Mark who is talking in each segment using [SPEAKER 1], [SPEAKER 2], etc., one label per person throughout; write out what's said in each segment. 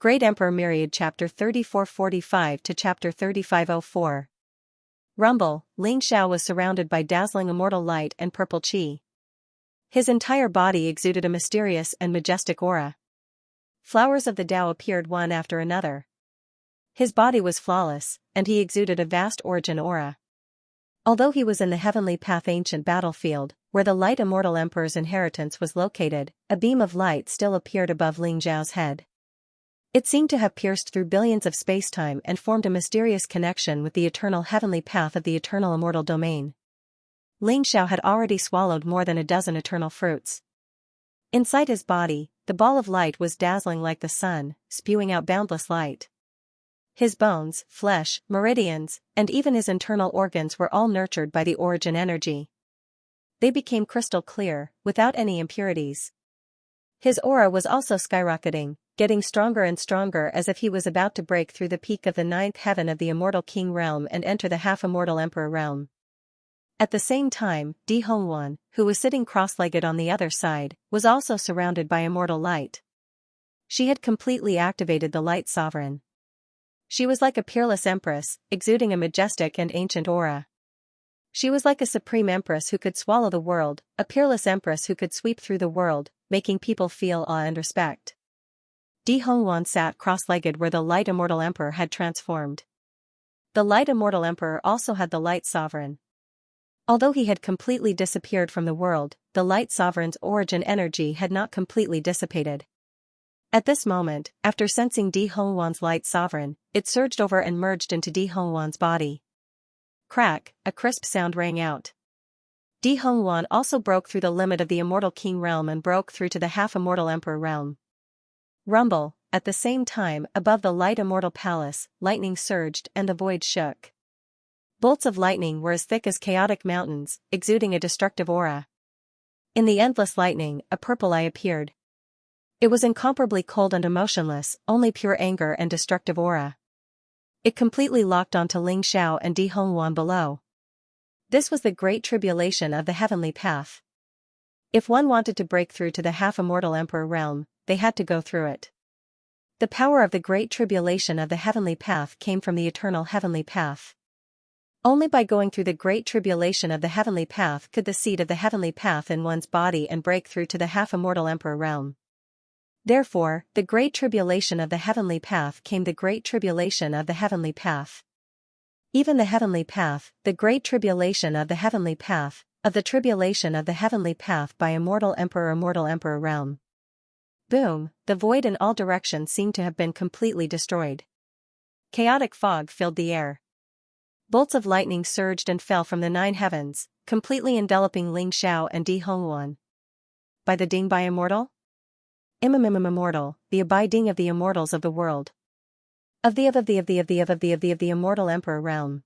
[SPEAKER 1] Great Emperor Myriad Chapter 3445 to Chapter 3504. Rumble, Ling Xiao was surrounded by dazzling immortal light and purple qi. His entire body exuded a mysterious and majestic aura. Flowers of the Tao appeared one after another. His body was flawless, and he exuded a vast origin aura. Although he was in the heavenly path ancient battlefield, where the light immortal emperor's inheritance was located, a beam of light still appeared above Ling Xiao's head. It seemed to have pierced through billions of spacetime and formed a mysterious connection with the eternal heavenly path of the eternal immortal domain. Ling Xiao had already swallowed more than a dozen eternal fruits. Inside his body, the ball of light was dazzling like the sun, spewing out boundless light. His bones, flesh, meridians, and even his internal organs were all nurtured by the origin energy. They became crystal clear, without any impurities. His aura was also skyrocketing, getting stronger and stronger as if he was about to break through the peak of the ninth heaven of the immortal king realm and enter the half-immortal emperor realm. At the same time, Di Hongwan, who was sitting cross-legged on the other side, was also surrounded by immortal light. She had completely activated the light sovereign. She was like a peerless empress, exuding a majestic and ancient aura. She was like a supreme empress who could swallow the world, a peerless empress who could sweep through the world, making people feel awe and respect. Di Hongwan sat cross-legged where the light immortal emperor had transformed. The light immortal emperor also had the light sovereign. Although he had completely disappeared from the world, the light sovereign's origin energy had not completely dissipated. At this moment, after sensing Di Hongwan's light sovereign, it surged over and merged into Di Hongwan's body. Crack, a crisp sound rang out. Di Hongwan also broke through the limit of the immortal king realm and broke through to the half-immortal emperor realm. Rumble, at the same time, above the light immortal palace, lightning surged and the void shook. Bolts of lightning were as thick as chaotic mountains, exuding a destructive aura. In the endless lightning, a purple eye appeared. It was incomparably cold and emotionless, only pure anger and destructive aura. It completely locked onto Ling Xiao and Di Hongwan below. This was the great tribulation of the heavenly path. If one wanted to break through to the half-immortal emperor realm, they had to go through it. The power of the great tribulation of the heavenly path came from the eternal heavenly path. Only by going through the great tribulation of the heavenly path could the seed of the heavenly path in one's body and break through to the half-immortal emperor realm. Therefore, the great tribulation of the heavenly path came the great tribulation of the heavenly path. Even the heavenly path, the great tribulation of the heavenly path, of the tribulation of the heavenly path by immortal emperor realm. Boom, the void in all directions seemed to have been completely destroyed. Chaotic fog filled the air. Bolts of lightning surged and fell from the nine heavens, completely enveloping Ling Xiao and Di Hongwan. By the Ding by immortal? Immortal, the abiding of the immortals of the world. Of the immortal emperor realm.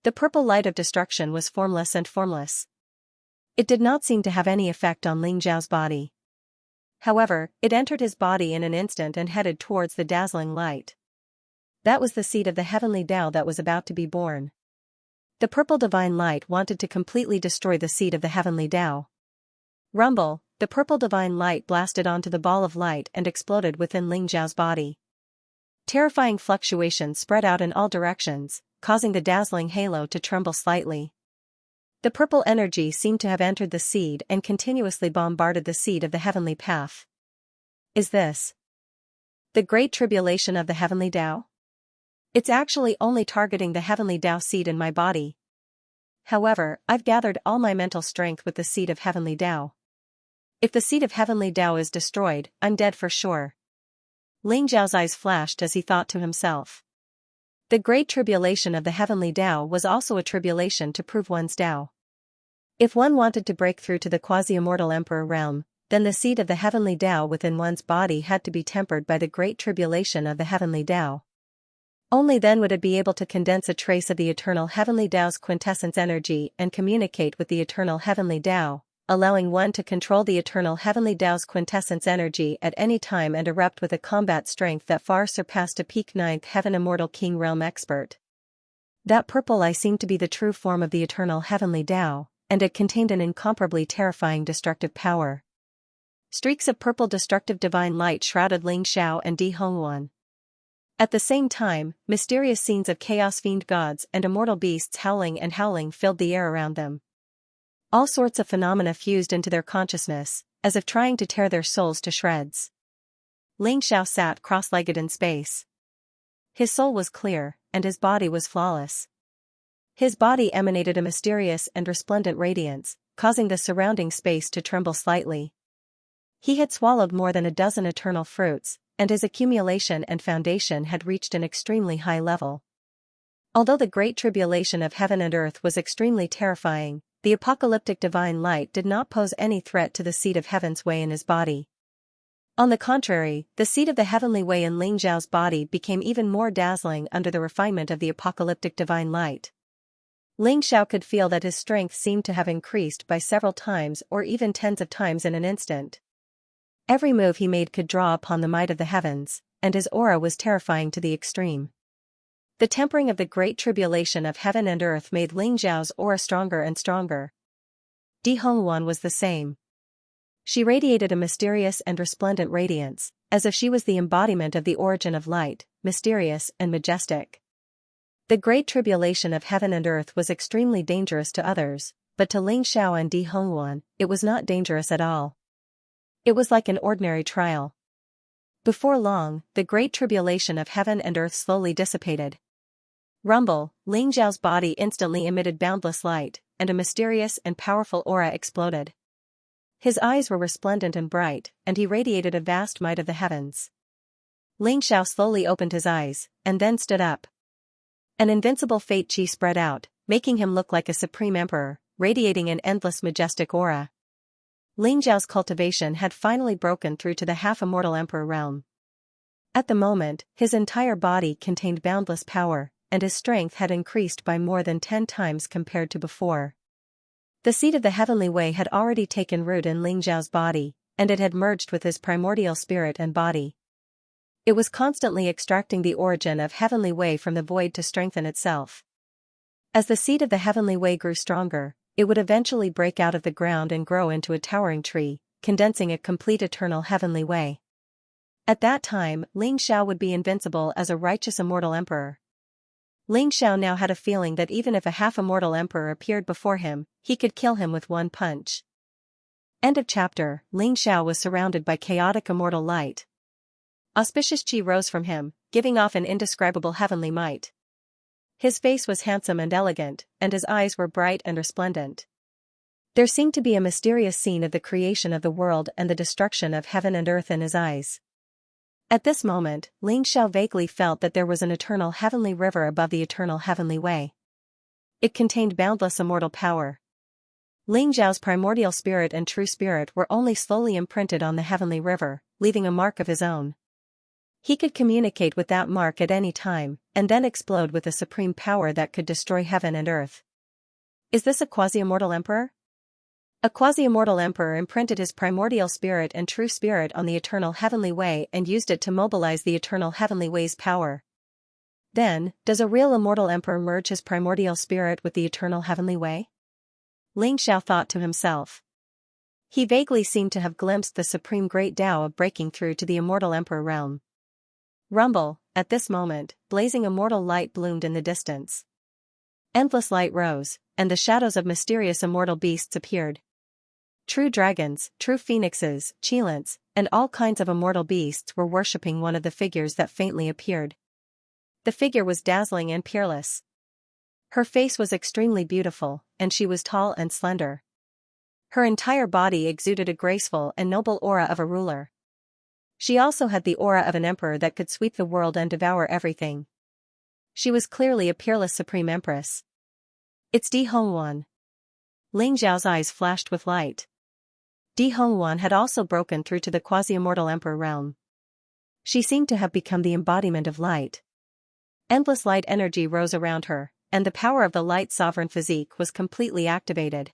[SPEAKER 1] The purple light of destruction was formless and formless. It did not seem to have any effect on Ling Xiao's body. However, it entered his body in an instant and headed towards the dazzling light. That was the seed of the heavenly Tao that was about to be born. The purple divine light wanted to completely destroy the seed of the heavenly Tao. Rumble, the purple divine light blasted onto the ball of light and exploded within Ling Xiao's body. Terrifying fluctuations spread out in all directions, causing the dazzling halo to tremble slightly. The purple energy seemed to have entered the seed and continuously bombarded the seed of the heavenly path. Is this the great tribulation of the heavenly Tao? It's actually only targeting the heavenly Tao seed in my body. However, I've gathered all my mental strength with the seed of heavenly Tao. If the seed of heavenly Tao is destroyed, I'm dead for sure. Ling Xiao's eyes flashed as he thought to himself. The great tribulation of the heavenly Tao was also a tribulation to prove one's Tao. If one wanted to break through to the quasi-immortal emperor realm, then the seed of the heavenly Tao within one's body had to be tempered by the great tribulation of the heavenly Tao. Only then would it be able to condense a trace of the eternal heavenly Tao's quintessence energy and communicate with the eternal heavenly Tao, allowing one to control the eternal heavenly Tao's quintessence energy at any time and erupt with a combat strength that far surpassed a peak ninth heaven immortal king realm expert. That purple eye seemed to be the true form of the eternal heavenly Tao, and it contained an incomparably terrifying destructive power. Streaks of purple destructive divine light shrouded Ling Xiao and Di Hongwan. At the same time, mysterious scenes of chaos-fiend gods and immortal beasts howling filled the air around them. All sorts of phenomena fused into their consciousness, as if trying to tear their souls to shreds. Ling Xiao sat cross-legged in space. His soul was clear, and his body was flawless. His body emanated a mysterious and resplendent radiance, causing the surrounding space to tremble slightly. He had swallowed more than a dozen eternal fruits, and his accumulation and foundation had reached an extremely high level. Although the great tribulation of heaven and earth was extremely terrifying, the apocalyptic divine light did not pose any threat to the seed of heaven's way in his body. On the contrary, the seed of the heavenly way in Ling Xiao's body became even more dazzling under the refinement of the apocalyptic divine light. Ling Xiao could feel that his strength seemed to have increased by several times or even tens of times in an instant. Every move he made could draw upon the might of the heavens, and his aura was terrifying to the extreme. The tempering of the great tribulation of heaven and earth made Ling Xiao's aura stronger and stronger. Di Hongwan was the same. She radiated a mysterious and resplendent radiance, as if she was the embodiment of the origin of light, mysterious and majestic. The great tribulation of heaven and earth was extremely dangerous to others, but to Ling Xiao and Di Hongwan, it was not dangerous at all. It was like an ordinary trial. Before long, the great tribulation of heaven and earth slowly dissipated. Rumble, Ling Xiao's body instantly emitted boundless light, and a mysterious and powerful aura exploded. His eyes were resplendent and bright, and he radiated a vast might of the heavens. Ling Xiao slowly opened his eyes, and then stood up. An invincible fate chi spread out, making him look like a supreme emperor, radiating an endless majestic aura. Ling Xiao's cultivation had finally broken through to the half-immortal emperor realm. At the moment, his entire body contained boundless power, and his strength had increased by more than 10 times compared to before. The seed of the heavenly way had already taken root in Ling Xiao's body, and it had merged with his primordial spirit and body. It was constantly extracting the origin of heavenly way from the void to strengthen itself. As the seed of the heavenly way grew stronger, it would eventually break out of the ground and grow into a towering tree, condensing a complete eternal heavenly way. At that time, Ling Xiao would be invincible as a righteous immortal emperor. Ling Xiao now had a feeling that even if a half-immortal emperor appeared before him, he could kill him with one punch. End of chapter. Ling Xiao was surrounded by chaotic immortal light. Auspicious chi rose from him, giving off an indescribable heavenly might. His face was handsome and elegant, and his eyes were bright and resplendent. There seemed to be a mysterious scene of the creation of the world and the destruction of heaven and earth in his eyes. At this moment, Ling Xiao vaguely felt that there was an eternal heavenly river above the eternal heavenly way. It contained boundless immortal power. Ling Xiao's primordial spirit and true spirit were only slowly imprinted on the heavenly river, leaving a mark of his own. He could communicate with that mark at any time, and then explode with a supreme power that could destroy heaven and earth. Is this a quasi-immortal emperor? A quasi-immortal emperor imprinted his primordial spirit and true spirit on the eternal heavenly way and used it to mobilize the eternal heavenly way's power. Then, does a real immortal emperor merge his primordial spirit with the eternal heavenly way? Ling Xiao thought to himself. He vaguely seemed to have glimpsed the supreme great Tao of breaking through to the immortal emperor realm. Rumble, at this moment, blazing immortal light bloomed in the distance. Endless light rose, and the shadows of mysterious immortal beasts appeared. True dragons, true phoenixes, cheilants, and all kinds of immortal beasts were worshipping one of the figures that faintly appeared. The figure was dazzling and peerless. Her face was extremely beautiful, and she was tall and slender. Her entire body exuded a graceful and noble aura of a ruler. She also had the aura of an emperor that could sweep the world and devour everything. She was clearly a peerless supreme empress. It's Di Hongwan. Ling Xiao's eyes flashed with light. Di Hongwan had also broken through to the quasi-immortal emperor realm. She seemed to have become the embodiment of light. Endless light energy rose around her, and the power of the light sovereign physique was completely activated.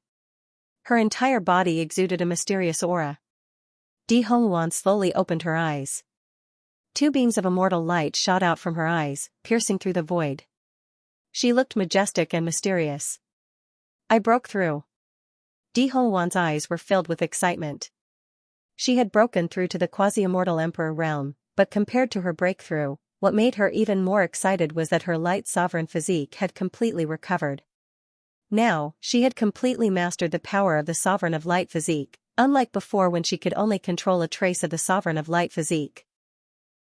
[SPEAKER 1] Her entire body exuded a mysterious aura. Di Hongwan slowly opened her eyes. 2 beams of immortal light shot out from her eyes, piercing through the void. She looked majestic and mysterious. I broke through. Di Hongwan's eyes were filled with excitement. She had broken through to the quasi-immortal emperor realm, but compared to her breakthrough, what made her even more excited was that her light sovereign physique had completely recovered. Now, she had completely mastered the power of the sovereign of light physique, unlike before when she could only control a trace of the sovereign of light physique.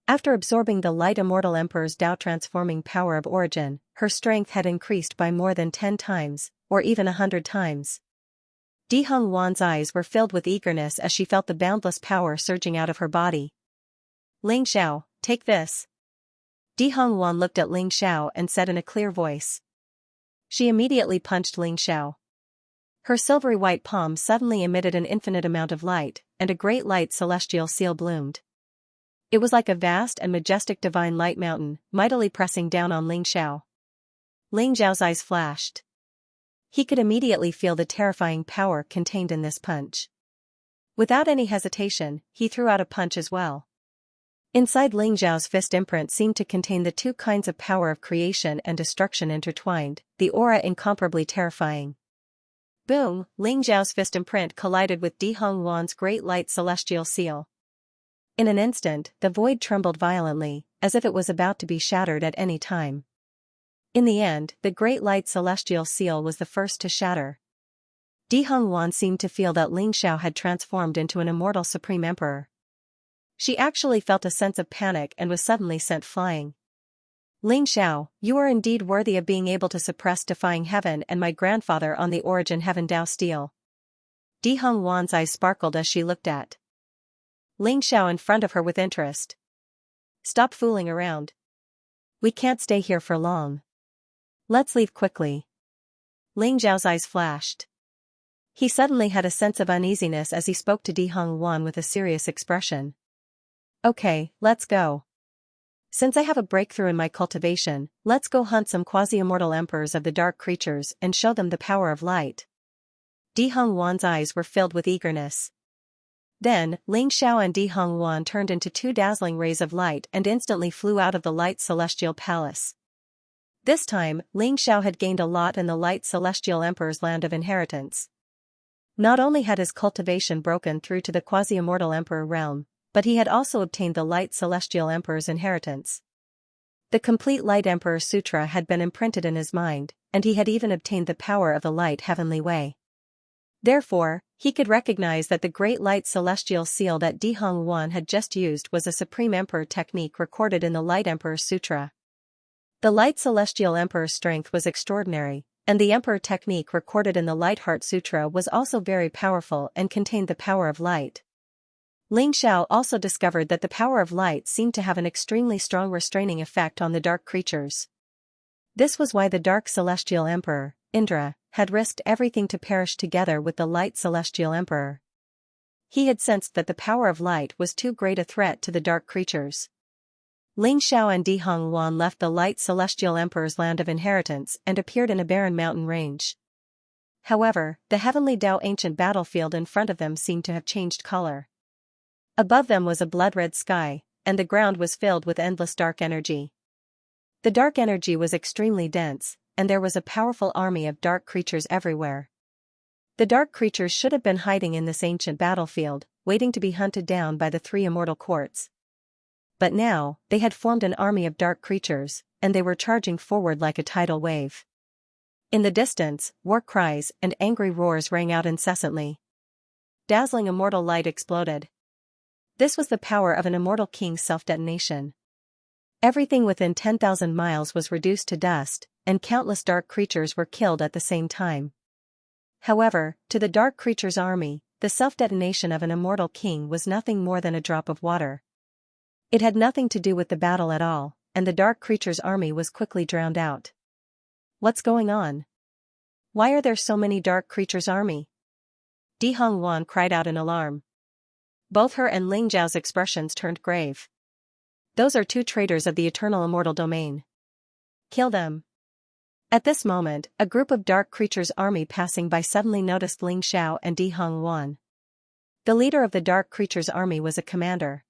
[SPEAKER 1] After absorbing the light immortal emperor's Tao transforming power of origin, her strength had increased by more than 10 times, or even 100 times. Di Hongwan's eyes were filled with eagerness as she felt the boundless power surging out of her body. Ling Xiao, take this. Di Hongwan looked at Ling Xiao and said in a clear voice. She immediately punched Ling Xiao. Her silvery white palm suddenly emitted an infinite amount of light, and a great light celestial seal bloomed. It was like a vast and majestic divine light mountain, mightily pressing down on Ling Xiao. Ling Xiao's eyes flashed. He could immediately feel the terrifying power contained in this punch. Without any hesitation, he threw out a punch as well. Inside Ling Xiao's fist imprint seemed to contain the two kinds of power of creation and destruction intertwined, the aura incomparably terrifying. Boom! Ling Xiao's fist imprint collided with Di Hongwan's great light celestial seal. In an instant, the void trembled violently, as if it was about to be shattered at any time. In the end, the great light celestial seal was the first to shatter. Di Hongwan seemed to feel that Ling Xiao had transformed into an immortal supreme emperor. She actually felt a sense of panic and was suddenly sent flying. Ling Xiao, you are indeed worthy of being able to suppress defying heaven and my grandfather on the origin heaven Dao steel. Di Hongwan's eyes sparkled as she looked at Ling Xiao in front of her with interest. Stop fooling around. We can't stay here for long. Let's leave quickly. Ling Xiao's eyes flashed. He suddenly had a sense of uneasiness as he spoke to Di Hongwan with a serious expression. Okay, let's go. Since I have a breakthrough in my cultivation, let's go hunt some quasi-immortal emperors of the dark creatures and show them the power of light. Di Hongwan's eyes were filled with eagerness. Then, Ling Xiao and Di Hongwan turned into two dazzling rays of light and instantly flew out of the light celestial palace. This time, Ling Xiao had gained a lot in the light celestial emperor's land of inheritance. Not only had his cultivation broken through to the quasi-immortal emperor realm, but he had also obtained the light celestial emperor's inheritance. The complete Light Emperor Sutra had been imprinted in his mind, and he had even obtained the power of the light heavenly way. Therefore, he could recognize that the great light celestial seal that Di Hongwan had just used was a supreme emperor technique recorded in the Light Emperor Sutra. The light celestial emperor's strength was extraordinary, and the emperor technique recorded in the Light Heart Sutra was also very powerful and contained the power of light. Ling Xiao also discovered that the power of light seemed to have an extremely strong restraining effect on the dark creatures. This was why the dark celestial emperor, Indra, had risked everything to perish together with the light celestial emperor. He had sensed that the power of light was too great a threat to the dark creatures. Ling Xiao and Di Hongwan left the light celestial emperor's land of inheritance and appeared in a barren mountain range. However, the heavenly Dao ancient battlefield in front of them seemed to have changed color. Above them was a blood-red sky, and the ground was filled with endless dark energy. The dark energy was extremely dense, and there was a powerful army of dark creatures everywhere. The dark creatures should have been hiding in this ancient battlefield, waiting to be hunted down by the three immortal courts. But now, they had formed an army of dark creatures, and they were charging forward like a tidal wave. In the distance, war cries and angry roars rang out incessantly. Dazzling immortal light exploded. This was the power of an immortal king's self-detonation. Everything within 10,000 miles was reduced to dust, and countless dark creatures were killed at the same time. However, to the dark creature's army, the self-detonation of an immortal king was nothing more than a drop of water. It had nothing to do with the battle at all, and the dark creature's army was quickly drowned out. What's going on? Why are there so many dark creatures' army? Di Hongwan cried out in alarm. Both her and Ling Xiao's expressions turned grave. Those are two traitors of the eternal immortal domain. Kill them. At this moment, a group of dark creatures' army passing by suddenly noticed Ling Xiao and Di Hongwan. The leader of the dark creatures' army was a commander.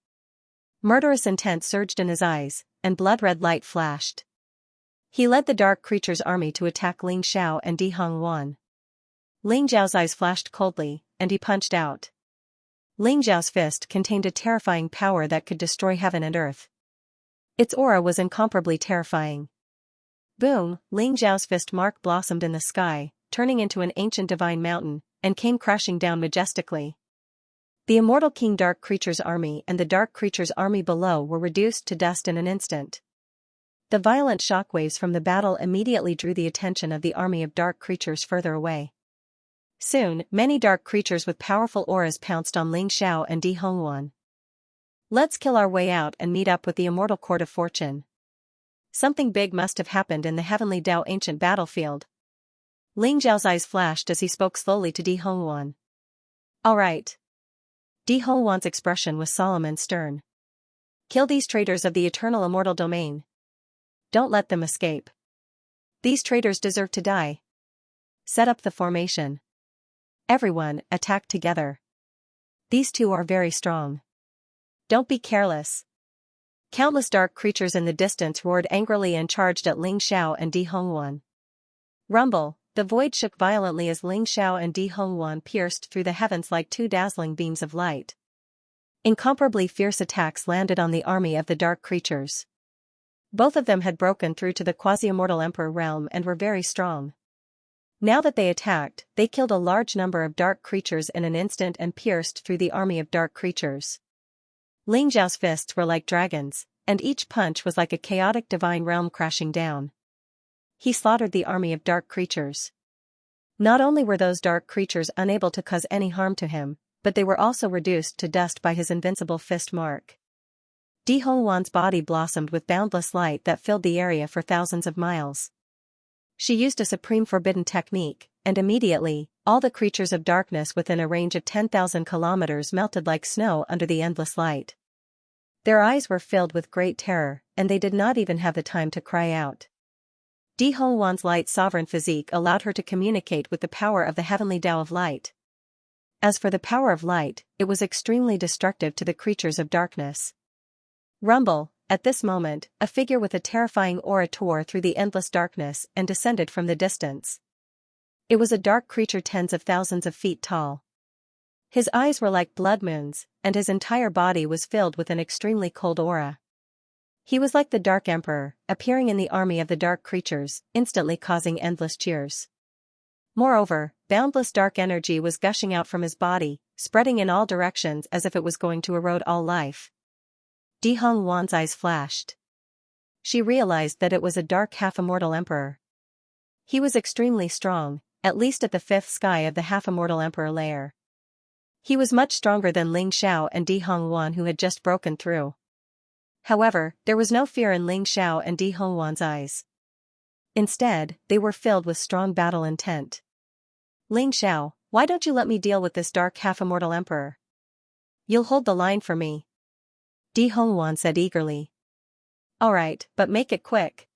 [SPEAKER 1] Murderous intent surged in his eyes, and blood-red light flashed. He led the dark creatures' army to attack Ling Xiao and Di Hongwan. Ling Xiao's eyes flashed coldly, and he punched out. Ling Xiao's fist contained a terrifying power that could destroy heaven and earth. Its aura was incomparably terrifying. Boom, Ling Xiao's fist mark blossomed in the sky, turning into an ancient divine mountain, and came crashing down majestically. The immortal King Dark Creature's army and the Dark Creature's army below were reduced to dust in an instant. The violent shockwaves from the battle immediately drew the attention of the army of Dark Creatures further away. Soon, many Dark Creatures with powerful auras pounced on Ling Xiao and Di Hongwan. Let's kill our way out and meet up with the immortal Court of Fortune. Something big must have happened in the Heavenly Dao ancient battlefield. Ling Xiao's eyes flashed as he spoke slowly to Di Hongwan. All right. Di Hongwan's expression was solemn and stern. Kill these traitors of the eternal immortal domain. Don't let them escape. These traitors deserve to die. Set up the formation. Everyone, attack together. These two are very strong. Don't be careless. Countless Dark Creatures in the distance roared angrily and charged at Ling Xiao and Di Hongwan. Rumble, the void shook violently as Ling Xiao and Di Hongwan pierced through the heavens like two dazzling beams of light. Incomparably fierce attacks landed on the army of the Dark Creatures. Both of them had broken through to the quasi-immortal Emperor realm and were very strong. Now that they attacked, they killed a large number of Dark Creatures in an instant and pierced through the army of Dark Creatures. Ling Xiao's fists were like dragons, and each punch was like a chaotic divine realm crashing down. He slaughtered the army of Dark Creatures. Not only were those Dark Creatures unable to cause any harm to him, but they were also reduced to dust by his invincible fist mark. Di Hongwan's body blossomed with boundless light that filled the area for thousands of miles. She used a supreme forbidden technique, and immediately, all the creatures of darkness within a range of 10,000 kilometers melted like snow under the endless light. Their eyes were filled with great terror, and they did not even have the time to cry out. Di Hongwan's light sovereign physique allowed her to communicate with the power of the heavenly Tao of light. As for the power of light, it was extremely destructive to the creatures of darkness. Rumble, at this moment, a figure with a terrifying aura tore through the endless darkness and descended from the distance. It was a dark creature tens of thousands of feet tall. His eyes were like blood moons, and his entire body was filled with an extremely cold aura. He was like the Dark Emperor, appearing in the army of the Dark Creatures, instantly causing endless cheers. Moreover, boundless dark energy was gushing out from his body, spreading in all directions as if it was going to erode all life. Di Hongwan's eyes flashed. She realized that it was a dark half-immortal emperor. He was extremely strong, at least at the fifth sky of the half-immortal emperor layer. He was much stronger than Ling Xiao and Di Hongwan who had just broken through. However, there was no fear in Ling Xiao and Di Hongwan's eyes. Instead, they were filled with strong battle intent. Ling Xiao, why don't you let me deal with this dark half-immortal emperor? You'll hold the line for me. Di Hongwan said eagerly. Alright, but make it quick.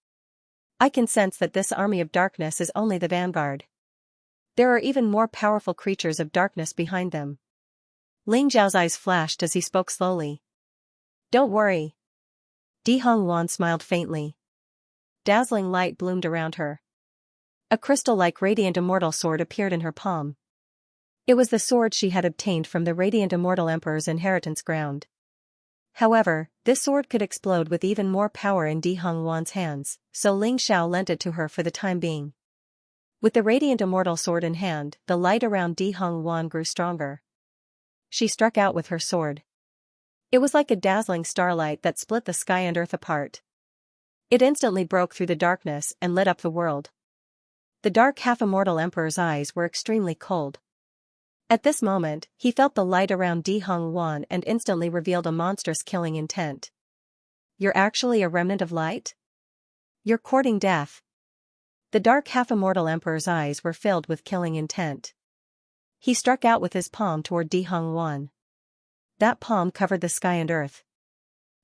[SPEAKER 1] I can sense that this army of darkness is only the vanguard. There are even more powerful creatures of darkness behind them. Ling Xiao's eyes flashed as he spoke slowly. Don't worry. Di Hongwan smiled faintly. Dazzling light bloomed around her. A crystal-like radiant immortal sword appeared in her palm. It was the sword she had obtained from the radiant immortal emperor's inheritance ground. However, this sword could explode with even more power in Di Hongwan's hands, so Ling Xiao lent it to her for the time being. With the radiant immortal sword in hand, the light around Di Hongwan grew stronger. She struck out with her sword. It was like a dazzling starlight that split the sky and earth apart. It instantly broke through the darkness and lit up the world. The dark half-immortal emperor's eyes were extremely cold. At this moment, he felt the light around Di Hongwan and instantly revealed a monstrous killing intent. You're actually a remnant of light? You're courting death. The dark half-immortal emperor's eyes were filled with killing intent. He struck out with his palm toward Di Hongwan. That palm covered the sky and earth.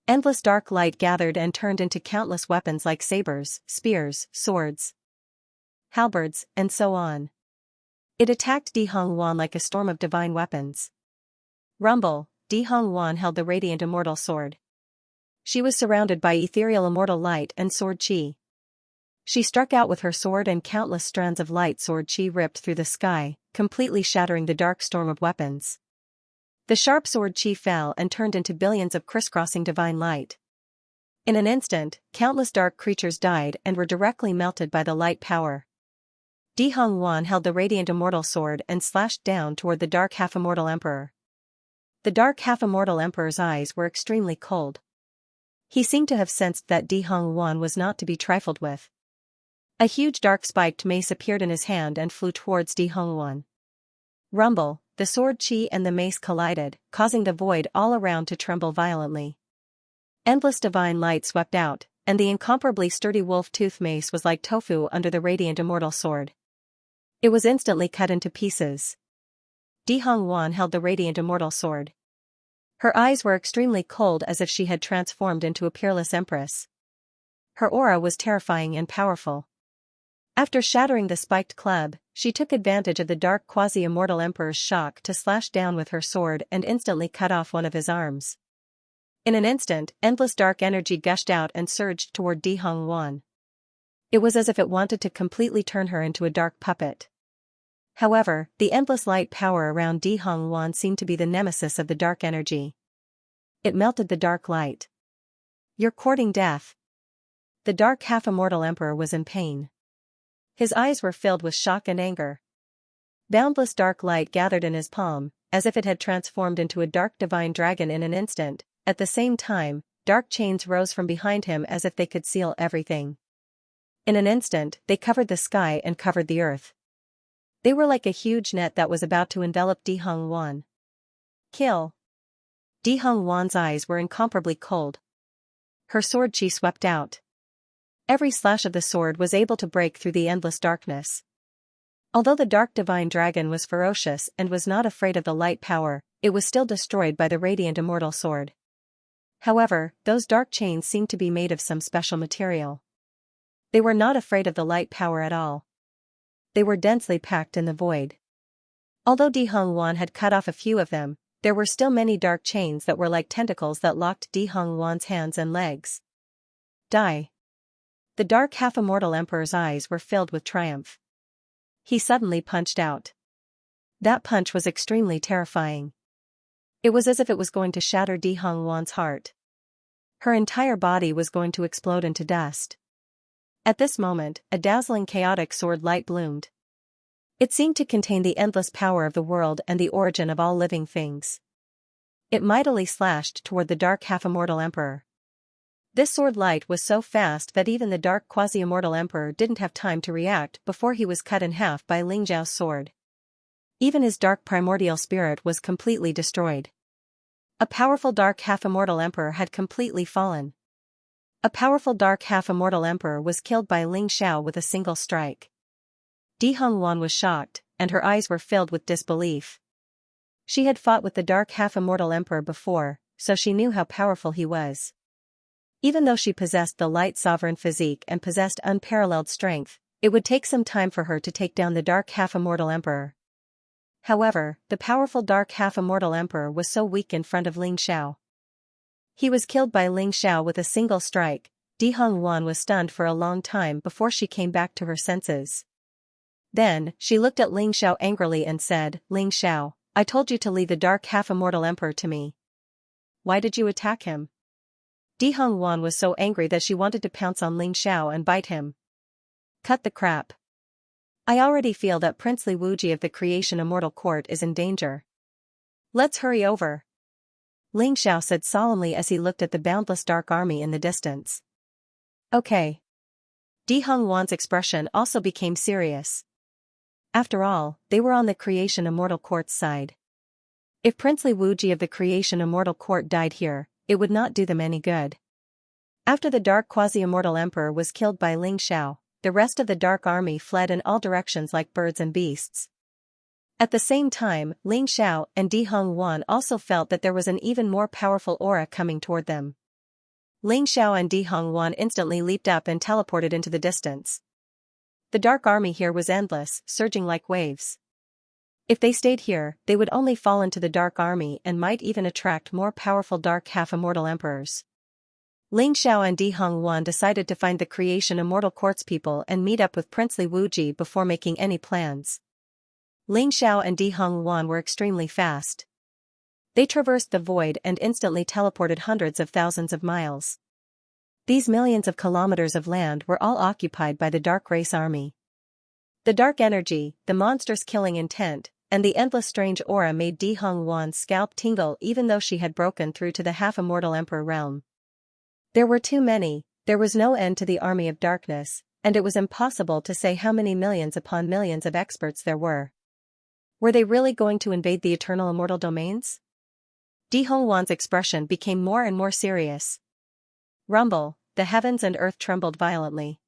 [SPEAKER 1] Endless dark light gathered and turned into countless weapons like sabers, spears, swords, halberds, and so on. It attacked Di Hongwan like a storm of divine weapons. Rumble, Di Hongwan held the radiant immortal sword. She was surrounded by ethereal immortal light and sword chi. She struck out with her sword and countless strands of light sword chi ripped through the sky, completely shattering the dark storm of weapons. The sharp sword chi fell and turned into billions of crisscrossing divine light. In an instant, countless dark creatures died and were directly melted by the light power. Di Hongwan held the radiant immortal sword and slashed down toward the dark half-immortal emperor. The dark half-immortal emperor's eyes were extremely cold. He seemed to have sensed that Di Hongwan was not to be trifled with. A huge dark spiked mace appeared in his hand and flew towards Di Hongwan. Rumble, the sword chi and the mace collided, causing the void all around to tremble violently. Endless divine light swept out, and the incomparably sturdy wolf-tooth mace was like tofu under the radiant immortal sword. It was instantly cut into pieces. Di Hongwan held the radiant immortal sword. Her eyes were extremely cold as if she had transformed into a peerless empress. Her aura was terrifying and powerful. After shattering the spiked club, she took advantage of the dark quasi-immortal emperor's shock to slash down with her sword and instantly cut off one of his arms. In an instant, endless dark energy gushed out and surged toward Di Hongwan. It was as if it wanted to completely turn her into a dark puppet. However, the endless light power around Di Hongwan seemed to be the nemesis of the dark energy. It melted the dark light. "You're courting death." The dark half-immortal emperor was in pain. His eyes were filled with shock and anger. Boundless dark light gathered in his palm, as if it had transformed into a dark divine dragon in an instant. At the same time, dark chains rose from behind him as if they could seal everything. In an instant, they covered the sky and covered the earth. They were like a huge net that was about to envelop Di Hongwan. Kill. Di Hongwan's eyes were incomparably cold. Her sword chi swept out. Every slash of the sword was able to break through the endless darkness. Although the dark divine dragon was ferocious and was not afraid of the light power, it was still destroyed by the radiant immortal sword. However, those dark chains seemed to be made of some special material. They were not afraid of the light power at all. They were densely packed in the void. Although Di Hongwan had cut off a few of them, there were still many dark chains that were like tentacles that locked Di Hongwan's hands and legs. Die. The dark half-immortal emperor's eyes were filled with triumph. He suddenly punched out. That punch was extremely terrifying. It was as if it was going to shatter Di Hongwan's heart. Her entire body was going to explode into dust. At this moment, a dazzling chaotic sword light bloomed. It seemed to contain the endless power of the world and the origin of all living things. It mightily slashed toward the dark half-immortal emperor. This sword light was so fast that even the dark quasi-immortal emperor didn't have time to react before he was cut in half by Ling Zhao's sword. Even his dark primordial spirit was completely destroyed. A powerful dark half-immortal emperor had completely fallen. A powerful dark half-immortal emperor was killed by Ling Xiao with a single strike. Di Hongwan was shocked, and her eyes were filled with disbelief. She had fought with the dark half-immortal emperor before, so she knew how powerful he was. Even though she possessed the light sovereign physique and possessed unparalleled strength, it would take some time for her to take down the dark half-immortal emperor. However, the powerful dark half-immortal emperor was so weak in front of Ling Xiao. He was killed by Ling Xiao with a single strike. Di Hongwan was stunned for a long time before she came back to her senses. Then, she looked at Ling Xiao angrily and said, "Ling Xiao, I told you to leave the dark half-immortal emperor to me. Why did you attack him?" Di Hongwan was so angry that she wanted to pounce on Ling Xiao and bite him. "Cut the crap. I already feel that Princely Wuji of the Creation Immortal Court is in danger. Let's hurry over," Ling Xiao said solemnly as he looked at the boundless dark army in the distance. "Okay." Di Hongwan's expression also became serious. After all, they were on the Creation Immortal Court's side. If Princely Wuji of the Creation Immortal Court died here, it would not do them any good. After the dark quasi-immortal emperor was killed by Ling Xiao, the rest of the dark army fled in all directions like birds and beasts. At the same time, Ling Xiao and Di Hongwan also felt that there was an even more powerful aura coming toward them. Ling Xiao and Di Hongwan instantly leaped up and teleported into the distance. The dark army here was endless, surging like waves. If they stayed here, they would only fall into the dark army and might even attract more powerful dark half-immortal emperors. Ling Xiao and Di Hongwan decided to find the Creation Immortal Court's people and meet up with Princely Wuji before making any plans. Ling Xiao and Di Hongwan were extremely fast. They traversed the void and instantly teleported hundreds of thousands of miles. These millions of kilometers of land were all occupied by the Dark Race army. The dark energy, the monstrous killing intent, and the endless strange aura made Di Hongwan's scalp tingle even though she had broken through to the half-immortal Emperor realm. There were too many, there was no end to the army of darkness, and it was impossible to say how many millions upon millions of experts there were. Were they really going to invade the eternal immortal domains? Di Hongwan's expression became more and more serious. Rumble, the heavens and earth trembled violently.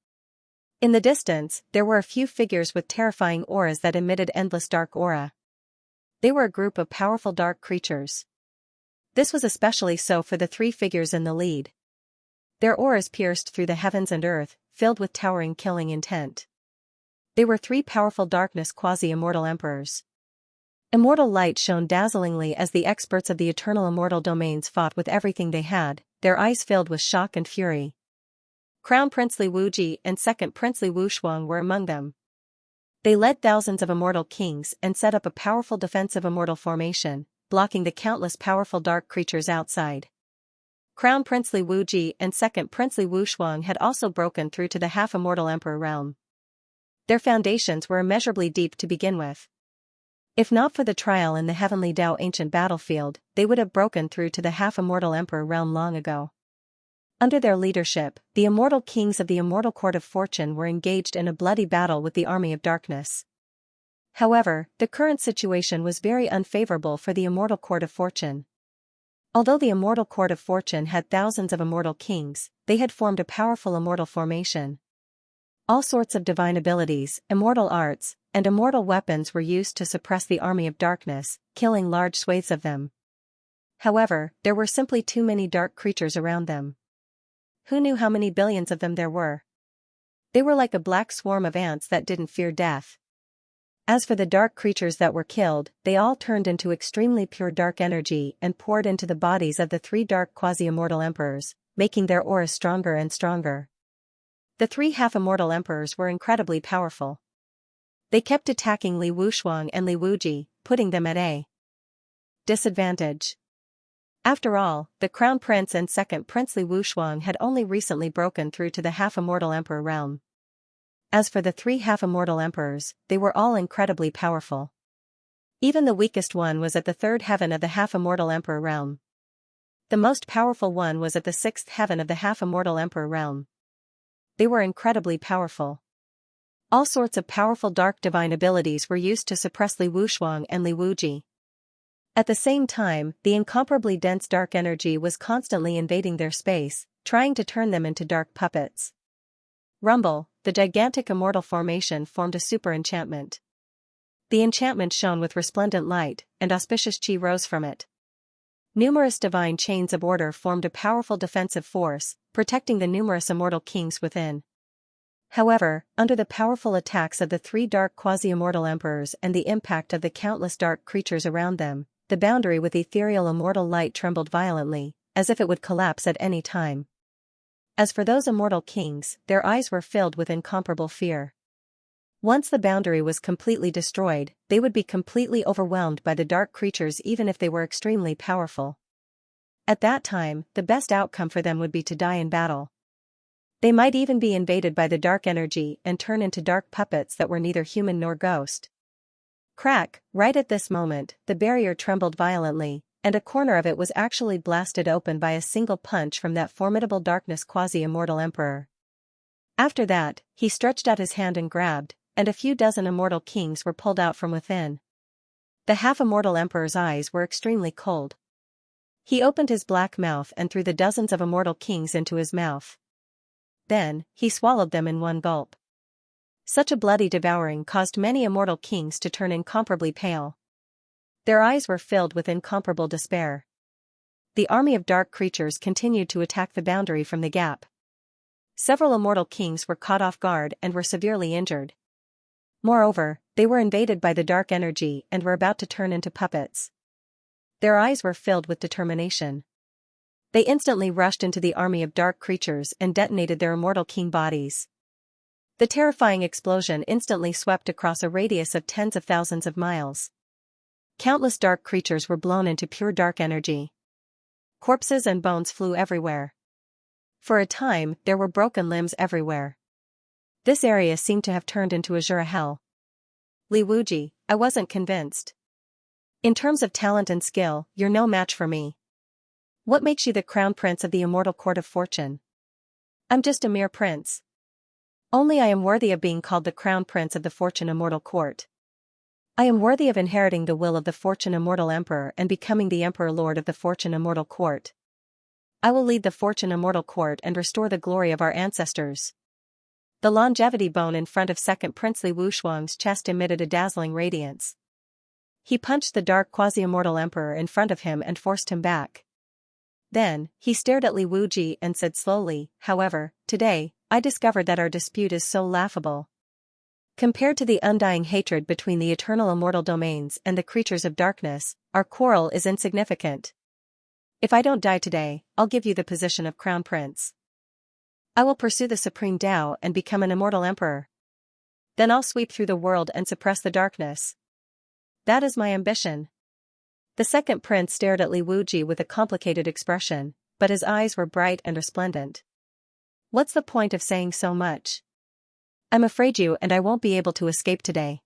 [SPEAKER 1] In the distance, there were a few figures with terrifying auras that emitted endless dark aura. They were a group of powerful dark creatures. This was especially so for the three figures in the lead. Their auras pierced through the heavens and earth, filled with towering killing intent. They were three powerful darkness quasi-immortal emperors. Immortal light shone dazzlingly as the experts of the eternal immortal domains fought with everything they had, their eyes filled with shock and fury. Crown Prince Li Wuji and Second Prince Li Wushuang were among them. They led thousands of immortal kings and set up a powerful defensive immortal formation, blocking the countless powerful dark creatures outside. Crown Prince Li Wuji and Second Prince Li Wushuang had also broken through to the half-immortal emperor realm. Their foundations were immeasurably deep to begin with. If not for the trial in the heavenly Dao ancient battlefield, they would have broken through to the half-immortal emperor realm long ago. Under their leadership, the immortal kings of the immortal court of fortune were engaged in a bloody battle with the army of darkness. However, the current situation was very unfavorable for the immortal court of fortune. Although the immortal court of fortune had thousands of immortal kings, they had formed a powerful immortal formation. All sorts of divine abilities, immortal arts, and immortal weapons were used to suppress the army of darkness, killing large swathes of them. However, there were simply too many dark creatures around them. Who knew how many billions of them there were? They were like a black swarm of ants that didn't fear death. As for the dark creatures that were killed, they all turned into extremely pure dark energy and poured into the bodies of the three dark quasi-immortal emperors, making their auras stronger and stronger. The three half-immortal emperors were incredibly powerful. They kept attacking Li Wushuang and Li Wuji, putting them at a disadvantage. After all, the Crown Prince and Second Prince Li Wushuang had only recently broken through to the half-immortal emperor realm. As for the three half-immortal emperors, they were all incredibly powerful. Even the weakest one was at the third heaven of the half-immortal emperor realm. The most powerful one was at the sixth heaven of the half-immortal emperor realm. They were incredibly powerful. All sorts of powerful dark divine abilities were used to suppress Li Wushuang and Li Wuji. At the same time, the incomparably dense dark energy was constantly invading their space, trying to turn them into dark puppets. Rumble, the gigantic immortal formation formed a super enchantment. The enchantment shone with resplendent light, and auspicious chi rose from it. Numerous divine chains of order formed a powerful defensive force, protecting the numerous immortal kings within. However, under the powerful attacks of the three dark quasi-immortal emperors and the impact of the countless dark creatures around them, the boundary with ethereal immortal light trembled violently, as if it would collapse at any time. As for those immortal kings, their eyes were filled with incomparable fear. Once the boundary was completely destroyed, they would be completely overwhelmed by the dark creatures even if they were extremely powerful. At that time, the best outcome for them would be to die in battle. They might even be invaded by the dark energy and turn into dark puppets that were neither human nor ghost. Crack, right at this moment, the barrier trembled violently, and a corner of it was actually blasted open by a single punch from that formidable darkness quasi-immortal emperor. After that, he stretched out his hand and grabbed, and a few dozen immortal kings were pulled out from within. The half-immortal emperor's eyes were extremely cold. He opened his black mouth and threw the dozens of immortal kings into his mouth. Then, he swallowed them in one gulp. Such a bloody devouring caused many immortal kings to turn incomparably pale. Their eyes were filled with incomparable despair. The army of dark creatures continued to attack the boundary from the gap. Several immortal kings were caught off guard and were severely injured. Moreover, they were invaded by the dark energy and were about to turn into puppets. Their eyes were filled with determination. They instantly rushed into the army of dark creatures and detonated their immortal king bodies. The terrifying explosion instantly swept across a radius of tens of thousands of miles. Countless dark creatures were blown into pure dark energy. Corpses and bones flew everywhere. For a time, there were broken limbs everywhere. This area seemed to have turned into Azura hell. Li Wuji, I wasn't convinced. In terms of talent and skill, you're no match for me. What makes you the crown prince of the immortal court of fortune? I'm just a mere prince. Only I am worthy of being called the crown prince of the fortune immortal court. I am worthy of inheriting the will of the fortune immortal emperor and becoming the emperor lord of the fortune immortal court. I will lead the fortune immortal court and restore the glory of our ancestors. The longevity bone in front of second Prince Li Wushuang's chest emitted a dazzling radiance. He punched the dark quasi-immortal emperor in front of him and forced him back. Then, he stared at Li Wuji and said slowly, however, today, I discovered that our dispute is so laughable. Compared to the undying hatred between the eternal immortal domains and the creatures of darkness, our quarrel is insignificant. If I don't die today, I'll give you the position of crown prince. I will pursue the supreme Tao and become an immortal emperor. Then I'll sweep through the world and suppress the darkness. That is my ambition. The second prince stared at Li Wuji with a complicated expression, but his eyes were bright and resplendent. What's the point of saying so much? I'm afraid you and I won't be able to escape today.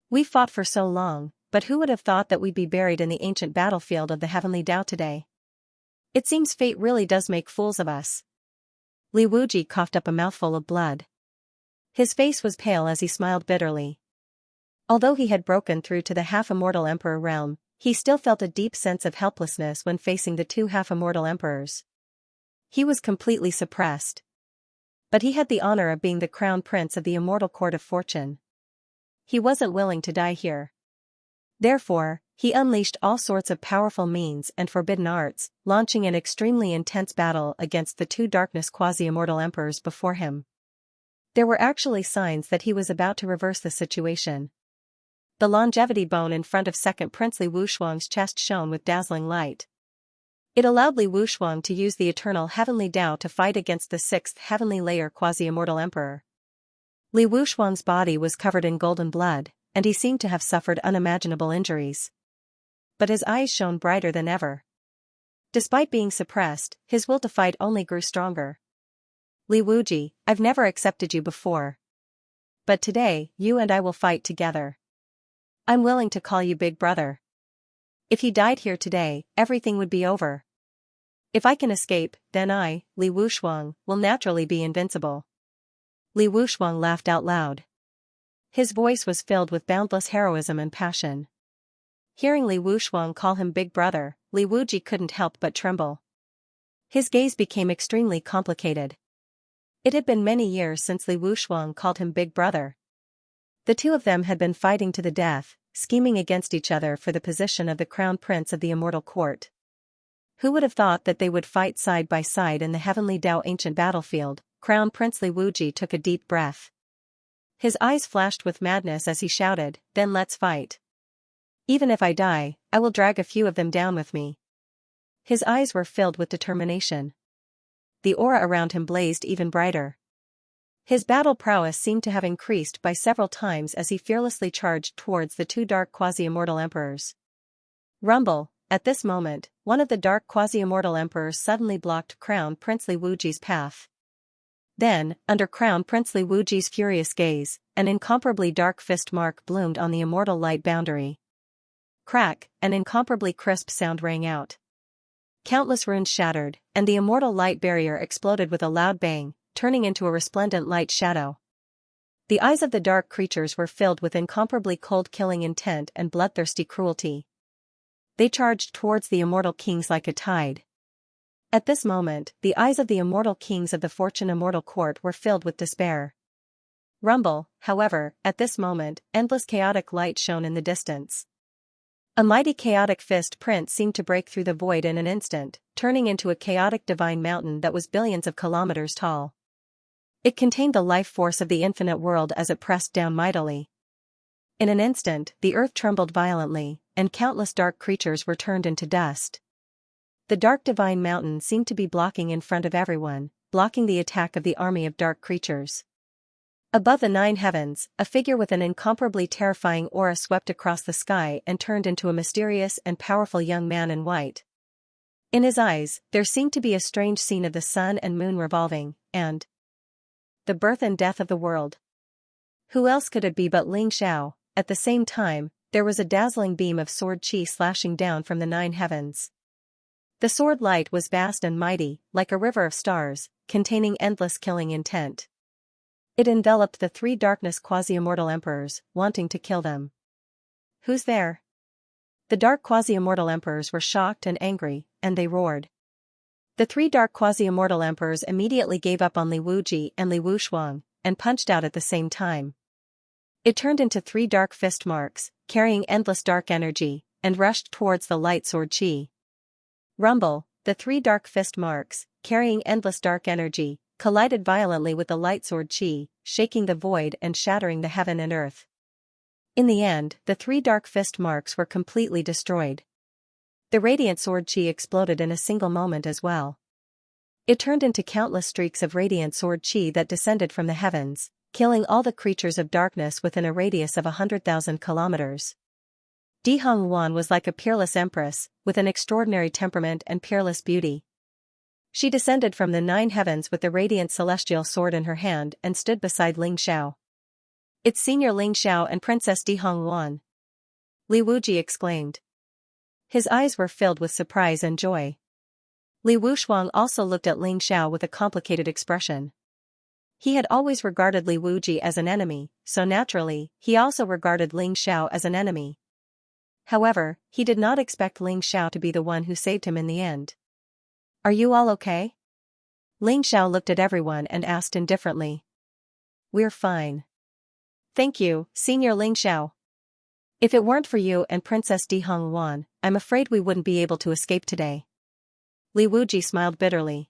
[SPEAKER 1] We fought for so long, but who would have thought that we'd be buried in the ancient battlefield of the heavenly Tao today? It seems fate really does make fools of us. Li Wuji coughed up a mouthful of blood. His face was pale as he smiled bitterly. Although he had broken through to the half-immortal emperor realm, he still felt a deep sense of helplessness when facing the two half-immortal emperors. He was completely suppressed. But he had the honor of being the crown prince of the immortal court of fortune. He wasn't willing to die here. Therefore, he unleashed all sorts of powerful means and forbidden arts, launching an extremely intense battle against the two darkness quasi-immortal emperors before him. There were actually signs that he was about to reverse the situation. The longevity bone in front of second Prince Li Wushuang's chest shone with dazzling light. It allowed Li Wushuang to use the eternal heavenly Tao to fight against the sixth heavenly layer quasi-immortal emperor. Li Wushuang's body was covered in golden blood, and he seemed to have suffered unimaginable injuries. But his eyes shone brighter than ever. Despite being suppressed, his will to fight only grew stronger. Li Wuji, I've never accepted you before. But today, you and I will fight together. I'm willing to call you Big Brother. If you died here today, everything would be over. If I can escape, then I, Li Wushuang, will naturally be invincible. Li Wushuang laughed out loud. His voice was filled with boundless heroism and passion. Hearing Li Wushuang call him Big Brother, Li Wuji couldn't help but tremble. His gaze became extremely complicated. It had been many years since Li Wushuang called him Big Brother. The two of them had been fighting to the death, scheming against each other for the position of the crown prince of the immortal court. Who would have thought that they would fight side by side in the heavenly Tao ancient battlefield? Crown Prince Li Wuji took a deep breath. His eyes flashed with madness as he shouted, "Then let's fight. Even if I die, I will drag a few of them down with me." His eyes were filled with determination. The aura around him blazed even brighter. His battle prowess seemed to have increased by several times as he fearlessly charged towards the two dark quasi-immortal emperors. Rumble! At this moment, one of the dark quasi-immortal emperors suddenly blocked Crown Prince Li Wuji's path. Then, under Crown Prince Li Wuji's furious gaze, an incomparably dark fist mark bloomed on the immortal light boundary. Crack! An incomparably crisp sound rang out. Countless runes shattered, and the immortal light barrier exploded with a loud bang, turning into a resplendent light shadow. The eyes of the dark creatures were filled with incomparably cold-killing intent and bloodthirsty cruelty. They charged towards the immortal kings like a tide. At this moment, the eyes of the immortal kings of the Fortune Immortal Court were filled with despair. Rumble! However, at this moment, endless chaotic light shone in the distance. A mighty chaotic fist print seemed to break through the void in an instant, turning into a chaotic divine mountain that was billions of kilometers tall. It contained the life force of the infinite world as it pressed down mightily. In an instant, the earth trembled violently, and countless dark creatures were turned into dust. The dark divine mountain seemed to be blocking in front of everyone, blocking the attack of the army of dark creatures. Above the nine heavens, a figure with an incomparably terrifying aura swept across the sky and turned into a mysterious and powerful young man in white. In his eyes, there seemed to be a strange scene of the sun and moon revolving, and the birth and death of the world. Who else could it be but Ling Xiao? At the same time, there was a dazzling beam of sword qi slashing down from the nine heavens. The sword light was vast and mighty, like a river of stars, containing endless killing intent. It enveloped the three darkness quasi-immortal emperors, wanting to kill them. Who's there? The dark quasi-immortal emperors were shocked and angry, and they roared. The three dark quasi-immortal emperors immediately gave up on Li Wuji and Li Wushuang, and punched out at the same time. It turned into three dark fist marks, carrying endless dark energy, and rushed towards the light sword qi. Rumble, the three dark fist marks, carrying endless dark energy, collided violently with the light sword qi, shaking the void and shattering the heaven and earth. In the end, the three dark fist marks were completely destroyed. The radiant sword qi exploded in a single moment as well. It turned into countless streaks of radiant sword qi that descended from the heavens, killing all the creatures of darkness within a radius of 100,000 kilometers. Di Hongwan was like a peerless empress, with an extraordinary temperament and peerless beauty. She descended from the nine heavens with the radiant celestial sword in her hand and stood beside Ling Xiao. "It's Senior Ling Xiao and Princess Di Hongwan," Li Wuji exclaimed. His eyes were filled with surprise and joy. Li Wushuang also looked at Ling Xiao with a complicated expression. He had always regarded Li Wuji as an enemy, so naturally, he also regarded Ling Xiao as an enemy. However, he did not expect Ling Xiao to be the one who saved him in the end. "Are you all okay?" Ling Xiao looked at everyone and asked indifferently. "We're fine. Thank you, Senior Ling Xiao. If it weren't for you and Princess Di Hongwan, I'm afraid we wouldn't be able to escape today." Li Wuji smiled bitterly.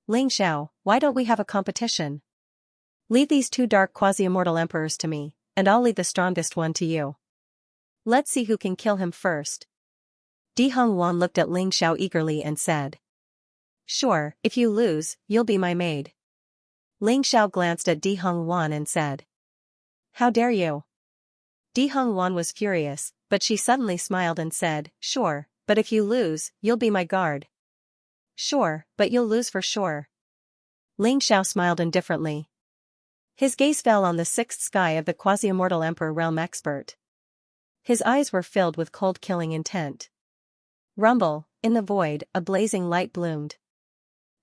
[SPEAKER 1] "Ling Xiao, why don't we have a competition? Leave these two dark quasi-immortal emperors to me, and I'll leave the strongest one to you. Let's see who can kill him first." Di Hongwan looked at Ling Xiao eagerly and said. "Sure, if you lose, you'll be my maid." Ling Xiao glanced at Di Hongwan and said. "How dare you?" Di Hongwan was furious, but she suddenly smiled and said, "Sure, but if you lose, you'll be my guard." "Sure, but you'll lose for sure." Ling Xiao smiled indifferently. His gaze fell on the sixth sky of the quasi-immortal emperor realm expert. His eyes were filled with cold killing intent. Rumble, in the void, a blazing light bloomed.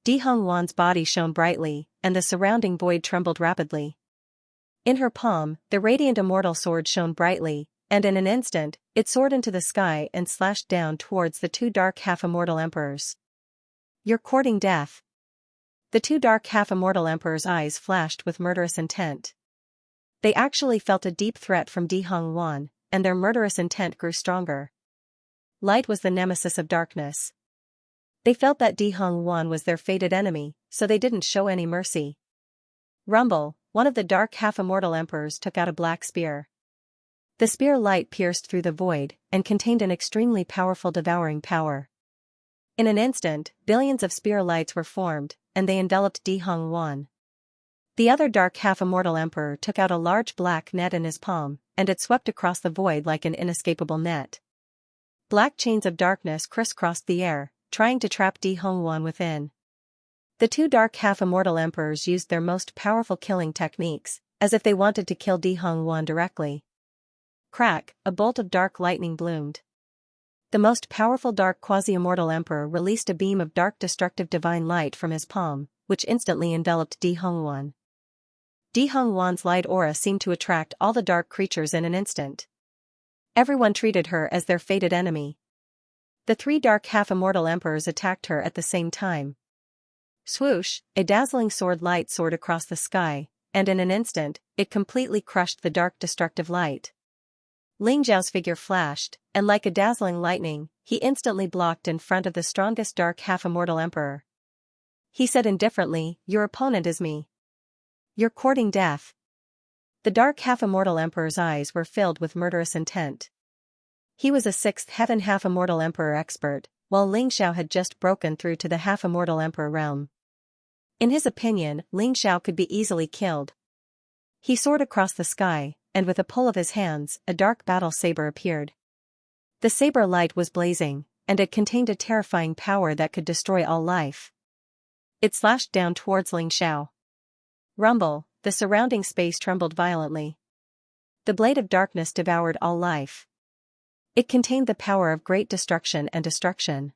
[SPEAKER 1] Di Hongwan's body shone brightly, and the surrounding void trembled rapidly. In her palm, the radiant immortal sword shone brightly, and in an instant, it soared into the sky and slashed down towards the two dark half-immortal emperors. "You're courting death." The two dark half-immortal emperors' eyes flashed with murderous intent. They actually felt a deep threat from Di Hongwan, and their murderous intent grew stronger. Light was the nemesis of darkness. They felt that Di Hongwan was their fated enemy, so they didn't show any mercy. Rumble, one of the dark half-immortal emperors took out a black spear. The spear light pierced through the void, and contained an extremely powerful devouring power. In an instant, billions of spear lights were formed, and they enveloped Di Hongwan. The other dark half-immortal emperor took out a large black net in his palm, and it swept across the void like an inescapable net. Black chains of darkness crisscrossed the air, trying to trap Di Hongwan within. The two dark half-immortal emperors used their most powerful killing techniques, as if they wanted to kill Di Hongwan directly. Crack, a bolt of dark lightning bloomed. The most powerful dark quasi-immortal emperor released a beam of dark destructive divine light from his palm, which instantly enveloped Di Hongwan. Di Hongwan's light aura seemed to attract all the dark creatures in an instant. Everyone treated her as their fated enemy. The three dark half-immortal emperors attacked her at the same time. Swoosh, a dazzling sword light soared across the sky, and in an instant, it completely crushed the dark destructive light. Ling Zhao's figure flashed, and like a dazzling lightning, he instantly blocked in front of the strongest dark half-immortal emperor. He said indifferently, "Your opponent is me. You're courting death." The dark half-immortal emperor's eyes were filled with murderous intent. He was a sixth heaven half-immortal emperor expert, while Ling Xiao had just broken through to the half-immortal emperor realm. In his opinion, Ling Xiao could be easily killed. He soared across the sky, and with a pull of his hands, a dark battle saber appeared. The saber light was blazing, and it contained a terrifying power that could destroy all life. It slashed down towards Xianxia. Rumble, the surrounding space trembled violently. The blade of darkness devoured all life. It contained the power of great destruction and destruction.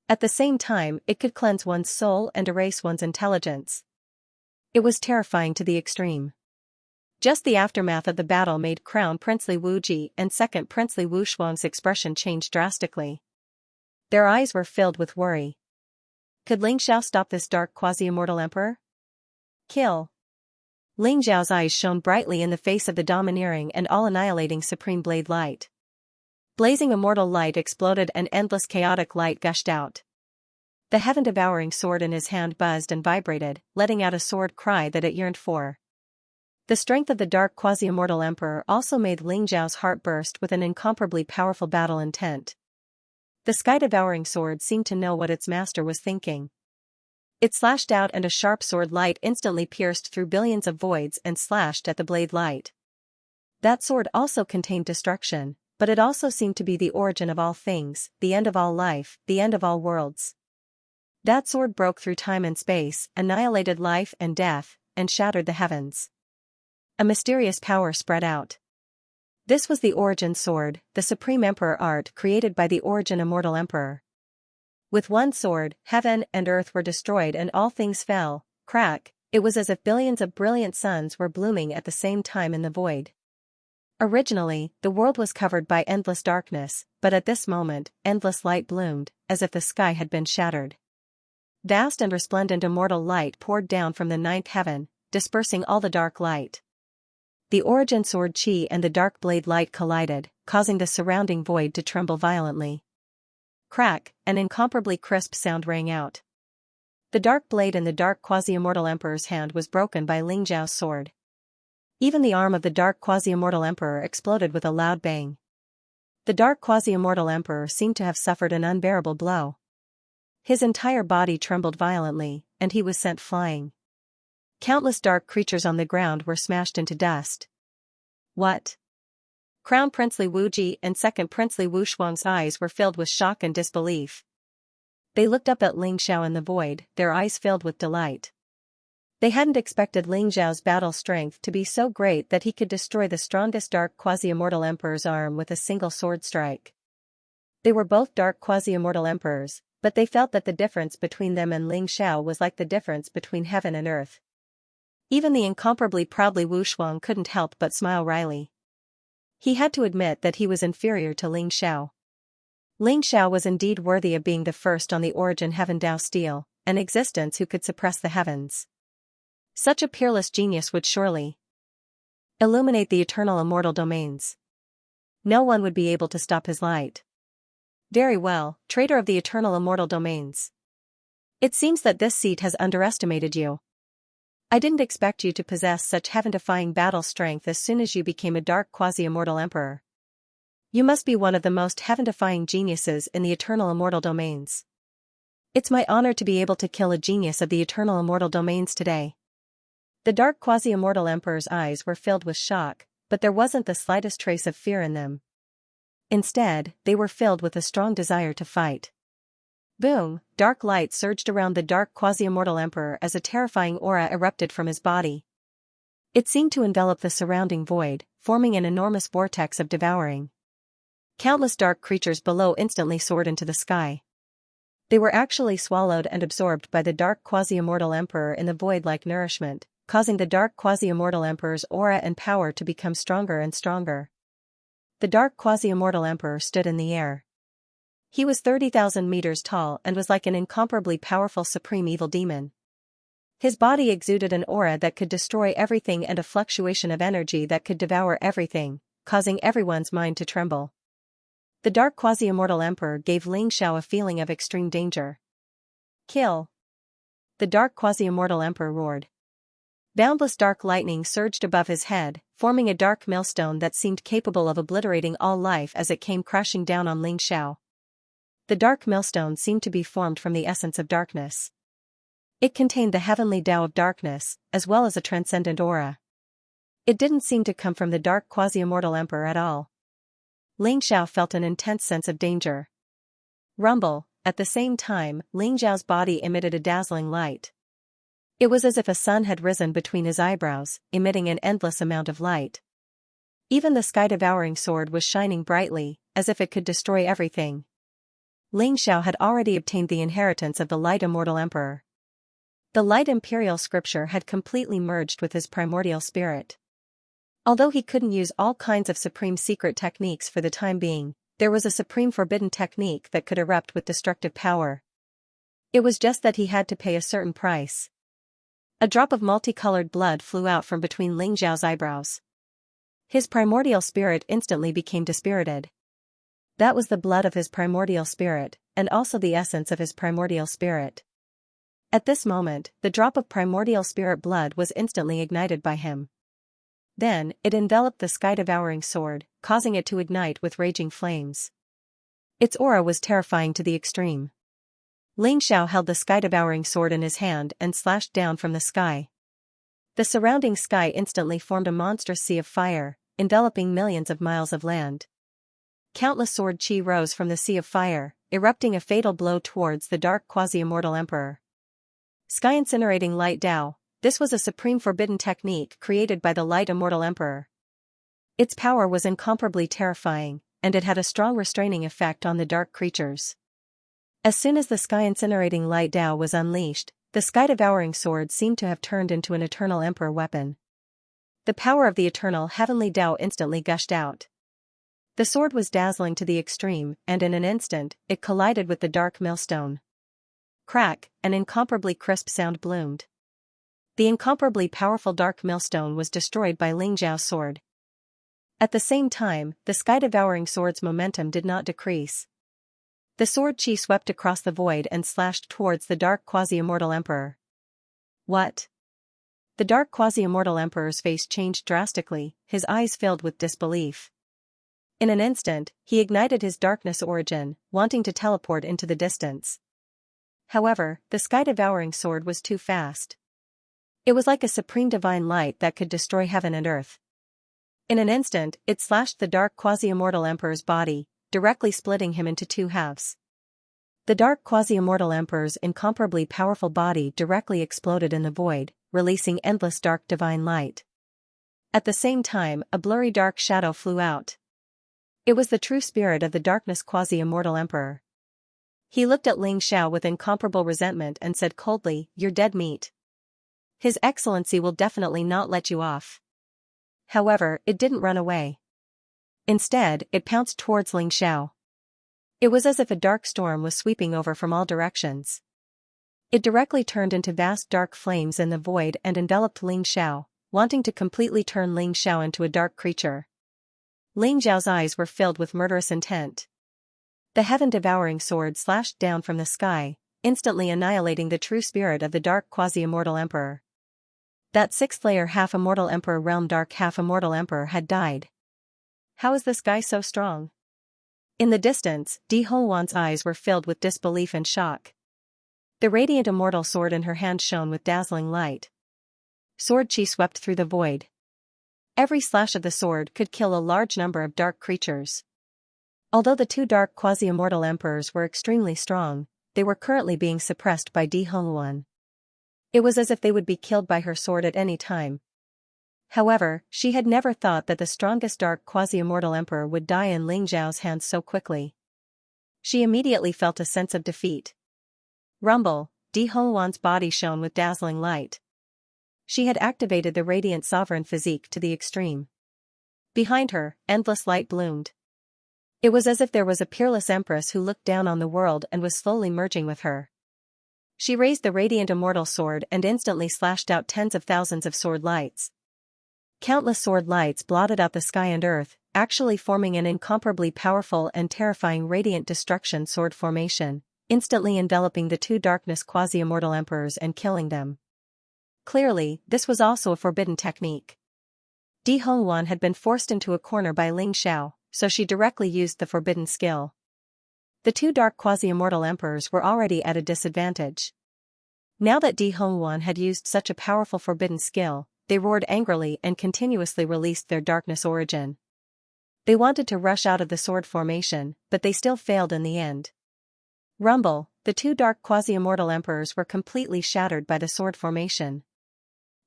[SPEAKER 1] At the same time, it could cleanse one's soul and erase one's intelligence. It was terrifying to the extreme. Just the aftermath of the battle made Crown Prince Li Wuji and Second Prince Li Wushuang's expression change drastically. Their eyes were filled with worry. Could Ling Xiao stop this dark quasi-immortal emperor? Kill. Ling Xiao's eyes shone brightly in the face of the domineering and all-annihilating supreme blade light. Blazing immortal light exploded and endless chaotic light gushed out. The heaven-devouring sword in his hand buzzed and vibrated, letting out a sword cry that it yearned for. The strength of the dark quasi-immortal emperor also made Ling Xiao's heart burst with an incomparably powerful battle intent. The sky-devouring sword seemed to know what its master was thinking. It slashed out and a sharp sword light instantly pierced through billions of voids and slashed at the blade light. That sword also contained destruction, but it also seemed to be the origin of all things, the end of all life, the end of all worlds. That sword broke through time and space, annihilated life and death, and shattered the heavens. A mysterious power spread out. This was the Origin Sword, the Supreme Emperor art created by the Origin Immortal Emperor. With one sword, heaven and earth were destroyed and all things fell. Crack, it was as if billions of brilliant suns were blooming at the same time in the void. Originally, the world was covered by endless darkness, but at this moment, endless light bloomed, as if the sky had been shattered. Vast and resplendent immortal light poured down from the ninth heaven, dispersing all the dark light. The Origin Sword Qi and the dark blade light collided, causing the surrounding void to tremble violently. Crack, an incomparably crisp sound rang out. The dark blade in the dark quasi-immortal emperor's hand was broken by Ling Zhao's sword. Even the arm of the dark quasi-immortal emperor exploded with a loud bang. The dark quasi-immortal emperor seemed to have suffered an unbearable blow. His entire body trembled violently, and he was sent flying. Countless dark creatures on the ground were smashed into dust. What? Crown Prince Li Wuji and Second Prince Li Wushuang's eyes were filled with shock and disbelief. They looked up at Ling Xiao in the void, their eyes filled with delight. They hadn't expected Ling Xiao's battle strength to be so great that he could destroy the strongest dark quasi-immortal emperor's arm with a single sword strike. They were both dark quasi-immortal emperors, but they felt that the difference between them and Ling Xiao was like the difference between heaven and earth. Even the incomparably proud Li Wushuang couldn't help but smile wryly. He had to admit that he was inferior to Ling Xiao. Ling Xiao was indeed worthy of being the first on the Origin Heaven Dao steel, an existence who could suppress the heavens. Such a peerless genius would surely illuminate the eternal immortal domains. No one would be able to stop his light. Very well, traitor of the eternal immortal domains. It seems that this seat has underestimated you. I didn't expect you to possess such heaven-defying battle strength as soon as you became a dark quasi-immortal emperor. You must be one of the most heaven-defying geniuses in the eternal immortal domains. It's my honor to be able to kill a genius of the eternal immortal domains today. The dark quasi-immortal emperor's eyes were filled with shock, but there wasn't the slightest trace of fear in them. Instead, they were filled with a strong desire to fight. Boom! Dark light surged around the dark quasi-immortal emperor as a terrifying aura erupted from his body. It seemed to envelop the surrounding void, forming an enormous vortex of devouring. Countless dark creatures below instantly soared into the sky. They were actually swallowed and absorbed by the dark quasi-immortal emperor in the void like nourishment, causing the dark quasi-immortal emperor's aura and power to become stronger and stronger. The dark quasi-immortal emperor stood in the air. He was 30,000 meters tall and was like an incomparably powerful supreme evil demon. His body exuded an aura that could destroy everything and a fluctuation of energy that could devour everything, causing everyone's mind to tremble. The dark quasi-immortal emperor gave Ling Xiao a feeling of extreme danger. Kill! The dark quasi-immortal emperor roared. Boundless dark lightning surged above his head, forming a dark millstone that seemed capable of obliterating all life as it came crashing down on Ling Xiao. The dark millstone seemed to be formed from the essence of darkness. It contained the heavenly Tao of darkness, as well as a transcendent aura. It didn't seem to come from the dark quasi-immortal emperor at all. Ling Xiao felt an intense sense of danger. Rumble. At the same time, Ling Xiao's body emitted a dazzling light. It was as if a sun had risen between his eyebrows, emitting an endless amount of light. Even the sky-devouring sword was shining brightly, as if it could destroy everything. Ling Xiao had already obtained the inheritance of the Light Immortal Emperor. The Light Imperial Scripture had completely merged with his primordial spirit. Although he couldn't use all kinds of supreme secret techniques for the time being, there was a supreme forbidden technique that could erupt with destructive power. It was just that he had to pay a certain price. A drop of multicolored blood flew out from between Ling Xiao's eyebrows. His primordial spirit instantly became dispirited. That was the blood of his primordial spirit, and also the essence of his primordial spirit. At this moment, the drop of primordial spirit blood was instantly ignited by him. Then, it enveloped the sky-devouring sword, causing it to ignite with raging flames. Its aura was terrifying to the extreme. Ling Xiao held the sky-devouring sword in his hand and slashed down from the sky. The surrounding sky instantly formed a monstrous sea of fire, enveloping millions of miles of land. Countless sword chi rose from the sea of fire, erupting a fatal blow towards the dark quasi-immortal emperor. Sky-incinerating light Dao. This was a supreme forbidden technique created by the Light Immortal Emperor. Its power was incomparably terrifying, and it had a strong restraining effect on the dark creatures. As soon as the sky-incinerating light Dao was unleashed, the sky-devouring sword seemed to have turned into an eternal emperor weapon. The power of the eternal heavenly Dao instantly gushed out. The sword was dazzling to the extreme, and in an instant, it collided with the dark millstone. Crack, an incomparably crisp sound bloomed. The incomparably powerful dark millstone was destroyed by Ling Xiao's sword. At the same time, the sky-devouring sword's momentum did not decrease. The sword chi swept across the void and slashed towards the dark quasi-immortal emperor. What? The dark quasi-immortal emperor's face changed drastically, his eyes filled with disbelief. In an instant, he ignited his darkness origin, wanting to teleport into the distance. However, the sky-devouring sword was too fast. It was like a supreme divine light that could destroy heaven and earth. In an instant, it slashed the dark quasi-immortal emperor's body, directly splitting him into two halves. The dark quasi-immortal emperor's incomparably powerful body directly exploded in the void, releasing endless dark divine light. At the same time, a blurry dark shadow flew out. It was the true spirit of the darkness quasi-immortal emperor. He looked at Ling Xiao with incomparable resentment and said coldly, "You're dead meat. His Excellency will definitely not let you off." However, it didn't run away. Instead, it pounced towards Ling Xiao. It was as if a dark storm was sweeping over from all directions. It directly turned into vast dark flames in the void and enveloped Ling Xiao, wanting to completely turn Ling Xiao into a dark creature. Ling Xiao's eyes were filled with murderous intent. The heaven-devouring sword slashed down from the sky, instantly annihilating the true spirit of the dark quasi-immortal emperor. That sixth-layer half-immortal emperor realm dark half-immortal emperor had died. How is this guy so strong? In the distance, Di Hongwan's eyes were filled with disbelief and shock. The radiant immortal sword in her hand shone with dazzling light. Sword chi swept through the void. Every slash of the sword could kill a large number of dark creatures. Although the two dark quasi-immortal emperors were extremely strong, they were currently being suppressed by Di Hongwan. It was as if they would be killed by her sword at any time. However, she had never thought that the strongest dark quasi-immortal emperor would die in Ling Xiao's hands so quickly. She immediately felt a sense of defeat. Rumble, Di Hongwan's body shone with dazzling light. She had activated the radiant sovereign physique to the extreme. Behind her, endless light bloomed. It was as if there was a peerless empress who looked down on the world and was slowly merging with her. She raised the radiant immortal sword and instantly slashed out tens of thousands of sword lights. Countless sword lights blotted out the sky and earth, actually forming an incomparably powerful and terrifying radiant destruction sword formation, instantly enveloping the two darkness quasi-immortal emperors and killing them. Clearly, this was also a forbidden technique. Di Hongwan had been forced into a corner by Ling Xiao, so she directly used the forbidden skill. The two dark quasi-immortal emperors were already at a disadvantage. Now that Di Hongwan had used such a powerful forbidden skill, they roared angrily and continuously released their darkness origin. They wanted to rush out of the sword formation, but they still failed in the end. Rumble, the two dark quasi-immortal emperors were completely shattered by the sword formation.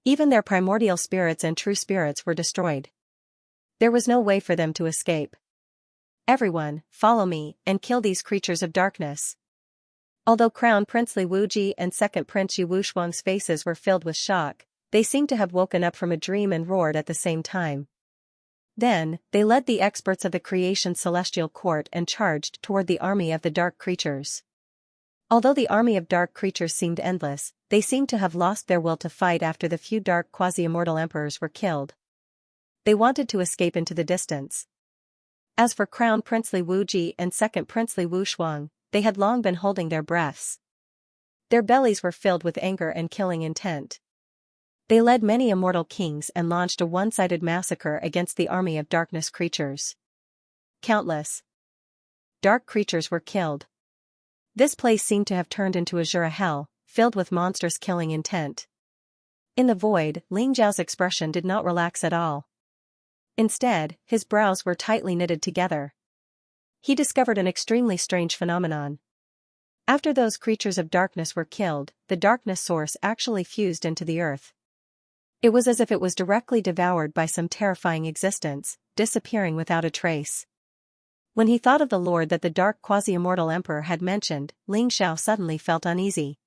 [SPEAKER 1] Even their primordial spirits and true spirits were destroyed. There was no way for them to escape. Everyone, follow me, and kill these creatures of darkness. Although Crown Prince Li Wuji and Second Prince Yu Wushuang's faces were filled with shock, they seemed to have woken up from a dream and roared at the same time. Then, they led the experts of the creation celestial court and charged toward the army of the dark creatures. Although the army of dark creatures seemed endless, they seemed to have lost their will to fight after the few dark quasi-immortal emperors were killed. They wanted to escape into the distance. As for Crown Prince Li Wuji and Second Prince Li Wushuang, they had long been holding their breaths. Their bellies were filled with anger and killing intent. They led many immortal kings and launched a one-sided massacre against the army of darkness creatures. Countless dark creatures were killed. This place seemed to have turned into Azura hell, filled with monstrous killing intent. In the void, Ling Zhao's expression did not relax at all. Instead, his brows were tightly knitted together. He discovered an extremely strange phenomenon. After those creatures of darkness were killed, the darkness source actually fused into the earth. It was as if it was directly devoured by some terrifying existence, disappearing without a trace. When he thought of the lord that the dark quasi-immortal emperor had mentioned, Ling Xiao suddenly felt uneasy.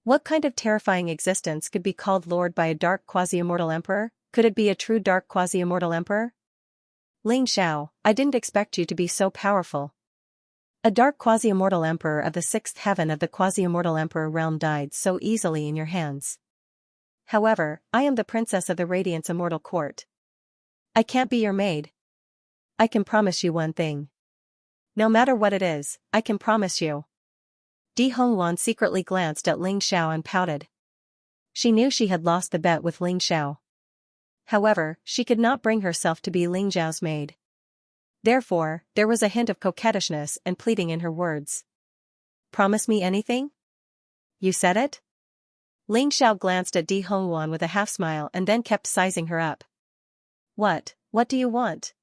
[SPEAKER 1] What kind of terrifying existence could be called lord by a dark quasi-immortal emperor? Could it be a true dark quasi-immortal emperor? Ling Xiao, I didn't expect you to be so powerful. A dark quasi-immortal emperor of the sixth heaven of the quasi-immortal emperor realm died so easily in your hands. However, I am the princess of the Radiance Immortal Court. I can't be your maid. I can promise you one thing. No matter what it is, I can promise you. Di Hongwan secretly glanced at Ling Xiao and pouted. She knew she had lost the bet with Ling Xiao. However, she could not bring herself to be Ling Zhao's maid. Therefore, there was a hint of coquettishness and pleading in her words. Promise me anything? You said it? Ling Xiao glanced at Di Hongwan with a half-smile and then kept sizing her up. What do you want?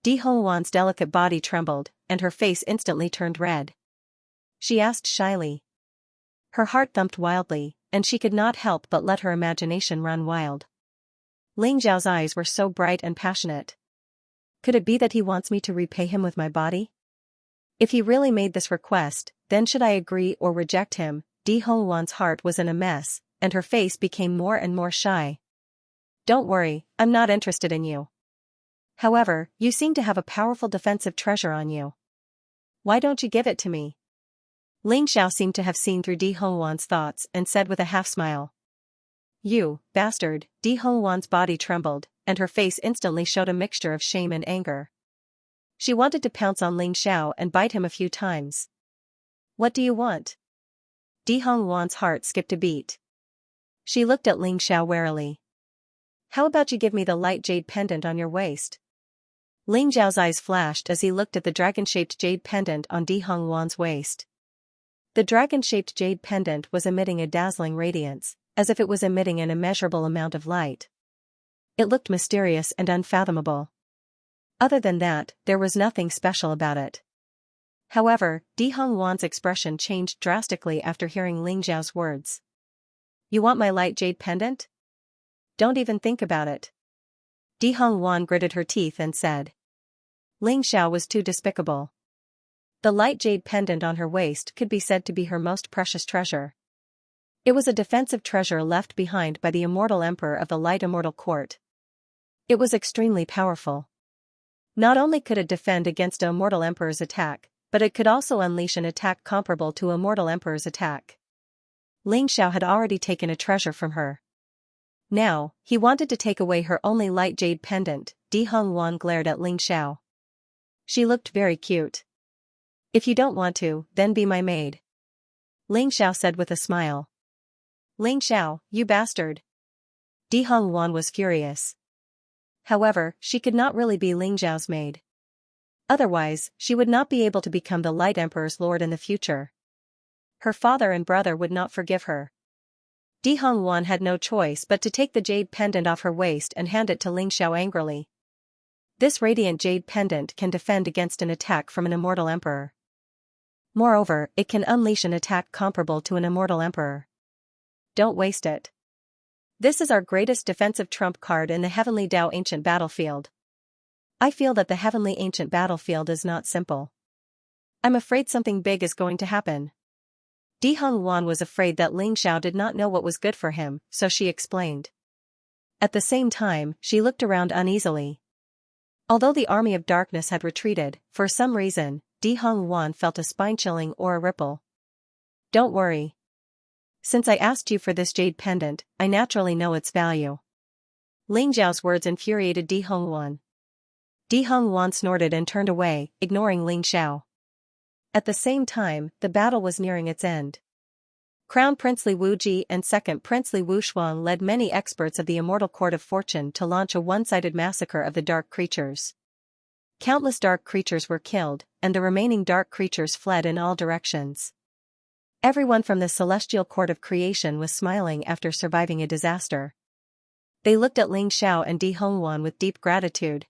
[SPEAKER 1] Di Hongwan's delicate body trembled, and her face instantly turned red. She asked shyly. Her heart thumped wildly, and she could not help but let her imagination run wild. Ling Zhao's eyes were so bright and passionate. Could it be that he wants me to repay him with my body? If he really made this request, then should I agree or reject him? Di Hongwan's heart was in a mess, and her face became more and more shy. Don't worry, I'm not interested in you. However, you seem to have a powerful defensive treasure on you. Why don't you give it to me? Ling Xiao seemed to have seen through Di Hongwan's thoughts and said with a half-smile. You, bastard. Di Hongwan's body trembled, and her face instantly showed a mixture of shame and anger. She wanted to pounce on Ling Xiao and bite him a few times. What do you want? Di Hongwan's heart skipped a beat. She looked at Ling Xiao warily. How about you give me the light jade pendant on your waist? Ling Zhao's eyes flashed as he looked at the dragon-shaped jade pendant on Di Hongwan's waist. The dragon-shaped jade pendant was emitting a dazzling radiance, as if it was emitting an immeasurable amount of light. It looked mysterious and unfathomable. Other than that, there was nothing special about it. However, Di Hongwan's expression changed drastically after hearing Ling Zhao's words. You want my light jade pendant? Don't even think about it. Di Hongwan gritted her teeth and said. Ling Xiao was too despicable. The light jade pendant on her waist could be said to be her most precious treasure. It was a defensive treasure left behind by the immortal emperor of the Light Immortal Court. It was extremely powerful. Not only could it defend against an immortal emperor's attack, but it could also unleash an attack comparable to an immortal emperor's attack. Ling Xiao had already taken a treasure from her. Now, he wanted to take away her only light jade pendant. Di Hongwan glared at Ling Xiao. She looked very cute. If you don't want to, then be my maid. Ling Xiao said with a smile. Ling Xiao, you bastard. Di Hongwan was furious. However, she could not really be Ling Zhao's maid. Otherwise, she would not be able to become the Light Emperor's lord in the future. Her father and brother would not forgive her. Di Hongwan had no choice but to take the jade pendant off her waist and hand it to Ling Xiao angrily. This radiant jade pendant can defend against an attack from an immortal emperor. Moreover, it can unleash an attack comparable to an immortal emperor. Don't waste it. This is our greatest defensive trump card in the Heavenly Dao Ancient Battlefield. I feel that the Heavenly Ancient Battlefield is not simple. I'm afraid something big is going to happen. Di Hongwan was afraid that Ling Xiao did not know what was good for him, so she explained. At the same time, she looked around uneasily. Although the army of darkness had retreated, for some reason, Di Hongwan felt a spine-chilling aura ripple. Don't worry. Since I asked you for this jade pendant, I naturally know its value. Ling Xiao's words infuriated Di Hongwan. Di Hongwan snorted and turned away, ignoring Ling Xiao. At the same time, the battle was nearing its end. Crown Prince Li Wuji and Second Prince Li Wushuang led many experts of the Immortal Court of Fortune to launch a one-sided massacre of the dark creatures. Countless dark creatures were killed, and the remaining dark creatures fled in all directions. Everyone from the Celestial Court of Creation was smiling after surviving a disaster. They looked at Ling Xiao and Di Hongwan with deep gratitude.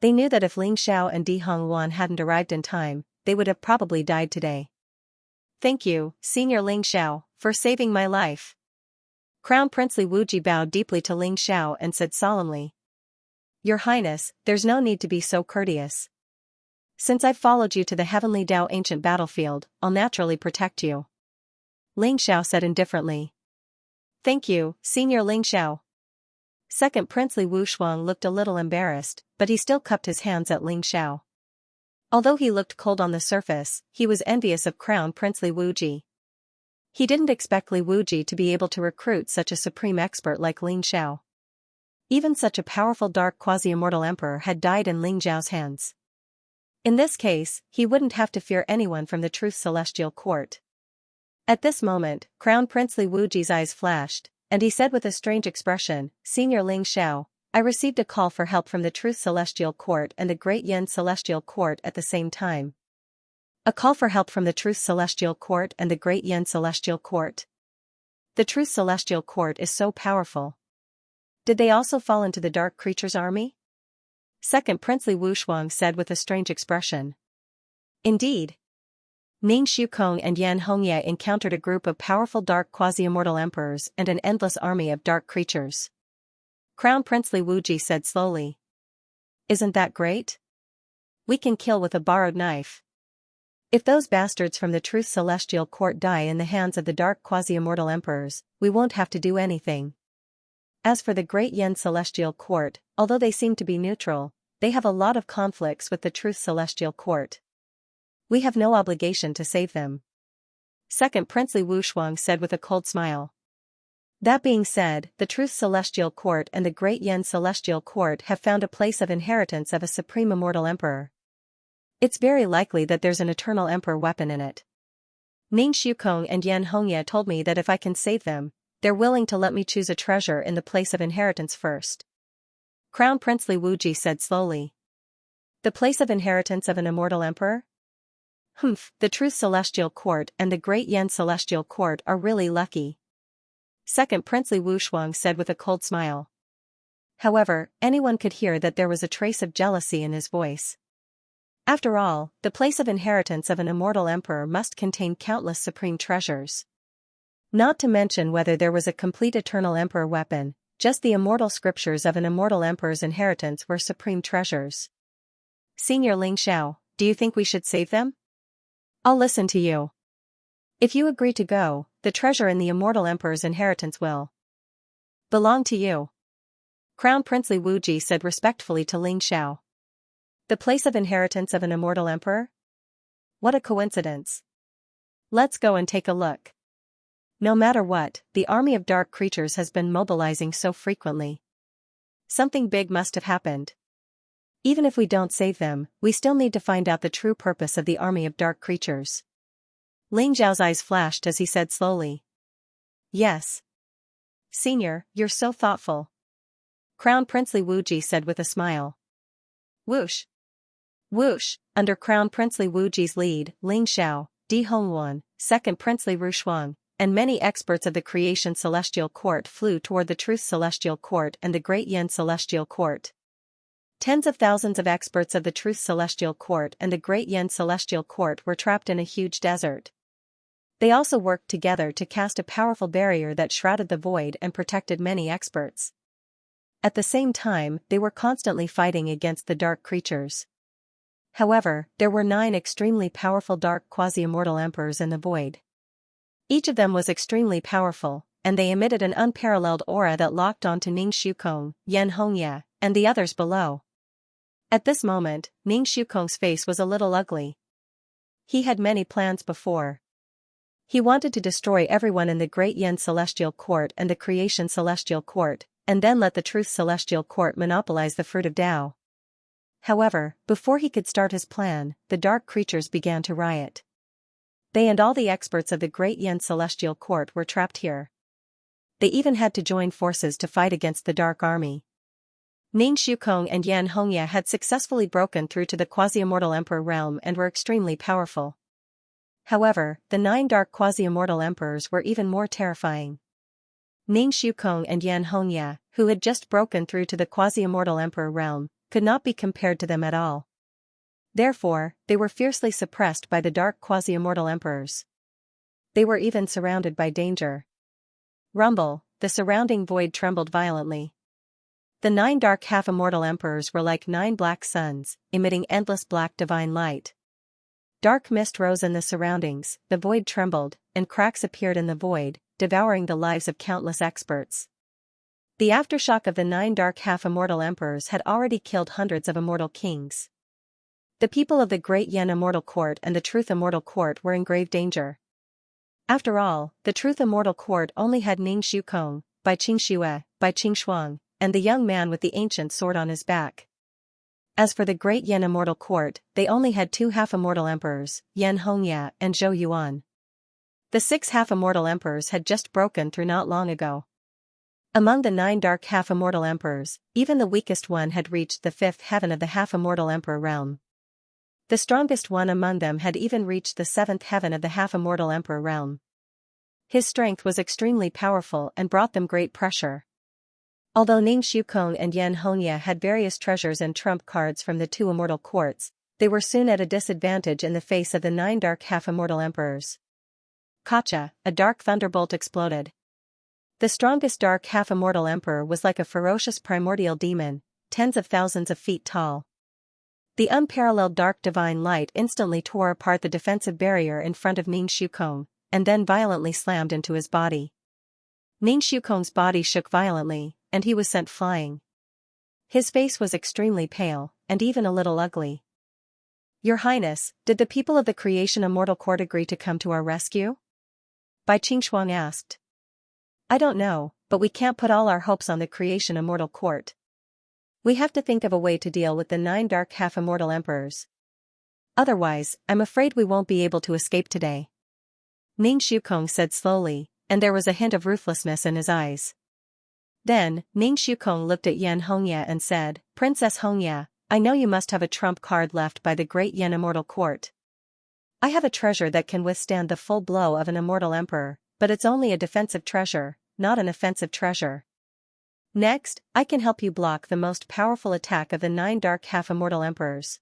[SPEAKER 1] They knew that if Ling Xiao and Di Hongwan hadn't arrived in time, they would have probably died today. Thank you, Senior Ling Xiao, for saving my life. Crown Prince Li Wuji bowed deeply to Ling Xiao and said solemnly. Your Highness, there's no need to be so courteous. Since I've followed you to the Heavenly Dao Ancient Battlefield, I'll naturally protect you. Ling Xiao said indifferently. Thank you, Senior Ling Xiao. Second Prince Li Wushuang looked a little embarrassed, but he still cupped his hands at Ling Xiao. Although he looked cold on the surface, he was envious of Crown Prince Li Wuji. He didn't expect Li Wuji to be able to recruit such a supreme expert like Ling Xiao. Even such a powerful dark quasi-immortal emperor had died in Ling Xiao's hands. In this case, he wouldn't have to fear anyone from the Truth Celestial Court. At this moment, Crown Prince Li Wuji's eyes flashed, and he said with a strange expression, Senior Ling Xiao, I received a call for help from the Truth Celestial Court and the Great Yin Celestial Court at the same time. A call for help from the Truth Celestial Court and the Great Yin Celestial Court. The Truth Celestial Court is so powerful. Did they also fall into the Dark Creatures' army? Second Prince Li Wushuang said with a strange expression. Indeed. Ning Shukong and Yan Hongye encountered a group of powerful dark quasi-immortal emperors and an endless army of dark creatures. Crown Prince Li Wuji said slowly. Isn't that great? We can kill with a borrowed knife. If those bastards from the Truth Celestial Court die in the hands of the dark quasi-immortal emperors, we won't have to do anything. As for the Great Yin Celestial Court, although they seem to be neutral, they have a lot of conflicts with the Truth Celestial Court. We have no obligation to save them. Second Prince Li Wushuang said with a cold smile. That being said, the Truth Celestial Court and the Great Yin Celestial Court have found a place of inheritance of a supreme immortal emperor. It's very likely that there's an eternal emperor weapon in it. Ning Shukong and Yan Hongye told me that if I can save them, they're willing to let me choose a treasure in the place of inheritance first. Crown Prince Li Wuji said slowly. The place of inheritance of an immortal emperor? The Truth Celestial Court and the Great Yin Celestial Court are really lucky. Second Prince Li Wushuang said with a cold smile. However, anyone could hear that there was a trace of jealousy in his voice. After all, the place of inheritance of an immortal emperor must contain countless supreme treasures. Not to mention whether there was a complete eternal emperor weapon, just the immortal scriptures of an immortal emperor's inheritance were supreme treasures. Senior Ling Xiao, do you think we should save them? I'll listen to you. If you agree to go, the treasure in the immortal emperor's inheritance will belong to you. Crown Prince Li Wuji said respectfully to Ling Xiao. The place of inheritance of an immortal emperor? What a coincidence. Let's go and take a look. No matter what, the army of dark creatures has been mobilizing so frequently. Something big must have happened. Even if we don't save them, we still need to find out the true purpose of the army of dark creatures. Ling Xiao's eyes flashed as he said slowly. Yes. Senior, you're so thoughtful. Crown Prince Li Wuji said with a smile. Whoosh. Whoosh, under Crown Prince Li Wuji's lead, Ling Xiao, Di Hongwan, Second Prince Li Wushuang, and many experts of the Creation Celestial Court flew toward the Truth Celestial Court and the Great Yin Celestial Court. Tens of thousands of experts of the Truth Celestial Court and the Great Yin Celestial Court were trapped in a huge desert. They also worked together to cast a powerful barrier that shrouded the void and protected many experts. At the same time, they were constantly fighting against the dark creatures. However, there were 9 extremely powerful dark quasi-immortal emperors in the void. Each of them was extremely powerful, and they emitted an unparalleled aura that locked onto Ning Shukong, Xianxia, and the others below. At this moment, Ning Shukong's face was a little ugly. He had many plans before. He wanted to destroy everyone in the Great Yin Celestial Court and the Creation Celestial Court, and then let the Truth Celestial Court monopolize the fruit of Tao. However, before he could start his plan, the dark creatures began to riot. They and all the experts of the Great Yin Celestial Court were trapped here. They even had to join forces to fight against the Dark Army. Ning Shukong and Xianxia had successfully broken through to the quasi-immortal emperor realm and were extremely powerful. However, the 9 dark quasi-immortal emperors were even more terrifying. Ning Shukong and Xianxia, who had just broken through to the quasi-immortal emperor realm, could not be compared to them at all. Therefore, they were fiercely suppressed by the dark quasi-immortal emperors. They were even surrounded by danger. Rumble, the surrounding void trembled violently. The 9 dark half-immortal emperors were like 9 black suns, emitting endless black divine light. Dark mist rose in the surroundings, the void trembled, and cracks appeared in the void, devouring the lives of countless experts. The aftershock of the 9 dark half-immortal emperors had already killed hundreds of immortal kings. The people of the Great Yin Immortal Court and the Truth Immortal Court were in grave danger. After all, the Truth Immortal Court only had Ning Shukong, Bai Qingxue, Bai Qingxuang, and the young man with the ancient sword on his back. As for the Great Yin Immortal Court, they only had 2 half-immortal emperors, Xianxia and Zhou Yuan. The 6 half-immortal emperors had just broken through not long ago. Among the 9 dark half-immortal emperors, even the weakest one had reached the 5th heaven of the half-immortal emperor realm. The strongest one among them had even reached the 7th heaven of the half-immortal emperor realm. His strength was extremely powerful and brought them great pressure. Although Ning Shukong and Xianxia had various treasures and trump cards from the 2 immortal courts, they were soon at a disadvantage in the face of the 9 dark half-immortal emperors. Kacha, a dark thunderbolt exploded. The strongest dark half-immortal emperor was like a ferocious primordial demon, tens of thousands of feet tall. The unparalleled dark divine light instantly tore apart the defensive barrier in front of Ning Shukong, and then violently slammed into his body. Ning Shukong's body shook violently, and he was sent flying. His face was extremely pale, and even a little ugly. "Your Highness, did the people of the Creation Immortal Court agree to come to our rescue?" Bai Qingxuang asked. "I don't know, but we can't put all our hopes on the Creation Immortal Court. We have to think of a way to deal with the 9 dark half-immortal emperors. Otherwise, I'm afraid we won't be able to escape today," Ning Shukong said slowly, and there was a hint of ruthlessness in his eyes. Then, Ning Shukong looked at Xianxia and said, "Princess Xianxia, I know you must have a trump card left by the Great Yin Immortal Court. I have a treasure that can withstand the full blow of an immortal emperor, but it's only a defensive treasure, not an offensive treasure. Next, I can help you block the most powerful attack of the 9 dark half-immortal emperors.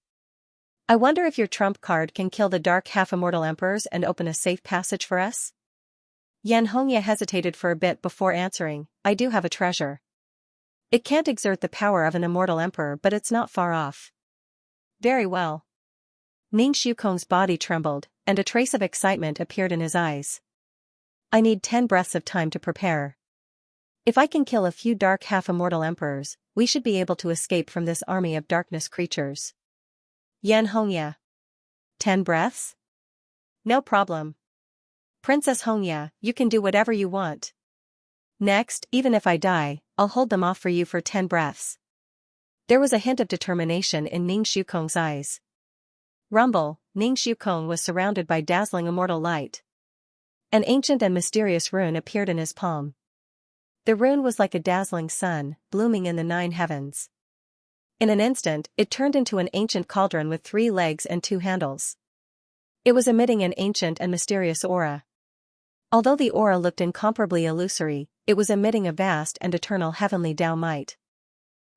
[SPEAKER 1] I wonder if your trump card can kill the dark half-immortal emperors and open a safe passage for us?" Xianxia hesitated for a bit before answering, "I do have a treasure. It can't exert the power of an immortal emperor, but it's not far off." "Very well." Ning Shukong's body trembled, and a trace of excitement appeared in his eyes. "I need 10 breaths of time to prepare. If I can kill a few dark half-immortal emperors, we should be able to escape from this army of darkness creatures." Xianxia. 10 breaths? No problem. Princess Xianxia, you can do whatever you want. Next, even if I die, I'll hold them off for you for 10 breaths. There was a hint of determination in Ning Shukong's eyes. Rumble, Ning Shukong was surrounded by dazzling immortal light. An ancient and mysterious rune appeared in his palm. The rune was like a dazzling sun, blooming in the 9 heavens. In an instant, it turned into an ancient cauldron with 3 legs and 2 handles. It was emitting an ancient and mysterious aura. Although the aura looked incomparably illusory, it was emitting a vast and eternal heavenly Tao might.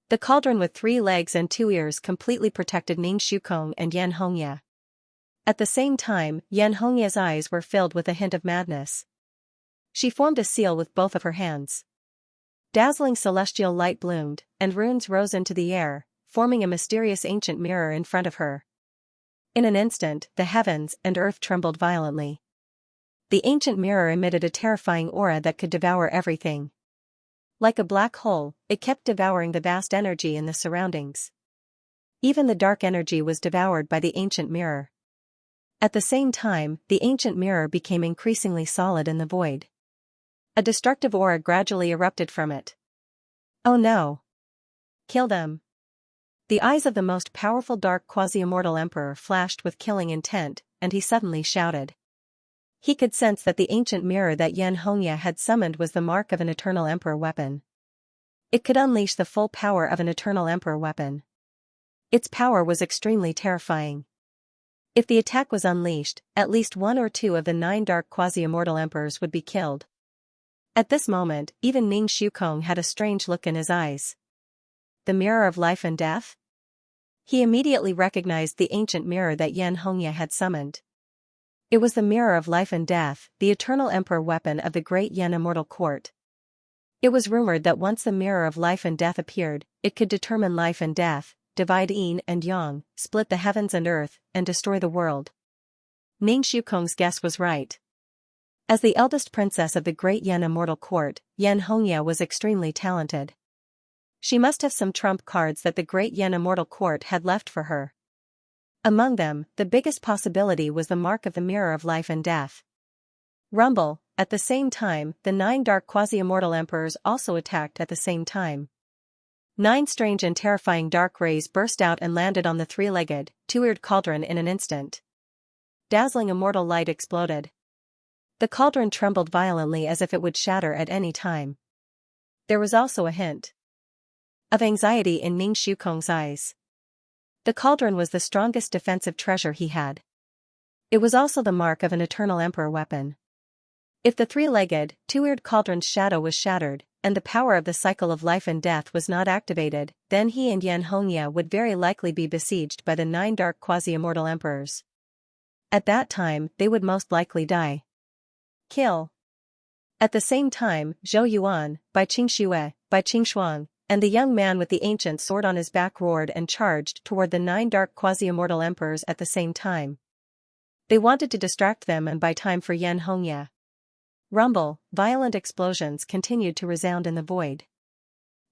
[SPEAKER 1] The cauldron with 3 legs and 2 ears completely protected Ning Shukong and Xianxia. At the same time, Xianxia's eyes were filled with a hint of madness. She formed a seal with both of her hands. Dazzling celestial light bloomed, and runes rose into the air, forming a mysterious ancient mirror in front of her. In an instant, the heavens and earth trembled violently. The ancient mirror emitted a terrifying aura that could devour everything. Like a black hole, it kept devouring the vast energy in the surroundings. Even the dark energy was devoured by the ancient mirror. At the same time, the ancient mirror became increasingly solid in the void. A destructive aura gradually erupted from it. Oh no! Kill them! The eyes of the most powerful dark quasi-immortal emperor flashed with killing intent, and he suddenly shouted. He could sense that the ancient mirror that Xianxia had summoned was the mark of an eternal emperor weapon. It could unleash the full power of an eternal emperor weapon. Its power was extremely terrifying. If the attack was unleashed, at least 1 or 2 of the 9 dark quasi-immortal emperors would be killed. At this moment, even Ning Shukong had a strange look in his eyes. The mirror of life and death? He immediately recognized the ancient mirror that Xianxia had summoned. It was the mirror of life and death, the eternal emperor weapon of the great Yan immortal court. It was rumored that once the mirror of life and death appeared, it could determine life and death, divide yin and yang, split the heavens and earth, and destroy the world. Ning Shukong's guess was right. As the eldest princess of the great Yan immortal court, Xianxia was extremely talented. She must have some trump cards that the great Yan immortal court had left for her. Among them, the biggest possibility was the mark of the mirror of life and death. Rumble. At the same time, the 9 dark quasi-immortal emperors also attacked at the same time. 9 strange and terrifying dark rays burst out and landed on the 3-legged, 2-eared cauldron in an instant. Dazzling immortal light exploded. The cauldron trembled violently as if it would shatter at any time. There was also a hint of anxiety in Ning Shukong's eyes. The cauldron was the strongest defensive treasure he had. It was also the mark of an eternal emperor weapon. If the 3-legged, 2-eared cauldron's shadow was shattered, and the power of the cycle of life and death was not activated, then he and Xianxia would very likely be besieged by the 9 dark quasi-immortal emperors. At that time, they would most likely die. Kill. At the same time, Zhou Yuan, Bai Qingxue, Bai Qingshuang, and the young man with the ancient sword on his back roared and charged toward the 9 dark quasi-immortal emperors at the same time. They wanted to distract them and buy time for Xianxia. Rumble, violent explosions continued to resound in the void.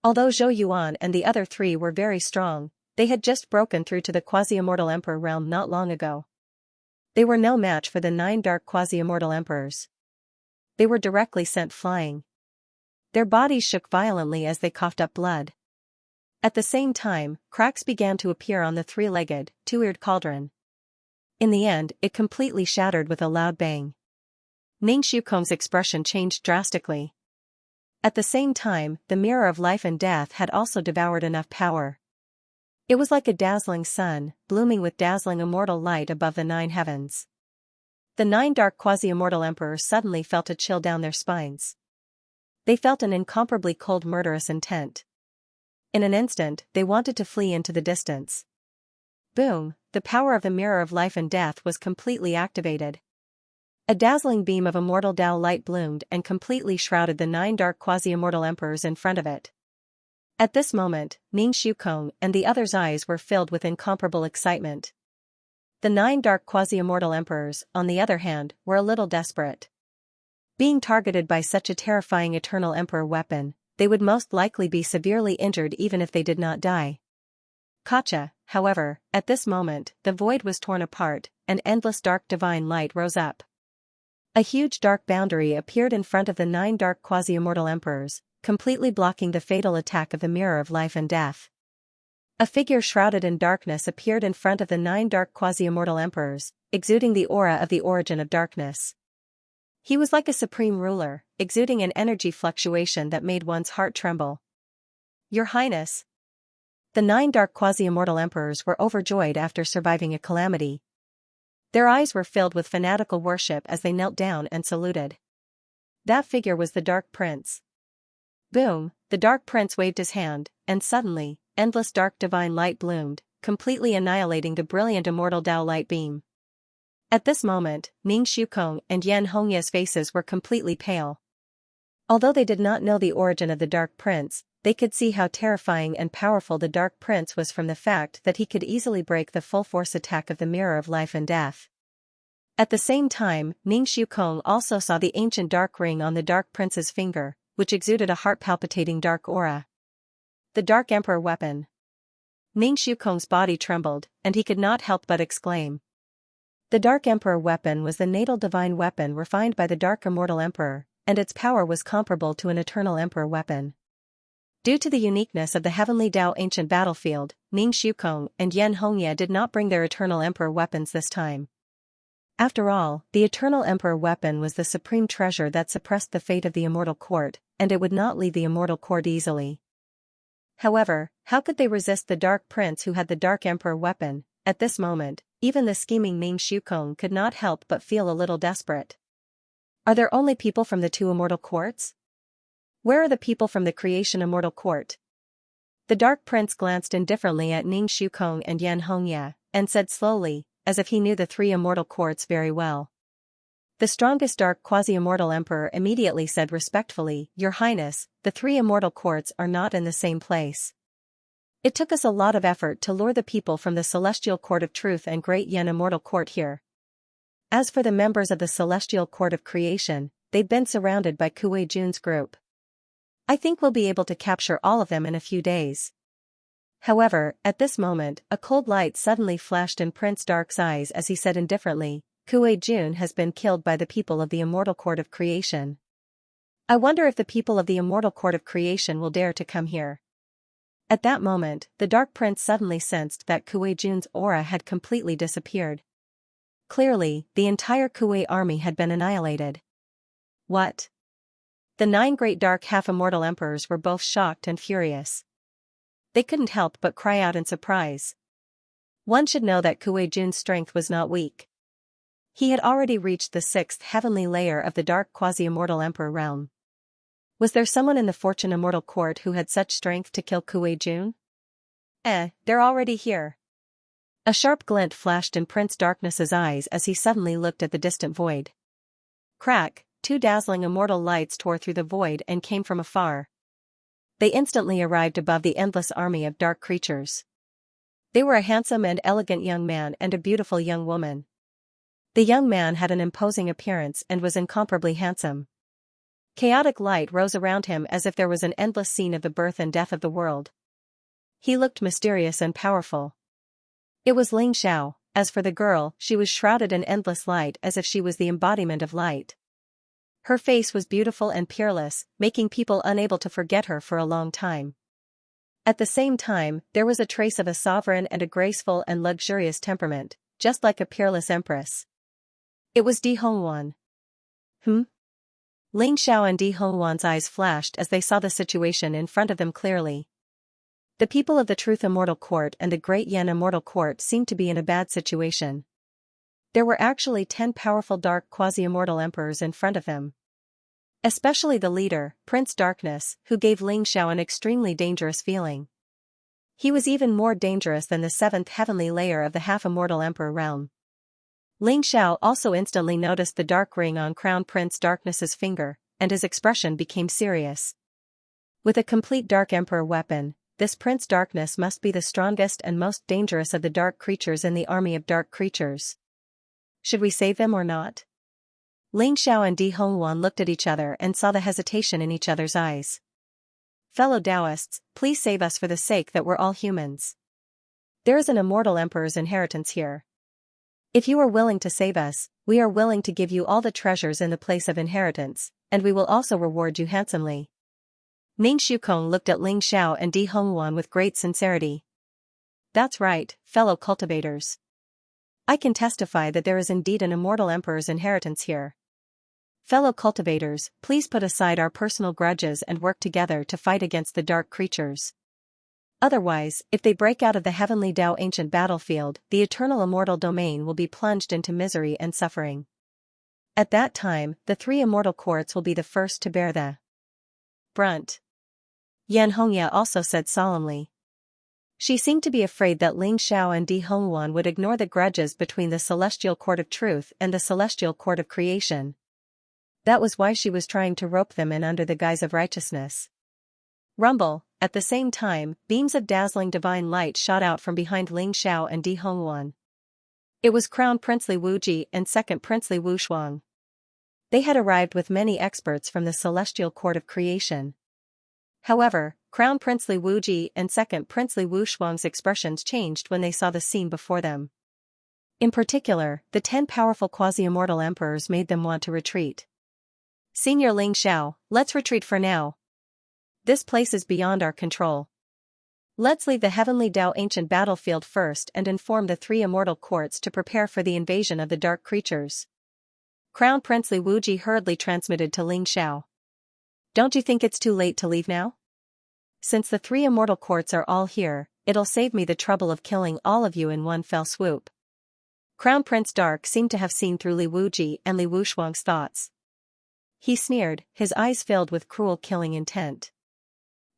[SPEAKER 1] Although Zhou Yuan and the other 3 were very strong, they had just broken through to the quasi-immortal emperor realm not long ago. They were no match for the 9 dark quasi-immortal emperors. They were directly sent flying. Their bodies shook violently as they coughed up blood. At the same time, cracks began to appear on the 3-legged, 2-eared cauldron. In the end, it completely shattered with a loud bang. Ning Shukong's expression changed drastically. At the same time, the mirror of life and death had also devoured enough power. It was like a dazzling sun, blooming with dazzling immortal light above the 9 heavens. The 9 dark quasi-immortal emperors suddenly felt a chill down their spines. They felt an incomparably cold murderous intent. In an instant, they wanted to flee into the distance. Boom, the power of the mirror of life and death was completely activated. A dazzling beam of immortal Tao light bloomed and completely shrouded the 9 dark quasi-immortal emperors in front of it. At this moment, Ning Shukong and the others' eyes were filled with incomparable excitement. The 9 dark quasi-immortal emperors, on the other hand, were a little desperate. Being targeted by such a terrifying eternal emperor weapon, they would most likely be severely injured even if they did not die. Gotcha. However, at this moment, the void was torn apart, and endless dark divine light rose up. A huge dark boundary appeared in front of the 9 dark quasi-immortal emperors, completely blocking the fatal attack of the mirror of life and death. A figure shrouded in darkness appeared in front of the 9 dark quasi-immortal emperors, exuding the aura of the origin of darkness. He was like a supreme ruler, exuding an energy fluctuation that made one's heart tremble. Your Highness. The 9 dark quasi-immortal emperors were overjoyed after surviving a calamity. Their eyes were filled with fanatical worship as they knelt down and saluted. That figure was the Dark Prince. Boom, the Dark Prince waved his hand, and suddenly, endless dark divine light bloomed, completely annihilating the brilliant immortal Tao light beam. At this moment, Ning Shukong and Yan Hongya's faces were completely pale. Although they did not know the origin of the Dark Prince, they could see how terrifying and powerful the Dark Prince was from the fact that he could easily break the full force attack of the Mirror of Life and Death. At the same time, Ning Shukong also saw the ancient dark ring on the Dark Prince's finger, which exuded a heart-palpitating dark aura. The Dark Emperor weapon. Ning Shukong's body trembled, and he could not help but exclaim. The Dark Emperor weapon was the natal divine weapon refined by the Dark Immortal Emperor, and its power was comparable to an Eternal Emperor weapon. Due to the uniqueness of the Heavenly Tao ancient battlefield, Ning Shukong and Yan Hongya did not bring their Eternal Emperor weapons this time. After all, the Eternal Emperor weapon was the supreme treasure that suppressed the fate of the Immortal Court, and it would not leave the Immortal Court easily. However, how could they resist the Dark Prince who had the Dark Emperor weapon? At this moment, even the scheming Ning Shukong could not help but feel a little desperate. Are there only people from the two Immortal Courts? Where are the people from the Creation Immortal Court? The Dark Prince glanced indifferently at Ning Shukong and Yan Hongya, and said slowly, as if he knew the three Immortal Courts very well. The strongest Dark Quasi-Immortal Emperor immediately said respectfully, "Your Highness, the three Immortal Courts are not in the same place. It took us a lot of effort to lure the people from the Celestial Court of Truth and Great Yen Immortal Court here. As for the members of the Celestial Court of Creation, they'd been surrounded by Kuei Jun's group. I think we'll be able to capture all of them in a few days." However, at this moment, a cold light suddenly flashed in Prince Dark's eyes as he said indifferently, "Kuei Jun has been killed by the people of the Immortal Court of Creation. I wonder if the people of the Immortal Court of Creation will dare to come here." At that moment, the Dark Prince suddenly sensed that Kuei Jun's aura had completely disappeared. Clearly, the entire Kuei army had been annihilated. What? The 9 great dark half-immortal emperors were both shocked and furious. They couldn't help but cry out in surprise. One should know that Kuei Jun's strength was not weak. He had already reached the 6th heavenly layer of the Dark Quasi-Immortal Emperor realm. Was there someone in the Fortune Immortal Court who had such strength to kill Kuei Jun? They're already here. A sharp glint flashed in Prince Darkness's eyes as he suddenly looked at the distant void. Crack, 2 dazzling immortal lights tore through the void and came from afar. They instantly arrived above the endless army of dark creatures. They were a handsome and elegant young man and a beautiful young woman. The young man had an imposing appearance and was incomparably handsome. Chaotic light rose around him as if there was an endless scene of the birth and death of the world. He looked mysterious and powerful. It was Ling Xiao. As for the girl, she was shrouded in endless light as if she was the embodiment of light. Her face was beautiful and peerless, making people unable to forget her for a long time. At the same time, there was a trace of a sovereign and a graceful and luxurious temperament, just like a peerless empress. It was Di Hongwan. Ling Xiao and Di Hongwan's eyes flashed as they saw the situation in front of them clearly. The people of the Truth Immortal Court and the Great Yen Immortal Court seemed to be in a bad situation. There were actually 10 powerful dark quasi-immortal emperors in front of him. Especially the leader, Prince Darkness, who gave Ling Xiao an extremely dangerous feeling. He was even more dangerous than the 7th heavenly layer of the half-immortal emperor realm. Ling Xiao also instantly noticed the dark ring on Crown Prince Darkness's finger, and his expression became serious. With a complete dark emperor weapon, this Prince Darkness must be the strongest and most dangerous of the dark creatures in the army of dark creatures. Should we save them or not? Ling Xiao and Di Hongwan looked at each other and saw the hesitation in each other's eyes. Fellow Taoists, please save us for the sake that we're all humans. There is an immortal emperor's inheritance here. If you are willing to save us, we are willing to give you all the treasures in the place of inheritance, and we will also reward you handsomely. Ning Shukong looked at Ling Xiao and Di Hongwan with great sincerity. That's right, fellow cultivators. I can testify that there is indeed an immortal emperor's inheritance here. Fellow cultivators, please put aside our personal grudges and work together to fight against the dark creatures. Otherwise, if they break out of the heavenly Tao ancient battlefield, the eternal immortal domain will be plunged into misery and suffering. At that time, the 3 immortal courts will be the first to bear the brunt. Xianxia also said solemnly. She seemed to be afraid that Ling Xiao and Di Hongwan would ignore the grudges between the Celestial Court of Truth and the Celestial Court of Creation. That was why she was trying to rope them in under the guise of righteousness. Rumble. At the same time, beams of dazzling divine light shot out from behind Ling Xiao and Di Hongwan. It was Crown Prince Li Wuji and Second Prince Li Wushuang. They had arrived with many experts from the Celestial Court of Creation. However, Crown Prince Li Wuji and Second Prince Li Wushuang's expressions changed when they saw the scene before them. In particular, the 10 powerful quasi-immortal emperors made them want to retreat. Senior Ling Xiao, let's retreat for now. This place is beyond our control. Let's leave the Heavenly Dao ancient battlefield first and inform the 3 immortal courts to prepare for the invasion of the dark creatures. Crown Prince Li Wuji hurriedly transmitted to Ling Xiao. Don't you think it's too late to leave now? Since the 3 immortal courts are all here, it'll save me the trouble of killing all of you in one fell swoop. Crown Prince Dark seemed to have seen through Li Wuji and Li Wushuang's thoughts. He sneered, his eyes filled with cruel killing intent.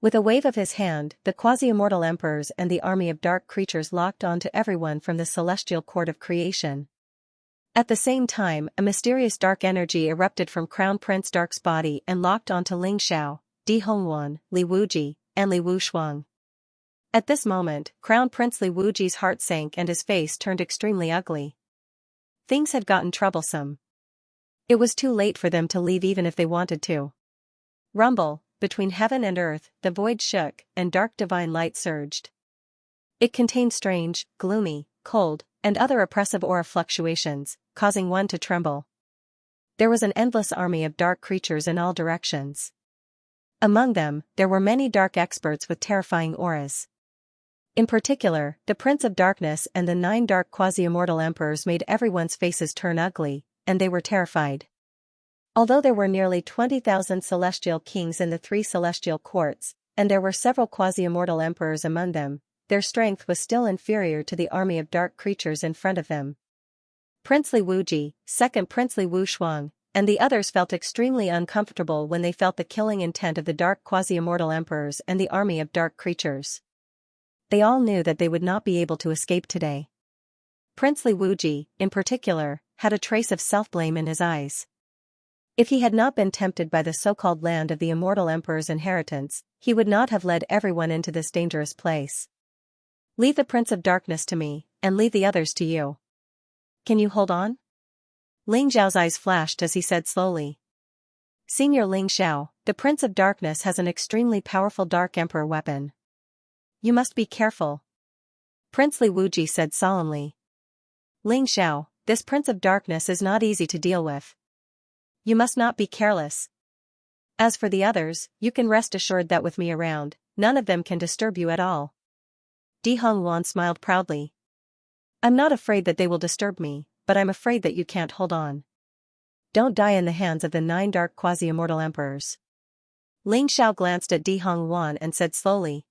[SPEAKER 1] With a wave of his hand, the quasi-immortal emperors and the army of dark creatures locked on to everyone from the Celestial Court of Creation. At the same time, a mysterious dark energy erupted from Crown Prince Dark's body and locked onto Ling Xiao, Di Hongwan, Li Wuji, and Li Wushuang. At this moment, Crown Prince Li Wuji's heart sank and his face turned extremely ugly. Things had gotten troublesome. It was too late for them to leave even if they wanted to. Rumble. Between heaven and earth, the void shook, and dark divine light surged. It contained strange, gloomy, cold, and other oppressive aura fluctuations, causing one to tremble. There was an endless army of dark creatures in all directions. Among them, there were many dark experts with terrifying auras. In particular, the Prince of Darkness and the 9 dark quasi-immortal emperors made everyone's faces turn ugly, and they were terrified. Although there were nearly 20,000 celestial kings in the 3 celestial courts, and there were several quasi-immortal emperors among them, their strength was still inferior to the army of dark creatures in front of them. Prince Li Wuji, Second Prince Li Wushuang, and the others felt extremely uncomfortable when they felt the killing intent of the dark quasi-immortal emperors and the army of dark creatures. They all knew that they would not be able to escape today. Prince Li Wuji, in particular, had a trace of self-blame in his eyes. If he had not been tempted by the so-called land of the immortal emperor's inheritance, he would not have led everyone into this dangerous place. Leave the Prince of Darkness to me, and leave the others to you. Can you hold on? Ling Xiao's eyes flashed as he said slowly. Senior Ling Xiao, the Prince of Darkness has an extremely powerful Dark Emperor weapon. You must be careful. Prince Li Wuji said solemnly. Ling Xiao, this Prince of Darkness is not easy to deal with. You must not be careless. As for the others, you can rest assured that with me around, none of them can disturb you at all. Di Hongwan smiled proudly. I'm not afraid that they will disturb me, but I'm afraid that you can't hold on. Don't die in the hands of the 9 dark quasi-immortal emperors. Ling Xiao glanced at Di Hongwan and said slowly.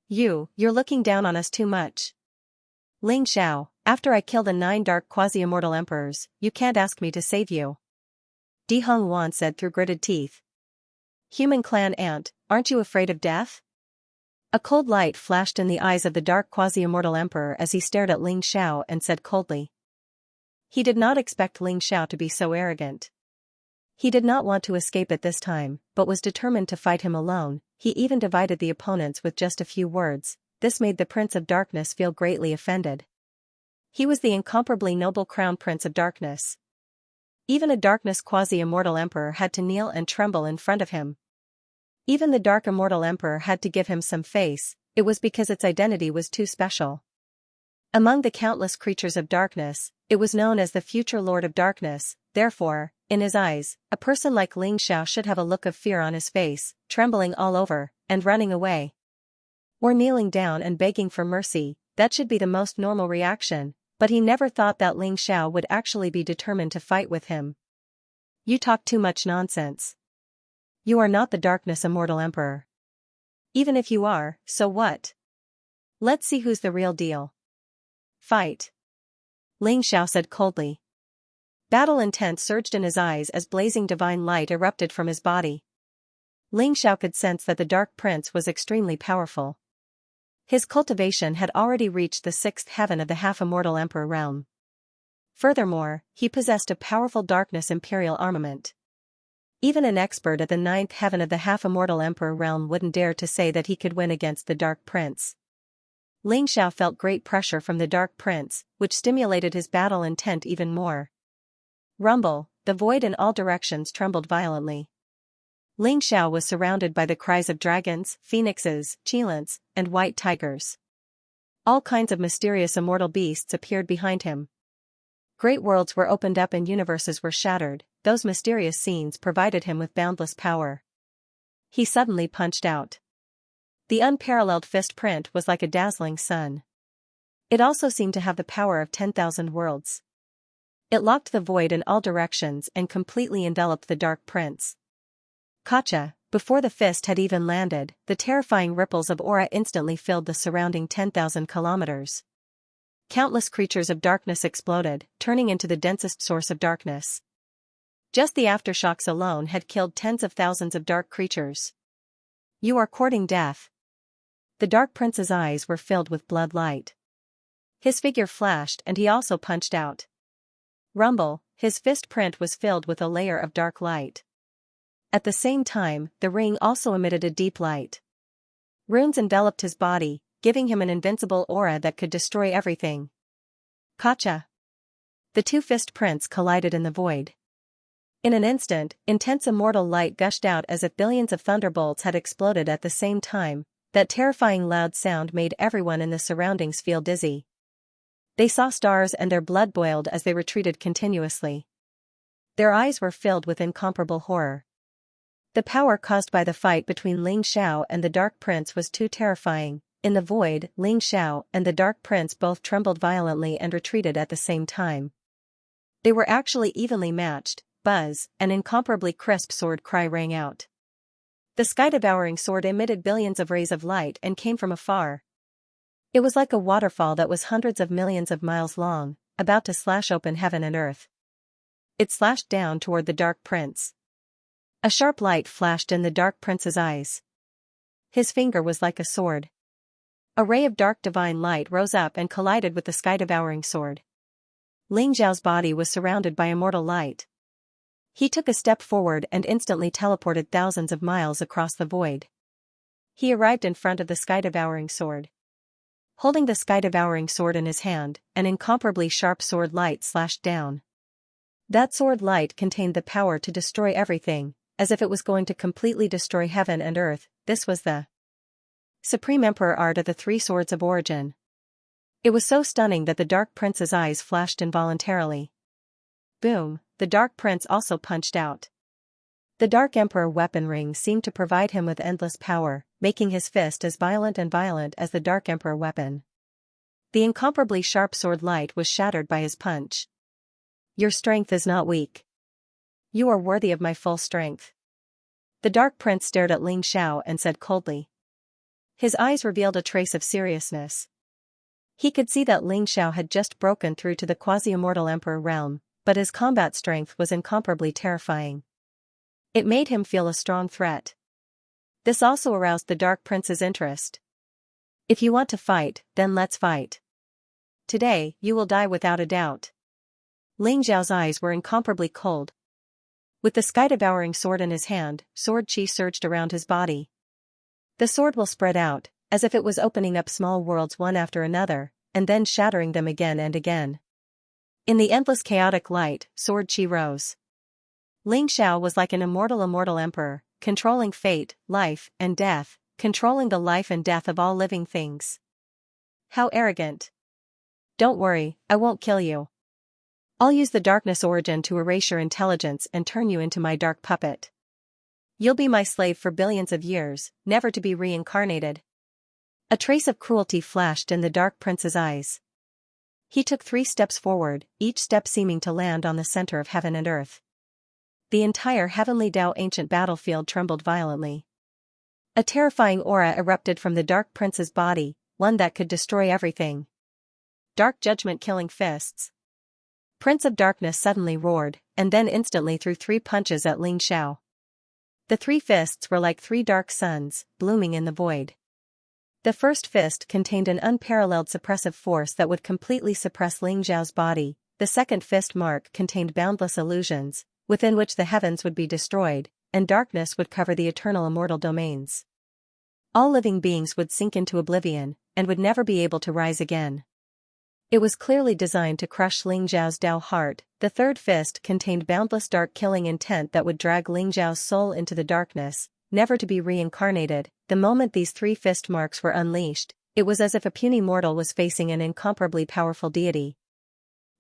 [SPEAKER 1] You're looking down on us too much. Ling Xiao, after I kill the 9 dark quasi-immortal emperors, you can't ask me to save you. Di Hongwan said through gritted teeth. Human clan ant, aren't you afraid of death? A cold light flashed in the eyes of the dark quasi-immortal emperor as he stared at Ling Xiao and said coldly. He did not expect Ling Xiao to be so arrogant. He did not want to escape at this time, but was determined to fight him alone. He even divided the opponents with just a few words. This made the Prince of Darkness feel greatly offended. He was the incomparably noble Crown Prince of Darkness. Even a darkness quasi-immortal emperor had to kneel and tremble in front of him. Even the dark immortal emperor had to give him some face. It was because its identity was too special. Among the countless creatures of darkness, it was known as the future Lord of Darkness. Therefore, in his eyes, a person like Ling Xiao should have a look of fear on his face, trembling all over, and running away. Or kneeling down and begging for mercy. That should be the most normal reaction. But he never thought that Ling Xiao would actually be determined to fight with him. You talk too much nonsense. You are not the Darkness Immortal Emperor. Even if you are, so what? Let's see who's the real deal. Fight. Ling Xiao said coldly. Battle intent surged in his eyes as blazing divine light erupted from his body. Ling Xiao could sense that the Dark Prince was extremely powerful. His cultivation had already reached the sixth heaven of the half-immortal Emperor realm. Furthermore, he possessed a powerful darkness imperial armament. Even an expert at the ninth heaven of the half-immortal Emperor realm wouldn't dare to say that he could win against the Dark Prince. Ling Xiao felt great pressure from the Dark Prince, which stimulated his battle intent even more. Rumble, the void in all directions trembled violently. Ling Xiao was surrounded by the cries of dragons, phoenixes, cheilants, and white tigers. All kinds of mysterious immortal beasts appeared behind him. Great worlds were opened up and universes were shattered. Those mysterious scenes provided him with boundless power. He suddenly punched out. The unparalleled fist print was like a dazzling sun. It also seemed to have the power of 10,000 worlds. It locked the void in all directions and completely enveloped the Dark Prince. Gotcha! Before the fist had even landed, the terrifying ripples of aura instantly filled the surrounding 10,000 kilometers. Countless creatures of darkness exploded, turning into the densest source of darkness. Just the aftershocks alone had killed tens of thousands of dark creatures. You are courting death. The Dark Prince's eyes were filled with blood light. His figure flashed and he also punched out. Rumble, his fist print was filled with a layer of dark light. At the same time, the ring also emitted a deep light. Runes enveloped his body, giving him an invincible aura that could destroy everything. Gotcha! The two fist prints collided in the void. In an instant, intense immortal light gushed out as if billions of thunderbolts had exploded at the same time. That terrifying loud sound made everyone in the surroundings feel dizzy. They saw stars and their blood boiled as they retreated continuously. Their eyes were filled with incomparable horror. The power caused by the fight between Ling Xiao and the Dark Prince was too terrifying. In the void, Ling Xiao and the Dark Prince both trembled violently and retreated at the same time. They were actually evenly matched. Buzz, an incomparably crisp sword cry rang out. The sky-devouring sword emitted billions of rays of light and came from afar. It was like a waterfall that was hundreds of millions of miles long, about to slash open heaven and earth. It slashed down toward the Dark Prince. A sharp light flashed in the Dark Prince's eyes. His finger was like a sword. A ray of dark divine light rose up and collided with the sky-devouring sword. Ling Xiao's body was surrounded by immortal light. He took a step forward and instantly teleported thousands of miles across the void. He arrived in front of the sky-devouring sword. Holding the sky-devouring sword in his hand, an incomparably sharp sword light slashed down. That sword light contained the power to destroy everything, as if it was going to completely destroy heaven and earth. This was the Supreme Emperor art of the three swords of origin. It was so stunning that the Dark Prince's eyes flashed involuntarily. Boom, the Dark Prince also punched out. The Dark Emperor weapon ring seemed to provide him with endless power, making his fist as violent as the Dark Emperor weapon. The incomparably sharp sword light was shattered by his punch. Your strength is not weak. You are worthy of my full strength. The Dark Prince stared at Ling Xiao and said coldly. His eyes revealed a trace of seriousness. He could see that Ling Xiao had just broken through to the quasi-immortal Emperor realm, but his combat strength was incomparably terrifying. It made him feel a strong threat. This also aroused the Dark Prince's interest. If you want to fight, then let's fight. Today, you will die without a doubt. Ling Xiao's eyes were incomparably cold. With the sky-devouring sword in his hand, sword chi surged around his body. The sword will spread out, as if it was opening up small worlds one after another, and then shattering them again and again. In the endless chaotic light, sword chi rose. Ling Xiao was like an immortal emperor, controlling fate, life, and death, controlling the life and death of all living things. How arrogant. Don't worry, I won't kill you. I'll use the darkness origin to erase your intelligence and turn you into my dark puppet. You'll be my slave for billions of years, never to be reincarnated. A trace of cruelty flashed in the Dark Prince's eyes. He took 3 steps forward, each step seeming to land on the center of heaven and earth. The entire heavenly Tao ancient battlefield trembled violently. A terrifying aura erupted from the Dark Prince's body, one that could destroy everything. Dark judgment killing fists. Prince of Darkness suddenly roared, and then instantly threw 3 punches at Ling Xiao. The 3 fists were like 3 dark suns, blooming in the void. The first fist contained an unparalleled suppressive force that would completely suppress Ling Xiao's body. The second fist mark contained boundless illusions, within which the heavens would be destroyed, and darkness would cover the eternal immortal domains. All living beings would sink into oblivion, and would never be able to rise again. It was clearly designed to crush Ling Xiao's Dao heart. The third fist contained boundless dark killing intent that would drag Ling Xiao's soul into the darkness, never to be reincarnated. The moment these 3 fist marks were unleashed, it was as if a puny mortal was facing an incomparably powerful deity.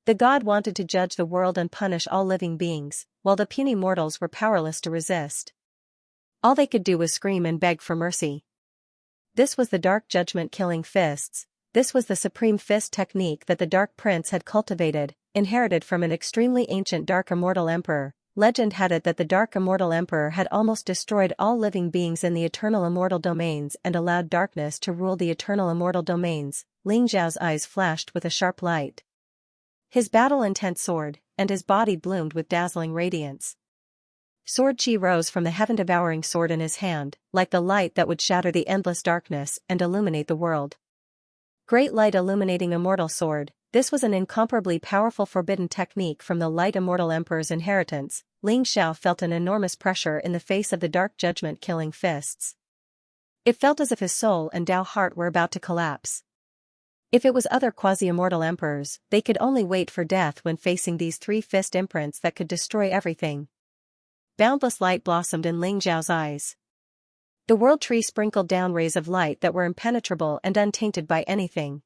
[SPEAKER 1] The god wanted to judge the world and punish all living beings, while the puny mortals were powerless to resist. All they could do was scream and beg for mercy. This was the dark judgment killing fists. This was the supreme fist technique that the Dark Prince had cultivated, inherited from an extremely ancient Dark Immortal Emperor. Legend had it that the Dark Immortal Emperor had almost destroyed all living beings in the eternal immortal domains and allowed darkness to rule the eternal immortal domains. Ling Xiao's eyes flashed with a sharp light. His battle-intent soared, and his body bloomed with dazzling radiance. Sword Qi rose from the heaven-devouring sword in his hand, like the light that would shatter the endless darkness and illuminate the world. Great light illuminating immortal sword. This was an incomparably powerful forbidden technique from the Light Immortal Emperor's inheritance. Ling Xiao felt an enormous pressure in the face of the dark judgment killing fists. It felt as if his soul and Dao heart were about to collapse. If it was other quasi-immortal emperors, they could only wait for death when facing these 3 fist imprints that could destroy everything. Boundless light blossomed in Ling Xiao's eyes. The world tree sprinkled down rays of light that were impenetrable and untainted by anything.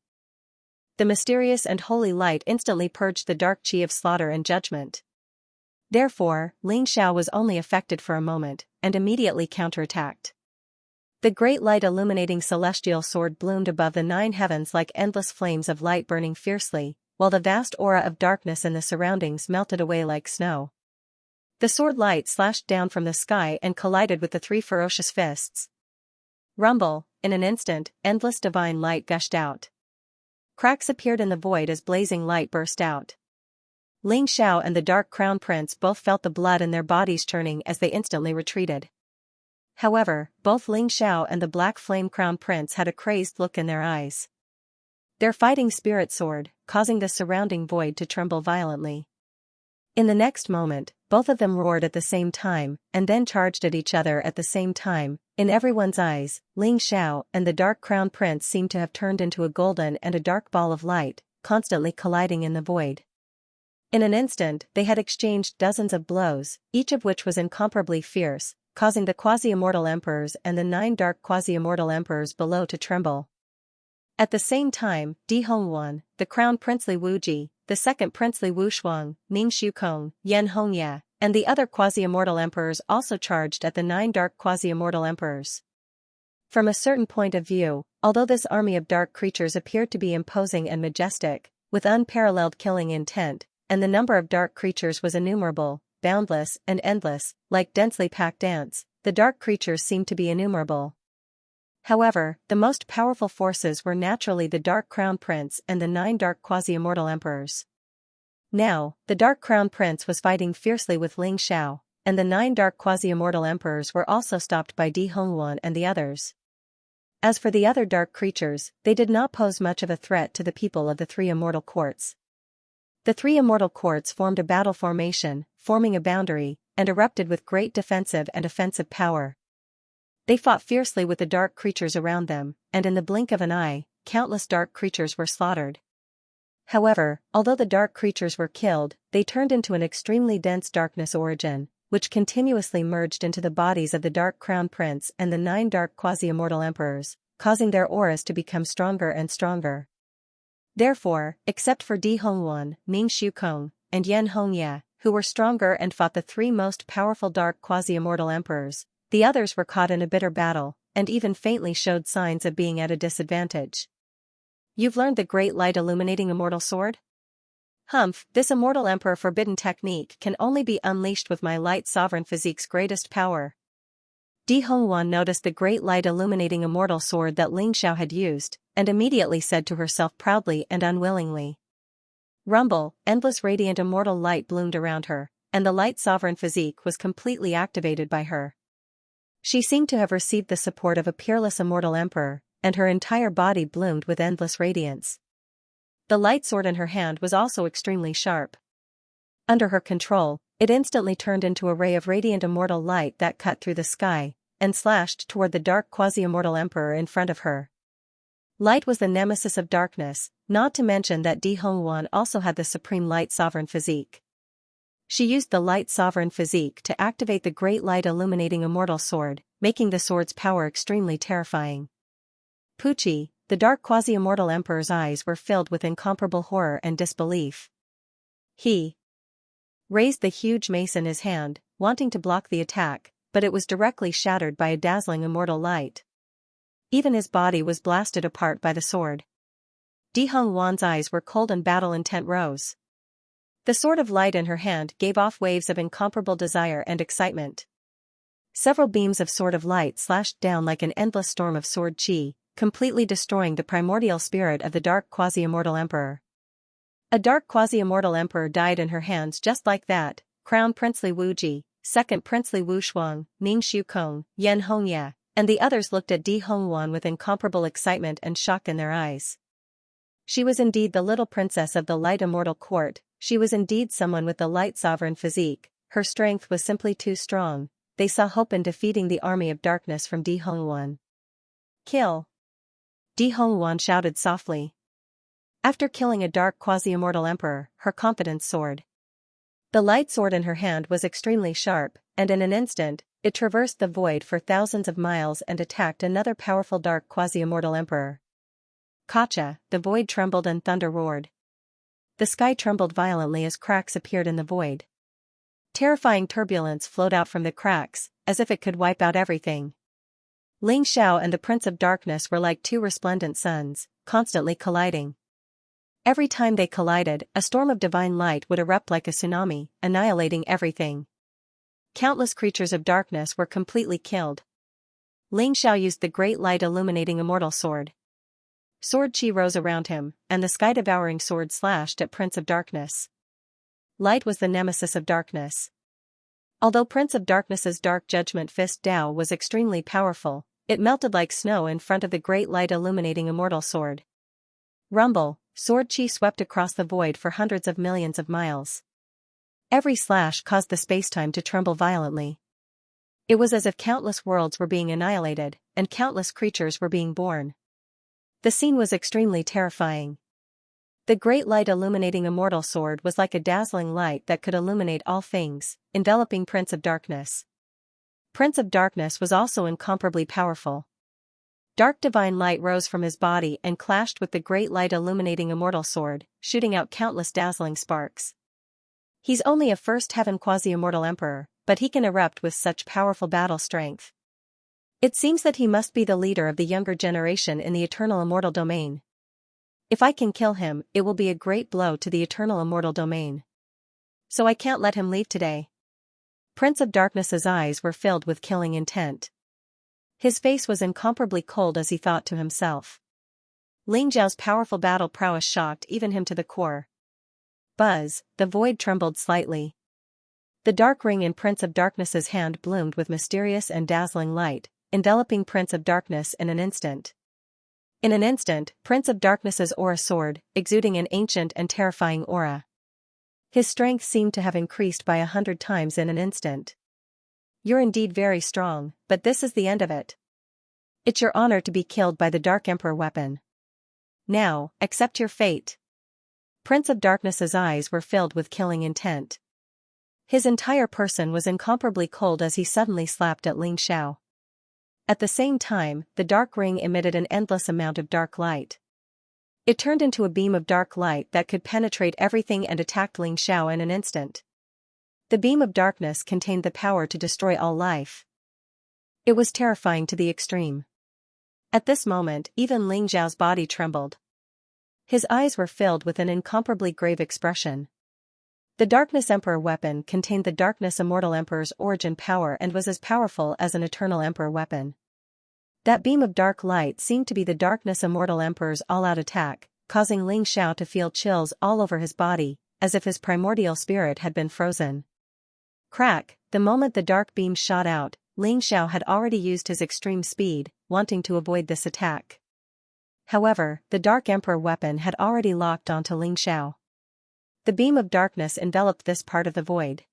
[SPEAKER 1] The mysterious and holy light instantly purged the dark qi of slaughter and judgment. Therefore, Ling Xiao was only affected for a moment, and immediately counterattacked. The great light illuminating celestial sword bloomed above the 9 heavens like endless flames of light burning fiercely, while the vast aura of darkness in the surroundings melted away like snow. The sword light slashed down from the sky and collided with the 3 ferocious fists. Rumble, in an instant, endless divine light gushed out. Cracks appeared in the void as blazing light burst out. Ling Xiao and the Dark Crown Prince both felt the blood in their bodies churning as they instantly retreated. However, both Ling Xiao and the Black Flame Crown Prince had a crazed look in their eyes. Their fighting spirit soared, causing the surrounding void to tremble violently. In the next moment, both of them roared at the same time, and then charged at each other at the same time. In everyone's eyes, Ling Xiao and the Dark Crown Prince seemed to have turned into a golden and a dark ball of light, constantly colliding in the void. In an instant, they had exchanged dozens of blows, each of which was incomparably fierce, causing the quasi-immortal emperors and the 9 dark quasi-immortal emperors below to tremble. At the same time, Di Hongwan, the Crown Princely Wuji, the second Princely Wu Shuang, Ning Shukong, Yan Hongya, and the other quasi-immortal emperors also charged at the 9 dark quasi-immortal emperors. From a certain point of view, although this army of dark creatures appeared to be imposing and majestic, with unparalleled killing intent, and the number of dark creatures was innumerable, boundless and endless, like densely packed ants, the dark creatures seemed to be innumerable. However, the most powerful forces were naturally the Dark Crown Prince and the 9 dark quasi-immortal emperors. Now, the Dark Crown Prince was fighting fiercely with Ling Xiao, and the 9 dark quasi-immortal emperors were also stopped by Di Hongwan and the others. As for the other dark creatures, they did not pose much of a threat to the people of the 3 immortal courts. The 3 immortal courts formed a battle formation, forming a boundary, and erupted with great defensive and offensive power. They fought fiercely with the dark creatures around them, and in the blink of an eye, countless dark creatures were slaughtered. However, although the dark creatures were killed, they turned into an extremely dense darkness origin, which continuously merged into the bodies of the Dark Crown Prince and the 9 dark quasi-immortal emperors, causing their auras to become stronger and stronger. Therefore, except for Di Hongwan, Ning Shukong, and Yan Hongya, who were stronger and fought the 3 most powerful dark quasi-immortal emperors, the others were caught in a bitter battle, and even faintly showed signs of being at a disadvantage. You've learned the great light illuminating immortal sword? Humph, this immortal emperor forbidden technique can only be unleashed with my light sovereign physique's greatest power. Di Hongwan noticed the great light illuminating immortal sword that Ling Xiao had used, and immediately said to herself proudly and unwillingly. Rumble, endless radiant immortal light bloomed around her, and the light sovereign physique was completely activated by her. She seemed to have received the support of a peerless immortal emperor, and her entire body bloomed with endless radiance. The light sword in her hand was also extremely sharp. Under her control, it instantly turned into a ray of radiant immortal light that cut through the sky, and slashed toward the dark quasi-immortal emperor in front of her. Light was the nemesis of darkness, not to mention that Di Hongwan also had the supreme light sovereign physique. She used the light sovereign physique to activate the great light illuminating immortal sword, making the sword's power extremely terrifying. Pucci, the dark quasi-immortal emperor's eyes were filled with incomparable horror and disbelief. He raised the huge mace in his hand, wanting to block the attack, but it was directly shattered by a dazzling immortal light. Even his body was blasted apart by the sword. Di Hongwan's eyes were cold and battle-intent rose. The sword of light in her hand gave off waves of incomparable desire and excitement. Several beams of sword of light slashed down like an endless storm of sword chi, completely destroying the primordial spirit of the dark quasi-immortal emperor. A dark quasi-immortal emperor died in her hands just like that. Crown Princely Wuji, Second Princely Wu Shuang, Ning Shukong, Yan Hongya, and the others looked at Di Hongwan with incomparable excitement and shock in their eyes. She was indeed the little princess of the light immortal court, she was indeed someone with the light sovereign physique, her strength was simply too strong. They saw hope in defeating the army of darkness from Di Hongwan. Kill! Di Hongwan shouted softly. After killing a dark quasi-immortal emperor, her confidence soared. The light sword in her hand was extremely sharp, and in an instant, it traversed the void for thousands of miles and attacked another powerful dark quasi-immortal emperor. Kacha, the void trembled and thunder roared. The sky trembled violently as cracks appeared in the void. Terrifying turbulence flowed out from the cracks, as if it could wipe out everything. Ling Xiao and the Prince of Darkness were like two resplendent suns, constantly colliding. Every time they collided, a storm of divine light would erupt like a tsunami, annihilating everything. Countless creatures of darkness were completely killed. Ling Xiao used the great light illuminating immortal sword. Sword chi rose around him, and the sky-devouring sword slashed at Prince of Darkness. Light was the nemesis of darkness. Although Prince of Darkness's dark judgment fist Dao was extremely powerful, it melted like snow in front of the great light illuminating immortal sword. Rumble, sword chi swept across the void for hundreds of millions of miles. Every slash caused the spacetime to tremble violently. It was as if countless worlds were being annihilated, and countless creatures were being born. The scene was extremely terrifying. The great light illuminating immortal sword was like a dazzling light that could illuminate all things, enveloping Prince of Darkness. Prince of Darkness was also incomparably powerful. Dark divine light rose from his body and clashed with the great light illuminating immortal sword, shooting out countless dazzling sparks. He's only a first heaven quasi-immortal emperor, but he can erupt with such powerful battle strength. It seems that he must be the leader of the younger generation in the eternal immortal domain. If I can kill him, it will be a great blow to the eternal immortal domain. So I can't let him leave today. Prince of Darkness's eyes were filled with killing intent. His face was incomparably cold as he thought to himself. Ling Zhao's powerful battle prowess shocked even him to the core. Buzz, the void trembled slightly. The dark ring in Prince of Darkness's hand bloomed with mysterious and dazzling light, enveloping Prince of Darkness in an instant. In an instant, Prince of Darkness's aura soared, exuding an ancient and terrifying aura. His strength seemed to have increased by 100 times in an instant. You're indeed very strong, but this is the end of it. It's your honor to be killed by the Dark Emperor weapon. Now, accept your fate. Prince of Darkness's eyes were filled with killing intent. His entire person was incomparably cold as he suddenly slapped at Ling Xiao. At the same time, the dark ring emitted an endless amount of dark light. It turned into a beam of dark light that could penetrate everything and attacked Ling Xiao in an instant. The beam of darkness contained the power to destroy all life. It was terrifying to the extreme. At this moment, even Ling Xiao's body trembled. His eyes were filled with an incomparably grave expression. The Darkness Emperor weapon contained the Darkness Immortal Emperor's origin power and was as powerful as an Eternal Emperor weapon. That beam of dark light seemed to be the Darkness Immortal Emperor's all-out attack, causing Ling Xiao to feel chills all over his body, as if his primordial spirit had been frozen. Crack, the moment the dark beam shot out, Ling Xiao had already used his extreme speed, wanting to avoid this attack. However, the Dark Emperor weapon had already locked onto Ling Xiao. The beam of darkness enveloped this part of the void.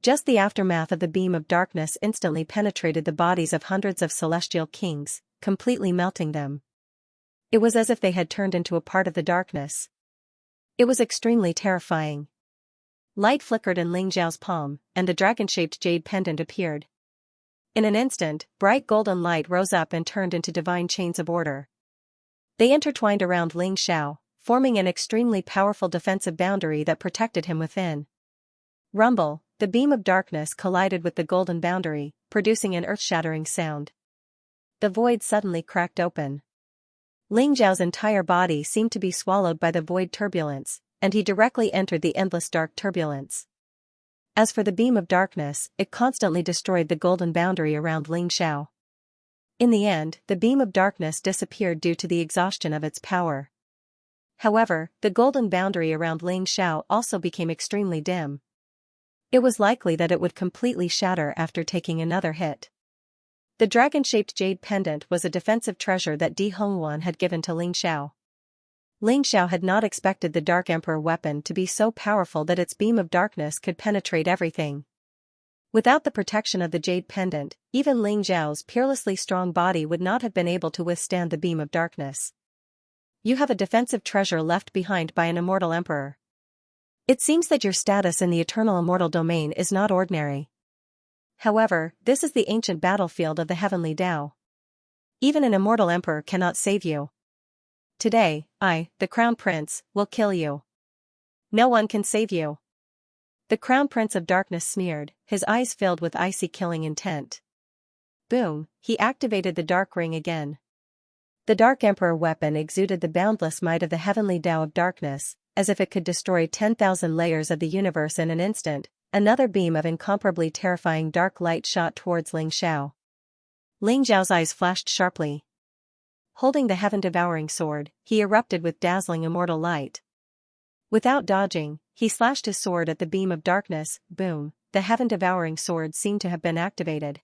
[SPEAKER 1] Just the aftermath of the beam of darkness instantly penetrated the bodies of hundreds of celestial kings, completely melting them. It was as if they had turned into a part of the darkness. It was extremely terrifying. Light flickered in Ling Xiao's palm, and the dragon-shaped jade pendant appeared. In an instant, bright golden light rose up and turned into divine chains of order. They intertwined around Ling Xiao, forming an extremely powerful defensive boundary that protected him within. Rumble, the beam of darkness collided with the golden boundary, producing an earth-shattering sound. The void suddenly cracked open. Ling Xiao's entire body seemed to be swallowed by the void turbulence, and he directly entered the endless dark turbulence. As for the beam of darkness, it constantly destroyed the golden boundary around Ling Xiao. In the end, the beam of darkness disappeared due to the exhaustion of its power. However, the golden boundary around Ling Xiao also became extremely dim. It was likely that it would completely shatter after taking another hit. The dragon-shaped jade pendant was a defensive treasure that Di Hongwan had given to Ling Xiao. Ling Xiao had not expected the Dark Emperor weapon to be so powerful that its beam of darkness could penetrate everything. Without the protection of the jade pendant, even Ling Xiao's peerlessly strong body would not have been able to withstand the beam of darkness. You have a defensive treasure left behind by an immortal emperor. It seems that your status in the eternal immortal domain is not ordinary. However, this is the ancient battlefield of the heavenly Tao. Even an immortal emperor cannot save you. Today, I, the Crown Prince, will kill you. No one can save you. The Crown Prince of Darkness sneered, his eyes filled with icy killing intent. Boom, he activated the Dark Ring again. The Dark Emperor weapon exuded the boundless might of the heavenly Tao of darkness, as if it could destroy 10,000 layers of the universe in an instant. Another beam of incomparably terrifying dark light shot towards Ling Xiao. Ling Xiao's eyes flashed sharply. Holding the heaven-devouring sword, he erupted with dazzling immortal light. Without dodging, he slashed his sword at the beam of darkness. Boom, the heaven-devouring sword seemed to have been activated.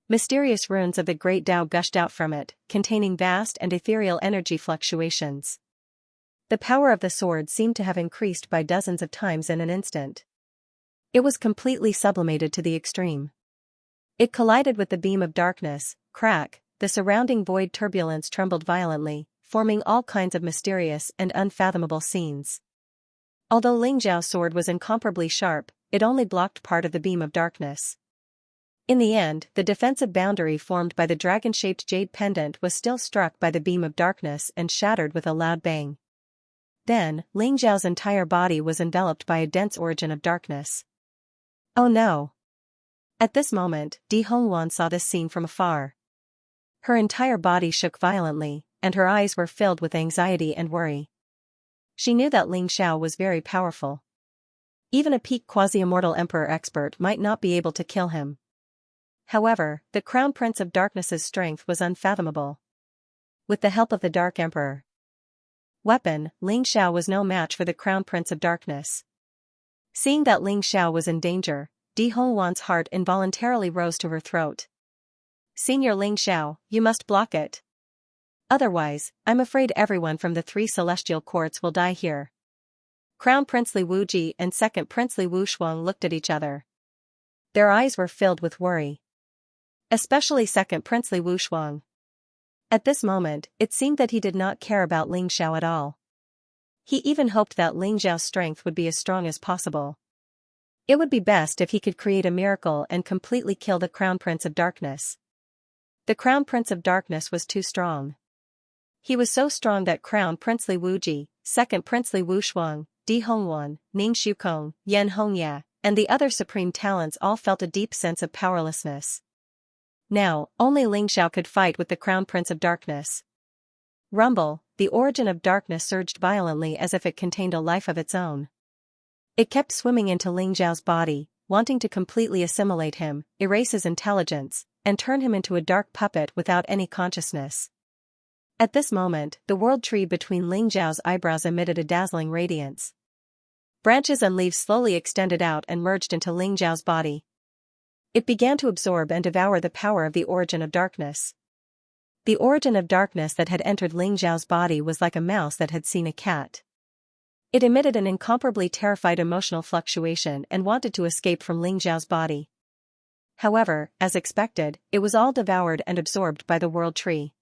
[SPEAKER 1] Mysterious runes of the great Tao gushed out from it, containing vast and ethereal energy fluctuations. The power of the sword seemed to have increased by dozens of times in an instant. It was completely sublimated to the extreme. It collided with the beam of darkness. Crack, the surrounding void turbulence trembled violently, forming all kinds of mysterious and unfathomable scenes. Although Ling Xiao's sword was incomparably sharp, it only blocked part of the beam of darkness. In the end, the defensive boundary formed by the dragon-shaped jade pendant was still struck by the beam of darkness and shattered with a loud bang. Then, Ling Xiao's entire body was enveloped by a dense origin of darkness. Oh no! At this moment, Di Hongwan saw this scene from afar. Her entire body shook violently, and her eyes were filled with anxiety and worry. She knew that Ling Xiao was very powerful. Even a peak quasi-immortal emperor expert might not be able to kill him. However, the Crown Prince of Darkness's strength was unfathomable. With the help of the Dark Emperor weapon, Ling Xiao was no match for the Crown Prince of Darkness. Seeing that Ling Xiao was in danger, Di Hongwan's heart involuntarily rose to her throat. Senior Ling Xiao, you must block it. Otherwise, I'm afraid everyone from the 3 celestial courts will die here. Crown Prince Li Wuji and Second Prince Li Wushuang looked at each other. Their eyes were filled with worry. Especially Second Prince Li Wushuang. At this moment, it seemed that he did not care about Ling Xiao at all. He even hoped that Ling Xiao's strength would be as strong as possible. It would be best if he could create a miracle and completely kill the Crown Prince of Darkness. The Crown Prince of Darkness was too strong. He was so strong that Crown Prince Li Wuji, Second Prince Li Wushuang, Di Hongwan, Ning Shukong, Yan Hongya, and the other supreme talents all felt a deep sense of powerlessness. Now, only Ling Xiao could fight with the Crown Prince of Darkness. Rumble, the origin of darkness surged violently as if it contained a life of its own. It kept swimming into Ling Xiao's body, wanting to completely assimilate him, erase his intelligence, and turn him into a dark puppet without any consciousness. At this moment, the world tree between Ling Zhao's eyebrows emitted a dazzling radiance. Branches and leaves slowly extended out and merged into Ling Zhao's body. It began to absorb and devour the power of the origin of darkness. The origin of darkness that had entered Ling Zhao's body was like a mouse that had seen a cat. It emitted an incomparably terrified emotional fluctuation and wanted to escape from Ling Zhao's body. However, as expected, it was all devoured and absorbed by the world tree.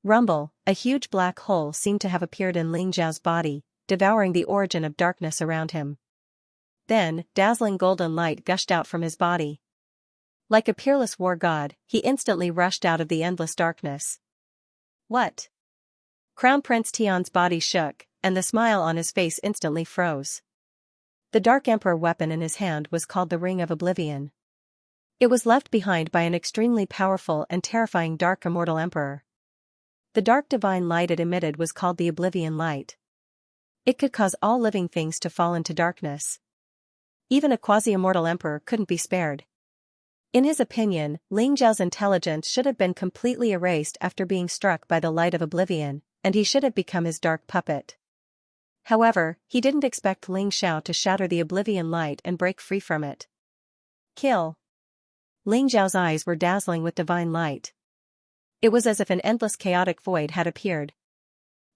[SPEAKER 1] Rumble, a huge black hole seemed to have appeared in Ling Zhao's body, devouring the origin of darkness around him. Then, dazzling golden light gushed out from his body. Like a peerless war god, he instantly rushed out of the endless darkness. What? Crown Prince Tian's body shook, and the smile on his face instantly froze. The Dark Emperor weapon in his hand was called the Ring of Oblivion. It was left behind by an extremely powerful and terrifying Dark Immortal Emperor. The dark divine light it emitted was called the Oblivion Light. It could cause all living things to fall into darkness. Even a quasi-immortal emperor couldn't be spared. In his opinion, Ling Zhao's intelligence should have been completely erased after being struck by the light of oblivion, and he should have become his dark puppet. However, he didn't expect Ling Zhao to shatter the oblivion light and break free from it. Kill. Ling Zhao's eyes were dazzling with divine light. It was as if an endless chaotic void had appeared.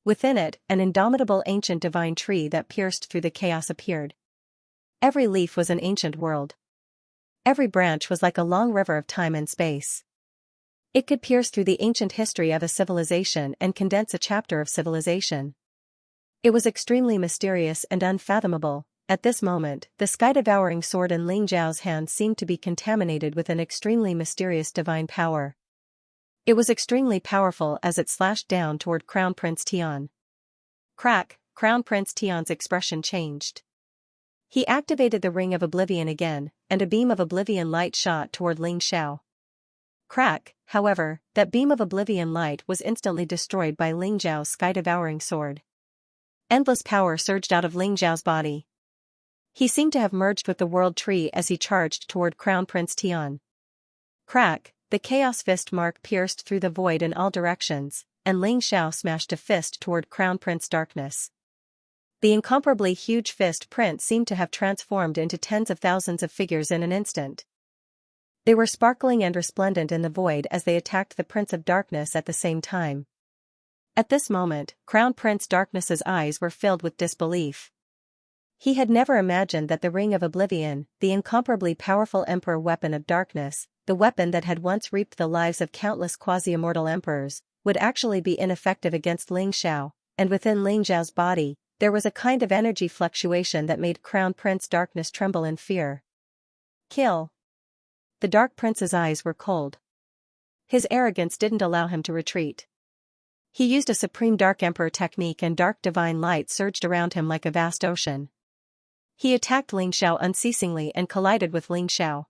[SPEAKER 1] Within it, an indomitable ancient divine tree that pierced through the chaos appeared. Every leaf was an ancient world. Every branch was like a long river of time and space. It could pierce through the ancient history of a civilization and condense a chapter of civilization. It was extremely mysterious and unfathomable. At this moment, the sky-devouring sword in Ling Zhao's hand seemed to be contaminated with an extremely mysterious divine power. It was extremely powerful as it slashed down toward Crown Prince Tian. Crack, Crown Prince Tian's expression changed. He activated the Ring of Oblivion again, and a beam of oblivion light shot toward Ling Zhao. Crack, however, that beam of oblivion light was instantly destroyed by Ling Zhao's sky-devouring sword. Endless power surged out of Ling Zhao's body. He seemed to have merged with the world tree as he charged toward Crown Prince Tian. Crack, the chaos fist mark pierced through the void in all directions, and Ling Zhao smashed a fist toward Crown Prince Darkness. The incomparably huge fist print seemed to have transformed into tens of thousands of figures in an instant. They were sparkling and resplendent in the void as they attacked the Prince of Darkness at the same time. At this moment, Crown Prince Darkness's eyes were filled with disbelief. He had never imagined that the Ring of Oblivion, the incomparably powerful Emperor weapon of darkness, the weapon that had once reaped the lives of countless quasi-immortal emperors, would actually be ineffective against Ling Zhao, and within Ling Zhao's body, there was a kind of energy fluctuation that made Crown Prince Darkness tremble in fear. Kill. The Dark Prince's eyes were cold. His arrogance didn't allow him to retreat. He used a supreme Dark Emperor technique and dark divine light surged around him like a vast ocean. He attacked Ling Zhao unceasingly and collided with Ling Zhao.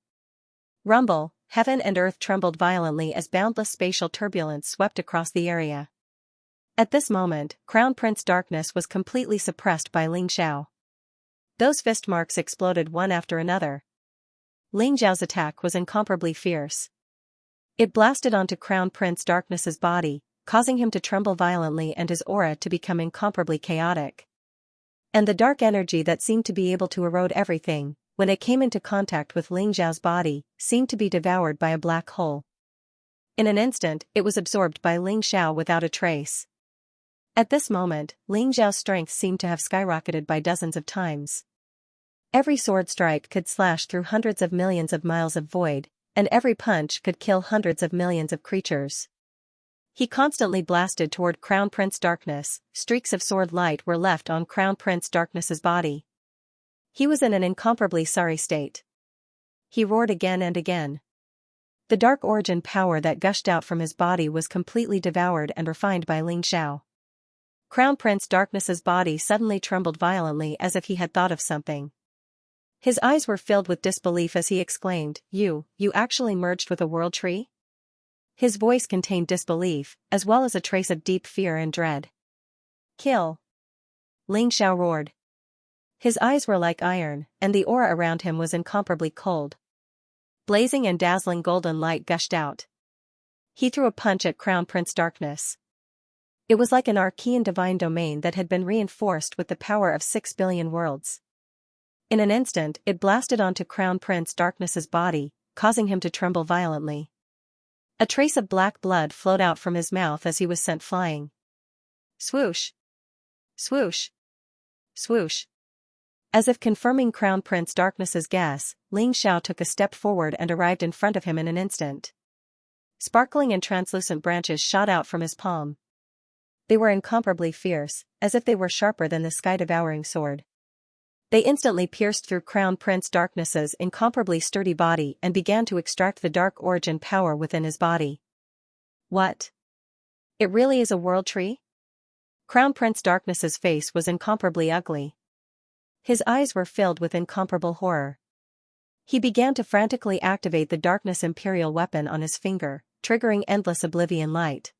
[SPEAKER 1] Rumble, heaven and earth trembled violently as boundless spatial turbulence swept across the area. At this moment, Crown Prince Darkness was completely suppressed by Ling Zhao. Those fist marks exploded one after another. Ling Zhao's attack was incomparably fierce. It blasted onto Crown Prince Darkness's body, causing him to tremble violently and his aura to become incomparably chaotic. And the dark energy that seemed to be able to erode everything, when it came into contact with Ling Zhao's body, seemed to be devoured by a black hole. In an instant, it was absorbed by Ling Zhao without a trace. At this moment, Ling Zhao's strength seemed to have skyrocketed by dozens of times. Every sword strike could slash through hundreds of millions of miles of void, and every punch could kill hundreds of millions of creatures. He constantly blasted toward Crown Prince Darkness. Streaks of sword light were left on Crown Prince Darkness's body. He was in an incomparably sorry state. He roared again and again. The dark origin power that gushed out from his body was completely devoured and refined by Ling Zhao. Crown Prince Darkness's body suddenly trembled violently as if he had thought of something. His eyes were filled with disbelief as he exclaimed, You actually merged with a world tree?" His voice contained disbelief, as well as a trace of deep fear and dread. "Kill!" Ling Zhao roared. His eyes were like iron, and the aura around him was incomparably cold. Blazing and dazzling golden light gushed out. He threw a punch at Crown Prince Darkness. It was like an archean divine domain that had been reinforced with the power of 6 billion worlds. In an instant, it blasted onto Crown Prince Darkness's body, causing him to tremble violently. A trace of black blood flowed out from his mouth as he was sent flying. Swoosh! Swoosh! Swoosh! As if confirming Crown Prince Darkness's guess, Xianxia took a step forward and arrived in front of him in an instant. Sparkling and translucent branches shot out from his palm. They were incomparably fierce, as if they were sharper than the sky-devouring sword. They instantly pierced through Crown Prince Darkness's incomparably sturdy body and began to extract the dark origin power within his body. What? It really is a world tree? Crown Prince Darkness's face was incomparably ugly. His eyes were filled with incomparable horror. He began to frantically activate the Darkness Imperial weapon on his finger, triggering endless oblivion light.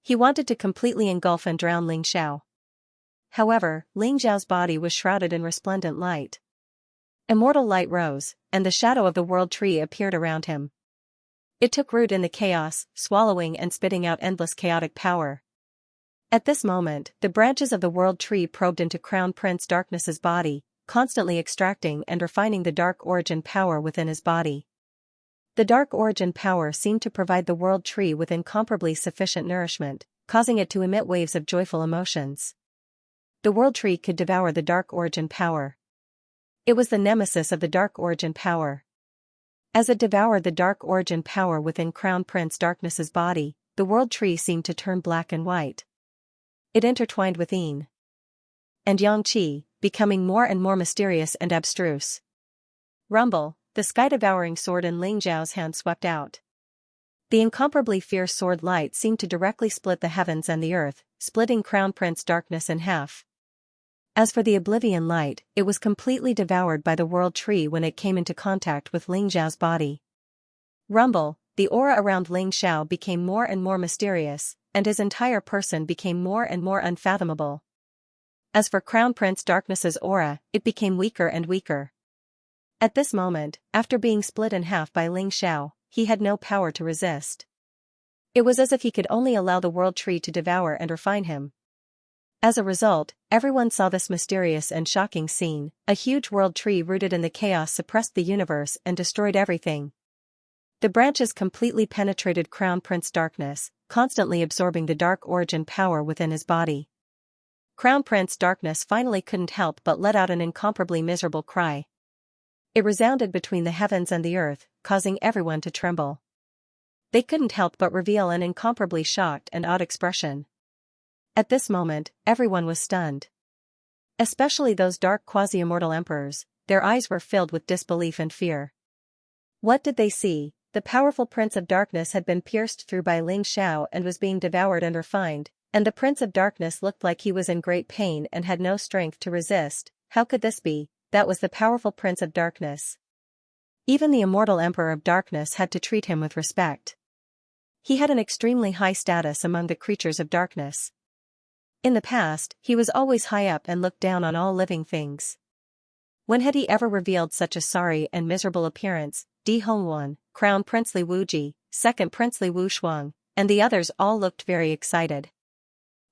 [SPEAKER 1] He wanted to completely engulf and drown Xianxia. However, Xiao's body was shrouded in resplendent light. Immortal light rose, and the shadow of the world tree appeared around him. It took root in the chaos, swallowing and spitting out endless chaotic power. At this moment, the branches of the world tree probed into Crown Prince Darkness's body, constantly extracting and refining the dark origin power within his body. The dark origin power seemed to provide the world tree with incomparably sufficient nourishment, causing it to emit waves of joyful emotions. The world tree could devour the dark origin power. It was the nemesis of the dark origin power. As it devoured the dark origin power within Crown Prince Darkness's body, the world tree seemed to turn black and white. It intertwined with Yin and Xianxia, becoming more and more mysterious and abstruse. Rumble, the sky-devouring sword in Xiao's hand swept out. The incomparably fierce sword light seemed to directly split the heavens and the earth, splitting Crown Prince Darkness in half. As for the oblivion light, it was completely devoured by the world tree when it came into contact with Xiao's body. Rumble, the aura around Xiao became more and more mysterious, and his entire person became more and more unfathomable. As for Crown Prince Darkness's aura, it became weaker and weaker. At this moment, after being split in half by Xiao, he had no power to resist. It was as if he could only allow the world tree to devour and refine him. As a result, everyone saw this mysterious and shocking scene. A huge world tree rooted in the chaos suppressed the universe and destroyed everything. The branches completely penetrated Crown Prince Darkness, constantly absorbing the dark origin power within his body. Crown Prince Darkness finally couldn't help but let out an incomparably miserable cry. It resounded between the heavens and the earth, causing everyone to tremble. They couldn't help but reveal an incomparably shocked and odd expression. At this moment, everyone was stunned. Especially those dark quasi-immortal emperors, their eyes were filled with disbelief and fear. What did they see? The powerful Prince of Darkness had been pierced through by Xianxia and was being devoured and refined, and the Prince of Darkness looked like he was in great pain and had no strength to resist. How could this be? That was the powerful Prince of Darkness. Even the immortal Emperor of Darkness had to treat him with respect. He had an extremely high status among the creatures of darkness. In the past, he was always high up and looked down on all living things. When had he ever revealed such a sorry and miserable appearance? Di Hongwan, Crown Princely Wuji, Second Princely Wu Shuang, and the others all looked very excited.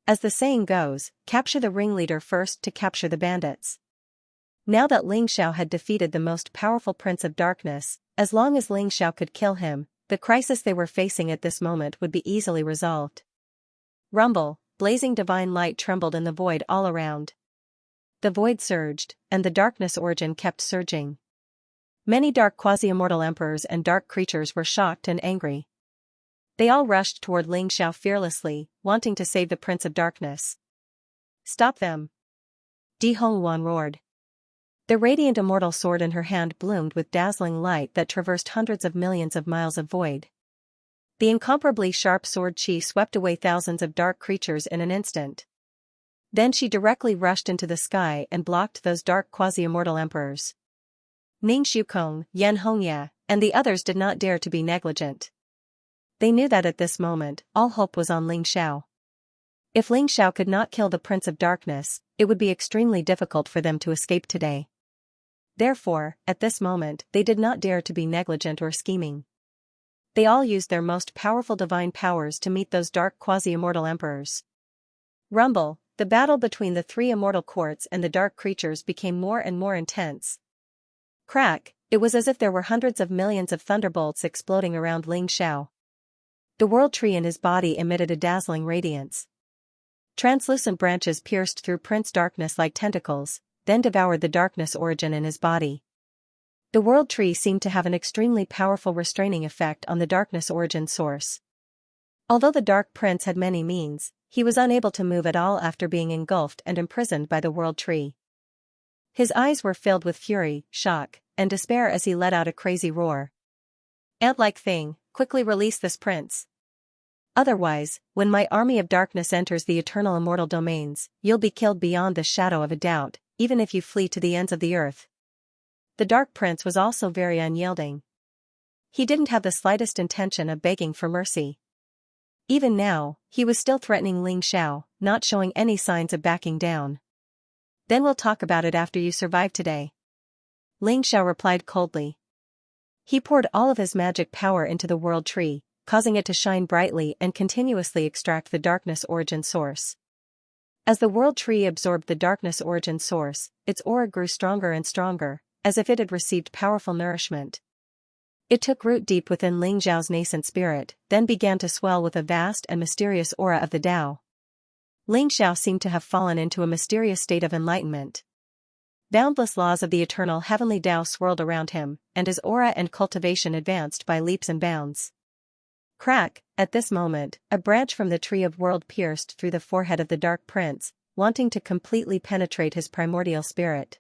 [SPEAKER 1] As the saying goes, capture the ringleader first to capture the bandits. Now that Xiao had defeated the most powerful Prince of Darkness, as long as Xiao could kill him, the crisis they were facing at this moment would be easily resolved. Rumble, blazing divine light trembled in the void all around. The void surged, and the darkness origin kept surging. Many dark quasi-immortal emperors and dark creatures were shocked and angry. They all rushed toward Xiao fearlessly, wanting to save the Prince of Darkness. Stop them! Di Hongwan roared. The radiant immortal sword in her hand bloomed with dazzling light that traversed hundreds of millions of miles of void. The incomparably sharp sword chi swept away thousands of dark creatures in an instant. Then she directly rushed into the sky and blocked those dark quasi-immortal emperors. Ning Shukong, Yan Hongya, and the others did not dare to be negligent. They knew that at this moment, all hope was on Xiao. If Xiao could not kill the Prince of Darkness, it would be extremely difficult for them to escape today. Therefore, at this moment, they did not dare to be negligent or scheming. They all used their most powerful divine powers to meet those dark quasi-immortal emperors. Rumble, the battle between the three immortal courts and the dark creatures became more and more intense. Crack, it was as if there were hundreds of millions of thunderbolts exploding around Xianxia. The world tree in his body emitted a dazzling radiance. Translucent branches pierced through Prince Darkness like tentacles, then devoured the darkness origin in his body. The world tree seemed to have an extremely powerful restraining effect on the darkness origin source. Although the Dark Prince had many means, he was unable to move at all after being engulfed and imprisoned by the world tree. His eyes were filled with fury, shock, and despair as he let out a crazy roar. Ant-like thing, quickly release this prince. Otherwise, when my army of darkness enters the eternal immortal domains, you'll be killed beyond the shadow of a doubt, even if you flee to the ends of the earth. The Dark Prince was also very unyielding. He didn't have the slightest intention of begging for mercy. Even now, he was still threatening Xianxia, not showing any signs of backing down. Then we'll talk about it after you survive today. Xianxia replied coldly. He poured all of his magic power into the world tree, causing it to shine brightly and continuously extract the darkness origin source. As the world tree absorbed the darkness origin source, its aura grew stronger and stronger, as if it had received powerful nourishment. It took root deep within Xiao's nascent spirit, then began to swell with a vast and mysterious aura of the Tao. Xiao seemed to have fallen into a mysterious state of enlightenment. Boundless laws of the eternal heavenly Tao swirled around him, and his aura and cultivation advanced by leaps and bounds. Crack, at this moment, a branch from the tree of world pierced through the forehead of the Dark Prince, wanting to completely penetrate his primordial spirit.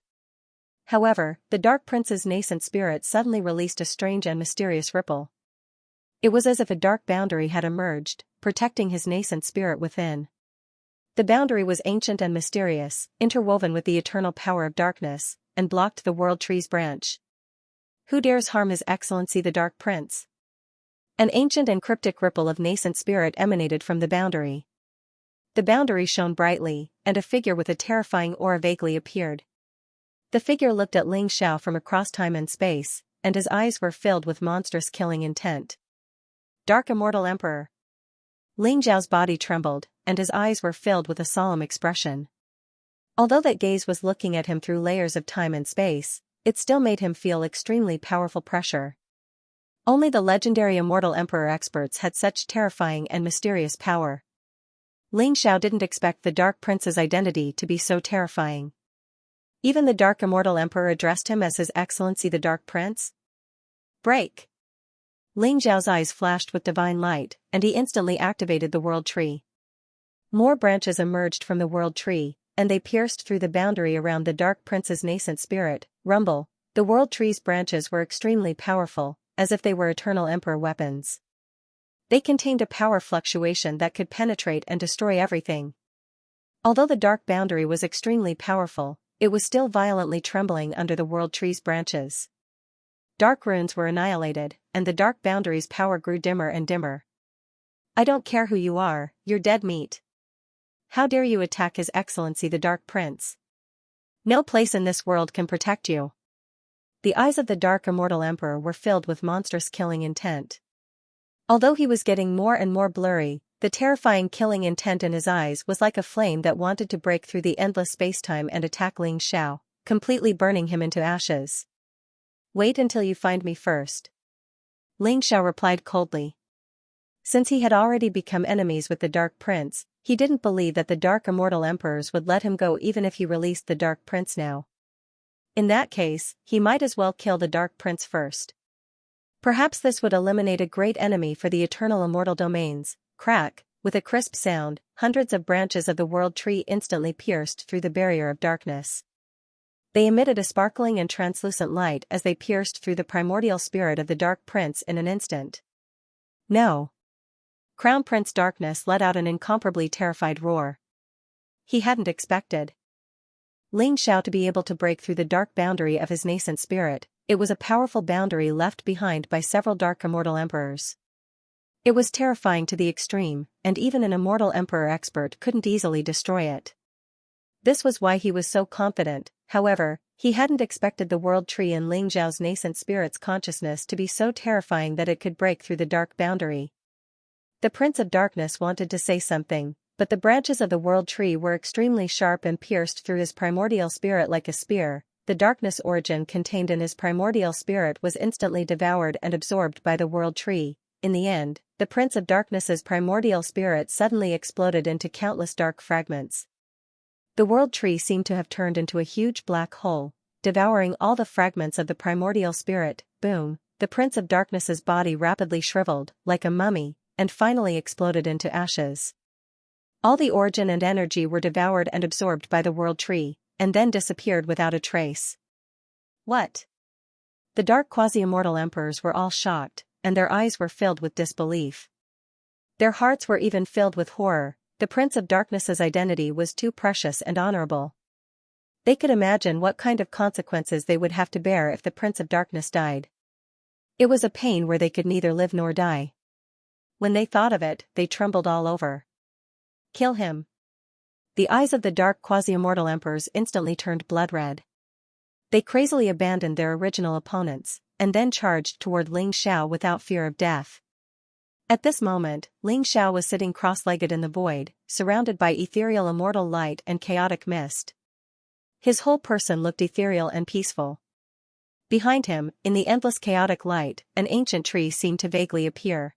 [SPEAKER 1] However, the Dark Prince's nascent spirit suddenly released a strange and mysterious ripple. It was as if a dark boundary had emerged, protecting his nascent spirit within. The boundary was ancient and mysterious, interwoven with the eternal power of darkness, and blocked the world tree's branch. Who dares harm His Excellency the Dark Prince? An ancient and cryptic ripple of nascent spirit emanated from the boundary. The boundary shone brightly, and a figure with a terrifying aura vaguely appeared. The figure looked at Xianxia from across time and space, and his eyes were filled with monstrous killing intent. Dark Immortal Emperor. Xiao's body trembled, and his eyes were filled with a solemn expression. Although that gaze was looking at him through layers of time and space, it still made him feel extremely powerful pressure. Only the legendary Immortal Emperor experts had such terrifying and mysterious power. Xiao didn't expect the Dark Prince's identity to be so terrifying. Even the Dark Immortal Emperor addressed him as His Excellency the Dark Prince. Break! Xiao's eyes flashed with divine light, and he instantly activated the world tree. More branches emerged from the world tree, and they pierced through the boundary around the Dark Prince's nascent spirit. Rumble, the world tree's branches were extremely powerful, as if they were eternal emperor weapons. They contained a power fluctuation that could penetrate and destroy everything. Although the dark boundary was extremely powerful, it was still violently trembling under the world tree's branches. Dark runes were annihilated, and the dark boundary's power grew dimmer and dimmer. I don't care who you are, you're dead meat. How dare you attack His Excellency the Dark Prince? No place in this world can protect you. The eyes of the Dark Immortal Emperor were filled with monstrous killing intent. Although he was getting more and more blurry, the terrifying killing intent in his eyes was like a flame that wanted to break through the endless spacetime and attack Xiao, completely burning him into ashes. Wait until you find me first. Xiao replied coldly. Since he had already become enemies with the Dark Prince, he didn't believe that the Dark Immortal Emperors would let him go even if he released the Dark Prince now. In that case, he might as well kill the Dark Prince first. Perhaps this would eliminate a great enemy for the eternal immortal domains. Crack, with a crisp sound, hundreds of branches of the world tree instantly pierced through the barrier of darkness. They emitted a sparkling and translucent light as they pierced through the primordial spirit of the Dark Prince in an instant. No! Crown Prince Darkness let out an incomparably terrified roar. He hadn't expected Xiao to be able to break through the dark boundary of his nascent spirit. It was a powerful boundary left behind by several Dark Immortal Emperors. It was terrifying to the extreme, and even an Immortal Emperor expert couldn't easily destroy it. This was why he was so confident. However, he hadn't expected the world tree in Xiao's nascent spirit's consciousness to be so terrifying that it could break through the dark boundary. The Prince of Darkness wanted to say something, but the branches of the world tree were extremely sharp and pierced through his primordial spirit like a spear. The darkness origin contained in his primordial spirit was instantly devoured and absorbed by the world tree. In the end, the Prince of Darkness's primordial spirit suddenly exploded into countless dark fragments. The world tree seemed to have turned into a huge black hole, devouring all the fragments of the primordial spirit. Boom! The Prince of Darkness's body rapidly shriveled, like a mummy, and finally exploded into ashes. All the origin and energy were devoured and absorbed by the world tree, and then disappeared without a trace. What? The dark quasi-immortal emperors were all shocked, and their eyes were filled with disbelief. Their hearts were even filled with horror. The Prince of Darkness's identity was too precious and honorable. They could imagine what kind of consequences they would have to bear if the Prince of Darkness died. It was a pain where they could neither live nor die. When they thought of it, they trembled all over. Kill him. The eyes of the dark quasi-immortal emperors instantly turned blood-red. They crazily abandoned their original opponents, and then charged toward Xianxia without fear of death. At this moment, Xianxia was sitting cross-legged in the void, surrounded by ethereal immortal light and chaotic mist. His whole person looked ethereal and peaceful. Behind him, in the endless chaotic light, an ancient tree seemed to vaguely appear.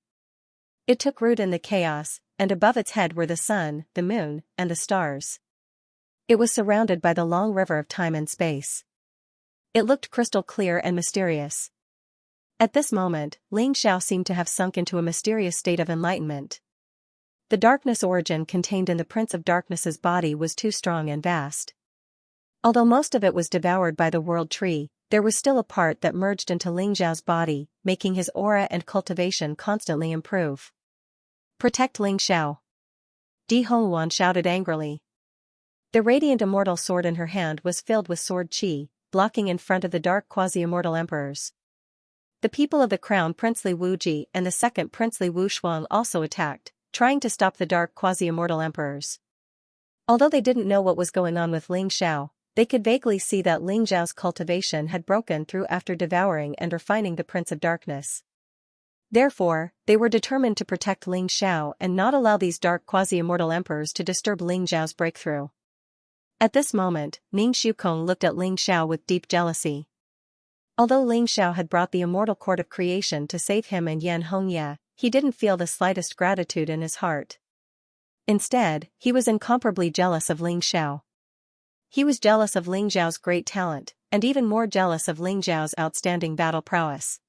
[SPEAKER 1] It took root in the chaos, and above its head were the sun, the moon, and the stars. It was surrounded by the long river of time and space. It looked crystal clear and mysterious. At this moment, Xianxia seemed to have sunk into a mysterious state of enlightenment. The darkness origin contained in the Prince of Darkness's body was too strong and vast. Although most of it was devoured by the world tree, there was still a part that merged into Xianxia's body, making his aura and cultivation constantly improve. Protect Xianxia! Di Hongluan shouted angrily. The radiant immortal sword in her hand was filled with sword qi, blocking in front of the dark quasi-immortal emperors. The people of the crown princely Wuji and the second princely Wu Shuang also attacked, trying to stop the dark quasi-immortal emperors. Although they didn't know what was going on with Xianxia, they could vaguely see that Xianxia's cultivation had broken through after devouring and refining the Prince of Darkness. Therefore, they were determined to protect Xianxia and not allow these dark quasi-immortal emperors to disturb Xianxia's breakthrough. At this moment, Ning Shukong looked at Xianxia with deep jealousy. Although Xianxia had brought the immortal court of creation to save him and Yan Hongye, he didn't feel the slightest gratitude in his heart. Instead, he was incomparably jealous of Xianxia. He was jealous of Xiao's great talent, and even more jealous of Xiao's outstanding battle prowess.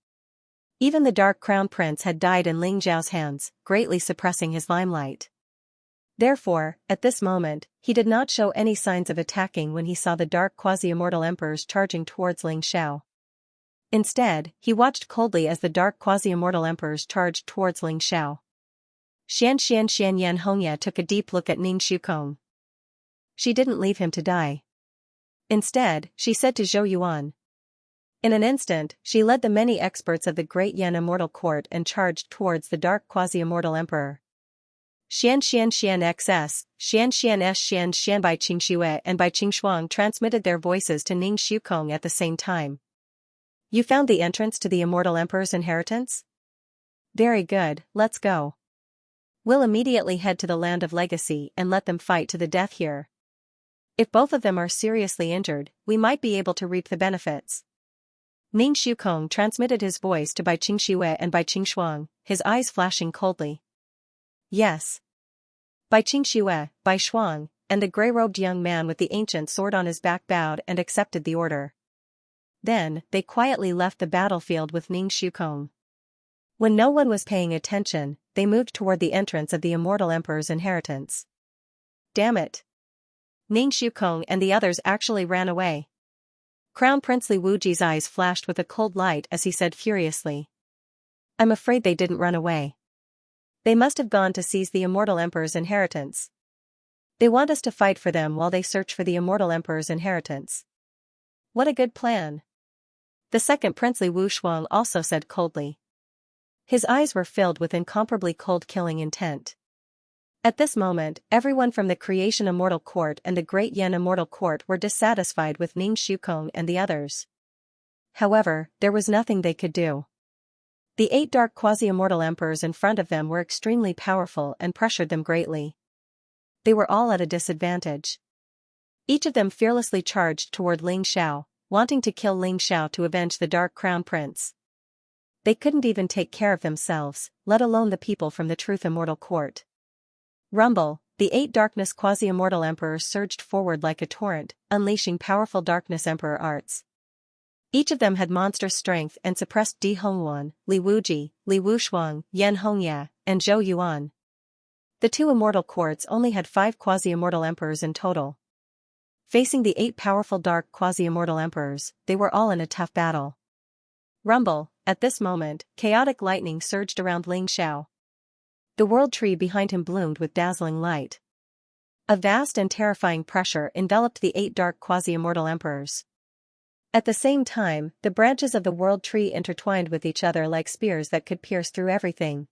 [SPEAKER 1] Even the Dark Crown Prince had died in Xiao's hands, greatly suppressing his limelight. Therefore, at this moment, he did not show any signs of attacking when he saw the dark quasi-immortal emperors charging towards Xiao. Instead, he watched coldly as the dark quasi-immortal emperors charged towards Xiao. Xian Yan Hongye took a deep look at Ning Shukong. She didn't leave him to die. Instead, she said to Zhou Yuan. In an instant, she led the many experts of the great Yan immortal court and charged towards the dark quasi-immortal emperor. Xian XS, Xian Bai Qingxue and Bai Qingshuang transmitted their voices to Ning Shukong at the same time. You found the entrance to the immortal emperor's inheritance? Very good, let's go. We'll immediately head to the land of legacy and let them fight to the death here. If both of them are seriously injured, we might be able to reap the benefits. Ning Shukong transmitted his voice to Bai Qingxue and Bai Qingshuang, his eyes flashing coldly. Yes. Bai Qingxue, Bai Shuang, and the grey-robed young man with the ancient sword on his back bowed and accepted the order. Then, they quietly left the battlefield with Ning Shukong. When no one was paying attention, they moved toward the entrance of the immortal emperor's inheritance. Damn it! Ning Shukong and the others actually ran away. Crown Prince Li Wuji's eyes flashed with a cold light as he said furiously. I'm afraid they didn't run away. They must have gone to seize the immortal emperor's inheritance. They want us to fight for them while they search for the immortal emperor's inheritance. What a good plan! The second princely Wu Shuang also said coldly. His eyes were filled with incomparably cold killing intent. At this moment, everyone from the Creation Immortal Court and the Great Yan Immortal Court were dissatisfied with Ning Shukong and the others. However, there was nothing they could do. The 8 dark quasi-immortal emperors in front of them were extremely powerful and pressured them greatly. they were all at a disadvantage. Each of them fearlessly charged toward Ling Xiao, wanting to kill Ling Xiao to avenge the Dark Crown Prince. They couldn't even take care of themselves, let alone the people from the Truth Immortal Court. Rumble, the 8 Darkness Quasi-Immortal Emperors surged forward like a torrent, unleashing powerful Darkness Emperor arts. Each of them had monstrous strength and suppressed Di Hongwan, Li Wuji, Li Wushuang, Yan Hongya, and Zhou Yuan. The 2 immortal courts only had 5 quasi-immortal emperors in total. Facing the 8 powerful dark quasi-immortal emperors, they were all in a tough battle. Rumble, at this moment, chaotic lightning surged around Ling Xiao. The world tree behind him bloomed with dazzling light. A vast and terrifying pressure enveloped the 8 dark quasi-immortal emperors. At the same time, the branches of the world tree intertwined with each other like spears that could pierce through everything.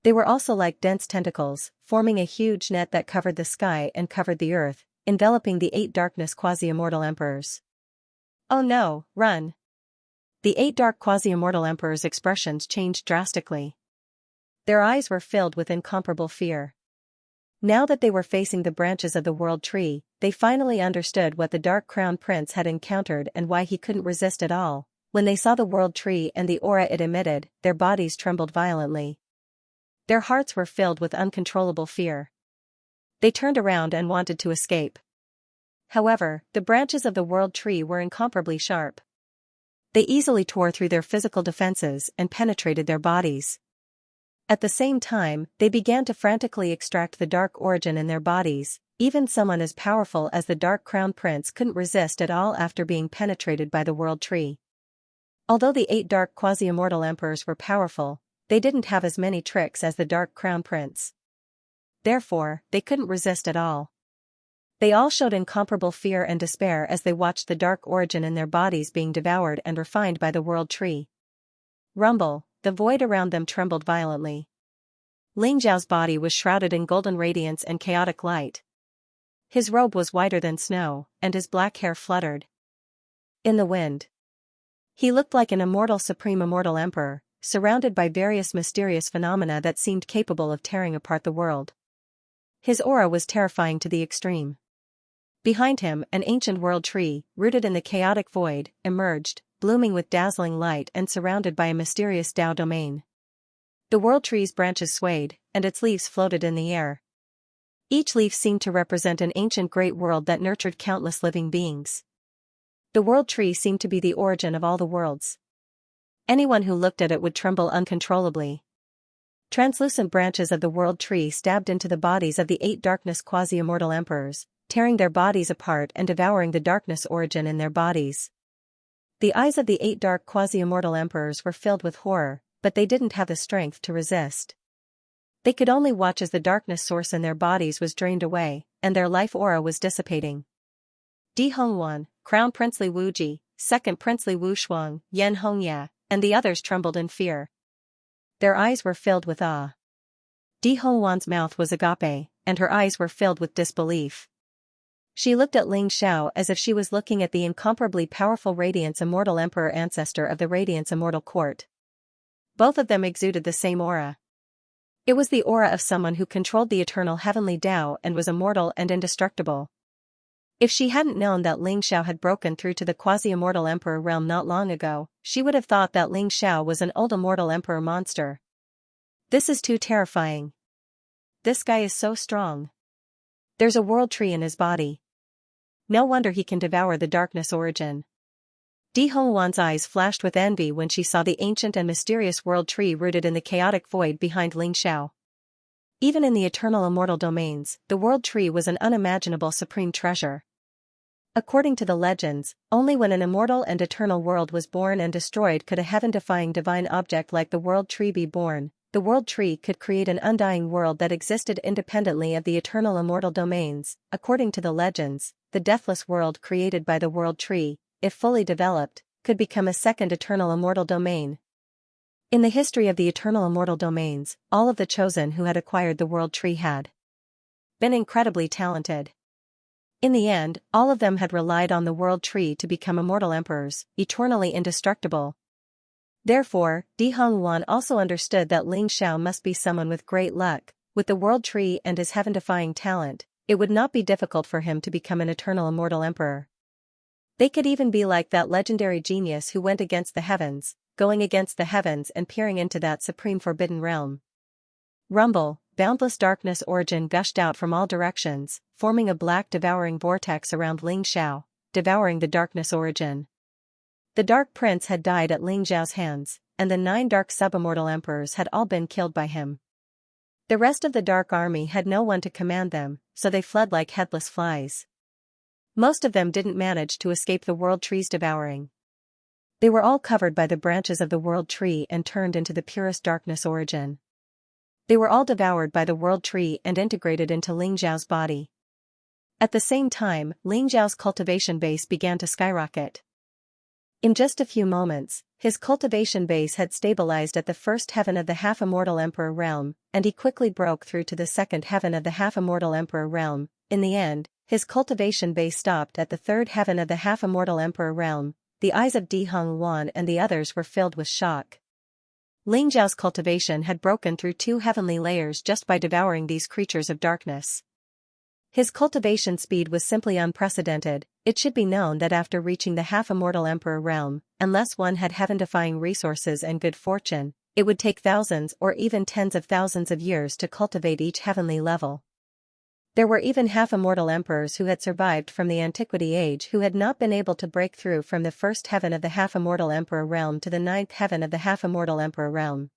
[SPEAKER 1] They were also like dense tentacles, forming a huge net that covered the sky and covered the earth, enveloping the 8 darkness quasi-immortal emperors. Oh no, run! The 8 dark quasi-immortal emperors' expressions changed drastically. Their eyes were filled with incomparable fear. Now that they were facing the branches of the world tree, they finally understood what the Dark Crown Prince had encountered and why he couldn't resist at all. When they saw the world tree and the aura it emitted, their bodies trembled violently. Their hearts were filled with uncontrollable fear. They turned around and wanted to escape. However, the branches of the world tree were incomparably sharp. They easily tore through their physical defenses and penetrated their bodies. At the same time, they began to frantically extract the dark origin in their bodies. Even someone as powerful as the Dark Crown Prince couldn't resist at all after being penetrated by the world tree. Although the 8 dark quasi-immortal emperors were powerful, they didn't have as many tricks as the Dark Crown Prince. Therefore, they couldn't resist at all. They all showed incomparable fear and despair as they watched the dark origin in their bodies being devoured and refined by the world tree. Rumble, the void around them trembled violently. Ling Zhao's body was shrouded in golden radiance and chaotic light. His robe was whiter than snow, and his black hair fluttered in the wind. He looked like an immortal supreme immortal emperor, surrounded by various mysterious phenomena that seemed capable of tearing apart the world. His aura was terrifying to the extreme. Behind him, an ancient world tree, rooted in the chaotic void, emerged, blooming with dazzling light and surrounded by a mysterious Tao domain. The world tree's branches swayed, and its leaves floated in the air. Each leaf seemed to represent an ancient great world that nurtured countless living beings. The world tree seemed to be the origin of all the worlds. Anyone who looked at it would tremble uncontrollably. Translucent branches of the world tree stabbed into the bodies of the 8 darkness quasi-immortal emperors, tearing their bodies apart and devouring the darkness origin in their bodies. The eyes of the 8 dark quasi-immortal emperors were filled with horror, but they didn't have the strength to resist. They could only watch as the darkness source in their bodies was drained away, and their life aura was dissipating. Di Hongwan, Crown Prince Li Wuji, Second Prince Li Wushuang, Yan Hongya, and the others trembled in fear. Their eyes were filled with awe. Di Hongwan's mouth was agape, and her eyes were filled with disbelief. She looked at Ling Xiao as if she was looking at the incomparably powerful Radiance Immortal Emperor ancestor of the Radiance Immortal Court. Both of them exuded the same aura. It was the aura of someone who controlled the eternal heavenly Tao and was immortal and indestructible. If she hadn't known that Ling Xiao had broken through to the quasi-immortal emperor realm not long ago, she would have thought that Ling Xiao was an old immortal emperor monster. This is too terrifying. This guy is so strong. There's a world tree in his body. No wonder he can devour the darkness origin. Di Hongwan's eyes flashed with envy when she saw the ancient and mysterious world tree rooted in the chaotic void behind Ling Xiao. Even in the eternal immortal domains, the world tree was an unimaginable supreme treasure. According to the legends, only when an immortal and eternal world was born and destroyed could a heaven-defying divine object like the world tree be born. The world tree could create an undying world that existed independently of the eternal immortal domains. According to the legends, the deathless world created by the world tree, if fully developed, could become a second eternal immortal domain. In the history of the eternal immortal domains, all of the chosen who had acquired the world tree had been incredibly talented. In the end, all of them had relied on the world tree to become immortal emperors, eternally indestructible. Therefore, Di Hongwan also understood that Ling Xiao must be someone with great luck, with the world tree and his heaven-defying talent, it would not be difficult for him to become an eternal immortal emperor. They could even be like that legendary genius who went against the heavens, going against the heavens and peering into that supreme forbidden realm. Rumble, boundless darkness origin gushed out from all directions, forming a black devouring vortex around Ling Xiao, devouring the darkness origin. The Dark Prince had died at Ling Xiao's hands, and the 9 dark sub-immortal emperors had all been killed by him. The rest of the Dark Army had no one to command them, so they fled like headless flies. Most of them didn't manage to escape the World Tree's devouring. They were all covered by the branches of the World Tree and turned into the purest darkness origin. They were all devoured by the World Tree and integrated into Ling Xiao's body. At the same time, Ling Xiao's cultivation base began to skyrocket. In just a few moments, his cultivation base had stabilized at the first heaven of the half-immortal emperor realm, and he quickly broke through to the second heaven of the half-immortal emperor realm. In the end, his cultivation base stopped at the third heaven of the half-immortal emperor realm. The eyes of Di Hongwan and the others were filled with shock. Ling Xiao's cultivation had broken through 2 heavenly layers just by devouring these creatures of darkness. His cultivation speed was simply unprecedented. It should be known that after reaching the half-immortal emperor realm, unless one had heaven-defying resources and good fortune, it would take thousands or even tens of thousands of years to cultivate each heavenly level. There were even half-immortal emperors who had survived from the Antiquity Age who had not been able to break through from the first heaven of the half-immortal emperor realm to the 9th heaven of the half-immortal emperor realm.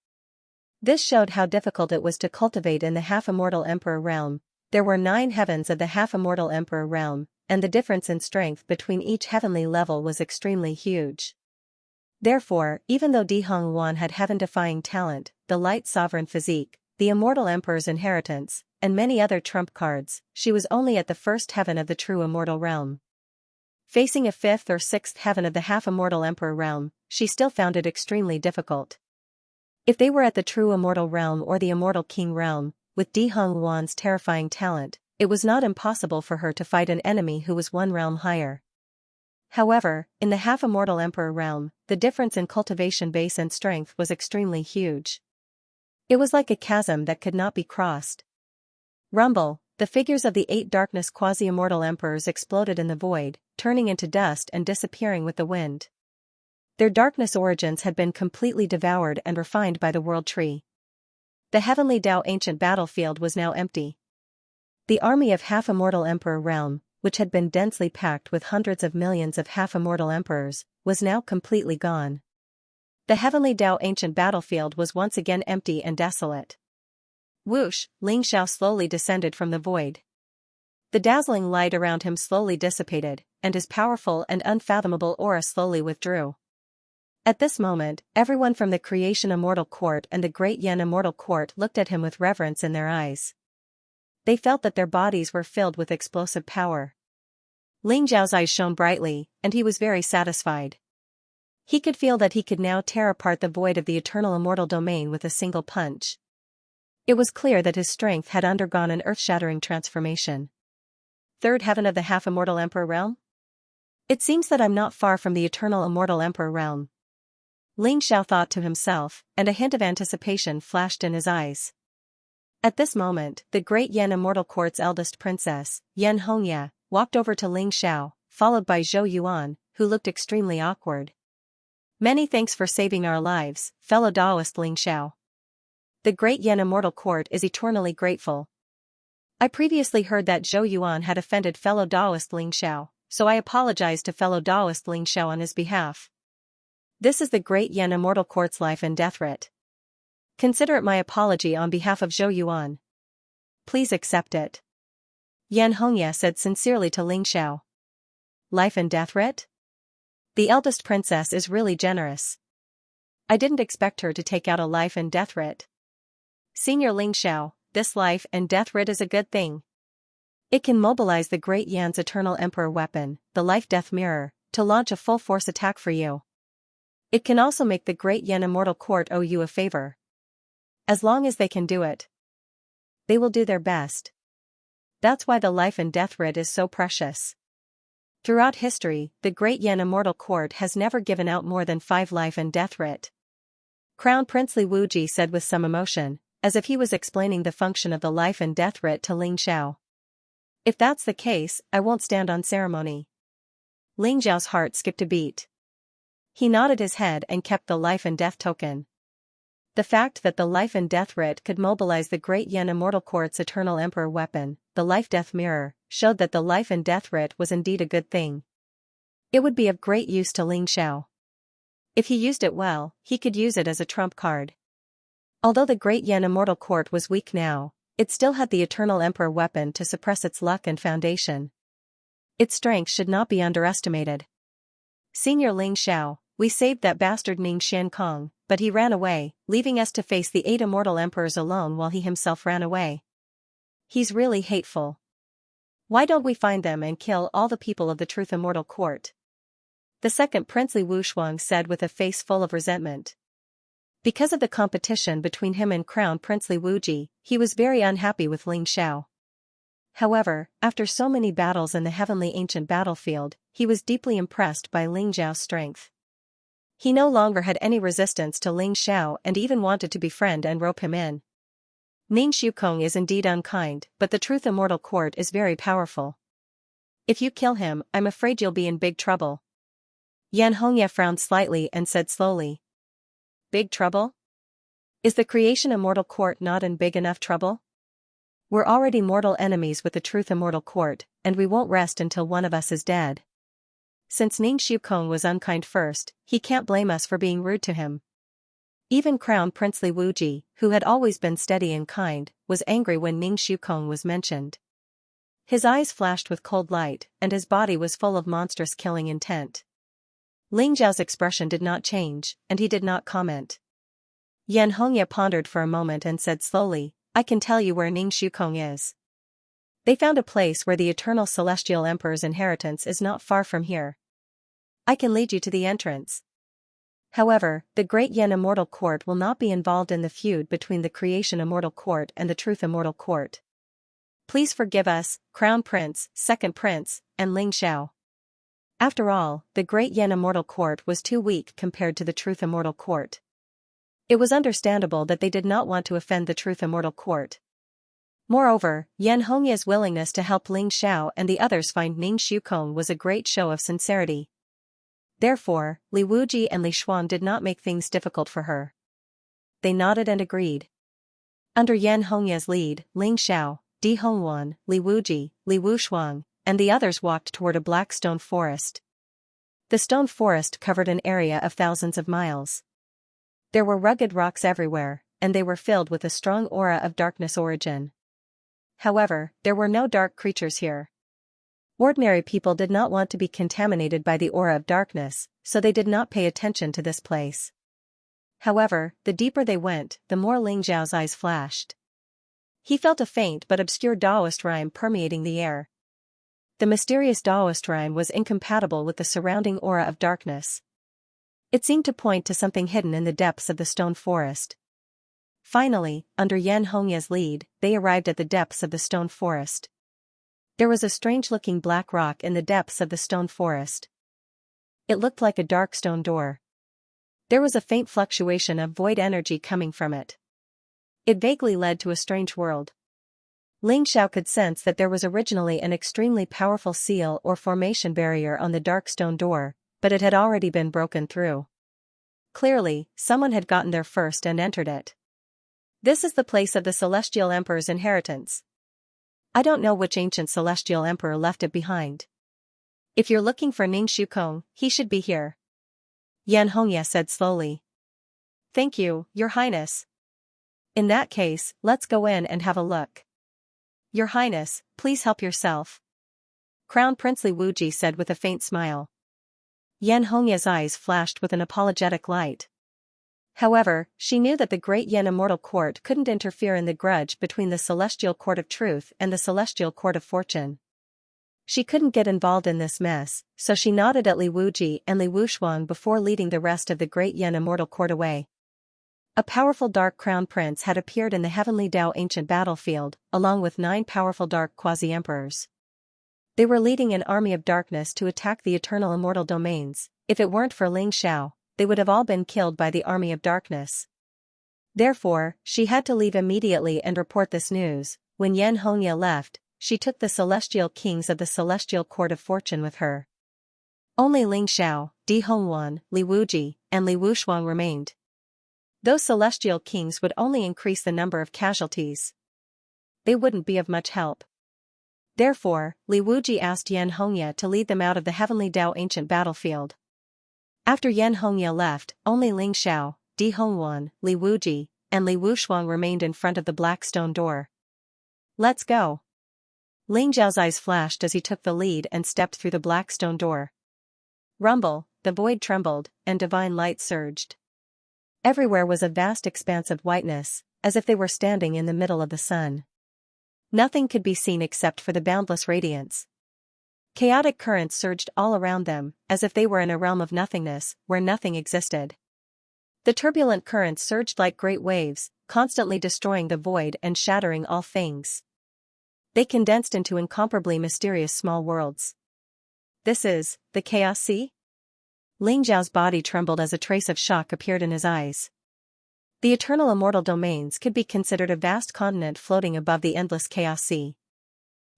[SPEAKER 1] This showed how difficult it was to cultivate in the half-immortal emperor realm. There were 9 heavens of the half-immortal emperor realm, and the difference in strength between each heavenly level was extremely huge. Therefore, even though Di Hongwan had heaven-defying talent, the light sovereign physique, the immortal emperor's inheritance, and many other trump cards, she was only at the first heaven of the true immortal realm. Facing a 5th or 6th heaven of the half-immortal emperor realm, she still found it extremely difficult. If they were at the true immortal realm or the immortal king realm, with Di Hongwan's terrifying talent, it was not impossible for her to fight an enemy who was 1 realm higher. However, in the half-immortal emperor realm, the difference in cultivation base and strength was extremely huge. It was like a chasm that could not be crossed. Rumble, the figures of the 8 darkness quasi-immortal emperors exploded in the void, turning into dust and disappearing with the wind. Their darkness origins had been completely devoured and refined by the World Tree. The heavenly Tao ancient battlefield was now empty. The army of half-immortal emperor realm, which had been densely packed with hundreds of millions of half-immortal emperors, was now completely gone. The heavenly Tao ancient battlefield was once again empty and desolate. Whoosh, Ling Xiao slowly descended from the void. The dazzling light around him slowly dissipated, and his powerful and unfathomable aura slowly withdrew. At this moment, everyone from the Creation Immortal Court and the Great Yen Immortal Court looked at him with reverence in their eyes. They felt that their bodies were filled with explosive power. Ling Xiao's eyes shone brightly, and he was very satisfied. He could feel that he could now tear apart the void of the eternal immortal domain with a single punch. It was clear that his strength had undergone an earth-shattering transformation. 3rd heaven of the half-immortal emperor realm? It seems that I'm not far from the eternal immortal emperor realm. Ling Xiao thought to himself, and a hint of anticipation flashed in his eyes. At this moment, the Great Yen Immortal Court's eldest princess, Xianxia, walked over to Ling Xiao, followed by Zhou Yuan, who looked extremely awkward. Many thanks for saving our lives, fellow Taoist Ling Xiao. The Great Yen Immortal Court is eternally grateful. I previously heard that Zhou Yuan had offended fellow Taoist Ling Xiao, so I apologize to fellow Taoist Ling Xiao on his behalf. This is the Great Yen Immortal Court's life and death writ. Consider it my apology on behalf of Zhou Yuan. Please accept it. Xianxia said sincerely to Ling Xiao. Life and death writ? The eldest princess is really generous. I didn't expect her to take out a life and death writ. Senior Ling Xiao, this life and death writ is a good thing. It can mobilize the Great Yan's eternal emperor weapon, the life-death mirror, to launch a full-force attack for you. It can also make the Great Yen Immortal Court owe you a favor. As long as they can do it, they will do their best. That's why the life and death writ is so precious. Throughout history, the Great Yen Immortal Court has never given out more than 5 life and death writ. Crown Prince Li Wuji said with some emotion, as if he was explaining the function of the life and death writ to Ling Xiao. If that's the case, I won't stand on ceremony. Ling Xiao's heart skipped a beat. He nodded his head and kept the life and death token. The fact that the life and death writ could mobilize the Great Yen Immortal Court's Eternal Emperor weapon, the Life-Death Mirror, showed that the life and death writ was indeed a good thing. It would be of great use to Ling Xiao. If he used it well, he could use it as a trump card. Although the Great Yen Immortal Court was weak now, it still had the Eternal Emperor weapon to suppress its luck and foundation. Its strength should not be underestimated. Senior Ling Xiao, we saved that bastard Ning Xiankong, but he ran away, leaving us to face the 8 immortal emperors alone while he himself ran away. He's really hateful. Why don't we find them and kill all the people of the Truth Immortal Court? The second princely Wu Shuang said with a face full of resentment. Because of the competition between him and Crown Princely Wuji, he was very unhappy with Ling Xiao. However, after so many battles in the heavenly ancient battlefield, he was deeply impressed by Ling Xiao's strength. He no longer had any resistance to Ling Xiao and even wanted to befriend and rope him in. Ning Xiukong is indeed unkind, but the Truth Immortal Court is very powerful. If you kill him, I'm afraid you'll be in big trouble. Yan Hongye frowned slightly and said slowly. Big trouble? Is the Creation Immortal Court not in big enough trouble? We're already mortal enemies with the Truth Immortal Court, and we won't rest until one of us is dead. Since Ning Xiukong was unkind first, he can't blame us for being rude to him. Even Crown Princely Wuji, who had always been steady and kind, was angry when Ning Xiukong was mentioned. His eyes flashed with cold light, and his body was full of monstrous killing intent. Ling Zhao's expression did not change, and he did not comment. Yan Hongye pondered for a moment and said slowly, I can tell you where Ning Xiukong is. They found a place where the eternal celestial emperor's inheritance is not far from here. I can lead you to the entrance. However, the Great Yen Immortal Court will not be involved in the feud between the Creation Immortal Court and the Truth Immortal Court. Please forgive us, Crown Prince, Second Prince, and Ling Xiao. After all, the Great Yen Immortal Court was too weak compared to the Truth Immortal Court. It was understandable that they did not want to offend the Truth Immortal Court. Moreover, Yan Hongye's willingness to help Ling Xiao and the others find Ning Xiukong was a great show of sincerity. Therefore, Li Wuji and Li Xuan did not make things difficult for her. They nodded and agreed. Under Yan Hongye's lead, Ling Xiao, Di Hongwan, Li Wuji, Li Wushuang, and the others walked toward a black stone forest. The stone forest covered an area of thousands of miles. There were rugged rocks everywhere, and they were filled with a strong aura of darkness origin. However, there were no dark creatures here. Ordinary people did not want to be contaminated by the aura of darkness, so they did not pay attention to this place. However, the deeper they went, the more Ling Zhao's eyes flashed. He felt a faint but obscure Taoist rhyme permeating the air. The mysterious Taoist rhyme was incompatible with the surrounding aura of darkness. It seemed to point to something hidden in the depths of the stone forest. Finally, under Yan Hongye's lead, they arrived at the depths of the stone forest. There was a strange-looking black rock in the depths of the stone forest. It looked like a dark stone door. There was a faint fluctuation of void energy coming from it. It vaguely led to a strange world. Ling Xiao could sense that there was originally an extremely powerful seal or formation barrier on the dark stone door, but it had already been broken through. Clearly, someone had gotten there first and entered it. This is the place of the Celestial Emperor's inheritance. I don't know which ancient Celestial Emperor left it behind. If you're looking for Ning Xiukong, he should be here. Yan Hongye said slowly. Thank you, Your Highness. In that case, let's go in and have a look. Your Highness, please help yourself. Crown Princely Wuji said with a faint smile. Yan Hongye's eyes flashed with an apologetic light. However, she knew that the Great Yen Immortal Court couldn't interfere in the grudge between the Celestial Court of Truth and the Celestial Court of Fortune. She couldn't get involved in this mess, so she nodded at Li Wuji and Li Wushuang before leading the rest of the Great Yen Immortal Court away. A powerful Dark Crown Prince had appeared in the Heavenly Dao ancient battlefield, along with 9 powerful Dark Quasi-Emperors. They were leading an army of darkness to attack the eternal immortal domains. If it weren't for Ling Xiao, they would have all been killed by the army of darkness. Therefore, she had to leave immediately and report this news. When Xianxia left, she took the celestial kings of the celestial court of fortune with her. Only Ling Xiao, Di Hongwan, Li Wuji, and Li Wushuang remained. Those celestial kings would only increase the number of casualties. They wouldn't be of much help. Therefore, Li Wuji asked Xianxia to lead them out of the heavenly Dao ancient battlefield. After Xianxia left, only Ling Xiao, Di Hongwan, Li Wuji, and Li Wushuang remained in front of the black stone door. Let's go. Ling Xiao's eyes flashed as he took the lead and stepped through the black stone door. Rumble, the void trembled, and divine light surged. Everywhere was a vast expanse of whiteness, as if they were standing in the middle of the sun. Nothing could be seen except for the boundless radiance. Chaotic currents surged all around them, as if they were in a realm of nothingness, where nothing existed. The turbulent currents surged like great waves, constantly destroying the void and shattering all things. They condensed into incomparably mysterious small worlds. This is the Chaos Sea? Ling Xiao's body trembled as a trace of shock appeared in his eyes. The eternal immortal domains could be considered a vast continent floating above the endless Chaos Sea.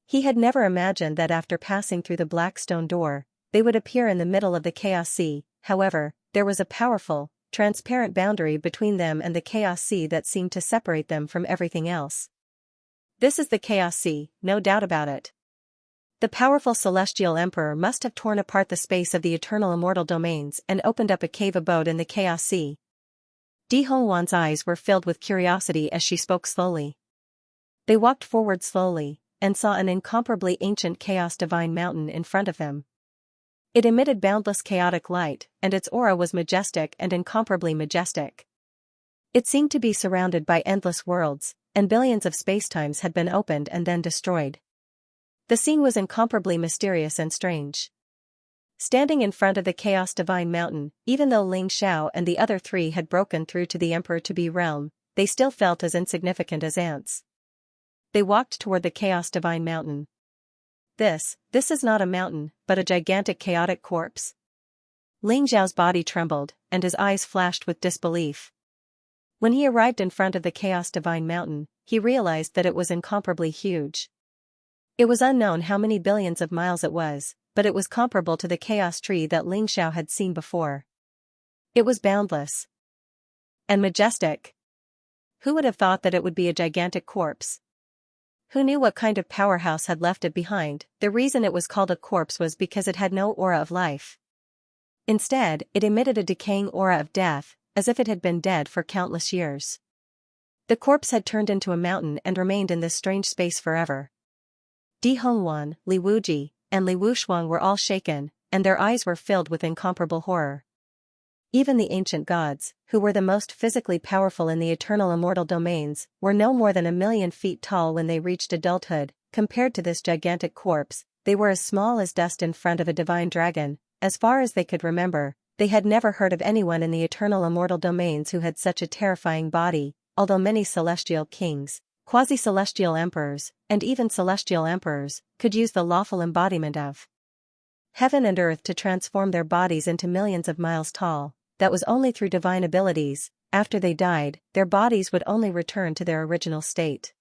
[SPEAKER 1] He had never imagined that after passing through the black stone door, they would appear in the middle of the Chaos Sea. However, there was a powerful, transparent boundary between them and the Chaos Sea that seemed to separate them from everything else. This is the Chaos Sea, no doubt about it. The powerful celestial emperor must have torn apart the space of the eternal immortal domains and opened up a cave abode in the Chaos Sea. Di Hongwan's eyes were filled with curiosity as she spoke slowly. They walked forward slowly, and saw an incomparably ancient chaos divine mountain in front of them. It emitted boundless chaotic light, and its aura was majestic and incomparably majestic. It seemed to be surrounded by endless worlds, and billions of spacetimes had been opened and then destroyed. The scene was incomparably mysterious and strange. Standing in front of the Chaos Divine Mountain, even though Ling Xiao and the other three had broken through to the Emperor-to-be realm, they still felt as insignificant as ants. They walked toward the Chaos Divine Mountain. This is not a mountain, but a gigantic chaotic corpse. Ling Xiao's body trembled, and his eyes flashed with disbelief. When he arrived in front of the Chaos Divine Mountain, he realized that it was incomparably huge. It was unknown how many billions of miles it was, but it was comparable to the chaos tree that Ling Xiao had seen before. It was boundless and majestic. Who would have thought that it would be a gigantic corpse? Who knew what kind of powerhouse had left it behind? The reason it was called a corpse was because it had no aura of life. Instead, it emitted a decaying aura of death, as if it had been dead for countless years. The corpse had turned into a mountain and remained in this strange space forever. Di Hongwan, Li Wuji, and Li Wushuang were all shaken, and their eyes were filled with incomparable horror. Even the ancient gods, who were the most physically powerful in the eternal immortal domains, were no more than 1,000,000 feet tall when they reached adulthood. Compared to this gigantic corpse, they were as small as dust in front of a divine dragon. As far as they could remember, they had never heard of anyone in the eternal immortal domains who had such a terrifying body, although many celestial kings, quasi-celestial emperors, and even celestial emperors, could use the lawful embodiment of heaven and earth to transform their bodies into millions of miles tall. That was only through divine abilities. After they died, their bodies would only return to their original state.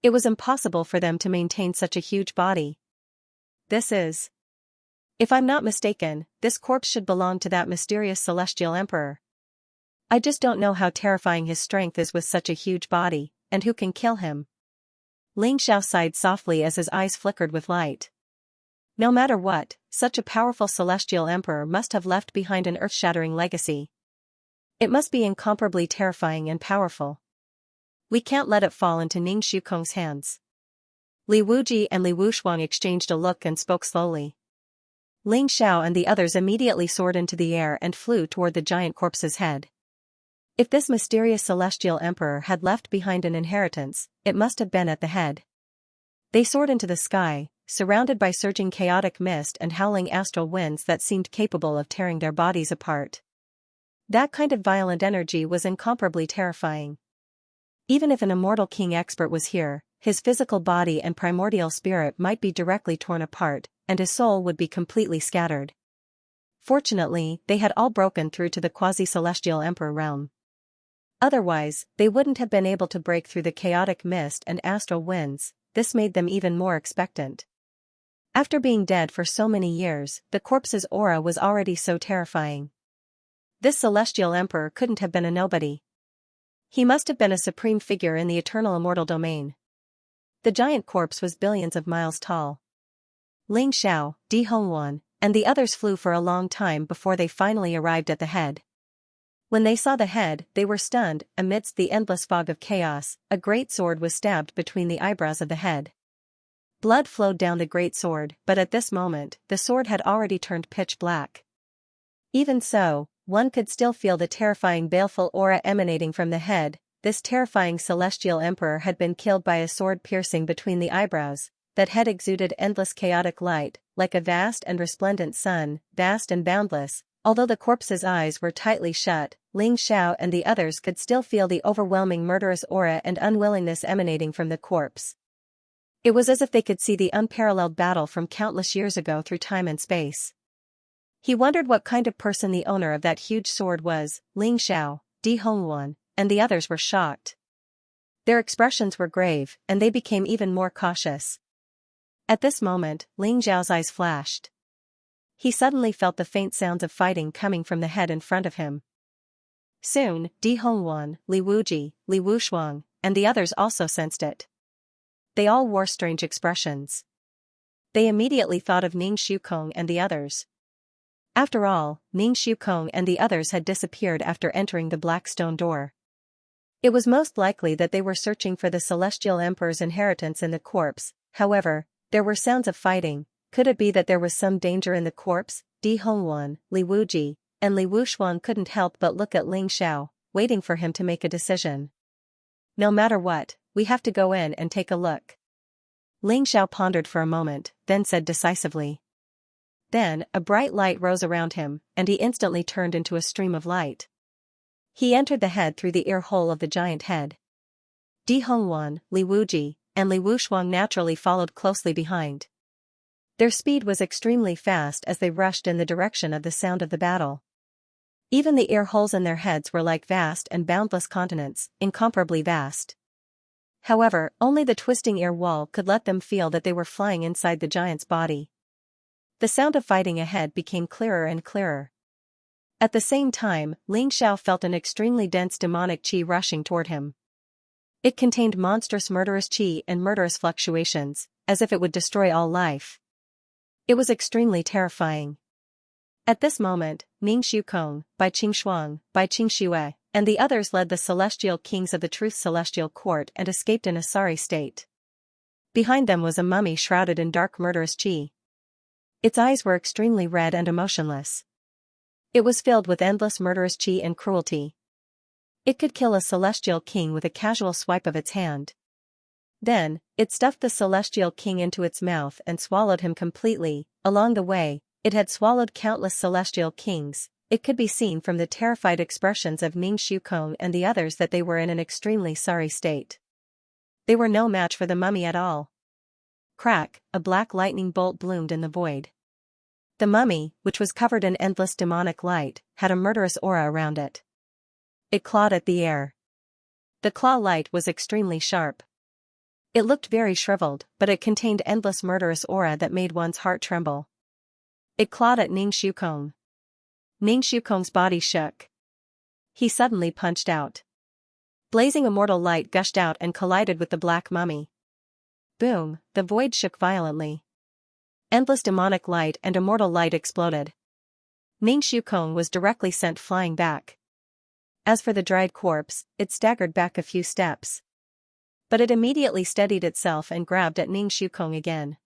[SPEAKER 1] It was impossible for them to maintain such a huge body. If I'm not mistaken, this corpse should belong to that mysterious celestial emperor. I just don't know how terrifying his strength is with such a huge body, and who can kill him. Ling Xiao sighed softly as his eyes flickered with light. No matter what, such a powerful celestial emperor must have left behind an earth-shattering legacy. It must be incomparably terrifying and powerful. We can't let it fall into Ning Shukong's hands. Li Wuji and Li Wushuang exchanged a look and spoke slowly. Ling Xiao and the others immediately soared into the air and flew toward the giant corpse's head. If this mysterious celestial emperor had left behind an inheritance, it must have been at the head. They soared into the sky, surrounded by surging chaotic mist and howling astral winds that seemed capable of tearing their bodies apart. That kind of violent energy was incomparably terrifying. Even if an immortal king expert was here, his physical body and primordial spirit might be directly torn apart, and his soul would be completely scattered. Fortunately, they had all broken through to the quasi-celestial emperor realm. Otherwise, they wouldn't have been able to break through the chaotic mist and astral winds. This made them even more expectant. After being dead for so many years, the corpse's aura was already so terrifying. This celestial emperor couldn't have been a nobody. He must have been a supreme figure in the eternal immortal domain. The giant corpse was billions of miles tall. Ling Xiao, Di Hongwan, and the others flew for a long time before they finally arrived at the head. When they saw the head, they were stunned. Amidst the endless fog of chaos, a great sword was stabbed between the eyebrows of the head. Blood flowed down the great sword, but at this moment, the sword had already turned pitch black. Even so, one could still feel the terrifying baleful aura emanating from the head. This terrifying celestial emperor had been killed by a sword piercing between the eyebrows. That head exuded endless chaotic light, like a vast and resplendent sun, vast and boundless. Although the corpse's eyes were tightly shut, Ling Xiao and the others could still feel the overwhelming murderous aura and unwillingness emanating from the corpse. It was as if they could see the unparalleled battle from countless years ago through time and space. He wondered what kind of person the owner of that huge sword was. Ling Xiao, Di Hongwan, and the others were shocked. Their expressions were grave, and they became even more cautious. At this moment, Ling Xiao's eyes flashed. He suddenly felt the faint sounds of fighting coming from the head in front of him. Soon, Di Hongwan, Li Wuji, Li Wushuang, and the others also sensed it. They all wore strange expressions. They immediately thought of Ning Shukong and the others. After all, Ning Shukong and the others had disappeared after entering the black stone door. It was most likely that they were searching for the celestial emperor's inheritance in the corpse. However, there were sounds of fighting. Could it be that there was some danger in the corpse? Di Hongwan, Li Wuji, and Li Wushuang couldn't help but look at Ling Xiao, waiting for him to make a decision. No matter what, we have to go in and take a look. Ling Xiao pondered for a moment, then said decisively. Then, a bright light rose around him, and he instantly turned into a stream of light. He entered the head through the ear hole of the giant head. Di Hongwan, Li Wuji, and Li Wushuang naturally followed closely behind. Their speed was extremely fast as they rushed in the direction of the sound of the battle. Even the ear holes in their heads were like vast and boundless continents, incomparably vast. However, only the twisting ear wall could let them feel that they were flying inside the giant's body. The sound of fighting ahead became clearer and clearer. At the same time, Ling Xiao felt an extremely dense demonic qi rushing toward him. It contained monstrous murderous qi and murderous fluctuations, as if it would destroy all life. It was extremely terrifying. At this moment, Ning Shukong, Bai Qingxuang, Bai Qingxue, and the others led the celestial kings of the Truth Celestial Court and escaped in a sorry state. Behind them was a mummy shrouded in dark murderous qi. Its eyes were extremely red and emotionless. It was filled with endless murderous qi and cruelty. It could kill a celestial king with a casual swipe of its hand. Then, it stuffed the celestial king into its mouth and swallowed him completely. Along the way, it had swallowed countless celestial kings. It could be seen from the terrified expressions of Ning Shukong and the others that they were in an extremely sorry state. They were no match for the mummy at all. Crack, a black lightning bolt bloomed in the void. The mummy, which was covered in endless demonic light, had a murderous aura around it. It clawed at the air. The claw light was extremely sharp. It looked very shriveled, but it contained endless murderous aura that made one's heart tremble. It clawed at Ning Shukong. Ning Shukong's body shook. He suddenly punched out. Blazing immortal light gushed out and collided with the black mummy. Boom, the void shook violently. Endless demonic light and immortal light exploded. Ning Shukong was directly sent flying back. As for the dried corpse, it staggered back a few steps. But it immediately steadied itself and grabbed at Ning Shukong again.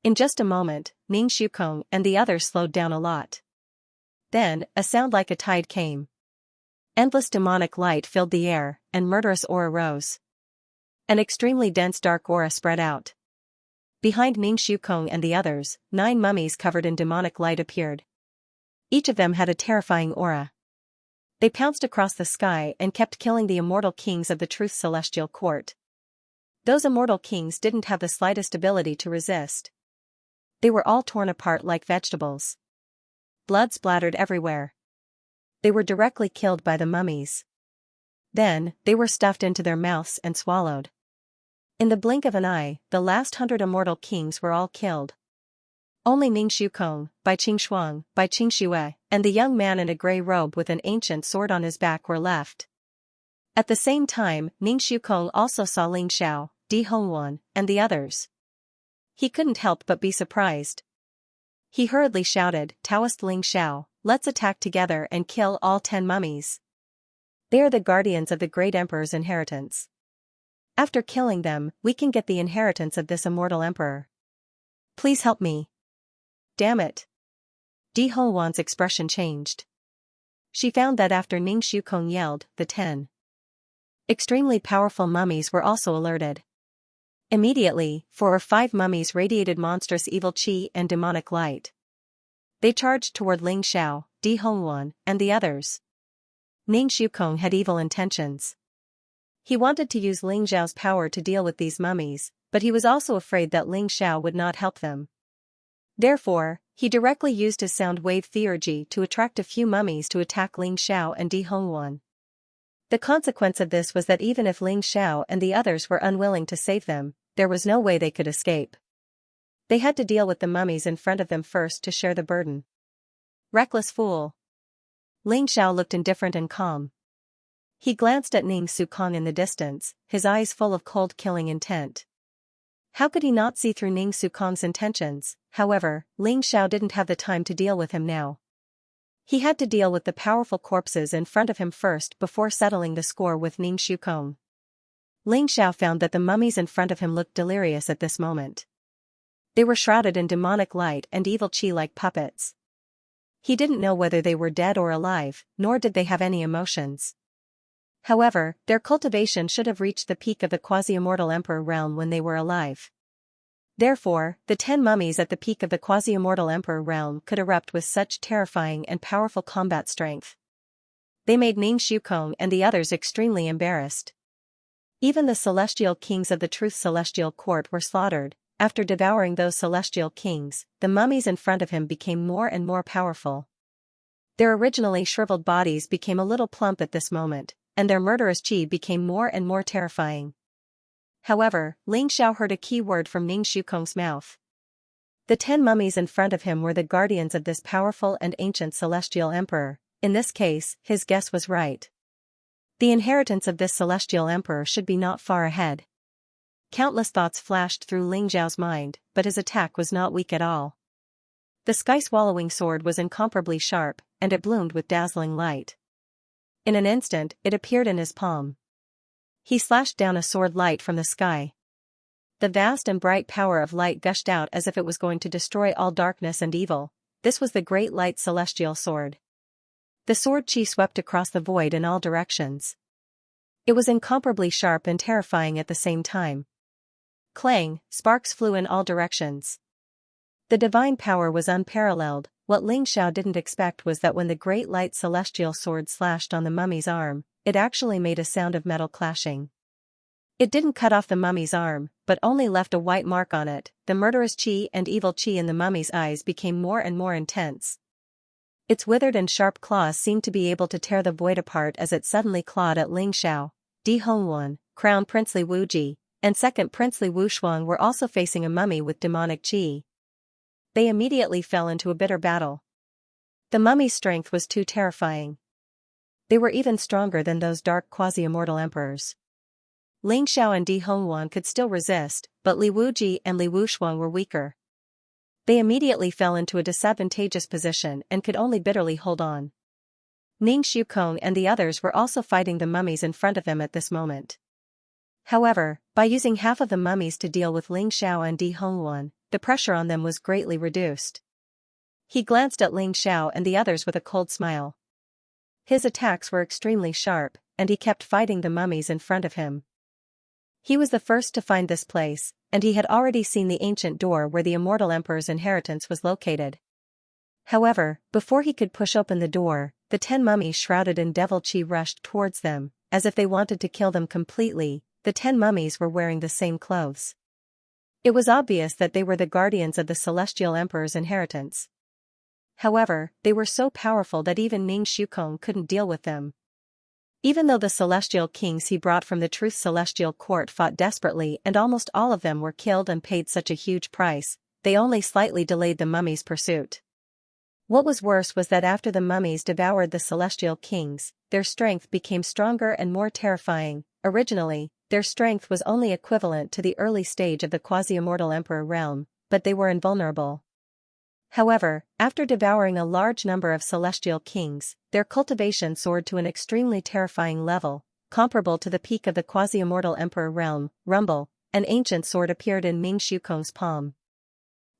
[SPEAKER 1] In just a moment, Ning Shukong and the others slowed down a lot. Then, a sound like a tide came. Endless demonic light filled the air, and murderous aura rose. An extremely dense dark aura spread out. Behind Ning Shukong and the others, 9 mummies covered in demonic light appeared. Each of them had a terrifying aura. They pounced across the sky and kept killing the immortal kings of the Truth Celestial Court. Those immortal kings didn't have the slightest ability to resist. They were all torn apart like vegetables. Blood splattered everywhere. They were directly killed by the mummies. Then, they were stuffed into their mouths and swallowed. In the blink of an eye, the last 100 immortal kings were all killed. Only Ning Shukong, Bai Qingxuang, Bai Qingxue, and the young man in a grey robe with an ancient sword on his back were left. At the same time, Ning Shukong also saw Ling Xiao, Di Hongwan, and the others. He couldn't help but be surprised. He hurriedly shouted, "Taoist Ling Xiao, let's attack together and kill all 10 mummies. They are the guardians of the great emperor's inheritance. After killing them, we can get the inheritance of this immortal emperor. Please help me." Damn it. Di Hongwan's expression changed. She found that after Ning Shukong yelled, the 10 extremely powerful mummies were also alerted. Immediately, 4 or 5 mummies radiated monstrous evil qi and demonic light. They charged toward Ling Xiao, Di Hongwan, and the others. Ning Shukong had evil intentions. He wanted to use Ling Xiao's power to deal with these mummies, but he was also afraid that Ling Xiao would not help them. Therefore, he directly used his sound wave theurgy to attract a few mummies to attack Ling Xiao and Di Hongwan. The consequence of this was that even if Ling Xiao and the others were unwilling to save them, there was no way they could escape. They had to deal with the mummies in front of them first to share the burden. Reckless fool. Ling Xiao looked indifferent and calm. He glanced at Ning Shukong in the distance, his eyes full of cold killing intent. How could he not see through Ning Shukong's intentions? However, Ling Xiao didn't have the time to deal with him now. He had to deal with the powerful corpses in front of him first before settling the score with Ning Shukong. Ling Xiao found that the mummies in front of him looked delirious at this moment. They were shrouded in demonic light and evil qi like puppets. He didn't know whether they were dead or alive, nor did they have any emotions. However, their cultivation should have reached the peak of the quasi-immortal emperor realm when they were alive. Therefore, the 10 mummies at the peak of the quasi-immortal emperor realm could erupt with such terrifying and powerful combat strength. They made Ning Shukong and the others extremely embarrassed. Even the celestial kings of the Truth Celestial Court were slaughtered. After devouring those celestial kings, the mummies in front of him became more and more powerful. Their originally shriveled bodies became a little plump at this moment, and their murderous qi became more and more terrifying. However, Ling Xiao heard a key word from Ning Shukong's mouth. The 10 mummies in front of him were the guardians of this powerful and ancient celestial emperor. In this case, his guess was right. The inheritance of this celestial emperor should be not far ahead. Countless thoughts flashed through Ling Xiao's mind, but his attack was not weak at all. The sky-swallowing sword was incomparably sharp, and it bloomed with dazzling light. In an instant, it appeared in his palm. He slashed down a sword light from the sky. The vast and bright power of light gushed out as if it was going to destroy all darkness and evil. This was the great light celestial sword. The sword qi swept across the void in all directions. It was incomparably sharp and terrifying at the same time. Clang, sparks flew in all directions. The divine power was unparalleled. What Ling Xiao didn't expect was that when the great light celestial sword slashed on the mummy's arm, it actually made a sound of metal clashing. It didn't cut off the mummy's arm, but only left a white mark on it. The murderous qi and evil qi in the mummy's eyes became more and more intense. Its withered and sharp claws seemed to be able to tear the void apart as it suddenly clawed at Ling Xiao. Di Hongwan, Crown Prince Li Wuji, and Second Prince Li Wushuang were also facing a mummy with demonic qi. They immediately fell into a bitter battle. The mummy's strength was too terrifying. They were even stronger than those dark quasi-immortal emperors. Ling Xiao and Di Hongwan could still resist, but Li Wuji and Li Wushuang were weaker. They immediately fell into a disadvantageous position and could only bitterly hold on. Ning Shukong and the others were also fighting the mummies in front of them at this moment. However, by using half of the mummies to deal with Ling Xiao and Di Hongwan, the pressure on them was greatly reduced. He glanced at Ling Xiao and the others with a cold smile. His attacks were extremely sharp, and he kept fighting the mummies in front of him. He was the first to find this place, and he had already seen the ancient door where the immortal emperor's inheritance was located. However, before he could push open the door, the 10 mummies shrouded in devil qi rushed towards them, as if they wanted to kill them completely. The 10 mummies were wearing the same clothes. It was obvious that they were the guardians of the celestial emperor's inheritance. However, they were so powerful that even Ning Shukong couldn't deal with them. Even though the celestial kings he brought from the truth celestial court fought desperately and almost all of them were killed and paid such a huge price, they only slightly delayed the mummies' pursuit. What was worse was that after the mummies devoured the celestial kings, their strength became stronger and more terrifying. Originally, their strength was only equivalent to the early stage of the quasi-immortal emperor realm, but they were invulnerable. However, after devouring a large number of celestial kings, their cultivation soared to an extremely terrifying level, comparable to the peak of the quasi-immortal emperor realm. Rumble, an ancient sword appeared in Ming Shukong's palm.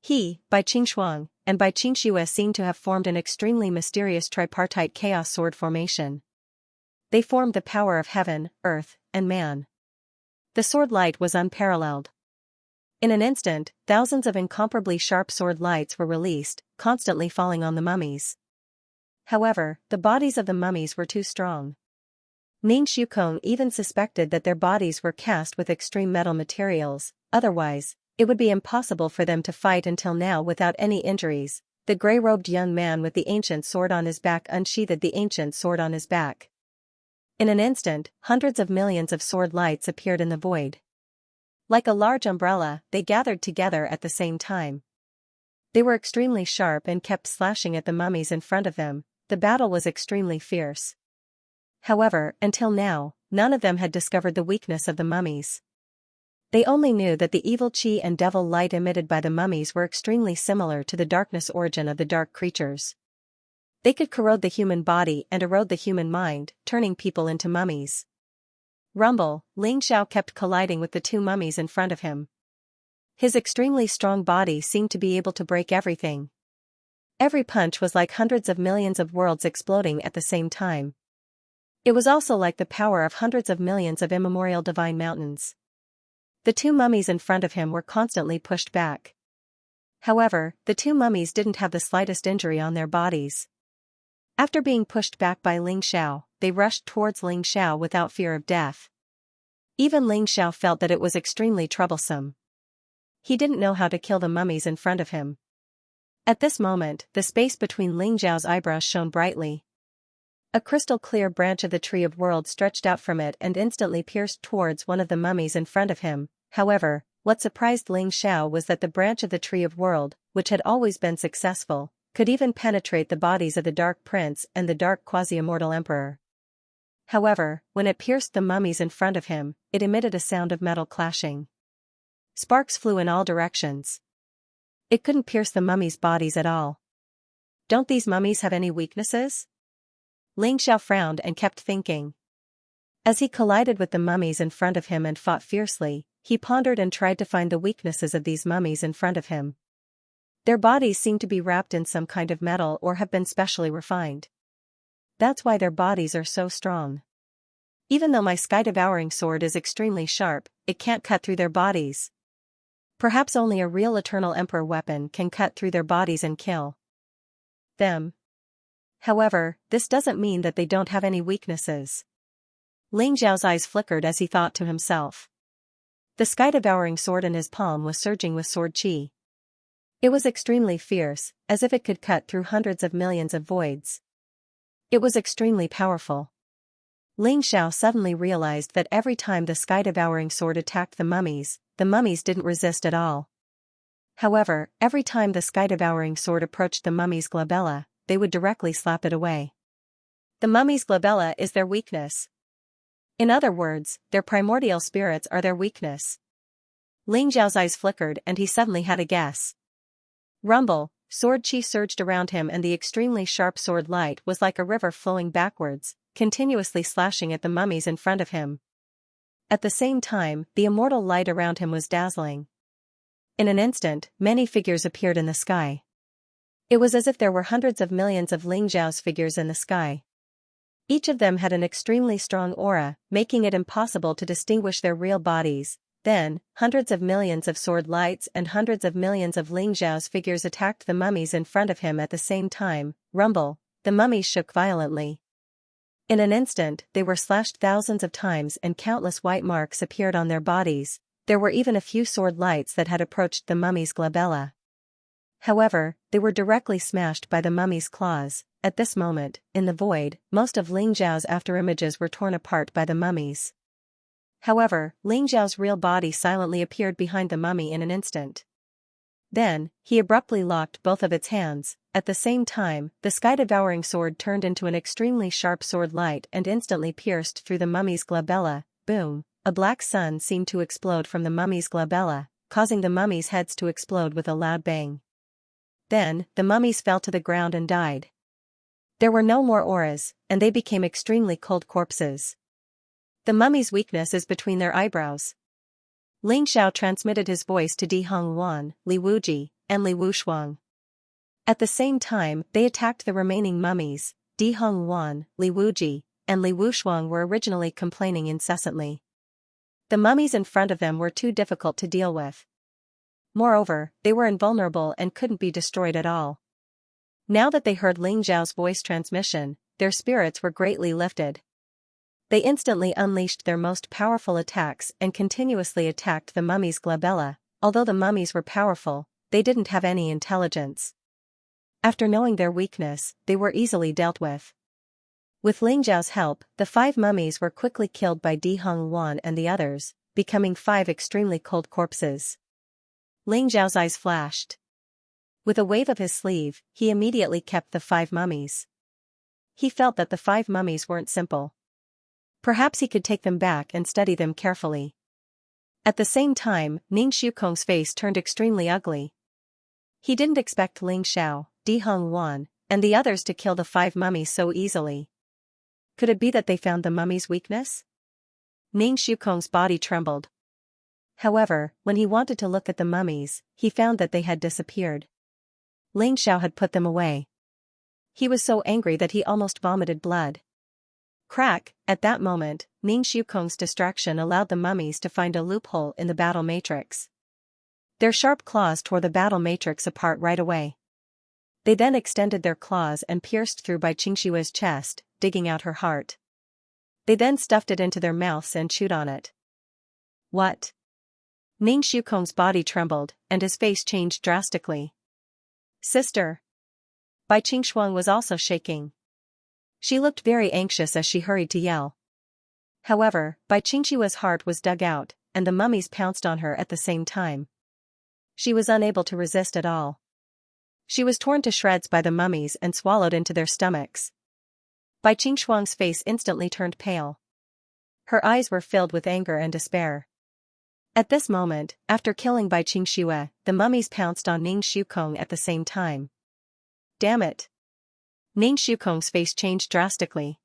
[SPEAKER 1] He, Bai Qingxuang, and Bai Qingxue seemed to have formed an extremely mysterious tripartite chaos sword formation. They formed the power of heaven, earth, and man. The sword light was unparalleled. In an instant, thousands of incomparably sharp sword lights were released, constantly falling on the mummies. However, the bodies of the mummies were too strong. Ming Shukong even suspected that their bodies were cast with extreme metal materials, otherwise, it would be impossible for them to fight until now without any injuries. The grey-robed young man with the ancient sword on his back unsheathed the ancient sword on his back. In an instant, hundreds of millions of sword lights appeared in the void. Like a large umbrella, they gathered together at the same time. They were extremely sharp and kept slashing at the mummies in front of them. The battle was extremely fierce. However, until now, none of them had discovered the weakness of the mummies. They only knew that the evil chi and devil light emitted by the mummies were extremely similar to the darkness origin of the dark creatures. They could corrode the human body and erode the human mind, turning people into mummies. Rumble, Ling Xiao kept colliding with the two mummies in front of him. His extremely strong body seemed to be able to break everything. Every punch was like hundreds of millions of worlds exploding at the same time. It was also like the power of hundreds of millions of immemorial divine mountains. The two mummies in front of him were constantly pushed back. However, the two mummies didn't have the slightest injury on their bodies. After being pushed back by Ling Xiao, they rushed towards Ling Xiao without fear of death. Even Ling Xiao felt that it was extremely troublesome. He didn't know how to kill the mummies in front of him. At this moment, the space between Ling Xiao's eyebrows shone brightly. A crystal-clear branch of the Tree of Worlds stretched out from it and instantly pierced towards one of the mummies in front of him. However, what surprised Ling Xiao was that the branch of the Tree of World, which had always been successful, could even penetrate the bodies of the Dark Prince and the Dark Quasi-Immortal Emperor. However, when it pierced the mummies in front of him, it emitted a sound of metal clashing. Sparks flew in all directions. It couldn't pierce the mummies' bodies at all. Don't these mummies have any weaknesses? Ling Xiao frowned and kept thinking. As he collided with the mummies in front of him and fought fiercely, he pondered and tried to find the weaknesses of these mummies in front of him. Their bodies seem to be wrapped in some kind of metal or have been specially refined. That's why their bodies are so strong. Even though my sky-devouring sword is extremely sharp, it can't cut through their bodies. Perhaps only a real eternal emperor weapon can cut through their bodies and kill them. However, this doesn't mean that they don't have any weaknesses. Ling Xiao's eyes flickered as he thought to himself. The sky-devouring sword in his palm was surging with sword chi. It was extremely fierce, as if it could cut through hundreds of millions of voids. It was extremely powerful. Ling Xiao suddenly realized that every time the sky-devouring sword attacked the mummies didn't resist at all. However, every time the sky-devouring sword approached the mummy's glabella, they would directly slap it away. The mummy's glabella is their weakness. In other words, their primordial spirits are their weakness. Ling Xiao's eyes flickered and he suddenly had a guess. Rumble, sword chi surged around him and the extremely sharp sword light was like a river flowing backwards, continuously slashing at the mummies in front of him. At the same time, the immortal light around him was dazzling. In an instant, many figures appeared in the sky. It was as if there were hundreds of millions of Ling Xiao's figures in the sky. Each of them had an extremely strong aura, making it impossible to distinguish their real bodies. Then, hundreds of millions of sword lights and hundreds of millions of Ling Xiao's figures attacked the mummies in front of him at the same time. Rumble, the mummies shook violently. In an instant, they were slashed thousands of times and countless white marks appeared on their bodies. There were even a few sword lights that had approached the mummy's glabella. However, they were directly smashed by the mummy's claws, at this moment, in the void, most of Ling Zhao's afterimages were torn apart by the mummies. However, Ling Zhao's real body silently appeared behind the mummy in an instant. Then, he abruptly locked both of its hands. At the same time, the sky-devouring sword turned into an extremely sharp sword light and instantly pierced through the mummy's glabella. Boom! A black sun seemed to explode from the mummy's glabella, causing the mummies' heads to explode with a loud bang. Then, the mummies fell to the ground and died. There were no more auras, and they became extremely cold corpses. The mummy's weakness is between their eyebrows. Ling Xiao transmitted his voice to Di Hongwan, Li Wuji, and Li Wushuang. At the same time, they attacked the remaining mummies. Di Hongwan, Li Wuji, and Li Wushuang were originally complaining incessantly. The mummies in front of them were too difficult to deal with. Moreover, they were invulnerable and couldn't be destroyed at all. Now that they heard Ling Zhao's voice transmission, their spirits were greatly lifted. They instantly unleashed their most powerful attacks and continuously attacked the mummy's glabella. Although the mummies were powerful, they didn't have any intelligence. After knowing their weakness, they were easily dealt with. With Ling Zhao's help, the 5 mummies were quickly killed by Di Hongwan and the others, becoming 5 extremely cold corpses. Ling Zhao's eyes flashed. With a wave of his sleeve, he immediately kept the 5 mummies. He felt that the 5 mummies weren't simple. Perhaps he could take them back and study them carefully. At the same time, Ning Shukong's face turned extremely ugly. He didn't expect Ling Xiao, Di Hongwan, and the others to kill the 5 mummies so easily. Could it be that they found the mummy's weakness? Ning Shukong's body trembled. However, when he wanted to look at the mummies, he found that they had disappeared. Ling Xiao had put them away. He was so angry that he almost vomited blood. Crack! At that moment, Ning Shukong's distraction allowed the mummies to find a loophole in the battle matrix. Their sharp claws tore the battle matrix apart right away. They then extended their claws and pierced through Bai Qingshua's chest, digging out her heart. They then stuffed it into their mouths and chewed on it. What? Ning Shukong's body trembled, and his face changed drastically. Sister! Bai Qingshuang was also shaking. She looked very anxious as she hurried to yell. However, Bai Qingshua's heart was dug out, and the mummies pounced on her at the same time. She was unable to resist at all. She was torn to shreds by the mummies and swallowed into their stomachs. Bai Qingshuang's face instantly turned pale. Her eyes were filled with anger and despair. At this moment, after killing Bai Qingxue, the mummies pounced on Ning Shukong at the same time. Damn it! Ning Shukong's face changed drastically.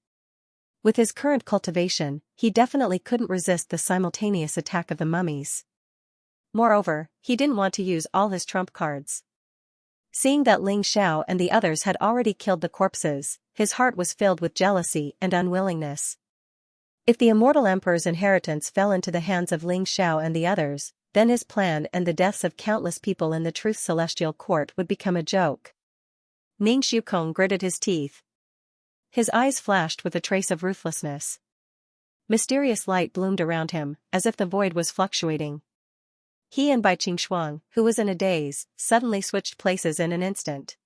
[SPEAKER 1] With his current cultivation, he definitely couldn't resist the simultaneous attack of the mummies. Moreover, he didn't want to use all his trump cards. Seeing that Ling Xiao and the others had already killed the corpses, his heart was filled with jealousy and unwillingness. If the immortal emperor's inheritance fell into the hands of Ling Xiao and the others, then his plan and the deaths of countless people in the Truth Celestial Court would become a joke. Ning Shukong gritted his teeth. His eyes flashed with a trace of ruthlessness. Mysterious light bloomed around him, as if the void was fluctuating. He and Bai Qingshuang, who was in a daze, suddenly switched places in an instant.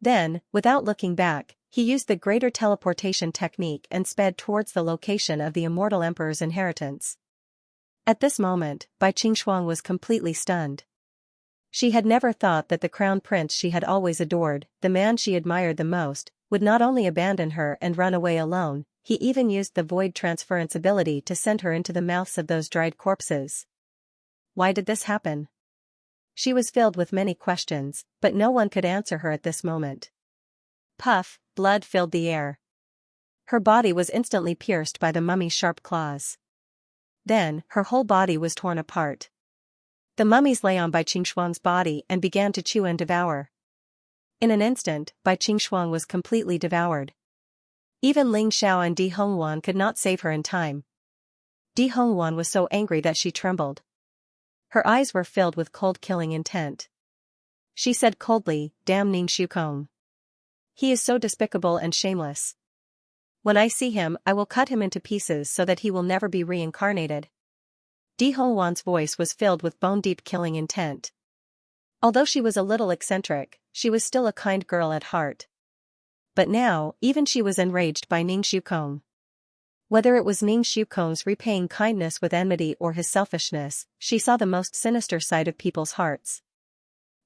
[SPEAKER 1] Then, without looking back, he used the greater teleportation technique and sped towards the location of the immortal emperor's inheritance. At this moment, Bai Qingshuang was completely stunned. She had never thought that the crown prince she had always adored, the man she admired the most, would not only abandon her and run away alone, he even used the void transference ability to send her into the mouths of those dried corpses. Why did this happen? She was filled with many questions, but no one could answer her at this moment. Puff, blood filled the air. Her body was instantly pierced by the mummy's sharp claws. Then, her whole body was torn apart. The mummies lay on Bai Qingshuang's body and began to chew and devour. In an instant, Bai Qingshuang was completely devoured. Even Ling Xiao and Di Hongwan could not save her in time. Di Hongwan was so angry that she trembled. Her eyes were filled with cold killing intent. She said coldly, "Damn Ning Shukong. He is so despicable and shameless. When I see him, I will cut him into pieces so that he will never be reincarnated." Di Hongwan's voice was filled with bone-deep killing intent. Although she was a little eccentric, she was still a kind girl at heart. but now, even she was enraged by Ning Shukong. Whether it was Ning Shukong's repaying kindness with enmity or his selfishness, she saw the most sinister side of people's hearts.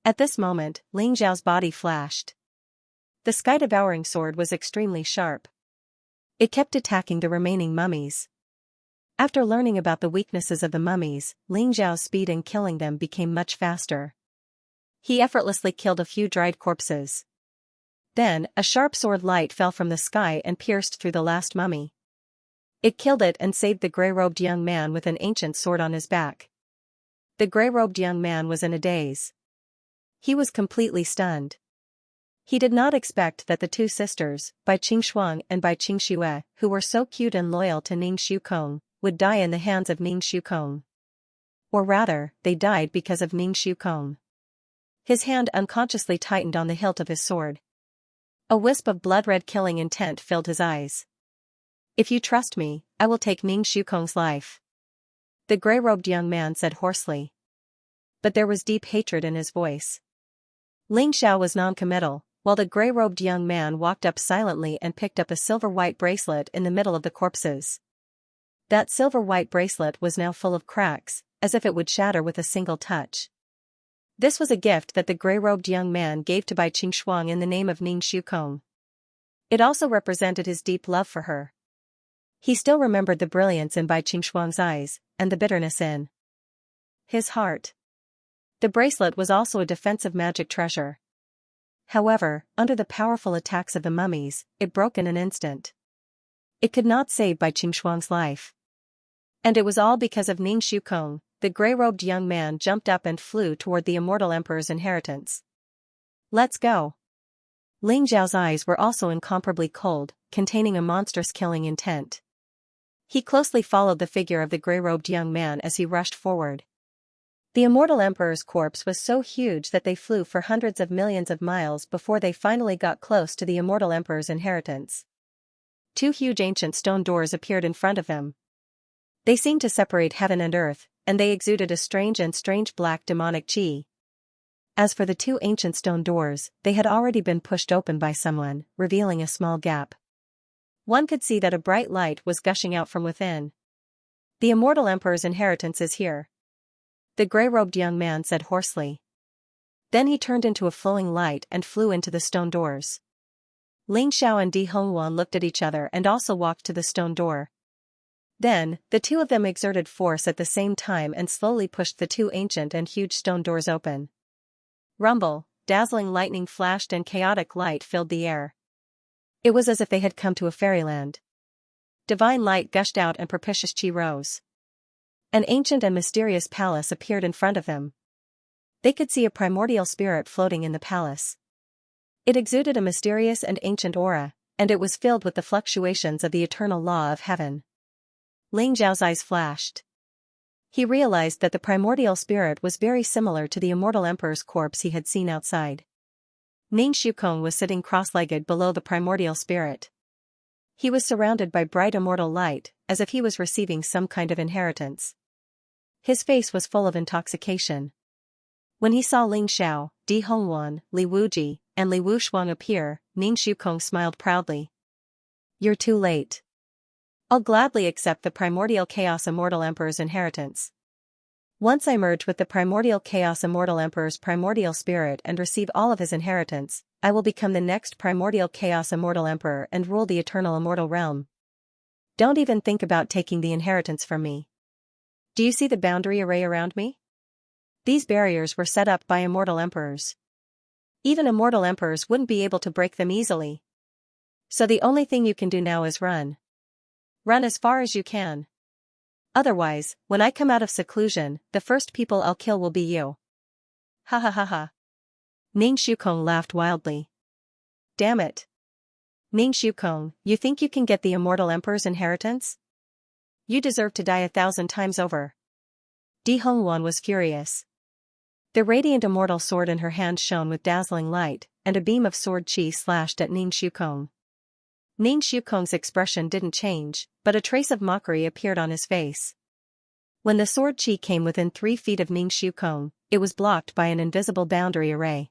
[SPEAKER 1] At this moment, Ling Xiao's body flashed. The sky-devouring sword was extremely sharp. It kept attacking the remaining mummies. After learning about the weaknesses of the mummies, Ling Xiao's speed in killing them became much faster. He effortlessly killed a few dried corpses. Then, a sharp sword light fell from the sky and pierced through the last mummy. It killed it and saved the grey-robed young man with an ancient sword on his back. The grey-robed young man was in a daze. He was completely stunned. He did not expect that the two sisters, Bai Qingshuang and Bai Qingxue, who were so cute and loyal to Ning Shukong, would die in the hands of Ning Shukong. Or rather, they died because of Ning Shukong. His hand unconsciously tightened on the hilt of his sword. A wisp of blood-red killing intent filled his eyes. "If you trust me, I will take Ning Shukong's life," the grey-robed young man said hoarsely. But there was deep hatred in his voice. Ling Xiao was non-committal, while the grey-robed young man walked up silently and picked up a silver-white bracelet in the middle of the corpses. That silver-white bracelet was now full of cracks, as if it would shatter with a single touch. This was a gift that the grey-robed young man gave to Bai Qingshuang in the name of Ning Shukong. It also represented his deep love for her. He still remembered the brilliance in Bai Qingshuang's eyes, and the bitterness in his heart. The bracelet was also a defensive magic treasure. However, under the powerful attacks of the mummies, it broke in an instant. It could not save Bai Qingshuang's life. And it was all because of Ning Shukong. The grey-robed young man jumped up and flew toward the immortal emperor's inheritance. "Let's go." Ling Xiao's eyes were also incomparably cold, containing a monstrous killing intent. He closely followed the figure of the grey-robed young man as he rushed forward. The immortal emperor's corpse was so huge that they flew for hundreds of millions of miles before they finally got close to the immortal emperor's inheritance. Two huge ancient stone doors appeared in front of him. They seemed to separate heaven and earth, and they exuded a strange black demonic qi. As for the two ancient stone doors, they had already been pushed open by someone, revealing a small gap. One could see that a bright light was gushing out from within. "The immortal emperor's inheritance is here," the grey-robed young man said hoarsely. Then he turned into a flowing light and flew into the stone doors. Ling Xiao and Di Hongwan looked at each other and also walked to the stone door. Then, the two of them exerted force at the same time and slowly pushed the two ancient and huge stone doors open. Rumble, dazzling lightning flashed and chaotic light filled the air. It was as if they had come to a fairyland. Divine light gushed out and propitious qi rose. An ancient and mysterious palace appeared in front of them. They could see a primordial spirit floating in the palace. It exuded a mysterious and ancient aura, and it was filled with the fluctuations of the eternal law of heaven. Ling Xiao's eyes flashed. He realized that the primordial spirit was very similar to the immortal emperor's corpse he had seen outside. Ning Shukong was sitting cross-legged below the primordial spirit. He was surrounded by bright immortal light, as if he was receiving some kind of inheritance. His face was full of intoxication. When he saw Ling Xiao, Di Hongwan, Li Wuji, and Li Wushuang appear, Ning Shukong smiled proudly. "You're too late. I'll gladly accept the primordial chaos immortal emperor's inheritance. Once I merge with the primordial chaos immortal emperor's primordial spirit and receive all of his inheritance, I will become the next primordial chaos immortal emperor and rule the eternal immortal realm. Don't even think about taking the inheritance from me. Do you see the boundary array around me? These barriers were set up by immortal emperors. Even immortal emperors wouldn't be able to break them easily. So the only thing you can do now is run. Run as far as you can. Otherwise, when I come out of seclusion, the first people I'll kill will be you." "Ha ha ha ha." Ning Shukong laughed wildly. "Damn it. Ning Shukong, you think you can get the immortal emperor's inheritance? You deserve to die 1,000 times over." Di Hongwan was furious. The radiant immortal sword in her hand shone with dazzling light, and a beam of sword qi slashed at Ning Shukong. Ning Shukong's expression didn't change, but a trace of mockery appeared on his face. When the sword qi came within 3 feet of Ning Shukong, it was blocked by an invisible boundary array.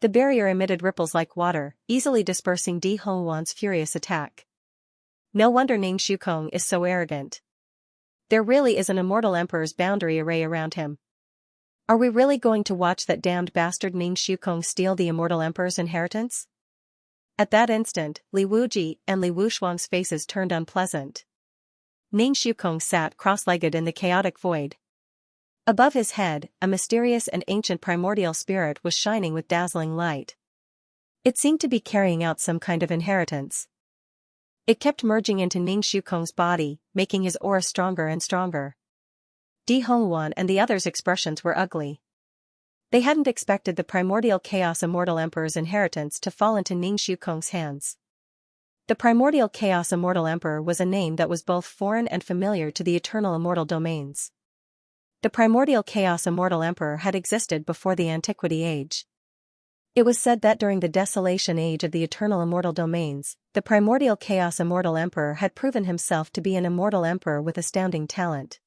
[SPEAKER 1] The barrier emitted ripples like water, easily dispersing Di Hongwan's furious attack. No wonder Ning Shukong is so arrogant. There really is an immortal emperor's boundary array around him. Are we really going to watch that damned bastard Ning Shukong steal the immortal emperor's inheritance? At that instant, Li Wuji and Li Wushuang's faces turned unpleasant. Ning Shukong sat cross-legged in the chaotic void. Above his head, a mysterious and ancient primordial spirit was shining with dazzling light. It seemed to be carrying out some kind of inheritance. It kept merging into Ning Shukong's body, making his aura stronger and stronger. Di Hongwan and the others' expressions were ugly. They hadn't expected the primordial chaos immortal emperor's inheritance to fall into Ning Shukong's hands. The primordial chaos immortal emperor was a name that was both foreign and familiar to the eternal immortal domains. The primordial chaos immortal emperor had existed before the antiquity age. It was said that during the desolation age of the eternal immortal domains, the primordial chaos immortal emperor had proven himself to be an immortal emperor with astounding talent.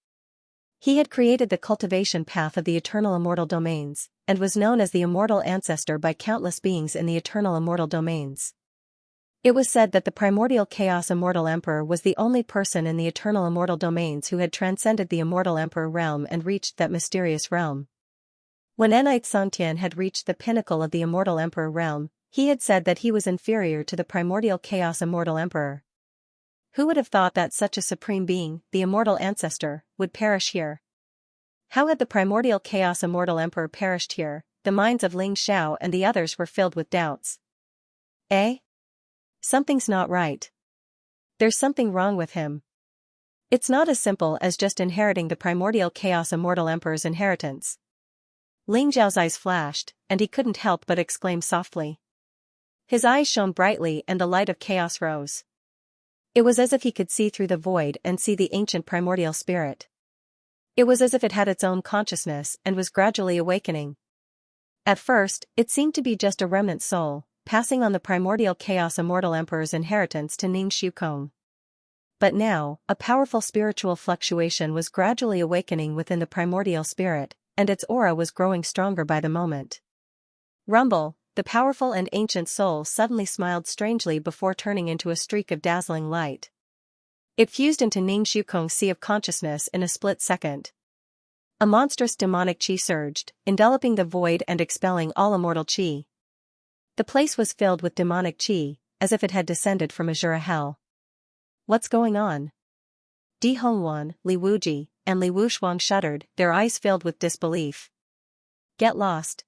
[SPEAKER 1] He had created the cultivation path of the eternal immortal domains, and was known as the immortal ancestor by countless beings in the eternal immortal domains. It was said that the primordial chaos immortal emperor was the only person in the eternal immortal domains who had transcended the immortal emperor realm and reached that mysterious realm. When Enite Songtian had reached the pinnacle of the immortal emperor realm, he had said that he was inferior to the primordial chaos immortal emperor. Who would have thought that such a supreme being, the immortal ancestor, would perish here? How had the primordial chaos immortal emperor perished here? The minds of Ling Xiao and the others were filled with doubts. Eh? Something's not right. There's something wrong with him. It's not as simple as just inheriting the primordial chaos immortal emperor's inheritance. Ling Xiao's eyes flashed, and he couldn't help but exclaim softly. His eyes shone brightly and the light of chaos rose. It was as if he could see through the void and see the ancient primordial spirit. It was as if it had its own consciousness and was gradually awakening. At first, it seemed to be just a remnant soul, passing on the primordial chaos immortal emperor's inheritance to Ning Shukong. But now, a powerful spiritual fluctuation was gradually awakening within the primordial spirit, and its aura was growing stronger by the moment. Rumble, the powerful and ancient soul suddenly smiled strangely before turning into a streak of dazzling light. It fused into Ning Shukong's sea of consciousness in a split second. A monstrous demonic qi surged, enveloping the void and expelling all immortal qi. The place was filled with demonic qi, as if it had descended from Azura hell. What's going on? Di Hongwan, Li Wuji, and Li Wushuang shuddered, their eyes filled with disbelief. Get lost.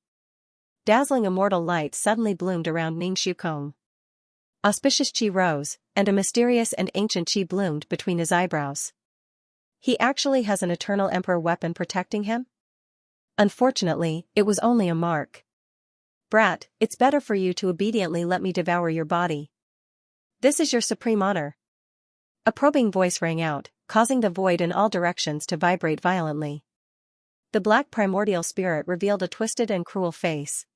[SPEAKER 1] Dazzling immortal light suddenly bloomed around Ning Shukong. Auspicious qi rose, and a mysterious and ancient qi bloomed between his eyebrows. He actually has an eternal emperor weapon protecting him? Unfortunately, it was only a mark. Brat, it's better for you to obediently let me devour your body. This is your supreme honor. A probing voice rang out, causing the void in all directions to vibrate violently. The black primordial spirit revealed a twisted and cruel face.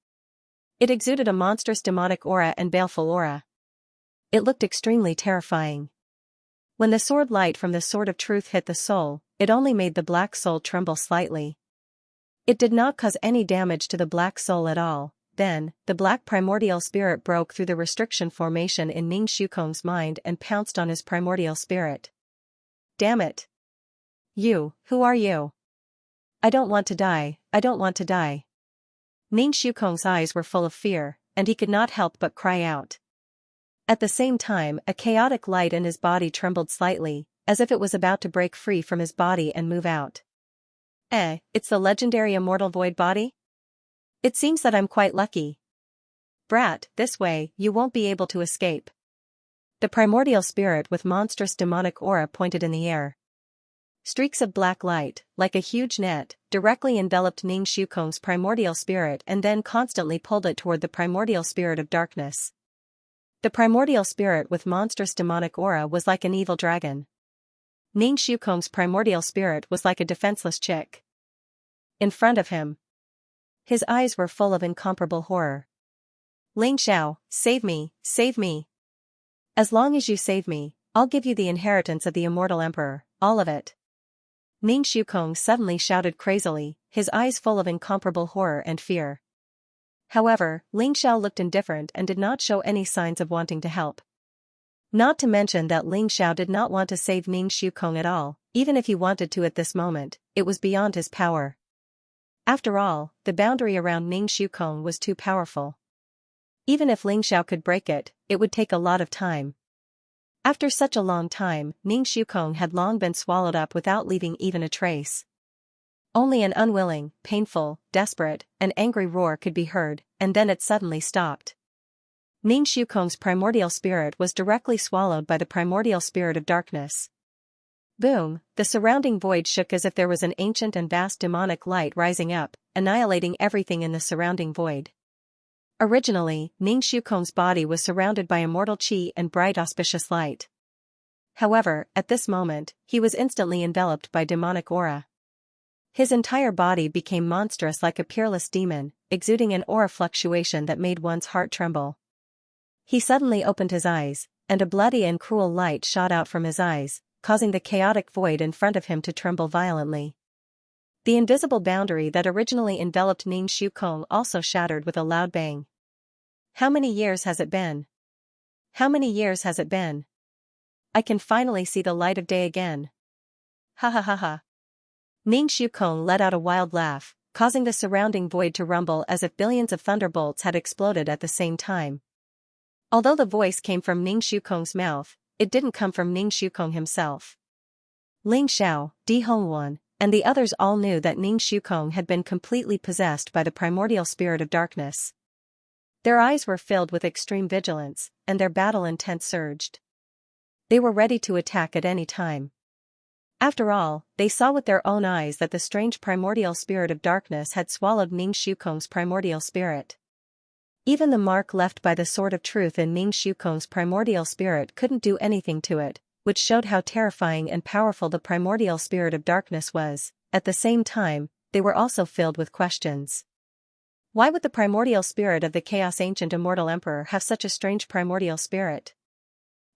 [SPEAKER 1] It exuded a monstrous demonic aura and baleful aura. It looked extremely terrifying. When the sword light from the sword of truth hit the soul, it only made the black soul tremble slightly. It did not cause any damage to the black soul at all. Then, the black primordial spirit broke through the restriction formation in Ning Shukong's mind and pounced on his primordial spirit. Damn it! You, who are you? I don't want to die, I don't want to die. Ning Shukong's eyes were full of fear, and he could not help but cry out. At the same time, a chaotic light in his body trembled slightly, as if it was about to break free from his body and move out. It's the legendary immortal void body? It seems that I'm quite lucky. Brat, this way, you won't be able to escape. The primordial spirit with monstrous demonic aura pointed in the air. Streaks of black light, like a huge net, directly enveloped Ning Shukong's primordial spirit and then constantly pulled it toward the primordial spirit of darkness. The primordial spirit with monstrous demonic aura was like an evil dragon. Ning Shukong's primordial spirit was like a defenseless chick. In front of him, his eyes were full of incomparable horror. Ling Xiao, save me, save me. As long as you save me, I'll give you the inheritance of the immortal emperor, all of it. Ning Shukong suddenly shouted crazily, his eyes full of incomparable horror and fear. However, Ling Xiao looked indifferent and did not show any signs of wanting to help. Not to mention that Ling Xiao did not want to save Ning Xukong at all, even if he wanted to at this moment, it was beyond his power. After all, the boundary around Ning Xukong was too powerful. Even if Ling Xiao could break it, it would take a lot of time. After such a long time, Ning Xukong had long been swallowed up without leaving even a trace. Only an unwilling, painful, desperate, and angry roar could be heard, and then it suddenly stopped. Ning Xukong's primordial spirit was directly swallowed by the primordial spirit of darkness. Boom, the surrounding void shook as if there was an ancient and vast demonic light rising up, annihilating everything in the surrounding void. Originally, Ning Xukong's body was surrounded by immortal qi and bright auspicious light. However, at this moment, he was instantly enveloped by demonic aura. His entire body became monstrous like a peerless demon, exuding an aura fluctuation that made one's heart tremble. He suddenly opened his eyes, and a bloody and cruel light shot out from his eyes, causing the chaotic void in front of him to tremble violently. The invisible boundary that originally enveloped Ning Xukong also shattered with a loud bang. How many years has it been? How many years has it been? I can finally see the light of day again. Ha ha ha ha. Ning Xukong let out a wild laugh, causing the surrounding void to rumble as if billions of thunderbolts had exploded at the same time. Although the voice came from Ning Xukong's mouth, it didn't come from Ning Xukong himself. Ling Xiao, Di Hongwan, and the others all knew that Ning Xukong had been completely possessed by the primordial spirit of darkness. Their eyes were filled with extreme vigilance, and their battle intent surged. They were ready to attack at any time. After all, they saw with their own eyes that the strange primordial spirit of darkness had swallowed Ning Xukong's primordial spirit. Even the mark left by the sword of truth in Ning Xukong's primordial spirit couldn't do anything to it, which showed how terrifying and powerful the primordial spirit of darkness was. At the same time, they were also filled with questions. Why would the primordial spirit of the Chaos Ancient Immortal Emperor have such a strange primordial spirit?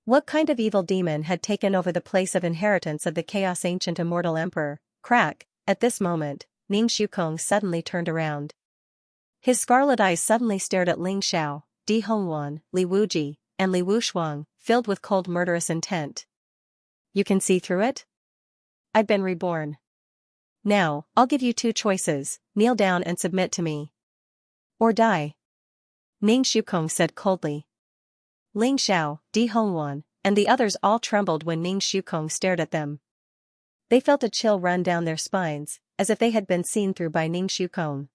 [SPEAKER 1] What kind of evil demon had taken over the place of inheritance of the Chaos Ancient Immortal Emperor? Crack! At this moment, Ning Xukong suddenly turned around. His scarlet eyes suddenly stared at Ling Xiao, Di Hongwan, Li Wuji, and Li Wushuang, filled with cold murderous intent. You can see through it? I've been reborn. Now, I'll give you two choices, kneel down and submit to me. Or die. Ning Xukong said coldly. Ling Xiao, Di Hongwan, and the others all trembled when Ning Xukong stared at them. They felt a chill run down their spines, as if they had been seen through by Ning Xukong.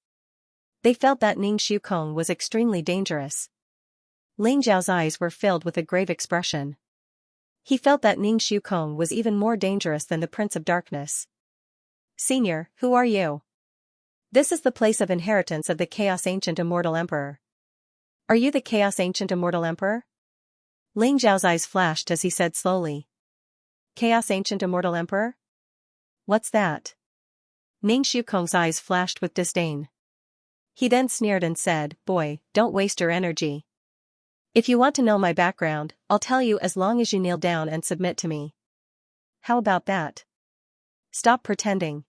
[SPEAKER 1] They felt that Ning Xukong was extremely dangerous. Ling Zhao's eyes were filled with a grave expression. He felt that Ning Xukong was even more dangerous than the Prince of Darkness. Senior, who are you? This is the place of inheritance of the Chaos Ancient Immortal Emperor. Are you the Chaos Ancient Immortal Emperor? Ling Zhao's eyes flashed as he said slowly. Chaos Ancient Immortal Emperor? What's that? Ning Xukong's eyes flashed with disdain. He then sneered and said, Boy, don't waste your energy. If you want to know my background, I'll tell you as long as you kneel down and submit to me. How about that? Stop pretending.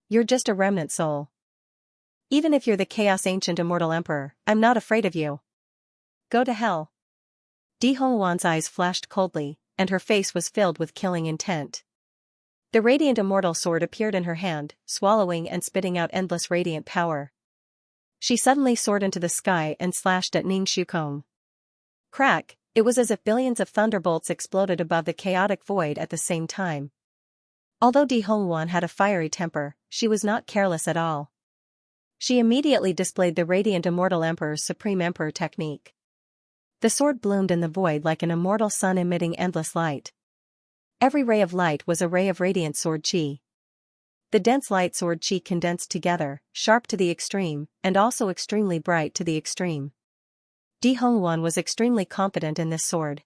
[SPEAKER 1] You're just a remnant soul. Even if you're the Chaos Ancient Immortal Emperor, I'm not afraid of you. Go to hell. Di Hongwan's eyes flashed coldly, and her face was filled with killing intent. The radiant immortal sword appeared in her hand, swallowing and spitting out endless radiant power. She suddenly soared into the sky and slashed at Ning Xukong. Crack! It was as if billions of thunderbolts exploded above the chaotic void at the same time. Although Di Hongwan had a fiery temper, she was not careless at all. She immediately displayed the radiant immortal emperor's supreme emperor technique. The sword bloomed in the void like an immortal sun emitting endless light. Every ray of light was a ray of radiant sword chi. The dense light sword chi condensed together, sharp to the extreme, and also extremely bright to the extreme. Di Hongwan was extremely confident in this sword.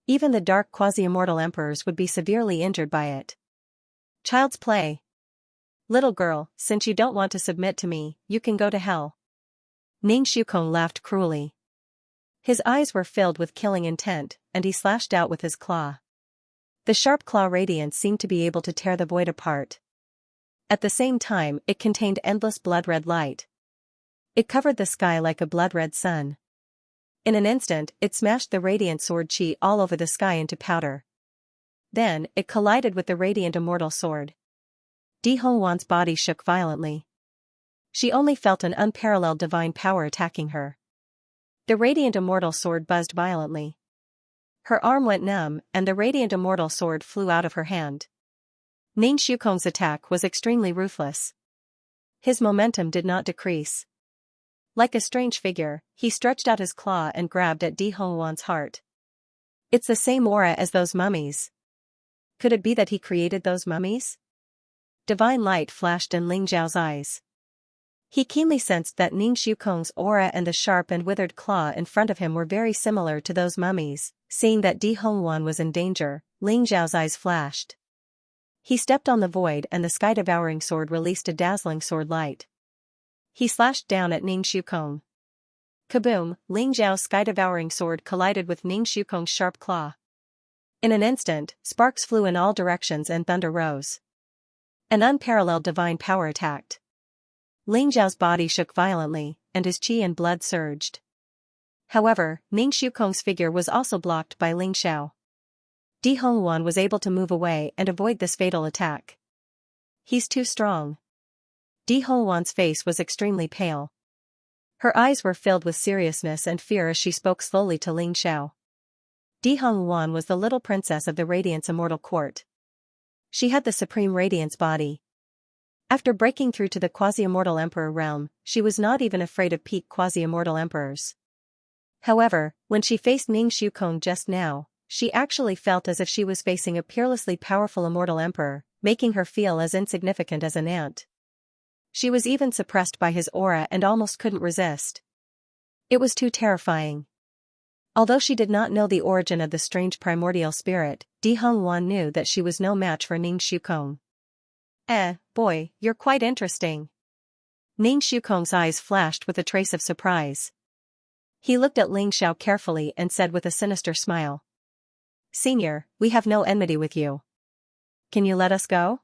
[SPEAKER 1] Even the dark quasi-immortal emperors would be severely injured by it. Child's play. Little girl, since you don't want to submit to me, you can go to hell. Ning Xukong laughed cruelly. His eyes were filled with killing intent, and he slashed out with his claw. The sharp claw radiance seemed to be able to tear the void apart. At the same time, it contained endless blood-red light. It covered the sky like a blood-red sun. In an instant, it smashed the radiant sword chi all over the sky into powder. Then, it collided with the radiant immortal sword. Di Hongwan's body shook violently. She only felt an unparalleled divine power attacking her. The radiant immortal sword buzzed violently. Her arm went numb, and the radiant immortal sword flew out of her hand. Ning Shukong's attack was extremely ruthless. His momentum did not decrease. Like a strange figure, he stretched out his claw and grabbed at Di Hongwan's heart. It's the same aura as those mummies. Could it be that he created those mummies? Divine light flashed in Ling Zhao's eyes. He keenly sensed that Ning Shukong's aura and the sharp and withered claw in front of him were very similar to those mummies. Seeing that Di Hongwan was in danger, Ling Zhao's eyes flashed. He stepped on the void and the sky-devouring sword released a dazzling sword light. He slashed down at Ning Shukong. Kaboom! Ling Zhao's sky-devouring sword collided with Ning Shukong's sharp claw. In an instant, sparks flew in all directions and thunder rose. An unparalleled divine power attacked. Ling Zhao's body shook violently, and his qi and blood surged. However, Ning Shukong's figure was also blocked by Ling Xiao. Di Hongwan was able to move away and avoid this fatal attack. He's too strong. Di Hongwan's face was extremely pale. Her eyes were filled with seriousness and fear as she spoke slowly to Ling Xiao. Di Hongwan was the little princess of the Radiance Immortal Court. She had the supreme Radiance body. After breaking through to the quasi-immortal emperor realm, she was not even afraid of peak quasi-immortal emperors. However, when she faced Ning Shukong just now, she actually felt as if she was facing a peerlessly powerful immortal emperor, making her feel as insignificant as an ant. She was even suppressed by his aura and almost couldn't resist. It was too terrifying. Although she did not know the origin of the strange primordial spirit, Di Hongwan knew that she was no match for Ning Shukong. Boy, you're quite interesting. Ning Shukong's eyes flashed with a trace of surprise. He looked at Ling Xiao carefully and said with a sinister smile. Senior, we have no enmity with you. Can you let us go?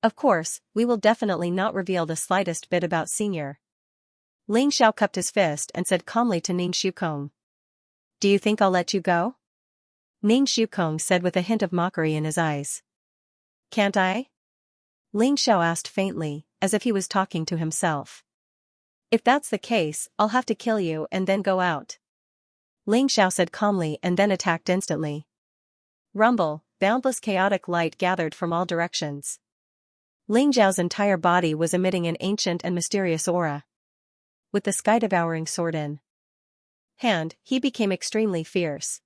[SPEAKER 1] Of course, we will definitely not reveal the slightest bit about Senior. Ling Xiao cupped his fist and said calmly to Ning Shukong. Do you think I'll let you go? Ning Shukong said with a hint of mockery in his eyes. Can't I? Ling Xiao asked faintly, as if he was talking to himself. If that's the case, I'll have to kill you and then go out. Ling Xiao said calmly and then attacked instantly. Rumble, boundless chaotic light gathered from all directions. Ling Zhao's entire body was emitting an ancient and mysterious aura. With the sky-devouring sword in hand, he became extremely fierce.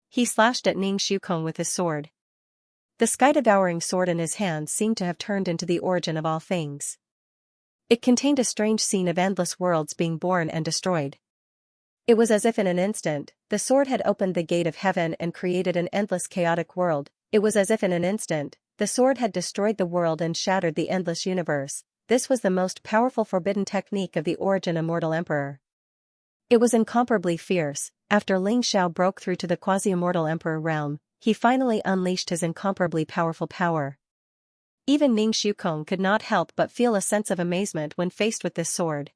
[SPEAKER 1] He slashed at Ning Shukong with his sword. The sky-devouring sword in his hand seemed to have turned into the origin of all things. It contained a strange scene of endless worlds being born and destroyed. It was as if in an instant, the sword had opened the gate of heaven and created an endless chaotic world. It was as if in an instant, the sword had destroyed the world and shattered the endless universe. This was the most powerful forbidden technique of the Origin Immortal Emperor. It was incomparably fierce. After Ling Xiao broke through to the quasi-immortal emperor realm, he finally unleashed his incomparably powerful power. Even Ning Shukong could not help but feel a sense of amazement when faced with this sword.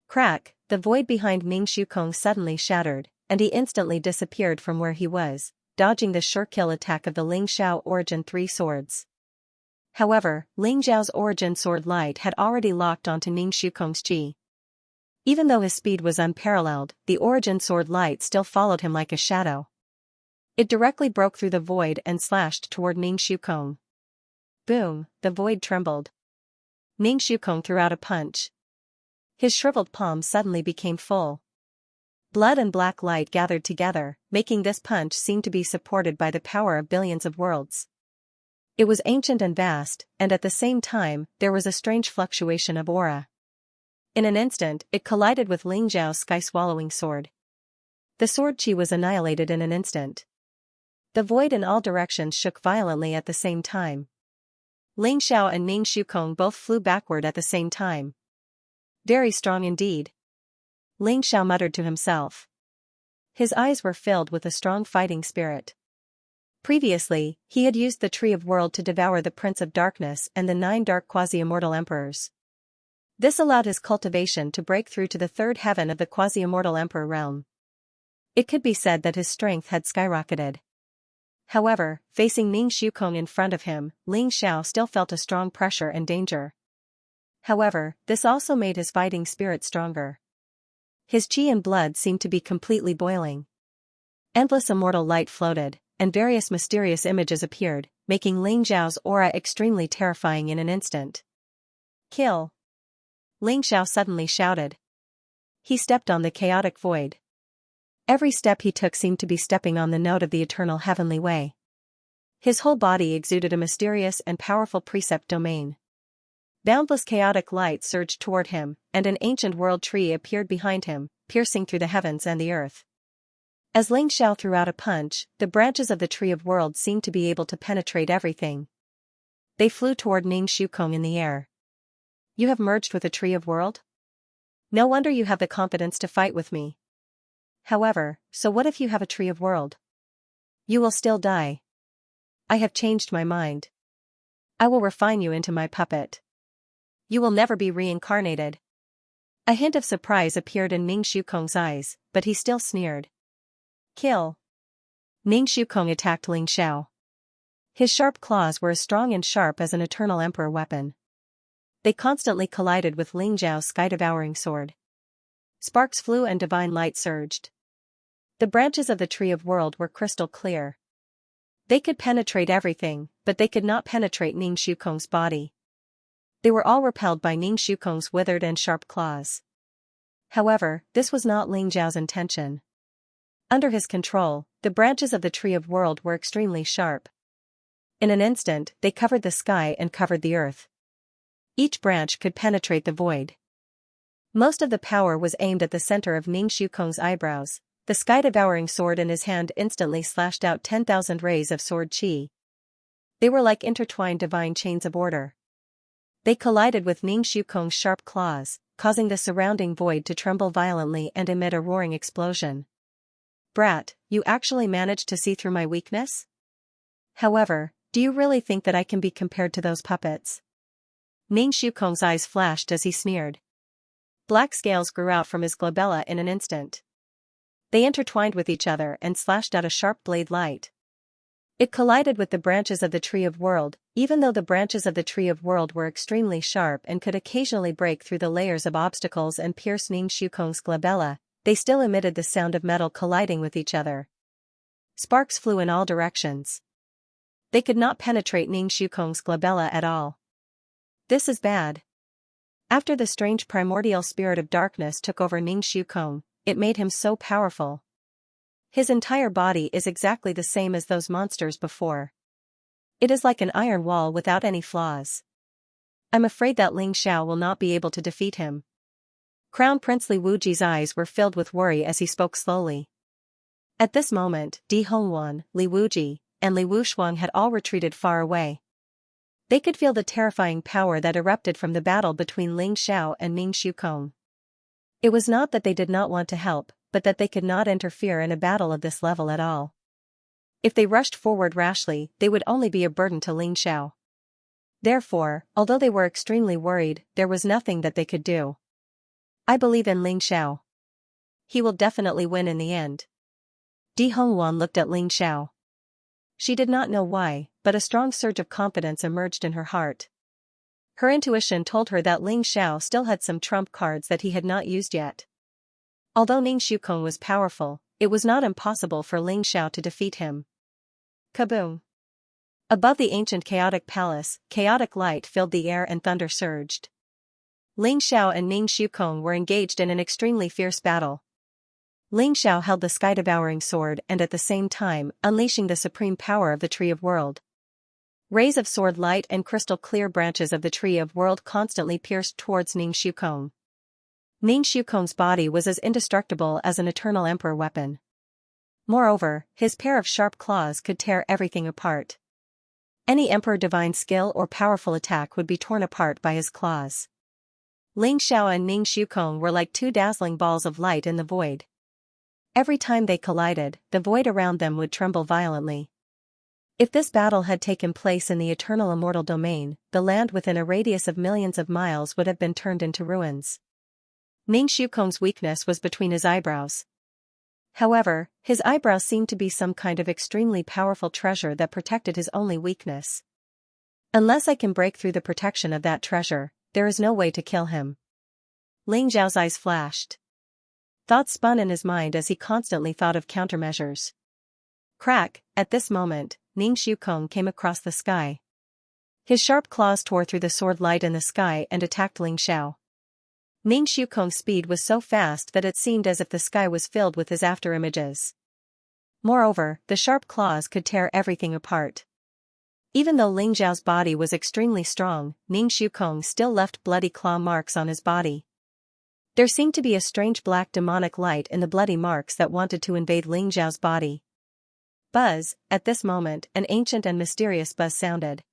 [SPEAKER 1] Crack, the void behind Ning Shukong suddenly shattered, and he instantly disappeared from where he was, dodging the sure kill attack of the Ling Xiao Origin 3 swords. However, Ling Zhao's Origin sword light had already locked onto Ning Shukong's qi. Even though his speed was unparalleled, the Origin sword light still followed him like a shadow. It directly broke through the void and slashed toward Ning Shukong. Boom, the void trembled. Ning Shukong threw out a punch. His shriveled palm suddenly became full. Blood and black light gathered together, making this punch seem to be supported by the power of billions of worlds. It was ancient and vast, and at the same time, there was a strange fluctuation of aura. In an instant, it collided with Ling Zhao's sky-swallowing sword. The sword qi was annihilated in an instant. The void in all directions shook violently at the same time. Ling Xiao and Ning Shukong both flew backward at the same time. Very strong indeed. Ling Xiao muttered to himself. His eyes were filled with a strong fighting spirit. Previously, he had used the Tree of World to devour the Prince of Darkness and the 9 dark quasi-immortal emperors. This allowed his cultivation to break through to the third heaven of the quasi-immortal emperor realm. It could be said that his strength had skyrocketed. However, facing Ning Shukong in front of him, Ling Xiao still felt a strong pressure and danger. However, this also made his fighting spirit stronger. His qi and blood seemed to be completely boiling. Endless immortal light floated, and various mysterious images appeared, making Ling Xiao's aura extremely terrifying in an instant. Kill! Ling Xiao suddenly shouted. He stepped on the chaotic void. Every step he took seemed to be stepping on the note of the eternal heavenly way. His whole body exuded a mysterious and powerful precept domain. Boundless chaotic light surged toward him, and an ancient world tree appeared behind him, piercing through the heavens and the earth. As Ling Xiao threw out a punch, the branches of the Tree of Worlds seemed to be able to penetrate everything. They flew toward Ning Shukong in the air. You have merged with the Tree of World? No wonder you have the confidence to fight with me. However, so what if you have a Tree of World? You will still die. I have changed my mind. I will refine you into my puppet. You will never be reincarnated. A hint of surprise appeared in Ning Shukong's eyes, but he still sneered. Kill! Ning Shukong attacked Ling Xiao. His sharp claws were as strong and sharp as an eternal emperor weapon. They constantly collided with Ling Xiao's sky-devouring sword. Sparks flew and divine light surged. The branches of the Tree of World were crystal clear. They could penetrate everything, but they could not penetrate Ning Shukong's body. They were all repelled by Ning Shukong's withered and sharp claws. However, this was not Ling Xiao's intention. Under his control, the branches of the Tree of World were extremely sharp. In an instant, they covered the sky and covered the earth. Each branch could penetrate the void. Most of the power was aimed at the center of Ning Shukong's eyebrows. The sky-devouring sword in his hand instantly slashed out 10,000 rays of sword qi. They were like intertwined divine chains of order. They collided with Ning Shukong's sharp claws, causing the surrounding void to tremble violently and emit a roaring explosion. Brat, you actually managed to see through my weakness? However, do you really think that I can be compared to those puppets? Ning Shukong's eyes flashed as he sneered. Black scales grew out from his glabella in an instant. They intertwined with each other and slashed out a sharp blade light. It collided with the branches of the Tree of World, even though the branches of the Tree of World were extremely sharp and could occasionally break through the layers of obstacles and pierce Ning Shukong's glabella. They still emitted the sound of metal colliding with each other. Sparks flew in all directions. They could not penetrate Ning Shukong's glabella at all. This is bad. After the strange primordial spirit of darkness took over Ning Shukong, it made him so powerful. His entire body is exactly the same as those monsters before. It is like an iron wall without any flaws. I'm afraid that Ling Xiao will not be able to defeat him. Crown Prince Li Wuji's eyes were filled with worry as he spoke slowly. At this moment, Di Hongwan, Li Wuji, and Li Wushuang had all retreated far away. They could feel the terrifying power that erupted from the battle between Ling Xiao and Ning Shukong. It was not that they did not want to help, but that they could not interfere in a battle of this level at all. If they rushed forward rashly, they would only be a burden to Ling Xiao. Therefore, although they were extremely worried, there was nothing that they could do. I believe in Ling Xiao. He will definitely win in the end. Di Hongwan looked at Ling Xiao. She did not know why, but a strong surge of confidence emerged in her heart. Her intuition told her that Ling Xiao still had some trump cards that he had not used yet. Although Ning Shukong was powerful, it was not impossible for Ling Xiao to defeat him. Kaboom! Above the ancient chaotic palace, chaotic light filled the air and thunder surged. Ling Xiao and Ning Shukong were engaged in an extremely fierce battle. Ling Xiao held the sky-devouring sword and at the same time unleashing the supreme power of the Tree of World. Rays of sword light and crystal-clear branches of the Tree of World constantly pierced towards Ning Shukong. Ning Shukong's body was as indestructible as an eternal emperor weapon. Moreover, his pair of sharp claws could tear everything apart. Any emperor divine skill or powerful attack would be torn apart by his claws. Ling Xiao and Ning Shukong were like two dazzling balls of light in the void. Every time they collided, the void around them would tremble violently. If this battle had taken place in the eternal immortal domain, the land within a radius of millions of miles would have been turned into ruins. Ning Shukong's weakness was between his eyebrows. However, his eyebrows seemed to be some kind of extremely powerful treasure that protected his only weakness. Unless I can break through the protection of that treasure, there is no way to kill him. Ling Xiao's eyes flashed. Thoughts spun in his mind as he constantly thought of countermeasures. Crack, at this moment, Ning Shukong came across the sky. His sharp claws tore through the sword light in the sky and attacked Ling Xiao. Ning Shukong's speed was so fast that it seemed as if the sky was filled with his afterimages. Moreover, the sharp claws could tear everything apart. Even though Ling Xiao's body was extremely strong, Ning Shukong still left bloody claw marks on his body. There seemed to be a strange black demonic light in the bloody marks that wanted to invade Ling Xiao's body. Buzz, at this moment, an ancient and mysterious buzz sounded.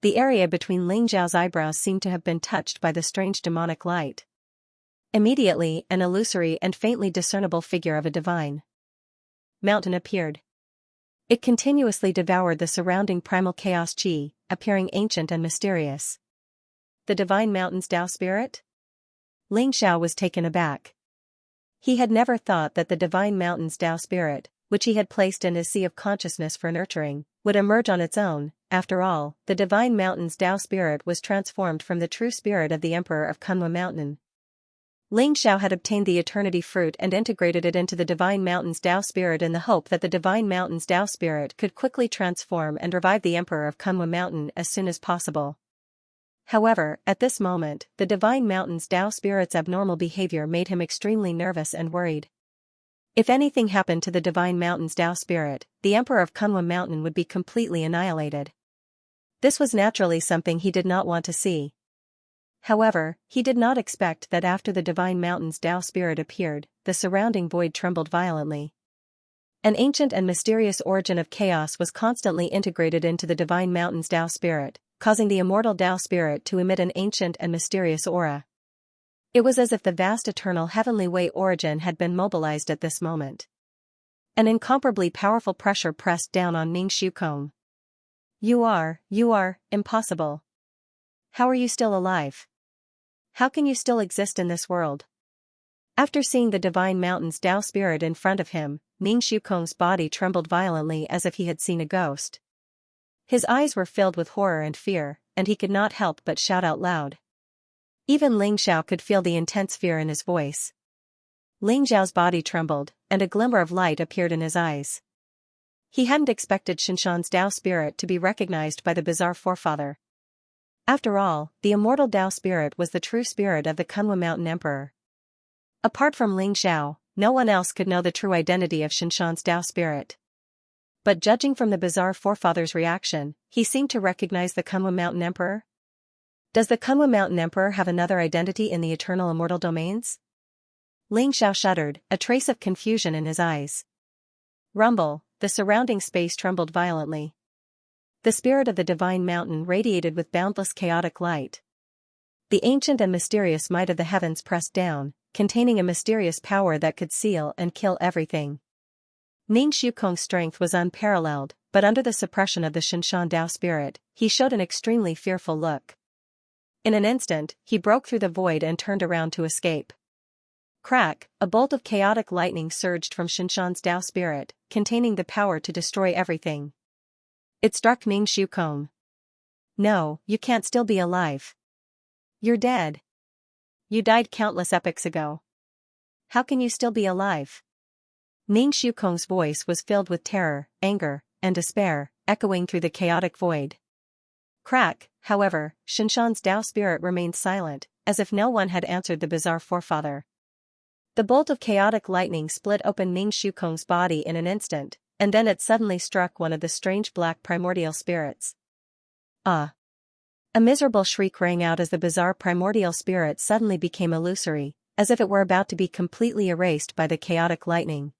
[SPEAKER 1] The area between Ling Xiao's eyebrows seemed to have been touched by the strange demonic light. Immediately, an illusory and faintly discernible figure of a divine mountain appeared. It continuously devoured the surrounding primal chaos chi, appearing ancient and mysterious. The divine mountain's Tao spirit? Ling Xiao was taken aback. He had never thought that the divine mountain's Tao spirit, which he had placed in his sea of consciousness for nurturing, would emerge on its own. After all, the divine mountain's Tao spirit was transformed from the true spirit of the Emperor of Kunlun Mountain. Ling Xiao had obtained the eternity fruit and integrated it into the divine mountain's Tao spirit in the hope that the divine mountain's Tao spirit could quickly transform and revive the Emperor of Kunlun Mountain as soon as possible. However, at this moment, the divine mountain's Tao spirit's abnormal behavior made him extremely nervous and worried. If anything happened to the divine mountain's Tao spirit, the Emperor of Kunlun Mountain would be completely annihilated. This was naturally something he did not want to see. However, he did not expect that after the divine mountain's Tao spirit appeared, the surrounding void trembled violently. An ancient and mysterious origin of chaos was constantly integrated into the divine mountain's Tao spirit, causing the immortal Tao spirit to emit an ancient and mysterious aura. It was as if the vast eternal heavenly way origin had been mobilized at this moment. An incomparably powerful pressure pressed down on Ning Shukong. You are impossible. How are you still alive? How can you still exist in this world? After seeing the divine mountain's Tao spirit in front of him, Ning Shukong's body trembled violently as if he had seen a ghost. His eyes were filled with horror and fear, and he could not help but shout out loud. Even Ling Xiao could feel the intense fear in his voice. Ling Xiao's body trembled, and a glimmer of light appeared in his eyes. He hadn't expected Xianxia's Tao spirit to be recognized by the bizarre forefather. After all, the immortal Tao spirit was the true spirit of the Kunlun Mountain Emperor. Apart from Ling Xiao, no one else could know the true identity of Xianxia's Tao spirit. But judging from the bizarre forefather's reaction, he seemed to recognize the Kunlun Mountain Emperor. Does the Kunlun Mountain Emperor have another identity in the eternal immortal domains? Ling Xiao shuddered, a trace of confusion in his eyes. Rumble, the surrounding space trembled violently. The spirit of the divine mountain radiated with boundless chaotic light. The ancient and mysterious might of the heavens pressed down, containing a mysterious power that could seal and kill everything. Ning Shukong's strength was unparalleled, but under the suppression of the Xianxia Tao spirit, he showed an extremely fearful look. In an instant, he broke through the void and turned around to escape. Crack, a bolt of chaotic lightning surged from Xianxia's Tao spirit, containing the power to destroy everything. It struck Ning Shukong. No, you can't still be alive. You're dead. You died countless epochs ago. How can you still be alive? Ning Shukong's voice was filled with terror, anger, and despair, echoing through the chaotic void. Crack, however, Xianxia's Tao spirit remained silent, as if no one had answered the bizarre forefather. The bolt of chaotic lightning split open Ning Shukong's body in an instant, and then it suddenly struck one of the strange black primordial spirits. Ah! A miserable shriek rang out as the bizarre primordial spirit suddenly became illusory, as if it were about to be completely erased by the chaotic lightning.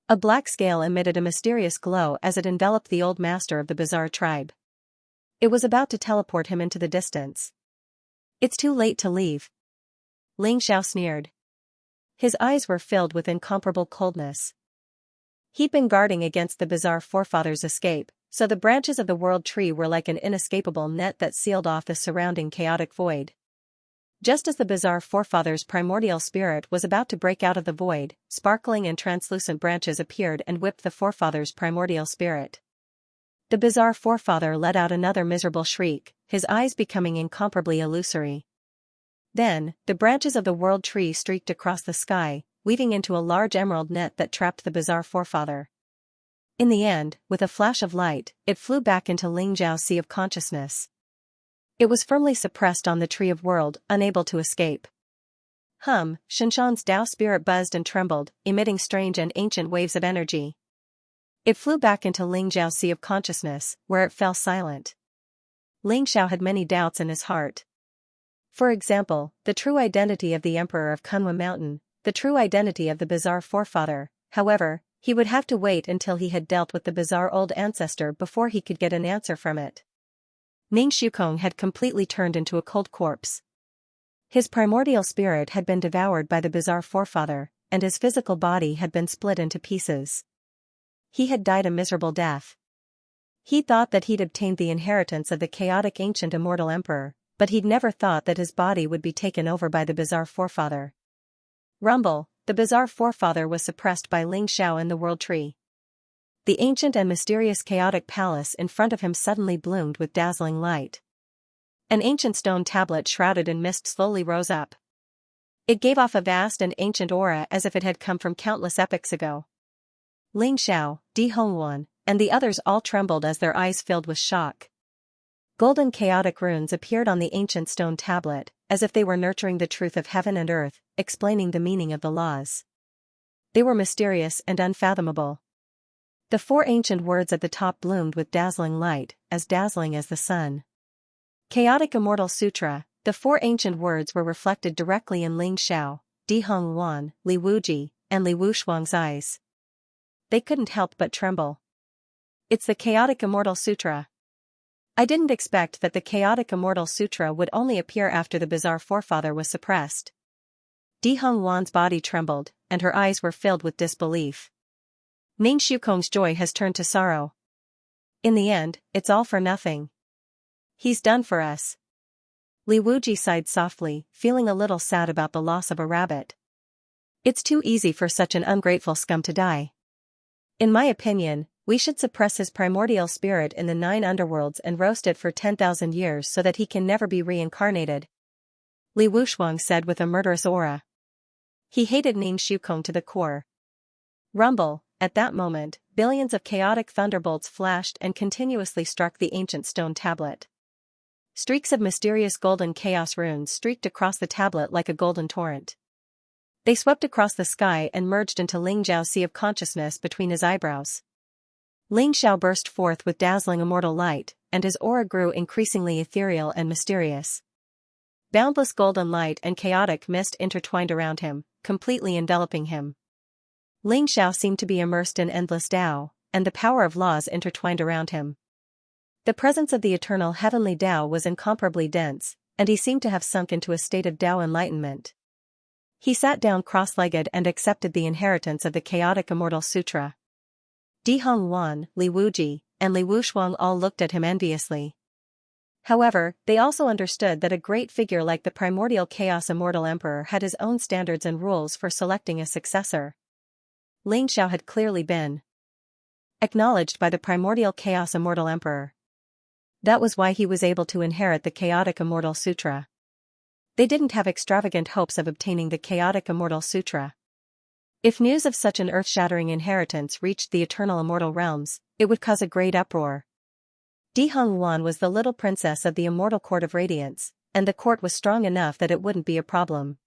[SPEAKER 1] A black scale emitted a mysterious glow as it enveloped the old master of the bizarre tribe. It was about to teleport him into the distance. It's too late to leave. Ling Xiao sneered. His eyes were filled with incomparable coldness. He'd been guarding against the bizarre forefather's escape, So the branches of the world tree were like an inescapable net that sealed off the surrounding chaotic void. Just as the bizarre forefather's primordial spirit was about to break out of the void, sparkling and translucent branches appeared and whipped the forefather's primordial spirit. The bizarre forefather let out another miserable shriek, his eyes becoming incomparably illusory. Then, the branches of the world tree streaked across the sky, weaving into a large emerald net that trapped the bizarre forefather. In the end, with a flash of light, it flew back into Lingzhao's sea of consciousness. It was firmly suppressed on the tree of world, unable to escape. Xianxia's Tao spirit buzzed and trembled, emitting strange and ancient waves of energy. It flew back into Lingzhao's sea of consciousness, where it fell silent. Lingxiao had many doubts in his heart. For example, the true identity of the Emperor of Kunwa Mountain, the true identity of the bizarre forefather. However, he would have to wait until he had dealt with the bizarre old ancestor before he could get an answer from it. Ning Shukong had completely turned into a cold corpse. His primordial spirit had been devoured by the bizarre forefather, and his physical body had been split into pieces. He had died a miserable death. He thought that he'd obtained the inheritance of the chaotic ancient immortal emperor, but he'd never thought that his body would be taken over by the bizarre forefather. Rumble, the bizarre forefather was suppressed by Lingxiao in the world tree. The ancient and mysterious chaotic palace in front of him suddenly bloomed with dazzling light. An ancient stone tablet shrouded in mist slowly rose up. It gave off a vast and ancient aura as if it had come from countless epochs ago. Lingxiao, Di Hongwan, and the others all trembled as their eyes filled with shock. Golden chaotic runes appeared on the ancient stone tablet, as if they were nurturing the truth of heaven and earth, explaining the meaning of the laws. They were mysterious and unfathomable. The four ancient words at the top bloomed with dazzling light, as dazzling as the sun. Chaotic Immortal Sutra. The four ancient words were reflected directly in Lingxiao, Di Hongwan, Li Wuji, and Li Wushuang's eyes. They couldn't help but tremble. It's the Chaotic Immortal Sutra. I didn't expect that the Chaotic Immortal Sutra would only appear after the bizarre forefather was suppressed. Di Hongwan's body trembled, and her eyes were filled with disbelief. Ning Shukong's joy has turned to sorrow. In the end, it's all for nothing. He's done for us. Li Wuji sighed softly, feeling a little sad about the loss of a rabbit. It's too easy for such an ungrateful scum to die. In my opinion, we should suppress his primordial spirit in the 9 underworlds and roast it for 10,000 years so that he can never be reincarnated. Li Wushuang said with a murderous aura. He hated Ning Shukong to the core. Rumble. At that moment, billions of chaotic thunderbolts flashed and continuously struck the ancient stone tablet. Streaks of mysterious golden chaos runes streaked across the tablet like a golden torrent. They swept across the sky and merged into Lingzhao's sea of consciousness between his eyebrows. Lingxiao burst forth with dazzling immortal light, and his aura grew increasingly ethereal and mysterious. Boundless golden light and chaotic mist intertwined around him, completely enveloping him. Lingxiao seemed to be immersed in endless Tao, and the power of laws intertwined around him. The presence of the eternal heavenly Tao was incomparably dense, and he seemed to have sunk into a state of Tao enlightenment. He sat down cross-legged and accepted the inheritance of the Chaotic Immortal Sutra. Di Hongwan, Li Wuji, and Li Wushuang all looked at him enviously. However, they also understood that a great figure like the primordial Chaos Immortal Emperor had his own standards and rules for selecting a successor. Lingxiao had clearly been acknowledged by the primordial Chaos Immortal Emperor. That was why he was able to inherit the Chaotic Immortal Sutra. They didn't have extravagant hopes of obtaining the Chaotic Immortal Sutra. If news of such an earth-shattering inheritance reached the eternal immortal realms, it would cause a great uproar. Di Hongwan was the little princess of the immortal court of radiance, and the court was strong enough that it wouldn't be a problem.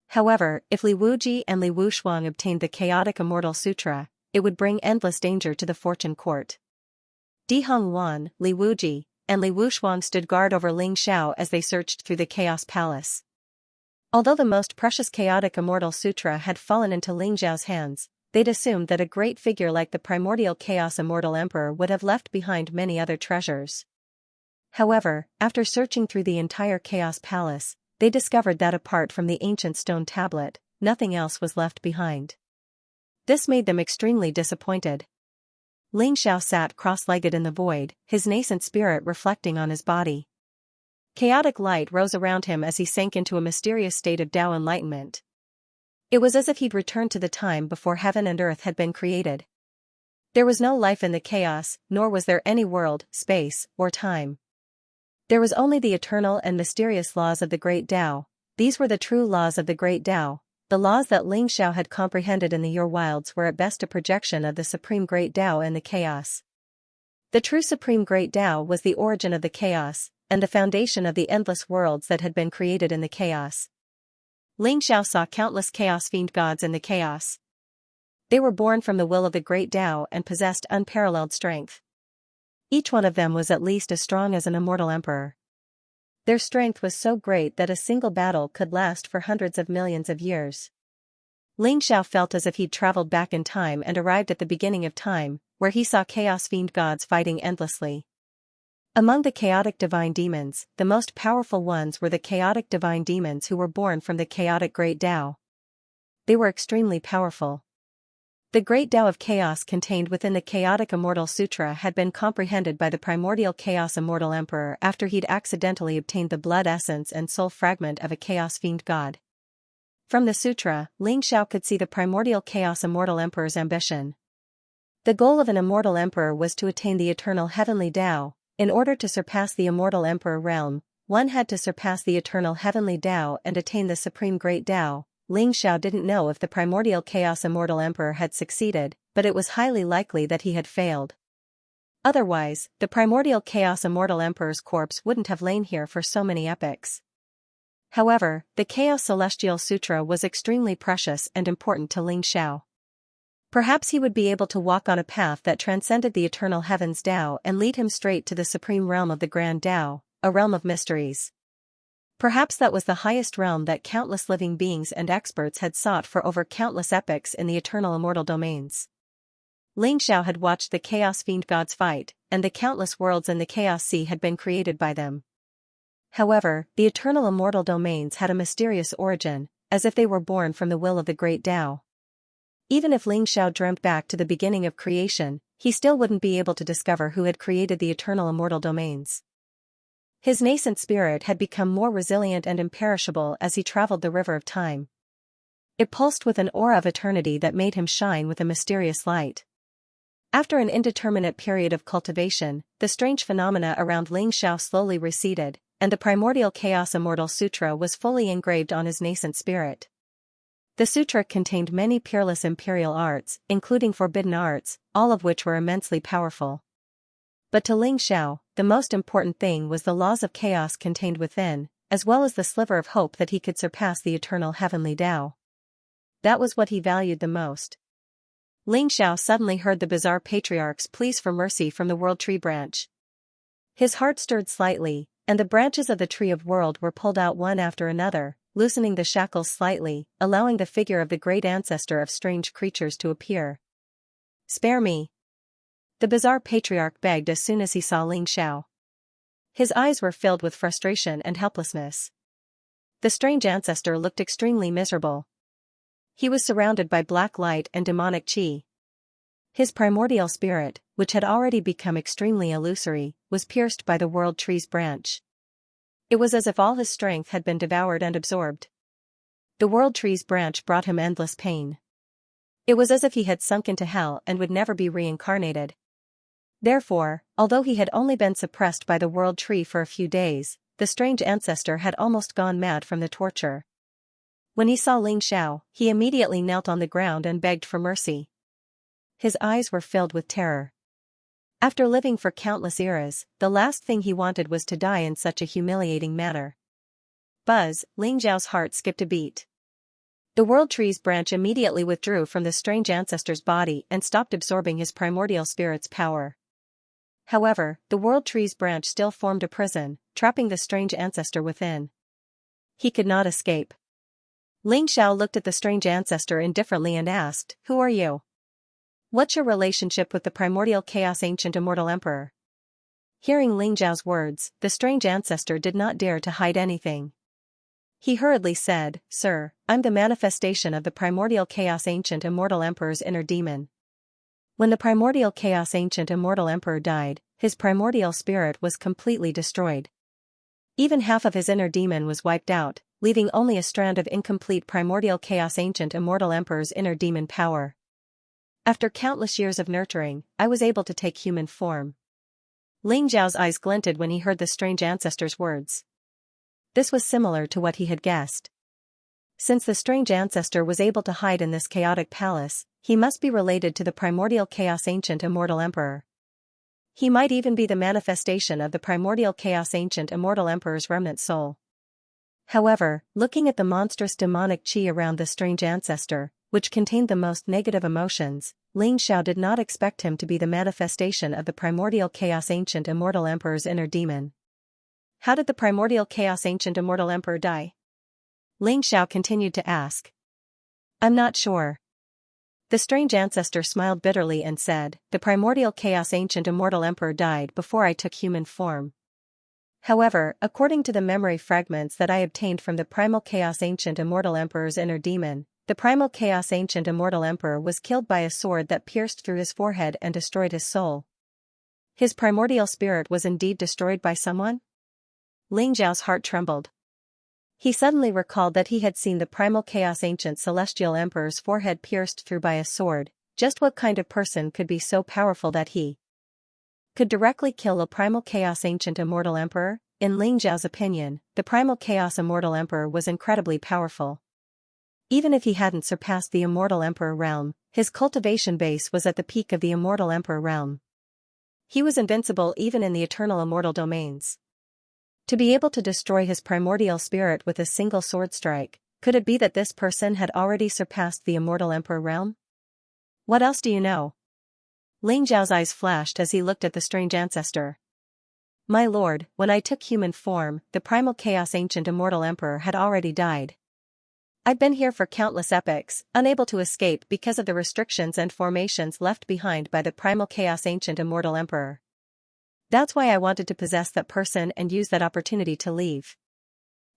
[SPEAKER 1] However, if Li Wuji and Li Wushuang obtained the Chaotic Immortal Sutra, it would bring endless danger to the fortune court. Di Hongwan, Li Wuji, and Li Wushuang stood guard over Lingxiao as they searched through the Chaos Palace. Although the most precious Chaotic Immortal Sutra had fallen into Lingxiao's hands, they'd assumed that a great figure like the primordial Chaos Immortal Emperor would have left behind many other treasures. However, after searching through the entire Chaos Palace, they discovered that apart from the ancient stone tablet, nothing else was left behind. This made them extremely disappointed. Ling Xiao sat cross-legged in the void, his nascent spirit reflecting on his body. Chaotic light rose around him as he sank into a mysterious state of Tao enlightenment. It was as if he'd returned to the time before heaven and earth had been created. There was no life in the chaos, nor was there any world, space, or time. There was only the eternal and mysterious laws of the great Tao. These were the true laws of the great Tao. The laws that Ling Xiao had comprehended in the Your Wilds were at best a projection of the supreme great Tao in the chaos. The true supreme great Tao was the origin of the chaos, and the foundation of the endless worlds that had been created in the chaos. Ling Xiao saw countless chaos-fiend gods in the chaos. They were born from the will of the great Tao and possessed unparalleled strength. Each one of them was at least as strong as an immortal emperor. Their strength was so great that a single battle could last for hundreds of millions of years. Ling Xiao felt as if he'd traveled back in time and arrived at the beginning of time, where he saw chaos-fiend gods fighting endlessly. Among the chaotic divine demons, the most powerful ones were the chaotic divine demons who were born from the chaotic great Tao. They were extremely powerful. The great Tao of chaos contained within the chaotic immortal sutra had been comprehended by the primordial chaos immortal emperor after he'd accidentally obtained the blood essence and soul fragment of a chaos fiend god. From the sutra, Ling Xiao could see the primordial chaos immortal emperor's ambition. The goal of an immortal emperor was to attain the eternal heavenly Tao. In order to surpass the immortal emperor realm, one had to surpass the eternal heavenly Tao and attain the supreme great Tao. Ling Xiao didn't know if the primordial chaos immortal emperor had succeeded, but it was highly likely that he had failed. Otherwise, the primordial chaos immortal emperor's corpse wouldn't have lain here for so many epochs. However, the Chaos Celestial Sutra was extremely precious and important to Ling Xiao. Perhaps he would be able to walk on a path that transcended the eternal heavens Tao and lead him straight to the supreme realm of the grand Tao, a realm of mysteries. Perhaps that was the highest realm that countless living beings and experts had sought for over countless epochs in the eternal immortal domains. Ling Xiao had watched the chaos fiend gods fight, and the countless worlds in the chaos sea had been created by them. However, the eternal immortal domains had a mysterious origin, as if they were born from the will of the great Tao. Even if Ling Xiao dreamt back to the beginning of creation, he still wouldn't be able to discover who had created the eternal immortal domains. His nascent spirit had become more resilient and imperishable as he traveled the river of time. It pulsed with an aura of eternity that made him shine with a mysterious light. After an indeterminate period of cultivation, the strange phenomena around Ling Xiao slowly receded, and the primordial chaos immortal sutra was fully engraved on his nascent spirit. The sutra contained many peerless imperial arts, including forbidden arts, all of which were immensely powerful. But to Ling Xiao, the most important thing was the laws of chaos contained within, as well as the sliver of hope that he could surpass the eternal heavenly Tao. That was what he valued the most. Ling Xiao suddenly heard the bizarre patriarch's pleas for mercy from the world tree branch. His heart stirred slightly, and the branches of the tree of world were pulled out one after another, loosening the shackles slightly, allowing the figure of the great ancestor of strange creatures to appear. "Spare me," the bizarre patriarch begged as soon as he saw Ling Xiao. His eyes were filled with frustration and helplessness. The strange ancestor looked extremely miserable. He was surrounded by black light and demonic qi. His primordial spirit, which had already become extremely illusory, was pierced by the world tree's branch. It was as if all his strength had been devoured and absorbed. The world tree's branch brought him endless pain. It was as if he had sunk into hell and would never be reincarnated. Therefore, although he had only been suppressed by the world tree for a few days, the strange ancestor had almost gone mad from the torture. When he saw Ling Xiao, he immediately knelt on the ground and begged for mercy. His eyes were filled with terror. After living for countless eras, the last thing he wanted was to die in such a humiliating manner. Buzz, Ling Xiao's heart skipped a beat. The world tree's branch immediately withdrew from the strange ancestor's body and stopped absorbing his primordial spirit's power. However, the world tree's branch still formed a prison, trapping the strange ancestor within. He could not escape. Ling Xiao looked at the strange ancestor indifferently and asked, "Who are you? What's your relationship with the primordial chaos ancient immortal emperor?" Hearing Ling Xiao's words, the strange ancestor did not dare to hide anything. He hurriedly said, "Sir, I'm the manifestation of the primordial chaos ancient immortal emperor's inner demon." When the primordial chaos ancient immortal emperor died, his primordial spirit was completely destroyed. Even half of his inner demon was wiped out, leaving only a strand of incomplete primordial chaos ancient immortal emperor's inner demon power. After countless years of nurturing, I was able to take human form. Ling Zhao's eyes glinted when he heard the strange ancestor's words. This was similar to what he had guessed. Since the strange ancestor was able to hide in this chaotic palace, he must be related to the primordial chaos ancient immortal emperor. He might even be the manifestation of the primordial chaos ancient immortal emperor's remnant soul. However, looking at the monstrous demonic qi around the strange ancestor, which contained the most negative emotions, Ling Xiao did not expect him to be the manifestation of the primordial chaos ancient immortal emperor's inner demon. How did the primordial chaos ancient immortal emperor die? Ling Xiao continued to ask. I'm not sure. The strange ancestor smiled bitterly and said, the primordial chaos ancient immortal emperor died before I took human form. However, according to the memory fragments that I obtained from the primal chaos ancient immortal emperor's inner demon, the primal chaos ancient immortal emperor was killed by a sword that pierced through his forehead and destroyed his soul. His primordial spirit was indeed destroyed by someone? Ling Zhao's heart trembled. He suddenly recalled that he had seen the primal chaos ancient celestial emperor's forehead pierced through by a sword. Just what kind of person could be so powerful that he could directly kill a primal chaos ancient immortal emperor? In Ling Zhao's opinion, the primal chaos immortal emperor was incredibly powerful. Even if he hadn't surpassed the immortal emperor realm, his cultivation base was at the peak of the immortal emperor realm. He was invincible even in the eternal immortal domains. To be able to destroy his primordial spirit with a single sword strike, could it be that this person had already surpassed the immortal emperor realm? What else do you know? Ling Zhao's eyes flashed as he looked at the strange ancestor. My lord, when I took human form, the primal chaos ancient immortal emperor had already died. I'd been here for countless epochs, unable to escape because of the restrictions and formations left behind by the primal chaos ancient immortal emperor. That's why I wanted to possess that person and use that opportunity to leave.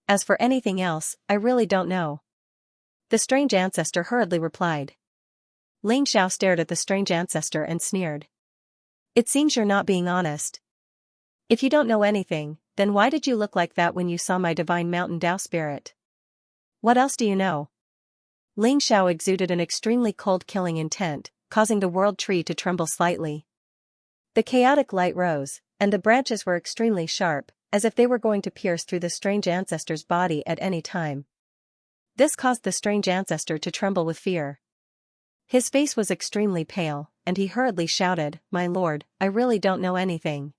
[SPEAKER 1] As for anything else, I really don't know. The strange ancestor hurriedly replied. Ling Xiao stared at the strange ancestor and sneered. It seems you're not being honest. If you don't know anything, then why did you look like that when you saw my divine mountain Tao spirit? What else do you know? Ling Xiao exuded an extremely cold killing intent, causing the world tree to tremble slightly. The chaotic light rose, and the branches were extremely sharp, as if they were going to pierce through the strange ancestor's body at any time. This caused the strange ancestor to tremble with fear. His face was extremely pale, and he hurriedly shouted, My lord, I really don't know anything.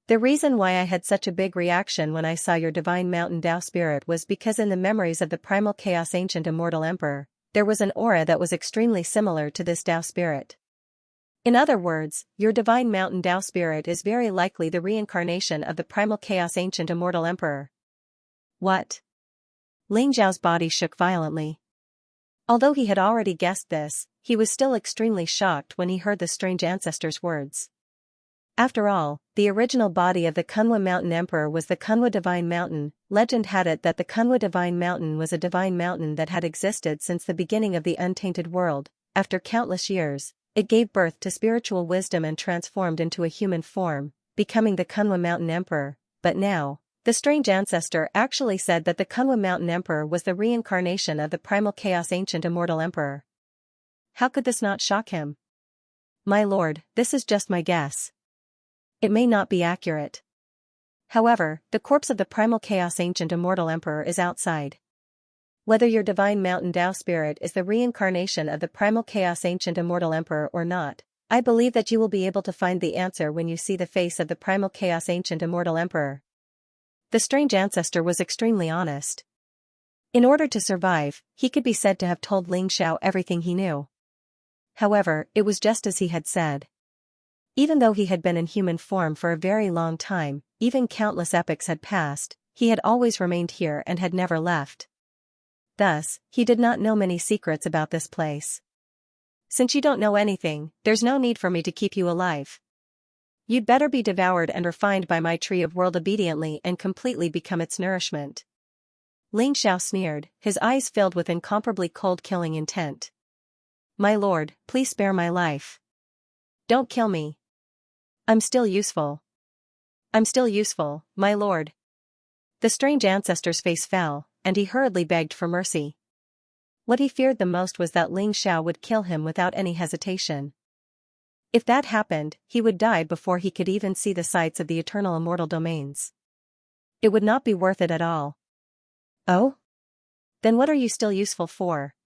[SPEAKER 1] The reason why I had such a big reaction when I saw your divine mountain Tao spirit was because in the memories of the primal chaos ancient immortal emperor, there was an aura that was extremely similar to this Tao spirit. In other words, your divine mountain Tao spirit is very likely the reincarnation of the primal chaos ancient immortal emperor. What? Ling Zhao's body shook violently. Although he had already guessed this, he was still extremely shocked when he heard the strange ancestor's words. After all, the original body of the Kunwa Mountain Emperor was the Kunwa Divine Mountain. Legend had it that the Kunwa Divine Mountain was a divine mountain that had existed since the beginning of the untainted world. After countless years, it gave birth to spiritual wisdom and transformed into a human form, becoming the Kunwa Mountain Emperor. But now, the strange ancestor actually said that the Kunwa Mountain Emperor was the reincarnation of the primal chaos ancient immortal emperor. How could this not shock him? My lord, this is just my guess. It may not be accurate. However, the corpse of the primal chaos ancient immortal emperor is outside. Whether your divine mountain Tao spirit is the reincarnation of the primal chaos ancient immortal emperor or not, I believe that you will be able to find the answer when you see the face of the primal chaos ancient immortal emperor. The strange ancestor was extremely honest. In order to survive, he could be said to have told Ling Xiao everything he knew. However, it was just as he had said. Even though he had been in human form for a very long time, even countless epochs had passed, he had always remained here and had never left. Thus, he did not know many secrets about this place. Since you don't know anything, there's no need for me to keep you alive. You'd better be devoured and refined by my tree of world obediently and completely become its nourishment. Ling Xiao sneered, his eyes filled with incomparably cold killing intent. My lord, please spare my life. Don't kill me. I'm still useful. I'm still useful, my lord. The strange ancestor's face fell, and he hurriedly begged for mercy. What he feared the most was that Ling Xiao would kill him without any hesitation. If that happened, he would die before he could even see the sights of the eternal immortal domains. It would not be worth it at all. Oh? Then what are you still useful for?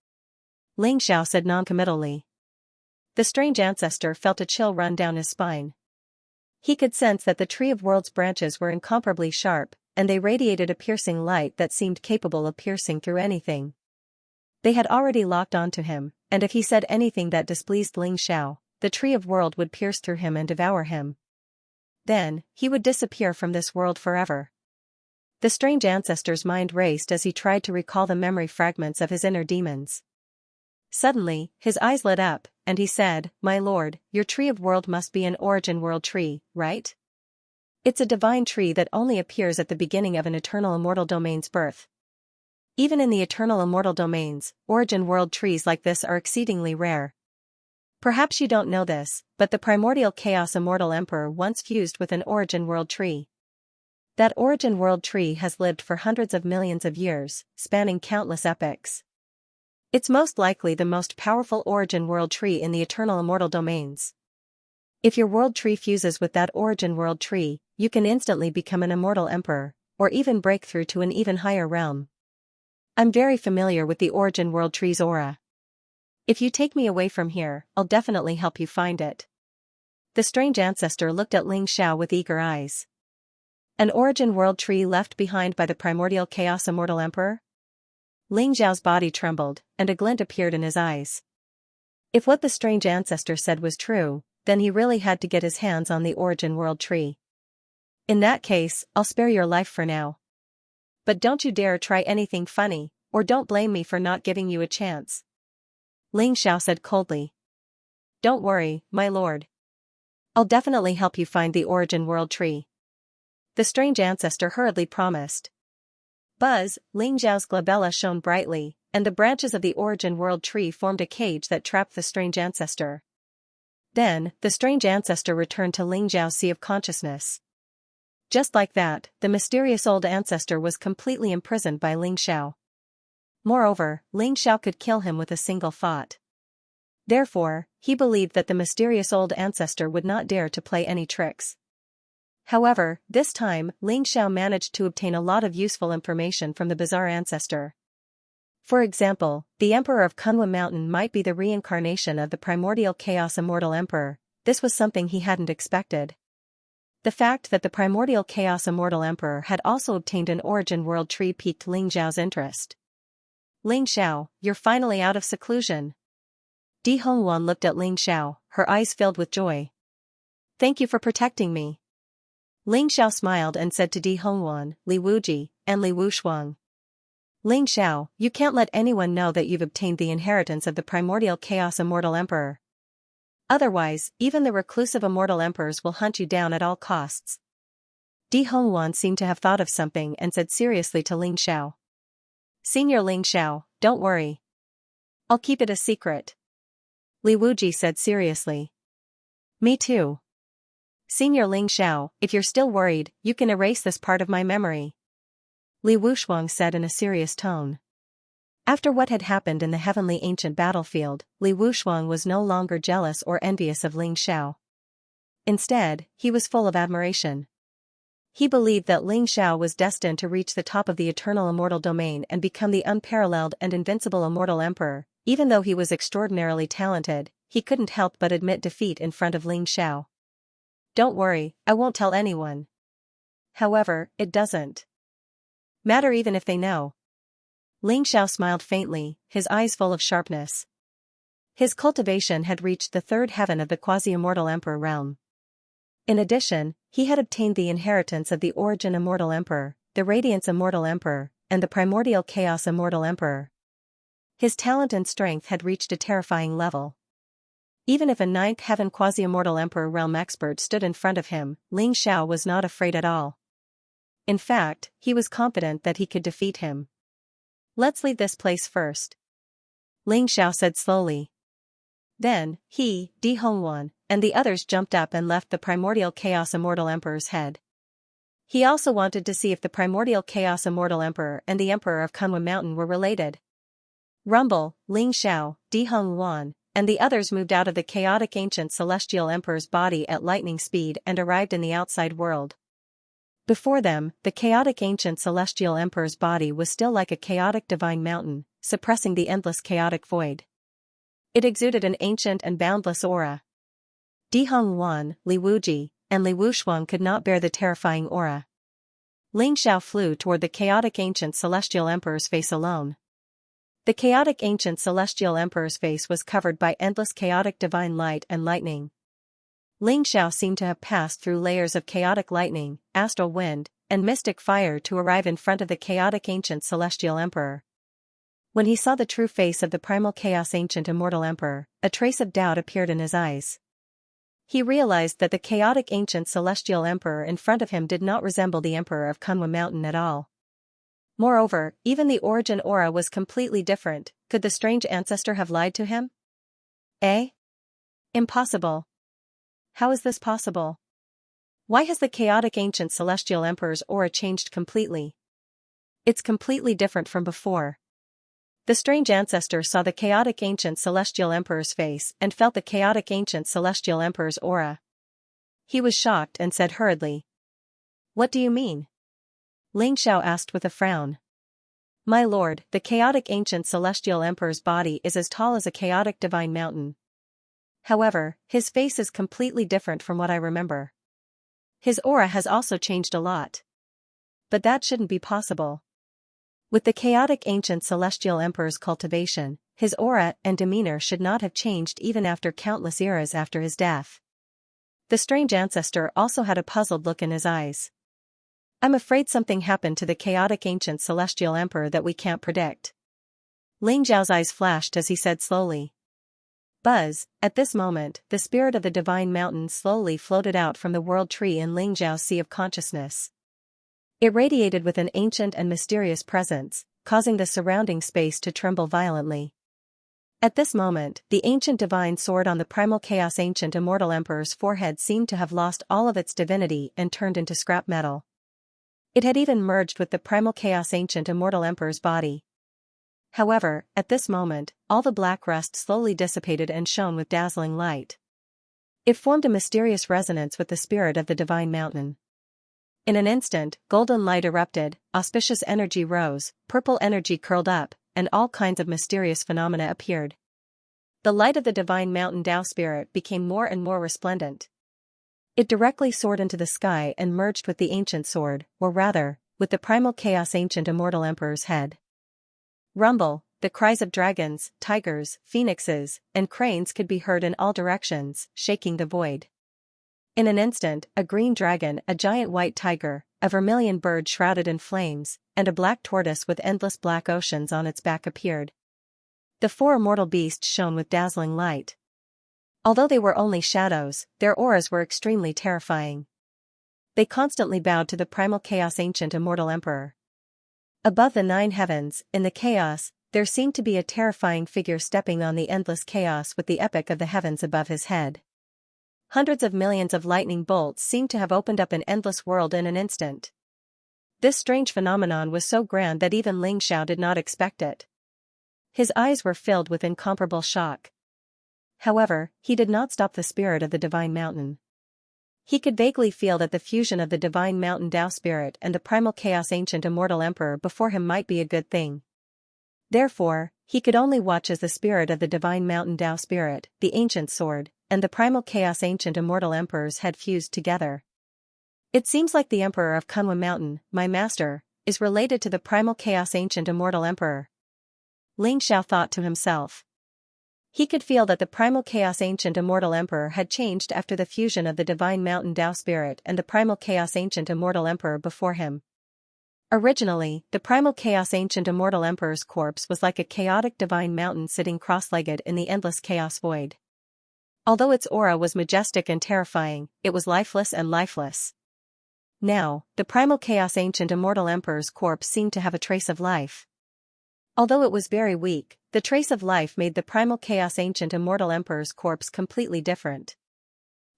[SPEAKER 1] Ling Xiao said noncommittally. The strange ancestor felt a chill run down his spine. He could sense that the Tree of Worlds branches were incomparably sharp, and they radiated a piercing light that seemed capable of piercing through anything. They had already locked onto him, and if he said anything that displeased Ling Xiao, the Tree of World would pierce through him and devour him. Then, he would disappear from this world forever. The strange ancestor's mind raced as he tried to recall the memory fragments of his inner demons. Suddenly, his eyes lit up, and he said, "My lord, your Tree of World must be an origin world tree, right? It's a divine tree that only appears at the beginning of an eternal immortal domain's birth. Even in the eternal immortal domains, origin world trees like this are exceedingly rare. Perhaps you don't know this, but the primordial chaos immortal emperor once fused with an origin world tree. That origin world tree has lived for hundreds of millions of years, spanning countless epochs. It's most likely the most powerful origin world tree in the eternal immortal domains. If your world tree fuses with that origin world tree, you can instantly become an immortal emperor, or even break through to an even higher realm. I'm very familiar with the origin world tree's aura. If you take me away from here, I'll definitely help you find it." The strange ancestor looked at Ling Xiao with eager eyes. An origin world tree left behind by the primordial chaos immortal emperor? Ling Xiao's body trembled, and a glint appeared in his eyes. If what the strange ancestor said was true, then he really had to get his hands on the origin world tree. In that case, I'll spare your life for now. But don't you dare try anything funny, or don't blame me for not giving you a chance. Ling Xiao said coldly. Don't worry, my lord. I'll definitely help you find the origin world tree. The strange ancestor hurriedly promised. Buzz, Ling Xiao's glabella shone brightly, and the branches of the origin world tree formed a cage that trapped the strange ancestor. Then, the strange ancestor returned to Ling Xiao's sea of consciousness. Just like that, the mysterious old ancestor was completely imprisoned by Ling Xiao. Moreover, Ling Xiao could kill him with a single thought. Therefore, he believed that the mysterious old ancestor would not dare to play any tricks. However, this time, Ling Xiao managed to obtain a lot of useful information from the bizarre ancestor. For example, the Emperor of Kunwa Mountain might be the reincarnation of the primordial chaos immortal emperor. This was something he hadn't expected. The fact that the primordial chaos immortal emperor had also obtained an origin world tree piqued Ling Xiao's interest. Ling Xiao, you're finally out of seclusion. Di Hongwan looked at Ling Xiao, her eyes filled with joy. Thank you for protecting me. Ling Xiao smiled and said to Di Hongwan, Li Wuji, and Li Wushuang. Ling Xiao, you can't let anyone know that you've obtained the inheritance of the primordial chaos immortal emperor. Otherwise, even the reclusive immortal emperors will hunt you down at all costs. Di Hongwan seemed to have thought of something and said seriously to Ling Xiao. Senior Ling Xiao, don't worry. I'll keep it a secret. Li Wuji said seriously. Me too. Senior Ling Xiao, if you're still worried, you can erase this part of my memory. Li Wushuang said in a serious tone. After what had happened in the heavenly ancient battlefield, Li Wushuang was no longer jealous or envious of Ling Xiao. Instead, he was full of admiration. He believed that Ling Xiao was destined to reach the top of the eternal immortal domain and become the unparalleled and invincible immortal emperor. Even though he was extraordinarily talented, he couldn't help but admit defeat in front of Ling Xiao. Don't worry, I won't tell anyone. However, it doesn't matter even if they know. Ling Xiao smiled faintly, his eyes full of sharpness. His cultivation had reached the third heaven of the quasi-immortal emperor realm. In addition, he had obtained the inheritance of the origin immortal emperor, the radiance immortal emperor, and the primordial chaos immortal emperor. His talent and strength had reached a terrifying level. Even if a ninth heaven quasi-immortal emperor realm expert stood in front of him, Ling Xiao was not afraid at all. In fact, he was confident that he could defeat him. Let's leave this place first. Ling Xiao said slowly. Then, he, Di Hongwan, and the others jumped up and left the primordial chaos immortal emperor's head. He also wanted to see if the primordial chaos immortal emperor and the emperor of Kunlun Mountain were related. Rumble, Ling Xiao, Di Heng Yuan, and the others moved out of the chaotic ancient celestial emperor's body at lightning speed and arrived in the outside world. Before them, the chaotic ancient celestial emperor's body was still like a chaotic divine mountain, suppressing the endless chaotic void. It exuded an ancient and boundless aura. Di Heng Yuan, Li Wuji, and Li Wushuang could not bear the terrifying aura. Ling Xiao flew toward the chaotic ancient celestial emperor's face alone. The chaotic ancient celestial emperor's face was covered by endless chaotic divine light and lightning. Ling Xiao seemed to have passed through layers of chaotic lightning, astral wind, and mystic fire to arrive in front of the chaotic ancient celestial emperor. When he saw the true face of the primal chaos ancient immortal emperor, a trace of doubt appeared in his eyes. He realized that the chaotic ancient celestial emperor in front of him did not resemble the emperor of Kunlun Mountain at all. Moreover, even the origin aura was completely different. Could the strange ancestor have lied to him? Impossible. How is this possible? Why has the chaotic ancient celestial emperor's aura changed completely? It's completely different from before. The strange ancestor saw the chaotic ancient celestial emperor's face and felt the chaotic ancient celestial emperor's aura. He was shocked and said hurriedly, "What do you mean?" Ling Xiao asked with a frown. "My lord, the chaotic ancient celestial emperor's body is as tall as a chaotic divine mountain. However, his face is completely different from what I remember. His aura has also changed a lot. But that shouldn't be possible. With the chaotic ancient celestial emperor's cultivation, his aura and demeanor should not have changed even after countless eras after his death." The strange ancestor also had a puzzled look in his eyes. "I'm afraid something happened to the chaotic ancient celestial emperor that we can't predict." Ling Zhao's eyes flashed as he said slowly. Buzz, at this moment, the spirit of the divine mountain slowly floated out from the world tree in Ling Zhao's sea of consciousness. It radiated with an ancient and mysterious presence, causing the surrounding space to tremble violently. At this moment, the ancient divine sword on the primal chaos ancient immortal emperor's forehead seemed to have lost all of its divinity and turned into scrap metal. It had even merged with the primal chaos ancient immortal emperor's body. However, at this moment, all the black rust slowly dissipated and shone with dazzling light. It formed a mysterious resonance with the spirit of the divine mountain. In an instant, golden light erupted, auspicious energy rose, purple energy curled up, and all kinds of mysterious phenomena appeared. The light of the divine mountain Tao spirit became more and more resplendent. It directly soared into the sky and merged with the ancient sword, or rather, with the primal chaos ancient immortal emperor's head. Rumble, the cries of dragons, tigers, phoenixes, and cranes could be heard in all directions, shaking the void. In an instant, a green dragon, a giant white tiger, a vermilion bird shrouded in flames, and a black tortoise with endless black oceans on its back appeared. The four immortal beasts shone with dazzling light. Although they were only shadows, their auras were extremely terrifying. They constantly bowed to the primal chaos ancient immortal emperor. Above the 9 heavens, in the chaos, there seemed to be a terrifying figure stepping on the endless chaos with the epic of the heavens above his head. Hundreds of millions of lightning bolts seemed to have opened up an endless world in an instant. This strange phenomenon was so grand that even Ling Xiao did not expect it. His eyes were filled with incomparable shock. However, he did not stop the spirit of the divine mountain. He could vaguely feel that the fusion of the divine mountain Tao spirit and the primal chaos ancient immortal emperor before him might be a good thing. Therefore, he could only watch as the spirit of the divine mountain Tao spirit, the ancient sword, and the primal chaos ancient immortal emperor's head fused together. It seems like the emperor of Kunlun Mountain, my master, is related to the primal chaos ancient immortal emperor. Ling Xiao thought to himself. He could feel that the primal chaos ancient immortal emperor had changed after the fusion of the divine mountain Tao spirit and the primal chaos ancient immortal emperor before him. Originally, the primal chaos ancient immortal emperor's corpse was like a chaotic divine mountain sitting cross-legged in the endless chaos void. Although its aura was majestic and terrifying, it was lifeless and lifeless. Now, the primal chaos ancient immortal emperor's corpse seemed to have a trace of life. Although it was very weak, the trace of life made the primal chaos ancient immortal emperor's corpse completely different.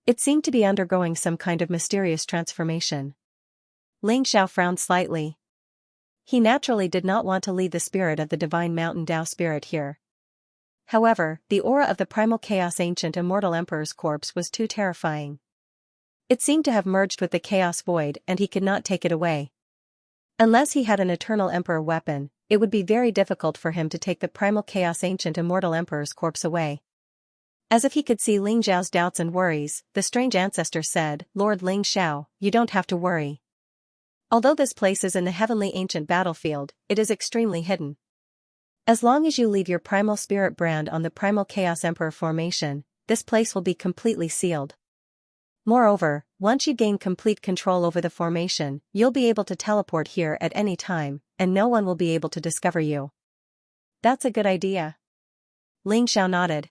[SPEAKER 1] It seemed to be undergoing some kind of mysterious transformation. Ling Xiao frowned slightly. He naturally did not want to leave the spirit of the divine mountain Dao spirit here. However, the aura of the primal chaos ancient immortal emperor's corpse was too terrifying. It seemed to have merged with the chaos void and he could not take it away. Unless he had an eternal emperor weapon, it would be very difficult for him to take the primal chaos ancient immortal emperor's corpse away. As if he could see Ling Xiao's doubts and worries, the strange ancestor said, "Lord Ling Xiao, you don't have to worry. Although this place is in the heavenly ancient battlefield, it is extremely hidden. As long as you leave your primal spirit brand on the primal chaos emperor formation, this place will be completely sealed. Moreover, once you gain complete control over the formation, you'll be able to teleport here at any time, and no one will be able to discover you." "That's a good idea." Ling Xiao nodded.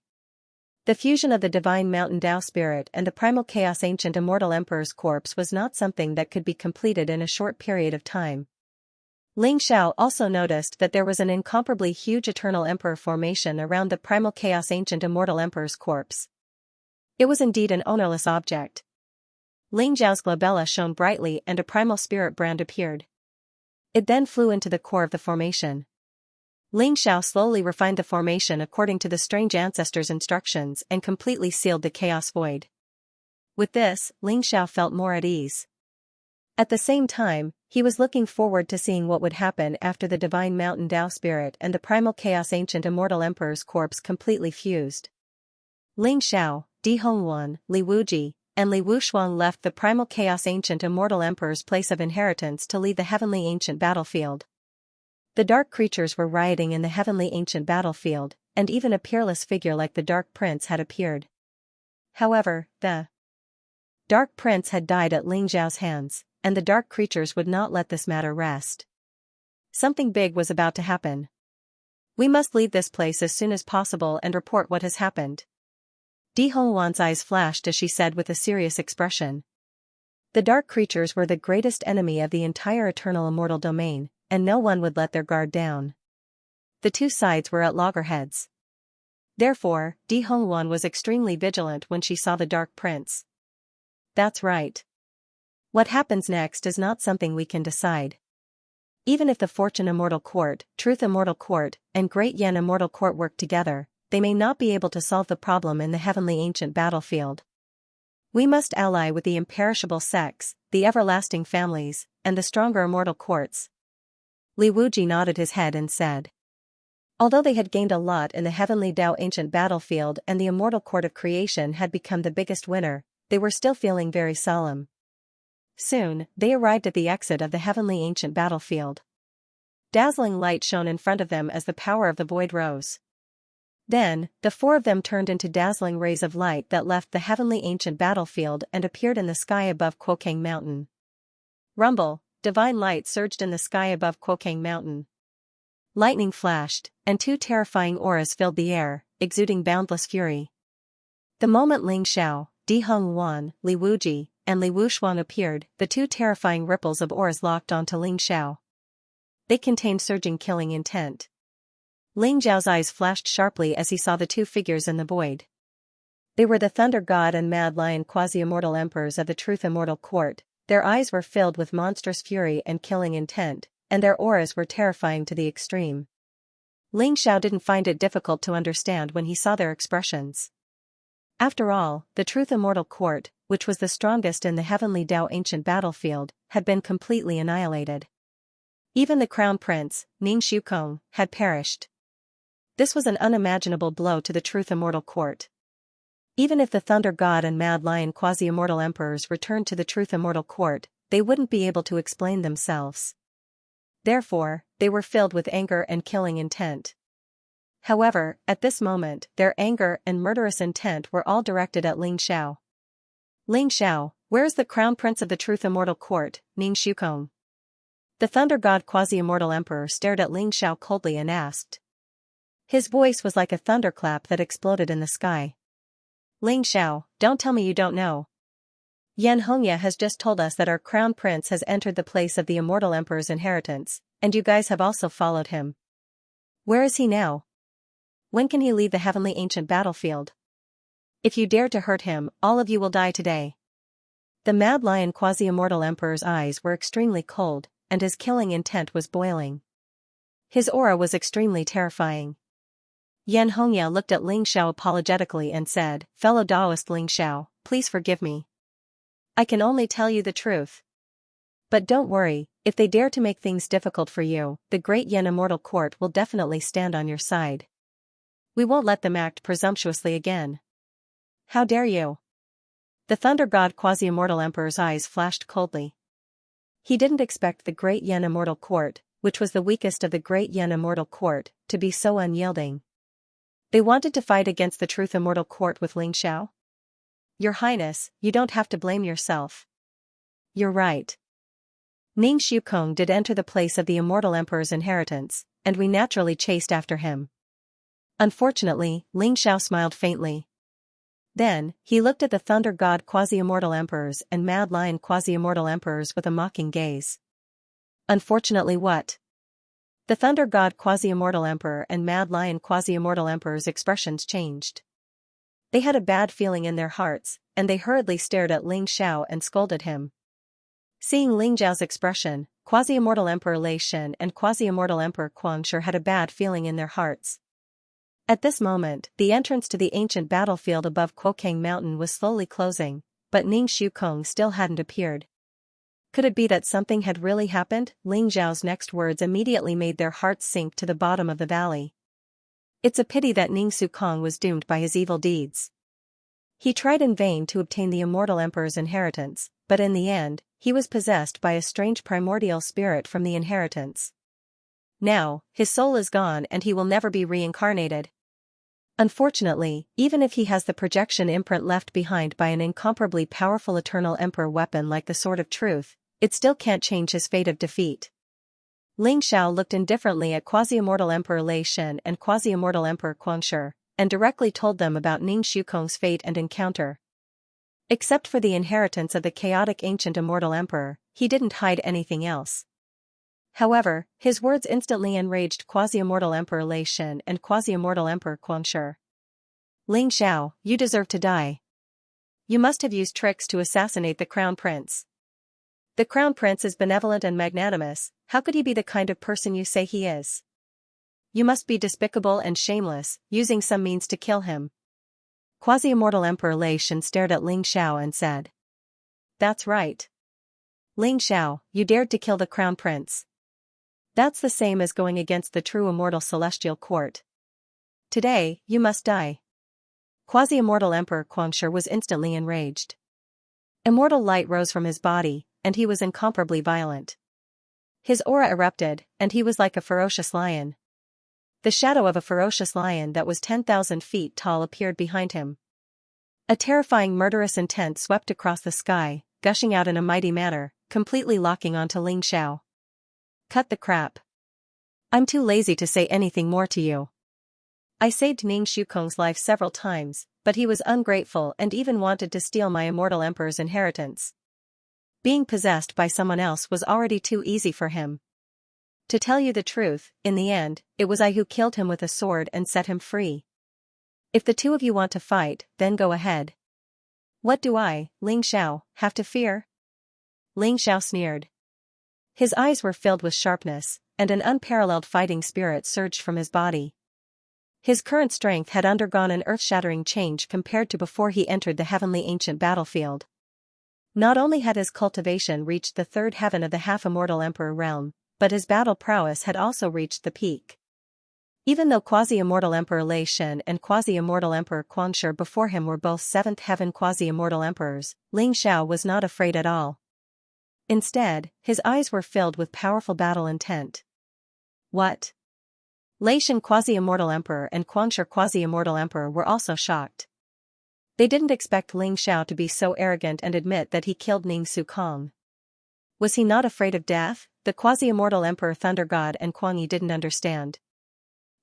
[SPEAKER 1] The fusion of the divine mountain Dao spirit and the primal chaos ancient immortal emperor's corpse was not something that could be completed in a short period of time. Ling Xiao also noticed that there was an incomparably huge eternal emperor formation around the primal chaos ancient immortal emperor's corpse. It was indeed an ownerless object. Ling Xiao's glabella shone brightly and a primal spirit brand appeared. It then flew into the core of the formation. Ling Xiao slowly refined the formation according to the strange ancestor's instructions and completely sealed the chaos void. With this, Ling Xiao felt more at ease. At the same time, he was looking forward to seeing what would happen after the divine mountain Dao spirit and the primal chaos ancient immortal emperor's corpse completely fused. Ling Xiao, Di Hongwan, Li Wuji, and Li Wushuang left the primal chaos ancient immortal emperor's place of inheritance to lead the heavenly ancient battlefield. The dark creatures were rioting in the heavenly ancient battlefield, and even a peerless figure like the Dark Prince had appeared. However, the Dark Prince had died at Ling Xiao's hands, and the dark creatures would not let this matter rest. Something big was about to happen. "We must leave this place as soon as possible and report what has happened." Di Hongwan's eyes flashed as she said with a serious expression. The dark creatures were the greatest enemy of the entire eternal immortal domain, and no one would let their guard down. The two sides were at loggerheads. Therefore, Di Hongwan was extremely vigilant when she saw the Dark Prince. "That's right. What happens next is not something we can decide. Even if the Fortune Immortal Court, Truth Immortal Court, and Great Yan Immortal Court work together, they may not be able to solve the problem in the heavenly ancient battlefield. We must ally with the imperishable sects, the everlasting families, and the stronger immortal courts." Li Wuji nodded his head and said. Although they had gained a lot in the heavenly Dao ancient battlefield and the immortal court of creation had become the biggest winner, they were still feeling very solemn. Soon, they arrived at the exit of the heavenly ancient battlefield. Dazzling light shone in front of them as the power of the void rose. Then, the four of them turned into dazzling rays of light that left the heavenly ancient battlefield and appeared in the sky above Quokang Mountain. Rumble, divine light surged in the sky above Quokang Mountain. Lightning flashed, and two terrifying auras filled the air, exuding boundless fury. The moment Ling Xiao, Di Hongwan, Li Wuji, and Li Wushuang appeared, the two terrifying ripples of auras locked onto Ling Xiao. They contained surging killing intent. Ling Xiao's eyes flashed sharply as he saw the two figures in the void. They were the Thunder God and Mad Lion quasi-immortal emperors of the Truth Immortal Court. Their eyes were filled with monstrous fury and killing intent, and their auras were terrifying to the extreme. Ling Xiao didn't find it difficult to understand when he saw their expressions. After all, the Truth Immortal Court, which was the strongest in the heavenly Dao ancient battlefield, had been completely annihilated. Even the Crown Prince, Ning Shukong, had perished. This was an unimaginable blow to the Truth Immortal Court. Even if the Thunder God and Mad Lion quasi-immortal emperors returned to the Truth Immortal Court, they wouldn't be able to explain themselves. Therefore, they were filled with anger and killing intent. However, at this moment, their anger and murderous intent were all directed at Ling Xiao. "Ling Xiao, where is the Crown Prince of the Truth Immortal Court, Ning Shukong?" The Thunder God quasi-immortal emperor stared at Ling Xiao coldly and asked. His voice was like a thunderclap that exploded in the sky. "Ling Xiao, don't tell me you don't know. Xianxia has just told us that our Crown Prince has entered the place of the Immortal Emperor's inheritance, and you guys have also followed him. Where is he now? When can he leave the heavenly ancient battlefield?" If you dare to hurt him, all of you will die today. The Mad Lion quasi-immortal emperor's eyes were extremely cold, and his killing intent was boiling. His aura was extremely terrifying. Yan Hongya looked at Ling Xiao apologetically and said, "Fellow Taoist Ling Xiao, please forgive me. I can only tell you the truth. But don't worry, if they dare to make things difficult for you, the great Yan Immortal Court will definitely stand on your side. We won't let them act presumptuously again." "How dare you?" The Thunder God quasi-immortal emperor's eyes flashed coldly. He didn't expect the great Yan Immortal Court, which was the weakest of the great Yan Immortal Court, to be so unyielding. They wanted to fight against the Truth Immortal Court with Ling Xiao? "Your Highness, you don't have to blame yourself. You're right. Ning Shukong did enter the place of the Immortal Emperor's inheritance, and we naturally chased after him." Unfortunately, Ling Xiao smiled faintly. Then, he looked at the Thunder God quasi-immortal emperors and Mad Lion quasi-immortal emperors with a mocking gaze. "Unfortunately what?" The Thunder God quasi-immortal emperor and Mad Lion quasi-immortal emperor's expressions changed. They had a bad feeling in their hearts, and they hurriedly stared at Ling Xiao and scolded him. Seeing Ling Xiao's expression, quasi-immortal emperor Lei Shen and quasi-immortal emperor Guangshi had a bad feeling in their hearts. At this moment, the entrance to the ancient battlefield above Quokang Mountain was slowly closing, but Ning Shukong still hadn't appeared. Could it be that something had really happened? Ling Xiao's next words immediately made their hearts sink to the bottom of the valley. It's a pity that Ning Shukong was doomed by his evil deeds. He tried in vain to obtain the Immortal Emperor's inheritance, but in the end, he was possessed by a strange primordial spirit from the inheritance. Now, his soul is gone and he will never be reincarnated. Unfortunately, even if he has the projection imprint left behind by an incomparably powerful Eternal Emperor weapon like the Sword of Truth, it still can't change his fate of defeat. Ling Xiao looked indifferently at quasi-immortal Emperor Lei Shen and quasi-immortal Emperor Guangshi, and directly told them about Ning Shukong's fate and encounter. Except for the inheritance of the chaotic ancient immortal emperor, he didn't hide anything else. However, his words instantly enraged quasi-immortal Emperor Lei Shen and quasi-immortal Emperor Guangshi. "Ling Xiao, you deserve to die. You must have used tricks to assassinate the Crown Prince. The Crown Prince is benevolent and magnanimous, how could he be the kind of person you say he is? You must be despicable and shameless, using some means to kill him." Quasi-immortal Emperor Lei Shen stared at Ling Xiao and said, "That's right. Ling Xiao, you dared to kill the Crown Prince. That's the same as going against the true immortal celestial court. Today, you must die." Quasi-immortal Emperor Guangshi was instantly enraged. Immortal light rose from his body, and he was incomparably violent. His aura erupted, and he was like a ferocious lion. The shadow of a ferocious lion that was 10,000 feet tall appeared behind him. A terrifying murderous intent swept across the sky, gushing out in a mighty manner, completely locking onto Ling Xiao. "Cut the crap. I'm too lazy to say anything more to you. I saved Ning Shukong's life several times, but he was ungrateful and even wanted to steal my immortal emperor's inheritance. Being possessed by someone else was already too easy for him. To tell you the truth, in the end, it was I who killed him with a sword and set him free. If the two of you want to fight, then go ahead. What do I, Ling Xiao, have to fear?" Ling Xiao sneered. His eyes were filled with sharpness, and an unparalleled fighting spirit surged from his body. His current strength had undergone an earth-shattering change compared to before he entered the heavenly ancient battlefield. Not only had his cultivation reached the third heaven of the half-immortal emperor realm, but his battle prowess had also reached the peak. Even though quasi-immortal Emperor Lei Shen and quasi-immortal Emperor Guangshi before him were both seventh heaven quasi-immortal emperors, Ling Xiao was not afraid at all. Instead, his eyes were filled with powerful battle intent. "What?" Lei Shen quasi-immortal emperor and Guangshi quasi-immortal emperor were also shocked. They didn't expect Ling Xiao to be so arrogant and admit that he killed Ning Shukong. Was he not afraid of death? The quasi-immortal Emperor Thunder God and Kuang Yi didn't understand.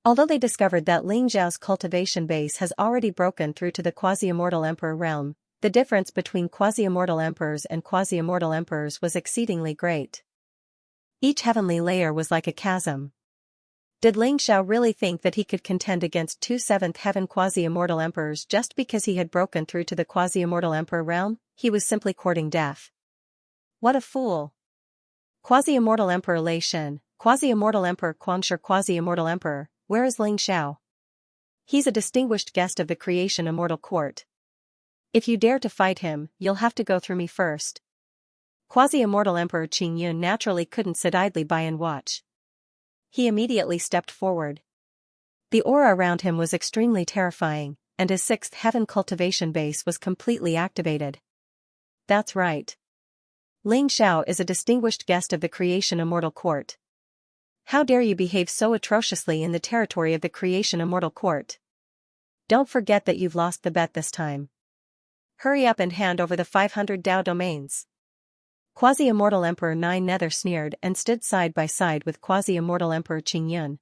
[SPEAKER 1] Although they discovered that Ling Xiao's cultivation base has already broken through to the quasi-immortal emperor realm, the difference between quasi-immortal emperors and quasi-immortal emperors was exceedingly great. Each heavenly layer was like a chasm. Did Ling Xiao really think that he could contend against two seventh heaven quasi-immortal emperors just because he had broken through to the quasi-immortal emperor realm? He was simply courting death. What a fool. Quasi-immortal emperor Lei Shen, quasi-immortal emperor Guangshi, quasi-immortal emperor, where is Ling Xiao? He's a distinguished guest of the creation immortal court. If you dare to fight him, you'll have to go through me first. Quasi-immortal emperor Qingyun naturally couldn't sit idly by and watch. He immediately stepped forward. The aura around him was extremely terrifying, and his sixth heaven cultivation base was completely activated. That's right. Ling Xiao is a distinguished guest of the creation immortal court. How dare you behave so atrociously in the territory of the creation immortal court? Don't forget that you've lost the bet this time. Hurry up and hand over the 500 Dao domains. Quasi-immortal Emperor Nine Nether sneered and stood side by side with quasi-immortal Emperor Qingyun.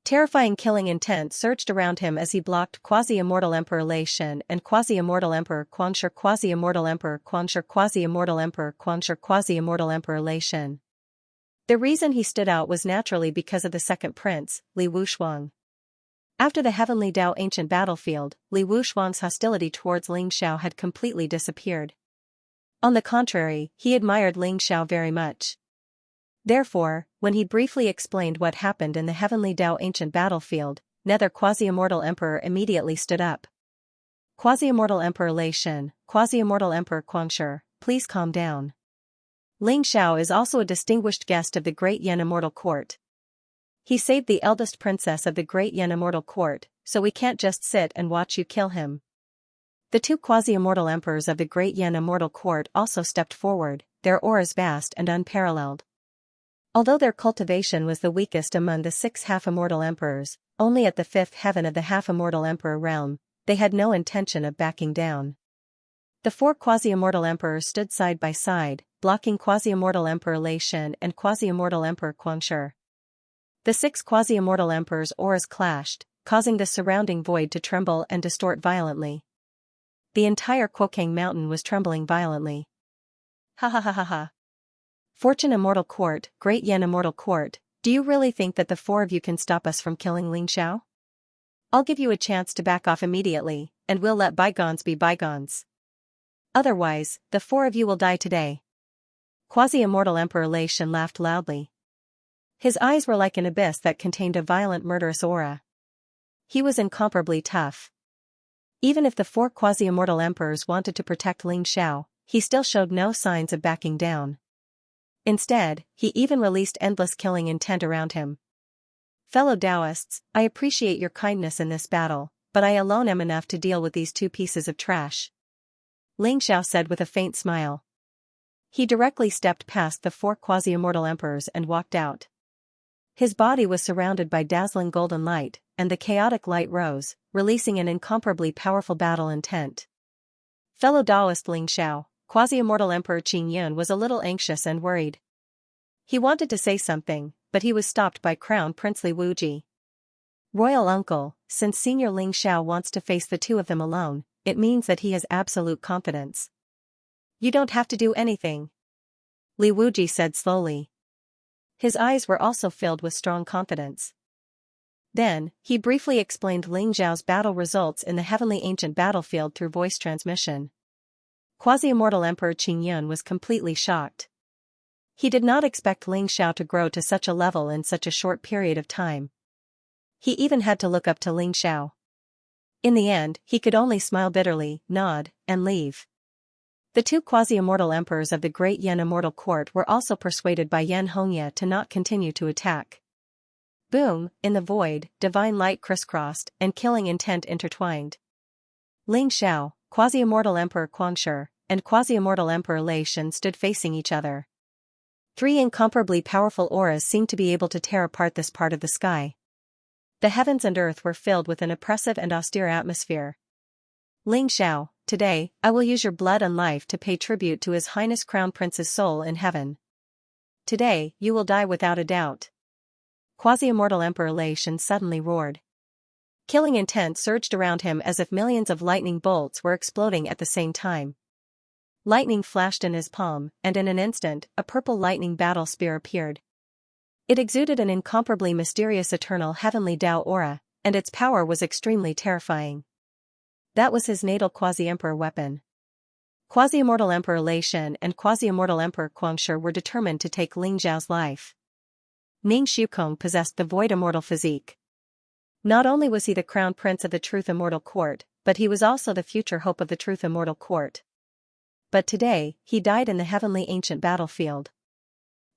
[SPEAKER 1] Terrifying killing intent surged around him as he blocked quasi-immortal Emperor Lei Shen and quasi-immortal Emperor Guangshi, quasi-immortal Emperor Guangshi, quasi-immortal Emperor Guangshi, quasi-immortal Emperor Lei Shen. The reason he stood out was naturally because of the second prince, Li Wushuang. After the Heavenly Dao ancient battlefield, Li Wushuang's hostility towards Ling Xiao had completely disappeared. On the contrary, he admired Ling Xiao very much. Therefore, when he briefly explained what happened in the Heavenly Dao ancient battlefield, Nether quasi-immortal emperor immediately stood up. Quasi-immortal Emperor Lei Shen, quasi-immortal Emperor Guangshi, please calm down. Ling Xiao is also a distinguished guest of the Great Yan Immortal Court. He saved the eldest princess of the Great Yan Immortal Court, so we can't just sit and watch you kill him. The two quasi-immortal emperors of the Great Yan Immortal Court also stepped forward, their auras vast and unparalleled. Although their cultivation was the weakest among the 6 half-immortal emperors, only at the 5th heaven of the half-immortal emperor realm, they had no intention of backing down. The 4 quasi-immortal emperors stood side by side, blocking quasi-immortal Emperor Lei Shen and quasi-immortal Emperor Guangshi. The 6 quasi-immortal emperors' auras clashed, causing the surrounding void to tremble and distort violently. The entire Quokang mountain was trembling violently. Ha ha ha ha ha. Fortune Immortal Court, Great Yan Immortal Court, do you really think that the 4 of you can stop us from killing Ling Xiao? I'll give you a chance to back off immediately, and we'll let bygones be bygones. Otherwise, the 4 of you will die today. Quasi-immortal Emperor Lei Shen laughed loudly. His eyes were like an abyss that contained a violent murderous aura. He was incomparably tough. Even if the 4 quasi-immortal emperors wanted to protect Ling Xiao, he still showed no signs of backing down. Instead, he even released endless killing intent around him. Fellow Taoists, I appreciate your kindness in this battle, but I alone am enough to deal with these 2 pieces of trash. Ling Xiao said with a faint smile. He directly stepped past the 4 quasi-immortal emperors and walked out. His body was surrounded by dazzling golden light, and the chaotic light rose, releasing an incomparably powerful battle intent. Fellow Taoist Ling Xiao, quasi-immortal Emperor Qingyun was a little anxious and worried. He wanted to say something, but he was stopped by Crown Prince Li Wuji. Royal Uncle, since Senior Ling Xiao wants to face the 2 of them alone, it means that he has absolute confidence. You don't have to do anything. Li Wuji said slowly. His eyes were also filled with strong confidence. Then, he briefly explained Ling Xiao's battle results in the heavenly ancient battlefield through voice transmission. Quasi-immortal Emperor Qingyun was completely shocked. He did not expect Ling Xiao to grow to such a level in such a short period of time. He even had to look up to Ling Xiao. In the end, he could only smile bitterly, nod, and leave. The 2 quasi-immortal emperors of the Great Yan Immortal Court were also persuaded by Xianxia to not continue to attack. Boom, in the void, divine light crisscrossed, and killing intent intertwined. Ling Xiao, quasi-immortal Emperor Guangshi, and quasi-immortal Emperor Lei Shen stood facing each other. 3 incomparably powerful auras seemed to be able to tear apart this part of the sky. The heavens and earth were filled with an oppressive and austere atmosphere. Ling Xiao, today, I will use your blood and life to pay tribute to His Highness Crown Prince's soul in heaven. Today, you will die without a doubt. Quasi-immortal Emperor Lei Shen suddenly roared. Killing intent surged around him as if millions of lightning bolts were exploding at the same time. Lightning flashed in his palm, and in an instant, a purple lightning battle spear appeared. It exuded an incomparably mysterious eternal heavenly Tao aura, and its power was extremely terrifying. That was his natal quasi-emperor weapon. Quasi-immortal Emperor Lei Shen and quasi-immortal Emperor Guangshi were determined to take Ling Zhao's life. Ning Shukong possessed the void immortal physique. Not only was he the crown prince of the Truth Immortal Court, but he was also the future hope of the Truth Immortal Court. But today, he died in the heavenly ancient battlefield.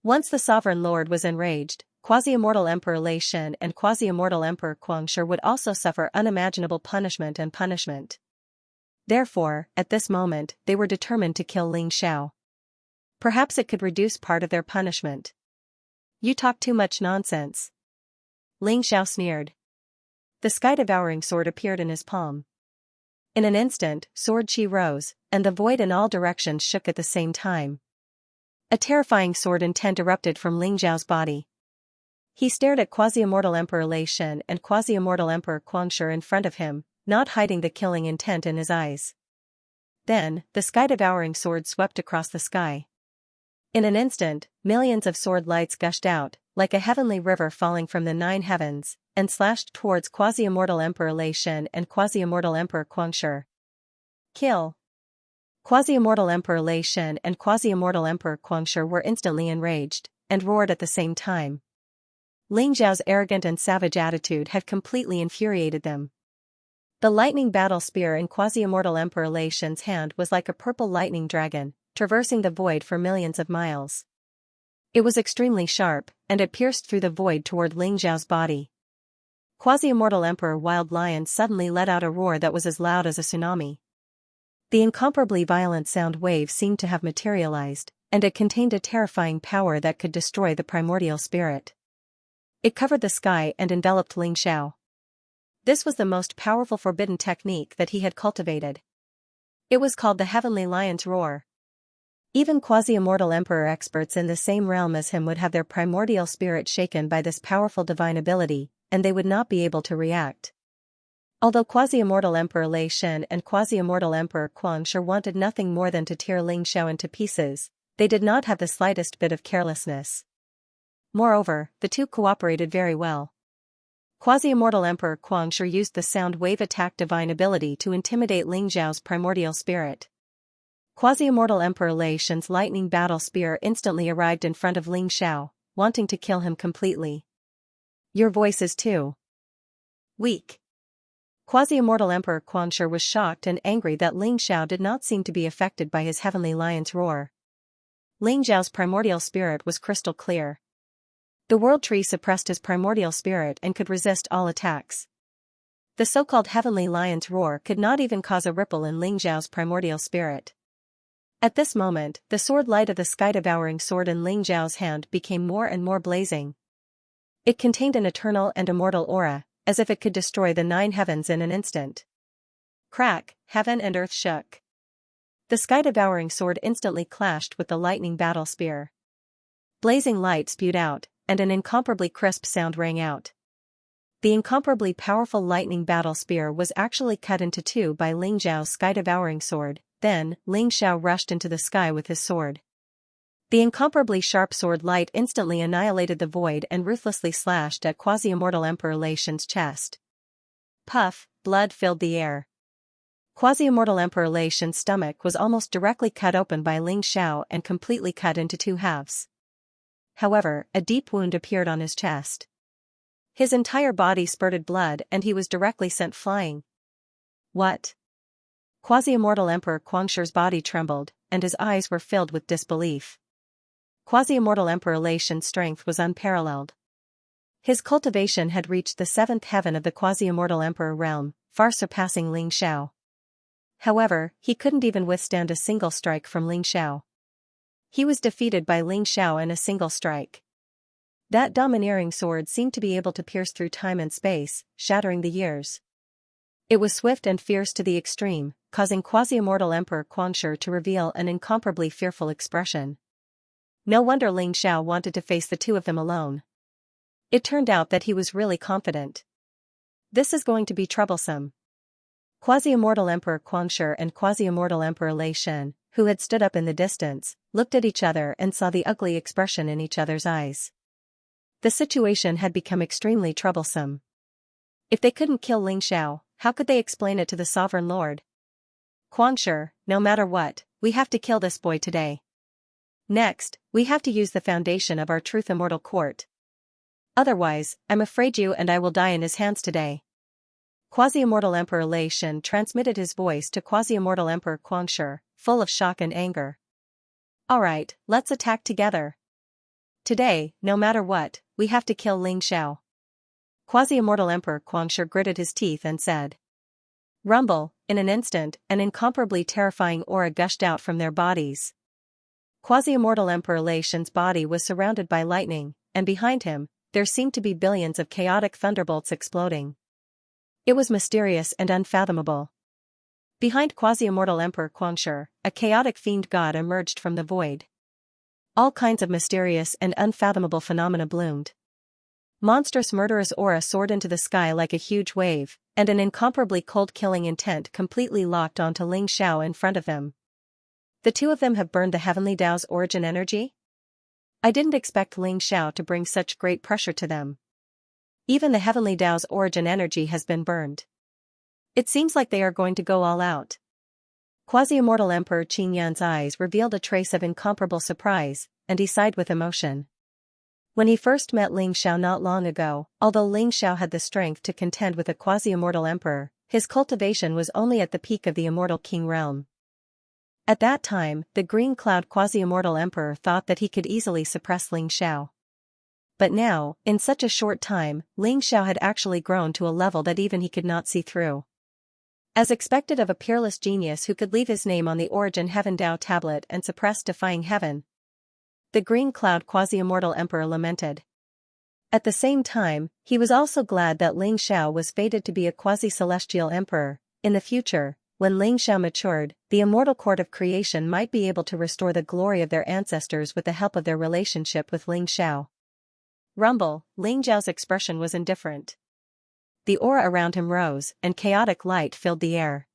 [SPEAKER 1] Once the sovereign lord was enraged, quasi-immortal Emperor Lei Shen and quasi-immortal Emperor Guangshi would also suffer unimaginable punishment. Therefore, at this moment, they were determined to kill Ling Xiao. Perhaps it could reduce part of their punishment. You talk too much nonsense. Ling Xiao sneered. The sky-devouring sword appeared in his palm. In an instant, sword chi rose, and the void in all directions shook at the same time. A terrifying sword intent erupted from Ling Zhao's body. He stared at quasi-immortal Emperor Lei Shen and quasi-immortal Emperor Guangshi in front of him, not hiding the killing intent in his eyes. Then, the sky-devouring sword swept across the sky. In an instant, millions of sword lights gushed out, like a heavenly river falling from the 9 heavens, and slashed towards quasi-immortal Emperor Lei Shen and quasi-immortal Emperor Guangshi. Kill! Quasi-immortal Emperor Lei Shen and quasi-immortal Emperor Guangshi were instantly enraged, and roared at the same time. Ling Zhao's arrogant and savage attitude had completely infuriated them. The lightning battle spear in quasi-immortal Emperor Lei Shen's hand was like a purple lightning dragon, traversing the void for millions of miles. It was extremely sharp, and it pierced through the void toward Ling Zhao's body. Quasi-immortal Emperor Wild Lion suddenly let out a roar that was as loud as a tsunami. The incomparably violent sound wave seemed to have materialized, and it contained a terrifying power that could destroy the primordial spirit. It covered the sky and enveloped Ling Xiao. This was the most powerful forbidden technique that he had cultivated. It was called the Heavenly Lion's Roar. Even quasi-immortal emperor experts in the same realm as him would have their primordial spirit shaken by this powerful divine ability, and they would not be able to react. Although quasi-immortal Emperor Lei Shen and quasi-immortal Emperor Guangshi wanted nothing more than to tear Ling Xiao into pieces, they did not have the slightest bit of carelessness. Moreover, the two cooperated very well. Quasi-immortal Emperor Guangshi used the sound wave attack divine ability to intimidate Ling Zhao's primordial spirit. Quasi-immortal Emperor Lei Shen's lightning battle spear instantly arrived in front of Ling Xiao, wanting to kill him completely. Your voice is too weak. Quasi-immortal Emperor Guangshi was shocked and angry that Ling Xiao did not seem to be affected by his heavenly lion's roar. Ling Zhao's primordial spirit was crystal clear. The world tree suppressed his primordial spirit and could resist all attacks. The so-called heavenly lion's roar could not even cause a ripple in Ling Zhao's primordial spirit. At this moment, the sword light of the sky-devouring sword in Ling Zhao's hand became more and more blazing. It contained an eternal and immortal aura, as if it could destroy the 9 heavens in an instant. Crack, heaven and earth shook. The sky-devouring sword instantly clashed with the lightning battle spear. Blazing light spewed out, and an incomparably crisp sound rang out. The incomparably powerful lightning battle spear was actually cut into 2 by Ling Zhao's sky-devouring sword. Then, Ling Xiao rushed into the sky with his sword. The incomparably sharp sword light instantly annihilated the void and ruthlessly slashed at quasi-immortal Emperor Lei Shen's chest. Puff, blood filled the air. Quasi-immortal Emperor Lei Shen's stomach was almost directly cut open by Ling Xiao and completely cut into 2 halves. However, a deep wound appeared on his chest. His entire body spurted blood and he was directly sent flying. What? Quasi-immortal Emperor Guangshi's body trembled, and his eyes were filled with disbelief. Quasi-immortal Emperor Lei Shen's strength was unparalleled. His cultivation had reached the 7th heaven of the quasi-immortal Emperor realm, far surpassing Ling Xiao. However, he couldn't even withstand a single strike from Ling Xiao. He was defeated by Ling Xiao in a single strike. That domineering sword seemed to be able to pierce through time and space, shattering the years. It was swift and fierce to the extreme, causing quasi-immortal Emperor Guangshi to reveal an incomparably fearful expression. No wonder Ling Xiao wanted to face the 2 of them alone. It turned out that he was really confident. This is going to be troublesome. Quasi-immortal Emperor Guangshi and quasi-immortal Emperor Lei Shen, who had stood up in the distance, looked at each other and saw the ugly expression in each other's eyes. The situation had become extremely troublesome. If they couldn't kill Ling Xiao, how could they explain it to the sovereign lord? Guangshi, no matter what, we have to kill this boy today. Next, we have to use the foundation of our truth immortal court. Otherwise, I'm afraid you and I will die in his hands today. Quasi-immortal Emperor Lei Shen transmitted his voice to quasi-immortal Emperor Guangshi, full of shock and anger. Alright, let's attack together. Today, no matter what, we have to kill Ling Xiao. Quasi-immortal Emperor Guangshi gritted his teeth and said. Rumble, in an instant, an incomparably terrifying aura gushed out from their bodies. Quasi-immortal Emperor Lei Shen's body was surrounded by lightning, and behind him, there seemed to be billions of chaotic thunderbolts exploding. It was mysterious and unfathomable. Behind quasi-immortal Emperor Guangshi, a chaotic fiend god emerged from the void. All kinds of mysterious and unfathomable phenomena bloomed. Monstrous murderous aura soared into the sky like a huge wave, and an incomparably cold killing intent completely locked onto Ling Xiao in front of them. The two of them have burned the heavenly Tao's origin energy? I didn't expect Ling Xiao to bring such great pressure to them. Even the heavenly Tao's origin energy has been burned. It seems like they are going to go all out. Quasi-immortal Emperor Qin Yan's eyes revealed a trace of incomparable surprise, and he sighed with emotion. When he first met Ling Xiao not long ago, although Ling Xiao had the strength to contend with a quasi-immortal emperor, his cultivation was only at the peak of the immortal king realm. At that time, the green cloud quasi-immortal emperor thought that he could easily suppress Ling Xiao. But now, in such a short time, Ling Xiao had actually grown to a level that even he could not see through. As expected of a peerless genius who could leave his name on the origin Heaven Tao tablet and suppress defying heaven, the green cloud quasi-immortal emperor lamented. At the same time, he was also glad that Ling Xiao was fated to be a quasi-celestial emperor. In the future, when Ling Xiao matured, the immortal court of creation might be able to restore the glory of their ancestors with the help of their relationship with Ling Xiao. Rumble, Ling Xiao's expression was indifferent. The aura around him rose, and chaotic light filled the air.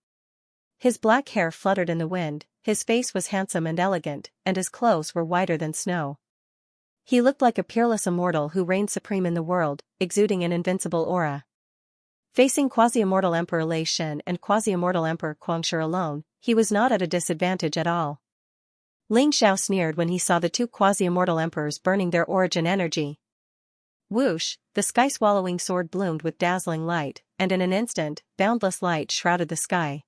[SPEAKER 1] His black hair fluttered in the wind, his face was handsome and elegant, and his clothes were whiter than snow. He looked like a peerless immortal who reigned supreme in the world, exuding an invincible aura. Facing quasi-immortal Emperor Lei Shen and quasi-immortal Emperor Guangshi alone, he was not at a disadvantage at all. Ling Xiao sneered when he saw the two quasi-immortal emperors burning their origin energy. Whoosh, the sky-swallowing sword bloomed with dazzling light, and in an instant, boundless light shrouded the sky.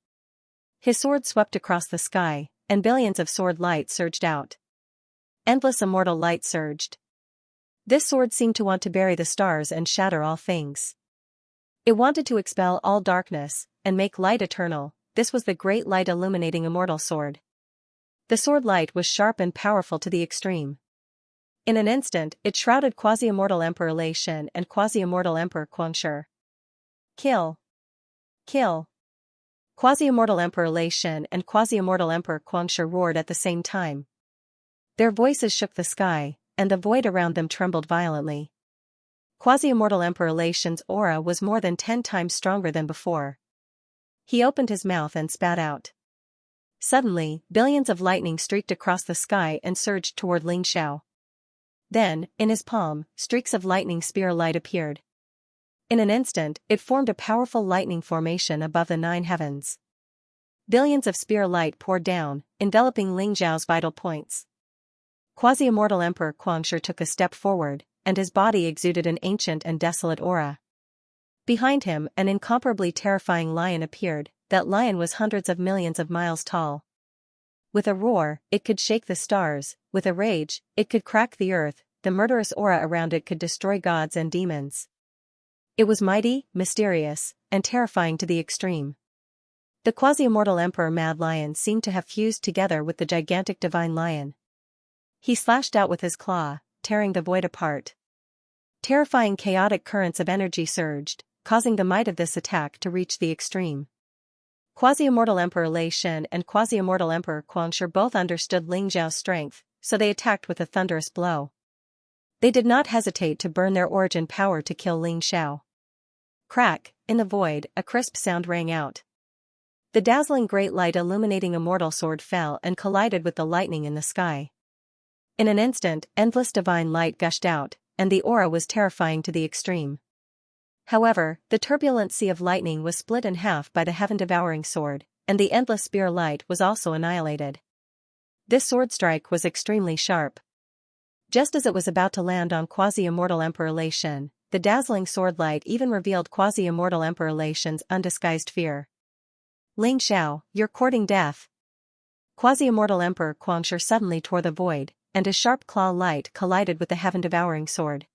[SPEAKER 1] His sword swept across the sky, and billions of sword light surged out. Endless immortal light surged. This sword seemed to want to bury the stars and shatter all things. It wanted to expel all darkness, and make light eternal. This was the great light illuminating immortal sword. The sword light was sharp and powerful to the extreme. In an instant, it shrouded quasi-immortal Emperor Lei Shen and quasi-immortal Emperor Guangshi. Kill! Kill! Quasi-immortal Emperor Lei Shen and quasi-immortal Emperor Guangshi roared at the same time. Their voices shook the sky, and the void around them trembled violently. Quasi-immortal Emperor Lei Shen's aura was more than 10 times stronger than before. He opened his mouth and spat out. Suddenly, billions of lightning streaked across the sky and surged toward Ling Xiao. Then, in his palm, streaks of lightning spear light appeared. In an instant, it formed a powerful lightning formation above the 9 heavens. Billions of spear light poured down, enveloping Ling Xiao's vital points. Quasi-immortal Emperor Guangshi took a step forward, and his body exuded an ancient and desolate aura. Behind him, an incomparably terrifying lion appeared. That lion was hundreds of millions of miles tall. With a roar, it could shake the stars. With a rage, it could crack the earth. The murderous aura around it could destroy gods and demons. It was mighty, mysterious, and terrifying to the extreme. The quasi-immortal Emperor Mad Lion seemed to have fused together with the gigantic divine lion. He slashed out with his claw, tearing the void apart. Terrifying chaotic currents of energy surged, causing the might of this attack to reach the extreme. Quasi-immortal Emperor Lei Shen and quasi-immortal Emperor Guangshi both understood Ling Xiao's strength, so they attacked with a thunderous blow. They did not hesitate to burn their origin power to kill Ling Xiao. Crack, in the void, a crisp sound rang out. The dazzling great light illuminating immortal sword fell and collided with the lightning in the sky. In an instant, endless divine light gushed out, and the aura was terrifying to the extreme. However, the turbulent sea of lightning was split in half by the heaven-devouring sword, and the endless spear light was also annihilated. This sword strike was extremely sharp. Just as it was about to land on quasi-immortal Emperor Lei Shen, the dazzling sword light even revealed quasi-immortal Emperor Lei Shen's undisguised fear. "Ling Xiao, you're courting death." Quasi-immortal Emperor Xianxia suddenly tore the void, and his sharp claw light collided with the heaven-devouring sword.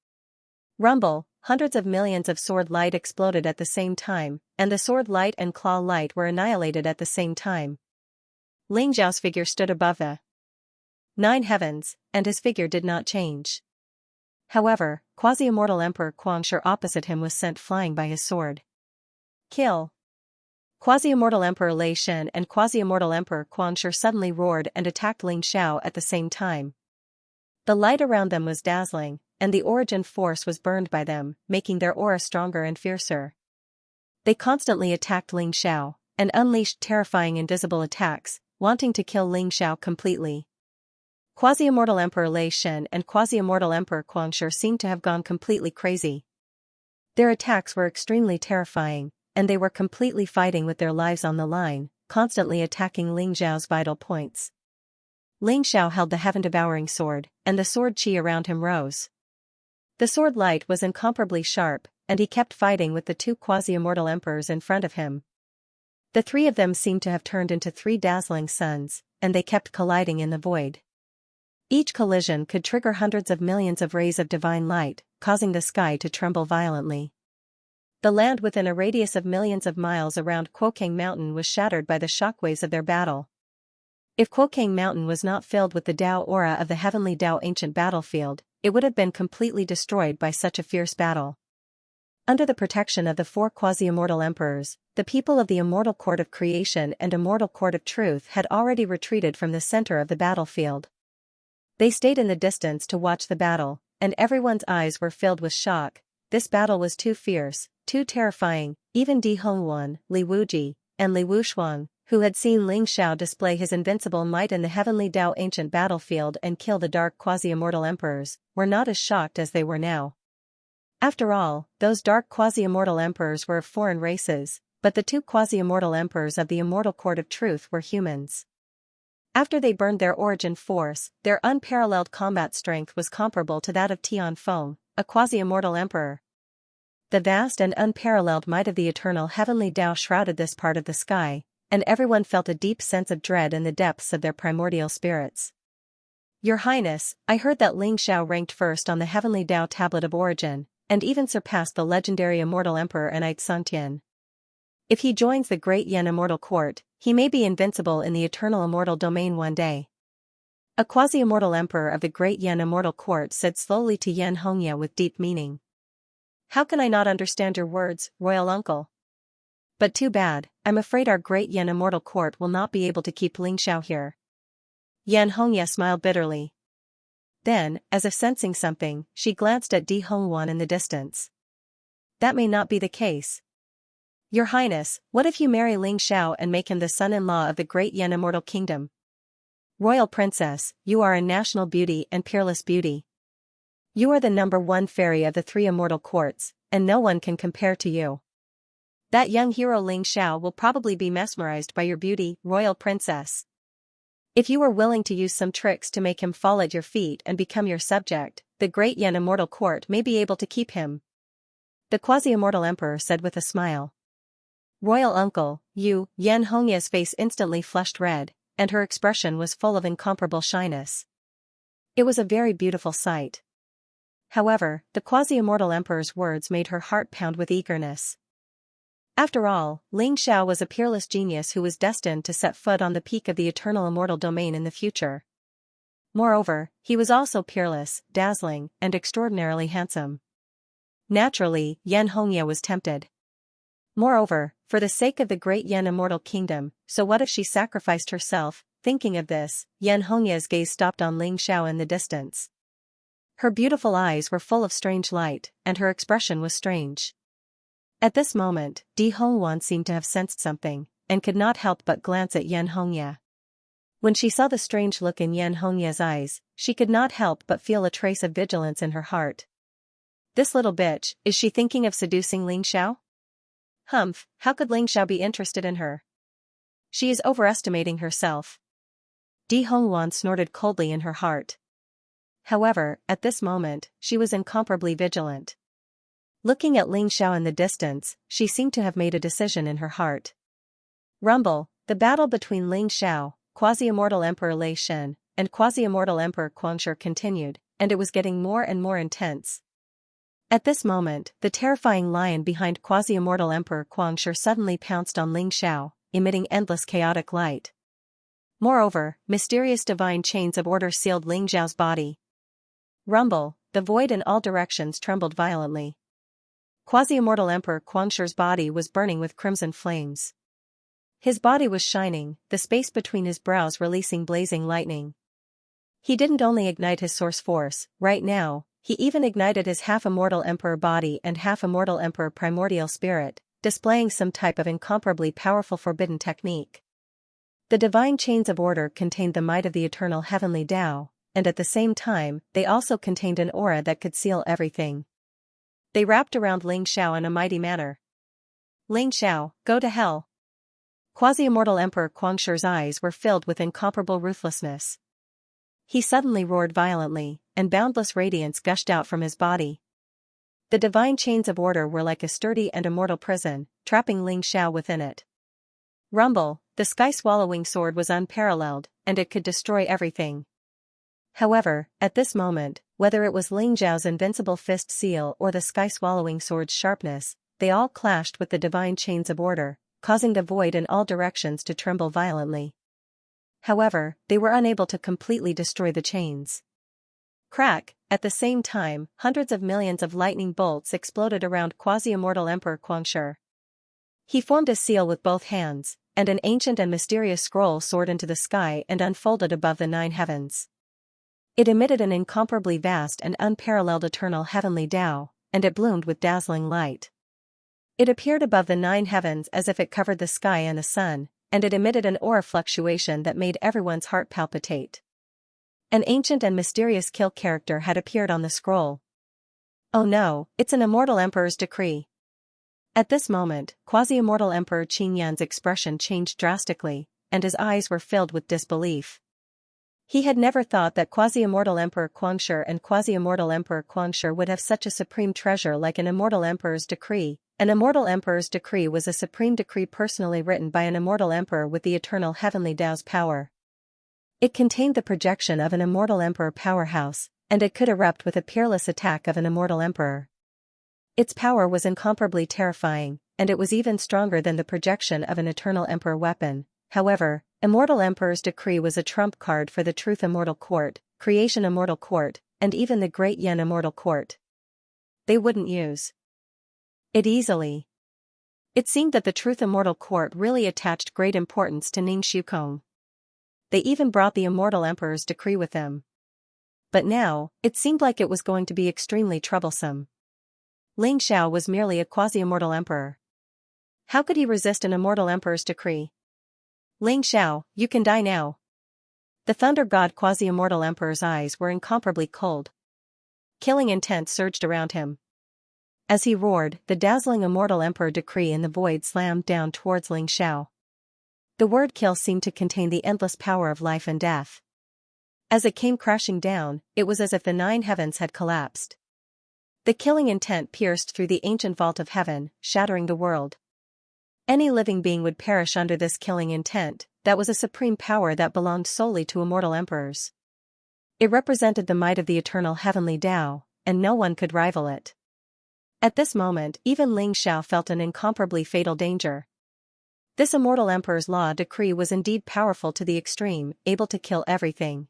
[SPEAKER 1] Rumble, hundreds of millions of sword light exploded at the same time, and the sword light and claw light were annihilated at the same time. Ling Xiao's figure stood above the 9 heavens, and his figure did not change. However, quasi-immortal Emperor Xianxia opposite him was sent flying by his sword. Kill! Quasi-immortal Emperor Lei Shen and quasi-immortal Emperor Xianxia suddenly roared and attacked Ling Xiao at the same time. The light around them was dazzling, and the origin force was burned by them, making their aura stronger and fiercer. They constantly attacked Ling Xiao, and unleashed terrifying invisible attacks, wanting to kill Ling Xiao completely. Quasi-immortal Emperor Lei Shen and quasi-immortal Emperor Xianxia seemed to have gone completely crazy. Their attacks were extremely terrifying, and they were completely fighting with their lives on the line, constantly attacking Ling Xiao's vital points. Ling Xiao held the heaven-devouring sword, and the sword qi around him rose. The sword light was incomparably sharp, and he kept fighting with the 2 quasi-immortal emperors in front of him. The 3 of them seemed to have turned into 3 dazzling suns, and they kept colliding in the void. Each collision could trigger hundreds of millions of rays of divine light, causing the sky to tremble violently. The land within a radius of millions of miles around Quokang Mountain was shattered by the shockwaves of their battle. If Quokang Mountain was not filled with the Dao aura of the heavenly Dao ancient battlefield, it would have been completely destroyed by such a fierce battle. Under the protection of the 4 quasi-immortal emperors, the people of the Immortal Court of Creation and Immortal Court of Truth had already retreated from the center of the battlefield. They stayed in the distance to watch the battle, and everyone's eyes were filled with shock. This battle was too fierce, too terrifying. Even Di Hongwan, Li Wuji, and Li Wushuang, who had seen Ling Xiao display his invincible might in the heavenly Dao ancient battlefield and kill the dark quasi-immortal emperors, were not as shocked as they were now. After all, those dark quasi-immortal emperors were of foreign races, but the 2 quasi-immortal emperors of the Immortal Court of Truth were humans. After they burned their origin force, their unparalleled combat strength was comparable to that of Tianfeng, a quasi-immortal emperor. The vast and unparalleled might of the eternal heavenly Dao shrouded this part of the sky, and everyone felt a deep sense of dread in the depths of their primordial spirits. "Your Highness, I heard that Ling Xiao ranked first on the heavenly Dao tablet of origin, and even surpassed the legendary immortal emperor Anite Santian. If he joins the great Yan Immortal Court, he may be invincible in the eternal immortal domain one day." A quasi-immortal emperor of the great Yan Immortal Court said slowly to Yan Hongya with deep meaning. "How can I not understand your words, royal uncle? But too bad, I'm afraid our great Yan Immortal Court will not be able to keep Ling Xiao here." Yan Hongya smiled bitterly. Then, as if sensing something, she glanced at Di Hongwan in the distance. "That may not be the case. Your Highness, what if you marry Ling Xiao and make him the son-in-law of the great Yan Immortal Kingdom? Royal Princess, you are a national beauty and peerless beauty. You are the #1 fairy of the 3 immortal courts, and no one can compare to you. That young hero Ling Xiao will probably be mesmerized by your beauty, Royal Princess. If you are willing to use some tricks to make him fall at your feet and become your subject, the great Yan Immortal Court may be able to keep him," the quasi-immortal emperor said with a smile. "Royal uncle, you," Yan Hongya's face instantly flushed red, and her expression was full of incomparable shyness. It was a very beautiful sight. However, the quasi-immortal emperor's words made her heart pound with eagerness. After all, Ling Xiao was a peerless genius who was destined to set foot on the peak of the eternal immortal domain in the future. Moreover, he was also peerless, dazzling, and extraordinarily handsome. Naturally, Yan Hongya was tempted. Moreover, for the sake of the great Yan Immortal Kingdom, so what if she sacrificed herself? Thinking of this, Yan Hongya's gaze stopped on Ling Xiao in the distance. Her beautiful eyes were full of strange light, and her expression was strange. At this moment, Di Hongwan seemed to have sensed something, and could not help but glance at Yan Hongya. When she saw the strange look in Yan Hongya's eyes, she could not help but feel a trace of vigilance in her heart. This little bitch, is she thinking of seducing Ling Xiao? Humph, how could Ling Xiao be interested in her? She is overestimating herself. Di Hongwan snorted coldly in her heart. However, at this moment, she was incomparably vigilant. Looking at Ling Xiao in the distance, she seemed to have made a decision in her heart. Rumble, the battle between Ling Xiao, quasi-immortal Emperor Lei Shen, and quasi-immortal Emperor Guangshi continued, and it was getting more and more intense. At this moment, the terrifying lion behind quasi-immortal Emperor Guangshi suddenly pounced on Ling Xiao, emitting endless chaotic light. Moreover, mysterious divine chains of order sealed Ling Xiao's body. Rumble, the void in all directions trembled violently. Quasi-immortal Emperor Guangshi's body was burning with crimson flames. His body was shining, the space between his brows releasing blazing lightning. He didn't only ignite his source force, right now, he even ignited his half-immortal Emperor body and half-immortal Emperor primordial spirit, displaying some type of incomparably powerful forbidden technique. The divine chains of order contained the might of the eternal heavenly Tao, and at the same time, they also contained an aura that could seal everything. They wrapped around Ling Xiao in a mighty manner. Ling Xiao, go to hell! Quasi-immortal Emperor Guangshi's eyes were filled with incomparable ruthlessness. He suddenly roared violently, and boundless radiance gushed out from his body. The divine chains of order were like a sturdy and immortal prison, trapping Ling Xiao within it. Rumble, the sky-swallowing sword was unparalleled, and it could destroy everything. However, at this moment, whether it was Ling Xiao's invincible fist seal or the sky-swallowing sword's sharpness, they all clashed with the divine chains of order, causing the void in all directions to tremble violently. However, they were unable to completely destroy the chains. Crack, at the same time, hundreds of millions of lightning bolts exploded around quasi-immortal Emperor Guangshi. He formed a seal with both hands, and an ancient and mysterious scroll soared into the sky and unfolded above the 9 heavens. It emitted an incomparably vast and unparalleled eternal heavenly Tao, and it bloomed with dazzling light. It appeared above the 9 heavens as if it covered the sky and the sun, and it emitted an aura fluctuation that made everyone's heart palpitate. An ancient and mysterious kill character had appeared on the scroll. Oh no, it's an immortal emperor's decree. At this moment, quasi-immortal Emperor Qingyan's expression changed drastically, and his eyes were filled with disbelief. He had never thought that quasi-immortal Emperor Guangshi and quasi-immortal Emperor Guangshi would have such a supreme treasure like an immortal emperor's decree. An immortal emperor's decree was a supreme decree personally written by an immortal emperor with the eternal heavenly Tao's power. It contained the projection of an immortal emperor powerhouse, and it could erupt with a peerless attack of an immortal emperor. Its power was incomparably terrifying, and it was even stronger than the projection of an eternal emperor weapon. However, Immortal Emperor's decree was a trump card for the Truth Immortal Court, Creation Immortal Court, and even the Great Yen Immortal Court. They wouldn't use it easily. It seemed that the Truth Immortal Court really attached great importance to Ning Shukong. They even brought the Immortal Emperor's decree with them. But now, it seemed like it was going to be extremely troublesome. Ling Xiao was merely a quasi-immortal emperor. How could he resist an immortal emperor's decree? Ling Xiao, you can die now. The thunder god quasi-immortal emperor's eyes were incomparably cold. Killing intent surged around him. As he roared, the dazzling immortal emperor decree in the void slammed down towards Ling Xiao. The word kill seemed to contain the endless power of life and death. As it came crashing down, it was as if the 9 heavens had collapsed. The killing intent pierced through the ancient vault of heaven, shattering the world. Any living being would perish under this killing intent. That was a supreme power that belonged solely to immortal emperors. It represented the might of the eternal heavenly Tao, and no one could rival it. At this moment, even Ling Xiao felt an incomparably fatal danger. This immortal emperor's law decree was indeed powerful to the extreme, able to kill everything.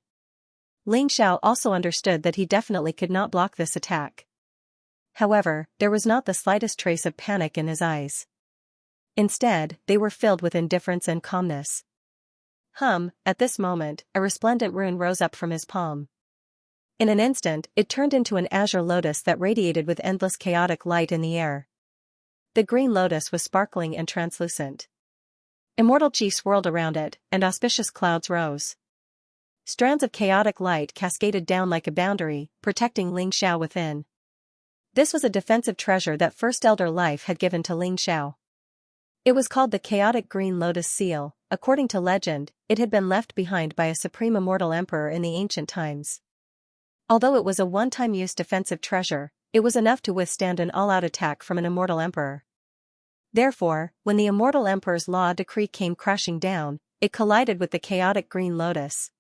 [SPEAKER 1] Ling Xiao also understood that he definitely could not block this attack. However, there was not the slightest trace of panic in his eyes. Instead, they were filled with indifference and calmness. At this moment, a resplendent rune rose up from his palm. In an instant, it turned into an azure lotus that radiated with endless chaotic light in the air. The green lotus was sparkling and translucent. Immortal chi swirled around it, and auspicious clouds rose. Strands of chaotic light cascaded down like a boundary, protecting Ling Xiao within. This was a defensive treasure that First Elder Life had given to Ling Xiao. It was called the Chaotic Green Lotus Seal. According to legend, it had been left behind by a supreme immortal emperor in the ancient times. Although it was a one-time use defensive treasure, it was enough to withstand an all-out attack from an immortal emperor. Therefore, when the immortal emperor's law decree came crashing down, it collided with the chaotic green lotus.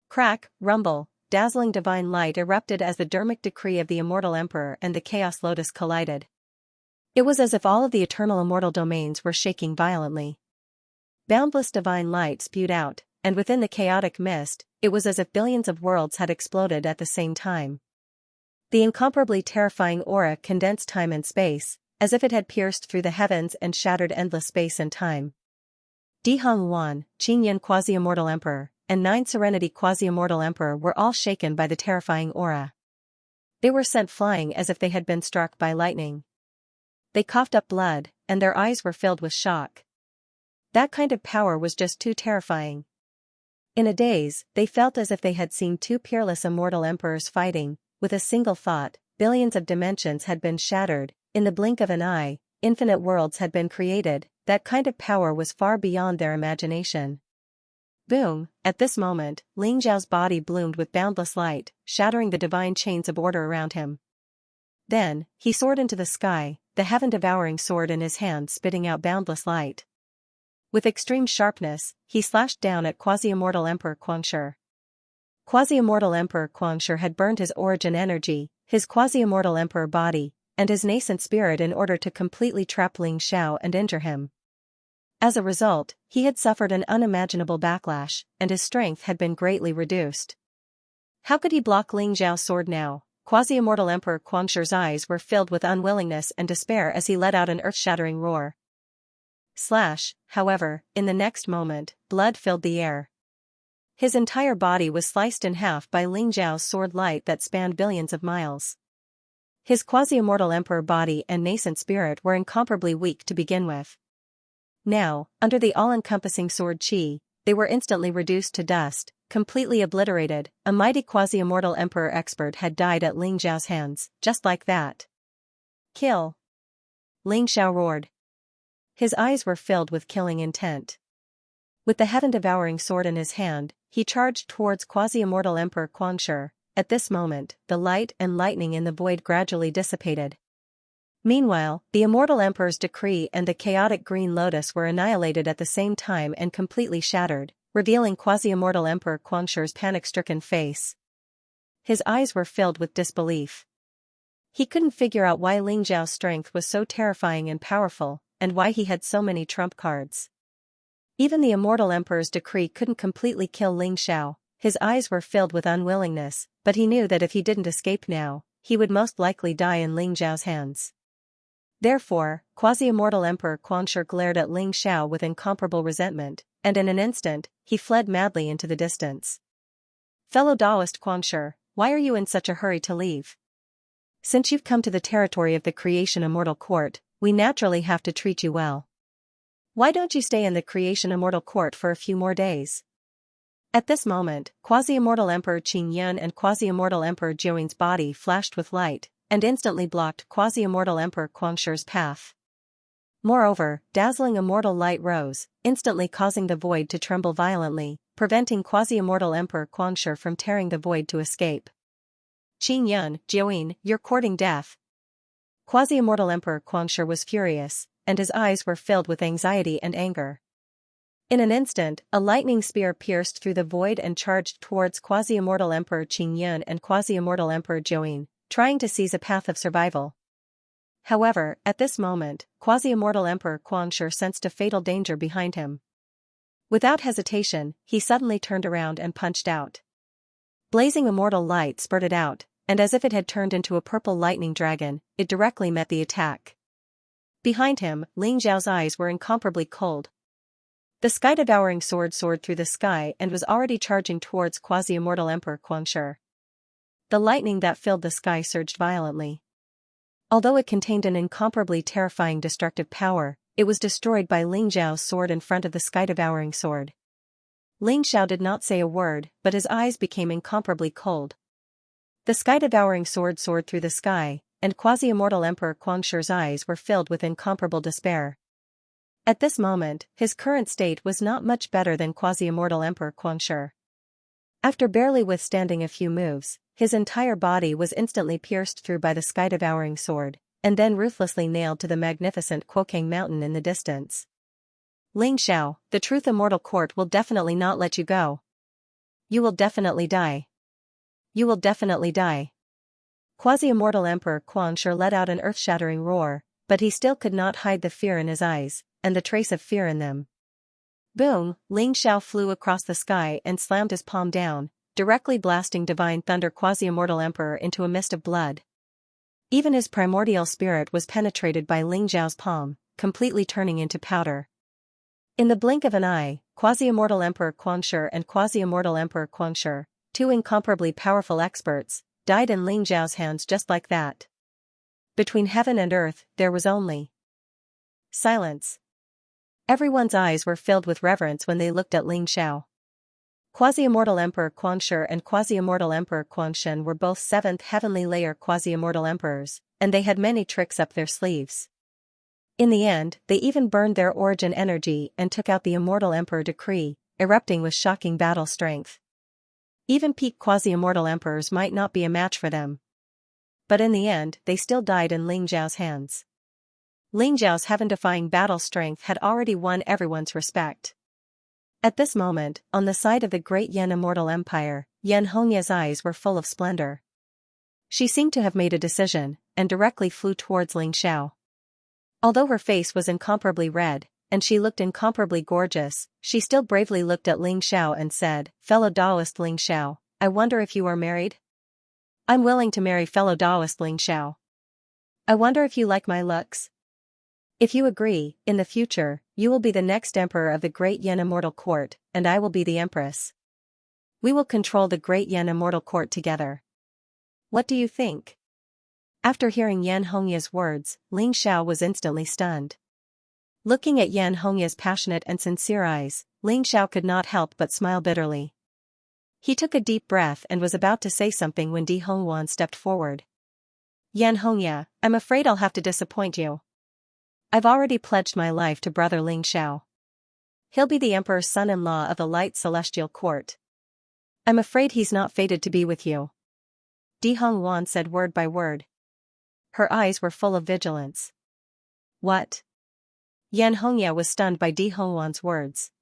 [SPEAKER 1] Crack, rumble, dazzling divine light erupted as the dharmic decree of the immortal emperor and the chaos lotus collided. It was as if all of the eternal immortal domains were shaking violently. Boundless divine light spewed out, and within the chaotic mist, it was as if billions of worlds had exploded at the same time. The incomparably terrifying aura condensed time and space, as if it had pierced through the heavens and shattered endless space and time. Dihong Yuan, Qingyun Quasi-Immortal Emperor, and 9 Serenity Quasi-Immortal Emperor were all shaken by the terrifying aura. They were sent flying as if they had been struck by lightning. They coughed up blood, and their eyes were filled with shock. That kind of power was just too terrifying. In a daze, they felt as if they had seen 2 peerless immortal emperors fighting. With a single thought, billions of dimensions had been shattered. In the blink of an eye, infinite worlds had been created. That kind of power was far beyond their imagination. Boom! At this moment, Ling Xiao's body bloomed with boundless light, shattering the divine chains of order around him. Then, he soared into the sky, the heaven-devouring sword in his hand spitting out boundless light. With extreme sharpness, he slashed down at Quasi-Immortal Emperor Xianxia. Quasi-Immortal Emperor Xianxia had burned his origin energy, his Quasi-Immortal Emperor body, and his nascent spirit in order to completely trap Ling Xiao and injure him. As a result, he had suffered an unimaginable backlash, and his strength had been greatly reduced. How could he block Ling Xiao's sword now? Quasi-Immortal Emperor Xianxia's eyes were filled with unwillingness and despair as he let out an earth-shattering roar. Slash, however, in the next moment, blood filled the air. His entire body was sliced in half by Ling Xiao's sword light that spanned billions of miles. His quasi-immortal emperor body and nascent spirit were incomparably weak to begin with. Now, under the all-encompassing sword chi, they were instantly reduced to dust, completely obliterated. A mighty quasi-immortal emperor expert had died at Ling Xiao's hands, just like that. Kill! Ling Xiao roared. His eyes were filled with killing intent. With the heaven-devouring sword in his hand, he charged towards quasi-immortal Emperor Xianxia. At this moment, the light and lightning in the void gradually dissipated. Meanwhile, the immortal emperor's decree and the chaotic green lotus were annihilated at the same time and completely shattered, revealing quasi-immortal Emperor Xianxia's panic-stricken face. His eyes were filled with disbelief. He couldn't figure out why Ling Xiao's strength was so terrifying and powerful, and why he had so many trump cards. Even the immortal emperor's decree couldn't completely kill Ling Xiao. His eyes were filled with unwillingness, but he knew that if he didn't escape now, he would most likely die in Ling Xiao's hands. Therefore, quasi-immortal Emperor Xianxia glared at Ling Xiao with incomparable resentment, and in an instant, he fled madly into the distance. Fellow Taoist Xianxia, why are you in such a hurry to leave? Since you've come to the territory of the Creation Immortal Court, we naturally have to treat you well. Why don't you stay in the Creation Immortal Court for a few more days? At this moment, Quasi-Immortal Emperor Qingyun and Quasi-Immortal Emperor Jiuyin's body flashed with light, and instantly blocked Quasi-Immortal Emperor Xianxia's path. Moreover, dazzling immortal light rose, instantly causing the void to tremble violently, preventing Quasi-Immortal Emperor Xianxia from tearing the void to escape. Qingyun, Jiuyin, you're courting death. Quasi-Immortal Emperor Xianxia was furious, and his eyes were filled with anxiety and anger. In an instant, a lightning spear pierced through the void and charged towards Quasi-Immortal Emperor Qingyun and Quasi-Immortal Emperor Jiuyin, trying to seize a path of survival. However, at this moment, Quasi-Immortal Emperor Xianxia sensed a fatal danger behind him. Without hesitation, he suddenly turned around and punched out. Blazing immortal light spurted out, and as if it had turned into a purple lightning dragon, it directly met the attack. Behind him, Ling Xiao's eyes were incomparably cold. The sky-devouring sword soared through the sky and was already charging towards Quasi-Immortal Emperor Xianxia. The lightning that filled the sky surged violently. Although it contained an incomparably terrifying destructive power, it was destroyed by Ling Xiao's sword in front of the sky-devouring sword. Ling Xiao did not say a word, but his eyes became incomparably cold. The sky-devouring sword soared through the sky, and quasi-immortal Emperor Guangshi's eyes were filled with incomparable despair. At this moment, his current state was not much better than quasi-immortal Emperor Guangshi. After barely withstanding a few moves, his entire body was instantly pierced through by the sky-devouring sword, and then ruthlessly nailed to the magnificent Quokang mountain in the distance. Ling Xiao, the Truth Immortal Court will definitely not let you go. You will definitely die. You will definitely die. Quasi-immortal Emperor Guangshi let out an earth-shattering roar, but he still could not hide the fear in his eyes, and the trace of fear in them. Boom! Ling Xiao flew across the sky and slammed his palm down, directly blasting divine thunder quasi-immortal Emperor into a mist of blood. Even his primordial spirit was penetrated by Ling Xiao's palm, completely turning into powder. In the blink of an eye, quasi-immortal Emperor Guangshi and quasi-immortal Emperor Guangshi, two incomparably powerful experts, died in Ling Xiao's hands just like that. Between heaven and earth, there was only silence. Everyone's eyes were filled with reverence when they looked at Ling Xiao. Quasi-immortal Emperor Guangshi and quasi-immortal Emperor Guangshen were both 7th heavenly layer quasi-immortal emperors, and they had many tricks up their sleeves. In the end, they even burned their origin energy and took out the immortal emperor decree, erupting with shocking battle strength. Even peak quasi-immortal emperors might not be a match for them. But in the end, they still died in Ling Xiao's hands. Ling Xiao's heaven-defying battle strength had already won everyone's respect. At this moment, on the side of the great Yan Immortal Empire, Yan Hongya's eyes were full of splendor. She seemed to have made a decision, and directly flew towards Ling Xiao. Although her face was incomparably red, and she looked incomparably gorgeous, she still bravely looked at Ling Xiao and said, "Fellow Taoist Ling Xiao, I wonder if you are married?" "I'm willing to marry fellow Taoist Ling Xiao. I wonder if you like my looks? If you agree, in the future, you will be the next emperor of the Great Yan Immortal Court, and I will be the empress. We will control the Great Yan Immortal Court together. What do you think?" After hearing Yan Hongya's words, Ling Xiao was instantly stunned. Looking at Yan Hongya's passionate and sincere eyes, Ling Xiao could not help but smile bitterly. He took a deep breath and was about to say something when Di Hongwan stepped forward. "Yan Hongya, I'm afraid I'll have to disappoint you. I've already pledged my life to brother Ling Xiao. He'll be the emperor's son-in-law of the Light Celestial Court. I'm afraid he's not fated to be with you." Di Hongwan said word by word. Her eyes were full of vigilance. What? Yan Hongya was stunned by Di Hongwan's words.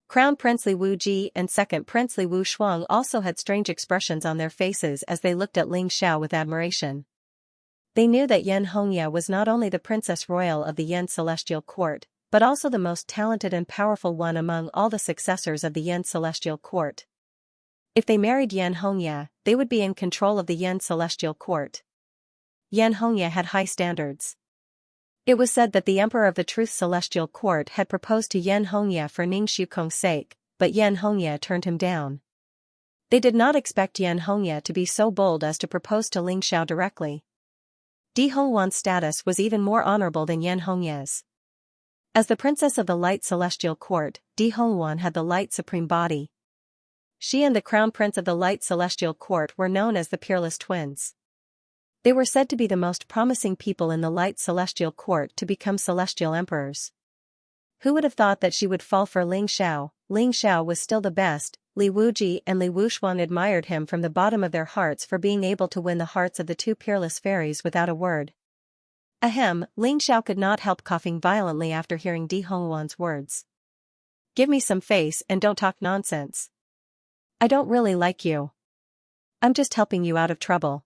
[SPEAKER 1] Crown Prince Li Wuji and Second Prince Li Wushuang also had strange expressions on their faces as they looked at Ling Xiao with admiration. They knew that Yan Hongya was not only the Princess Royal of the Yan Celestial Court, but also the most talented and powerful one among all the successors of the Yan Celestial Court. If they married Yan Hongya, they would be in control of the Yan Celestial Court. Yan Hongya had high standards. It was said that the Emperor of the Truth Celestial Court had proposed to Yan Hongya for Ning Shukong's sake, but Yan Hongya turned him down. They did not expect Yan Hongya to be so bold as to propose to Ling Xiao directly. Di Hongwan's status was even more honorable than Yan Hongya's. As the princess of the Light Celestial Court, Di Hongwan had the Light Supreme Body. She and the Crown Prince of the Light Celestial Court were known as the Peerless Twins. They were said to be the most promising people in the Light Celestial Court to become celestial emperors. Who would have thought that she would fall for Ling Xiao? Ling Xiao was still the best. Li Wuji and Li Wushuang admired him from the bottom of their hearts for being able to win the hearts of the two peerless fairies without a word. Ahem, Ling Xiao could not help coughing violently after hearing Di Hongwan's words. "Give me some face and don't talk nonsense. I don't really like you. I'm just helping you out of trouble.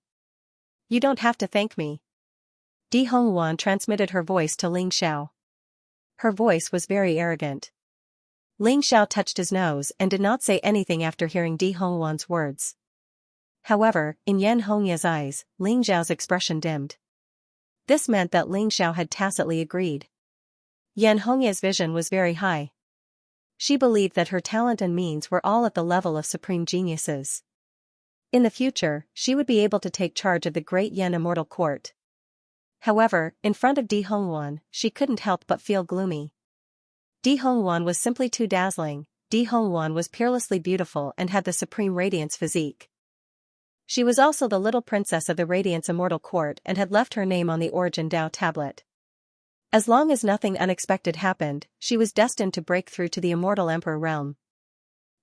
[SPEAKER 1] You don't have to thank me." Di Hongwan transmitted her voice to Ling Xiao. Her voice was very arrogant. Ling Xiao touched his nose and did not say anything after hearing Di Hongwan's words. However, in Yan Hongya's eyes, Ling Xiao's expression dimmed. This meant that Ling Xiao had tacitly agreed. Yan Hongya's vision was very high. She believed that her talent and means were all at the level of supreme geniuses. In the future, she would be able to take charge of the Great Yan Immortal Court. However, in front of Di Hongwan, she couldn't help but feel gloomy. Di Hongwan was simply too dazzling. Di Hongwan was peerlessly beautiful and had the supreme radiance physique. She was also the little princess of the Radiant's immortal court and had left her name on the Origin Tao tablet. As long as nothing unexpected happened, she was destined to break through to the Immortal Emperor realm.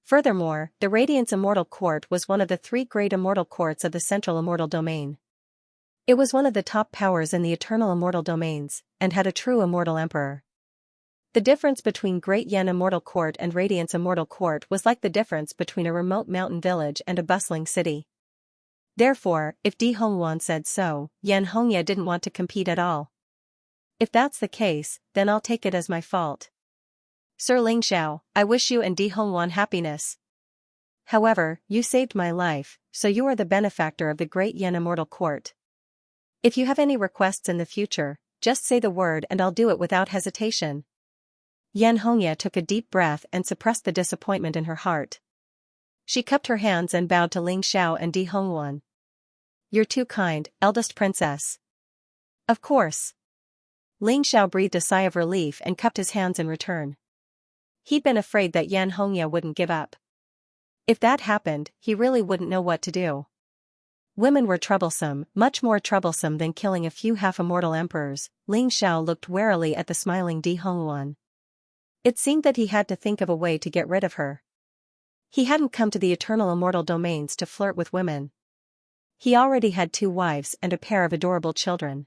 [SPEAKER 1] Furthermore, the Radiant's immortal court was one of the 3 great immortal courts of the Central Immortal Domain. It was one of the top powers in the Eternal Immortal Domains, and had a true immortal emperor. The difference between Great Yen Immortal Court and Radiant's Immortal Court was like the difference between a remote mountain village and a bustling city. Therefore, if Di Hongwan said so, Xianxia didn't want to compete at all. If that's the case, then I'll take it as my fault. Sir Lingxiao, I wish you and Di Hongwan happiness. However, you saved my life, so you are the benefactor of the Great Yen Immortal Court. If you have any requests in the future, just say the word and I'll do it without hesitation. Xianxia took a deep breath and suppressed the disappointment in her heart. She cupped her hands and bowed to Lingxiao and Di Hongwan. You're too kind, eldest princess. Of course. Lingxiao breathed a sigh of relief and cupped his hands in return. He'd been afraid that Xianxia wouldn't give up. If that happened, he really wouldn't know what to do. Women were troublesome, much more troublesome than killing a few half-immortal emperors. Lingxiao looked warily at the smiling Di Hongwan. It seemed that he had to think of a way to get rid of her. He hadn't come to the Eternal Immortal Domains to flirt with women. He already had 2 wives and a pair of adorable children.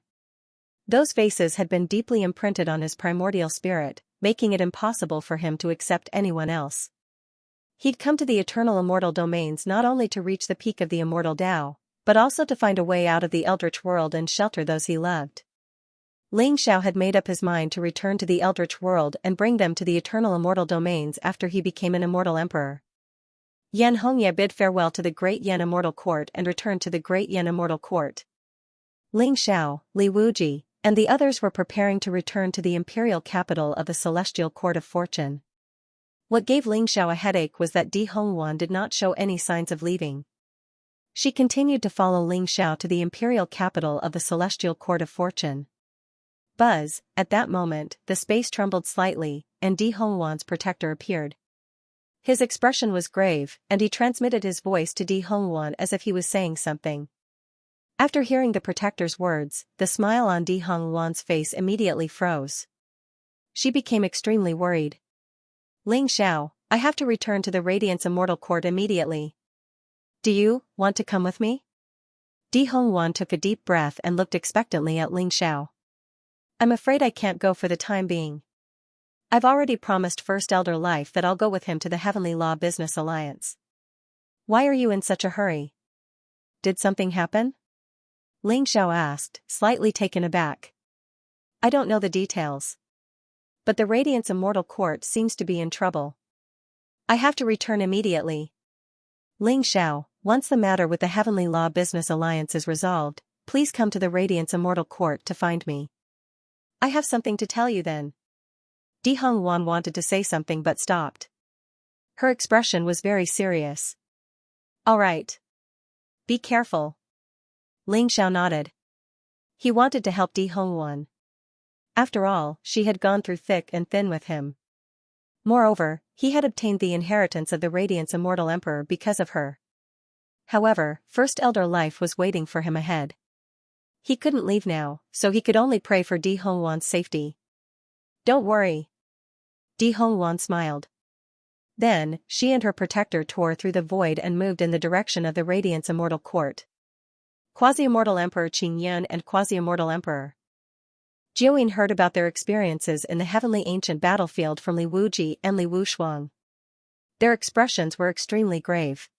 [SPEAKER 1] Those faces had been deeply imprinted on his primordial spirit, making it impossible for him to accept anyone else. He'd come to the Eternal Immortal Domains not only to reach the peak of the Immortal Tao, but also to find a way out of the Eldritch world and shelter those he loved. Lingxiao had made up his mind to return to the Eldritch world and bring them to the Eternal Immortal Domains after he became an immortal emperor. Xianxia bid farewell to the Great Yen Immortal Court and returned to the Great Yen Immortal Court. Lingxiao, Li Wuji, and the others were preparing to return to the imperial capital of the Celestial Court of Fortune. What gave Lingxiao a headache was that Di Hongwan did not show any signs of leaving. She continued to follow Lingxiao to the imperial capital of the Celestial Court of Fortune. Buzz, at that moment, the space trembled slightly, and Di Hongwan's protector appeared. His expression was grave, and he transmitted his voice to Di Hongwan as if he was saying something. After hearing the protector's words, the smile on Di Hongwan's face immediately froze. She became extremely worried. Lingxiao, I have to return to the Radiant's Immortal Court immediately. Do you want to come with me? Di Hongwan took a deep breath and looked expectantly at Lingxiao. I'm afraid I can't go for the time being. I've already promised First Elder Life that I'll go with him to the Heavenly Law Business Alliance. Why are you in such a hurry? Did something happen? Lingxiao asked, slightly taken aback. I don't know the details. But the Radiant's Immortal Court seems to be in trouble. I have to return immediately. Lingxiao, once the matter with the Heavenly Law Business Alliance is resolved, please come to the Radiant's Immortal Court to find me. I have something to tell you then. Di Hongwan wanted to say something but stopped. Her expression was very serious. All right. Be careful. Lingxiao nodded. He wanted to help Di Hongwan. After all, she had gone through thick and thin with him. Moreover, he had obtained the inheritance of the Radiant's Immortal Emperor because of her. However, First Elder Life was waiting for him ahead. He couldn't leave now, so he could only pray for Di Hongwan's safety. Don't worry. Di Hongwan smiled. Then, she and her protector tore through the void and moved in the direction of the Radiant's Immortal Court. Quasi-Immortal Emperor Qingyun and Quasi-Immortal Emperor Jiuyin heard about their experiences in the Heavenly Ancient Battlefield from Li Wuji and Li Wushuang. Their expressions were extremely grave.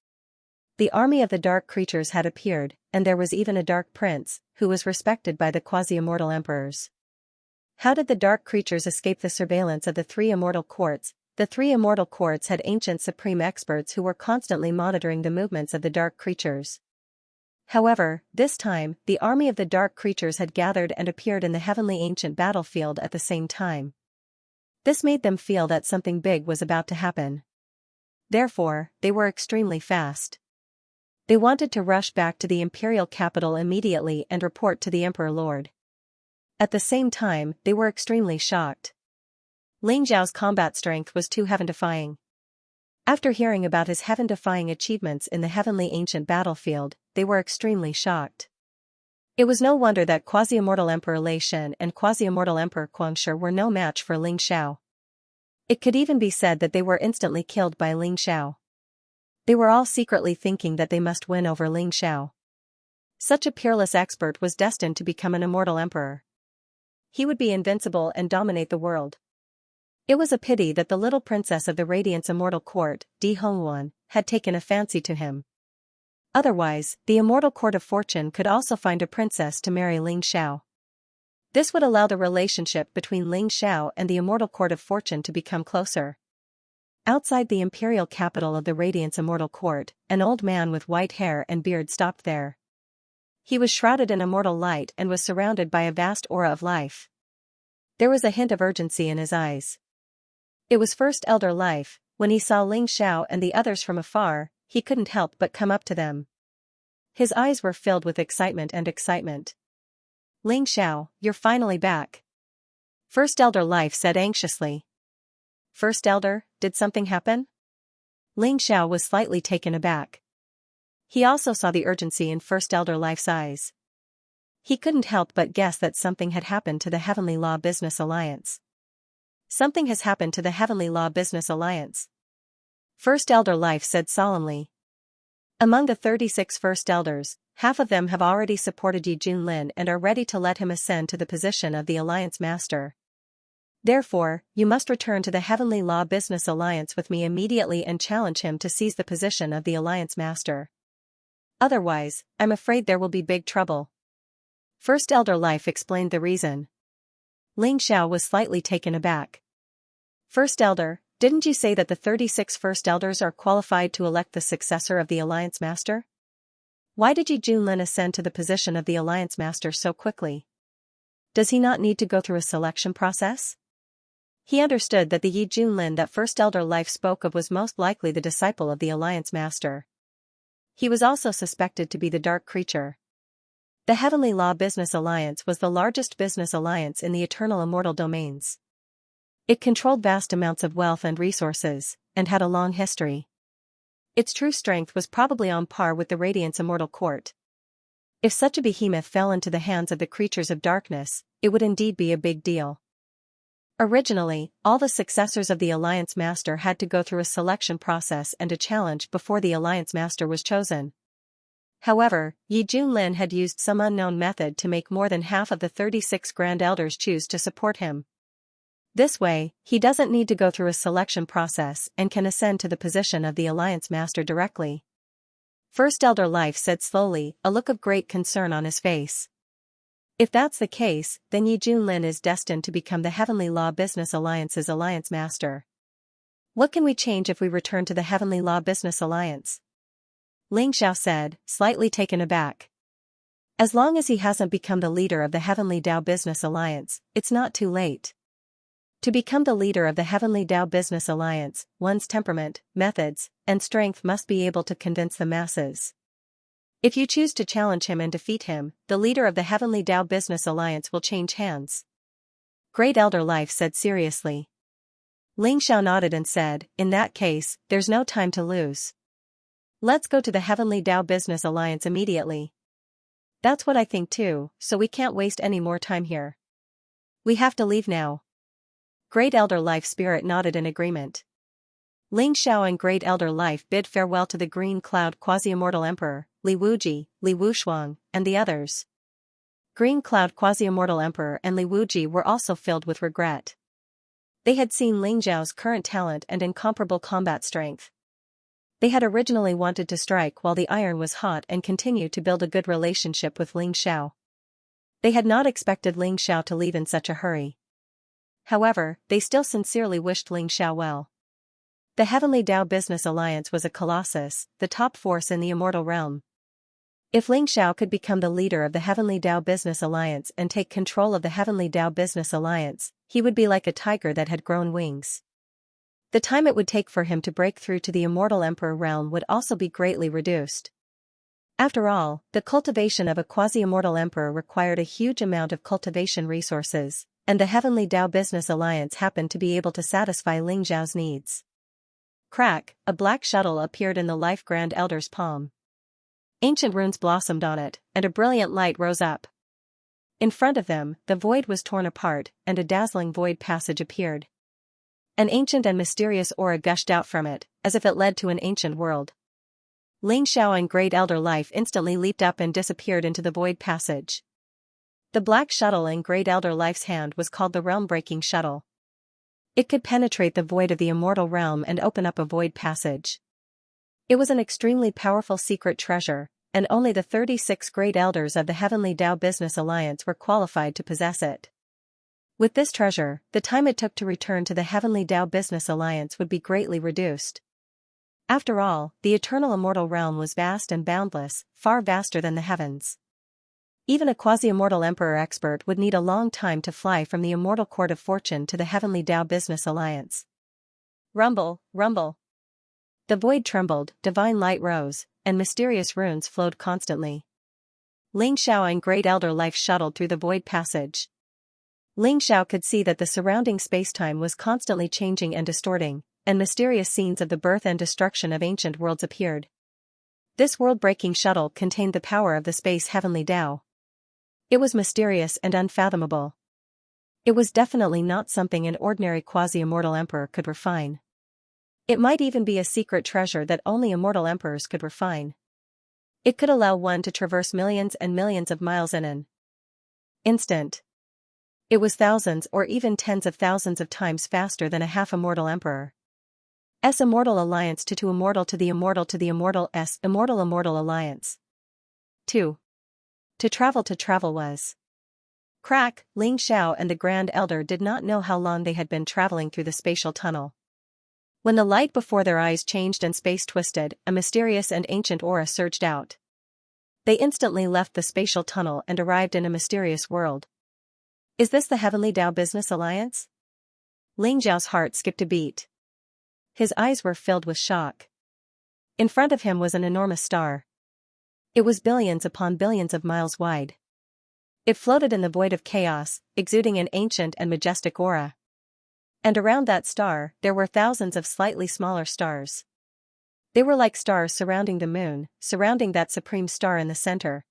[SPEAKER 1] The army of the dark creatures had appeared, and there was even a dark prince, who was respected by the quasi-immortal emperors. How did the dark creatures escape the surveillance of the 3 immortal courts? The 3 immortal courts had ancient supreme experts who were constantly monitoring the movements of the dark creatures. However, this time, the army of the dark creatures had gathered and appeared in the Heavenly Ancient Battlefield at the same time. This made them feel that something big was about to happen. Therefore, they were extremely fast. They wanted to rush back to the imperial capital immediately and report to the Emperor Lord. At the same time, they were extremely shocked. Lingxiao's combat strength was too heaven-defying. After hearing about his heaven-defying achievements in the heavenly ancient battlefield, they were extremely shocked. It was no wonder that quasi-immortal Emperor Lei Shen and quasi-immortal Emperor Guangshi were no match for Ling Xiao. It could even be said that they were instantly killed by Ling Xiao. They were all secretly thinking that they must win over Ling Xiao. Such a peerless expert was destined to become an immortal emperor. He would be invincible and dominate the world. It was a pity that the little princess of the Radiant's immortal court, Di Hongwan, had taken a fancy to him. Otherwise, the immortal court of fortune could also find a princess to marry Ling Xiao. This would allow the relationship between Ling Xiao and the immortal court of fortune to become closer. Outside the imperial capital of the Radiant's immortal court, an old man with white hair and beard stopped there. He was shrouded in immortal light and was surrounded by a vast aura of life. There was a hint of urgency in his eyes. It was First Elder Life. When he saw Ling Xiao and the others from afar, he couldn't help but come up to them. His eyes were filled with excitement. Ling Xiao, you're finally back. First Elder Life said anxiously. First Elder, did something happen? Ling Xiao was slightly taken aback. He also saw the urgency in First Elder Life's eyes. He couldn't help but guess that something had happened to the Heavenly Law Business Alliance. Something has happened to the Heavenly Law Business Alliance. First Elder Life said solemnly. Among the 36 First Elders, half of them have already supported Yi Junlin and are ready to let him ascend to the position of the Alliance Master. Therefore, you must return to the Heavenly Law Business Alliance with me immediately and challenge him to seize the position of the Alliance Master. Otherwise, I'm afraid there will be big trouble. First Elder Life explained the reason. Ling Xiao was slightly taken aback. First Elder, didn't you say that the 36 First Elders are qualified to elect the successor of the Alliance Master? Why did Yi Junlin ascend to the position of the Alliance Master so quickly? Does he not need to go through a selection process? He understood that the Yi Junlin that First Elder Life spoke of was most likely the disciple of the Alliance Master. He was also suspected to be the Dark Creature. The Heavenly Law Business Alliance was the largest business alliance in the eternal immortal domains. It controlled vast amounts of wealth and resources, and had a long history. Its true strength was probably on par with the Radiant's immortal court. If such a behemoth fell into the hands of the creatures of darkness, it would indeed be a big deal. Originally, all the successors of the Alliance Master had to go through a selection process and a challenge before the Alliance Master was chosen. However, Yi Junlin had used some unknown method to make more than half of the 36 Grand Elders choose to support him. This way, he doesn't need to go through a selection process and can ascend to the position of the Alliance Master directly. First Elder Life said slowly, a look of great concern on his face. If that's the case, then Yi Junlin is destined to become the Heavenly Law Business Alliance's Alliance Master. What can we change if we return to the Heavenly Law Business Alliance? Ling Xiao said, slightly taken aback. As long as he hasn't become the leader of the Heavenly Dao Business Alliance, it's not too late. To become the leader of the Heavenly Dao Business Alliance, one's temperament, methods, and strength must be able to convince the masses. If you choose to challenge him and defeat him, the leader of the Heavenly Dao Business Alliance will change hands. Great Elder Life said seriously. Ling Xiao nodded and said, in that case, there's no time to lose. Let's go to the Heavenly Dao Business Alliance immediately. That's what I think too, so we can't waste any more time here. We have to leave now. Great Elder Life Spirit nodded in agreement. Ling Xiao and Great Elder Life bid farewell to the Green Cloud Quasi-Immortal Emperor, Li Wuji, Li Wushuang, and the others. Green Cloud Quasi-Immortal Emperor and Li Wuji were also filled with regret. They had seen Ling Xiao's current talent and incomparable combat strength. They had originally wanted to strike while the iron was hot and continue to build a good relationship with Ling Xiao. They had not expected Ling Xiao to leave in such a hurry. However, they still sincerely wished Ling Xiao well. The Heavenly Dao Business Alliance was a colossus, the top force in the immortal realm. If Ling Xiao could become the leader of the Heavenly Dao Business Alliance and take control of the Heavenly Dao Business Alliance, he would be like a tiger that had grown wings. The time it would take for him to break through to the Immortal Emperor realm would also be greatly reduced. After all, the cultivation of a quasi-immortal emperor required a huge amount of cultivation resources, and the Heavenly Dao Business Alliance happened to be able to satisfy Ling Xiao's needs. Crack, a black shuttle appeared in the Life Grand Elder's palm. Ancient runes blossomed on it, and a brilliant light rose up. In front of them, the void was torn apart, and a dazzling void passage appeared. An ancient and mysterious aura gushed out from it, as if it led to an ancient world. Xianxia and Great Elder Life instantly leaped up and disappeared into the void passage. The black shuttle in Great Elder Life's hand was called the Realm-Breaking Shuttle. It could penetrate the void of the immortal realm and open up a void passage. It was an extremely powerful secret treasure, and only the 36 Great Elders of the Heavenly Tao Business Alliance were qualified to possess it. With this treasure, the time it took to return to the Heavenly Tao Business Alliance would be greatly reduced. After all, the eternal immortal realm was vast and boundless, far vaster than the heavens. Even a quasi-immortal emperor expert would need a long time to fly from the immortal court of fortune to the Heavenly Tao Business Alliance. Rumble, rumble. The void trembled, divine light rose, and mysterious runes flowed constantly. Xianxia and Great Elder Life shuttled through the void passage. Xianxia could see that the surrounding spacetime was constantly changing and distorting, and mysterious scenes of the birth and destruction of ancient worlds appeared. This world-breaking shuttle contained the power of the space Heavenly Tao. It was mysterious and unfathomable. It was definitely not something an ordinary quasi-immortal emperor could refine. It might even be a secret treasure that only immortal emperors could refine. It could allow one to traverse millions and millions of miles in an instant. It was thousands or even tens of thousands of times faster than a half-immortal emperor. S immortal alliance to immortal to the immortal to the immortal S immortal alliance. 2. To travel was. Crack, Xianxia and the Grand Elder did not know how long they had been traveling through the spatial tunnel. When the light before their eyes changed and space twisted, a mysterious and ancient aura surged out. They instantly left the spatial tunnel and arrived in a mysterious world. Is this the Heavenly Tao Business Alliance? Xiao's heart skipped a beat. His eyes were filled with shock. In front of him was an enormous star. It was billions upon billions of miles wide. It floated in the void of chaos, exuding an ancient and majestic aura. And around that star, there were thousands of slightly smaller stars. They were like stars surrounding the moon, surrounding that supreme star in the center.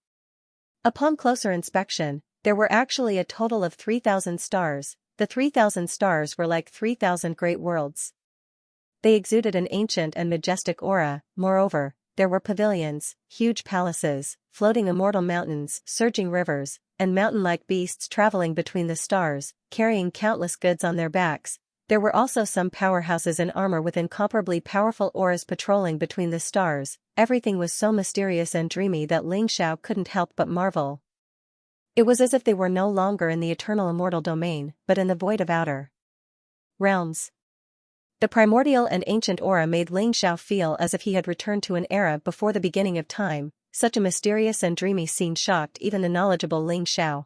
[SPEAKER 1] Upon closer inspection, there were actually a total of 3,000 stars. The 3,000 stars were like 3,000 great worlds. They exuded an ancient and majestic aura. Moreover, there were pavilions, huge palaces, floating immortal mountains, surging rivers, and mountain-like beasts traveling between the stars, carrying countless goods on their backs. There were also some powerhouses in armor with incomparably powerful auras patrolling between the stars. Everything was so mysterious and dreamy that Xianxia couldn't help but marvel. It was as if they were no longer in the eternal immortal domain, but in the void of outer realms. The primordial and ancient aura made Xianxia feel as if he had returned to an era before the beginning of time. Such a mysterious and dreamy scene shocked even the knowledgeable Xianxia.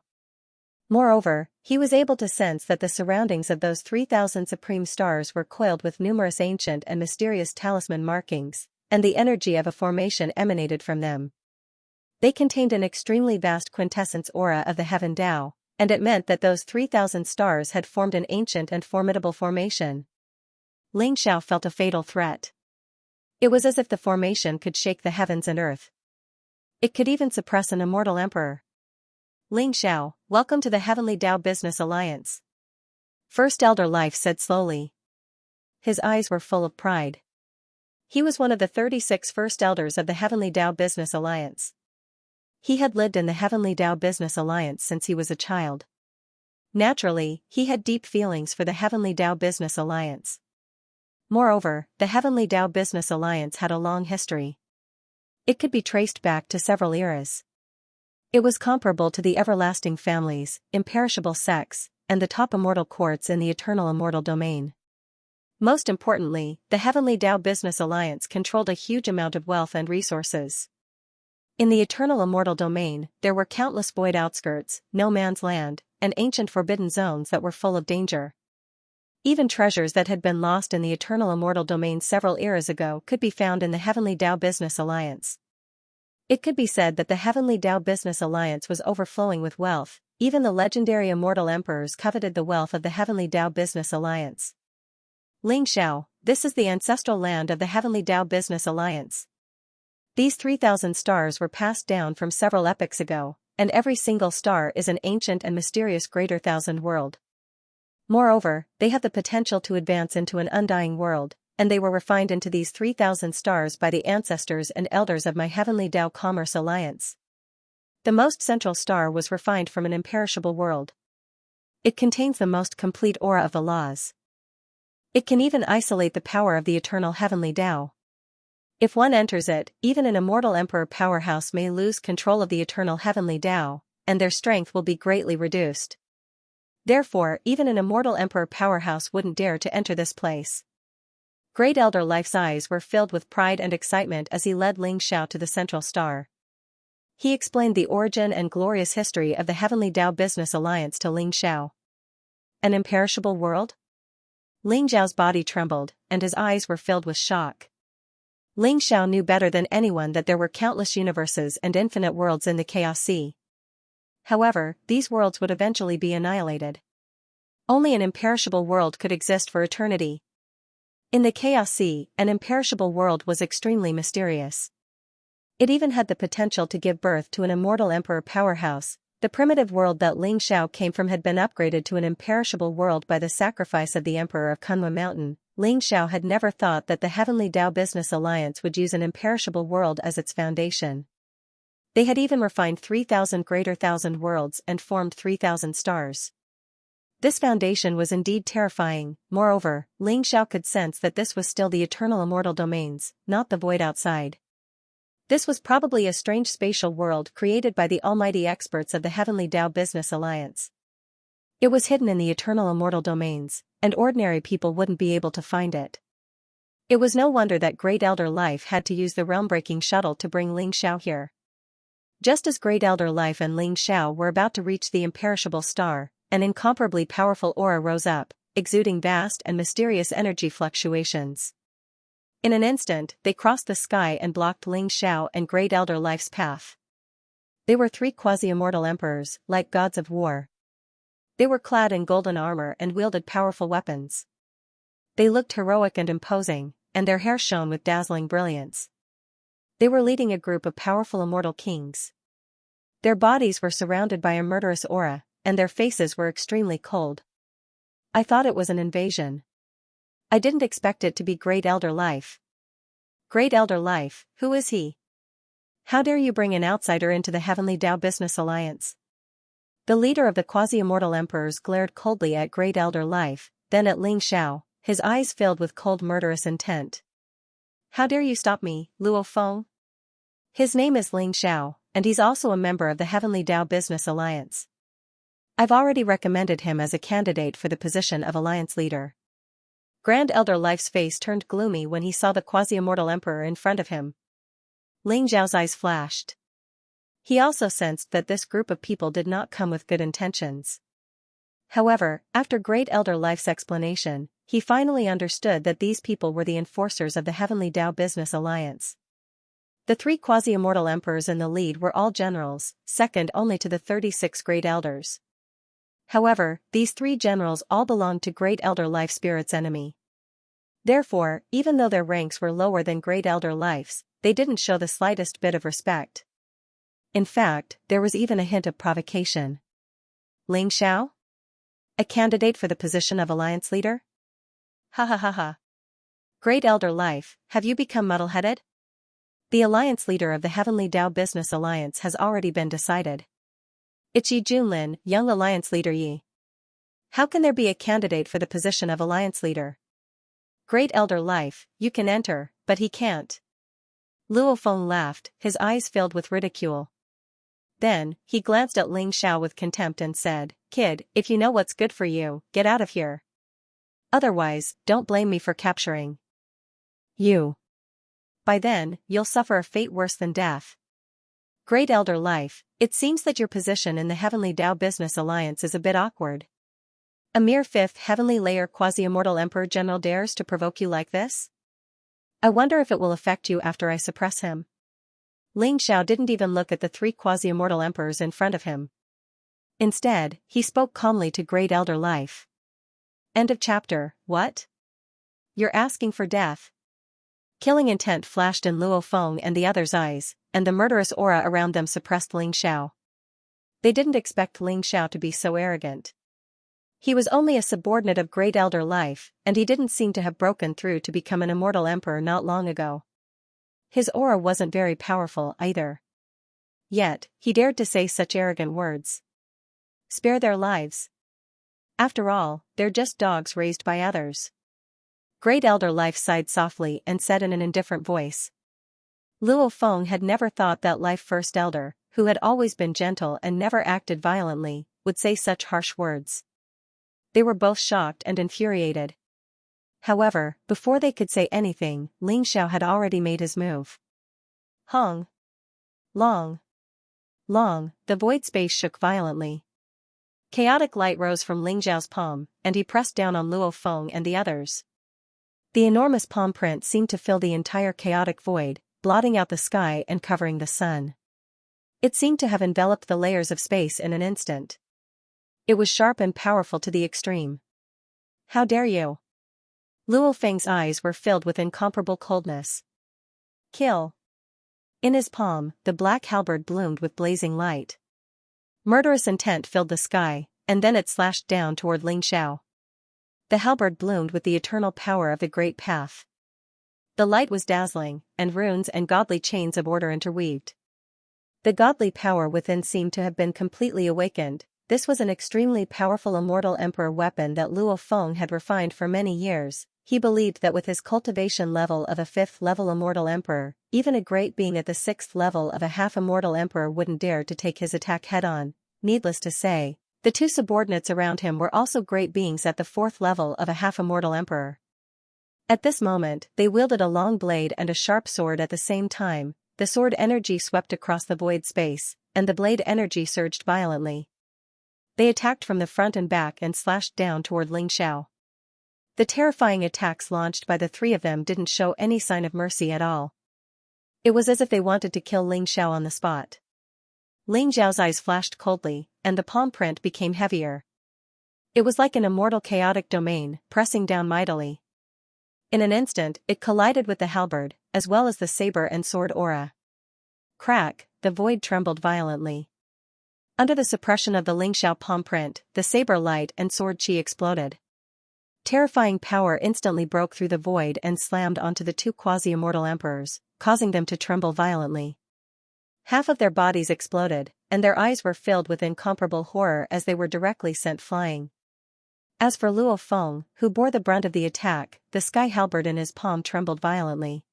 [SPEAKER 1] Moreover, he was able to sense that the surroundings of those 3,000 supreme stars were coiled with numerous ancient and mysterious talisman markings, and the energy of a formation emanated from them. They contained an extremely vast quintessence aura of the Heaven Tao, and it meant that those 3,000 stars had formed an ancient and formidable formation. Xianxia felt a fatal threat. It was as if the formation could shake the heavens and earth. It could even suppress an immortal emperor. Xianxia, welcome to the Heavenly Tao Business Alliance. First Elder Life said slowly. His eyes were full of pride. He was one of the 36 First Elders of the Heavenly Tao Business Alliance. He had lived in the Heavenly Tao Business Alliance since he was a child. Naturally, he had deep feelings for the Heavenly Tao Business Alliance. Moreover, the Heavenly Tao Business Alliance had a long history. It could be traced back to several eras. It was comparable to the everlasting families, imperishable sects, and the top immortal courts in the eternal immortal domain. Most importantly, the Heavenly Tao Business Alliance controlled a huge amount of wealth and resources. In the eternal immortal domain, there were countless void outskirts, no man's land, and ancient forbidden zones that were full of danger. Even treasures that had been lost in the eternal immortal domain several eras ago could be found in the Heavenly Tao Business Alliance. It could be said that the Heavenly Tao Business Alliance was overflowing with wealth. Even the legendary immortal emperors coveted the wealth of the Heavenly Tao Business Alliance. Xianxia, this is the ancestral land of the Heavenly Tao Business Alliance. These 3,000 stars were passed down from several epochs ago, and every single star is an ancient and mysterious greater thousand world. Moreover, they have the potential to advance into an undying world, and they were refined into these 3,000 stars by the ancestors and elders of my Heavenly Tao Commerce Alliance. The most central star was refined from an imperishable world. It contains the most complete aura of the laws. It can even isolate the power of the eternal Heavenly Tao. If one enters it, even an immortal emperor powerhouse may lose control of the eternal Heavenly Tao, and their strength will be greatly reduced. Therefore, even an immortal emperor powerhouse wouldn't dare to enter this place. Great Elder Life's eyes were filled with pride and excitement as he led Ling Xiao to the central star. He explained the origin and glorious history of the Heavenly Tao Business Alliance to Ling Xiao. An imperishable world? Ling Xiao's body trembled, and his eyes were filled with shock. Ling Xiao knew better than anyone that there were countless universes and infinite worlds in the Chaos Sea. However, these worlds would eventually be annihilated. Only an imperishable world could exist for eternity. In the Chaos Sea, an imperishable world was extremely mysterious. It even had the potential to give birth to an immortal emperor powerhouse. The primitive world that Ling Xiao came from had been upgraded to an imperishable world by the sacrifice of the Emperor of Kunlun Mountain. Ling Xiao had never thought that the Heavenly Tao Business Alliance would use an imperishable world as its foundation. They had even refined 3,000 greater thousand worlds and formed 3,000 stars. This foundation was indeed terrifying. Moreover, Ling Xiao could sense that this was still the eternal immortal domains, not the void outside. This was probably a strange spatial world created by the almighty experts of the Heavenly Tao Business Alliance. It was hidden in the eternal immortal domains, and ordinary people wouldn't be able to find it. It was no wonder that Great Elder Life had to use the realm-breaking shuttle to bring Ling Xiao here. Just as Great Elder Life and Ling Xiao were about to reach the imperishable star, an incomparably powerful aura rose up, exuding vast and mysterious energy fluctuations. In an instant, they crossed the sky and blocked Ling Xiao and Great Elder Life's path. They were three quasi-immortal emperors, like gods of war. They were clad in golden armor and wielded powerful weapons. They looked heroic and imposing, and their hair shone with dazzling brilliance. They were leading a group of powerful immortal kings. Their bodies were surrounded by a murderous aura, and their faces were extremely cold. I thought it was an invasion. I didn't expect it to be Great Elder Life. Great Elder Life, who is he? How dare you bring an outsider into the Heavenly Tao Business Alliance? The leader of the quasi-immortal emperors glared coldly at Great Elder Life, then at Ling Xiao, his eyes filled with cold murderous intent. How dare you stop me, Luo Feng? His name is Ling Xiao, and he's also a member of the Heavenly Tao Business Alliance. I've already recommended him as a candidate for the position of Alliance leader. Grand Elder Life's face turned gloomy when he saw the quasi-immortal emperor in front of him. Ling Xiao's eyes flashed. He also sensed that this group of people did not come with good intentions. However, after Great Elder Life's explanation, he finally understood that these people were the enforcers of the Heavenly Tao Business Alliance. The three quasi-immortal emperors in the lead were all generals, second only to the 36 Great Elders. However, these three generals all belonged to Great Elder Life Spirit's enemy. Therefore, even though their ranks were lower than Great Elder Life's, they didn't show the slightest bit of respect. In fact, there was even a hint of provocation. Ling Xiao? A candidate for the position of Alliance leader? Ha ha ha ha. Great Elder Life, have you become muddle-headed? The Alliance leader of the Heavenly Tao Business Alliance has already been decided. It's Yi Junlin, young Alliance leader Yi. How can there be a candidate for the position of Alliance leader? Great Elder Life, you can enter, but he can't. Luo Feng laughed, his eyes filled with ridicule. Then, he glanced at Ling Xiao with contempt and said, "Kid, if you know what's good for you, get out of here. Otherwise, don't blame me for capturing you. By then, you'll suffer a fate worse than death." Great Elder Life, it seems that your position in the Heavenly Tao Business Alliance is a bit awkward. A mere fifth heavenly layer quasi-immortal emperor general dares to provoke you like this? I wonder if it will affect you after I suppress him. Ling Xiao didn't even look at the three quasi-immortal emperors in front of him. Instead, he spoke calmly to Great Elder Life. End of chapter. What? You're asking for death. Killing intent flashed in Luo Feng and the others' eyes, and the murderous aura around them suppressed Ling Xiao. They didn't expect Ling Xiao to be so arrogant. He was only a subordinate of Great Elder Life, and he didn't seem to have broken through to become an immortal emperor not long ago. His aura wasn't very powerful either. Yet, he dared to say such arrogant words. Spare their lives. After all, they're just dogs raised by others. Great Elder Life sighed softly and said in an indifferent voice. Luo Feng had never thought that Life First Elder, who had always been gentle and never acted violently, would say such harsh words. They were both shocked and infuriated. However, before they could say anything, Ling Xiao had already made his move. Hong. Long. Long, the void space shook violently. Chaotic light rose from Ling Xiao's palm, and he pressed down on Luo Feng and the others. The enormous palm print seemed to fill the entire chaotic void, blotting out the sky and covering the sun. It seemed to have enveloped the layers of space in an instant. It was sharp and powerful to the extreme. How dare you? Luo Feng's eyes were filled with incomparable coldness. Kill. In his palm, the black halberd bloomed with blazing light. Murderous intent filled the sky, and then it slashed down toward Ling Xiao. The halberd bloomed with the eternal power of the Great Path. The light was dazzling, and runes and godly chains of order interweaved. The godly power within seemed to have been completely awakened. This was an extremely powerful immortal emperor weapon that Luo Feng had refined for many years. He believed that with his cultivation level of a 5th level immortal emperor, even a great being at the 6th level of a half-immortal emperor wouldn't dare to take his attack head-on. Needless to say, the two subordinates around him were also great beings at the 4th level of a half-immortal emperor. At this moment, they wielded a long blade and a sharp sword at the same time. The sword energy swept across the void space, and the blade energy surged violently. They attacked from the front and back and slashed down toward Ling Xiao. The terrifying attacks launched by the three of them didn't show any sign of mercy at all. It was as if they wanted to kill Ling Xiao on the spot. Ling Xiao's eyes flashed coldly, and the palm print became heavier. It was like an immortal chaotic domain, pressing down mightily. In an instant, it collided with the halberd, as well as the saber and sword aura. Crack, the void trembled violently. Under the suppression of the Ling Xiao palm print, the saber light and sword chi exploded. Terrifying power instantly broke through the void and slammed onto the two quasi-immortal emperors, causing them to tremble violently. Half of their bodies exploded, and their eyes were filled with incomparable horror as they were directly sent flying. As for Luo Feng, who bore the brunt of the attack, the sky halberd in his palm trembled violently.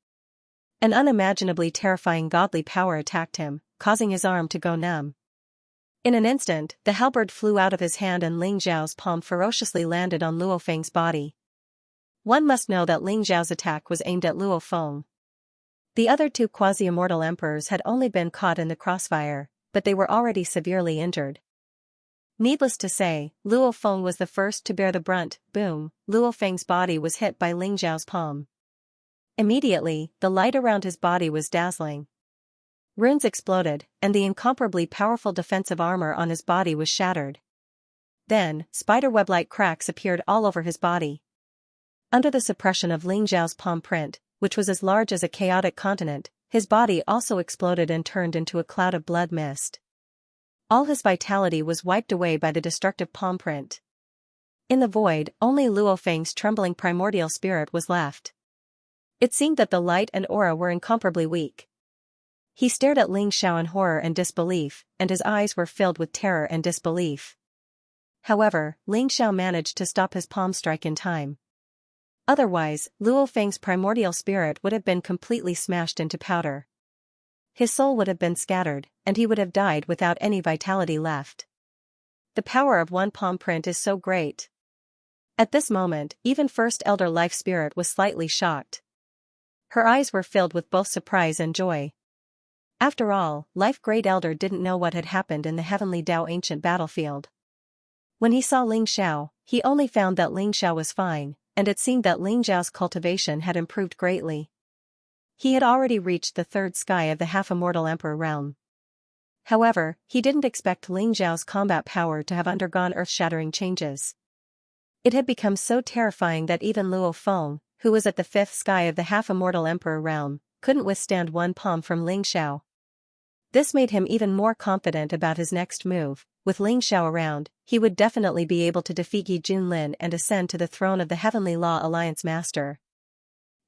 [SPEAKER 1] An unimaginably terrifying godly power attacked him, causing his arm to go numb. In an instant, the halberd flew out of his hand and Ling Xiao's palm ferociously landed on Luo Feng's body. One must know that Ling Xiao's attack was aimed at Luo Feng. The other two quasi-immortal emperors had only been caught in the crossfire, but they were already severely injured. Needless to say, Luo Feng was the first to bear the brunt. Boom, Luo Feng's body was hit by Ling Xiao's palm. Immediately, the light around his body was dazzling. Runes exploded, and the incomparably powerful defensive armor on his body was shattered. Then, spiderweb-like cracks appeared all over his body. Under the suppression of Ling Xiao's palm print, which was as large as a chaotic continent, his body also exploded and turned into a cloud of blood mist. All his vitality was wiped away by the destructive palm print. In the void, only Luo Feng's trembling primordial spirit was left. It seemed that the light and aura were incomparably weak. He stared at Ling Xiao in horror and disbelief, and his eyes were filled with terror and disbelief. However, Ling Xiao managed to stop his palm strike in time. Otherwise, Luo Feng's primordial spirit would have been completely smashed into powder. His soul would have been scattered, and he would have died without any vitality left. The power of one palm print is so great. At this moment, even First Elder Life Spirit was slightly shocked. Her eyes were filled with both surprise and joy. After all, Life Great Elder didn't know what had happened in the Heavenly Tao ancient battlefield. When he saw Ling Xiao, he only found that Ling Xiao was fine, and it seemed that Ling Xiao's cultivation had improved greatly. He had already reached the third sky of the half-immortal emperor realm. However, he didn't expect Ling Xiao's combat power to have undergone earth-shattering changes. It had become so terrifying that even Luo Feng, who was at the fifth sky of the half-immortal emperor realm, couldn't withstand one palm from Ling Xiao. This made him even more confident about his next move. With Ling Xiao around, he would definitely be able to defeat Yi Junlin and ascend to the throne of the Heavenly Law Alliance Master.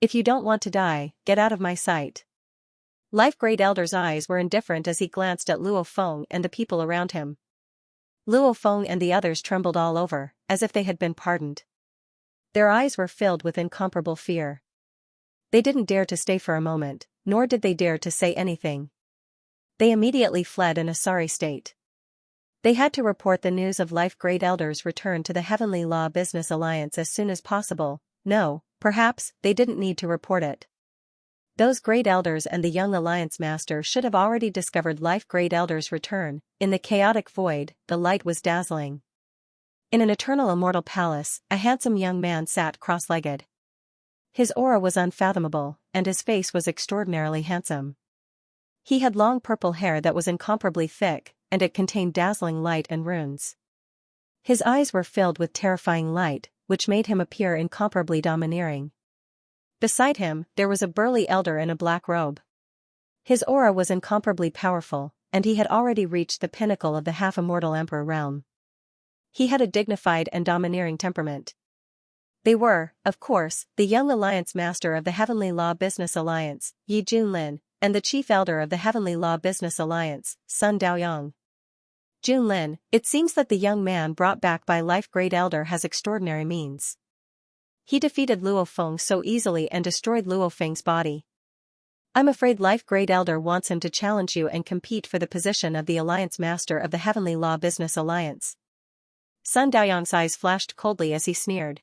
[SPEAKER 1] If you don't want to die, get out of my sight. Life Great Elder's eyes were indifferent as he glanced at Luo Feng and the people around him. Luo Feng and the others trembled all over, as if they had been pardoned. Their eyes were filled with incomparable fear. They didn't dare to stay for a moment, nor did they dare to say anything. They immediately fled in a sorry state. They had to report the news of Life Great Elder's return to the Heavenly Law Business Alliance as soon as possible. No, perhaps they didn't need to report it. Those Great Elders and the young Alliance Master should have already discovered Life Great Elder's return. In the chaotic void, the light was dazzling. In an eternal immortal palace, a handsome young man sat cross-legged. His aura was unfathomable, and his face was extraordinarily handsome. He had long purple hair that was incomparably thick, and it contained dazzling light and runes. His eyes were filled with terrifying light, which made him appear incomparably domineering. Beside him, there was a burly elder in a black robe. His aura was incomparably powerful, and he had already reached the pinnacle of the half-immortal emperor realm. He had a dignified and domineering temperament. They were, of course, the young Alliance Master of the Heavenly Law Business Alliance, Yi Junlin, and the Chief Elder of the Heavenly Law Business Alliance, Sun Daoyang. Junlin, it seems that the young man brought back by Life Great Elder has extraordinary means. He defeated Luo Feng so easily and destroyed Luo Feng's body. I'm afraid Life Great Elder wants him to challenge you and compete for the position of the Alliance Master of the Heavenly Law Business Alliance. Sun Daoyang's eyes flashed coldly as he sneered.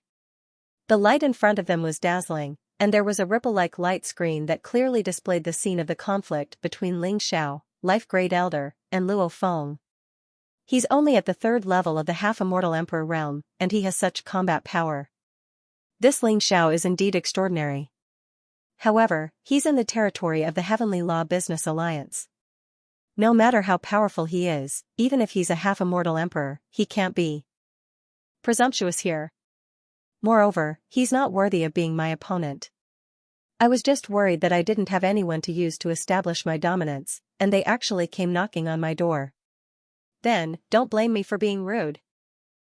[SPEAKER 1] The light in front of them was dazzling, and there was a ripple-like light screen that clearly displayed the scene of the conflict between Ling Xiao, Life Great Elder, and Luo Feng. He's only at the third level of the half-immortal emperor realm, and he has such combat power. This Ling Xiao is indeed extraordinary. However, he's in the territory of the Heavenly Law Business Alliance. No matter how powerful he is, even if he's a half-immortal emperor, he can't be presumptuous here. Moreover, he's not worthy of being my opponent. I was just worried that I didn't have anyone to use to establish my dominance, and they actually came knocking on my door. Then, don't blame me for being rude.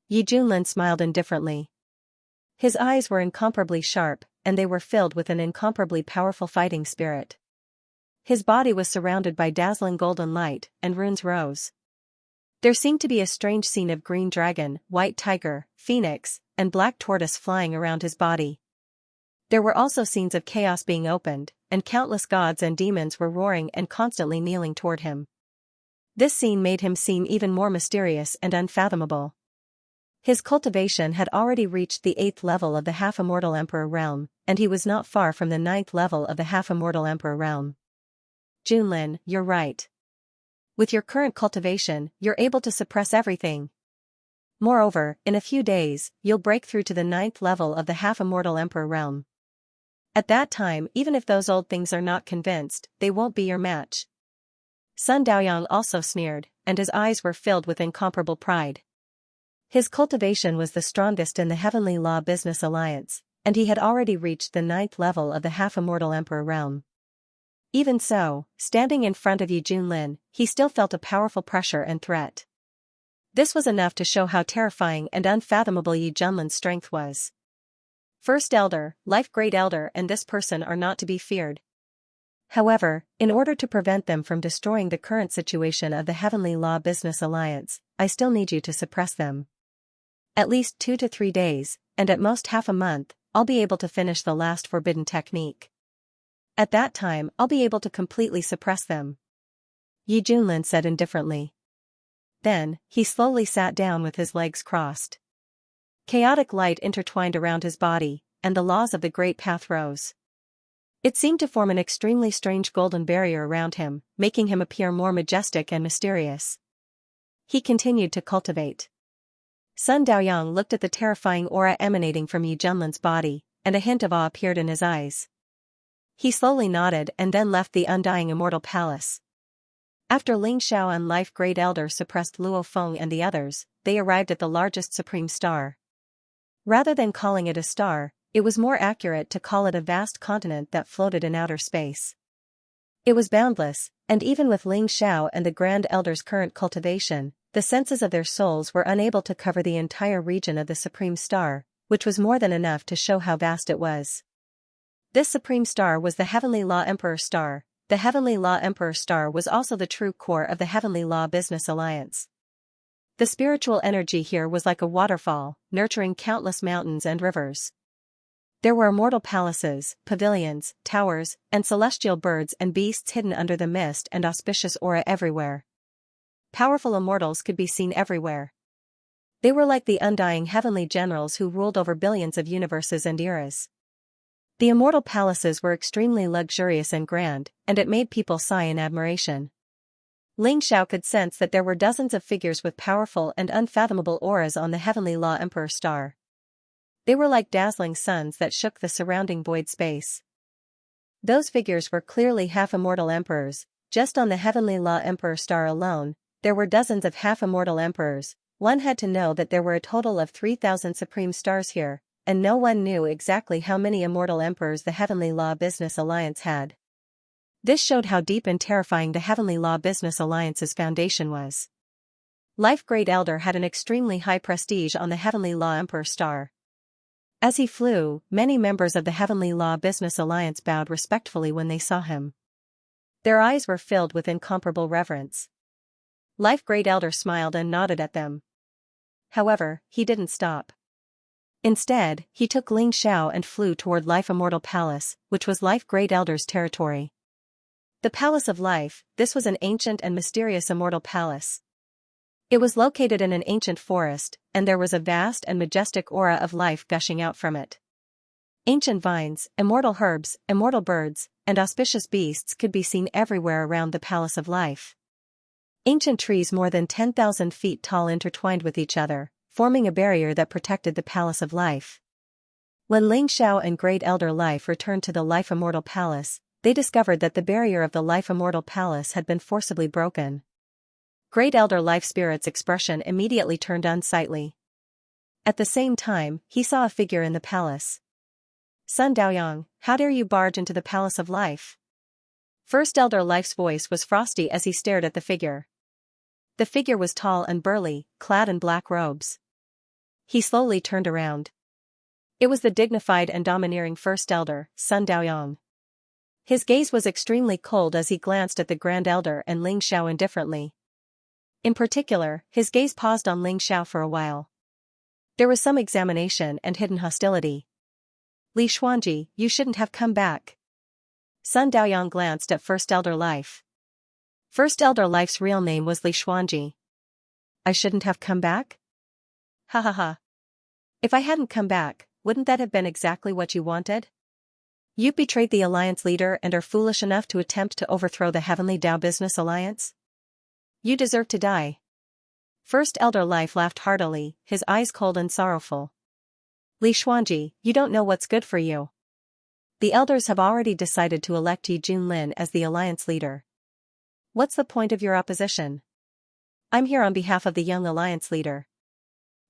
[SPEAKER 1] Yi Junlin smiled indifferently. His eyes were incomparably sharp, and they were filled with an incomparably powerful fighting spirit. His body was surrounded by dazzling golden light, and runes rose. There seemed to be a strange scene of green dragon, white tiger, phoenix, and black tortoise flying around his body. There were also scenes of chaos being opened, and countless gods and demons were roaring and constantly kneeling toward him. This scene made him seem even more mysterious and unfathomable. His cultivation had already reached the 8th level of the half-immortal emperor realm, and he was not far from the 9th level of the half-immortal emperor realm. Junlin, you're right. With your current cultivation, you're able to suppress everything. Moreover, in a few days, you'll break through to the 9th level of the half-immortal emperor realm. At that time, even if those old things are not convinced, they won't be your match. Sun Daoyang also sneered, and his eyes were filled with incomparable pride. His cultivation was the strongest in the Heavenly Law Business Alliance, and he had already reached the 9th level of the half-immortal emperor realm. Even so, standing in front of Yi Junlin, he still felt a powerful pressure and threat. This was enough to show how terrifying and unfathomable Yi Junlin's strength was. First Elder, Life Great Elder and this person are not to be feared. However, in order to prevent them from destroying the current situation of the Heavenly Law Business Alliance, I still need you to suppress them. At least 2 to 3 days, and at most half a month, I'll be able to finish the last forbidden technique. At that time, I'll be able to completely suppress them. Yi Junlin said indifferently. Then, he slowly sat down with his legs crossed. Chaotic light intertwined around his body, and the laws of the Great Path rose. It seemed to form an extremely strange golden barrier around him, making him appear more majestic and mysterious. He continued to cultivate. Sun Daoyang looked at the terrifying aura emanating from Yi Junlin's body, and a hint of awe appeared in his eyes. He slowly nodded and then left the undying immortal palace. After Ling Xiao and Life Great Elder suppressed Luo Feng and the others, they arrived at the largest supreme star. Rather than calling it a star, it was more accurate to call it a vast continent that floated in outer space. It was boundless, and even with Ling Xiao and the Grand Elder's current cultivation, the senses of their souls were unable to cover the entire region of the Supreme Star, which was more than enough to show how vast it was. This Supreme Star was the Heavenly Law Emperor Star. The Heavenly Law Emperor Star was also the true core of the Heavenly Law Business Alliance. The spiritual energy here was like a waterfall, nurturing countless mountains and rivers. There were immortal palaces, pavilions, towers, and celestial birds and beasts hidden under the mist and auspicious aura everywhere. Powerful immortals could be seen everywhere. They were like the undying heavenly generals who ruled over billions of universes and eras. The immortal palaces were extremely luxurious and grand, and it made people sigh in admiration. Ling Xiao could sense that there were dozens of figures with powerful and unfathomable auras on the Heavenly Law Emperor Star. They were like dazzling suns that shook the surrounding void space. Those figures were clearly half-immortal emperors. Just on the Heavenly Law Emperor Star alone, there were dozens of half-immortal emperors. One had to know that there were a total of 3,000 supreme stars here, and no one knew exactly how many immortal emperors the Heavenly Law Business Alliance had. This showed how deep and terrifying the Heavenly Law Business Alliance's foundation was. Life Great Elder had an extremely high prestige on the Heavenly Law Emperor Star. As he flew, many members of the Heavenly Law Business Alliance bowed respectfully when they saw him. Their eyes were filled with incomparable reverence. Life Great Elder smiled and nodded at them. However, he didn't stop. Instead, he took Ling Xiao and flew toward Life Immortal Palace, which was Life Great Elder's territory. The Palace of Life, this was an ancient and mysterious immortal palace. It was located in an ancient forest, and there was a vast and majestic aura of life gushing out from it. Ancient vines, immortal herbs, immortal birds, and auspicious beasts could be seen everywhere around the Palace of Life. Ancient trees more than 10,000 feet tall intertwined with each other, forming a barrier that protected the Palace of Life. When Ling Xiao and Great Elder Life returned to the Life Immortal Palace, they discovered that the barrier of the Life Immortal Palace had been forcibly broken. Great Elder Life Spirit's expression immediately turned unsightly. At the same time, he saw a figure in the palace. Sun Daoyang, how dare you barge into the Palace of Life? First Elder Life's voice was frosty as he stared at the figure. The figure was tall and burly, clad in black robes. He slowly turned around. It was the dignified and domineering First Elder, Sun Daoyang. His gaze was extremely cold as he glanced at the Grand Elder and Ling Xiao indifferently. In particular, his gaze paused on Ling Xiao for a while. There was some examination and hidden hostility. Li Xuanji, you shouldn't have come back. Sun Daoyang glanced at First Elder Life. First Elder Life's real name was Li Xuanji. I shouldn't have come back? Ha ha ha. If I hadn't come back, wouldn't that have been exactly what you wanted? You betrayed the Alliance leader and are foolish enough to attempt to overthrow the Heavenly Dao Business Alliance? You deserve to die. First Elder Life laughed heartily, his eyes cold and sorrowful. Li Xuanji, you don't know what's good for you. The elders have already decided to elect Yi Junlin as the Alliance leader. What's the point of your opposition? I'm here on behalf of the young Alliance leader.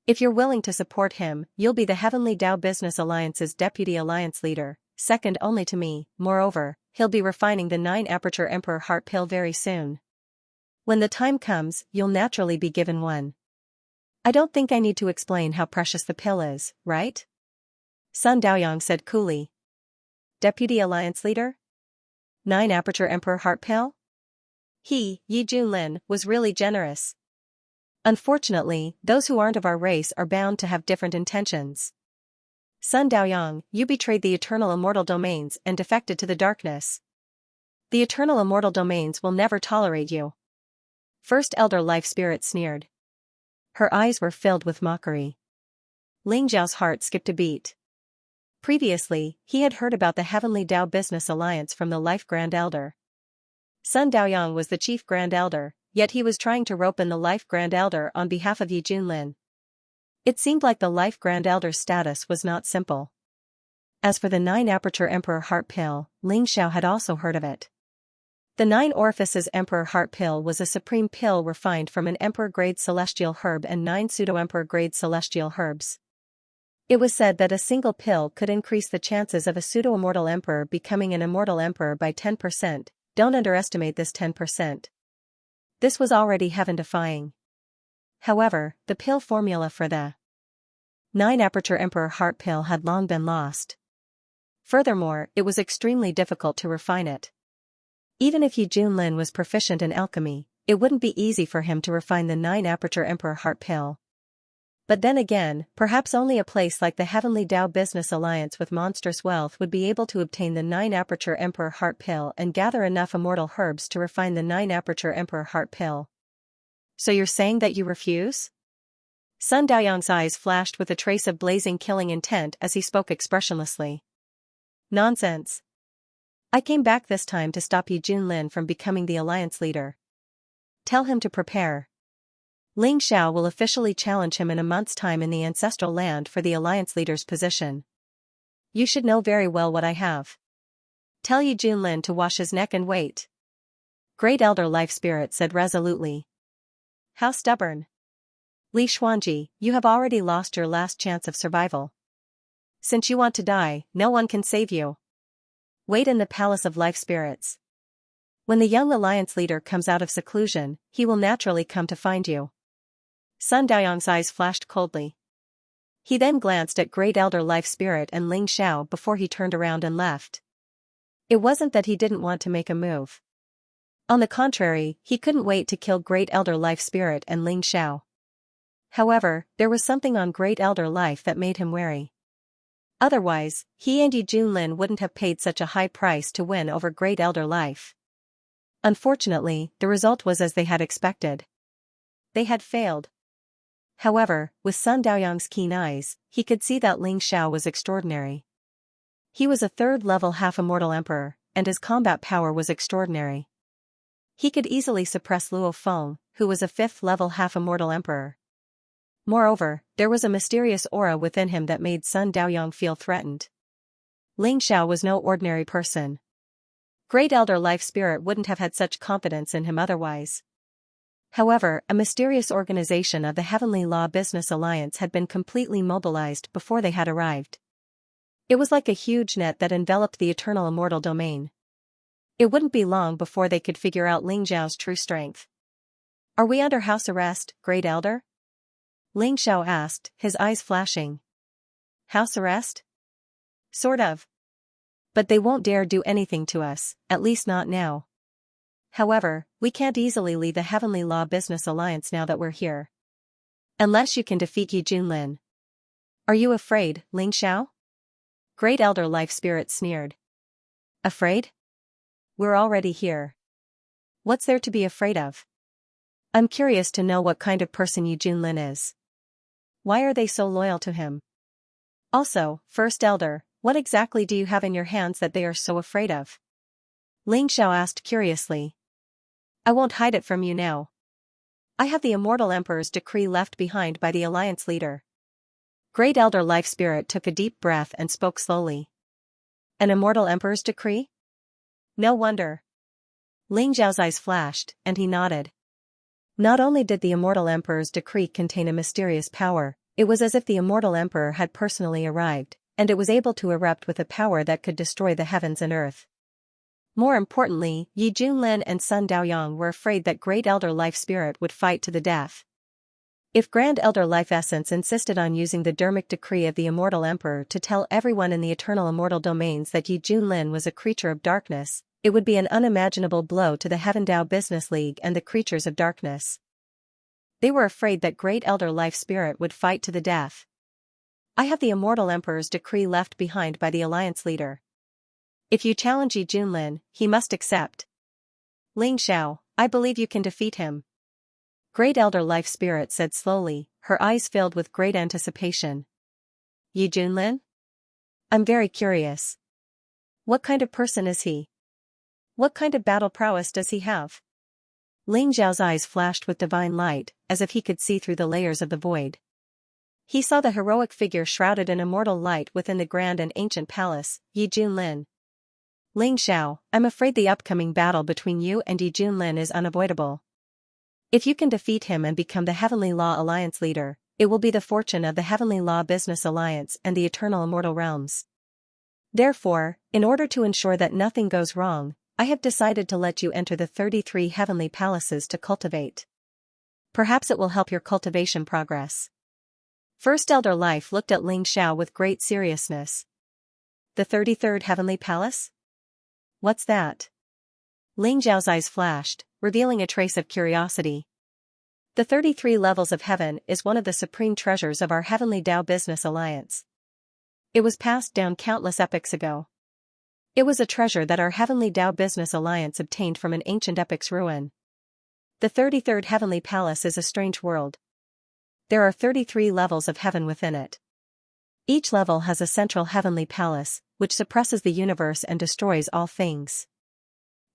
[SPEAKER 1] If you're willing to support him, you'll be the Heavenly Dao Business Alliance's Deputy Alliance leader, second only to me. Moreover, he'll be refining the 9-aperture Emperor Heart Pill very soon. When the time comes, you'll naturally be given one. I don't think I need to explain how precious the pill is, right? Sun Daoyang said coolly. Deputy Alliance leader? 9-aperture Emperor Heart Pill? He, Yi Junlin, was really generous. Unfortunately, those who aren't of our race are bound to have different intentions. Sun Daoyang, you betrayed the Eternal Immortal Domains and defected to the darkness. The Eternal Immortal Domains will never tolerate you. First Elder Life Spirit sneered. Her eyes were filled with mockery. Ling Zhao's heart skipped a beat. Previously, he had heard about the Heavenly Dao Business Alliance from the Life Grand Elder. Sun Daoyang was the Chief Grand Elder, yet he was trying to rope in the Life Grand Elder on behalf of Yi Junlin. It seemed like the Life Grand Elder's status was not simple. As for the 9-aperture Emperor Heart Pill, Ling Xiao had also heard of it. The 9 orifices Emperor Heart Pill was a supreme pill refined from an Emperor-grade celestial herb and 9 pseudo-Emperor-grade celestial herbs. It was said that a single pill could increase the chances of a pseudo-immortal emperor becoming an immortal emperor by 10%. Don't underestimate this 10%. This was already heaven-defying. However, the pill formula for the 9-aperture emperor heart pill had long been lost. Furthermore, it was extremely difficult to refine it. Even if Yi Junlin was proficient in alchemy, it wouldn't be easy for him to refine the 9-aperture emperor heart pill. But then again, perhaps only a place like the Heavenly Dao Business Alliance with monstrous wealth would be able to obtain the 9-aperture emperor heart pill and gather enough immortal herbs to refine the 9-aperture emperor heart pill. So you're saying that you refuse? Sun Daoyang's eyes flashed with a trace of blazing killing intent as he spoke expressionlessly. Nonsense. I came back this time to stop Yi Junlin from becoming the alliance leader. Tell him to prepare. Ling Xiao will officially challenge him in a month's time in the ancestral land for the alliance leader's position. You should know very well what I have. Tell Yi Junlin to wash his neck and wait. Great Elder Life Spirit said resolutely. How stubborn. Li Xuanji, you have already lost your last chance of survival. Since you want to die, no one can save you. Wait in the Palace of Life Spirits. When the young alliance leader comes out of seclusion, he will naturally come to find you. Sun Daoyang's eyes flashed coldly. He then glanced at Great Elder Life Spirit and Ling Xiao before he turned around and left. It wasn't that he didn't want to make a move. On the contrary, he couldn't wait to kill Great Elder Life Spirit and Ling Xiao. However, there was something on Great Elder Life that made him wary. Otherwise, he and Yi Junlin wouldn't have paid such a high price to win over Great Elder Life. Unfortunately, the result was as they had expected. They had failed. However, with Sun Daoyang's keen eyes, he could see that Ling Xiao was extraordinary. He was a third-level half-immortal emperor, and his combat power was extraordinary. He could easily suppress Luo Feng, who was a fifth-level half-immortal emperor. Moreover, there was a mysterious aura within him that made Sun Daoyang feel threatened. Ling Xiao was no ordinary person. Great Elder Life Spirit wouldn't have had such confidence in him otherwise. However, a mysterious organization of the Heavenly Law Business Alliance had been completely mobilized before they had arrived. It was like a huge net that enveloped the eternal immortal domain. It wouldn't be long before they could figure out Ling Xiao's true strength. Are we under house arrest, Great Elder? Ling Xiao asked, his eyes flashing. House arrest? Sort of. But they won't dare do anything to us, at least not now. However, we can't easily leave the Heavenly Law Business Alliance now that we're here. Unless you can defeat Yi Junlin. Are you afraid, Ling Xiao? Great Elder Life Spirit sneered. Afraid? We're already here. What's there to be afraid of? I'm curious to know what kind of person Yi Junlin is. Why are they so loyal to him? Also, First Elder, what exactly do you have in your hands that they are so afraid of? Ling Xiao asked curiously. I won't hide it from you now. I have the Immortal Emperor's decree left behind by the Alliance leader. Great Elder Life Spirit took a deep breath and spoke slowly. An Immortal Emperor's decree? No wonder. Ling Xiao's eyes flashed, and he nodded. Not only did the Immortal Emperor's decree contain a mysterious power, it was as if the Immortal Emperor had personally arrived, and it was able to erupt with a power that could destroy the heavens and earth. More importantly, Yi Junlin and Sun Daoyang were afraid that Great Elder Life Spirit would fight to the death. If Grand Elder Life Essence insisted on using the Dermic decree of the Immortal Emperor to tell everyone in the eternal immortal domains that Yi Junlin was a creature of darkness, it would be an unimaginable blow to the Heaven Dao Business League and the creatures of darkness. They were afraid that Great Elder Life Spirit would fight to the death. I have the Immortal Emperor's decree left behind by the Alliance leader. If you challenge Yi Junlin, he must accept. Ling Xiao, I believe you can defeat him. Great Elder Life Spirit said slowly, her eyes filled with great anticipation. Yi Junlin? I'm very curious. What kind of person is he? What kind of battle prowess does he have? Ling Xiao's eyes flashed with divine light, as if he could see through the layers of the void. He saw the heroic figure shrouded in immortal light within the grand and ancient palace, Yi Junlin. Ling Xiao, I'm afraid the upcoming battle between you and Yi Junlin is unavoidable. If you can defeat him and become the Heavenly Law Alliance leader, it will be the fortune of the Heavenly Law Business Alliance and the Eternal Immortal Realms. Therefore, in order to ensure that nothing goes wrong, I have decided to let you enter the 33 heavenly palaces to cultivate. Perhaps it will help your cultivation progress. First Elder Life looked at Xianxia with great seriousness. The 33rd heavenly palace? What's that? Xiao's eyes flashed, revealing a trace of curiosity. The 33 levels of heaven is one of the supreme treasures of our Heavenly Tao Business Alliance. It was passed down countless epochs ago. It was a treasure that our Heavenly Tao Business Alliance obtained from an ancient epic's ruin. The 33rd heavenly palace is a strange world. There are 33 levels of heaven within it. Each level has a central heavenly palace, which suppresses the universe and destroys all things.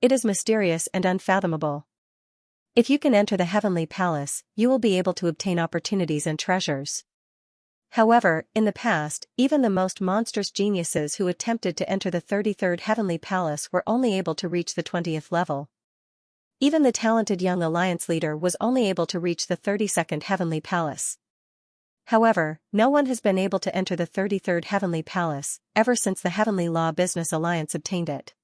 [SPEAKER 1] It is mysterious and unfathomable. If you can enter the heavenly palace, you will be able to obtain opportunities and treasures. However, in the past, even the most monstrous geniuses who attempted to enter the 33rd heavenly palace were only able to reach the 20th level. Even the talented young alliance leader was only able to reach the 32nd heavenly palace. However, no one has been able to enter the 33rd heavenly palace, ever since the Heavenly Law Business Alliance obtained it.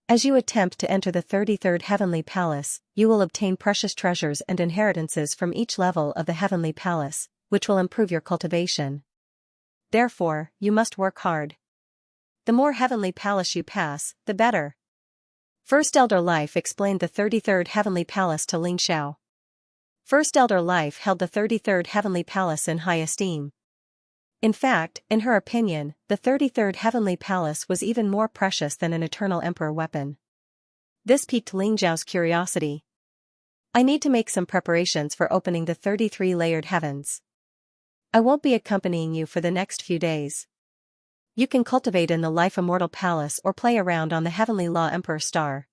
[SPEAKER 1] As you attempt to enter the 33rd heavenly palace, you will obtain precious treasures and inheritances from each level of the heavenly palace, which will improve your cultivation. Therefore, you must work hard. The more heavenly palace you pass, the better. First Elder Life explained the 33rd heavenly palace to Xianxia. First Elder Life held the 33rd heavenly palace in high esteem. In fact, in her opinion, the 33rd heavenly palace was even more precious than an eternal emperor weapon. This piqued Xiao's curiosity. I need to make some preparations for opening the 33 layered heavens. I won't be accompanying you for the next few days. You can cultivate in the Life Immortal Palace or play around on the Heavenly Law Emperor Star.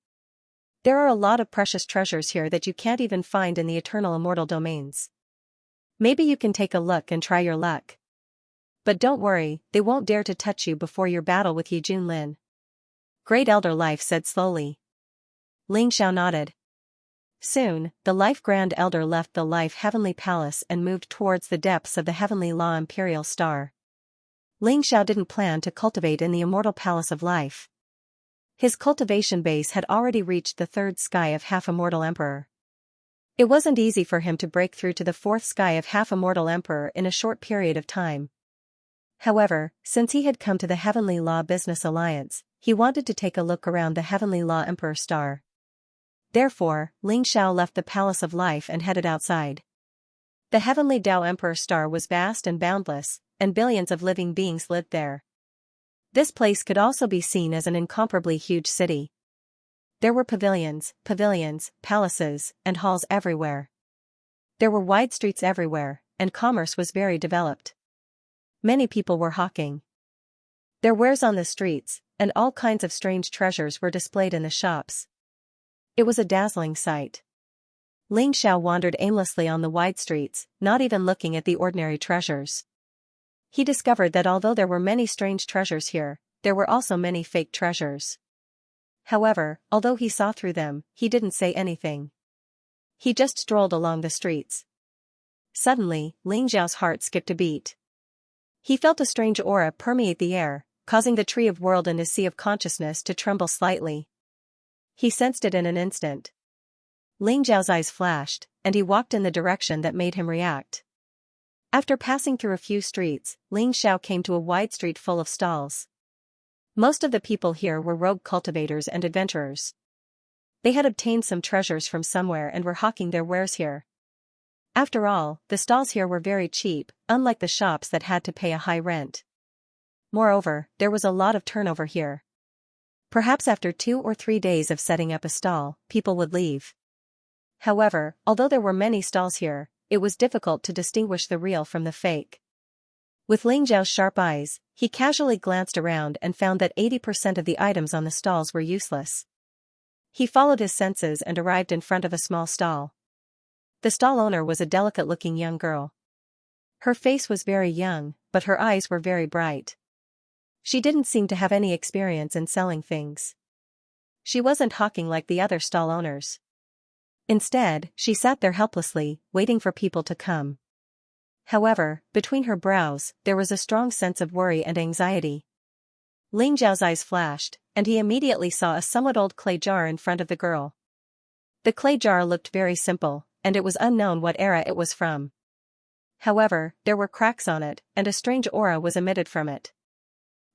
[SPEAKER 1] There are a lot of precious treasures here that you can't even find in the Eternal Immortal Domains. Maybe you can take a look and try your luck. But don't worry, they won't dare to touch you before your battle with Yi Junlin. Great Elder Life said slowly. Xiao nodded. Soon, the Life Grand Elder left the Life Heavenly Palace and moved towards the depths of the Heavenly Law Imperial Star. Xiao didn't plan to cultivate in the Immortal Palace of Life. His cultivation base had already reached the third sky of Half-Immortal Emperor. It wasn't easy for him to break through to the fourth sky of Half-Immortal Emperor in a short period of time. However, since he had come to the Heavenly Law Business Alliance, he wanted to take a look around the Heavenly Law Emperor Star. Therefore, Xiao left the Palace of Life and headed outside. The Heavenly Tao Emperor Star was vast and boundless, and billions of living beings lived there. This place could also be seen as an incomparably huge city. There were pavilions, palaces, and halls everywhere. There were wide streets everywhere, and commerce was very developed. Many people were hawking their wares on the streets, and all kinds of strange treasures were displayed in the shops. It was a dazzling sight. Xiao wandered aimlessly on the wide streets, not even looking at the ordinary treasures. He discovered that although there were many strange treasures here, there were also many fake treasures. However, although he saw through them, he didn't say anything. He just strolled along the streets. Suddenly, Xiao's heart skipped a beat. He felt a strange aura permeate the air, causing the tree of world and his sea of consciousness to tremble slightly. He sensed it in an instant. Xiao's eyes flashed, and he walked in the direction that made him react. After passing through a few streets, Xiao came to a wide street full of stalls. Most of the people here were rogue cultivators and adventurers. They had obtained some treasures from somewhere and were hawking their wares here. After all, the stalls here were very cheap, unlike the shops that had to pay a high rent. Moreover, there was a lot of turnover here. Perhaps after 2 or 3 days of setting up a stall, people would leave. However, although there were many stalls here, it was difficult to distinguish the real from the fake. With Xiao's sharp eyes, he casually glanced around and found that 80% of the items on the stalls were useless. He followed his senses and arrived in front of a small stall. The stall owner was a delicate-looking young girl. Her face was very young, but her eyes were very bright. She didn't seem to have any experience in selling things. She wasn't hawking like the other stall owners. Instead, she sat there helplessly, waiting for people to come. However, between her brows, there was a strong sense of worry and anxiety. Ling Zhao's eyes flashed, and he immediately saw a somewhat old clay jar in front of the girl. The clay jar looked very simple, and it was unknown what era it was from. However, there were cracks on it, and a strange aura was emitted from it.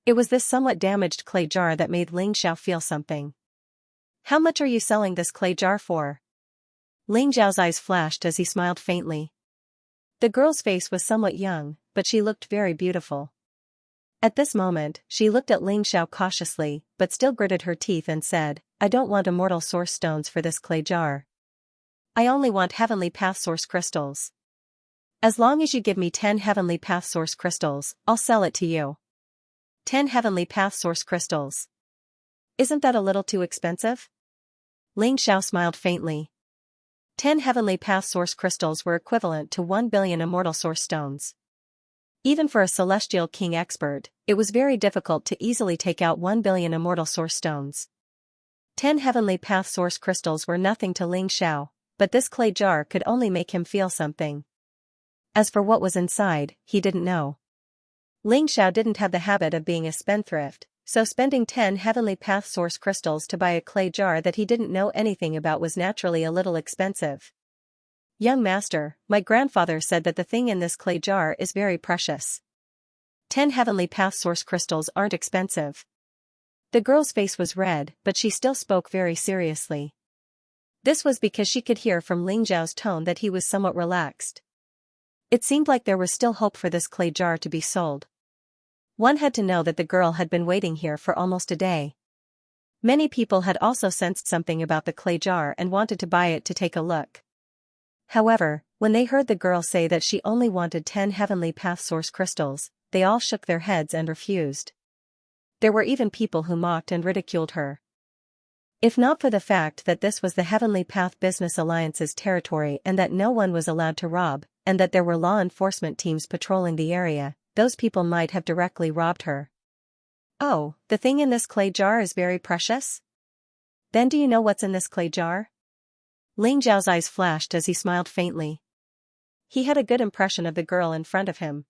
[SPEAKER 1] It was this somewhat damaged clay jar that made Ling Zhao feel something. "How much are you selling this clay jar for?" Ling Zhao's eyes flashed as he smiled faintly. The girl's face was somewhat young, but she looked very beautiful. At this moment, she looked at Ling Zhao cautiously, but still gritted her teeth and said, "I don't want immortal source stones for this clay jar. I only want heavenly path source crystals. As long as you give me 10 heavenly path source crystals, I'll sell it to you." 10 heavenly path source crystals. Isn't that a little too expensive? Ling Zhao smiled faintly. 10 heavenly path source crystals were equivalent to 1 billion immortal source stones. Even for a celestial king expert, it was very difficult to easily take out 1 billion immortal source stones. 10 heavenly path source crystals were nothing to Ling Zhao, but this clay jar could only make him feel something. As for what was inside, he didn't know. Ling Zhao didn't have the habit of being a spendthrift, so spending 10 heavenly path source crystals to buy a clay jar that he didn't know anything about was naturally a little expensive. "Young master, my grandfather said that the thing in this clay jar is very precious. 10 heavenly path source crystals aren't expensive." The girl's face was red, but she still spoke very seriously. This was because she could hear from Ling Zhao's tone that he was somewhat relaxed. It seemed like there was still hope for this clay jar to be sold. One had to know that the girl had been waiting here for almost a day. Many people had also sensed something about the clay jar and wanted to buy it to take a look. However, when they heard the girl say that she only wanted 10 heavenly path source crystals, they all shook their heads and refused. There were even people who mocked and ridiculed her. If not for the fact that this was the Heavenly Path Business Alliance's territory and that no one was allowed to rob, and that there were law enforcement teams patrolling the area, those people might have directly robbed her. "Oh, the thing in this clay jar is very precious? Then do you know what's in this clay jar?" Ling Zhao's eyes flashed as he smiled faintly. He had a good impression of the girl in front of him.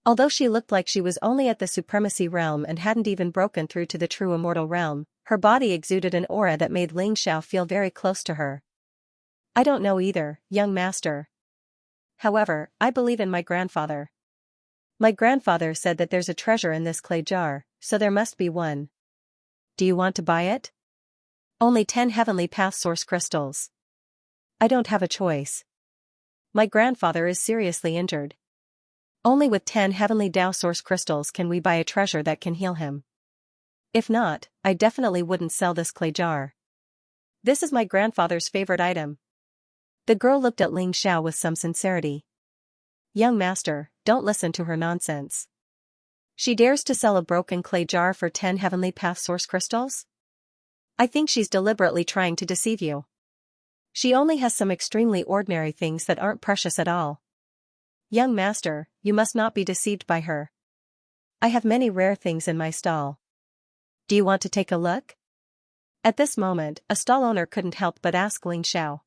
[SPEAKER 1] Although she looked like she was only at the supremacy realm and hadn't even broken through to the true immortal realm, her body exuded an aura that made Ling Zhao feel very close to her. "I don't know either, young master. However, I believe in my grandfather. My grandfather said that there's a treasure in this clay jar, so there must be one. Do you want to buy it? Only 10 heavenly path source crystals. I don't have a choice. My grandfather is seriously injured. Only with 10 heavenly Tao source crystals can we buy a treasure that can heal him. If not, I definitely wouldn't sell this clay jar. This is my grandfather's favorite item." The girl looked at Ling Zhao with some sincerity. "Young master, don't listen to her nonsense. She dares to sell a broken clay jar for 10 heavenly path source crystals? I think she's deliberately trying to deceive you. She only has some extremely ordinary things that aren't precious at all. Young master, you must not be deceived by her. I have many rare things in my stall. Do you want to take a look?" At this moment, a stall owner couldn't help but ask Ling Zhao.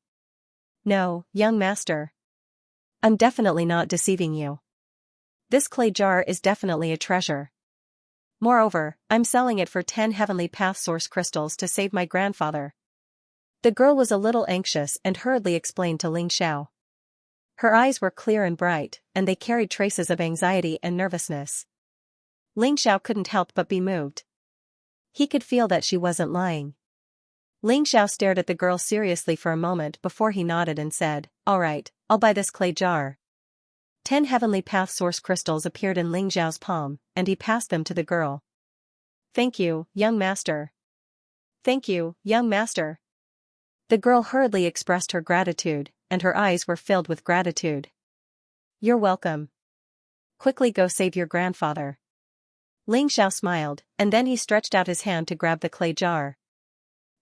[SPEAKER 1] "No, young master. I'm definitely not deceiving you. This clay jar is definitely a treasure. Moreover, I'm selling it for 10 heavenly path source crystals to save my grandfather." The girl was a little anxious and hurriedly explained to Ling Zhao. Her eyes were clear and bright, and they carried traces of anxiety and nervousness. Ling Zhao couldn't help but be moved. He could feel that she wasn't lying. Ling Zhao stared at the girl seriously for a moment before he nodded and said, "All right, I'll buy this clay jar." 10 heavenly path source crystals appeared in Ling Zhao's palm, and he passed them to the girl. "Thank you, young master. Thank you, young master." The girl hurriedly expressed her gratitude, and her eyes were filled with gratitude. "You're welcome. Quickly go save your grandfather." Ling Zhao smiled, and then he stretched out his hand to grab the clay jar.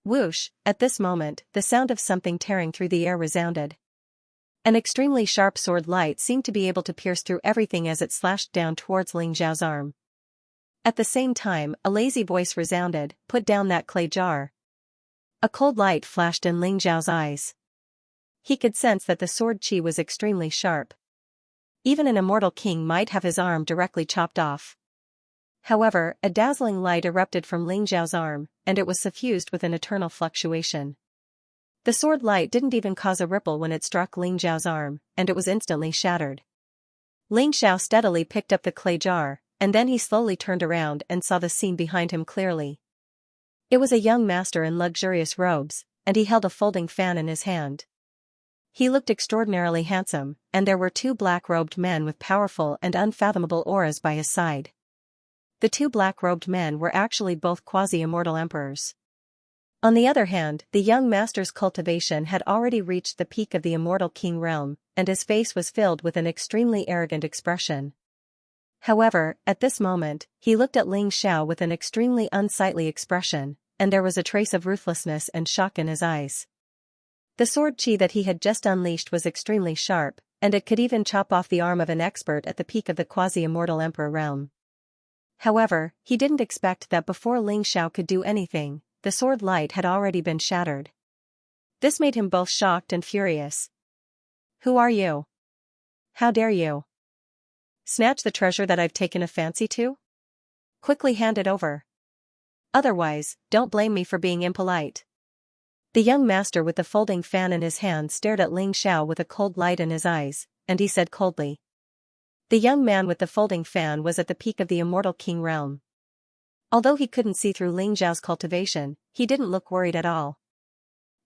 [SPEAKER 1] Whoosh! At this moment, the sound of something tearing through the air resounded. An extremely sharp sword light seemed to be able to pierce through everything as it slashed down towards Ling Zhao's arm. At the same time, a lazy voice resounded, "Put down that clay jar." A cold light flashed in Ling Zhao's eyes. He could sense that the sword chi was extremely sharp. Even an immortal king might have his arm directly chopped off. However, a dazzling light erupted from Ling Xiao's arm, and it was suffused with an eternal fluctuation. The sword light didn't even cause a ripple when it struck Ling Xiao's arm, and it was instantly shattered. Ling Xiao steadily picked up the clay jar, and then he slowly turned around and saw the scene behind him clearly. It was a young master in luxurious robes, and he held a folding fan in his hand. He looked extraordinarily handsome, and there were two black-robed men with powerful and unfathomable auras by his side. The two black-robed men were actually both quasi-immortal emperors. On the other hand, the young master's cultivation had already reached the peak of the immortal king realm, and his face was filled with an extremely arrogant expression. However, at this moment, he looked at Ling Xiao with an extremely unsightly expression, and there was a trace of ruthlessness and shock in his eyes. The sword qi that he had just unleashed was extremely sharp, and it could even chop off the arm of an expert at the peak of the quasi-immortal emperor realm. However, he didn't expect that before Ling Xiao could do anything, the sword light had already been shattered. This made him both shocked and furious. "Who are you? How dare you snatch the treasure that I've taken a fancy to? Quickly hand it over. Otherwise, don't blame me for being impolite." The young master with the folding fan in his hand stared at Ling Xiao with a cold light in his eyes, and he said coldly. The young man with the folding fan was at the peak of the immortal king realm. Although he couldn't see through Ling Xiao's cultivation, he didn't look worried at all.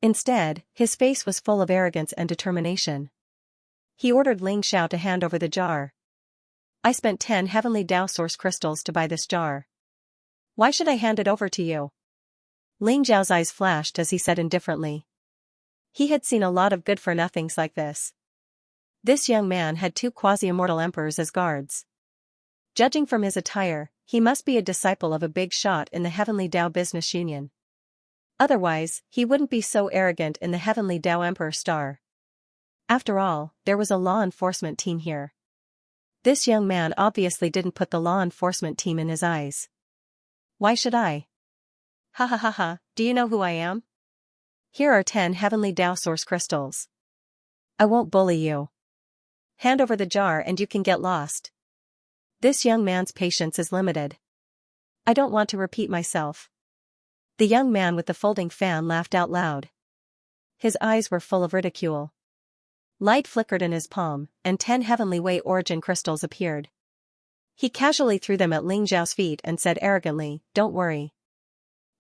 [SPEAKER 1] Instead, his face was full of arrogance and determination. He ordered Ling Xiao to hand over the jar. "I spent 10 heavenly Dao source crystals to buy this jar. Why should I hand it over to you?" Ling Xiao's eyes flashed as he said indifferently. He had seen a lot of good-for-nothings like this. This young man had two quasi-immortal emperors as guards. Judging from his attire, he must be a disciple of a big shot in the Heavenly Dao Business Union. Otherwise, he wouldn't be so arrogant in the Heavenly Dao Emperor Star. After all, there was a law enforcement team here. This young man obviously didn't put the law enforcement team in his eyes. "Why should I? Ha ha ha ha, do you know who I am? Here are 10 heavenly Dao source crystals. I won't bully you. Hand over the jar and you can get lost." This young man's patience is limited. "I don't want to repeat myself." The young man with the folding fan laughed out loud. His eyes were full of ridicule. Light flickered in his palm, and 10 heavenly way origin crystals appeared. He casually threw them at Ling Xiao's feet and said arrogantly, "Don't worry."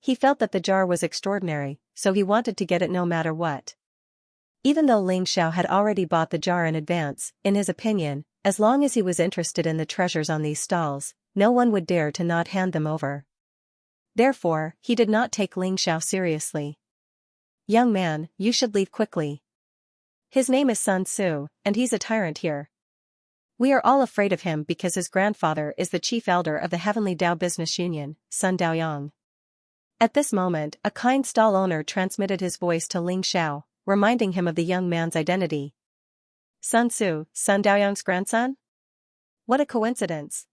[SPEAKER 1] He felt that the jar was extraordinary, so he wanted to get it no matter what. Even though Ling Xiao had already bought the jar in advance, in his opinion, as long as he was interested in the treasures on these stalls, no one would dare to not hand them over. Therefore, he did not take Ling Xiao seriously. "Young man, you should leave quickly. His name is Sun Tzu, and he's a tyrant here. We are all afraid of him because his grandfather is the chief elder of the Heavenly Dao Business Union, Sun Daoyang." At this moment, a kind stall owner transmitted his voice to Ling Xiao, reminding him of the young man's identity. "Sun Tzu, Sun Daoyang's grandson? What a coincidence."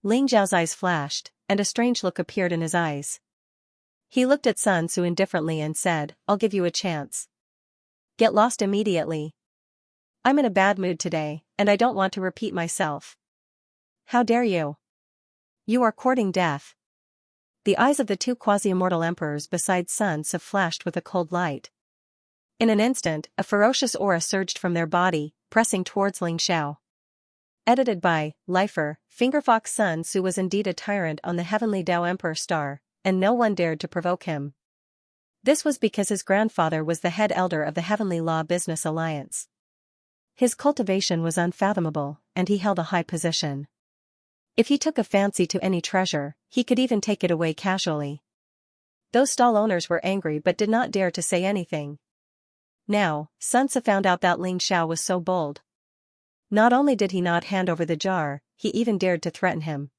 [SPEAKER 1] Ling Xiao's eyes flashed, and a strange look appeared in his eyes. He looked at Sun Tzu indifferently and said, "I'll give you a chance. Get lost immediately. I'm in a bad mood today, and I don't want to repeat myself." "How dare you? You are courting death." The eyes of the two quasi-immortal emperors beside Sun Tzu flashed with a cold light. In an instant, a ferocious aura surged from their body, pressing towards Ling Xiao. Edited by Lifer. Fingerfox. Sun Tzu was indeed a tyrant on the Heavenly Dao Emperor Star, and no one dared to provoke him. This was because his grandfather was the head elder of the Heavenly Law Business Alliance. His cultivation was unfathomable, and he held a high position. If he took a fancy to any treasure, he could even take it away casually. Those stall owners were angry but did not dare to say anything. Now, Sun Tzu found out that Ling Xiao was so bold. Not only did he not hand over the jar, he even dared to threaten him.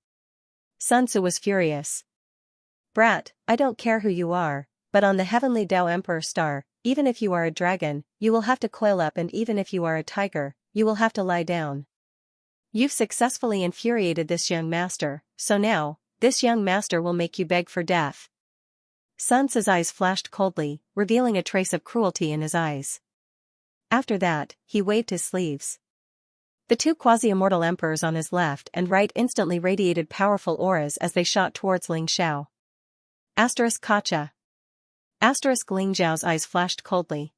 [SPEAKER 1] Sun Tzu was furious. "Brat, I don't care who you are, but on the Heavenly Dao Emperor Star, even if you are a dragon, you will have to coil up, and even if you are a tiger, you will have to lie down. You've successfully infuriated this young master, so now, this young master will make you beg for death." Sun Tzu's eyes flashed coldly, revealing a trace of cruelty in his eyes. After that, he waved his sleeves. The two quasi-immortal emperors on his left and right instantly radiated powerful auras as they shot towards Ling Xiao. Kacha. Ling Xiao's eyes flashed coldly.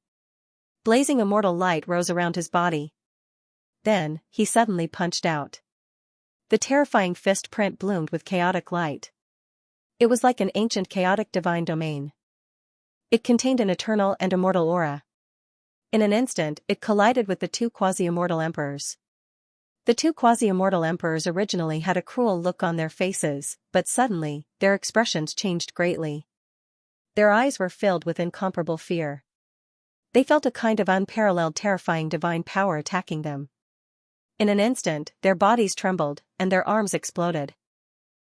[SPEAKER 1] Blazing immortal light rose around his body. Then, he suddenly punched out. The terrifying fist print bloomed with chaotic light. It was like an ancient chaotic divine domain. It contained an eternal and immortal aura. In an instant, it collided with the two quasi-immortal emperors. The two quasi-immortal emperors originally had a cruel look on their faces, but suddenly, their expressions changed greatly. Their eyes were filled with incomparable fear. They felt a kind of unparalleled terrifying divine power attacking them. In an instant, their bodies trembled, and their arms exploded.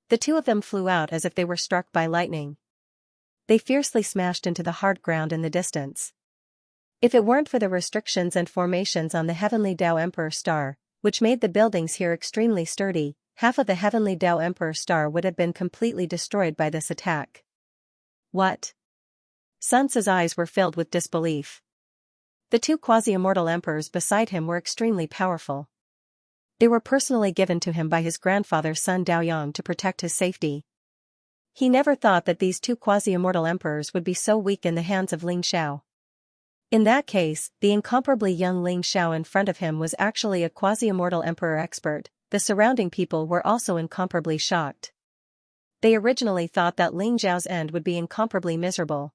[SPEAKER 1] The two of them flew out as if they were struck by lightning. They fiercely smashed into the hard ground in the distance. If it weren't for the restrictions and formations on the Heavenly Tao Emperor star, which made the buildings here extremely sturdy, half of the Heavenly Tao Emperor star would have been completely destroyed by this attack. What? Sun Tzu's eyes were filled with disbelief. The two quasi-immortal emperors beside him were extremely powerful. They were personally given to him by his grandfather Sun Daoyang to protect his safety. He never thought that these two quasi-immortal emperors would be so weak in the hands of Ling Xiao. In that case, the incomparably young Ling Xiao in front of him was actually a quasi-immortal emperor expert. The surrounding people were also incomparably shocked. They originally thought that Ling Xiao's end would be incomparably miserable.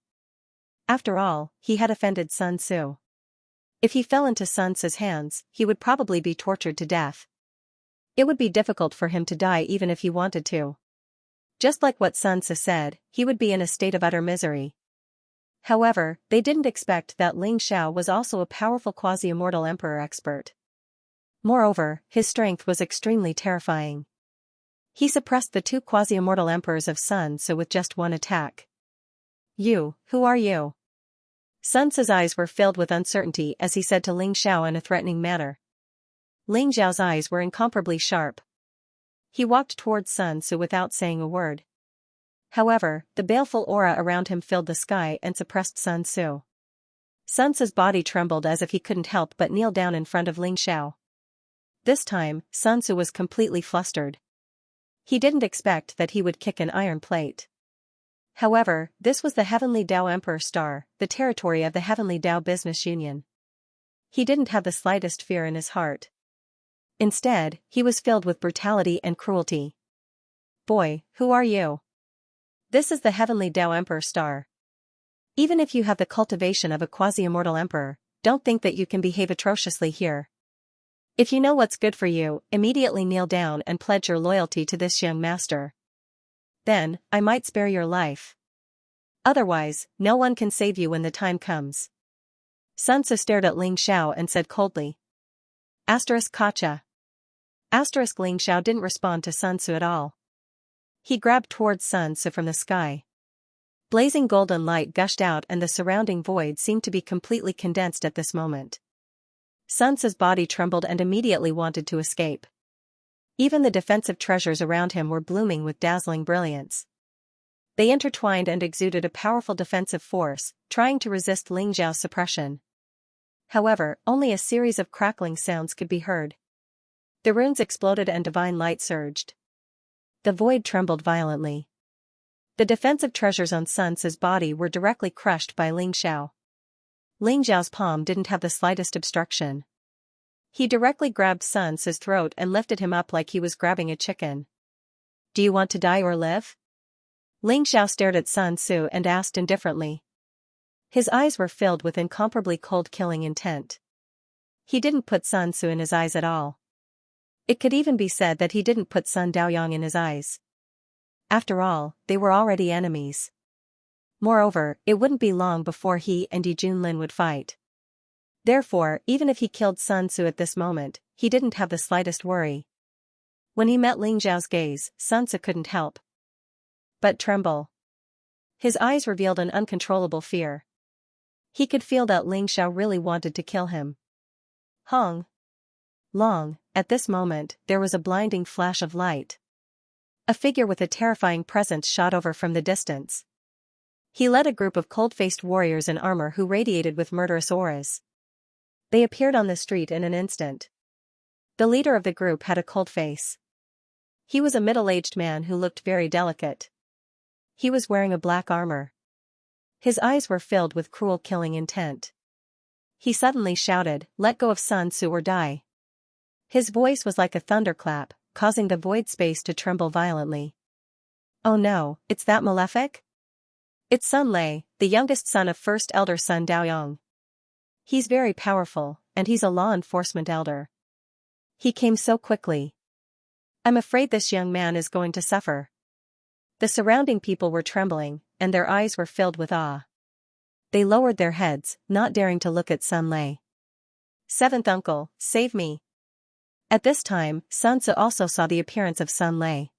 [SPEAKER 1] After all, he had offended Sun Tzu. If he fell into Sun Tzu's hands, he would probably be tortured to death. It would be difficult for him to die even if he wanted to. Just like what Sun Tzu said, he would be in a state of utter misery. However, they didn't expect that Ling Xiao was also a powerful quasi-immortal emperor expert. Moreover, his strength was extremely terrifying. He suppressed the two quasi-immortal emperors of Sun Tzu with just one attack. "You, who are you?" Sun Tzu's eyes were filled with uncertainty as he said to Ling Xiao in a threatening manner. Ling Xiao's eyes were incomparably sharp. He walked towards Sun Tzu without saying a word. However, the baleful aura around him filled the sky and suppressed Sun Tzu. Sun Tzu's body trembled as if he couldn't help but kneel down in front of Ling Xiao. This time, Sun Tzu was completely flustered. He didn't expect that he would kick an iron plate. However, this was the Heavenly Tao Emperor star, the territory of the Heavenly Tao Business Union. He didn't have the slightest fear in his heart. Instead, he was filled with brutality and cruelty. "Boy, who are you?" "This is the Heavenly Tao Emperor star. Even if you have the cultivation of a quasi-immortal emperor, don't think that you can behave atrociously here. If you know what's good for you, immediately kneel down and pledge your loyalty to this young master. Then, I might spare your life. Otherwise, no one can save you when the time comes." Sun Tzu stared at Ling Xiao and said coldly. Kacha. Ling Xiao didn't respond to Sun Tzu at all. He grabbed towards Sun Tzu from the sky. Blazing golden light gushed out and the surrounding void seemed to be completely condensed at this moment. Sun Tzu's body trembled and immediately wanted to escape. Even the defensive treasures around him were blooming with dazzling brilliance. They intertwined and exuded a powerful defensive force, trying to resist Ling Xiao's suppression. However, only a series of crackling sounds could be heard. The runes exploded and divine light surged. The void trembled violently. The defensive treasures on Sun Tzu's body were directly crushed by Ling Xiao. Ling Xiao's palm didn't have the slightest obstruction. He directly grabbed Sun Tzu's throat and lifted him up like he was grabbing a chicken. "Do you want to die or live?" Ling Xiao stared at Sun Tzu and asked indifferently. His eyes were filled with incomparably cold killing intent. He didn't put Sun Tzu in his eyes at all. It could even be said that he didn't put Sun Daoyang in his eyes. After all, they were already enemies. Moreover, it wouldn't be long before he and Yi Junlin would fight. Therefore, even if he killed Sun Tzu at this moment, he didn't have the slightest worry. When he met Ling Xiao's gaze, Sun Tzu couldn't help but tremble. His eyes revealed an uncontrollable fear. He could feel that Ling Xiao really wanted to kill him. Hong Long, at this moment, there was a blinding flash of light. A figure with a terrifying presence shot over from the distance. He led a group of cold-faced warriors in armor who radiated with murderous auras. They appeared on the street in an instant. The leader of the group had a cold face. He was a middle-aged man who looked very delicate. He was wearing a black armor. His eyes were filled with cruel killing intent. He suddenly shouted, "Let go of Sun Tzu or die." His voice was like a thunderclap, causing the void space to tremble violently. Oh no, it's that malefic? It's Sun Lei, the youngest son of First Elder Sun Daoyong. He's very powerful, and he's a law enforcement elder. He came so quickly. I'm afraid this young man is going to suffer. The surrounding people were trembling, and their eyes were filled with awe. They lowered their heads, not daring to look at Sun Lei. Seventh uncle, save me. At this time, Sun Tzu also saw the appearance of Sun Lei.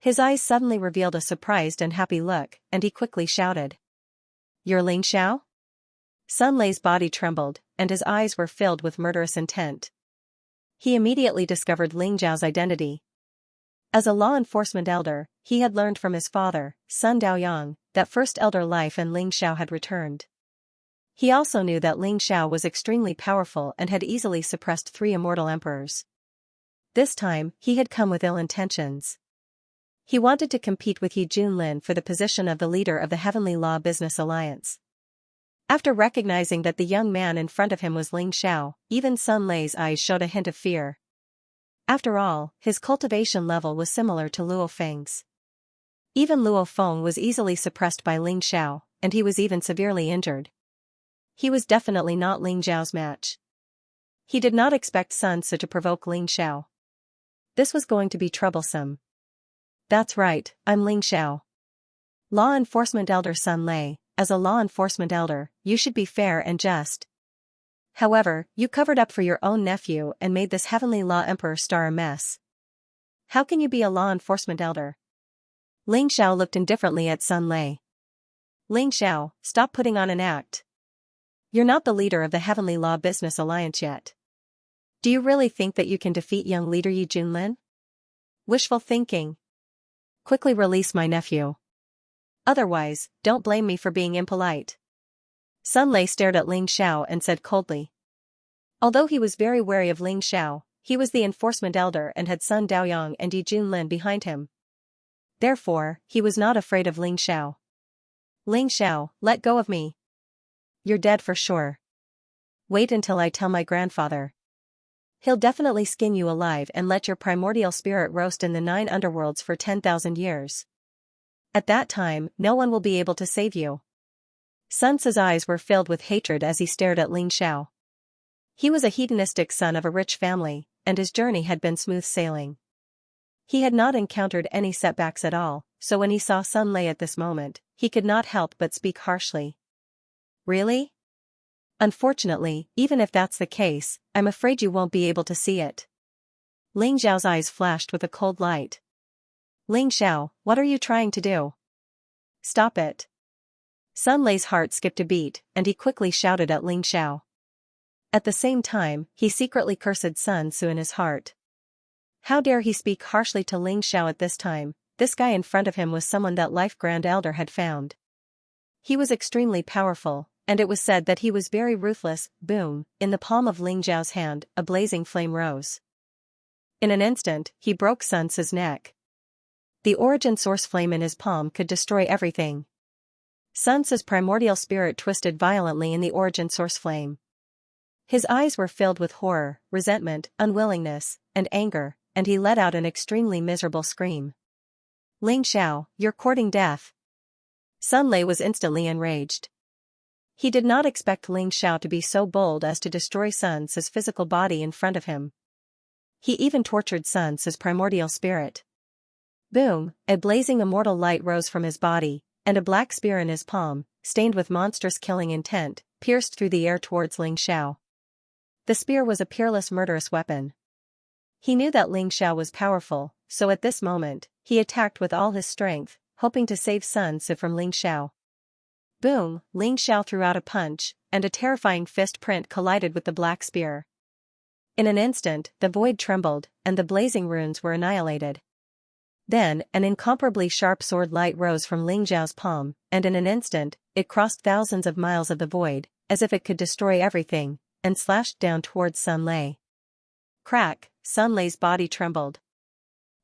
[SPEAKER 1] His eyes suddenly revealed a surprised and happy look, and he quickly shouted. You're Ling Xiao? Sun Lei's body trembled, and his eyes were filled with murderous intent. He immediately discovered Ling Xiao's identity. As a law enforcement elder, he had learned from his father, Sun Daoyong, that First Elder life and Ling Xiao had returned. He also knew that Ling Xiao was extremely powerful and had easily suppressed 3 immortal emperors. This time, he had come with ill intentions. He wanted to compete with Yi Junlin for the position of the leader of the Heavenly Law Business Alliance. After recognizing that the young man in front of him was Ling Xiao, even Sun Lei's eyes showed a hint of fear. After all, his cultivation level was similar to Luo Feng's. Even Luo Feng was easily suppressed by Ling Xiao, and he was even severely injured. He was definitely not Ling Xiao's match. He did not expect Sun Tzu to provoke Ling Xiao. This was going to be troublesome. That's right, I'm Ling Xiao. Law Enforcement Elder Sun Lei, as a law enforcement elder, you should be fair and just. However, you covered up for your own nephew and made this Heavenly Law Emperor star a mess. How can you be a law enforcement elder? Ling Xiao looked indifferently at Sun Lei. Ling Xiao, stop putting on an act. You're not the leader of the Heavenly Law Business Alliance yet. Do you really think that you can defeat young leader Yi Junlin? Wishful thinking. Quickly release my nephew. Otherwise, don't blame me for being impolite. Sun Lei stared at Ling Xiao and said coldly. Although he was very wary of Ling Xiao, he was the enforcement elder and had Sun Daoyong and Yi Junlin behind him. Therefore, he was not afraid of Ling Xiao. Ling Xiao, let go of me. You're dead for sure. Wait until I tell my grandfather. He'll definitely skin you alive and let your primordial spirit roast in the 9 underworlds for 10,000 years. At that time, no one will be able to save you. Sun Tzu's eyes were filled with hatred as he stared at Ling Xiao. He was a hedonistic son of a rich family, and his journey had been smooth sailing. He had not encountered any setbacks at all, so when he saw Sun Lei at this moment, he could not help but speak harshly. Really? Unfortunately, even if that's the case, I'm afraid you won't be able to see it. Ling Xiao's eyes flashed with a cold light. Ling Xiao, what are you trying to do? Stop it. Sun Lei's heart skipped a beat, and he quickly shouted at Ling Xiao. At the same time, he secretly cursed Sun Tzu in his heart. How dare he speak harshly to Ling Xiao at this time? This guy in front of him was someone that Life Grand Elder had found. He was extremely powerful, and it was said that he was very ruthless. Boom, in the palm of Ling Xiao's hand, a blazing flame rose. In an instant, he broke Sun Tzu's neck. The origin source flame in his palm could destroy everything. Sun Tzu's primordial spirit twisted violently in the origin source flame. His eyes were filled with horror, resentment, unwillingness, and anger, and he let out an extremely miserable scream. Ling Xiao, you're courting death. Sun Lei was instantly enraged. He did not expect Ling Xiao to be so bold as to destroy Sun Tzu's physical body in front of him. He even tortured Sun Tzu's primordial spirit. Boom, a blazing immortal light rose from his body, and a black spear in his palm, stained with monstrous killing intent, pierced through the air towards Ling Xiao. The spear was a peerless murderous weapon. He knew that Ling Xiao was powerful, so at this moment, he attacked with all his strength, hoping to save Sun Tzu from Ling Xiao. Boom, Ling Xiao threw out a punch, and a terrifying fist print collided with the black spear. In an instant, the void trembled, and the blazing runes were annihilated. Then, an incomparably sharp sword light rose from Ling Xiao's palm, and in an instant, it crossed thousands of miles of the void, as if it could destroy everything, and slashed down towards Sun Lei. Crack, Sun Lei's body trembled.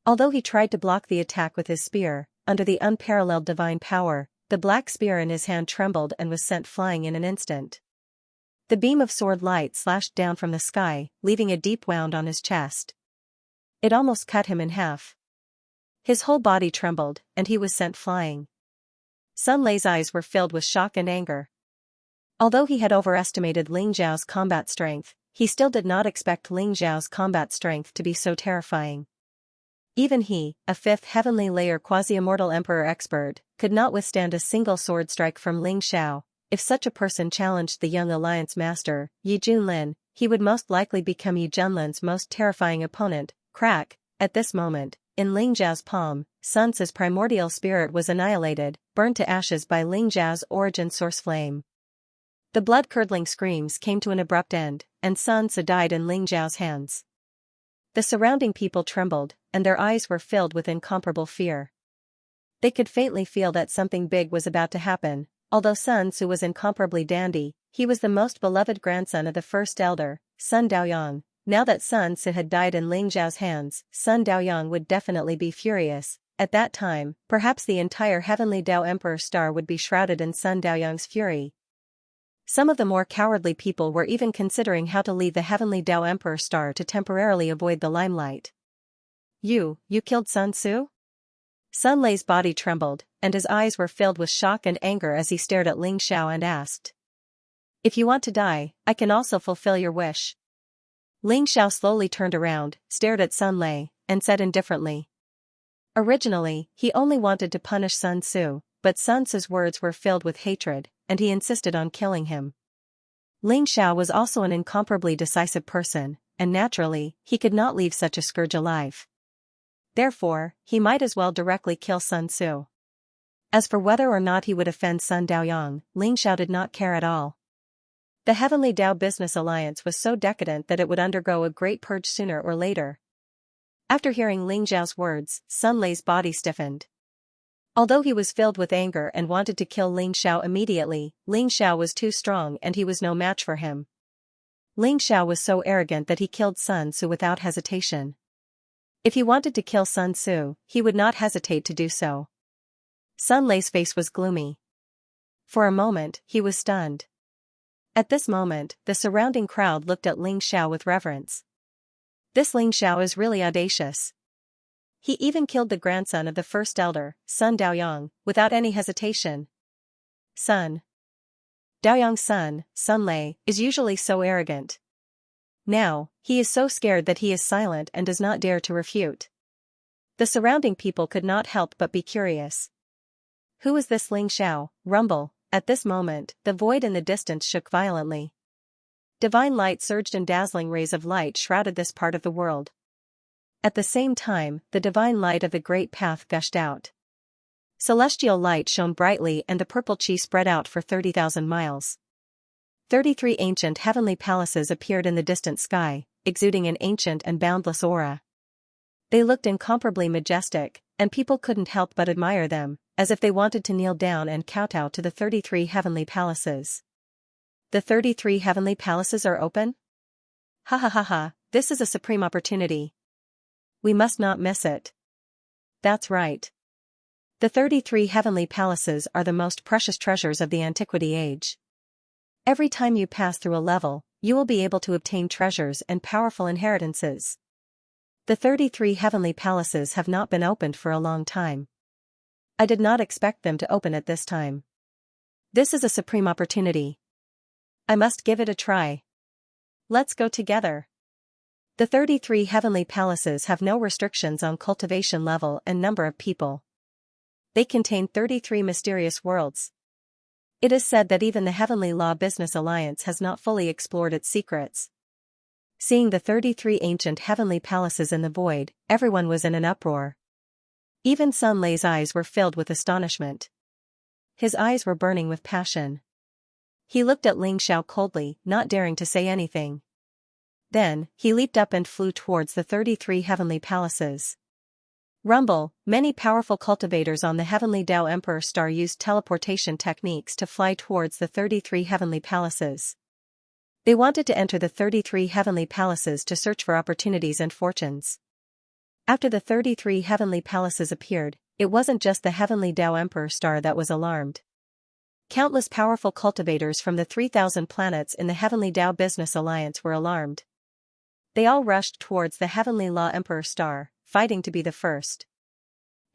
[SPEAKER 1] Although he tried to block the attack with his spear, under the unparalleled divine power, the black spear in his hand trembled and was sent flying in an instant. The beam of sword light slashed down from the sky, leaving a deep wound on his chest. It almost cut him in half. His whole body trembled, and he was sent flying. Sun Lei's eyes were filled with shock and anger. Although he had overestimated Ling Zhao's combat strength, he still did not expect Ling Zhao's combat strength to be so terrifying. Even he, a fifth heavenly layer quasi-immortal emperor expert, could not withstand a single sword strike from Ling Zhao. If such a person challenged the young alliance master, Yi Junlin, he would most likely become Yi Junlin's most terrifying opponent. Crack, at this moment, in Ling Zhao's palm, Sun Tzu's primordial spirit was annihilated, burned to ashes by Ling Zhao's origin source flame. The blood-curdling screams came to an abrupt end, and Sun Tzu died in Ling Zhao's hands. The surrounding people trembled, and their eyes were filled with incomparable fear. They could faintly feel that something big was about to happen. Although Sun Tzu was incomparably dandy, he was the most beloved grandson of the first elder, Sun Daoyang. Now that Sun Tzu had died in Ling Zhao's hands, Sun Daoyang would definitely be furious. At that time, perhaps the entire heavenly Dao Emperor star would be shrouded in Sun Daoyang's fury. Some of the more cowardly people were even considering how to leave the heavenly Dao Emperor star to temporarily avoid the limelight. You killed Sun Tzu? Sun Lei's body trembled, and his eyes were filled with shock and anger as he stared at Ling Zhao and asked. If you want to die, I can also fulfill your wish. Ling Zhao slowly turned around, stared at Sun Lei, and said indifferently. Originally, he only wanted to punish Sun Tzu, but Sun Tzu's words were filled with hatred, and he insisted on killing him. Ling Zhao was also an incomparably decisive person, and naturally, he could not leave such a scourge alive. Therefore, he might as well directly kill Sun Tzu. As for whether or not he would offend Sun Daoyang, Ling Zhao did not care at all. The Heavenly Dao Business Alliance was so decadent that it would undergo a great purge sooner or later. After hearing Ling Zhao's words, Sun Lei's body stiffened. Although he was filled with anger and wanted to kill Ling Zhao immediately, Ling Zhao was too strong and he was no match for him. Ling Zhao was so arrogant that he killed Sun Tzu without hesitation. If he wanted to kill Sun Tzu, he would not hesitate to do so. Sun Lei's face was gloomy. For a moment, he was stunned. At this moment, the surrounding crowd looked at Ling Zhao with reverence. This Ling Zhao is really audacious. He even killed the grandson of the first elder, Sun Daoyang, without any hesitation. Sun Daoyang's son, Sun Lei, is usually so arrogant. Now, he is so scared that he is silent and does not dare to refute. The surrounding people could not help but be curious. Who is this Ling Zhao? Rumble. At this moment, the void in the distance shook violently. Divine light surged and dazzling rays of light shrouded this part of the world. At the same time, the divine light of the great path gushed out. Celestial light shone brightly and the purple chi spread out for 30,000 miles. 33 ancient heavenly palaces appeared in the distant sky, exuding an ancient and boundless aura. They looked incomparably majestic, and people couldn't help but admire them, as if they wanted to kneel down and kowtow to the 33 heavenly palaces. The 33 heavenly palaces are open? Ha ha ha ha, this is a supreme opportunity. We must not miss it. That's right. The 33 heavenly palaces are the most precious treasures of the antiquity age. Every time you pass through a level, you will be able to obtain treasures and powerful inheritances. The 33 heavenly palaces have not been opened for a long time. I did not expect them to open at this time. This is a supreme opportunity. I must give it a try. Let's go together. The 33 heavenly palaces have no restrictions on cultivation level and number of people. They contain 33 mysterious worlds. It is said that even the Heavenly Law Business Alliance has not fully explored its secrets. Seeing the 33 ancient heavenly palaces in the void, everyone was in an uproar. Even Sun Lei's eyes were filled with astonishment. His eyes were burning with passion. He looked at Ling Zhao coldly, not daring to say anything. Then, he leaped up and flew towards the 33 heavenly palaces. Rumble. Many powerful cultivators on the Heavenly Dao Emperor star used teleportation techniques to fly towards the 33 heavenly palaces. They wanted to enter the 33 heavenly palaces to search for opportunities and fortunes. After the 33 heavenly palaces appeared, it wasn't just the heavenly Tao Emperor star that was alarmed. Countless powerful cultivators from the 3,000 planets in the Heavenly Tao Business Alliance were alarmed. They all rushed towards the Heavenly Law Emperor star, fighting to be the first.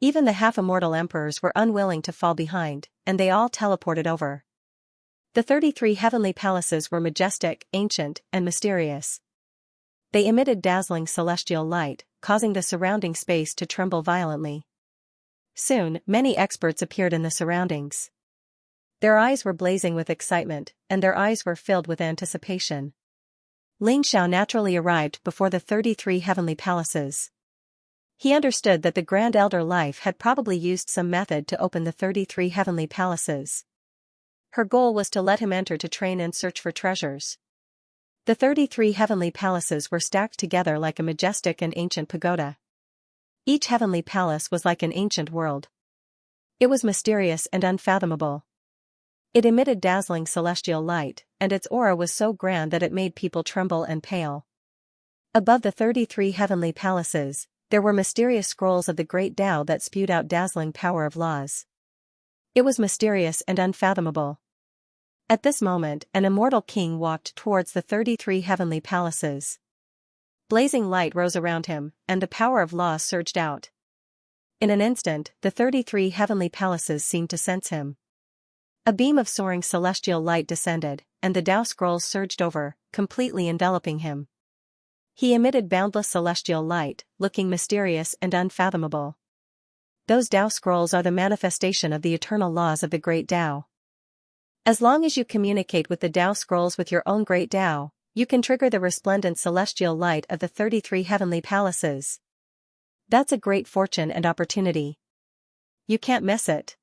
[SPEAKER 1] Even the half-immortal emperors were unwilling to fall behind, and they all teleported over. The 33 heavenly palaces were majestic, ancient, and mysterious. They emitted dazzling celestial light, causing the surrounding space to tremble violently. Soon, many experts appeared in the surroundings. Their eyes were blazing with excitement, and their eyes were filled with anticipation. Xianxia naturally arrived before the 33 heavenly palaces. He understood that the Grand Elder Life had probably used some method to open the 33 heavenly palaces. Her goal was to let him enter to train and search for treasures. The 33 heavenly palaces were stacked together like a majestic and ancient pagoda. Each heavenly palace was like an ancient world. It was mysterious and unfathomable. It emitted dazzling celestial light, and its aura was so grand that it made people tremble and pale. Above the 33 heavenly palaces, there were mysterious scrolls of the great Tao that spewed out dazzling power of laws. It was mysterious and unfathomable. At this moment, an immortal king walked towards the 33 heavenly palaces. Blazing light rose around him, and the power of law surged out. In an instant, the 33 heavenly palaces seemed to sense him. A beam of soaring celestial light descended, and the Tao scrolls surged over, completely enveloping him. He emitted boundless celestial light, looking mysterious and unfathomable. Those Tao scrolls are the manifestation of the eternal laws of the great Tao. As long as you communicate with the Tao scrolls with your own great Tao, you can trigger the resplendent celestial light of the 33 heavenly palaces. That's a great fortune and opportunity. You can't miss it.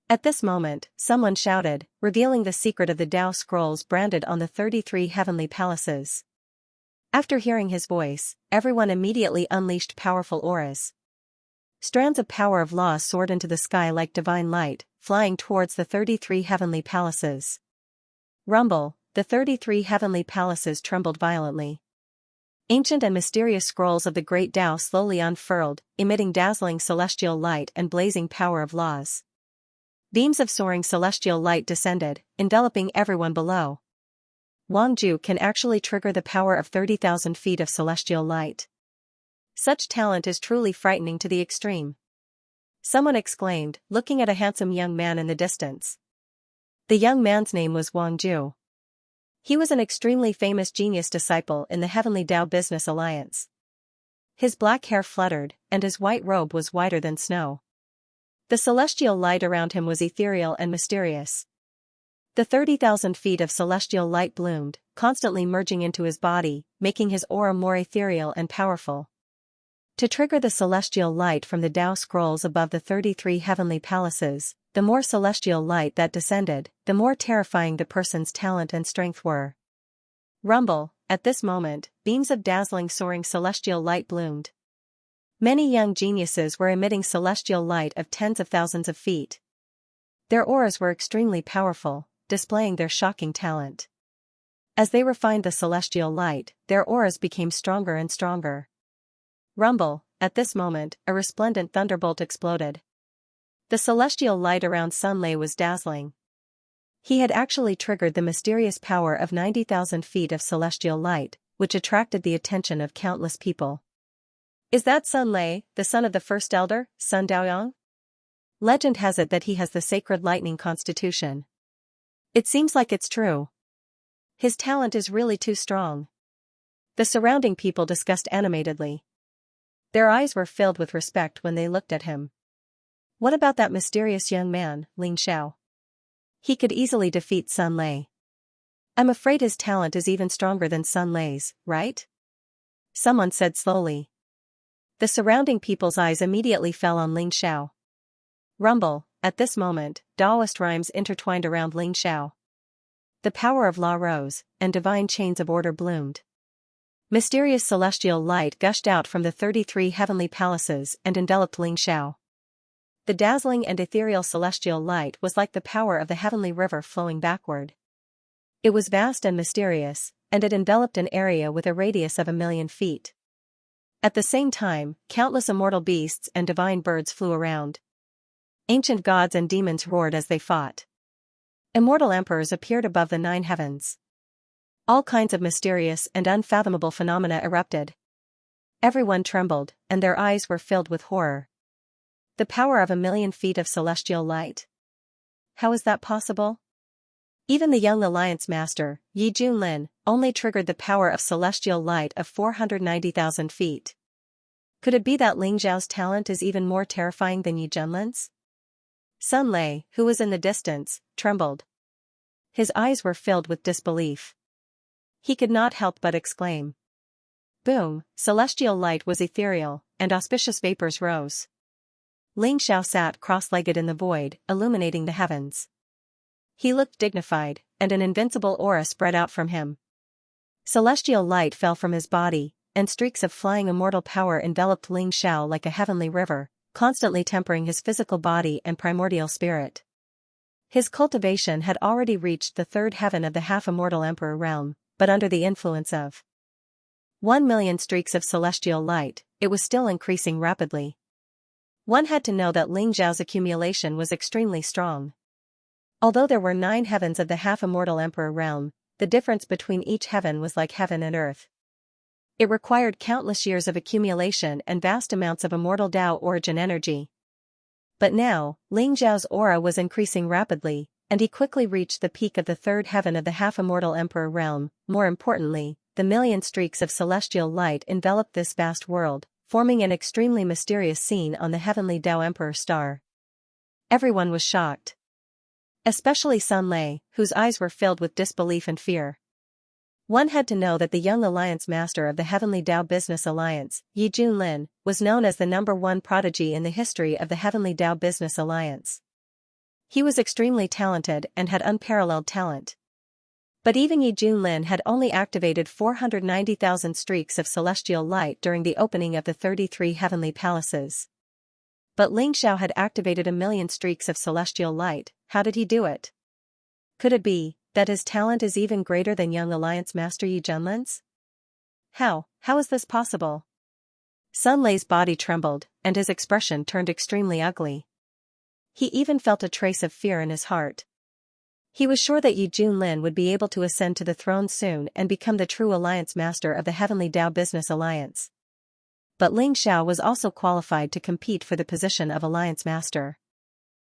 [SPEAKER 1] At this moment, someone shouted, revealing the secret of the Tao scrolls branded on the 33 heavenly palaces. After hearing his voice, everyone immediately unleashed powerful auras. Strands of power of law soared into the sky like divine light, flying towards the 33 heavenly palaces. Rumble, the 33 heavenly palaces trembled violently. Ancient and mysterious scrolls of the great Tao slowly unfurled, emitting dazzling celestial light and blazing power of laws. Beams of soaring celestial light descended, enveloping everyone below. Wang Ju can actually trigger the power of 30,000 feet of celestial light. Such talent is truly frightening to the extreme. Someone exclaimed, looking at a handsome young man in the distance. The young man's name was Wang Ju. He was an extremely famous genius disciple in the Heavenly Tao Business Alliance. His black hair fluttered, and his white robe was whiter than snow. The celestial light around him was ethereal and mysterious. The 30,000 feet of celestial light bloomed, constantly merging into his body, making his aura more ethereal and powerful. To trigger the celestial light from the Tao scrolls above the 33 heavenly palaces, the more celestial light that descended, the more terrifying the person's talent and strength were. Rumble, at this moment, beams of dazzling soaring celestial light bloomed. Many young geniuses were emitting celestial light of tens of thousands of feet. Their auras were extremely powerful, displaying their shocking talent. As they refined the celestial light, their auras became stronger and stronger. Rumble, at this moment, a resplendent thunderbolt exploded. The celestial light around Sun Lei was dazzling. He had actually triggered the mysterious power of 90,000 feet of celestial light, which attracted the attention of countless people. Is that Sun Lei, the son of the first elder, Sun Daoyang? Legend has it that he has the sacred lightning constitution. It seems like it's true. His talent is really too strong. The surrounding people discussed animatedly. Their eyes were filled with respect when they looked at him. What about that mysterious young man, Xianxia? He could easily defeat Sun Lei. I'm afraid his talent is even stronger than Sun Lei's, right? Someone said slowly. The surrounding people's eyes immediately fell on Xianxia. Rumble, at this moment, Taoist rhymes intertwined around Xianxia. The power of law rose, and divine chains of order bloomed. Mysterious celestial light gushed out from the 33 heavenly palaces and enveloped Xianxia. The dazzling and ethereal celestial light was like the power of the heavenly river flowing backward. It was vast and mysterious, and it enveloped an area with a radius of 1,000,000 feet. At the same time, countless immortal beasts and divine birds flew around. Ancient gods and demons roared as they fought. Immortal emperors appeared above the 9 heavens. All kinds of mysterious and unfathomable phenomena erupted. Everyone trembled, and their eyes were filled with horror. The power of 1,000,000 feet of celestial light. How is that possible? Even the young Alliance Master, Yi Junlin, only triggered the power of celestial light of 490,000 feet. Could it be that Ling Xiao's talent is even more terrifying than Yi Junlin's? Sun Lei, who was in the distance, trembled. His eyes were filled with disbelief. He could not help but exclaim. Boom! Celestial light was ethereal, and auspicious vapors rose. Ling Xiao sat cross-legged in the void, illuminating the heavens. He looked dignified, and an invincible aura spread out from him. Celestial light fell from his body, and streaks of flying immortal power enveloped Ling Xiao like a heavenly river, constantly tempering his physical body and primordial spirit. His cultivation had already reached the 3rd heaven of the half-immortal emperor realm, but under the influence of 1,000,000 streaks of celestial light, it was still increasing rapidly. One had to know that Ling Xiao's accumulation was extremely strong. Although there were 9 heavens of the half-immortal emperor realm, the difference between each heaven was like heaven and earth. It required countless years of accumulation and vast amounts of immortal Tao origin energy. But now, Ling Xiao's aura was increasing rapidly, and he quickly reached the peak of the 3rd heaven of the half-immortal emperor realm. More importantly, the 1,000,000 streaks of celestial light enveloped this vast world, forming an extremely mysterious scene on the heavenly Tao Emperor star. Everyone was shocked. Especially Sun Lei, whose eyes were filled with disbelief and fear. One had to know that the young Alliance Master of the Heavenly Tao Business Alliance, Yi Junlin, was known as the #1 prodigy in the history of the Heavenly Tao Business Alliance. He was extremely talented and had unparalleled talent. But even Yi Junlin had only activated 490,000 streaks of celestial light during the opening of the 33 heavenly palaces. But Ling Xiao had activated 1,000,000 streaks of celestial light. How did he do it? Could it be that his talent is even greater than young Alliance Master Yi Junlin's? How is this possible? Sun Lei's body trembled, and his expression turned extremely ugly. He even felt a trace of fear in his heart. He was sure that Yi Junlin would be able to ascend to the throne soon and become the true Alliance Master of the Heavenly Tao Business Alliance. But Ling Xiao was also qualified to compete for the position of Alliance Master.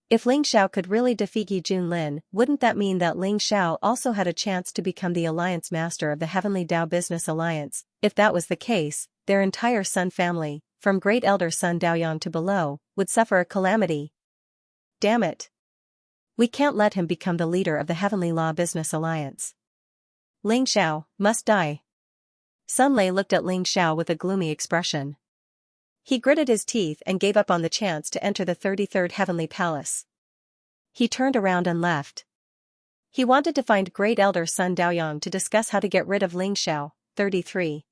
[SPEAKER 1] If Ling Xiao could really defeat Yi Junlin, wouldn't that mean that Ling Xiao also had a chance to become the Alliance Master of the Heavenly Tao Business Alliance? If that was the case, their entire Sun family, from Great Elder Sun Daoyang to below, would suffer a calamity. Damn it! We can't let him become the leader of the Heavenly Law Business Alliance. Ling Xiao must die. Sun Lei looked at Ling Xiao with a gloomy expression. He gritted his teeth and gave up on the chance to enter the 33rd Heavenly Palace. He turned around and left. He wanted to find Great Elder Sun Daoyang to discuss how to get rid of Ling Xiao. 33.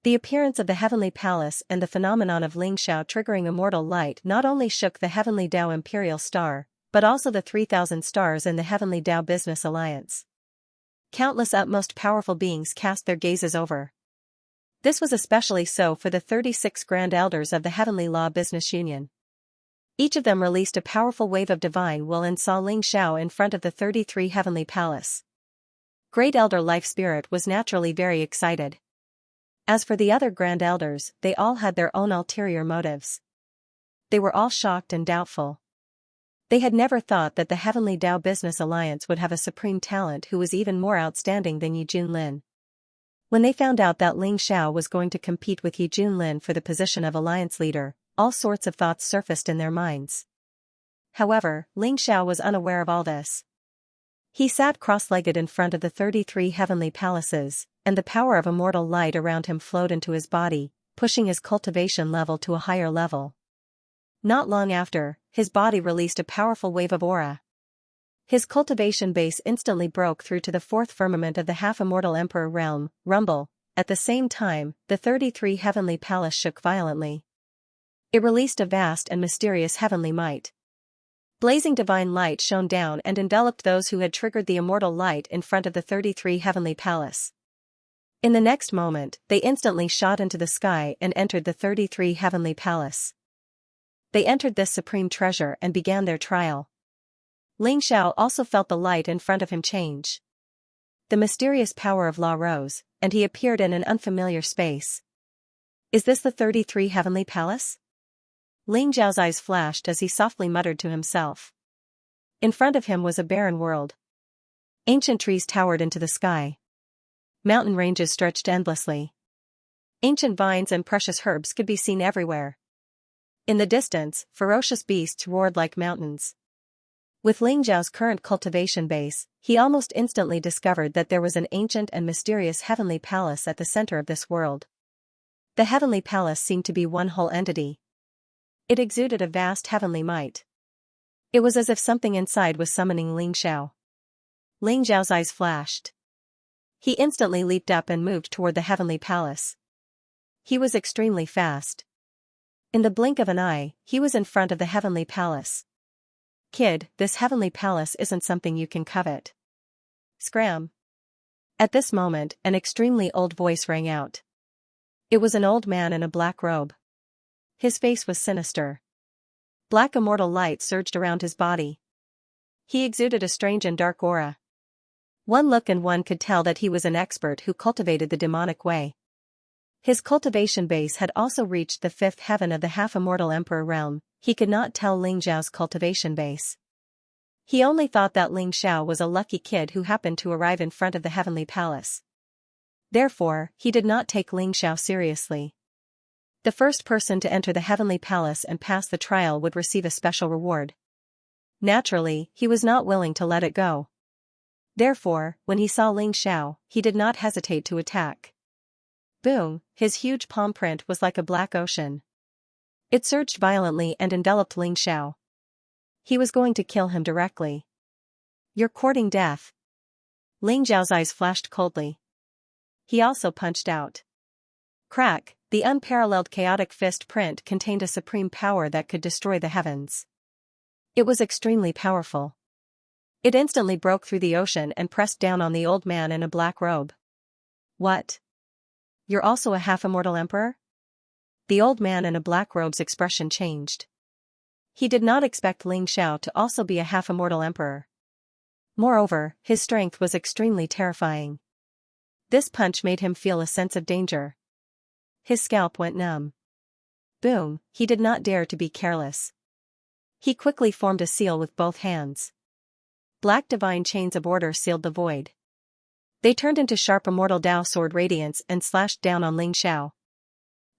[SPEAKER 1] The appearance of the Heavenly Palace and the phenomenon of Ling Xiao triggering immortal light not only shook the Heavenly Tao Imperial Star, but also the 3,000 stars in the Heavenly Tao Business Alliance. Countless utmost powerful beings cast their gazes over. This was especially so for the 36 Grand Elders of the Heavenly Law Business Union. Each of them released a powerful wave of divine will and saw Ling Xiao in front of the 33 Heavenly Palace. Great Elder Life Spirit was naturally very excited. As for the other Grand Elders, they all had their own ulterior motives. They were all shocked and doubtful. They had never thought that the Heavenly Tao Business Alliance would have a supreme talent who was even more outstanding than Yi Junlin. When they found out that Ling Xiao was going to compete with Yi Junlin for the position of alliance leader, all sorts of thoughts surfaced in their minds. However, Ling Xiao was unaware of all this. He sat cross-legged in front of the 33 heavenly palaces, and the power of immortal light around him flowed into his body, pushing his cultivation level to a higher level. Not long after, his body released a powerful wave of aura. His cultivation base instantly broke through to the 4th firmament of the half-immortal Emperor realm, Rumble. At the same time, the 33 heavenly palace shook violently. It released a vast and mysterious heavenly might. Blazing divine light shone down and enveloped those who had triggered the immortal light in front of the 33 heavenly palace. In the next moment, they instantly shot into the sky and entered the 33 heavenly palace. They entered this supreme treasure and began their trial. Ling Xiao also felt the light in front of him change. The mysterious power of law rose, and he appeared in an unfamiliar space. Is this the 33 heavenly palace? Ling Xiao's eyes flashed as he softly muttered to himself. In front of him was a barren world. Ancient trees towered into the sky. Mountain ranges stretched endlessly. Ancient vines and precious herbs could be seen everywhere. In the distance, ferocious beasts roared like mountains. With Ling Xiao's current cultivation base, he almost instantly discovered that there was an ancient and mysterious heavenly palace at the center of this world. The heavenly palace seemed to be one whole entity. It exuded a vast heavenly might. It was as if something inside was summoning Ling Xiao. Ling Xiao's eyes flashed. He instantly leaped up and moved toward the heavenly palace. He was extremely fast. In the blink of an eye, he was in front of the heavenly palace. Kid, this heavenly palace isn't something you can covet. Scram. At this moment, an extremely old voice rang out. It was an old man in a black robe. His face was sinister. Black immortal light surged around his body. He exuded a strange and dark aura. One look and one could tell that he was an expert who cultivated the demonic way. His cultivation base had also reached the fifth heaven of the half-immortal emperor realm. He could not tell Ling Xiao's cultivation base. He only thought that Ling Xiao was a lucky kid who happened to arrive in front of the heavenly palace. Therefore, he did not take Ling Xiao seriously. The first person to enter the heavenly palace and pass the trial would receive a special reward. Naturally, he was not willing to let it go. Therefore, when he saw Ling Xiao, he did not hesitate to attack. Boom, his huge palm print was like a black ocean. It surged violently and enveloped Ling Xiao. He was going to kill him directly. You're courting death. Ling Xiao's eyes flashed coldly. He also punched out. Crack, the unparalleled chaotic fist print contained a supreme power that could destroy the heavens. It was extremely powerful. It instantly broke through the ocean and pressed down on the old man in a black robe. What? You're also a half-immortal emperor? The old man in a black robe's expression changed. He did not expect Ling Xiao to also be a half-immortal emperor. Moreover, his strength was extremely terrifying. This punch made him feel a sense of danger. His scalp went numb. Boom, he did not dare to be careless. He quickly formed a seal with both hands. Black divine chains of order sealed the void. They turned into sharp immortal Dao sword radiance and slashed down on Ling Xiao.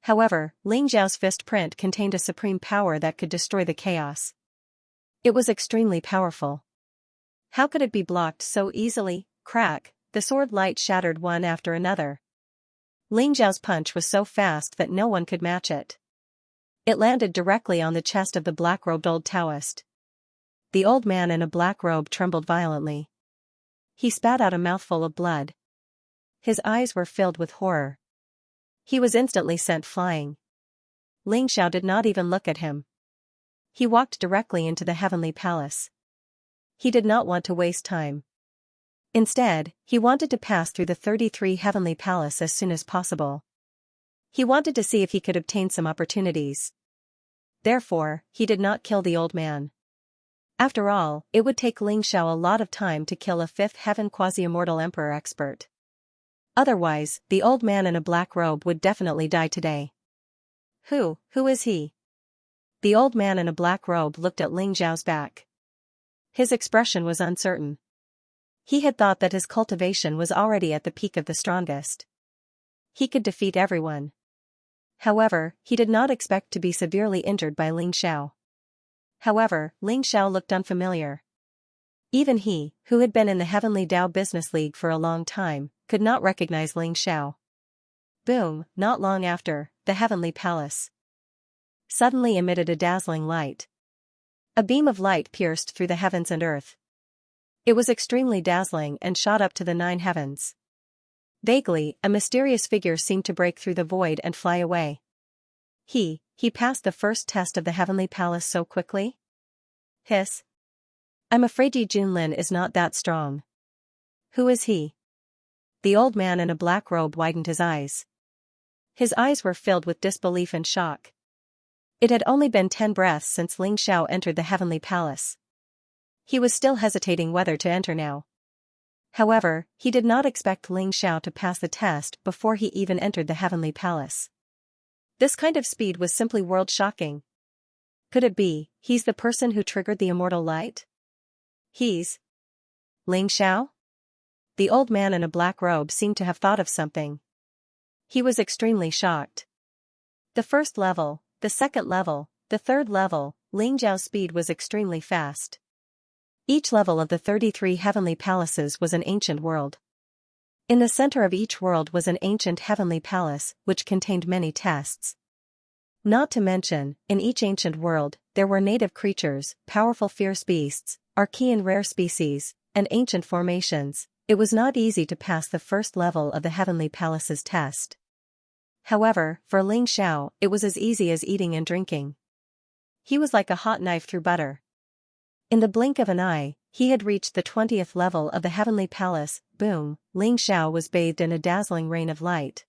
[SPEAKER 1] However, Ling Xiao's fist print contained a supreme power that could destroy the chaos. It was extremely powerful. How could it be blocked so easily? Crack, the sword light shattered one after another. Ling Xiao's punch was so fast that no one could match it. It landed directly on the chest of the black-robed old Taoist. The old man in a black robe trembled violently. He spat out a mouthful of blood. His eyes were filled with horror. He was instantly sent flying. Ling Xiao did not even look at him. He walked directly into the heavenly palace. He did not want to waste time. Instead, he wanted to pass through the 33 heavenly palace as soon as possible. He wanted to see if he could obtain some opportunities. Therefore, he did not kill the old man. After all, it would take Ling Xiao a lot of time to kill a fifth heaven quasi-immortal emperor expert. Otherwise, the old man in a black robe would definitely die today. Who is he? The old man in a black robe looked at Ling Xiao's back. His expression was uncertain. He had thought that his cultivation was already at the peak of the strongest. He could defeat everyone. However, he did not expect to be severely injured by Ling Xiao. However, Ling Xiao looked unfamiliar. Even he, who had been in the Heavenly Dao Business League for a long time, could not recognize Ling Xiao. Boom, not long after, the Heavenly Palace suddenly emitted a dazzling light. A beam of light pierced through the heavens and earth. It was extremely dazzling and shot up to the 9 heavens. Vaguely, a mysterious figure seemed to break through the void and fly away. He passed the first test of the Heavenly Palace so quickly? Hiss, I'm afraid Yi Junlin is not that strong. Who is he? The old man in a black robe widened his eyes. His eyes were filled with disbelief and shock. It had only been 10 breaths since Ling Xiao entered the heavenly palace. He was still hesitating whether to enter now. However, he did not expect Ling Xiao to pass the test before he even entered the heavenly palace. This kind of speed was simply world-shocking. Could it be, he's the person who triggered the immortal light? He's Ling Xiao? The old man in a black robe seemed to have thought of something. He was extremely shocked. The first level, the second level, the third level, Ling Xiao's speed was extremely fast. Each level of the 33 heavenly palaces was an ancient world. In the center of each world was an ancient heavenly palace, which contained many tests. Not to mention, in each ancient world, there were native creatures, powerful fierce beasts, archean rare species, and ancient formations. It was not easy to pass the first level of the heavenly palace's test. However, for Ling Xiao, it was as easy as eating and drinking. He was like a hot knife through butter. In the blink of an eye, he had reached the 20th level of the heavenly palace. Boom, Ling Xiao was bathed in a dazzling rain of light.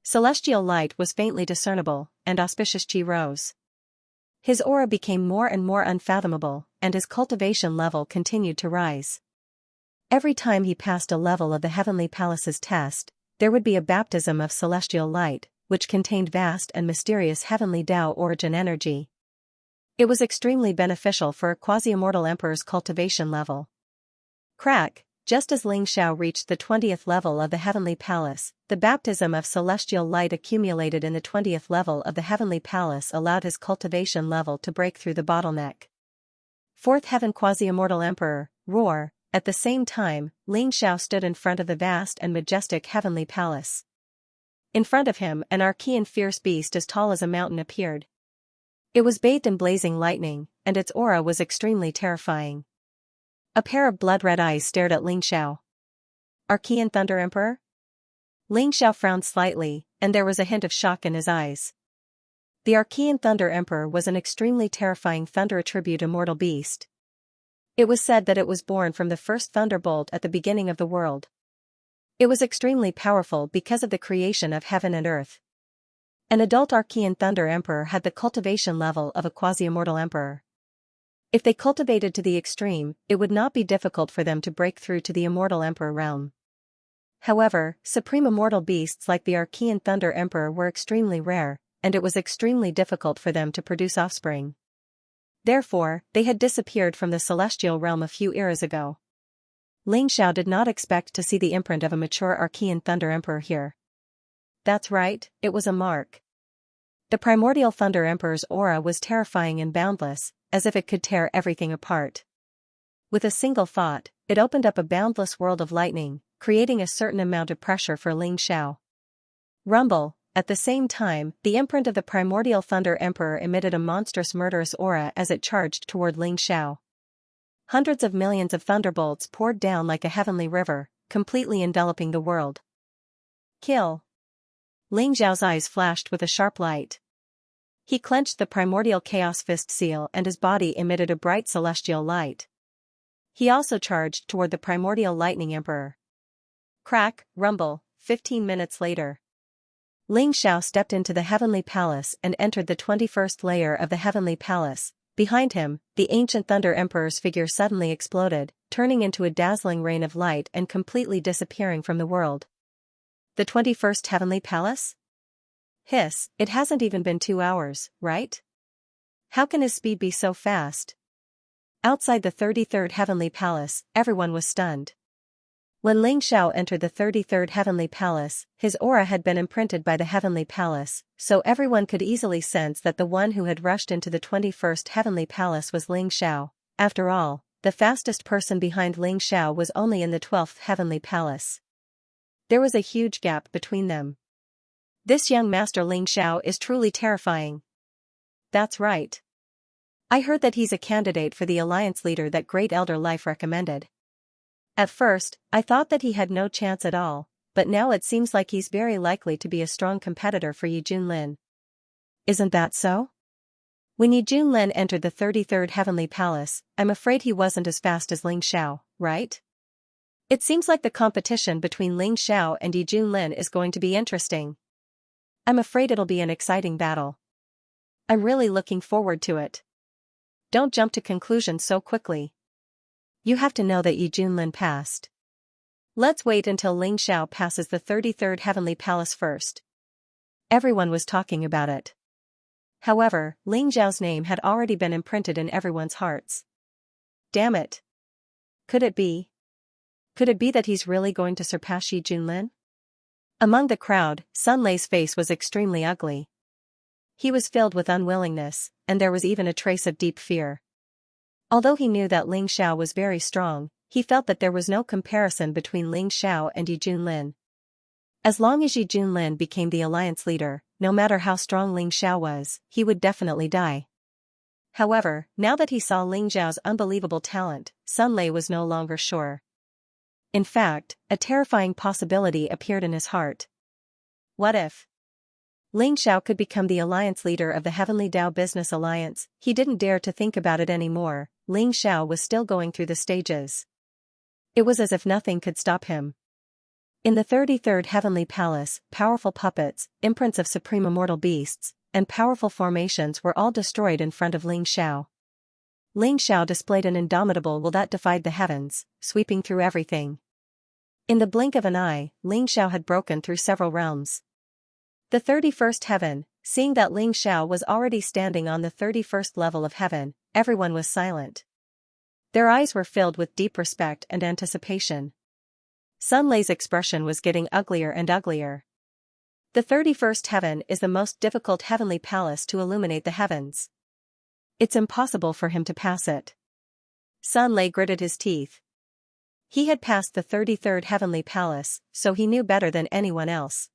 [SPEAKER 1] Celestial light was faintly discernible, and auspicious qi rose. His aura became more and more unfathomable, and his cultivation level continued to rise. Every time he passed a level of the heavenly palace's test, there would be a baptism of celestial light, which contained vast and mysterious heavenly Tao origin energy. It was extremely beneficial for a quasi-immortal emperor's cultivation level. Crack, just as Ling Xiao reached the 20th level of the heavenly palace, the baptism of celestial light accumulated in the 20th level of the heavenly palace allowed his cultivation level to break through the bottleneck. Fourth heaven quasi-immortal emperor, roar. At the same time, Ling Xiao stood in front of the vast and majestic heavenly palace. In front of him, an archean fierce beast as tall as a mountain appeared. It was bathed in blazing lightning, and its aura was extremely terrifying. A pair of blood-red eyes stared at Ling Xiao. Archean Thunder Emperor? Ling Xiao frowned slightly, and there was a hint of shock in his eyes. The Archean Thunder Emperor was an extremely terrifying thunder attribute immortal beast. It was said that it was born from the first thunderbolt at the beginning of the world. It was extremely powerful because of the creation of heaven and earth. An adult Archean Thunder Emperor had the cultivation level of a quasi-immortal emperor. If they cultivated to the extreme, it would not be difficult for them to break through to the immortal emperor realm. However, supreme immortal beasts like the Archean Thunder Emperor were extremely rare, and it was extremely difficult for them to produce offspring. Therefore, they had disappeared from the celestial realm a few eras ago. Ling Xiao did not expect to see the imprint of a mature Archean Thunder Emperor here. That's right, it was a mark. The primordial Thunder Emperor's aura was terrifying and boundless, as if it could tear everything apart. With a single thought, it opened up a boundless world of lightning, creating a certain amount of pressure for Ling Xiao. Rumble. At the same time, the imprint of the primordial Thunder Emperor emitted a monstrous murderous aura as it charged toward Ling Xiao. Hundreds of millions of thunderbolts poured down like a heavenly river, completely enveloping the world. Kill. Ling Xiao's eyes flashed with a sharp light. He clenched the primordial chaos fist seal and his body emitted a bright celestial light. He also charged toward the primordial lightning emperor. Crack, rumble, 15 minutes later. Ling Xiao stepped into the heavenly palace and entered the 21st layer of the heavenly palace. Behind him, the ancient Thunder Emperor's figure suddenly exploded, turning into a dazzling rain of light and completely disappearing from the world. The 21st heavenly palace? Hiss, it hasn't even been 2 hours, right? How can his speed be so fast? Outside the 33rd heavenly palace, everyone was stunned. When Ling Xiao entered the 33rd heavenly palace, his aura had been imprinted by the heavenly palace, so everyone could easily sense that the one who had rushed into the 21st heavenly palace was Ling Xiao. After all, the fastest person behind Ling Xiao was only in the 12th heavenly palace. There was a huge gap between them. This young master Ling Xiao is truly terrifying. That's right. I heard that he's a candidate for the alliance leader that Great Elder Life recommended. At first, I thought that he had no chance at all, but now it seems like he's very likely to be a strong competitor for Yi Junlin. Isn't that so? When Yi Junlin entered the 33rd Heavenly Palace, I'm afraid he wasn't as fast as Ling Xiao, right? It seems like the competition between Ling Xiao and Yi Junlin is going to be interesting. I'm afraid it'll be an exciting battle. I'm really looking forward to it. Don't jump to conclusions so quickly. You have to know that Yi Junlin passed. Let's wait until Ling Xiao passes the 33rd Heavenly Palace first. Everyone was talking about it. However, Ling Xiao's name had already been imprinted in everyone's hearts. Damn it. Could it be? Could it be that he's really going to surpass Yi Junlin? Among the crowd, Sun Lei's face was extremely ugly. He was filled with unwillingness, and there was even a trace of deep fear. Although he knew that Ling Xiao was very strong, he felt that there was no comparison between Ling Xiao and Yi Junlin. As long as Yi Junlin became the alliance leader, no matter how strong Ling Xiao was, he would definitely die. However, now that he saw Ling Xiao's unbelievable talent, Sun Lei was no longer sure. In fact, a terrifying possibility appeared in his heart. What if Ling Xiao could become the alliance leader of the Heavenly Dao Business Alliance? He didn't dare to think about it anymore. Ling Xiao was still going through the stages. It was as if nothing could stop him. In the 33rd Heavenly Palace, powerful puppets, imprints of supreme immortal beasts, and powerful formations were all destroyed in front of Ling Xiao. Ling Xiao displayed an indomitable will that defied the heavens, sweeping through everything. In the blink of an eye, Ling Xiao had broken through several realms. The 31st heaven, seeing that Ling Xiao was already standing on the 31st level of heaven, everyone was silent. Their eyes were filled with deep respect and anticipation. Sun Lei's expression was getting uglier and uglier. The 31st heaven is the most difficult heavenly palace to illuminate the heavens. It's impossible for him to pass it. Sun Lei gritted his teeth. He had passed the 33rd heavenly palace, so he knew better than anyone else.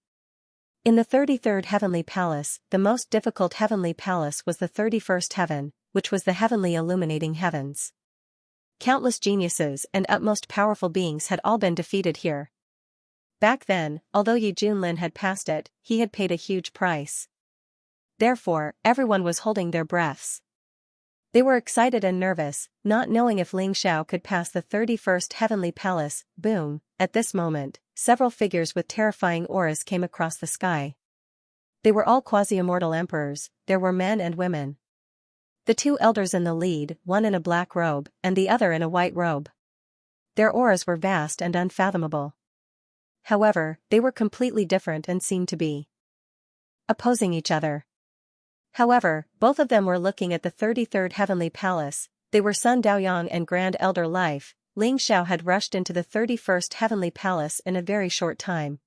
[SPEAKER 1] In the 33rd heavenly palace, the most difficult heavenly palace was the 31st heaven, which was the heavenly illuminating heavens. Countless geniuses and utmost powerful beings had all been defeated here. Back then, although Yi Junlin had passed it, he had paid a huge price. Therefore, everyone was holding their breaths. They were excited and nervous, not knowing if Ling Xiao could pass the 31st heavenly palace. Boom! At this moment, several figures with terrifying auras came across the sky. They were all quasi-immortal emperors. There were men and women. The two elders in the lead, one in a black robe, and the other in a white robe. Their auras were vast and unfathomable. However, they were completely different and seemed to be opposing each other. However, both of them were looking at the 33rd Heavenly Palace. They were Sun Daoyang and Grand Elder Life. Ling Xiao had rushed into the 31st Heavenly Palace in a very short time.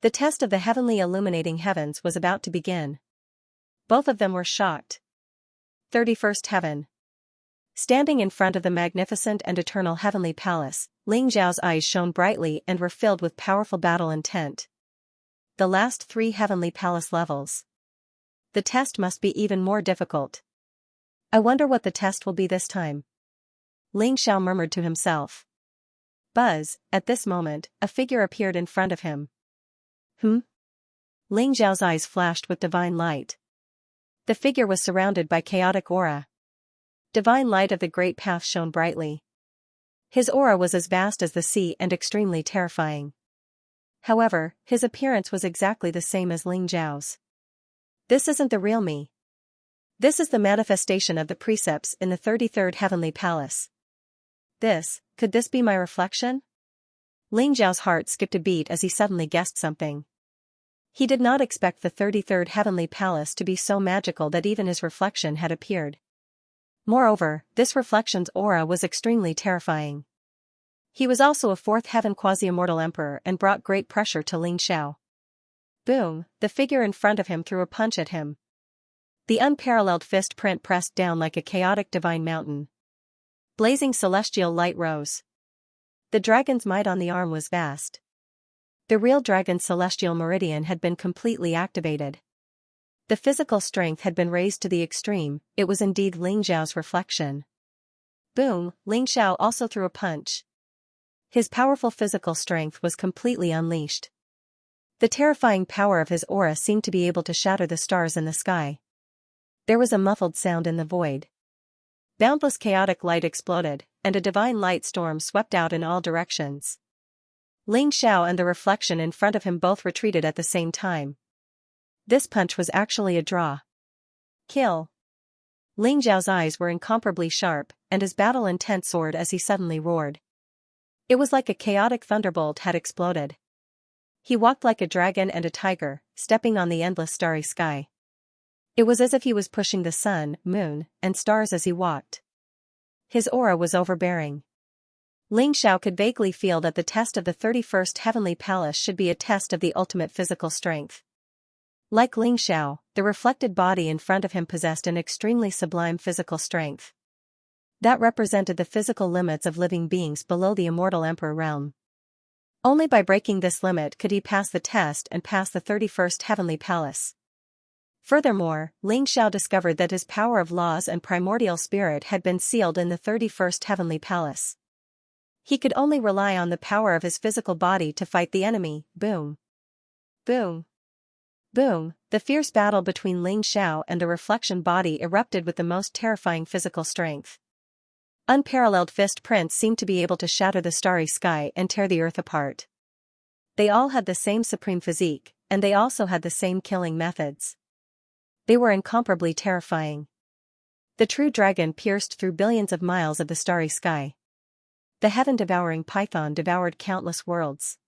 [SPEAKER 1] The test of the heavenly illuminating heavens was about to begin. Both of them were shocked. 31st Heaven. Standing in front of the magnificent and eternal Heavenly Palace, Ling Xiao's eyes shone brightly and were filled with powerful battle intent. The last 3 Heavenly Palace levels. The test must be even more difficult. I wonder what the test will be this time. Ling Xiao murmured to himself. Buzz, at this moment, a figure appeared in front of him. Ling Xiao's eyes flashed with divine light. The figure was surrounded by chaotic aura. Divine light of the great path shone brightly. His aura was as vast as the sea and extremely terrifying. However, his appearance was exactly the same as Ling Xiao's. This isn't the real me. This is the manifestation of the precepts in the 33rd Heavenly Palace. Could this be my reflection? Ling Xiao's heart skipped a beat as he suddenly guessed something. He did not expect the 33rd Heavenly Palace to be so magical that even his reflection had appeared. Moreover, this reflection's aura was extremely terrifying. He was also a 4th Heaven quasi-immortal emperor and brought great pressure to Ling Xiao. Boom! The figure in front of him threw a punch at him. The unparalleled fist print pressed down like a chaotic divine mountain. Blazing celestial light rose. The dragon's might on the arm was vast. The real dragon's celestial meridian had been completely activated. The physical strength had been raised to the extreme. It was indeed Ling Xiao's reflection. Boom! Ling Xiao also threw a punch. His powerful physical strength was completely unleashed. The terrifying power of his aura seemed to be able to shatter the stars in the sky. There was a muffled sound in the void. Boundless chaotic light exploded, and a divine light storm swept out in all directions. Ling Xiao and the reflection in front of him both retreated at the same time. This punch was actually a draw. Kill. Ling Xiao's eyes were incomparably sharp, and his battle intent soared as he suddenly roared. It was like a chaotic thunderbolt had exploded. He walked like a dragon and a tiger, stepping on the endless starry sky. It was as if he was pushing the sun, moon, and stars as he walked. His aura was overbearing. Ling Xiao could vaguely feel that the test of the 31st Heavenly Palace should be a test of the ultimate physical strength. Like Ling Xiao, the reflected body in front of him possessed an extremely sublime physical strength. That represented the physical limits of living beings below the immortal Emperor realm. Only by breaking this limit could he pass the test and pass the 31st Heavenly Palace. Furthermore, Ling Xiao discovered that his power of laws and primordial spirit had been sealed in the 31st Heavenly Palace. He could only rely on the power of his physical body to fight the enemy. Boom. Boom. Boom. The fierce battle between Ling Xiao and the reflection body erupted with the most terrifying physical strength. Unparalleled fist prints seemed to be able to shatter the starry sky and tear the earth apart. They all had the same supreme physique, and they also had the same killing methods. They were incomparably terrifying. The true dragon pierced through billions of miles of the starry sky. The heaven-devouring python devoured countless worlds.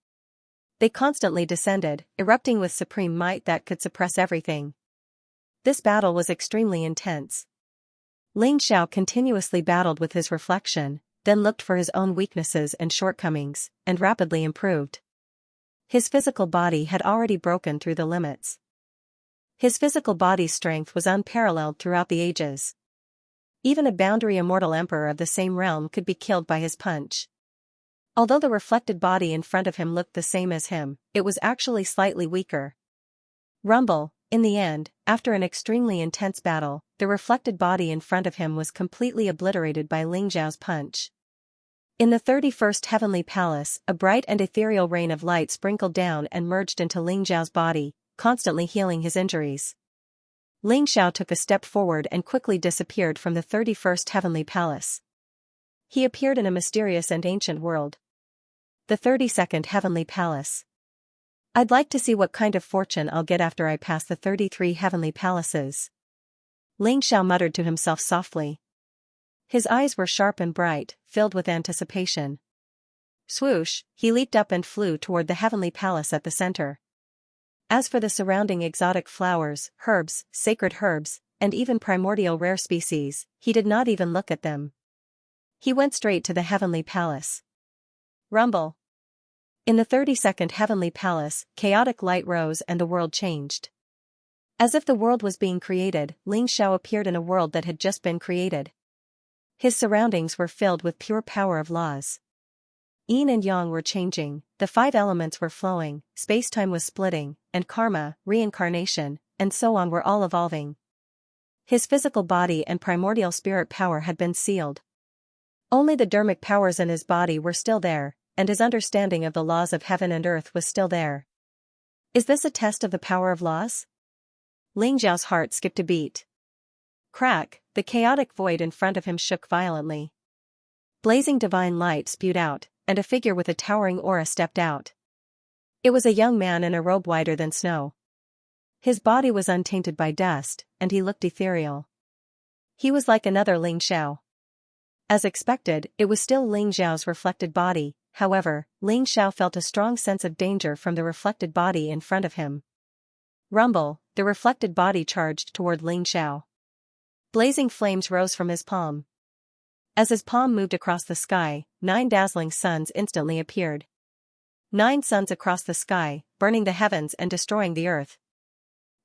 [SPEAKER 1] They constantly descended, erupting with supreme might that could suppress everything. This battle was extremely intense. Ling Xiao continuously battled with his reflection, then looked for his own weaknesses and shortcomings, and rapidly improved. His physical body had already broken through the limits. His physical body's strength was unparalleled throughout the ages. Even a boundary immortal emperor of the same realm could be killed by his punch. Although the reflected body in front of him looked the same as him, it was actually slightly weaker. Rumble. In the end, after an extremely intense battle, the reflected body in front of him was completely obliterated by Ling Xiao's punch. In the 31st Heavenly Palace, a bright and ethereal rain of light sprinkled down and merged into Ling Xiao's body, constantly healing his injuries. Ling Xiao took a step forward and quickly disappeared from the 31st Heavenly Palace. He appeared in a mysterious and ancient world. The 32nd Heavenly Palace. I'd like to see what kind of fortune I'll get after I pass the 33 Heavenly Palaces. Ling Xiao muttered to himself softly. His eyes were sharp and bright, filled with anticipation. Swoosh, he leaped up and flew toward the Heavenly Palace at the center. As for the surrounding exotic flowers, herbs, sacred herbs, and even primordial rare species, he did not even look at them. He went straight to the Heavenly Palace. Rumble. In the 32nd Heavenly Palace, chaotic light rose and the world changed. As if the world was being created, Ling Xiao appeared in a world that had just been created. His surroundings were filled with pure power of laws. Yin and yang were changing, the 5 elements were flowing, space-time was splitting, and karma, reincarnation, and so on were all evolving. His physical body and primordial spirit power had been sealed. Only the dharmic powers in his body were still there, and his understanding of the laws of heaven and earth was still there. Is this a test of the power of laws? Ling Xiao's heart skipped a beat. Crack, the chaotic void in front of him shook violently. Blazing divine light spewed out, and a figure with a towering aura stepped out. It was a young man in a robe whiter than snow. His body was untainted by dust, and he looked ethereal. He was like another Ling Xiao. As expected, it was still Ling Xiao's reflected body. However, Ling Xiao felt a strong sense of danger from the reflected body in front of him. Rumble, the reflected body charged toward Ling Xiao. Blazing flames rose from his palm. As his palm moved across the sky, 9 dazzling suns instantly appeared. 9 suns across the sky, burning the heavens and destroying the earth.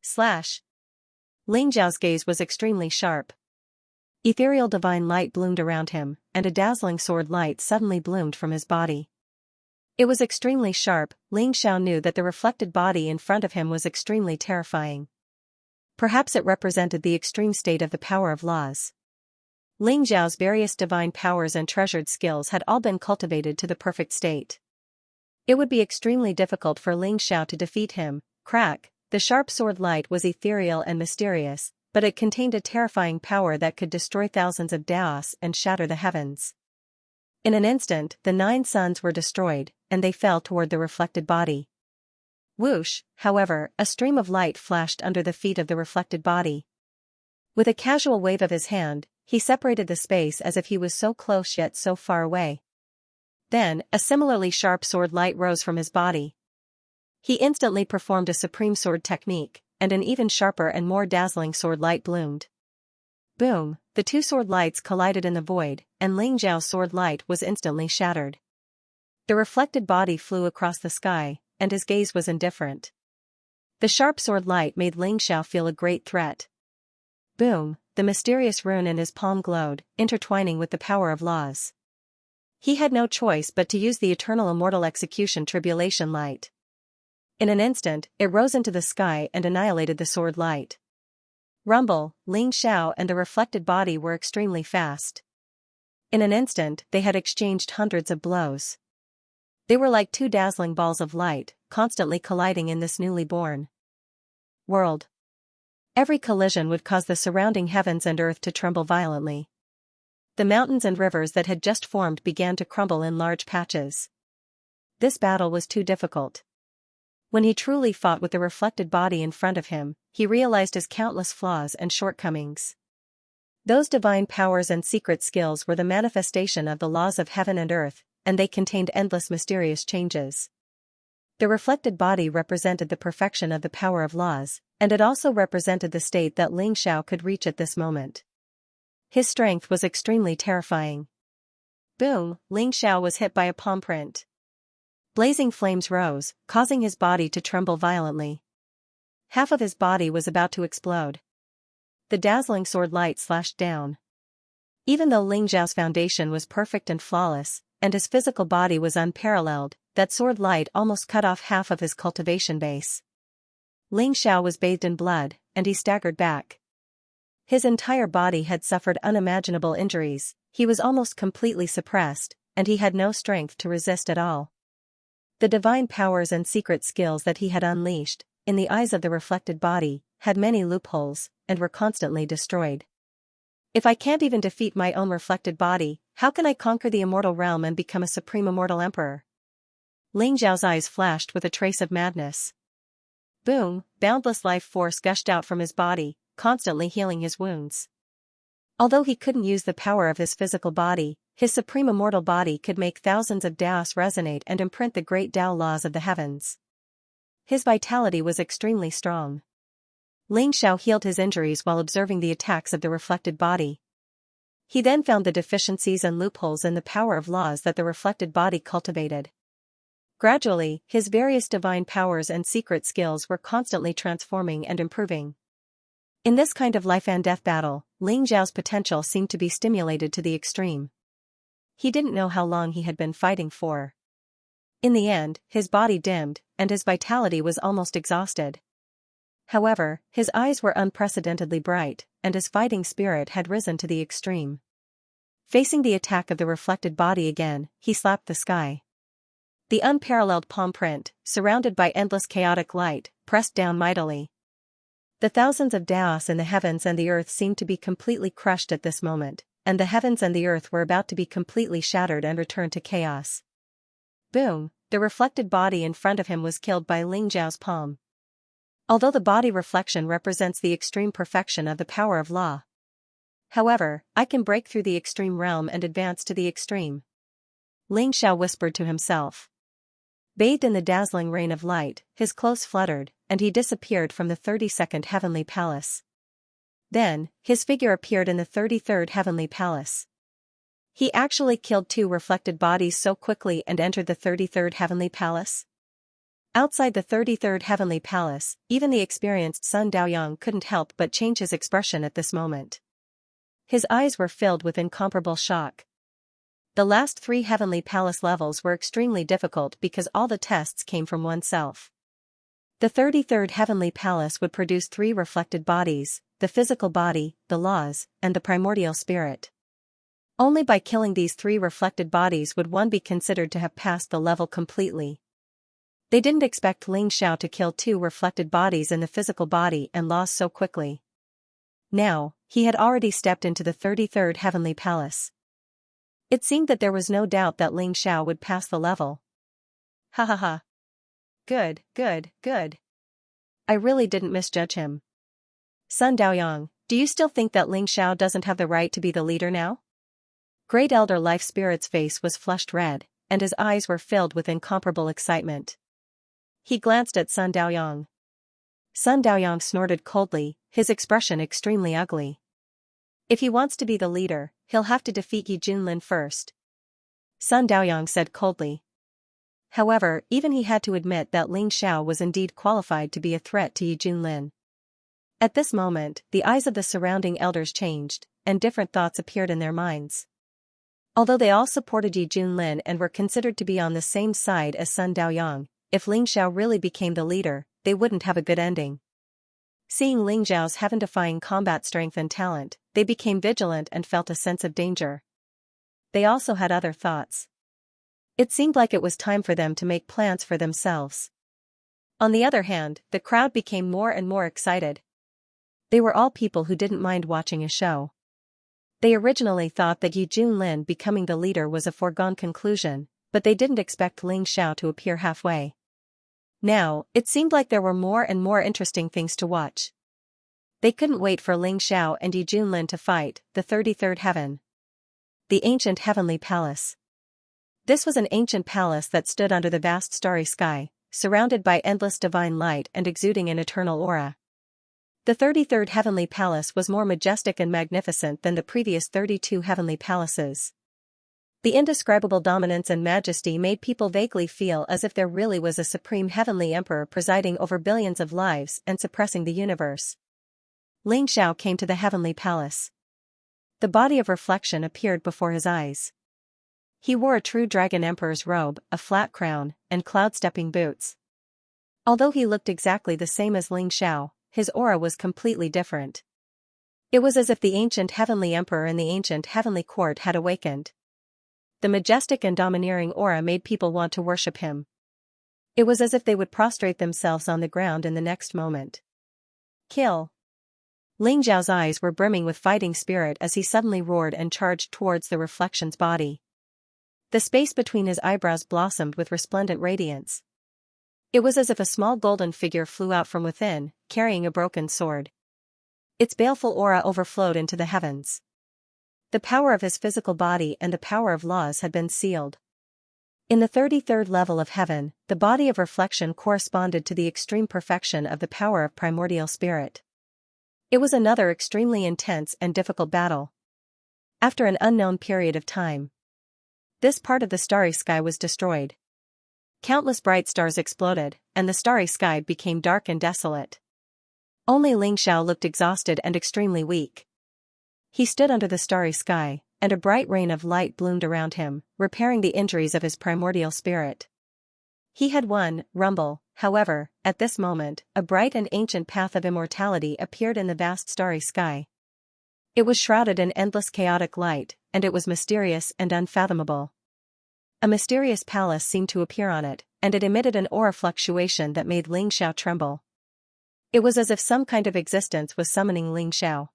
[SPEAKER 1] Slash. Ling Xiao's gaze was extremely sharp. Ethereal divine light bloomed around him, and a dazzling sword light suddenly bloomed from his body. It was extremely sharp. Ling Xiao knew that the reflected body in front of him was extremely terrifying. Perhaps it represented the extreme state of the power of laws. Ling Xiao's various divine powers and treasured skills had all been cultivated to the perfect state. It would be extremely difficult for Ling Xiao to defeat him. Crack, the sharp sword light was ethereal and mysterious, but it contained a terrifying power that could destroy thousands of daos and shatter the heavens. In an instant, the 9 suns were destroyed, and they fell toward the reflected body. Whoosh, however, a stream of light flashed under the feet of the reflected body. With a casual wave of his hand, he separated the space as if he was so close yet so far away. Then, a similarly sharp sword light rose from his body. He instantly performed a supreme sword technique, and an even sharper and more dazzling sword light bloomed. Boom, the 2 sword lights collided in the void, and Ling Xiao's sword light was instantly shattered. The reflected body flew across the sky, and his gaze was indifferent. The sharp sword light made Ling Xiao feel a great threat. Boom, the mysterious rune in his palm glowed, intertwining with the power of laws. He had no choice but to use the eternal immortal execution tribulation light. In an instant, it rose into the sky and annihilated the sword light. Rumble, Ling Xiao and the reflected body were extremely fast. In an instant, they had exchanged hundreds of blows. They were like 2 dazzling balls of light, constantly colliding in this newly born world. Every collision would cause the surrounding heavens and earth to tremble violently. The mountains and rivers that had just formed began to crumble in large patches. This battle was too difficult. When he truly fought with the reflected body in front of him, he realized his countless flaws and shortcomings. Those divine powers and secret skills were the manifestation of the laws of heaven and earth, and they contained endless mysterious changes. The reflected body represented the perfection of the power of laws, and it also represented the state that Ling Xiao could reach at this moment. His strength was extremely terrifying. Boom, Ling Xiao was hit by a palm print. Blazing flames rose, causing his body to tremble violently. Half of his body was about to explode. The dazzling sword light slashed down. Even though Ling Xiao's foundation was perfect and flawless, and his physical body was unparalleled, that sword light almost cut off half of his cultivation base. Ling Xiao was bathed in blood, and he staggered back. His entire body had suffered unimaginable injuries, he was almost completely suppressed, and he had no strength to resist at all. The divine powers and secret skills that he had unleashed, in the eyes of the reflected body, had many loopholes, and were constantly destroyed. If I can't even defeat my own reflected body, how can I conquer the immortal realm and become a supreme immortal emperor? Ling Xiao's eyes flashed with a trace of madness. Boom, boundless life force gushed out from his body, constantly healing his wounds. Although he couldn't use the power of his physical body, his supreme immortal body could make thousands of daos resonate and imprint the great Tao laws of the heavens. His vitality was extremely strong. Ling Xiao healed his injuries while observing the attacks of the reflected body. He then found the deficiencies and loopholes in the power of laws that the reflected body cultivated. Gradually, his various divine powers and secret skills were constantly transforming and improving. In this kind of life and death battle, Ling Xiao's potential seemed to be stimulated to the extreme. He didn't know how long he had been fighting for. In the end, his body dimmed, and his vitality was almost exhausted. However, his eyes were unprecedentedly bright, and his fighting spirit had risen to the extreme. Facing the attack of the reflected body again, he slapped the sky. The unparalleled palm print, surrounded by endless chaotic light, pressed down mightily. The thousands of daos in the heavens and the earth seemed to be completely crushed at this moment, and the heavens and the earth were about to be completely shattered and return to chaos. Boom, the reflected body in front of him was killed by Ling Xiao's palm. Although the body reflection represents the extreme perfection of the power of law. However, I can break through the extreme realm and advance to the extreme. Ling Xiao whispered to himself. Bathed in the dazzling rain of light, his clothes fluttered, and he disappeared from the 32nd heavenly palace. Then, his figure appeared in the 33rd heavenly palace. He actually killed 2 reflected bodies so quickly and entered the 33rd heavenly palace. Outside the 33rd heavenly palace, even the experienced Sun Daoyang couldn't help but change his expression at this moment. His eyes were filled with incomparable shock. The last 3 heavenly palace levels were extremely difficult because all the tests came from oneself. The 33rd heavenly palace would produce 3 reflected bodies, the physical body, the laws, and the primordial spirit. Only by killing these 3 reflected bodies would one be considered to have passed the level completely. They didn't expect Ling Xiao to kill 2 reflected bodies in the physical body and laws so quickly. Now, he had already stepped into the 33rd heavenly palace. It seemed that there was no doubt that Ling Xiao would pass the level. Ha ha ha. Good, good, good. I really didn't misjudge him. Sun Daoyang, do you still think that Ling Xiao doesn't have the right to be the leader now? Great Elder Life Spirit's face was flushed red, and his eyes were filled with incomparable excitement. He glanced at Sun Daoyang. Sun Daoyang snorted coldly, his expression extremely ugly. If he wants to be the leader, he'll have to defeat Yi Junlin first. Sun Daoyang said coldly. However, even he had to admit that Ling Xiao was indeed qualified to be a threat to Yi Junlin. At this moment, the eyes of the surrounding elders changed, and different thoughts appeared in their minds. Although they all supported Yi Junlin and were considered to be on the same side as Sun Daoyang, if Ling Xiao really became the leader, they wouldn't have a good ending. Seeing Ling Xiao's heaven-defying combat strength and talent, they became vigilant and felt a sense of danger. They also had other thoughts. It seemed like it was time for them to make plans for themselves. On the other hand, the crowd became more and more excited. They were all people who didn't mind watching a show. They originally thought that Yi Junlin becoming the leader was a foregone conclusion, but they didn't expect Ling Xiao to appear halfway. Now, it seemed like there were more and more interesting things to watch. They couldn't wait for Ling Xiao and Yi Junlin to fight, the 33rd heaven. The ancient heavenly palace. This was an ancient palace that stood under the vast starry sky, surrounded by endless divine light and exuding an eternal aura. The 33rd heavenly palace was more majestic and magnificent than the previous 32 heavenly palaces. The indescribable dominance and majesty made people vaguely feel as if there really was a supreme heavenly emperor presiding over billions of lives and suppressing the universe. Ling Xiao came to the heavenly palace. The body of reflection appeared before his eyes. He wore a true dragon emperor's robe, a flat crown, and cloud-stepping boots. Although he looked exactly the same as Ling Xiao, his aura was completely different. It was as if the ancient heavenly emperor in the ancient heavenly court had awakened. The majestic and domineering aura made people want to worship him. It was as if they would prostrate themselves on the ground in the next moment. Kill! Ling Xiao's eyes were brimming with fighting spirit as he suddenly roared and charged towards the reflection's body. The space between his eyebrows blossomed with resplendent radiance. It was as if a small golden figure flew out from within, carrying a broken sword. Its baleful aura overflowed into the heavens. The power of his physical body and the power of laws had been sealed. In the 33rd level of heaven, the body of reflection corresponded to the extreme perfection of the power of primordial spirit. It was another extremely intense and difficult battle. After an unknown period of time, this part of the starry sky was destroyed. Countless bright stars exploded, and the starry sky became dark and desolate. Only Ling Xiao looked exhausted and extremely weak. He stood under the starry sky, and a bright rain of light bloomed around him, repairing the injuries of his primordial spirit. He had won, rumble, however, at this moment, a bright and ancient path of immortality appeared in the vast starry sky. It was shrouded in endless chaotic light, and it was mysterious and unfathomable. A mysterious palace seemed to appear on it, and it emitted an aura fluctuation that made Ling Xiao tremble. It was as if some kind of existence was summoning Ling Xiao.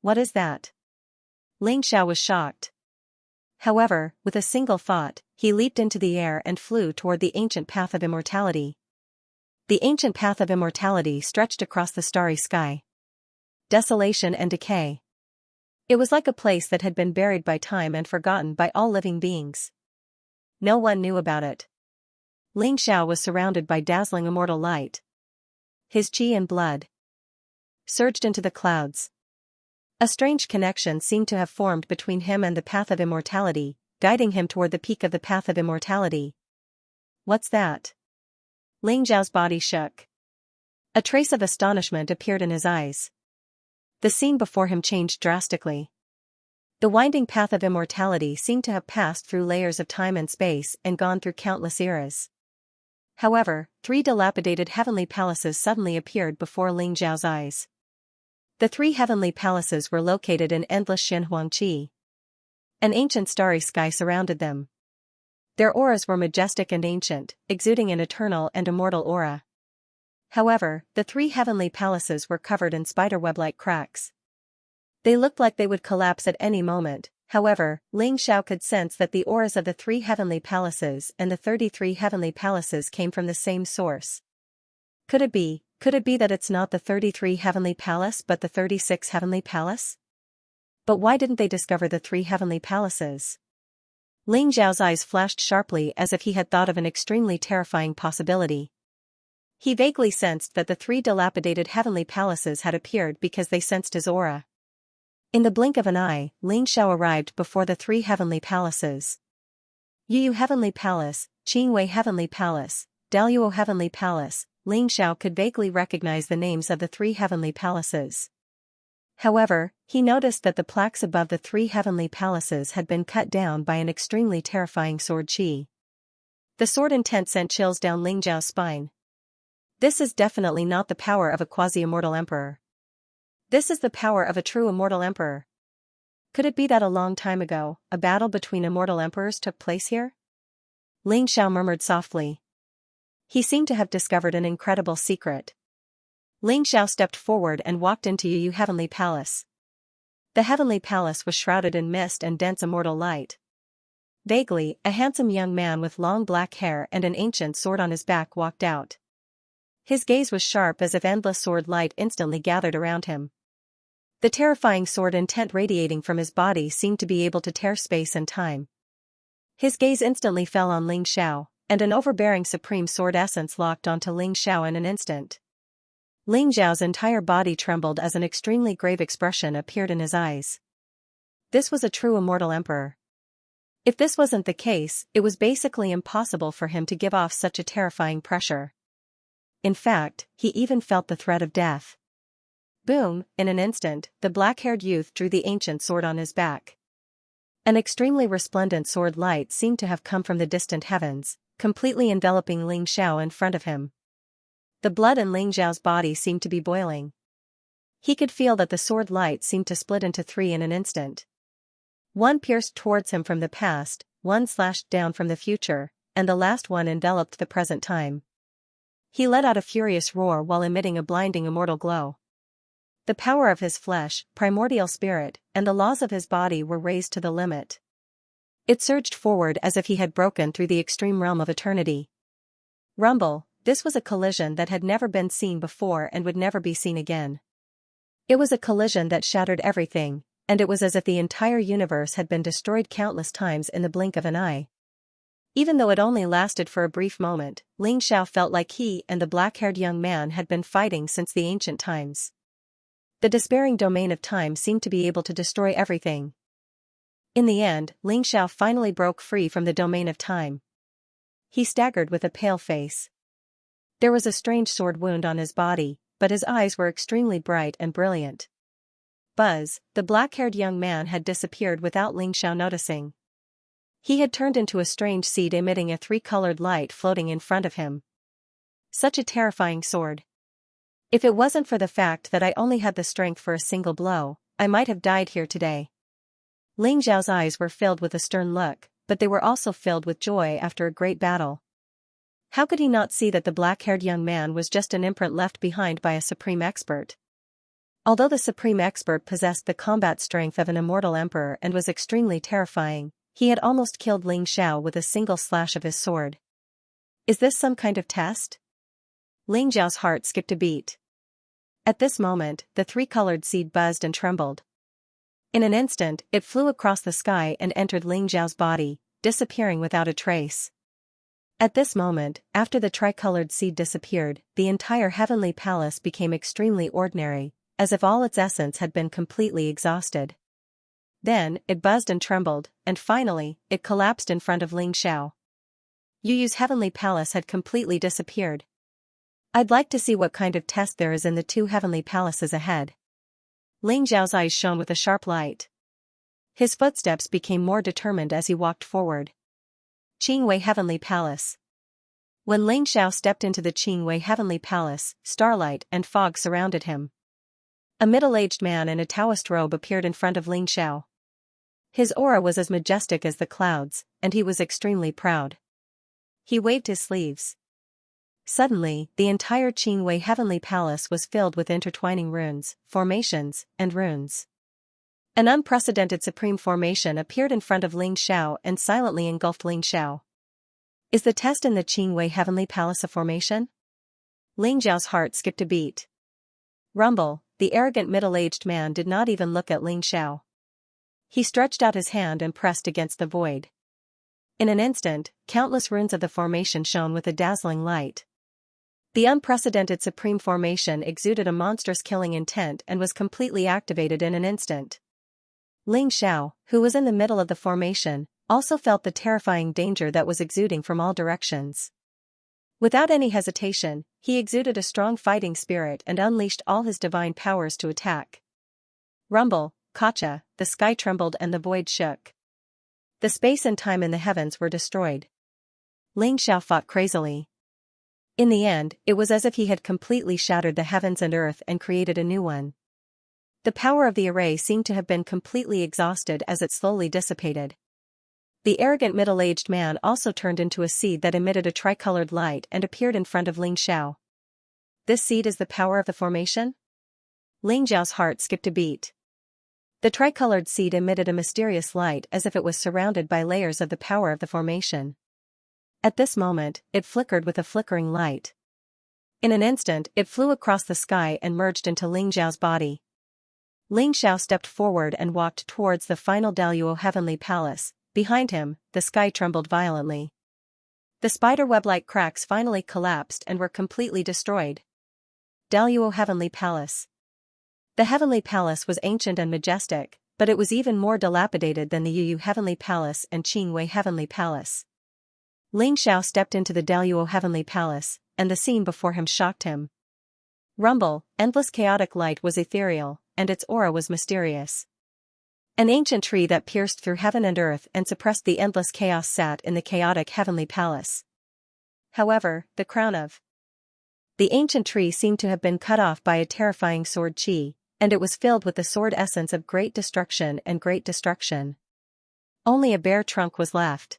[SPEAKER 1] What is that? Ling Xiao was shocked. However, with a single thought, he leaped into the air and flew toward the ancient path of immortality. The ancient path of immortality stretched across the starry sky. Desolation and decay. It was like a place that had been buried by time and forgotten by all living beings. No one knew about it. Ling Xiao was surrounded by dazzling immortal light. His qi and blood surged into the clouds. A strange connection seemed to have formed between him and the path of immortality, guiding him toward the peak of the path of immortality. What's that? Ling Xiao's body shook. A trace of astonishment appeared in his eyes. The scene before him changed drastically. The winding path of immortality seemed to have passed through layers of time and space and gone through countless eras. However, 3 dilapidated heavenly palaces suddenly appeared before Ling Xiao's eyes. The 3 heavenly palaces were located in endless Xianxia. An ancient starry sky surrounded them. Their auras were majestic and ancient, exuding an eternal and immortal aura. However, the 3 heavenly palaces were covered in spiderweb-like cracks. They looked like they would collapse at any moment. However, Ling Xiao could sense that the auras of the 3 heavenly palaces and the 33 heavenly palaces came from the same source. Could it be that it's not the 33 heavenly palace but the 36 heavenly palace? But why didn't they discover the 3 heavenly palaces? Ling Xiao's eyes flashed sharply as if he had thought of an extremely terrifying possibility. He vaguely sensed that the 3 dilapidated heavenly palaces had appeared because they sensed his aura. In the blink of an eye, Ling Xiao arrived before the 3 heavenly palaces. Yuyu Heavenly Palace, Qingwei Heavenly Palace, Daluo Heavenly Palace. Ling Xiao could vaguely recognize the names of the 3 heavenly palaces. However, he noticed that the plaques above the 3 heavenly palaces had been cut down by an extremely terrifying sword qi. The sword intent sent chills down Ling Xiao's spine. This is definitely not the power of a quasi-immortal emperor. This is the power of a true immortal emperor. Could it be that a long time ago, a battle between immortal emperors took place here? Ling Xiao murmured softly. He seemed to have discovered an incredible secret. Ling Xiao stepped forward and walked into Yuyu Heavenly Palace. The Heavenly Palace was shrouded in mist and dense immortal light. Vaguely, a handsome young man with long black hair and an ancient sword on his back walked out. His gaze was sharp as if endless sword light instantly gathered around him. The terrifying sword intent radiating from his body seemed to be able to tear space and time. His gaze instantly fell on Ling Xiao, and an overbearing supreme sword essence locked onto Ling Xiao in an instant. Ling Xiao's entire body trembled as an extremely grave expression appeared in his eyes. This was a true immortal emperor. If this wasn't the case, it was basically impossible for him to give off such a terrifying pressure. In fact, he even felt the threat of death. Boom, in an instant, the black-haired youth drew the ancient sword on his back. An extremely resplendent sword light seemed to have come from the distant heavens, completely enveloping Ling Xiao in front of him. The blood in Ling Xiao's body seemed to be boiling. He could feel that the sword light seemed to split into 3 in an instant. One pierced towards him from the past, one slashed down from the future, and the last one enveloped the present time. He let out a furious roar while emitting a blinding immortal glow. The power of his flesh, primordial spirit, and the laws of his body were raised to the limit. It surged forward as if he had broken through the extreme realm of eternity. Rumble, this was a collision that had never been seen before and would never be seen again. It was a collision that shattered everything, and it was as if the entire universe had been destroyed countless times in the blink of an eye. Even though it only lasted for a brief moment, Ling Xiao felt like he and the black-haired young man had been fighting since the ancient times. The despairing domain of time seemed to be able to destroy everything. In the end, Ling Xiao finally broke free from the domain of time. He staggered with a pale face. There was a strange sword wound on his body, but his eyes were extremely bright and brilliant. Buzz, the black-haired young man had disappeared without Ling Xiao noticing. He had turned into a strange seed emitting a 3-colored light floating in front of him. Such a terrifying sword. If it wasn't for the fact that I only had the strength for a single blow, I might have died here today. Ling Xiao's eyes were filled with a stern look, but they were also filled with joy after a great battle. How could he not see that the black-haired young man was just an imprint left behind by a supreme expert? Although the supreme expert possessed the combat strength of an immortal emperor and was extremely terrifying, he had almost killed Ling Xiao with a single slash of his sword. Is this some kind of test? Ling Xiao's heart skipped a beat. At this moment, the 3-colored seed buzzed and trembled. In an instant, it flew across the sky and entered Ling Xiao's body, disappearing without a trace. At this moment, after the tricolored seed disappeared, the entire heavenly palace became extremely ordinary, as if all its essence had been completely exhausted. Then, it buzzed and trembled, and finally, it collapsed in front of Ling Xiao. Yuyu's heavenly palace had completely disappeared. I'd like to see what kind of test there is in the 2 heavenly palaces ahead. Ling Xiao's eyes shone with a sharp light. His footsteps became more determined as he walked forward. Qingwei Heavenly Palace. When Ling Xiao stepped into the Qingwei Heavenly Palace, starlight and fog surrounded him. A middle-aged man in a Taoist robe appeared in front of Ling Xiao. His aura was as majestic as the clouds, and he was extremely proud. He waved his sleeves. Suddenly, the entire Qingwei Heavenly Palace was filled with intertwining runes, formations, and runes. An unprecedented supreme formation appeared in front of Ling Xiao and silently engulfed Ling Xiao. Is the test in the Qingwei Heavenly Palace a formation? Ling Xiao's heart skipped a beat. Rumble, the arrogant middle-aged man did not even look at Ling Xiao. He stretched out his hand and pressed against the void. In an instant, countless runes of the formation shone with a dazzling light. The unprecedented supreme formation exuded a monstrous killing intent and was completely activated in an instant. Ling Xiao, who was in the middle of the formation, also felt the terrifying danger that was exuding from all directions. Without any hesitation, he exuded a strong fighting spirit and unleashed all his divine powers to attack. Rumble, Kacha, the sky trembled and the void shook. The space and time in the heavens were destroyed. Ling Xiao fought crazily. In the end, it was as if he had completely shattered the heavens and earth and created a new one. The power of the array seemed to have been completely exhausted as it slowly dissipated. The arrogant middle-aged man also turned into a seed that emitted a tricolored light and appeared in front of Ling Xiao. This seed is the power of the formation? Ling Xiao's heart skipped a beat. The tricolored seed emitted a mysterious light as if it was surrounded by layers of the power of the formation. At this moment, it flickered with a flickering light. In an instant, it flew across the sky and merged into Ling Xiao's body. Ling Xiao stepped forward and walked towards the final Daluo Heavenly Palace. Behind him, the sky trembled violently. The spiderweb-like cracks finally collapsed and were completely destroyed. Daluo Heavenly Palace. The Heavenly Palace was ancient and majestic, but it was even more dilapidated than the Yuyu Heavenly Palace and Qingwei Heavenly Palace. Ling Xiao stepped into the Daluo Heavenly Palace, and the scene before him shocked him. Rumble, endless chaotic light was ethereal, and its aura was mysterious. An ancient tree that pierced through heaven and earth and suppressed the endless chaos sat in the chaotic Heavenly Palace. However, the crown of the ancient tree seemed to have been cut off by a terrifying sword chi, and it was filled with the sword essence of great destruction and great destruction. Only a bare trunk was left.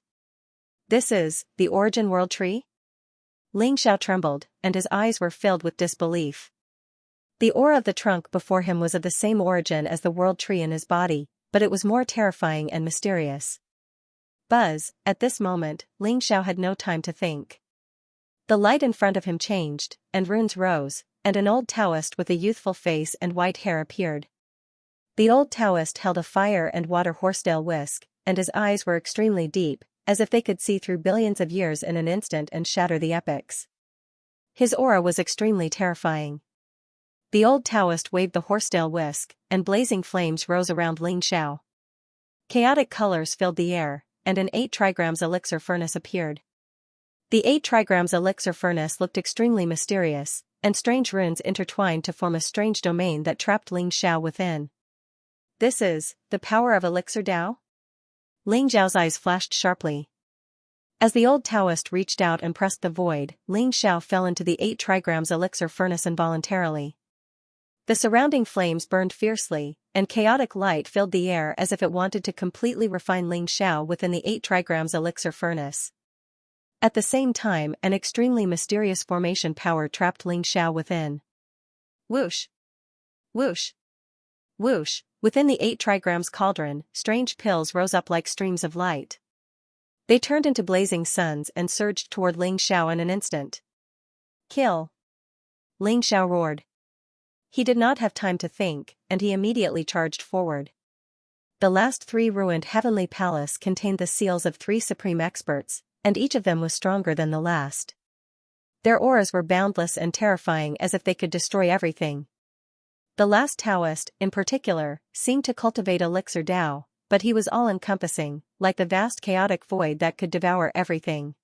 [SPEAKER 1] This is the origin world tree? Ling Xiao trembled, and his eyes were filled with disbelief. The aura of the trunk before him was of the same origin as the world tree in his body, but it was more terrifying and mysterious. Buzz, at this moment, Ling Xiao had no time to think. The light in front of him changed, and runes rose, and an old Taoist with a youthful face and white hair appeared. The old Taoist held a fire and water horsetail whisk, and his eyes were extremely deep, as if they could see through billions of years in an instant and shatter the epochs. His aura was extremely terrifying. The old Taoist waved the horsetail whisk, and blazing flames rose around Ling Xiao. Chaotic colors filled the air, and an 8 trigrams elixir furnace appeared. The 8 trigrams elixir furnace looked extremely mysterious, and strange runes intertwined to form a strange domain that trapped Ling Xiao within. This is the power of elixir Dao? Ling Xiao's eyes flashed sharply. As the old Taoist reached out and pressed the void, Ling Xiao fell into the 8 trigrams elixir furnace involuntarily. The surrounding flames burned fiercely, and chaotic light filled the air as if it wanted to completely refine Ling Xiao within the 8 trigrams elixir furnace. At the same time, an extremely mysterious formation power trapped Ling Xiao within. Whoosh! Whoosh! Whoosh! Within the 8 trigrams cauldron, strange pills rose up like streams of light. They turned into blazing suns and surged toward Ling Xiao in an instant. Kill! Ling Xiao roared. He did not have time to think, and he immediately charged forward. The last 3 ruined heavenly palace contained the seals of 3 supreme experts, and each of them was stronger than the last. Their auras were boundless and terrifying as if they could destroy everything. The last Taoist, in particular, seemed to cultivate elixir Dao, but he was all-encompassing, like the vast chaotic void that could devour everything.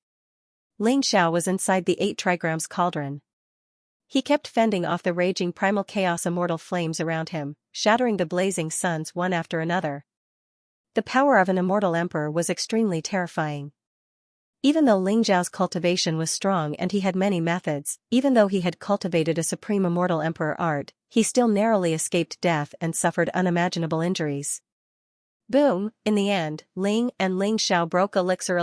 [SPEAKER 1] Ling Xiao was inside the 8 trigrams cauldron. He kept fending off the raging primal chaos immortal flames around him, shattering the blazing suns one after another. The power of an immortal emperor was extremely terrifying. Even though Ling Xiao's cultivation was strong and he had many methods, even though he had cultivated a supreme immortal emperor art, he still narrowly escaped death and suffered unimaginable injuries. Boom! In the end, Ling Xiao broke elixir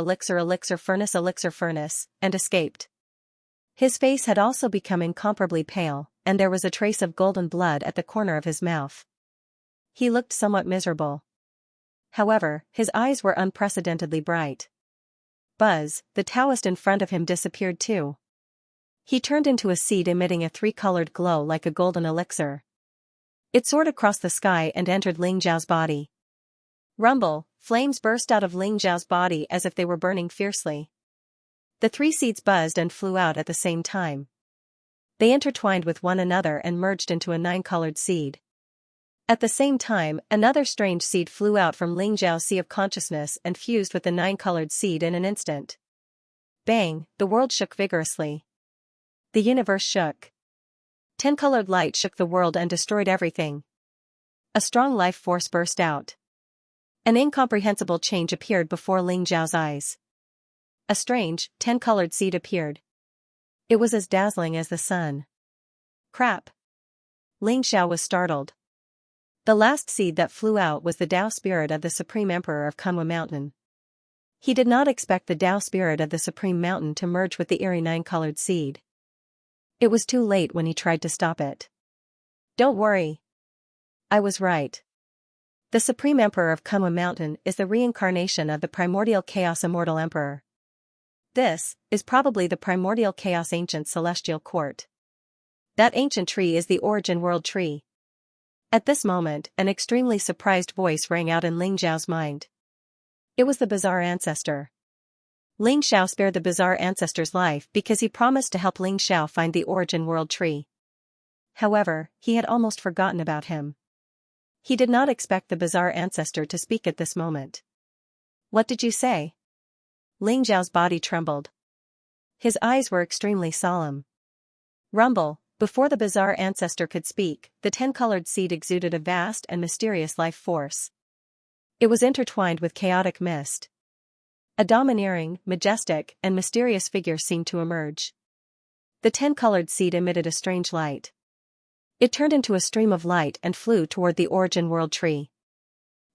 [SPEAKER 1] furnace, and escaped. His face had also become incomparably pale, and there was a trace of golden blood at the corner of his mouth. He looked somewhat miserable. However, his eyes were unprecedentedly bright. Buzz, the Taoist in front of him, disappeared too. He turned into a seed emitting a three-colored glow like a golden elixir. It soared across the sky and entered Ling Zhao's body. Rumble, flames burst out of Ling Zhao's body as if they were burning fiercely. The three seeds buzzed and flew out at the same time. They intertwined with one another and merged into a 9-colored seed. At the same time, another strange seed flew out from Ling Zhao's sea of consciousness and fused with the 9-colored seed in an instant. Bang, the world shook vigorously. The universe shook. 10-colored light shook the world and destroyed everything. A strong life force burst out. An incomprehensible change appeared before Ling Zhao's eyes. A strange, 10-colored seed appeared. It was as dazzling as the sun. Crap! Ling Zhao was startled. The last seed that flew out was the Tao spirit of the Supreme Emperor of Kunwa Mountain. He did not expect the Tao spirit of the Supreme Mountain to merge with the eerie 9-colored seed. It was too late when he tried to stop it. Don't worry. I was right. The Supreme Emperor of Kunwa Mountain is the reincarnation of the primordial chaos immortal emperor. This is probably the primordial chaos ancient celestial court. That ancient tree is the origin world tree. At this moment, an extremely surprised voice rang out in Ling Zhao's mind. It was the bizarre ancestor. Ling Zhao spared the bizarre ancestor's life because he promised to help Ling Zhao find the origin world tree. However, he had almost forgotten about him. He did not expect the bizarre ancestor to speak at this moment. What did you say? Ling Zhao's body trembled. His eyes were extremely solemn. Rumble, before the bizarre ancestor could speak, the 10-colored seed exuded a vast and mysterious life force. It was intertwined with chaotic mist. A domineering, majestic, and mysterious figure seemed to emerge. The 10-colored seed emitted a strange light. It turned into a stream of light and flew toward the origin world tree.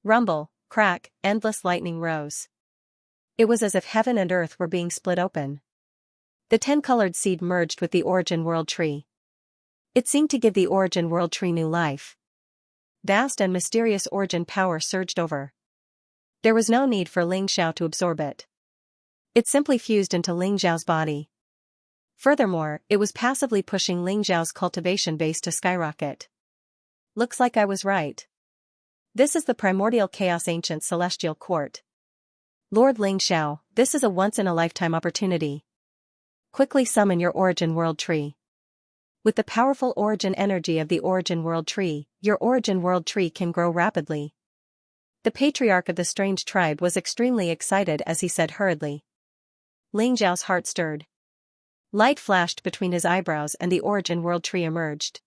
[SPEAKER 1] Rumble, crack, endless lightning rose. It was as if heaven and earth were being split open. The 10-colored seed merged with the origin world tree. It seemed to give the origin world tree new life. Vast and mysterious origin power surged over. There was no need for Ling Zhao to absorb it. It simply fused into Ling Zhao's body. Furthermore, it was passively pushing Ling Zhao's cultivation base to skyrocket. Looks like I was right. This is the primordial chaos ancient celestial court. Lord Ling Zhao, this is a once-in-a-lifetime opportunity. Quickly summon your origin world tree. With the powerful origin energy of the origin world tree, your origin world tree can grow rapidly. The patriarch of the strange tribe was extremely excited as he said hurriedly. Ling Zhao's heart stirred. Light flashed between his eyebrows and the origin world tree emerged.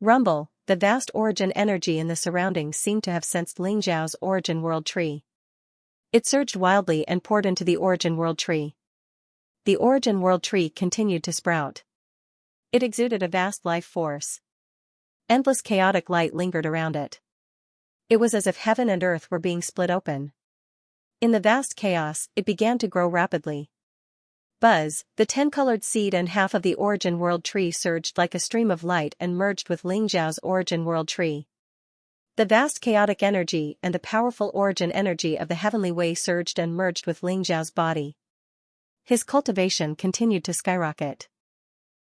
[SPEAKER 1] Rumble, the vast origin energy in the surroundings seemed to have sensed Ling Zhao's origin world tree. It surged wildly and poured into the origin world tree. The origin world tree continued to sprout. It exuded a vast life force. Endless chaotic light lingered around it. It was as if heaven and earth were being split open. In the vast chaos, it began to grow rapidly. Buzz, the 10-colored seed and half of the origin world tree surged like a stream of light and merged with Ling Zhao's origin world tree. The vast chaotic energy and the powerful origin energy of the heavenly way surged and merged with Ling Zhao's body. His cultivation continued to skyrocket.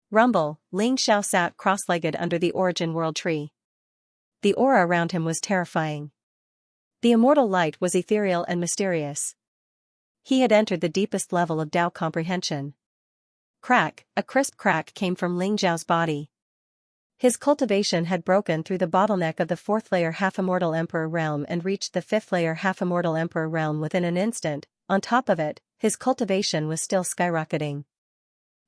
[SPEAKER 1] Rumble, Ling Zhao sat cross-legged under the origin world tree. The aura around him was terrifying. The immortal light was ethereal and mysterious. He had entered the deepest level of Tao comprehension. Crack, a crisp crack came from Ling Zhao's body. His cultivation had broken through the bottleneck of the 4th layer half-immortal emperor realm and reached the 5th layer half-immortal emperor realm within an instant. On top of it, his cultivation was still skyrocketing.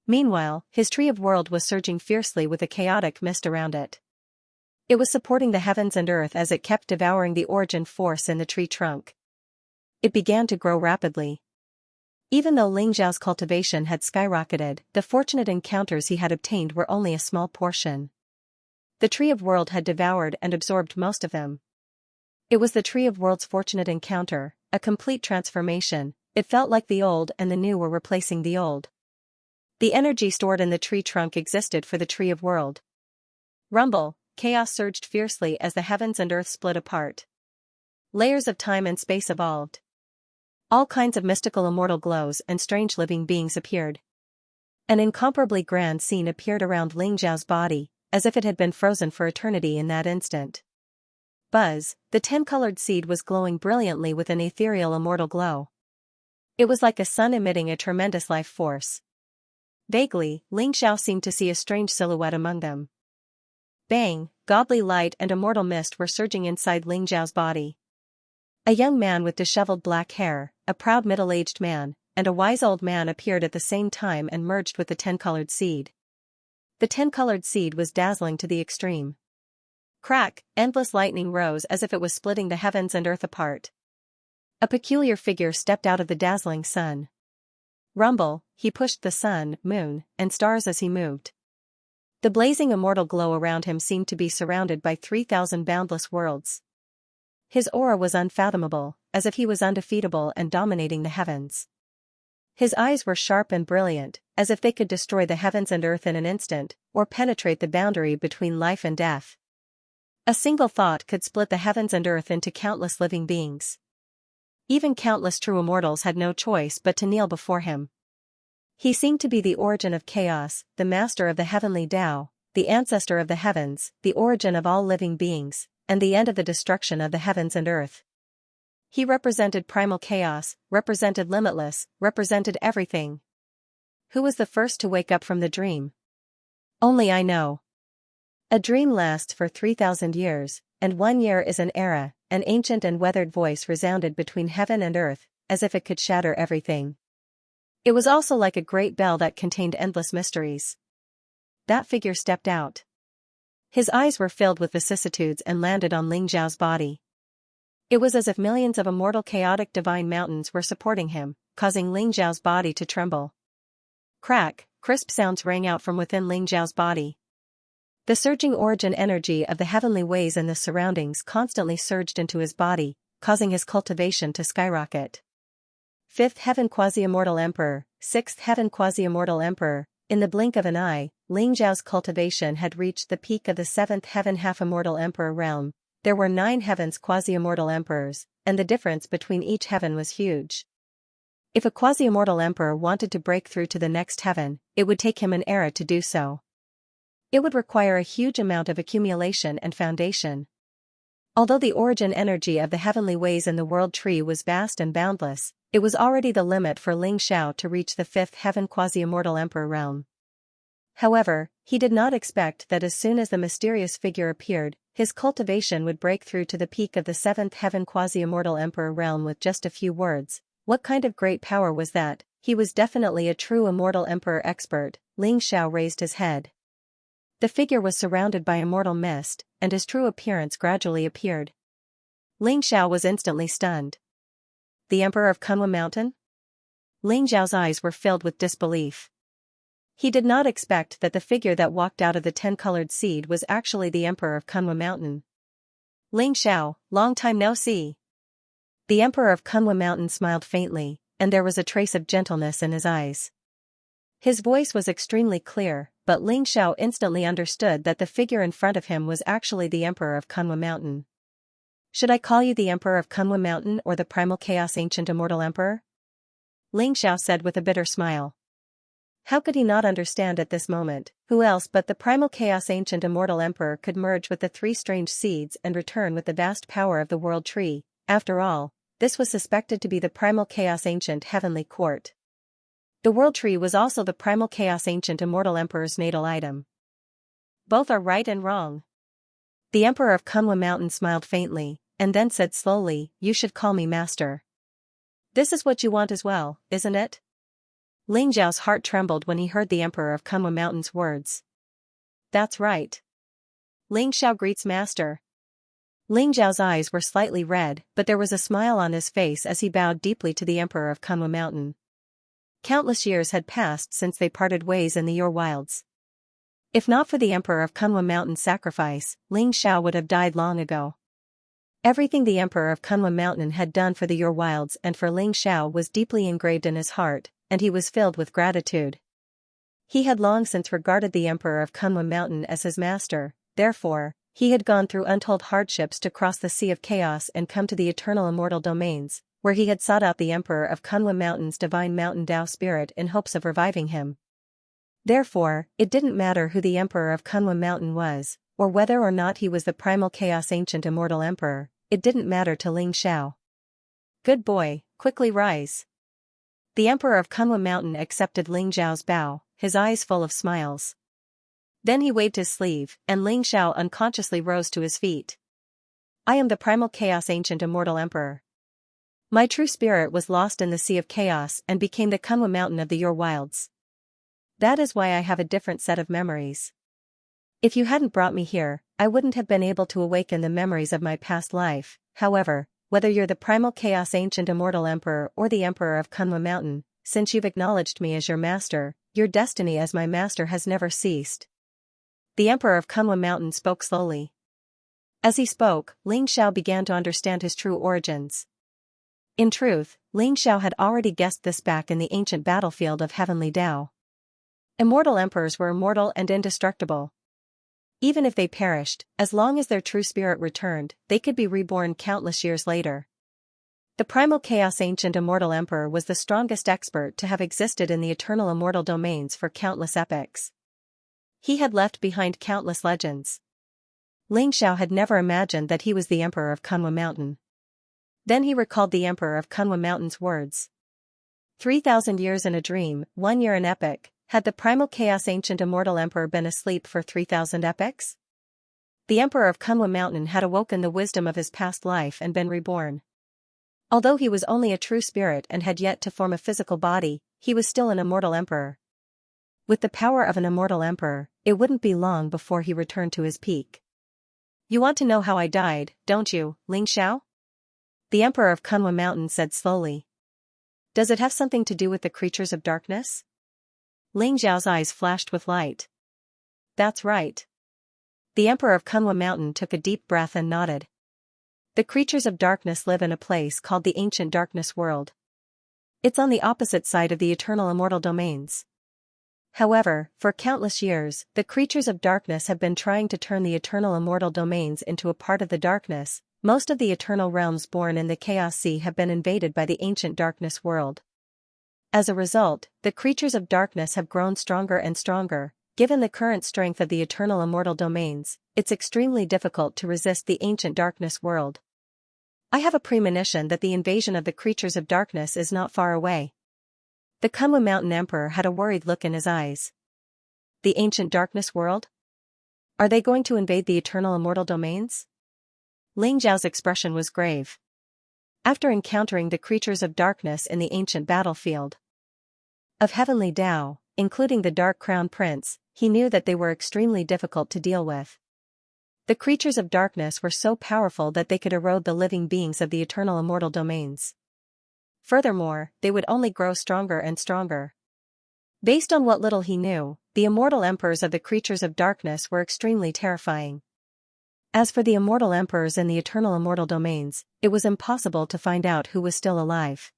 [SPEAKER 1] Meanwhile, his tree of world was surging fiercely with a chaotic mist around it. It was supporting the heavens and earth as it kept devouring the origin force in the tree trunk. It began to grow rapidly. Even though Ling Zhao's cultivation had skyrocketed, the fortunate encounters he had obtained were only a small portion. The tree of world had devoured and absorbed most of them. It was the tree of world's fortunate encounter, a complete transformation. It felt like the old and the new were replacing the old. The energy stored in the tree trunk existed for the tree of world. Rumble, chaos surged fiercely as the heavens and earth split apart. Layers of time and space evolved. All kinds of mystical immortal glows and strange living beings appeared. An incomparably grand scene appeared around Ling Xiao's body, as if it had been frozen for eternity in that instant. Buzz, the 10-colored seed was glowing brilliantly with an ethereal immortal glow. It was like a sun emitting a tremendous life force. Vaguely, Ling Xiao seemed to see a strange silhouette among them. Bang, godly light and immortal mist were surging inside Ling Xiao's body. A young man with disheveled black hair, a proud middle-aged man, and a wise old man appeared at the same time and merged with the 10-colored seed. The 10-colored seed was dazzling to the extreme. Crack, endless lightning rose as if it was splitting the heavens and earth apart. A peculiar figure stepped out of the dazzling sun. Rumble, he pushed the sun, moon, and stars as he moved. The blazing immortal glow around him seemed to be surrounded by 3,000 boundless worlds. His aura was unfathomable, as if he was undefeatable and dominating the heavens. His eyes were sharp and brilliant, as if they could destroy the heavens and earth in an instant, or penetrate the boundary between life and death. A single thought could split the heavens and earth into countless living beings. Even countless true immortals had no choice but to kneel before him. He seemed to be the origin of chaos, the master of the heavenly Tao, the ancestor of the heavens, the origin of all living beings, and the end of the destruction of the heavens and earth. He represented primal chaos, represented limitless, represented everything. Who was the first to wake up from the dream? Only I know. A dream lasts for 3,000 years, and 1 year is an era. An ancient and weathered voice resounded between heaven and earth, as if it could shatter everything. It was also like a great bell that contained endless mysteries. That figure stepped out. His eyes were filled with vicissitudes and landed on Ling Xiao's body. It was as if millions of immortal chaotic divine mountains were supporting him, causing Ling Xiao's body to tremble. Crack, crisp sounds rang out from within Ling Xiao's body. The surging origin energy of the heavenly ways and the surroundings constantly surged into his body, causing his cultivation to skyrocket. 5th Heaven Quasi-Immortal Emperor, 6th Heaven Quasi-Immortal Emperor. In the blink of an eye, Ling Xiao's cultivation had reached the peak of the 7th Heaven Half-Immortal Emperor realm. There were 9 heavens Quasi-Immortal Emperors, and the difference between each heaven was huge. If a Quasi-Immortal Emperor wanted to break through to the next heaven, it would take him an era to do so. It would require a huge amount of accumulation and foundation. Although the origin energy of the heavenly ways in the world tree was vast and boundless, it was already the limit for Ling Xiao to reach the 5th Heaven Quasi-Immortal Emperor realm. However, he did not expect that as soon as the mysterious figure appeared, his cultivation would break through to the peak of the 7th Heaven Quasi-Immortal Emperor realm with just a few words. What kind of great power was that? He was definitely a true immortal emperor expert. Ling Xiao raised his head. The figure was surrounded by immortal mist, and his true appearance gradually appeared. Ling Xiao was instantly stunned. The Emperor of Kunwa Mountain? Ling Xiao's eyes were filled with disbelief. He did not expect that the figure that walked out of the 10-colored seed was actually the Emperor of Kunwa Mountain. Ling Xiao, long time no see. The Emperor of Kunwa Mountain smiled faintly, and there was a trace of gentleness in his eyes. His voice was extremely clear, but Ling Xiao instantly understood that the figure in front of him was actually the Emperor of Kunwa Mountain. Should I call you the Emperor of Kunwa Mountain or the Primal Chaos Ancient Immortal Emperor? Ling Xiao said with a bitter smile. How could he not understand at this moment? Who else but the Primal Chaos Ancient Immortal Emperor could merge with the 3 strange seeds and return with the vast power of the world tree? After all, this was suspected to be the Primal Chaos Ancient Heavenly Court. The world tree was also the Primal Chaos Ancient Immortal Emperor's natal item. Both are right and wrong. The Emperor of Kunwa Mountain smiled faintly, and then said slowly, "You should call me Master. This is what you want as well, isn't it?" Ling Xiao's heart trembled when he heard the Emperor of Kunwa Mountain's words. That's right. Ling Xiao greets Master. Ling Xiao's eyes were slightly red, but there was a smile on his face as he bowed deeply to the Emperor of Kunwa Mountain. Countless years had passed since they parted ways in the Your Wilds. If not for the Emperor of Kunwa Mountain's sacrifice, Ling Xiao would have died long ago. Everything the Emperor of Kunwa Mountain had done for the Your Wilds and for Ling Xiao was deeply engraved in his heart, and he was filled with gratitude. He had long since regarded the Emperor of Kunwa Mountain as his master, therefore, He had gone through untold hardships to cross the Sea of Chaos and come to the eternal immortal domains, where he had sought out the Emperor of Kunlun Mountain's divine mountain Tao spirit in hopes of reviving him. Therefore, it didn't matter who the Emperor of Kunlun Mountain was, or whether or not he was the primal chaos ancient immortal emperor, it didn't matter to Ling Xiao. Good boy, quickly rise. The Emperor of Kunlun Mountain accepted Ling Xiao's bow, his eyes full of smiles. Then he waved his sleeve, and Ling Xiao unconsciously rose to his feet. I am the primal chaos ancient immortal emperor. My true spirit was lost in the Sea of Chaos and became the Kunlun Mountain of the Your Wilds. That is why I have a different set of memories. If you hadn't brought me here, I wouldn't have been able to awaken the memories of my past life. However, whether you're the primal chaos ancient immortal emperor or the Emperor of Kunlun Mountain, since you've acknowledged me as your master, your destiny as my master has never ceased. The Emperor of Kunlun Mountain spoke slowly. As he spoke, Ling Xiao began to understand his true origins. In truth, Ling Xiao had already guessed this back in the ancient battlefield of Heavenly Tao. Immortal emperors were immortal and indestructible. Even if they perished, as long as their true spirit returned, they could be reborn countless years later. The primal chaos ancient immortal emperor was the strongest expert to have existed in the eternal immortal domains for countless epochs. He had left behind countless legends. Ling Xiao had never imagined that he was the Emperor of Kunlun Mountain. Then he recalled the Emperor of Kunlun Mountain's words. 3,000 years in a dream, 1 year an epoch. Had the primal chaos ancient immortal emperor been asleep for 3,000 epochs? The Emperor of Kunlun Mountain had awoken the wisdom of his past life and been reborn. Although he was only a true spirit and had yet to form a physical body, he was still an immortal emperor. With the power of an immortal emperor, it wouldn't be long before he returned to his peak. You want to know how I died, don't you, Ling Xiao? The Emperor of Kunlun Mountain said slowly. Does it have something to do with the creatures of darkness? Ling Xiao's eyes flashed with light. That's right. The Emperor of Kunlun Mountain took a deep breath and nodded. The creatures of darkness live in a place called the Ancient Darkness World. It's on the opposite side of the eternal immortal domains. However, for countless years, the creatures of darkness have been trying to turn the eternal immortal domains into a part of the darkness. Most of the eternal realms born in the Chaos Sea have been invaded by the Ancient Darkness World. As a result, the creatures of darkness have grown stronger and stronger. Given the current strength of the eternal immortal domains, it's extremely difficult to resist the Ancient Darkness World. I have a premonition that the invasion of the creatures of darkness is not far away. The Kunlun Mountain Emperor had a worried look in his eyes. The Ancient Darkness World? Are they going to invade the eternal immortal domains? Ling Xiao's expression was grave. After encountering the creatures of darkness in the ancient battlefield of Heavenly Tao, including the Dark Crown Prince, he knew that they were extremely difficult to deal with. The creatures of darkness were so powerful that they could erode the living beings of the eternal immortal domains. Furthermore, they would only grow stronger and stronger. Based on what little he knew, the immortal emperors of the creatures of darkness were extremely terrifying. As for the immortal emperors in the eternal immortal domains, it was impossible to find out who was still alive.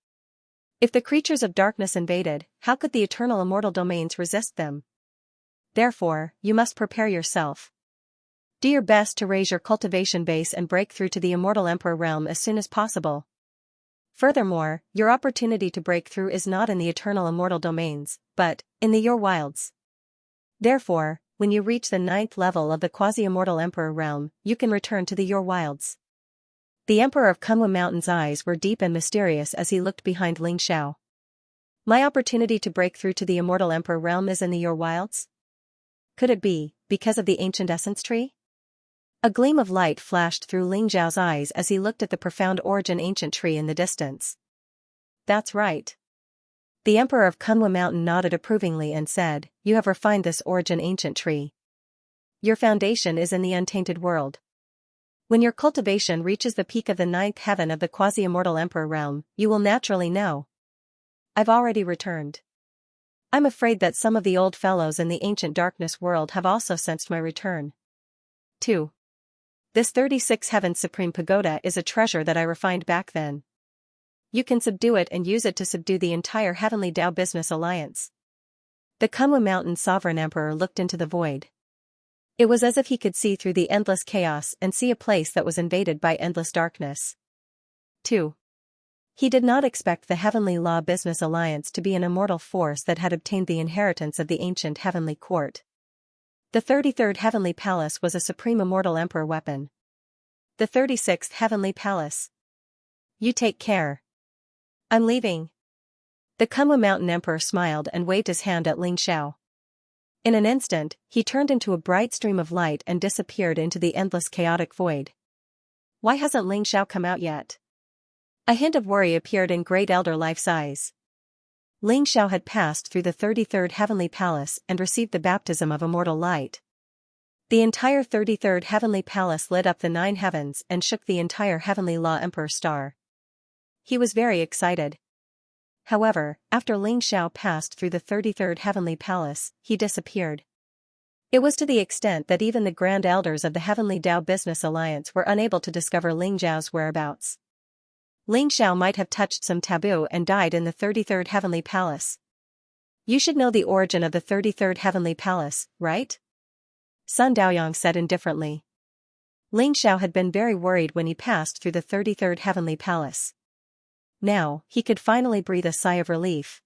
[SPEAKER 1] If the creatures of darkness invaded, how could the eternal immortal domains resist them? Therefore, you must prepare yourself. Do your best to raise your cultivation base and break through to the immortal emperor realm as soon as possible. Furthermore, your opportunity to break through is not in the eternal immortal domains, but in the Your Wilds. Therefore, when you reach the 9th level of the quasi-immortal emperor realm, you can return to the Your Wilds. The Emperor of Kunlun Mountain's eyes were deep and mysterious as he looked behind Ling Xiao. My opportunity to break through to the immortal emperor realm is in the Your Wilds? Could it be, because of the ancient essence tree? A gleam of light flashed through Ling Xiao's eyes as he looked at the profound origin ancient tree in the distance. That's right. The Emperor of Kunlun Mountain nodded approvingly and said, You have refined this origin ancient tree. Your foundation is in the untainted world. When your cultivation reaches the peak of the 9th heaven of the quasi-immortal emperor realm, you will naturally know. I've already returned. I'm afraid that some of the old fellows in the ancient darkness world have also sensed my return. 2. This 36 Heavens Supreme Pagoda is a treasure that I refined back then. You can subdue it and use it to subdue the entire Heavenly Tao Business Alliance. The Kunlun Mountain Sovereign Emperor looked into the void. It was as if he could see through the endless chaos and see a place that was invaded by endless darkness. 2. He did not expect the Heavenly Law Business Alliance to be an immortal force that had obtained the inheritance of the ancient Heavenly Court. The 33rd Heavenly Palace was a supreme immortal emperor weapon. The 36th Heavenly Palace. You take care. I'm leaving. The Kunlun Mountain Emperor smiled and waved his hand at Ling Xiao. In an instant, he turned into a bright stream of light and disappeared into the endless chaotic void. Why hasn't Ling Xiao come out yet? A hint of worry appeared in Great Elder Life's eyes. Ling Xiao had passed through the 33rd Heavenly Palace and received the baptism of immortal light. The entire 33rd Heavenly Palace lit up the 9 heavens and shook the entire Heavenly Law Emperor star. He was very excited. However, after Ling Xiao passed through the 33rd Heavenly Palace, he disappeared. It was to the extent that even the Grand Elders of the Heavenly Dao Business Alliance were unable to discover Ling Xiao's whereabouts. Ling Xiao might have touched some taboo and died in the 33rd Heavenly Palace. You should know the origin of the 33rd Heavenly Palace, right? Sun Daoyang said indifferently. Ling Xiao had been very worried when he passed through the 33rd Heavenly Palace. Now, he could finally breathe a sigh of relief.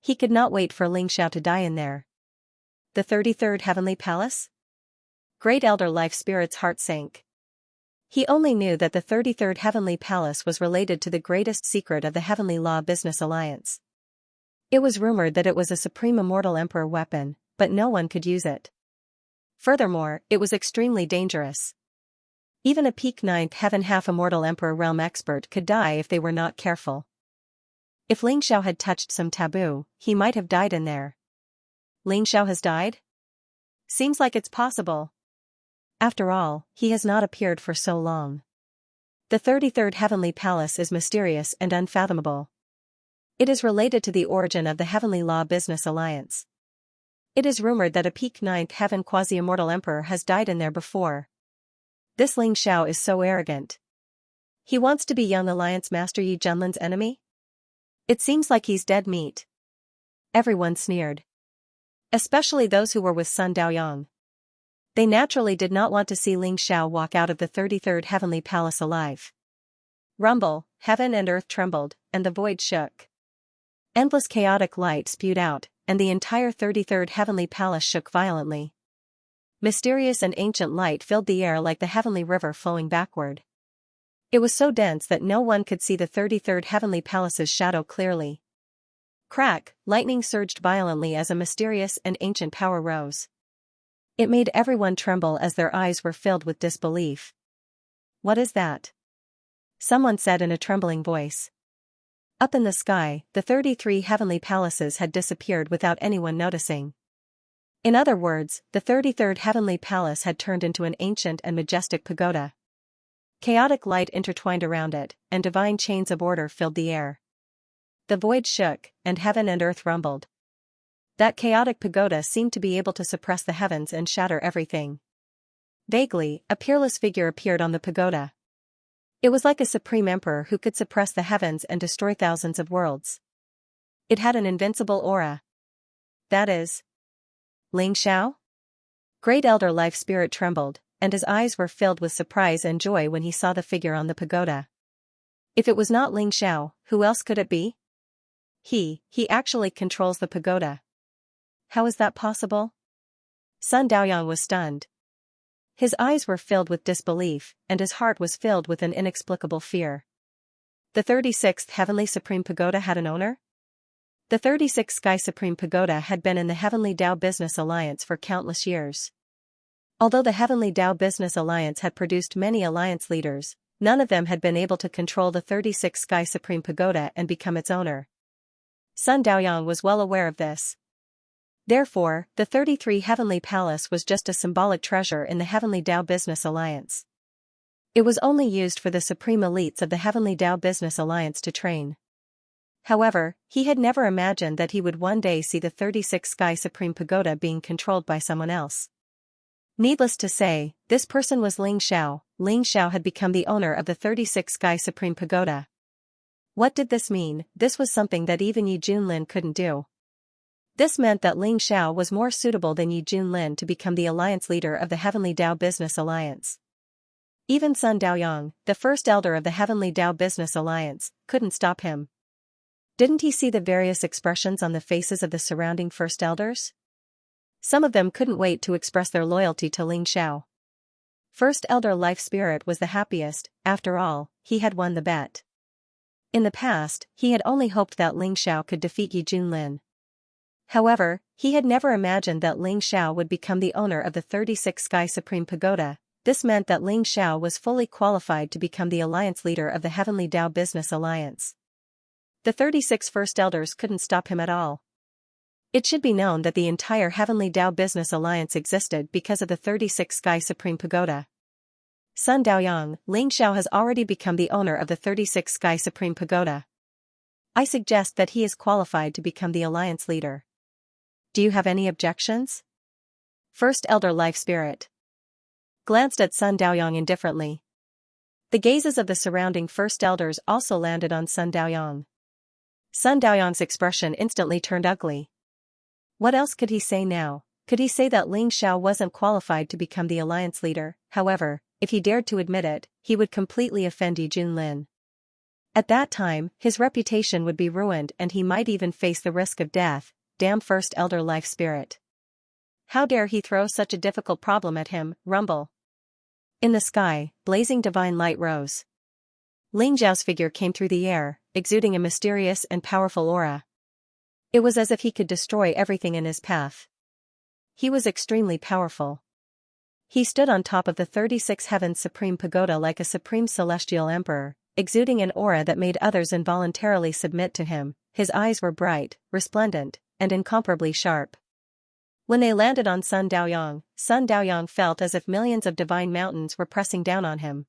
[SPEAKER 1] He could not wait for Ling Xiao to die in there. The 33rd Heavenly Palace? Great Elder Life Spirit's heart sank. He only knew that the 33rd Heavenly Palace was related to the greatest secret of the Heavenly Law Business Alliance. It was rumored that it was a supreme immortal emperor weapon, but no one could use it. Furthermore, it was extremely dangerous. Even a peak 9th heaven half-immortal emperor realm expert could die if they were not careful. If Ling Xiao had touched some taboo, he might have died in there. Ling Xiao has died? Seems like it's possible. After all, he has not appeared for so long. The 33rd Heavenly Palace is mysterious and unfathomable. It is related to the origin of the Heavenly Law Business Alliance. It is rumored that a peak 9th heaven quasi-immortal emperor has died in there before. This Ling Xiao is so arrogant. He wants to be Young Alliance Master Yi Junlin's enemy? It seems like he's dead meat. Everyone sneered. Especially those who were with Sun Daoyang. They naturally did not want to see Ling Xiao walk out of the 33rd Heavenly Palace alive. Rumble, heaven and earth trembled, and the void shook. Endless chaotic light spewed out, and the entire 33rd Heavenly Palace shook violently. Mysterious and ancient light filled the air like the heavenly river flowing backward. It was so dense that no one could see the 33rd Heavenly Palace's shadow clearly. Crack, lightning surged violently as a mysterious and ancient power rose. It made everyone tremble as their eyes were filled with disbelief. What is that? Someone said in a trembling voice. Up in the sky, the 33 heavenly palaces had disappeared without anyone noticing. In other words, the 33rd Heavenly Palace had turned into an ancient and majestic pagoda. Chaotic light intertwined around it, and divine chains of order filled the air. The void shook, and heaven and earth rumbled. That chaotic pagoda seemed to be able to suppress the heavens and shatter everything. Vaguely, a peerless figure appeared on the pagoda. It was like a supreme emperor who could suppress the heavens and destroy thousands of worlds. It had an invincible aura. That is Ling Xiao? Great Elder Life Spirit trembled, and his eyes were filled with surprise and joy when he saw the figure on the pagoda. If it was not Ling Xiao, who else could it be? He actually controls the pagoda. How is that possible? Sun Daoyang was stunned. His eyes were filled with disbelief, and his heart was filled with an inexplicable fear. The 36th Heavenly Supreme Pagoda had an owner? The 36th Sky Supreme Pagoda had been in the Heavenly Dao Business Alliance for countless years. Although the Heavenly Dao Business Alliance had produced many alliance leaders, none of them had been able to control the 36th Sky Supreme Pagoda and become its owner. Sun Daoyang was well aware of this. Therefore, the 33 Heavenly Palace was just a symbolic treasure in the Heavenly Dao Business Alliance. It was only used for the supreme elites of the Heavenly Dao Business Alliance to train. However, he had never imagined that he would one day see the 36th Sky Supreme Pagoda being controlled by someone else. Needless to say, this person was Ling Xiao. Ling Xiao had become the owner of the 36th Sky Supreme Pagoda. What did this mean? This was something that even Yi Junlin couldn't do. This meant that Ling Xiao was more suitable than Yi Junlin to become the alliance leader of the Heavenly Dao Business Alliance. Even Sun Daoyang, the first elder of the Heavenly Dao Business Alliance, couldn't stop him. Didn't he see the various expressions on the faces of the surrounding first elders? Some of them couldn't wait to express their loyalty to Ling Xiao. First Elder Life Spirit was the happiest. After all, he had won the bet. In the past, he had only hoped that Ling Xiao could defeat Yi Junlin. However, he had never imagined that Ling Xiao would become the owner of the 36 Sky Supreme Pagoda. This meant that Ling Xiao was fully qualified to become the alliance leader of the Heavenly Dao Business Alliance. The 36 First Elders couldn't stop him at all. It should be known that the entire Heavenly Dao Business Alliance existed because of the 36 Sky Supreme Pagoda. Sun Daoyang, Ling Xiao has already become the owner of the 36 Sky Supreme Pagoda. I suggest that he is qualified to become the alliance leader. Do you have any objections? First Elder Life Spirit glanced at Sun Daoyang indifferently. The gazes of the surrounding First Elders also landed on Sun Daoyang. Sun Daoyang's expression instantly turned ugly. What else could he say now? Could he say that Ling Xiao wasn't qualified to become the alliance leader? However, if he dared to admit it, he would completely offend Yi Junlin. At that time, his reputation would be ruined and he might even face the risk of death. Damn First Elder Life Spirit. How dare he throw such a difficult problem at him? Rumble. In the sky, blazing divine light rose. Ling Xiao's figure came through the air, exuding a mysterious and powerful aura. It was as if he could destroy everything in his path. He was extremely powerful. He stood on top of the 36 Heavens Supreme Pagoda like a supreme celestial emperor, exuding an aura that made others involuntarily submit to him. His eyes were bright, resplendent, and incomparably sharp. When they landed on Sun Daoyang felt as if millions of divine mountains were pressing down on him.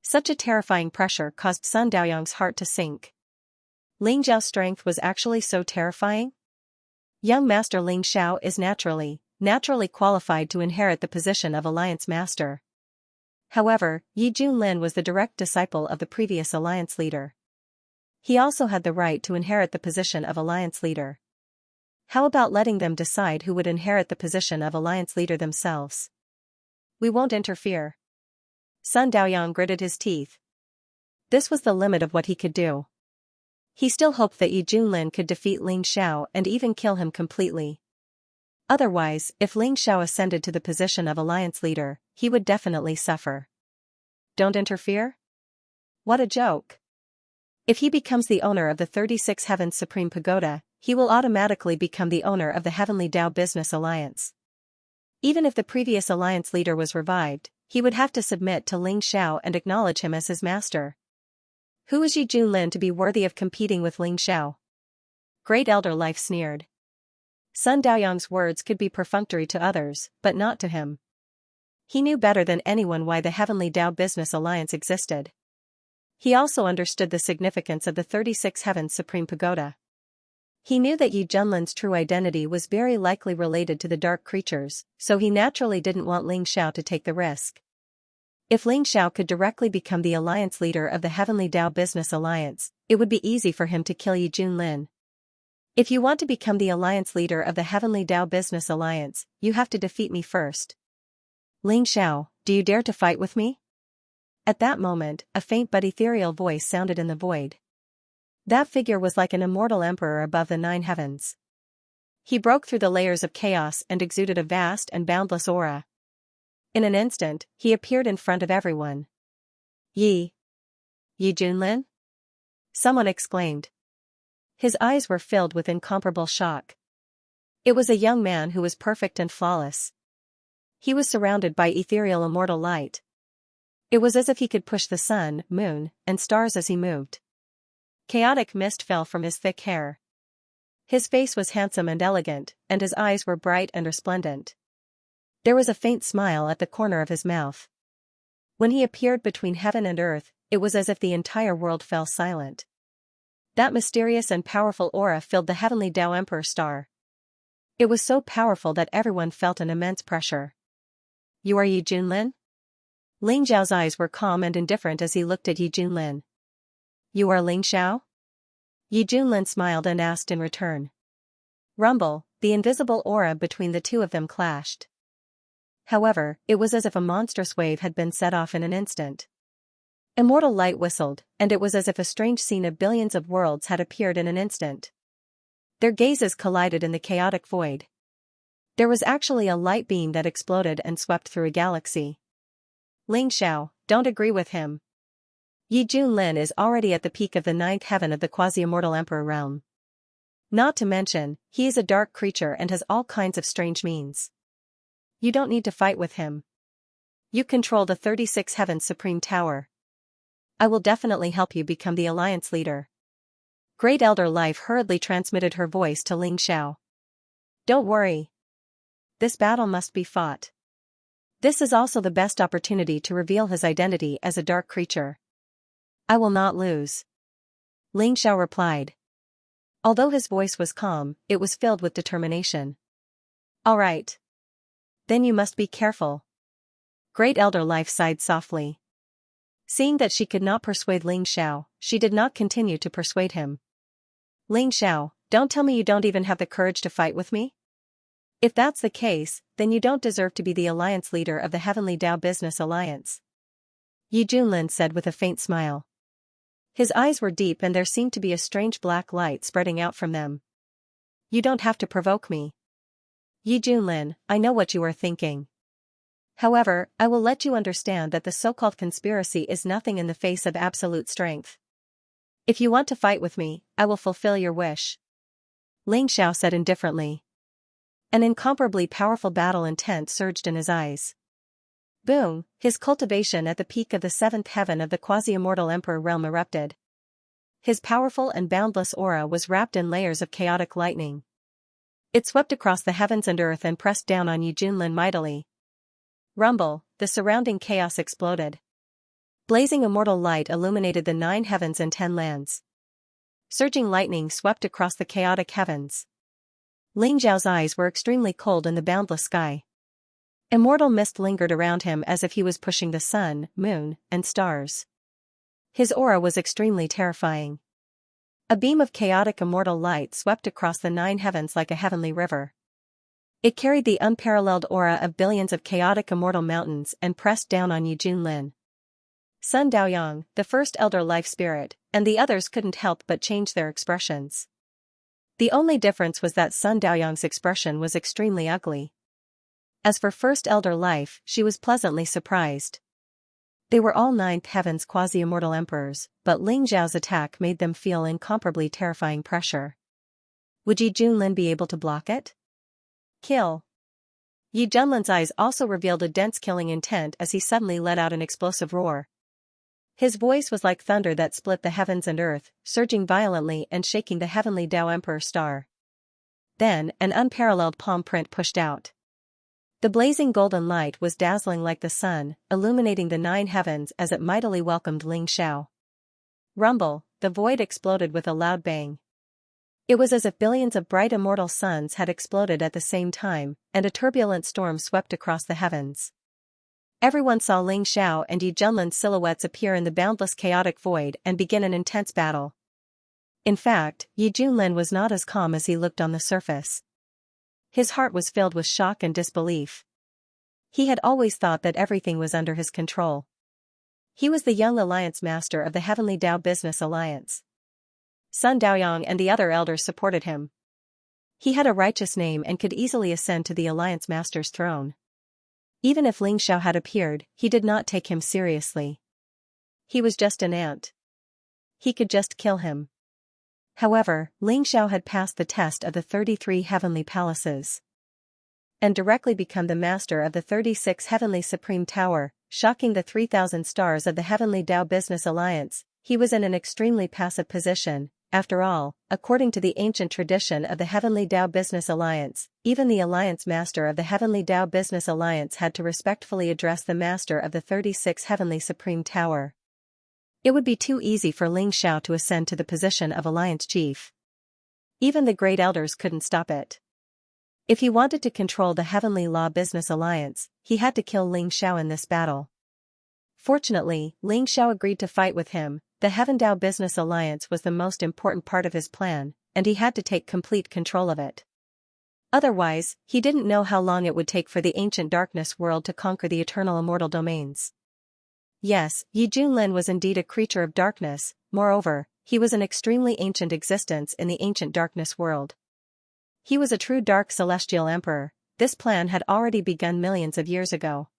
[SPEAKER 1] Such a terrifying pressure caused Sun Daoyang's heart to sink. Ling Xiao's strength was actually so terrifying? Young Master Ling Xiao is naturally qualified to inherit the position of Alliance Master. However, Yi Junlin was the direct disciple of the previous Alliance Leader. He also had the right to inherit the position of Alliance Leader. How about letting them decide who would inherit the position of Alliance Leader themselves? We won't interfere. Sun Daoyang gritted his teeth. This was the limit of what he could do. He still hoped that Yi Junlin could defeat Ling Xiao and even kill him completely. Otherwise, if Ling Xiao ascended to the position of Alliance Leader, he would definitely suffer. Don't interfere? What a joke. If he becomes the owner of the 36 Heavens Supreme Pagoda, he will automatically become the owner of the Heavenly Dao Business Alliance. Even if the previous alliance leader was revived, he would have to submit to Ling Xiao and acknowledge him as his master. Who is Yi Junlin to be worthy of competing with Ling Xiao? Great Elder Life sneered. Sun Daoyang's words could be perfunctory to others, but not to him. He knew better than anyone why the Heavenly Dao Business Alliance existed. He also understood the significance of the 36 Heavens Supreme Pagoda. He knew that Yi Junlin's true identity was very likely related to the dark creatures, so he naturally didn't want Ling Xiao to take the risk. If Ling Xiao could directly become the alliance leader of the Heavenly Dao Business Alliance, it would be easy for him to kill Yi Junlin. If you want to become the alliance leader of the Heavenly Dao Business Alliance, you have to defeat me first. Ling Xiao, do you dare to fight with me? At that moment, a faint but ethereal voice sounded in the void. That figure was like an immortal emperor above the 9 heavens. He broke through the layers of chaos and exuded a vast and boundless aura. In an instant, he appeared in front of everyone. Yi Junlin? Someone exclaimed. His eyes were filled with incomparable shock. It was a young man who was perfect and flawless. He was surrounded by ethereal immortal light. It was as if he could push the sun, moon, and stars as he moved. Chaotic mist fell from his thick hair. His face was handsome and elegant, and his eyes were bright and resplendent. There was a faint smile at the corner of his mouth. When he appeared between heaven and earth, it was as if the entire world fell silent. That mysterious and powerful aura filled the Heavenly Dao Emperor star. It was so powerful that everyone felt an immense pressure. You are Yi Junlin? Ling Xiao's eyes were calm and indifferent as he looked at Yi Junlin. You are Ling Xiao? Yi Junlin smiled and asked in return. Rumble, the invisible aura between the two of them clashed. However, it was as if a monstrous wave had been set off in an instant. Immortal light whistled, and it was as if a strange scene of billions of worlds had appeared in an instant. Their gazes collided in the chaotic void. There was actually a light beam that exploded and swept through a galaxy. Ling Xiao, don't agree with him. Yi Junlin is already at the peak of the ninth heaven of the quasi-immortal emperor realm. Not to mention, he is a dark creature and has all kinds of strange means. You don't need to fight with him. You control the 36 Heavens Supreme Tower. I will definitely help you become the alliance leader. Great Elder Life hurriedly transmitted her voice to Ling Xiao. Don't worry. This battle must be fought. This is also the best opportunity to reveal his identity as a dark creature. I will not lose. Ling Xiao replied. Although his voice was calm, it was filled with determination. All right. Then you must be careful. Great Elder Life sighed softly. Seeing that she could not persuade Ling Xiao, she did not continue to persuade him. Ling Xiao, don't tell me you don't even have the courage to fight with me? If that's the case, then you don't deserve to be the alliance leader of the Heavenly Dao Business Alliance. Yi Junlin said with a faint smile. His eyes were deep and there seemed to be a strange black light spreading out from them. You don't have to provoke me. Yi Junlin, I know what you are thinking. However, I will let you understand that the so-called conspiracy is nothing in the face of absolute strength. If you want to fight with me, I will fulfill your wish. Ling Xiao said indifferently. An incomparably powerful battle intent surged in his eyes. Boom, his cultivation at the peak of the seventh heaven of the quasi-immortal emperor realm erupted. His powerful and boundless aura was wrapped in layers of chaotic lightning. It swept across the heavens and earth and pressed down on Yi Junlin mightily. Rumble, the surrounding chaos exploded. Blazing immortal light illuminated the 9 heavens and 10 lands. Surging lightning swept across the chaotic heavens. Ling Xiao's eyes were extremely cold in the boundless sky. Immortal mist lingered around him as if he was pushing the sun, moon, and stars. His aura was extremely terrifying. A beam of chaotic immortal light swept across the 9 heavens like a heavenly river. It carried the unparalleled aura of billions of chaotic immortal mountains and pressed down on Yi Junlin. Sun Daoyang, the first elder life spirit, and the others couldn't help but change their expressions. The only difference was that Sun Daoyang's expression was extremely ugly. As for First Elder Life, she was pleasantly surprised. They were all 9th Heaven's quasi-immortal emperors, but Ling Xiao's attack made them feel incomparably terrifying pressure. Would Yi Junlin be able to block it? Kill. Yi Junlin's eyes also revealed a dense killing intent as he suddenly let out an explosive roar. His voice was like thunder that split the heavens and earth, surging violently and shaking the heavenly Dao Emperor star. Then, an unparalleled palm print pushed out. The blazing golden light was dazzling like the sun, illuminating the 9 heavens as it mightily welcomed Ling Xiao. Rumble, the void exploded with a loud bang. It was as if billions of bright immortal suns had exploded at the same time, and a turbulent storm swept across the heavens. Everyone saw Ling Xiao and Yi Junlin's silhouettes appear in the boundless chaotic void and begin an intense battle. In fact, Yi Junlin was not as calm as he looked on the surface. His heart was filled with shock and disbelief. He had always thought that everything was under his control. He was the young alliance master of the Heavenly Dao Business Alliance. Sun Daoyang and the other elders supported him. He had a righteous name and could easily ascend to the alliance master's throne. Even if Ling Xiao had appeared, he did not take him seriously. He was just an ant. He could just kill him. However, Ling Xiao had passed the test of the 33 heavenly palaces and directly become the master of the 36 heavenly supreme tower, shocking the 3,000 stars of the Heavenly Dao Business Alliance. He was in an extremely passive position. After all, according to the ancient tradition of the Heavenly Dao Business Alliance, even the alliance master of the Heavenly Dao Business Alliance had to respectfully address the master of the 36 heavenly supreme tower. It would be too easy for Ling Xiao to ascend to the position of alliance chief. Even the great elders couldn't stop it. If he wanted to control the Heavenly Law Business Alliance, he had to kill Ling Xiao in this battle. Fortunately, Ling Xiao agreed to fight with him. The Heaven Dao Business Alliance was the most important part of his plan, and he had to take complete control of it. Otherwise, he didn't know how long it would take for the ancient darkness world to conquer the eternal immortal domains. Yes, Yi Junlin was indeed a creature of darkness, moreover, he was an extremely ancient existence in the ancient darkness world. He was a true dark celestial emperor. This plan had already begun millions of years ago.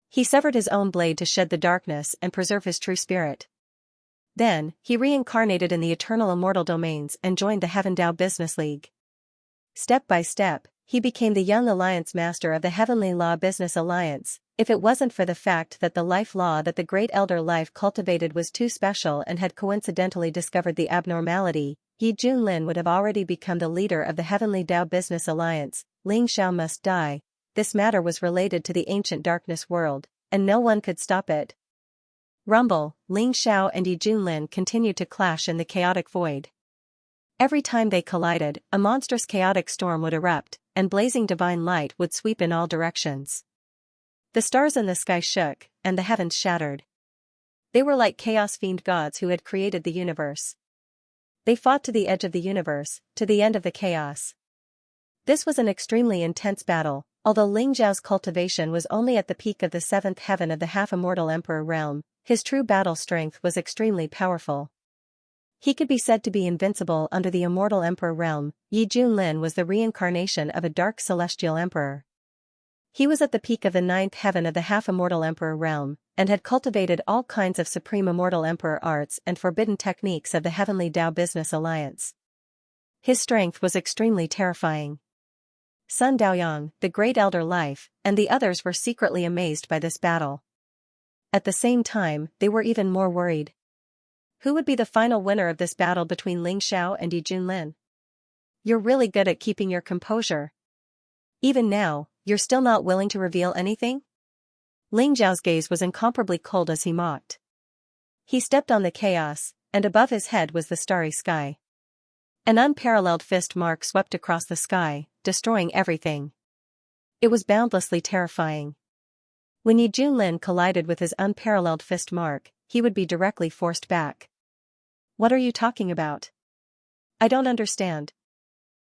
[SPEAKER 1] He severed his own blade to shed the darkness and preserve his true spirit. Then, he reincarnated in the eternal immortal domains and joined the Heaven Dao Business League. Step by step, he became the young alliance master of the Heavenly Law Business Alliance. If it wasn't for the fact that the life law that the great elder life cultivated was too special and had coincidentally discovered the abnormality, Yi Junlin would have already become the leader of the Heavenly Dao Business Alliance. Ling Xiao must die. This matter was related to the ancient darkness world, and no one could stop it. Rumble, Ling Xiao and Yi Junlin continued to clash in the chaotic void. Every time they collided, a monstrous chaotic storm would erupt, and blazing divine light would sweep in all directions. The stars in the sky shook, and the heavens shattered. They were like chaos-fiend gods who had created the universe. They fought to the edge of the universe, to the end of the chaos. This was an extremely intense battle, although Ling Zhao's cultivation was only at the peak of the seventh heaven of the half-immortal emperor realm, his true battle strength was extremely powerful. He could be said to be invincible under the immortal emperor realm. Yi Junlin was the reincarnation of a dark celestial emperor. He was at the peak of the ninth heaven of the half-immortal emperor realm, and had cultivated all kinds of supreme immortal emperor arts and forbidden techniques of the Heavenly Dao Business Alliance. His strength was extremely terrifying. Sun Daoyang, the great elder life, and the others were secretly amazed by this battle. At the same time, they were even more worried. Who would be the final winner of this battle between Ling Xiao and Yi Junlin? You're really good at keeping your composure. Even now, you're still not willing to reveal anything? Ling Zhao's gaze was incomparably cold as he mocked. He stepped on the chaos, and above his head was the starry sky. An unparalleled fist mark swept across the sky, destroying everything. It was boundlessly terrifying. When Yi Junlin collided with his unparalleled fist mark, he would be directly forced back. What are you talking about? I don't understand.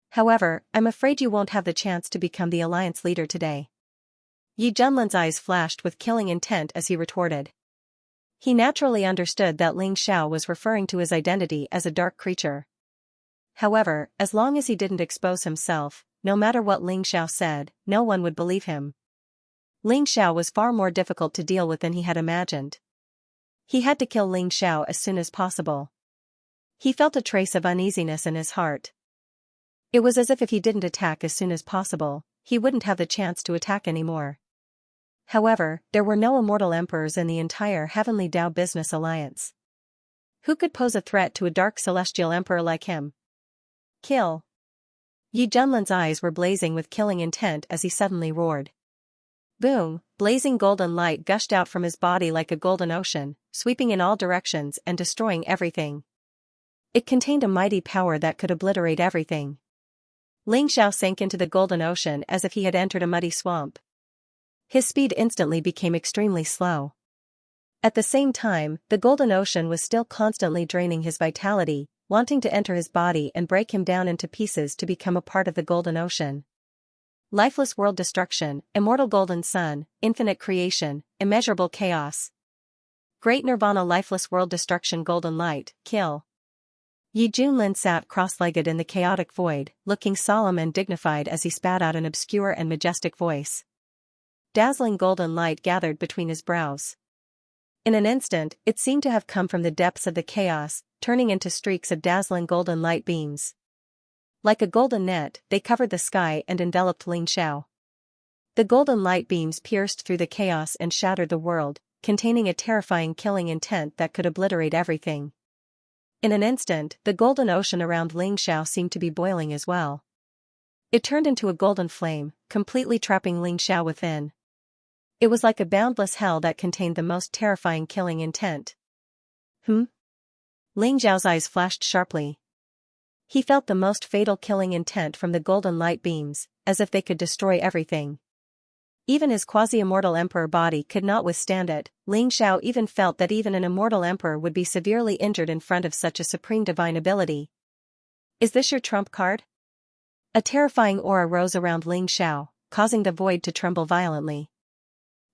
[SPEAKER 1] However, I'm afraid you won't have the chance to become the alliance leader today. Yi Junlin's eyes flashed with killing intent as he retorted. He naturally understood that Ling Xiao was referring to his identity as a dark creature. However, as long as he didn't expose himself, no matter what Ling Xiao said, no one would believe him. Ling Xiao was far more difficult to deal with than he had imagined. He had to kill Ling Xiao as soon as possible. He felt a trace of uneasiness in his heart. It was as if he didn't attack as soon as possible, he wouldn't have the chance to attack anymore. However, there were no immortal emperors in the entire Heavenly Dao Business Alliance. Who could pose a threat to a dark celestial emperor like him? Kill! Yi Junlin's eyes were blazing with killing intent as he suddenly roared. Boom! Blazing golden light gushed out from his body like a golden ocean, sweeping in all directions and destroying everything. It contained a mighty power that could obliterate everything. Ling Xiao sank into the golden ocean as if he had entered a muddy swamp. His speed instantly became extremely slow. At the same time, the golden ocean was still constantly draining his vitality, wanting to enter his body and break him down into pieces to become a part of the golden ocean. Lifeless world destruction, immortal golden sun, infinite creation, immeasurable chaos. Great nirvana lifeless world destruction golden light, kill. Yi Junlin sat cross-legged in the chaotic void, looking solemn and dignified as he spat out an obscure and majestic voice. Dazzling golden light gathered between his brows. In an instant, it seemed to have come from the depths of the chaos, turning into streaks of dazzling golden light beams. Like a golden net, they covered the sky and enveloped Ling Xiao. The golden light beams pierced through the chaos and shattered the world, containing a terrifying killing intent that could obliterate everything. In an instant, the golden ocean around Ling Xiao seemed to be boiling as well. It turned into a golden flame, completely trapping Ling Xiao within. It was like a boundless hell that contained the most terrifying killing intent. Ling Xiao's eyes flashed sharply. He felt the most fatal killing intent from the golden light beams, as if they could destroy everything. Even his quasi-immortal emperor body could not withstand it. Ling Xiao even felt that even an immortal emperor would be severely injured in front of such a supreme divine ability. Is this your trump card? A terrifying aura rose around Ling Xiao, causing the void to tremble violently.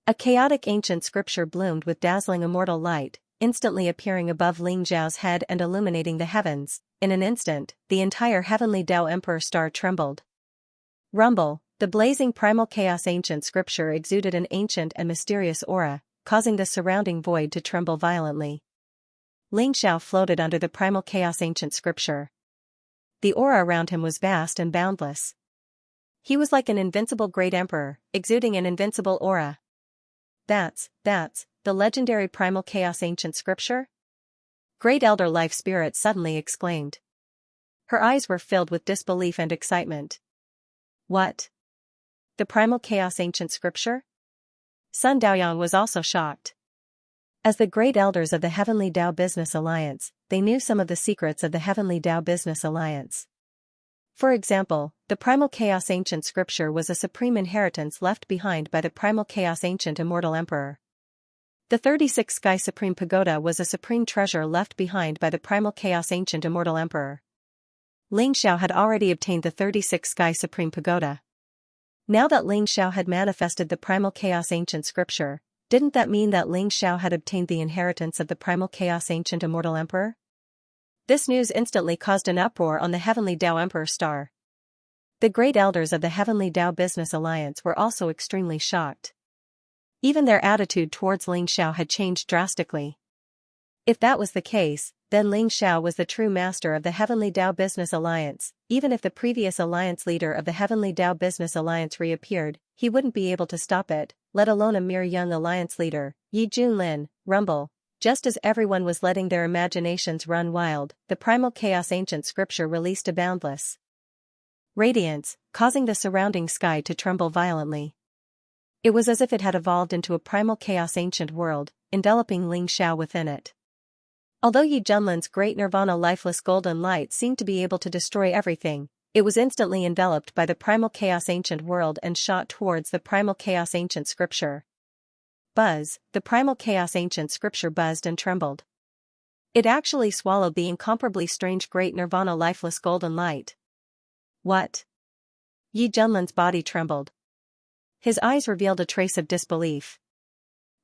[SPEAKER 1] A chaotic ancient scripture bloomed with dazzling immortal light, instantly appearing above Ling Xiao's head and illuminating the heavens. In an instant, the entire heavenly Tao Emperor star trembled. Rumble, the blazing primal chaos ancient scripture exuded an ancient and mysterious aura, causing the surrounding void to tremble violently. Ling Xiao floated under the primal chaos ancient scripture. The aura around him was vast and boundless. He was like an invincible great emperor, exuding an invincible aura. That's the legendary primal chaos ancient scripture? Great Elder Life Spirit suddenly exclaimed. Her eyes were filled with disbelief and excitement. What? The primal chaos ancient scripture? Sun Daoyang was also shocked. As the great elders of the Heavenly Tao Business Alliance, they knew some of the secrets of the Heavenly Tao Business Alliance. For example, the primal chaos ancient scripture was a supreme inheritance left behind by the primal chaos ancient immortal emperor. The 36 Sky Supreme Pagoda was a supreme treasure left behind by the primal chaos ancient immortal emperor. Ling Xiao had already obtained the 36 Sky Supreme Pagoda. Now that Ling Xiao had manifested the primal chaos ancient scripture, didn't that mean that Ling Xiao had obtained the inheritance of the primal chaos ancient immortal emperor? This news instantly caused an uproar on the Heavenly Tao Emperor star. The great elders of the Heavenly Tao Business Alliance were also extremely shocked. Even their attitude towards Ling Xiao had changed drastically. If that was the case, then Ling Xiao was the true master of the Heavenly Tao Business Alliance. Even if the previous alliance leader of the Heavenly Tao Business Alliance reappeared, he wouldn't be able to stop it, let alone a mere young alliance leader. Yi Junlin, rumble. Just as everyone was letting their imaginations run wild, the primal chaos ancient scripture released a boundless radiance, causing the surrounding sky to tremble violently. It was as if it had evolved into a primal chaos ancient world, enveloping Ling Xiao within it. Although Yi Junlin's great nirvana lifeless golden light seemed to be able to destroy everything, it was instantly enveloped by the primal chaos ancient world and shot towards the primal chaos ancient scripture. Buzz, the primal chaos ancient scripture buzzed and trembled. It actually swallowed the incomparably strange great nirvana lifeless golden light. What? Yi Junlin's body trembled. His eyes revealed a trace of disbelief.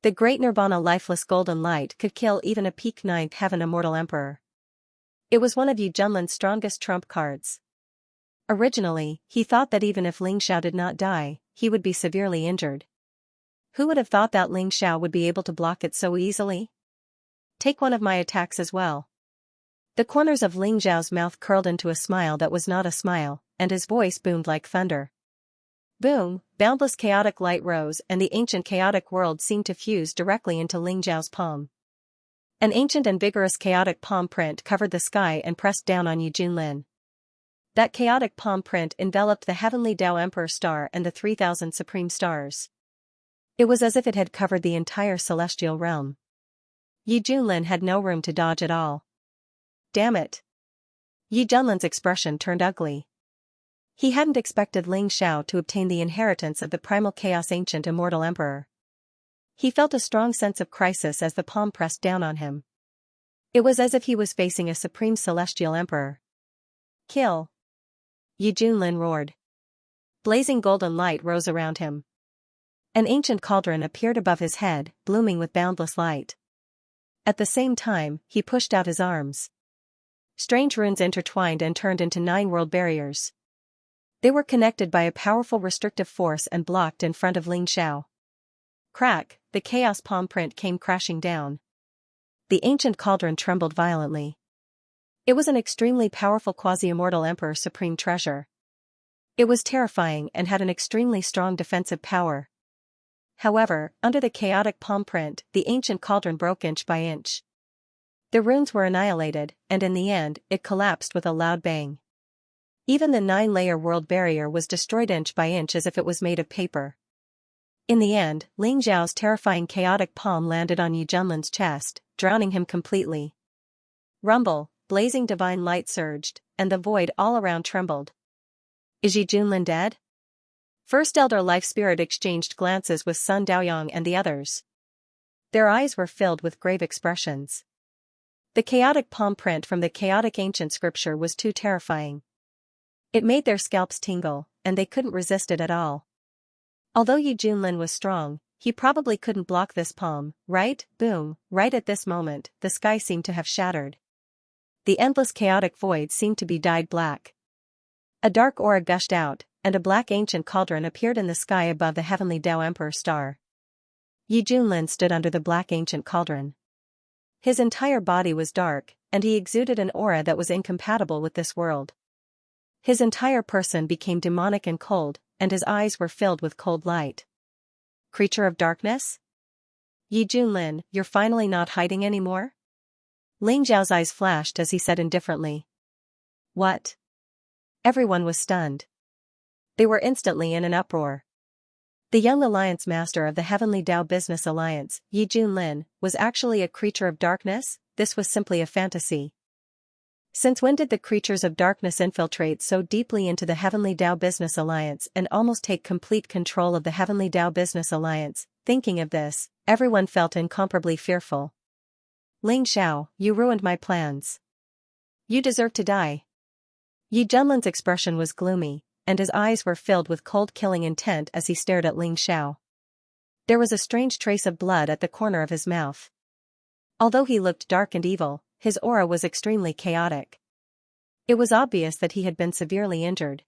[SPEAKER 1] The great nirvana lifeless golden light could kill even a peak 9th heaven immortal emperor. It was one of Yi Junlin's strongest trump cards. Originally, he thought that even if Ling Xiao did not die, he would be severely injured. Who would have thought that Ling Xiao would be able to block it so easily? Take one of my attacks as well. The corners of Ling Xiao's mouth curled into a smile that was not a smile, and his voice boomed like thunder. Boom, boundless chaotic light rose and the ancient chaotic world seemed to fuse directly into Ling Xiao's palm. An ancient and vigorous chaotic palm print covered the sky and pressed down on Yi Junlin. That chaotic palm print enveloped the Heavenly Tao Emperor star and the 3,000 supreme stars. It was as if it had covered the entire celestial realm. Yi Junlin had no room to dodge at all. Damn it! Yi Junlin's expression turned ugly. He hadn't expected Ling Xiao to obtain the inheritance of the primal chaos ancient immortal emperor. He felt a strong sense of crisis as the palm pressed down on him. It was as if he was facing a supreme celestial emperor. Kill! Yi Junlin roared. Blazing golden light rose around him. An ancient cauldron appeared above his head, blooming with boundless light. At the same time, he pushed out his arms. Strange runes intertwined and turned into 9 world barriers. They were connected by a powerful restrictive force and blocked in front of Ling Xiao. Crack, the chaos palm print came crashing down. The ancient cauldron trembled violently. It was an extremely powerful quasi-immortal emperor supreme treasure. It was terrifying and had an extremely strong defensive power. However, under the chaotic palm print, the ancient cauldron broke inch by inch. The runes were annihilated, and in the end, it collapsed with a loud bang. Even the 9-layer world barrier was destroyed inch by inch as if it was made of paper. In the end, Ling Xiao's terrifying chaotic palm landed on Yi Junlin's chest, drowning him completely. Rumble, blazing divine light surged, and the void all around trembled. Is Yi Junlin dead? First Elder Life Spirit exchanged glances with Sun Daoyang and the others. Their eyes were filled with grave expressions. The chaotic palm print from the chaotic ancient scripture was too terrifying. It made their scalps tingle, and they couldn't resist it at all. Although Yi Junlin was strong, he probably couldn't block this palm, right? Boom, right at this moment, the sky seemed to have shattered. The endless chaotic void seemed to be dyed black. A dark aura gushed out, and a black ancient cauldron appeared in the sky above the heavenly Tao Emperor star. Yi Junlin stood under the black ancient cauldron. His entire body was dark, and he exuded an aura that was incompatible with this world. His entire person became demonic and cold, and his eyes were filled with cold light. Creature of darkness? Yi Junlin, you're finally not hiding anymore? Ling Zhao's eyes flashed as he said indifferently. What? Everyone was stunned. They were instantly in an uproar. The young alliance master of the Heavenly Tao Business Alliance, Yi Junlin, was actually a creature of darkness. This was simply a fantasy. Since when did the creatures of darkness infiltrate so deeply into the Heavenly Tao Business Alliance and almost take complete control of the Heavenly Tao Business Alliance? Thinking of this, everyone felt incomparably fearful. Ling Xiao, you ruined my plans. You deserve to die. Yi Junlin's expression was gloomy, and his eyes were filled with cold killing intent as he stared at Ling Xiao. There was a strange trace of blood at the corner of his mouth. Although he looked dark and evil, his aura was extremely chaotic. It was obvious that he had been severely injured.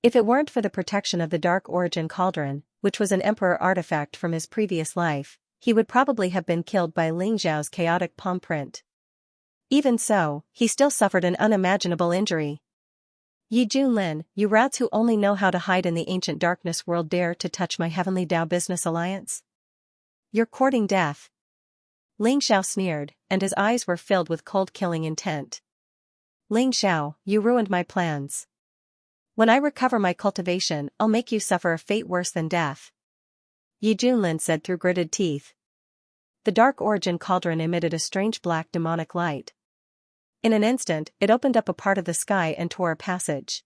[SPEAKER 1] If it weren't for the protection of the Dark Origin Cauldron, which was an emperor artifact from his previous life, he would probably have been killed by Ling Zhao's chaotic palm print. Even so, he still suffered an unimaginable injury. Yi Junlin, you rats who only know how to hide in the ancient darkness world dare to touch my Heavenly Tao Business Alliance? You're courting death. Ling Xiao sneered, and his eyes were filled with cold killing intent. Ling Xiao, you ruined my plans. When I recover my cultivation, I'll make you suffer a fate worse than death. Yi Junlin said through gritted teeth. The Dark Origin Cauldron emitted a strange black demonic light. In an instant, it opened up a part of the sky and tore a passage.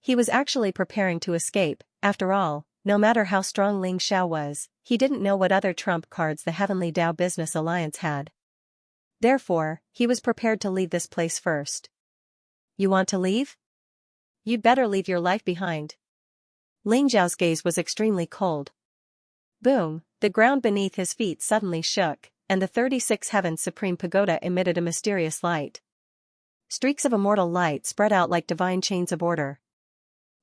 [SPEAKER 1] He was actually preparing to escape. After all, no matter how strong Ling Xiao was, he didn't know what other trump cards the Heavenly Tao Business Alliance had. Therefore, he was prepared to leave this place first. You want to leave? You'd better leave your life behind. Ling Zhao's gaze was extremely cold. Boom, the ground beneath his feet suddenly shook, and the 36 Heavens Supreme Pagoda emitted a mysterious light. Streaks of immortal light spread out like divine chains of order.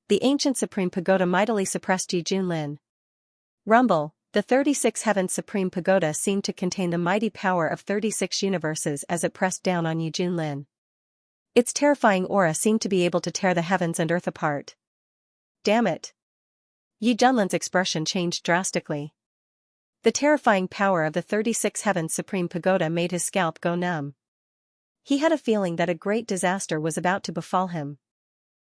[SPEAKER 1] The ancient Supreme Pagoda mightily suppressed Yi Junlin. Rumble, the 36 Heavens Supreme Pagoda seemed to contain the mighty power of 36 universes as it pressed down on Yi Junlin. Its terrifying aura seemed to be able to tear the heavens and earth apart. Damn it! Yi Junlin's expression changed drastically. The terrifying power of the 36 Heavens Supreme Pagoda made his scalp go numb. He had a feeling that a great disaster was about to befall him.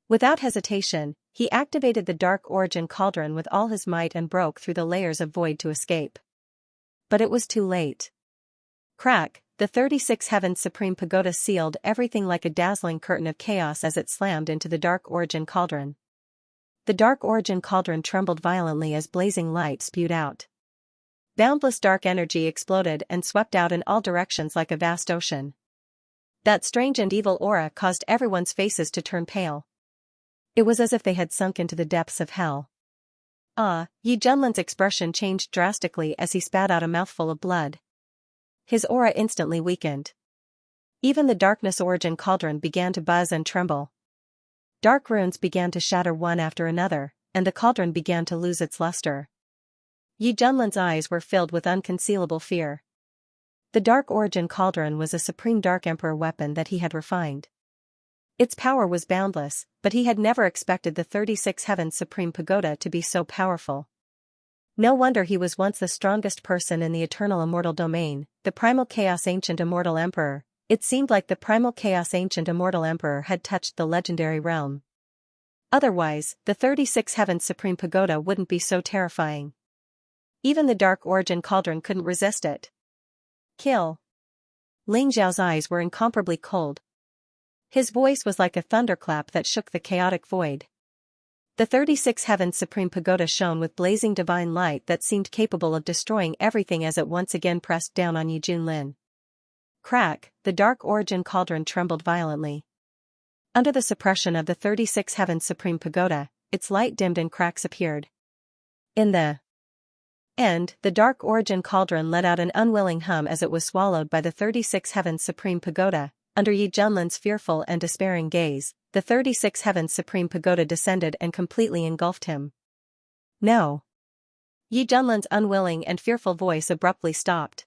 [SPEAKER 1] Without hesitation, he activated the Dark Origin Cauldron with all his might and broke through the layers of void to escape. But it was too late. Crack, the 36 Heavens Supreme Pagoda sealed everything like a dazzling curtain of chaos as it slammed into the Dark Origin Cauldron. The Dark Origin Cauldron trembled violently as blazing light spewed out. Boundless dark energy exploded and swept out in all directions like a vast ocean. That strange and evil aura caused everyone's faces to turn pale. It was as if they had sunk into the depths of hell. Yi Junlin's expression changed drastically as he spat out a mouthful of blood. His aura instantly weakened. Even the Darkness Origin Cauldron began to buzz and tremble. Dark runes began to shatter one after another, and the cauldron began to lose its luster. Yi Junlin's eyes were filled with unconcealable fear. The Dark Origin Cauldron was a supreme Dark Emperor weapon that he had refined. Its power was boundless, but he had never expected the 36 Heavens Supreme Pagoda to be so powerful. No wonder he was once the strongest person in the Eternal Immortal Domain, the Primal Chaos Ancient Immortal Emperor. It seemed like the Primal Chaos Ancient Immortal Emperor had touched the legendary realm. Otherwise, the 36 Heavens Supreme Pagoda wouldn't be so terrifying. Even the Dark Origin Cauldron couldn't resist it. Kill. Ling Zhao's eyes were incomparably cold. His voice was like a thunderclap that shook the chaotic void. The 36 Heavens Supreme Pagoda shone with blazing divine light that seemed capable of destroying everything as it once again pressed down on Yi Junlin. Crack, the Dark Origin Cauldron trembled violently. Under the suppression of the 36 Heavens Supreme Pagoda, its light dimmed and cracks appeared. In the end, the dark origin cauldron let out an unwilling hum as it was swallowed by the 36 Heavens Supreme Pagoda. Under Yi Junlin's fearful and despairing gaze, the 36 Heavens Supreme Pagoda descended and completely engulfed him. No. Yi Junlin's unwilling and fearful voice abruptly stopped.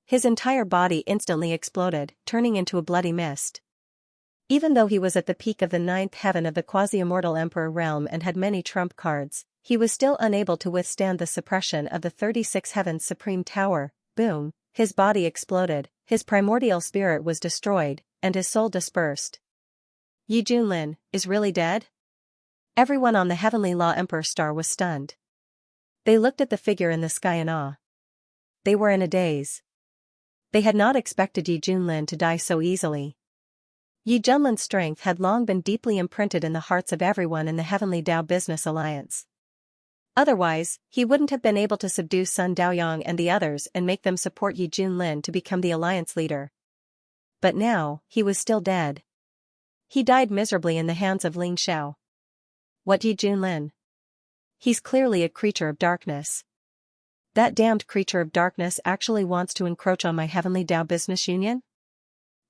[SPEAKER 1] His entire body instantly exploded, turning into a bloody mist. Even though he was at the peak of the 9th heaven of the quasi-immortal Emperor realm and had many trump cards, he was still unable to withstand the suppression of the 36 Heavens Supreme Tower. Boom, his body exploded, his primordial spirit was destroyed, and his soul dispersed. Yi Junlin is really dead? Everyone on the Heavenly Law Emperor Star was stunned. They looked at the figure in the sky in awe. They were in a daze. They had not expected Yi Junlin to die so easily. Yi Junlin's strength had long been deeply imprinted in the hearts of everyone in the Heavenly Dao Business Alliance. Otherwise, he wouldn't have been able to subdue Sun Daoyang and the others and make them support Yi Junlin to become the alliance leader. But now, he was still dead. He died miserably in the hands of Ling Xiao. What Yi Junlin? He's clearly a creature of darkness. That damned creature of darkness actually wants to encroach on my Heavenly Dao Business Union?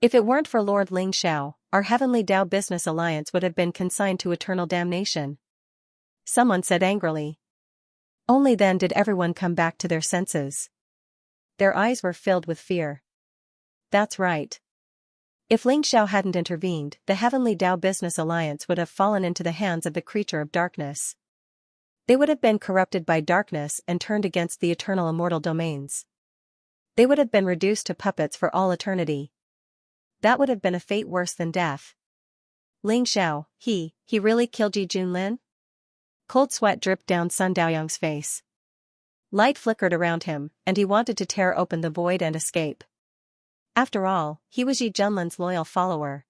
[SPEAKER 1] If it weren't for Lord Ling Xiao, our Heavenly Dao Business Alliance would have been consigned to eternal damnation. Someone said angrily. Only then did everyone come back to their senses. Their eyes were filled with fear. That's right. If Ling Xiao hadn't intervened, the Heavenly Dao Business Alliance would have fallen into the hands of the creature of darkness. They would have been corrupted by darkness and turned against the eternal immortal domains. They would have been reduced to puppets for all eternity. That would have been a fate worse than death. Ling Xiao, he really killed Yi Junlin? Cold sweat dripped down Sun Daoyang's face. Light flickered around him, and he wanted to tear open the void and escape. After all, he was Yi Junlin's loyal follower.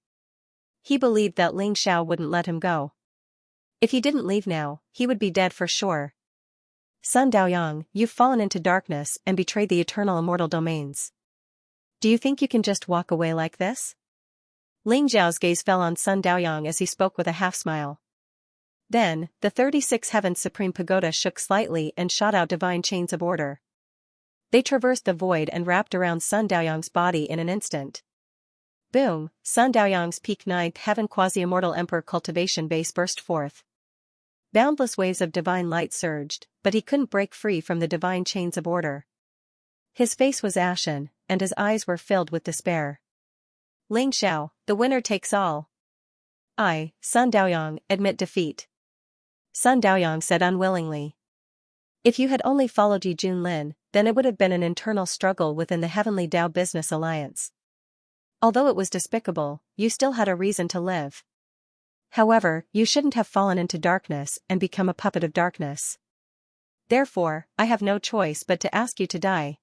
[SPEAKER 1] He believed that Ling Xiao wouldn't let him go. If he didn't leave now, he would be dead for sure. Sun Daoyang, you've fallen into darkness and betrayed the eternal immortal domains. Do you think you can just walk away like this? Ling Xiao's gaze fell on Sun Daoyang as he spoke with a half-smile. Then, the 36 Heavens Supreme Pagoda shook slightly and shot out divine chains of order. They traversed the void and wrapped around Sun Daoyang's body in an instant. Boom, Sun Daoyang's peak 9th heaven quasi-immortal Emperor Cultivation base burst forth. Boundless waves of divine light surged, but he couldn't break free from the divine chains of order. His face was ashen, and his eyes were filled with despair. Ling Xiao, the winner takes all. I, Sun Daoyang, admit defeat. Sun Daoyang said unwillingly. If you had only followed Yi Junlin, then it would have been an internal struggle within the Heavenly Dao Business Alliance. Although it was despicable, you still had a reason to live. However, you shouldn't have fallen into darkness and become a puppet of darkness. Therefore, I have no choice but to ask you to die.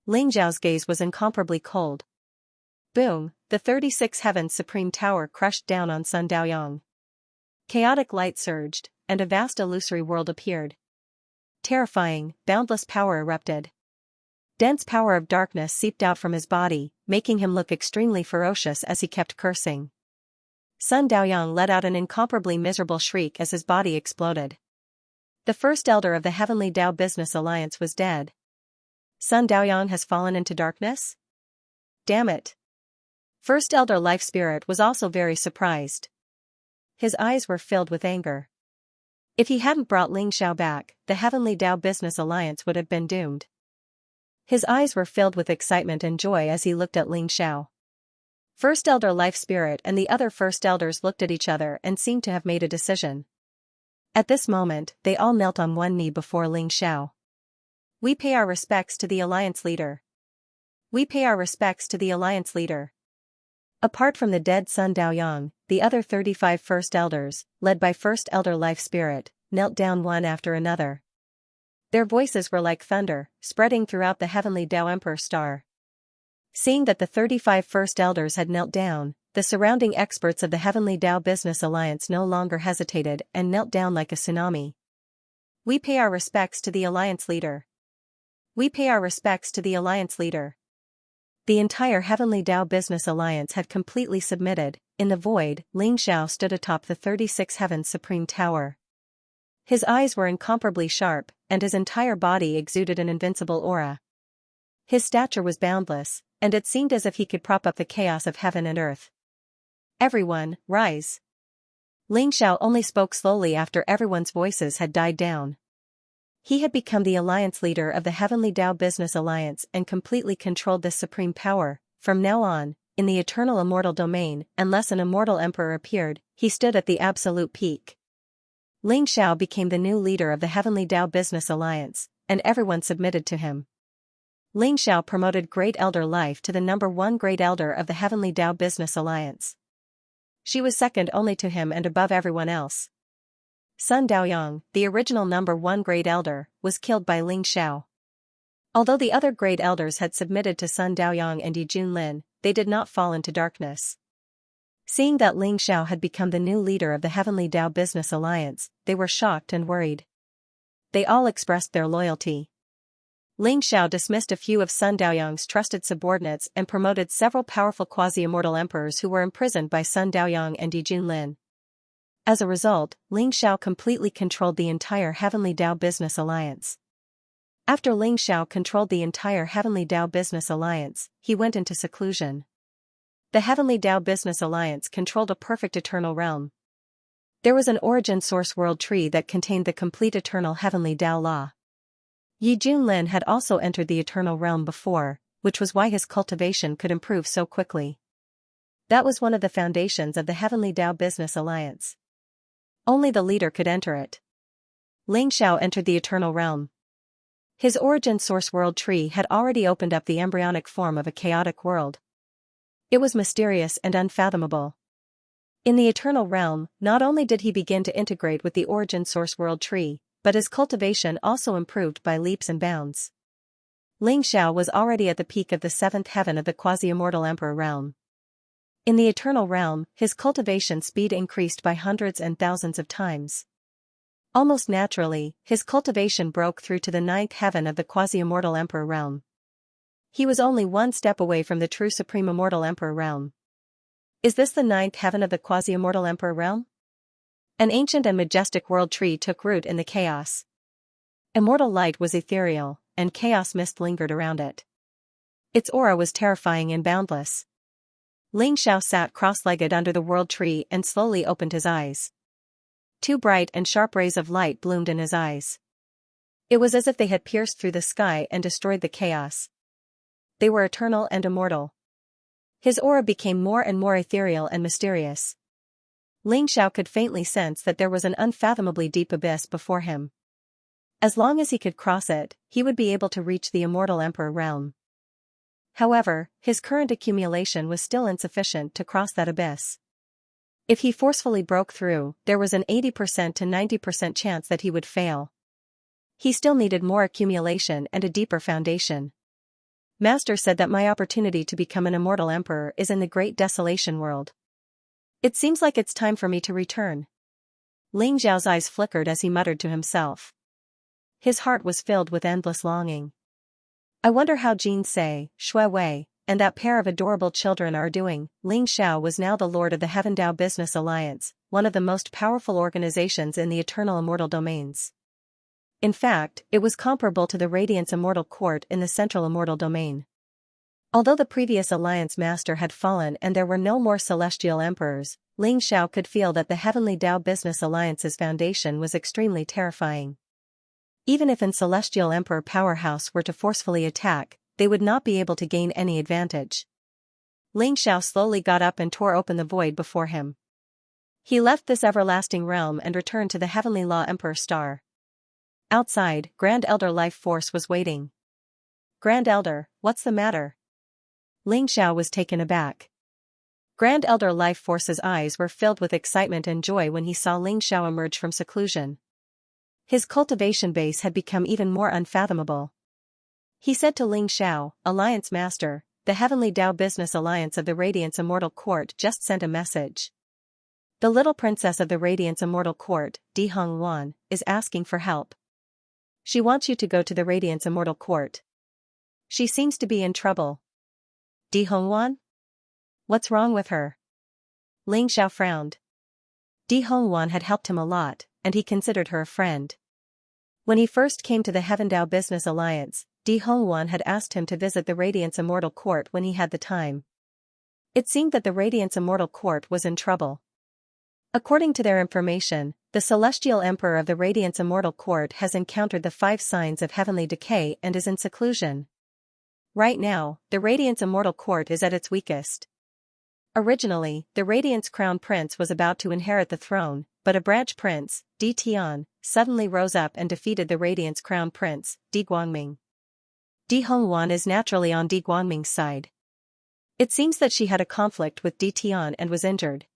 [SPEAKER 1] Ling Xiao's gaze was incomparably cold. Boom, the 36 Heavens Supreme Tower crushed down on Sun Daoyang. Chaotic light surged, and a vast illusory world appeared. Terrifying, boundless power erupted. Dense power of darkness seeped out from his body, making him look extremely ferocious as he kept cursing. Sun Daoyang let out an incomparably miserable shriek as his body exploded. The first elder of the Heavenly Dao Business Alliance was dead. Sun Daoyang has fallen into darkness? Damn it. First Elder Life Spirit was also very surprised. His eyes were filled with anger. If he hadn't brought Ling Xiao back, the Heavenly Dao Business Alliance would have been doomed. His eyes were filled with excitement and joy as he looked at Ling Xiao. First Elder Life Spirit and the other First Elders looked at each other and seemed to have made a decision. At this moment, they all knelt on one knee before Ling Xiao. We pay our respects to the Alliance Leader. We pay our respects to the Alliance Leader. Apart from the dead Sun Daoyang, the other 35 First Elders, led by First Elder Life Spirit, knelt down one after another. Their voices were like thunder, spreading throughout the Heavenly Dao Emperor Star. Seeing that the 35 First Elders had knelt down, the surrounding experts of the Heavenly Dao Business Alliance no longer hesitated and knelt down like a tsunami. We pay our respects to the Alliance Leader. We pay our respects to the Alliance Leader. The entire Heavenly Tao Business Alliance had completely submitted. In the void, Ling Xiao stood atop the 36 Heavens Supreme Tower. His eyes were incomparably sharp, and his entire body exuded an invincible aura. His stature was boundless, and it seemed as if he could prop up the chaos of heaven and earth. "Everyone, rise." Ling Xiao only spoke slowly after everyone's voices had died down. He had become the alliance leader of the Heavenly Tao Business Alliance and completely controlled this supreme power. From now on, in the eternal immortal domain, unless an immortal emperor appeared, he stood at the absolute peak. Ling Xiao became the new leader of the Heavenly Tao Business Alliance, and everyone submitted to him. Ling Xiao promoted Great Elder Life to the number 1 Great Elder of the Heavenly Tao Business Alliance. She was second only to him and above everyone else. Sun Daoyang, the original number 1 Great Elder, was killed by Ling Xiao. Although the other Great Elders had submitted to Sun Daoyang and Yi Junlin, they did not fall into darkness. Seeing that Ling Xiao had become the new leader of the Heavenly Tao Business Alliance, they were shocked and worried. They all expressed their loyalty. Ling Xiao dismissed a few of Sun Daoyang's trusted subordinates and promoted several powerful quasi-immortal emperors who were imprisoned by Sun Daoyang and Yi Junlin. As a result, Ling Xiao completely controlled the entire Heavenly Tao Business Alliance. After Ling Xiao controlled the entire Heavenly Tao Business Alliance, he went into seclusion. The Heavenly Tao Business Alliance controlled a perfect eternal realm. There was an origin source world tree that contained the complete eternal Heavenly Tao law. Yi Junlin had also entered the eternal realm before, which was why his cultivation could improve so quickly. That was one of the foundations of the Heavenly Tao Business Alliance. Only the leader could enter it. Ling Xiao entered the eternal realm. His origin source world tree had already opened up the embryonic form of a chaotic world. It was mysterious and unfathomable. In the eternal realm, not only did he begin to integrate with the origin source world tree, but his cultivation also improved by leaps and bounds. Ling Xiao was already at the peak of the 7th heaven of the quasi-immortal emperor realm. In the eternal realm, his cultivation speed increased by hundreds and thousands of times. Almost naturally, his cultivation broke through to the 9th heaven of the quasi-immortal emperor realm. He was only one step away from the true supreme immortal emperor realm. Is this the 9th heaven of the quasi-immortal emperor realm? An ancient and majestic world tree took root in the chaos. Immortal light was ethereal, and chaos mist lingered around it. Its aura was terrifying and boundless. Ling Xiao sat cross-legged under the world tree and slowly opened his eyes. 2 bright and sharp rays of light bloomed in his eyes. It was as if they had pierced through the sky and destroyed the chaos. They were eternal and immortal. His aura became more and more ethereal and mysterious. Ling Xiao could faintly sense that there was an unfathomably deep abyss before him. As long as he could cross it, he would be able to reach the immortal emperor realm. However, his current accumulation was still insufficient to cross that abyss. If he forcefully broke through, there was an 80% to 90% chance that he would fail. He still needed more accumulation and a deeper foundation. Master said that my opportunity to become an immortal emperor is in the Great Desolation world. It seems like it's time for me to return. Ling Xiao's eyes flickered as he muttered to himself. His heart was filled with endless longing. I wonder how Jin Sei, Shui Wei, and that pair of adorable children are doing. Ling Xiao was now the lord of the Heaven Tao Business Alliance, one of the most powerful organizations in the eternal immortal domains. In fact, it was comparable to the Radiance Immortal Court in the Central Immortal Domain. Although the previous alliance master had fallen and there were no more celestial emperors, Ling Xiao could feel that the Heavenly Tao Business Alliance's foundation was extremely terrifying. Even if an celestial emperor powerhouse were to forcefully attack, they would not be able to gain any advantage. Ling Xiao slowly got up and tore open the void before him. He left this everlasting realm and returned to the Heavenly Law Emperor Star. Outside, Grand Elder Life Force was waiting. Grand Elder, what's the matter? Ling Xiao was taken aback. Grand Elder Life Force's eyes were filled with excitement and joy when he saw Ling Xiao emerge from seclusion. His cultivation base had become even more unfathomable. He said to Ling Xiao, Alliance Master, the Heavenly Tao Business Alliance of the Radiance Immortal Court just sent a message. The little princess of the Radiance Immortal Court, Di Hong Wan, is asking for help. She wants you to go to the Radiance Immortal Court. She seems to be in trouble. Di Hongwan? What's wrong with her? Ling Xiao frowned. Di Hongwan had helped him a lot, and he considered her a friend. When he first came to the Heavendao Business Alliance, Di Hongwan had asked him to visit the Radiance Immortal Court when he had the time. It seemed that the Radiance Immortal Court was in trouble. According to their information, the Celestial Emperor of the Radiance Immortal Court has encountered the 5 signs of heavenly decay and is in seclusion. Right now, the Radiance Immortal Court is at its weakest. Originally, the Radiance Crown Prince was about to inherit the throne, but a branch prince, Di Tian, suddenly rose up and defeated the Radiance Crown Prince, Di Guangming. Di Hongwan is naturally on Di Guangming's side. It seems that she had a conflict with Di Tian and was injured.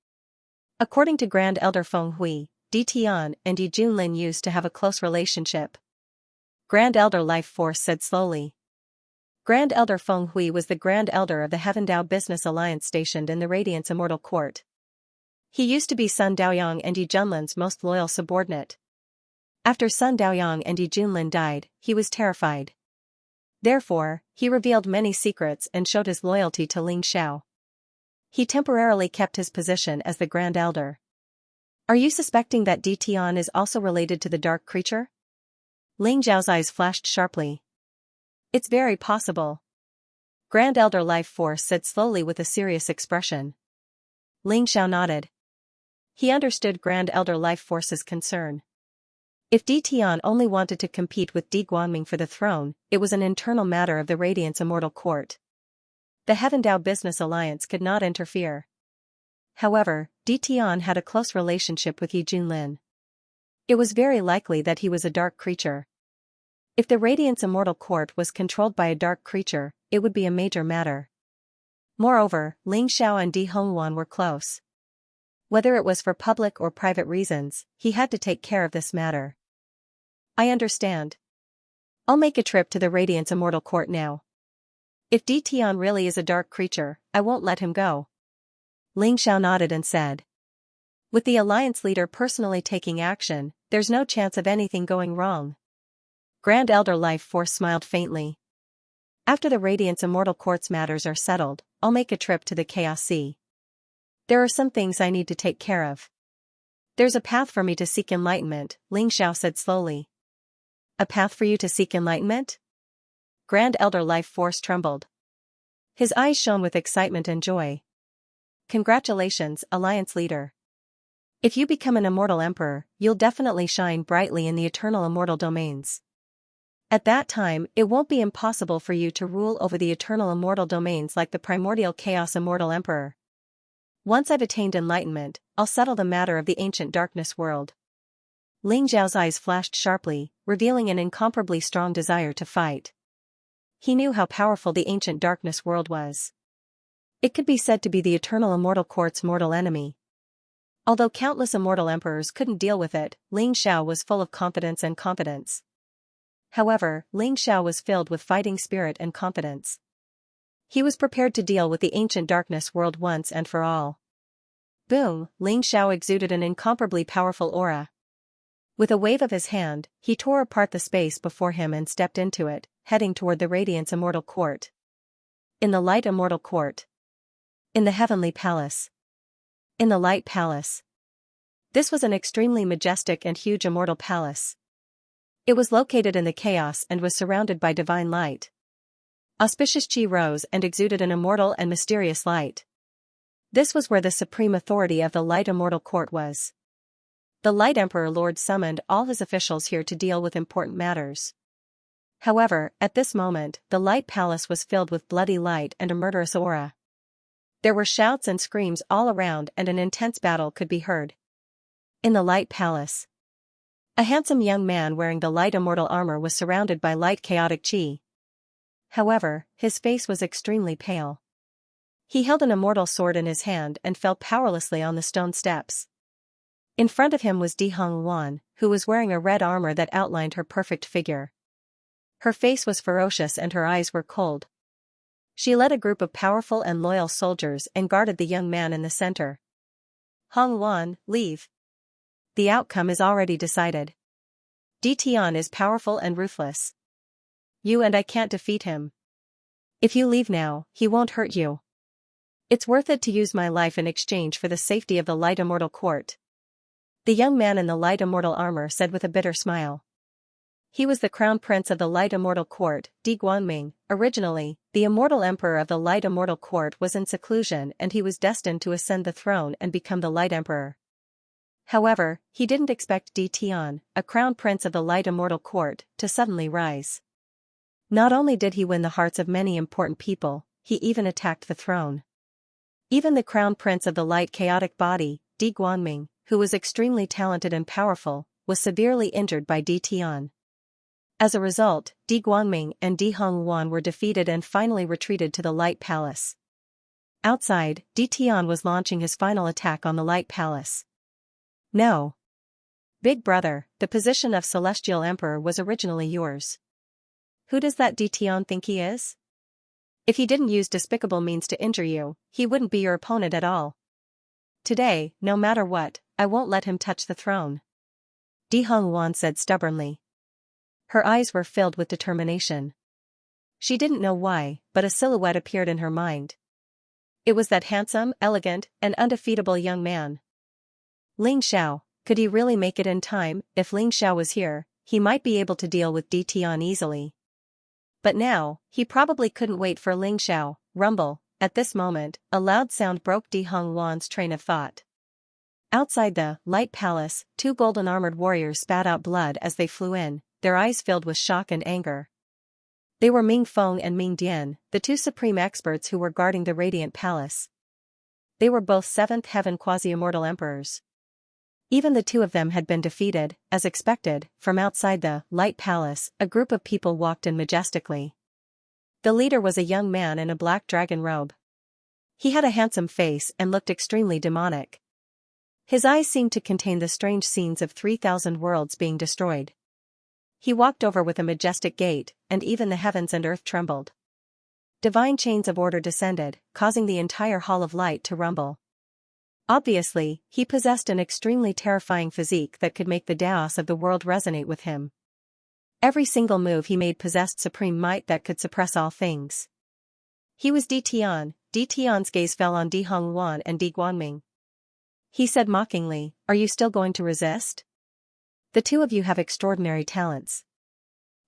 [SPEAKER 1] According to Grand Elder Feng Hui, Di Tian and Yi Junlin used to have a close relationship. Grand Elder Life Force said slowly. Grand Elder Feng Hui was the Grand Elder of the Heavendao Business Alliance stationed in the Radiance Immortal Court. He used to be Sun Daoyang and Yi Junlin's most loyal subordinate. After Sun Daoyang and Yi Junlin died, he was terrified. Therefore, he revealed many secrets and showed his loyalty to Ling Xiao. He temporarily kept his position as the Grand Elder. Are you suspecting that Di Tian is also related to the dark creature? Ling Xiao's eyes flashed sharply. It's very possible. Grand Elder Life Force said slowly with a serious expression. Ling Xiao nodded. He understood Grand Elder Life Force's concern. If Di Tian only wanted to compete with Di Guangming for the throne, it was an internal matter of the Radiance Immortal Court. The Heavendao Business Alliance could not interfere. However, Di Tian had a close relationship with Yi Junlin. It was very likely that he was a dark creature. If the Radiance Immortal Court was controlled by a dark creature, it would be a major matter. Moreover, Ling Xiao and Di Hongwan were close. Whether it was for public or private reasons, he had to take care of this matter. I understand. I'll make a trip to the Radiance Immortal Court now. If Di Tian really is a dark creature, I won't let him go. Ling Xiao nodded and said. With the Alliance leader personally taking action, there's no chance of anything going wrong. Grand Elder Life Force smiled faintly. After the Radiance Immortal Court's matters are settled, I'll make a trip to the Chaos Sea. There are some things I need to take care of. There's a path for me to seek enlightenment, Ling Xiao said slowly. A path for you to seek enlightenment? Grand Elder Life Force trembled. His eyes shone with excitement and joy. Congratulations, Alliance leader. If you become an immortal emperor, you'll definitely shine brightly in the eternal immortal domains. At that time, it won't be impossible for you to rule over the eternal immortal domains like the primordial chaos immortal emperor. Once I've attained enlightenment, I'll settle the matter of the ancient darkness world. Ling Xiao's eyes flashed sharply, revealing an incomparably strong desire to fight. He knew how powerful the ancient darkness world was. It could be said to be the eternal immortal court's mortal enemy. Although countless immortal emperors couldn't deal with it, Ling Xiao was full of confidence and competence. However, Ling Xiao was filled with fighting spirit and confidence. He was prepared to deal with the ancient darkness world once and for all. Boom! Ling Xiao exuded an incomparably powerful aura. With a wave of his hand, he tore apart the space before him and stepped into it, heading toward the Radiance Immortal Court. In the Light Immortal Court. In the Heavenly Palace. In the Light Palace. This was an extremely majestic and huge immortal palace. It was located in the chaos and was surrounded by divine light. Auspicious chi rose and exuded an immortal and mysterious light. This was where the supreme authority of the Light Immortal Court was. The Light Emperor Lord summoned all his officials here to deal with important matters. However, at this moment, the Light Palace was filled with bloody light and a murderous aura. There were shouts and screams all around and an intense battle could be heard. In the Light Palace. A handsome young man wearing the light immortal armor was surrounded by light chaotic chi. However, his face was extremely pale. He held an immortal sword in his hand and fell powerlessly on the stone steps. In front of him was Di Hongwan, who was wearing a red armor that outlined her perfect figure. Her face was ferocious and her eyes were cold. She led a group of powerful and loyal soldiers and guarded the young man in the center. Hongwan, leave. The outcome is already decided. Di Tian is powerful and ruthless. You and I can't defeat him. If you leave now, he won't hurt you. It's worth it to use my life in exchange for the safety of the Light Immortal Court. The young man in the light immortal armor said with a bitter smile. He was the crown prince of the Light Immortal Court, Di Guanming. Originally, the immortal emperor of the Light Immortal Court was in seclusion and he was destined to ascend the throne and become the Light Emperor. However, he didn't expect Di Tian, a crown prince of the Light Immortal Court, to suddenly rise. Not only did he win the hearts of many important people, he even attacked the throne. Even the crown prince of the Light Chaotic Body, Di Guanming, who was extremely talented and powerful, was severely injured by Di Tian. As a result, Di Guanming and Di Hongwan were defeated and finally retreated to the Light Palace. Outside, Di Tian was launching his final attack on the Light Palace. No. Big brother, the position of Celestial Emperor was originally yours. Who does that Di Tian think he is? If he didn't use despicable means to injure you, he wouldn't be your opponent at all. Today, no matter what, I won't let him touch the throne. Di Hongwan said stubbornly. Her eyes were filled with determination. She didn't know why, but a silhouette appeared in her mind. It was that handsome, elegant, and undefeatable young man. Ling Xiao. Could he really make it in time? If Ling Xiao was here, he might be able to deal with Di Tian easily. But now, he probably couldn't wait for Ling Xiao. Rumble. At this moment, a loud sound broke Di Hongwan's train of thought. Outside the Light Palace, two golden-armored warriors spat out blood as they flew in, their eyes filled with shock and anger. They were Ming Feng and Ming Dian, the two supreme experts who were guarding the Radiant Palace. They were both seventh heaven quasi-immortal emperors. Even the two of them had been defeated. As expected, from outside the Light Palace, a group of people walked in majestically. The leader was a young man in a black dragon robe. He had a handsome face and looked extremely demonic. His eyes seemed to contain the strange scenes of 3,000 worlds being destroyed. He walked over with a majestic gait, and even the heavens and earth trembled. Divine chains of order descended, causing the entire Hall of Light to rumble. Obviously, he possessed an extremely terrifying physique that could make the Daos of the world resonate with him. Every single move he made possessed supreme might that could suppress all things. He was Di Tian. Di Tian's gaze fell on Di Hongwan and Di Guanming. He said mockingly, "Are you still going to resist? The two of you have extraordinary talents.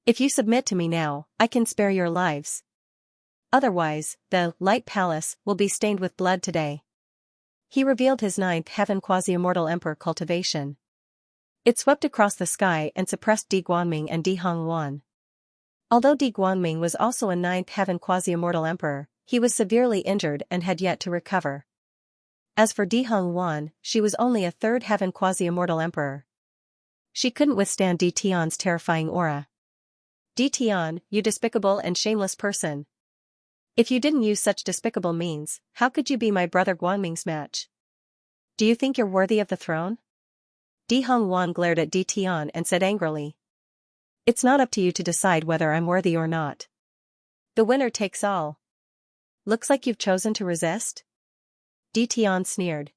[SPEAKER 1] If you submit to me now, I can spare your lives. Otherwise, the Light Palace will be stained with blood today." He revealed his ninth heaven quasi-immortal emperor Cultivation. It swept across the sky and suppressed Di Guanming and Di Hongwan. Although Di Guanming was also a ninth heaven quasi-immortal emperor, he was severely injured and had yet to recover. As for Di Hongwan, she was only a third heaven quasi-immortal emperor. She couldn't withstand Di Tian's terrifying aura. Di Tian, you despicable and shameless person. If you didn't use such despicable means, how could you be my brother Guanming's match? Do you think you're worthy of the throne? Di Hongwan glared at Di Tian and said angrily. It's not up to you to decide whether I'm worthy or not. The winner takes all. Looks like you've chosen to resist? Di Tian sneered.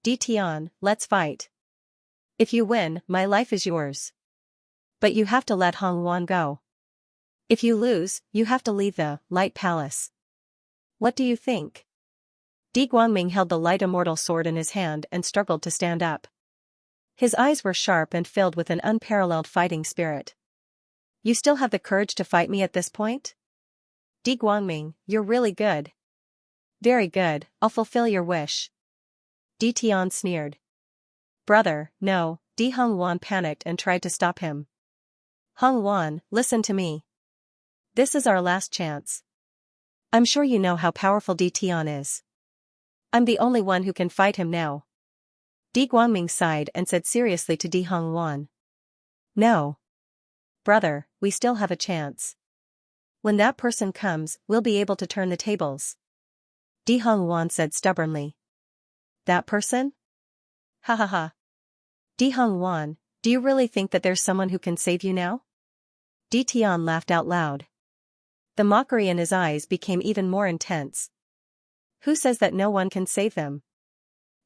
[SPEAKER 1] Di Tian, let's fight. If you win, my life is yours. But you have to let Hongwan go. If you lose, you have to leave the Light Palace. What do you think? Di Guanming held the light immortal sword in his hand and struggled to stand up. His eyes were sharp and filled with an unparalleled fighting spirit. You still have the courage to fight me at this point? Di Guanming, you're really good. Very good, I'll fulfill your wish. Di Tian sneered. Brother, no. Di Hongwan panicked and tried to stop him. Hongwan, listen to me. This is our last chance. I'm sure you know how powerful Di Tian is. I'm the only one who can fight him now. Di Guanming sighed and said seriously to Di Hongwan. No. Brother, we still have a chance. When that person comes, we'll be able to turn the tables. Di Hongwan said stubbornly. That person? Ha ha ha. Di Hongwan, do you really think that there's someone who can save you now? Di Tian laughed out loud. The mockery in his eyes became even more intense. Who says that no one can save them?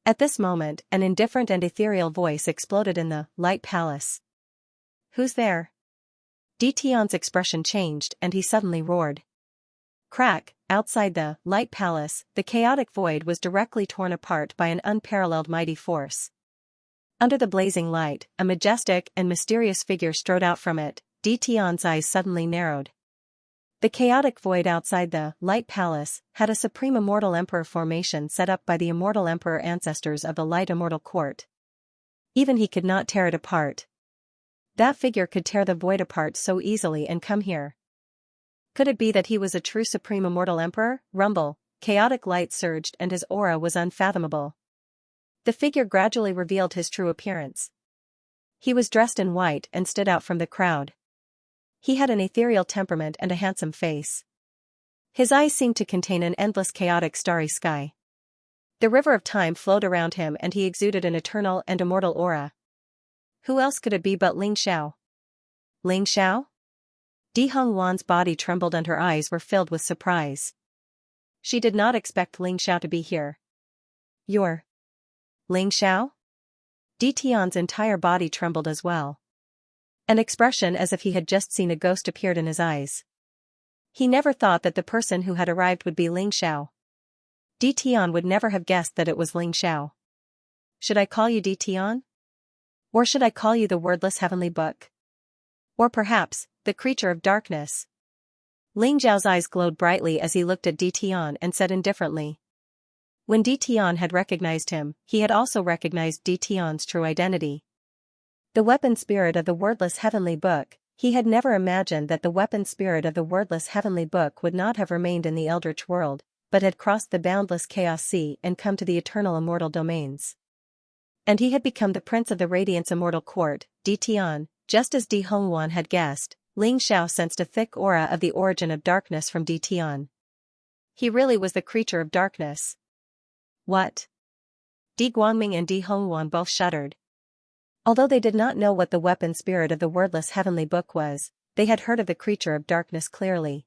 [SPEAKER 1] At this moment, an indifferent and ethereal voice exploded in the Light Palace. Who's there? Di Tian's expression changed and he suddenly roared. Crack, outside the light palace, the chaotic void was directly torn apart by an unparalleled mighty force. Under the blazing light, a majestic and mysterious figure strode out from it. Tian's eyes suddenly narrowed. The chaotic void outside the light palace had a supreme immortal emperor formation set up by the immortal emperor ancestors of the light immortal court. Even he could not tear it apart. That figure could tear the void apart so easily and come here. Could it be that he was a true supreme immortal emperor? Rumble, chaotic light surged and his aura was unfathomable. The figure gradually revealed his true appearance. He was dressed in white and stood out from the crowd. He had an ethereal temperament and a handsome face. His eyes seemed to contain an endless chaotic starry sky. The river of time flowed around him and he exuded an eternal and immortal aura. Who else could it be but Ling Xiao? Ling Xiao? Di Hongwan's body trembled and her eyes were filled with surprise. She did not expect Ling Xiao to be here. You're Ling Xiao? Di Tian's entire body trembled as well. An expression as if he had just seen a ghost appeared in his eyes. He never thought that the person who had arrived would be Ling Xiao. Di Tian would never have guessed that it was Ling Xiao. Should I call you Di Tian? Or should I call you the wordless heavenly book? Or perhaps, the creature of darkness? Ling Xiao's eyes glowed brightly as he looked at Di Tian and said indifferently. When Di Tian had recognized him, he had also recognized Di Tian's true identity. The weapon spirit of the wordless heavenly book. He had never imagined that the weapon spirit of the wordless heavenly book would not have remained in the eldritch world, but had crossed the boundless chaos sea and come to the eternal immortal domains. And he had become the prince of the radiance immortal court, Di Tian, just as Di Hongwan had guessed. Ling Xiao sensed a thick aura of the origin of darkness from Di Tian. He really was the creature of darkness. What? Di Guangming and Di Hongwan both shuddered. Although they did not know what the weapon spirit of the wordless heavenly book was, they had heard of the creature of darkness clearly.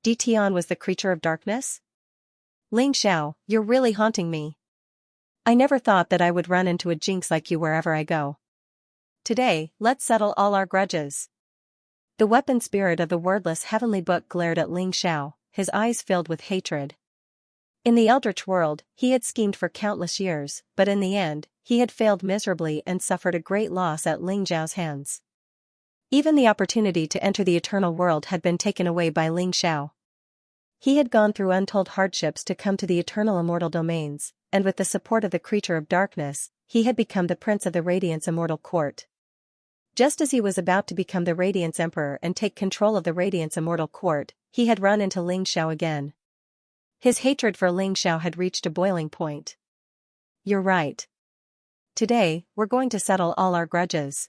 [SPEAKER 1] Di Tian was the creature of darkness? Ling Xiao, you're really haunting me. I never thought that I would run into a jinx like you wherever I go. Today, let's settle all our grudges. The weapon spirit of the wordless heavenly book glared at Ling Xiao, his eyes filled with hatred. In the eldritch world, he had schemed for countless years, but in the end, he had failed miserably and suffered a great loss at Ling Xiao's hands. Even the opportunity to enter the eternal world had been taken away by Ling Xiao. He had gone through untold hardships to come to the eternal immortal domains, and with the support of the creature of darkness, he had become the prince of the Radiance immortal court. Just as he was about to become the Radiance emperor and take control of the Radiance immortal court, he had run into Ling Xiao again. His hatred for Ling Xiao had reached a boiling point. You're right. Today, we're going to settle all our grudges.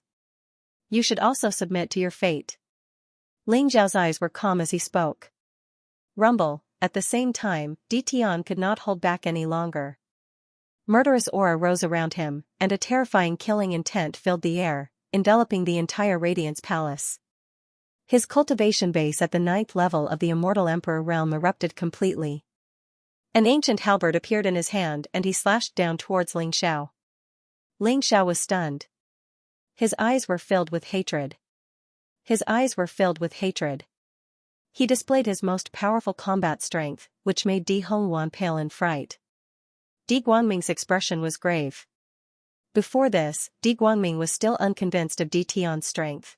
[SPEAKER 1] You should also submit to your fate. Ling Xiao's eyes were calm as he spoke. Rumble, at the same time, Di Tian could not hold back any longer. Murderous aura rose around him, and a terrifying killing intent filled the air, enveloping the entire Radiance Palace. His cultivation base at the 9th level of the Immortal Emperor realm erupted completely. An ancient halberd appeared in his hand and he slashed down towards Ling Xiao. Ling Xiao was stunned. His eyes were filled with hatred. His eyes were filled with hatred. He displayed his most powerful combat strength, which made Di Hongwan pale in fright. Di Guangming's expression was grave. Before this, Di Guangming was still unconvinced of Di Tian's strength.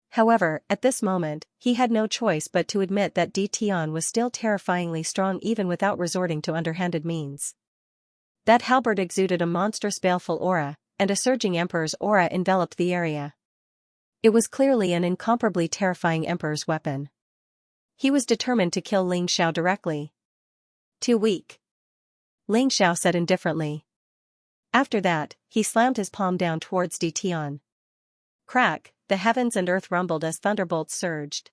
[SPEAKER 1] However, at this moment, he had no choice but to admit that Di Tian was still terrifyingly strong even without resorting to underhanded means. That halberd exuded a monstrous baleful aura, and a surging emperor's aura enveloped the area. It was clearly an incomparably terrifying emperor's weapon. He was determined to kill Ling Xiao directly. Too weak, Ling Xiao said indifferently. After that, he slammed his palm down towards Di Tian. Crack, the heavens and earth rumbled as thunderbolts surged.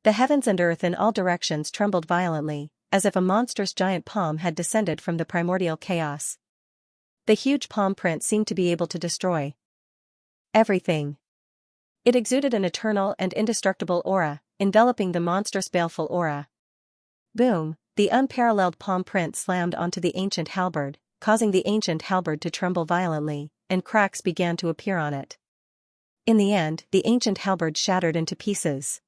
[SPEAKER 1] The heavens and earth in all directions trembled violently, as if a monstrous giant palm had descended from the primordial chaos. The huge palm print seemed to be able to destroy everything. It exuded an eternal and indestructible aura, enveloping the monstrous baleful aura. Boom, the unparalleled palm print slammed onto the ancient halberd, causing the ancient halberd to tremble violently, and cracks began to appear on it. In the end, the ancient halberd shattered into pieces.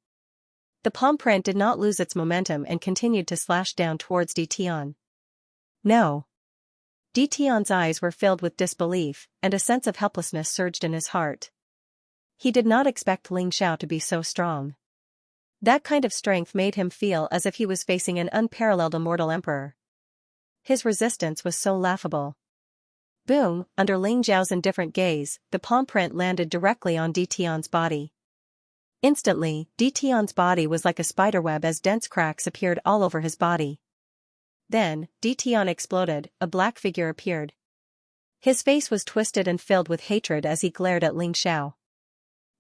[SPEAKER 1] The palm print did not lose its momentum and continued to slash down towards Tian. No. Tian's eyes were filled with disbelief, and a sense of helplessness surged in his heart. He did not expect Ling Xiao to be so strong. That kind of strength made him feel as if he was facing an unparalleled immortal emperor. His resistance was so laughable. Boom! Under Ling Xiao's indifferent gaze, the palm print landed directly on Tian's body. Instantly, Tian's body was like a spiderweb as dense cracks appeared all over his body. Then, Tian exploded, a black figure appeared. His face was twisted and filled with hatred as he glared at Ling Xiao.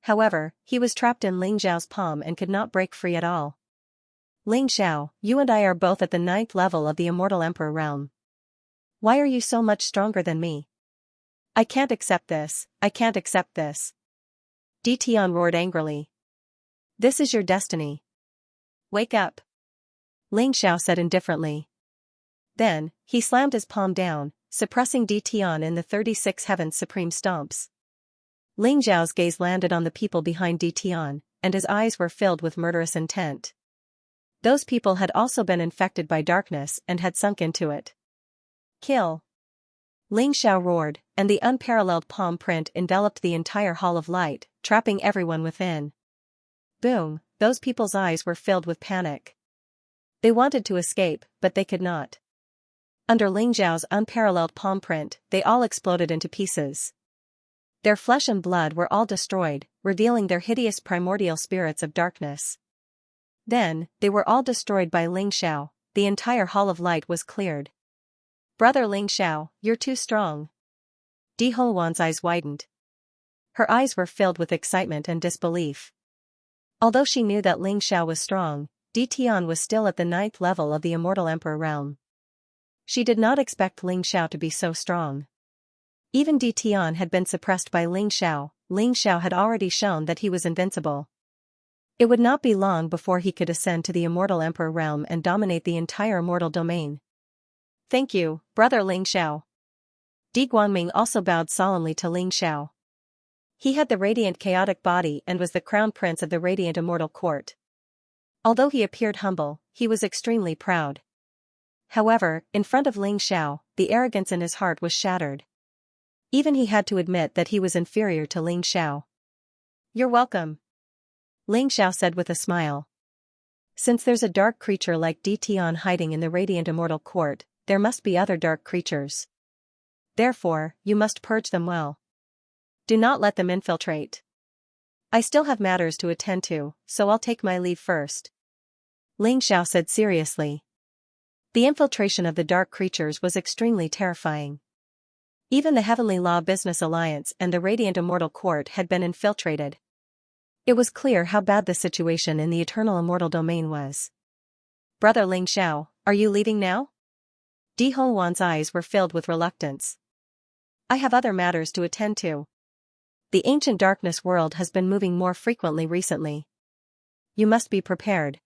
[SPEAKER 1] However, he was trapped in Ling Xiao's palm and could not break free at all. Ling Xiao, you and I are both at the 9th level of the Immortal Emperor realm. Why are you so much stronger than me? I can't accept this, I can't accept this. Tian roared angrily. This is your destiny. Wake up. Ling Xiao said indifferently. Then, he slammed his palm down, suppressing Tian in the 36 Heaven's supreme stomps. Ling Xiao's gaze landed on the people behind Tian, and his eyes were filled with murderous intent. Those people had also been infected by darkness and had sunk into it. Kill! Ling Xiao roared, and the unparalleled palm print enveloped the entire hall of light, trapping everyone within. Boom! Those people's eyes were filled with panic. They wanted to escape, but they could not. Under Ling Xiao's unparalleled palm print, they all exploded into pieces. Their flesh and blood were all destroyed, revealing their hideous primordial spirits of darkness. Then, they were all destroyed by Ling Xiao. The entire hall of light was cleared. Brother Ling Xiao, you're too strong. Di Hongwan's eyes widened. Her eyes were filled with excitement and disbelief. Although she knew that Ling Xiao was strong, Tian was still at the 9th level of the Immortal Emperor realm. She did not expect Ling Xiao to be so strong. Even Tian had been suppressed by Ling Xiao. Ling Xiao had already shown that he was invincible. It would not be long before he could ascend to the Immortal Emperor realm and dominate the entire immortal domain. Thank you, Brother Ling Xiao. Di Guanming also bowed solemnly to Ling Xiao. He had the radiant chaotic body and was the crown prince of the radiant immortal court. Although he appeared humble, he was extremely proud. However, in front of Ling Xiao, the arrogance in his heart was shattered. Even he had to admit that he was inferior to Ling Xiao. You're welcome. Ling Xiao said with a smile. Since there's a dark creature like Tian hiding in the radiant immortal court, there must be other dark creatures. Therefore, you must purge them well. Do not let them infiltrate. I still have matters to attend to, so I'll take my leave first. Ling Xiao said seriously. The infiltration of the dark creatures was extremely terrifying. Even the Heavenly Law Business Alliance and the Radiant Immortal Court had been infiltrated. It was clear how bad the situation in the Eternal Immortal Domain was. Brother Ling Xiao, are you leaving now? Di Hongwan's eyes were filled with reluctance. I have other matters to attend to. The ancient darkness world has been moving more frequently recently. You must be prepared.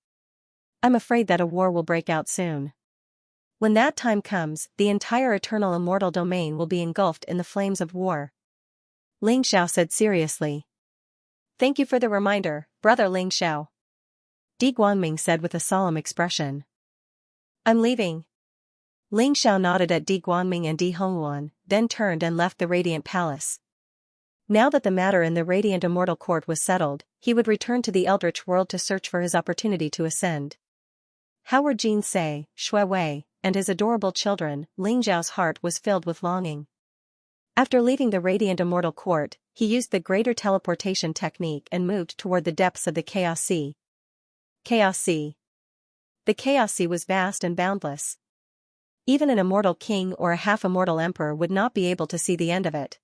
[SPEAKER 1] I'm afraid that a war will break out soon. When that time comes, the entire eternal immortal domain will be engulfed in the flames of war. Ling Xiao said seriously. Thank you for the reminder, Brother Ling Xiao. Di Guanming said with a solemn expression. I'm leaving. Ling Xiao nodded at Di Guanming and Di Hongwan, then turned and left the Radiant Palace. Now that the matter in the Radiant Immortal Court was settled, he would return to the Eldritch world to search for his opportunity to ascend. How were Jin Se, Shui Wei, and his adorable children? Ling Xiao's heart was filled with longing. After leaving the Radiant Immortal Court, he used the greater teleportation technique and moved toward the depths of the Chaos Sea. Chaos Sea. The Chaos Sea was vast and boundless. Even an immortal king or a half-immortal emperor would not be able to see the end of it.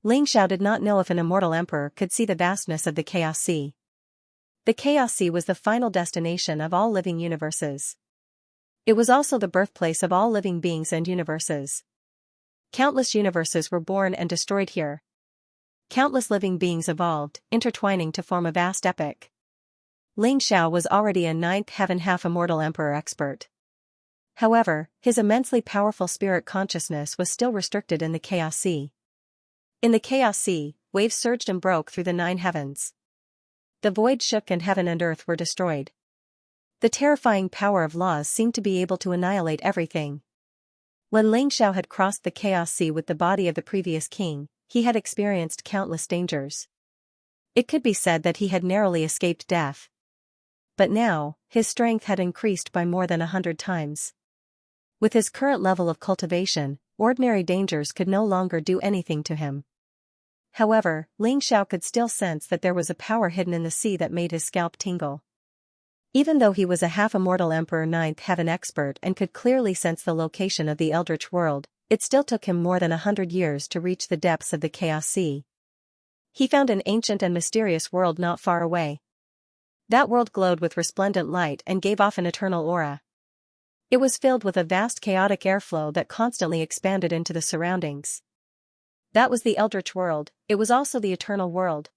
[SPEAKER 1] Ling Xiao did not know if an immortal emperor could see the vastness of the Chaos Sea. The Chaos Sea was the final destination of all living universes. It was also the birthplace of all living beings and universes. Countless universes were born and destroyed here. Countless living beings evolved, intertwining to form a vast epic. Ling Xiao was already a 9th heaven half-immortal emperor expert. However, his immensely powerful spirit consciousness was still restricted in the Chaos Sea. In the Chaos Sea, waves surged and broke through the 9 heavens. The void shook and heaven and earth were destroyed. The terrifying power of laws seemed to be able to annihilate everything. When Ling Xiao had crossed the chaos sea with the body of the previous king, he had experienced countless dangers. It could be said that he had narrowly escaped death. But now, his strength had increased by more than 100 times. With his current level of cultivation, ordinary dangers could no longer do anything to him. However, Ling Xiao could still sense that there was a power hidden in the sea that made his scalp tingle. Even though he was a half-immortal Emperor Ninth Heaven expert and could clearly sense the location of the Eldritch World, it still took him more than 100 years to reach the depths of the Chaos Sea. He found an ancient and mysterious world not far away. That world glowed with resplendent light and gave off an eternal aura. It was filled with a vast chaotic airflow that constantly expanded into the surroundings. That was the Eldritch World. It was also the Eternal World.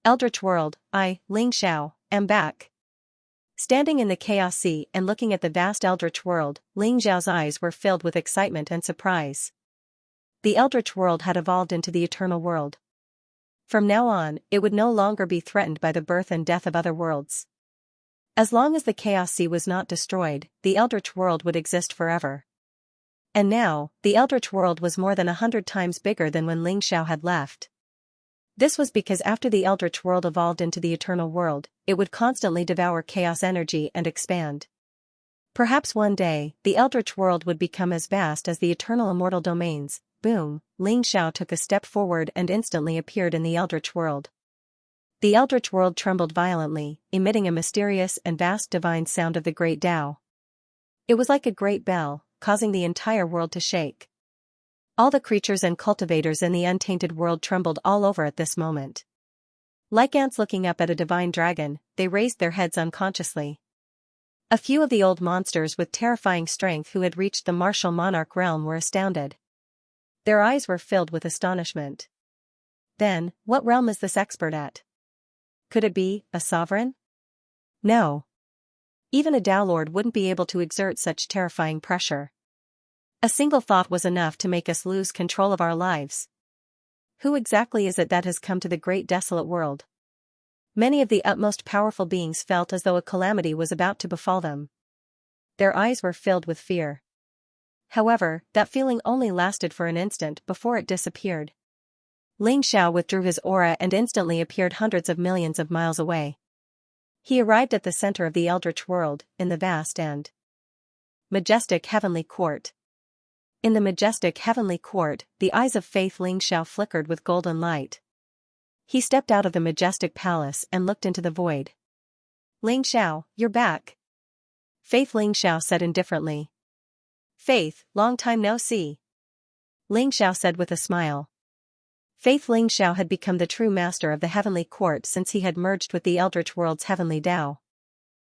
[SPEAKER 1] Eldritch World, I, Ling Xiao, am back. Standing in the Chaos Sea and looking at the vast Eldritch World, Ling Xiao's eyes were filled with excitement and surprise. The Eldritch World had evolved into the Eternal World. From now on, it would no longer be threatened by the birth and death of other worlds. As long as the Chaos Sea was not destroyed, the Eldritch World would exist forever. And now, the Eldritch World was more than 100 times bigger than when Ling Xiao had left. This was because after the Eldritch World evolved into the Eternal World, it would constantly devour chaos energy and expand. Perhaps one day, the Eldritch World would become as vast as the Eternal Immortal Domains. Boom, Ling Xiao took a step forward and instantly appeared in the Eldritch World. The Eldritch World trembled violently, emitting a mysterious and vast divine sound of the Great Tao. It was like a great bell, causing the entire world to shake. All the creatures and cultivators in the untainted world trembled all over at this moment. Like ants looking up at a divine dragon, they raised their heads unconsciously. A few of the old monsters with terrifying strength who had reached the martial monarch realm were astounded. Their eyes were filled with astonishment. Then, what realm is this expert at? Could it be a sovereign? No. Even a Tao Lord wouldn't be able to exert such terrifying pressure. A single thought was enough to make us lose control of our lives. Who exactly is it that has come to the great desolate world? Many of the utmost powerful beings felt as though a calamity was about to befall them. Their eyes were filled with fear. However, that feeling only lasted for an instant before it disappeared. Ling Xiao withdrew his aura and instantly appeared hundreds of millions of miles away. He arrived at the center of the Eldritch World, in the vast and majestic heavenly court. In the majestic heavenly court, the eyes of Faith Ling Xiao flickered with golden light. He stepped out of the majestic palace and looked into the void. Ling Xiao, you're back. Faith Ling Xiao said indifferently. Faith, long time no see. Ling Xiao said with a smile. Faith Ling Xiao had become the true master of the heavenly court since he had merged with the Eldritch World's heavenly Tao.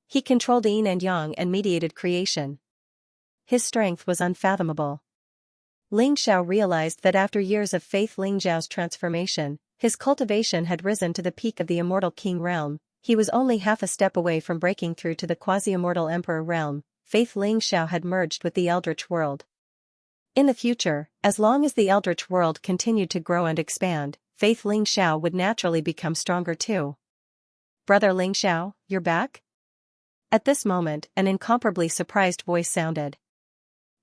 [SPEAKER 1] He controlled yin and yang and mediated creation. His strength was unfathomable. Ling Xiao realized that after years of Faith Ling Xiao's transformation, his cultivation had risen to the peak of the immortal king realm. He was only half a step away from breaking through to the quasi-immortal emperor realm. Faith Ling Xiao had merged with the Eldritch World. In the future, as long as the Eldritch World continued to grow and expand, Faith Ling Xiao would naturally become stronger too. Brother Ling Xiao, you're back? At this moment, an incomparably surprised voice sounded.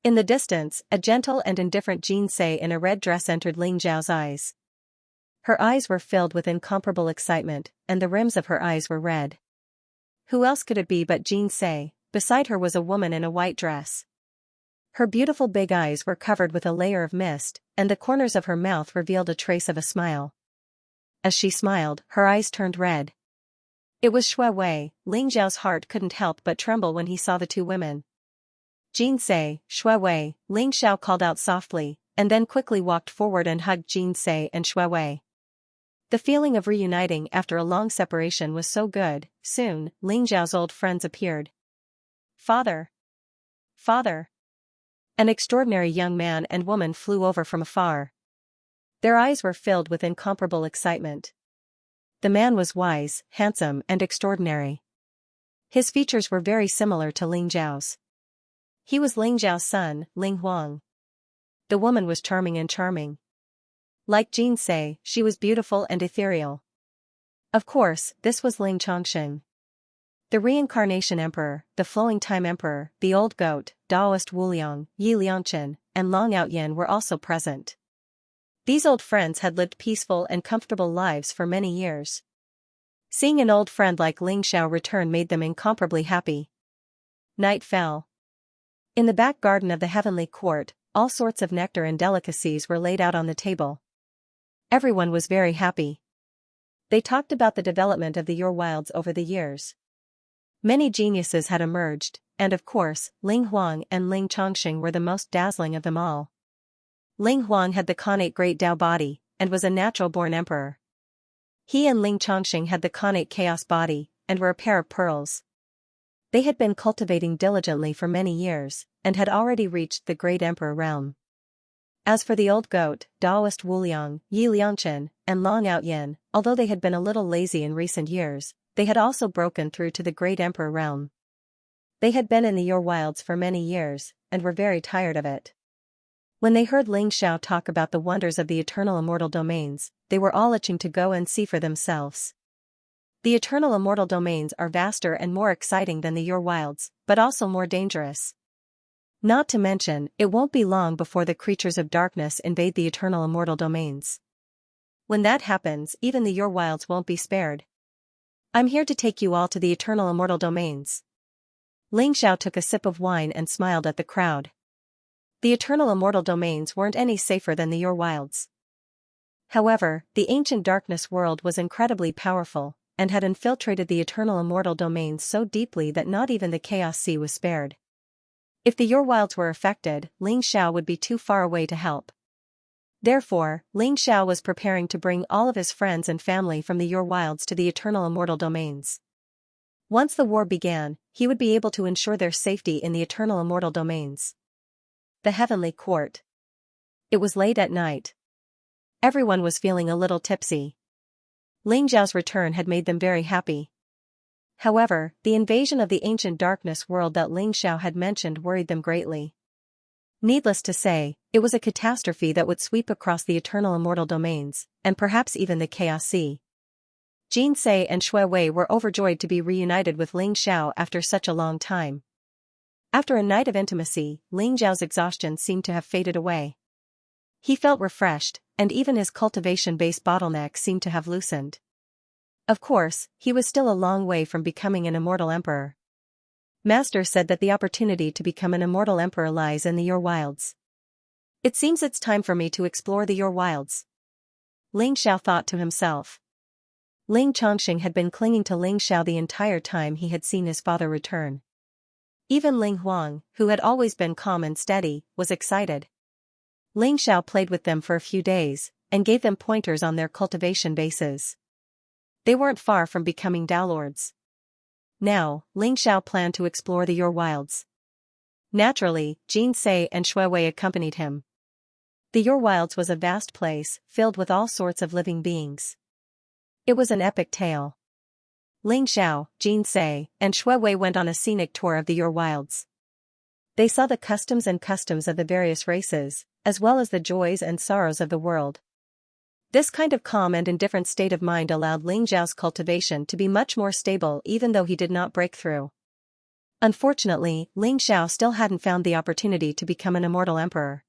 [SPEAKER 1] In the distance, a gentle and indifferent Xianxia in a red dress entered Ling Xiao's eyes. Her eyes were filled with incomparable excitement, and the rims of her eyes were red. Who else could it be but Xianxia? Beside her was a woman in a white dress. Her beautiful big eyes were covered with a layer of mist, and the corners of her mouth revealed a trace of a smile. As she smiled, her eyes turned red. It was Shui Wei. Ling Xiao's heart couldn't help but tremble when he saw the two women. Xianxia, Shui Wei, Ling Xiao called out softly, and then quickly walked forward and hugged Xianxia and Shui Wei. The feeling of reuniting after a long separation was so good. Soon, Ling Xiao's old friends appeared. Father! Father! An extraordinary young man and woman flew over from afar. Their eyes were filled with incomparable excitement. The man was wise, handsome and extraordinary. His features were very similar to Ling Xiao's. He was Ling Xiao's son, Ling Huang. The woman was charming and charming. Like Xianxia, she was beautiful and ethereal. Of course, this was Ling Chongqing. The Reincarnation Emperor, the Flowing Time Emperor, the Old Goat, Daoist Wuliang, Yi Liangchen, and Long Outyin were also present. These old friends had lived peaceful and comfortable lives for many years. Seeing an old friend like Ling Xiao return made them incomparably happy. Night fell. In the back garden of the heavenly court, all sorts of nectar and delicacies were laid out on the table. Everyone was very happy. They talked about the development of the Your Wilds over the years. Many geniuses had emerged, and of course, Ling Huang and Ling Chongqing were the most dazzling of them all. Ling Huang had the connate great Tao body, and was a natural-born emperor. He and Ling Chongqing had the connate chaos body, and were a pair of pearls. They had been cultivating diligently for many years, and had already reached the great emperor realm. As for the old goat, Daoist Wuliang, Yi Liangchen, and Long Outyin, although they had been a little lazy in recent years, they had also broken through to the great emperor realm. They had been in the Your Wilds for many years, and were very tired of it. When they heard Ling Xiao talk about the wonders of the eternal immortal domains, they were all itching to go and see for themselves. The eternal immortal domains are vaster and more exciting than the Your Wilds, but also more dangerous. Not to mention, it won't be long before the creatures of darkness invade the eternal immortal domains. When that happens, even the Your Wilds won't be spared. I'm here to take you all to the eternal immortal domains. Ling Xiao took a sip of wine and smiled at the crowd. The eternal immortal domains weren't any safer than the Your Wilds. However, the ancient darkness world was incredibly powerful, and had infiltrated the eternal immortal domains so deeply that not even the Chaos Sea was spared. If the Your Wilds were affected, Ling Xiao would be too far away to help. Therefore, Ling Xiao was preparing to bring all of his friends and family from the Your Wilds to the eternal immortal domains. Once the war began, he would be able to ensure their safety in the eternal immortal domains. The heavenly court. It was late at night. Everyone was feeling a little tipsy. Ling Xiao's return had made them very happy. However, the invasion of the ancient darkness world that Ling Xiao had mentioned worried them greatly. Needless to say, it was a catastrophe that would sweep across the eternal immortal domains, and perhaps even the Chaos Sea. Xianxia and Shui Wei were overjoyed to be reunited with Ling Xiao after such a long time. After a night of intimacy, Ling Xiao's exhaustion seemed to have faded away. He felt refreshed, and even his cultivation-based bottleneck seemed to have loosened. Of course, he was still a long way from becoming an immortal emperor. Master said that the opportunity to become an immortal emperor lies in the Your Wilds. It seems it's time for me to explore the Your Wilds. Ling Xiao thought to himself. Ling Chongqing had been clinging to Ling Xiao the entire time he had seen his father return. Even Ling Huang, who had always been calm and steady, was excited. Ling Xiao played with them for a few days, and gave them pointers on their cultivation bases. They weren't far from becoming Tao Lords. Now, Ling Xiao planned to explore the Your Wilds. Naturally, Xianxia and Shui Wei accompanied him. The Your Wilds was a vast place, filled with all sorts of living beings. It was an epic tale. Ling Xiao, Xianxia, and Shui Wei went on a scenic tour of the Your Wilds. They saw the customs of the various races, as well as the joys and sorrows of the world. This kind of calm and indifferent state of mind allowed Ling Xiao's cultivation to be much more stable even though he did not break through. Unfortunately, Ling Xiao still hadn't found the opportunity to become an immortal emperor.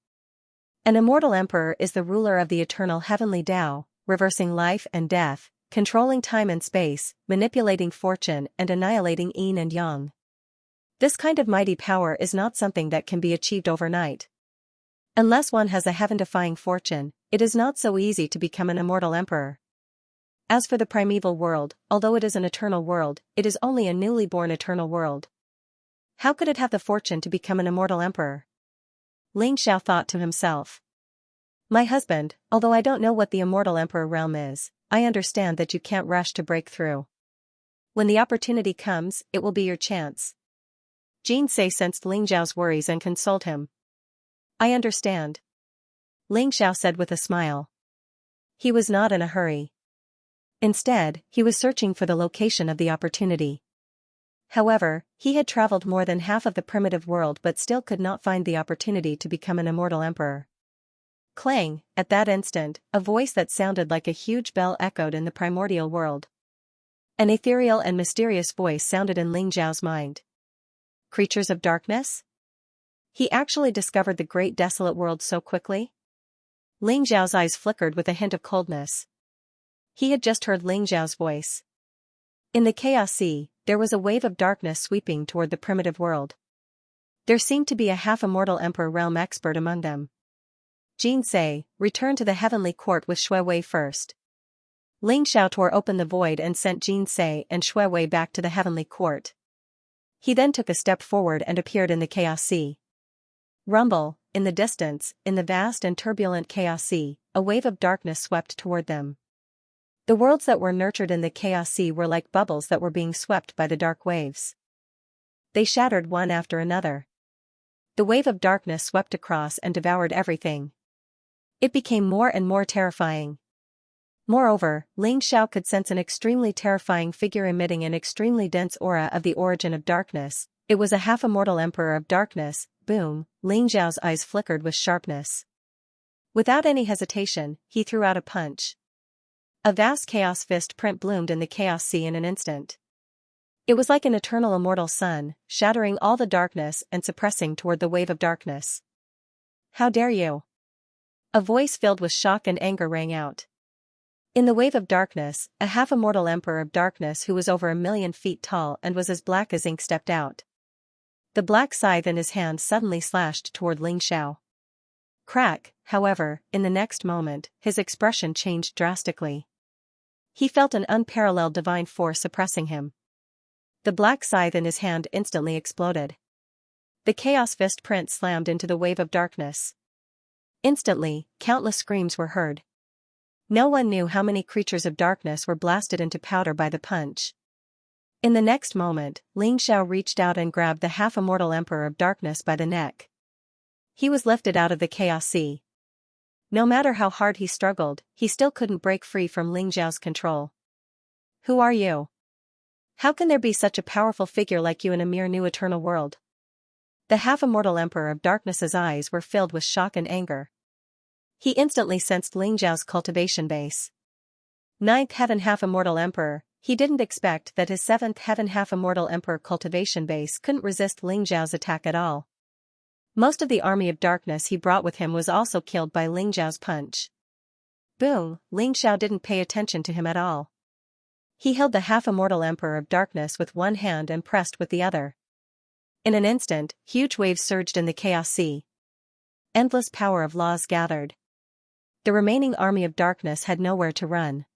[SPEAKER 1] An immortal emperor is the ruler of the eternal heavenly Tao, reversing life and death, controlling time and space, manipulating fortune and annihilating yin and yang. This kind of mighty power is not something that can be achieved overnight. Unless one has a heaven-defying fortune, it is not so easy to become an immortal emperor. As for the primeval world, although it is an eternal world, it is only a newly born eternal world. How could it have the fortune to become an immortal emperor? Ling Xiao thought to himself. My husband, although I don't know what the immortal emperor realm is, I understand that you can't rush to break through. When the opportunity comes, it will be your chance. Xianxia sensed Ling Xiao's worries and consoled him. I understand. Ling Xiao said with a smile. He was not in a hurry. Instead, he was searching for the location of the opportunity. However, he had traveled more than half of the primitive world but still could not find the opportunity to become an immortal emperor. Clang, at that instant, a voice that sounded like a huge bell echoed in the primordial world. An ethereal and mysterious voice sounded in Ling Zhao's mind. Creatures of darkness? He actually discovered the great desolate world so quickly? Ling Zhao's eyes flickered with a hint of coldness. He had just heard Ling Zhao's voice. In the chaos sea, there was a wave of darkness sweeping toward the primitive world. There seemed to be a half-immortal emperor realm expert among them. Xianxia, return to the heavenly court with Shui Wei first. Ling Xiao tore open the void and sent Xianxia and Shui Wei back to the heavenly court. He then took a step forward and appeared in the chaos sea. Rumble, in the distance, in the vast and turbulent chaos sea, a wave of darkness swept toward them. The worlds that were nurtured in the chaos sea were like bubbles that were being swept by the dark waves. They shattered one after another. The wave of darkness swept across and devoured everything. It became more and more terrifying. Moreover, Ling Xiao could sense an extremely terrifying figure emitting an extremely dense aura of the origin of darkness. It was a half-immortal emperor of darkness. Boom, Ling Xiao's eyes flickered with sharpness. Without any hesitation, he threw out a punch. A vast chaos fist print bloomed in the chaos sea in an instant. It was like an eternal immortal sun, shattering all the darkness and suppressing toward the wave of darkness. How dare you? A voice filled with shock and anger rang out. In the wave of darkness, a half-immortal emperor of darkness who was over 1,000,000 feet tall and was as black as ink stepped out. The black scythe in his hand suddenly slashed toward Ling Xiao. Crack, however, in the next moment, his expression changed drastically. He felt an unparalleled divine force suppressing him. The black scythe in his hand instantly exploded. The chaos fist print slammed into the wave of darkness. Instantly, countless screams were heard. No one knew how many creatures of darkness were blasted into powder by the punch. In the next moment, Ling Xiao reached out and grabbed the half-immortal emperor of darkness by the neck. He was lifted out of the chaos sea. No matter how hard he struggled, he still couldn't break free from Ling Xiao's control. Who are you? How can there be such a powerful figure like you in a mere new eternal world? The half-immortal emperor of darkness's eyes were filled with shock and anger. He instantly sensed Ling Zhao's cultivation base. Ninth heaven half-immortal emperor, he didn't expect that his 7th heaven half-immortal emperor cultivation base couldn't resist Ling Zhao's attack at all. Most of the army of darkness he brought with him was also killed by Ling Zhao's punch. Boom, Ling Xiao didn't pay attention to him at all. He held the half-immortal emperor of darkness with one hand and pressed with the other. In an instant, huge waves surged in the chaos sea. Endless power of laws gathered. The remaining army of darkness had nowhere to run.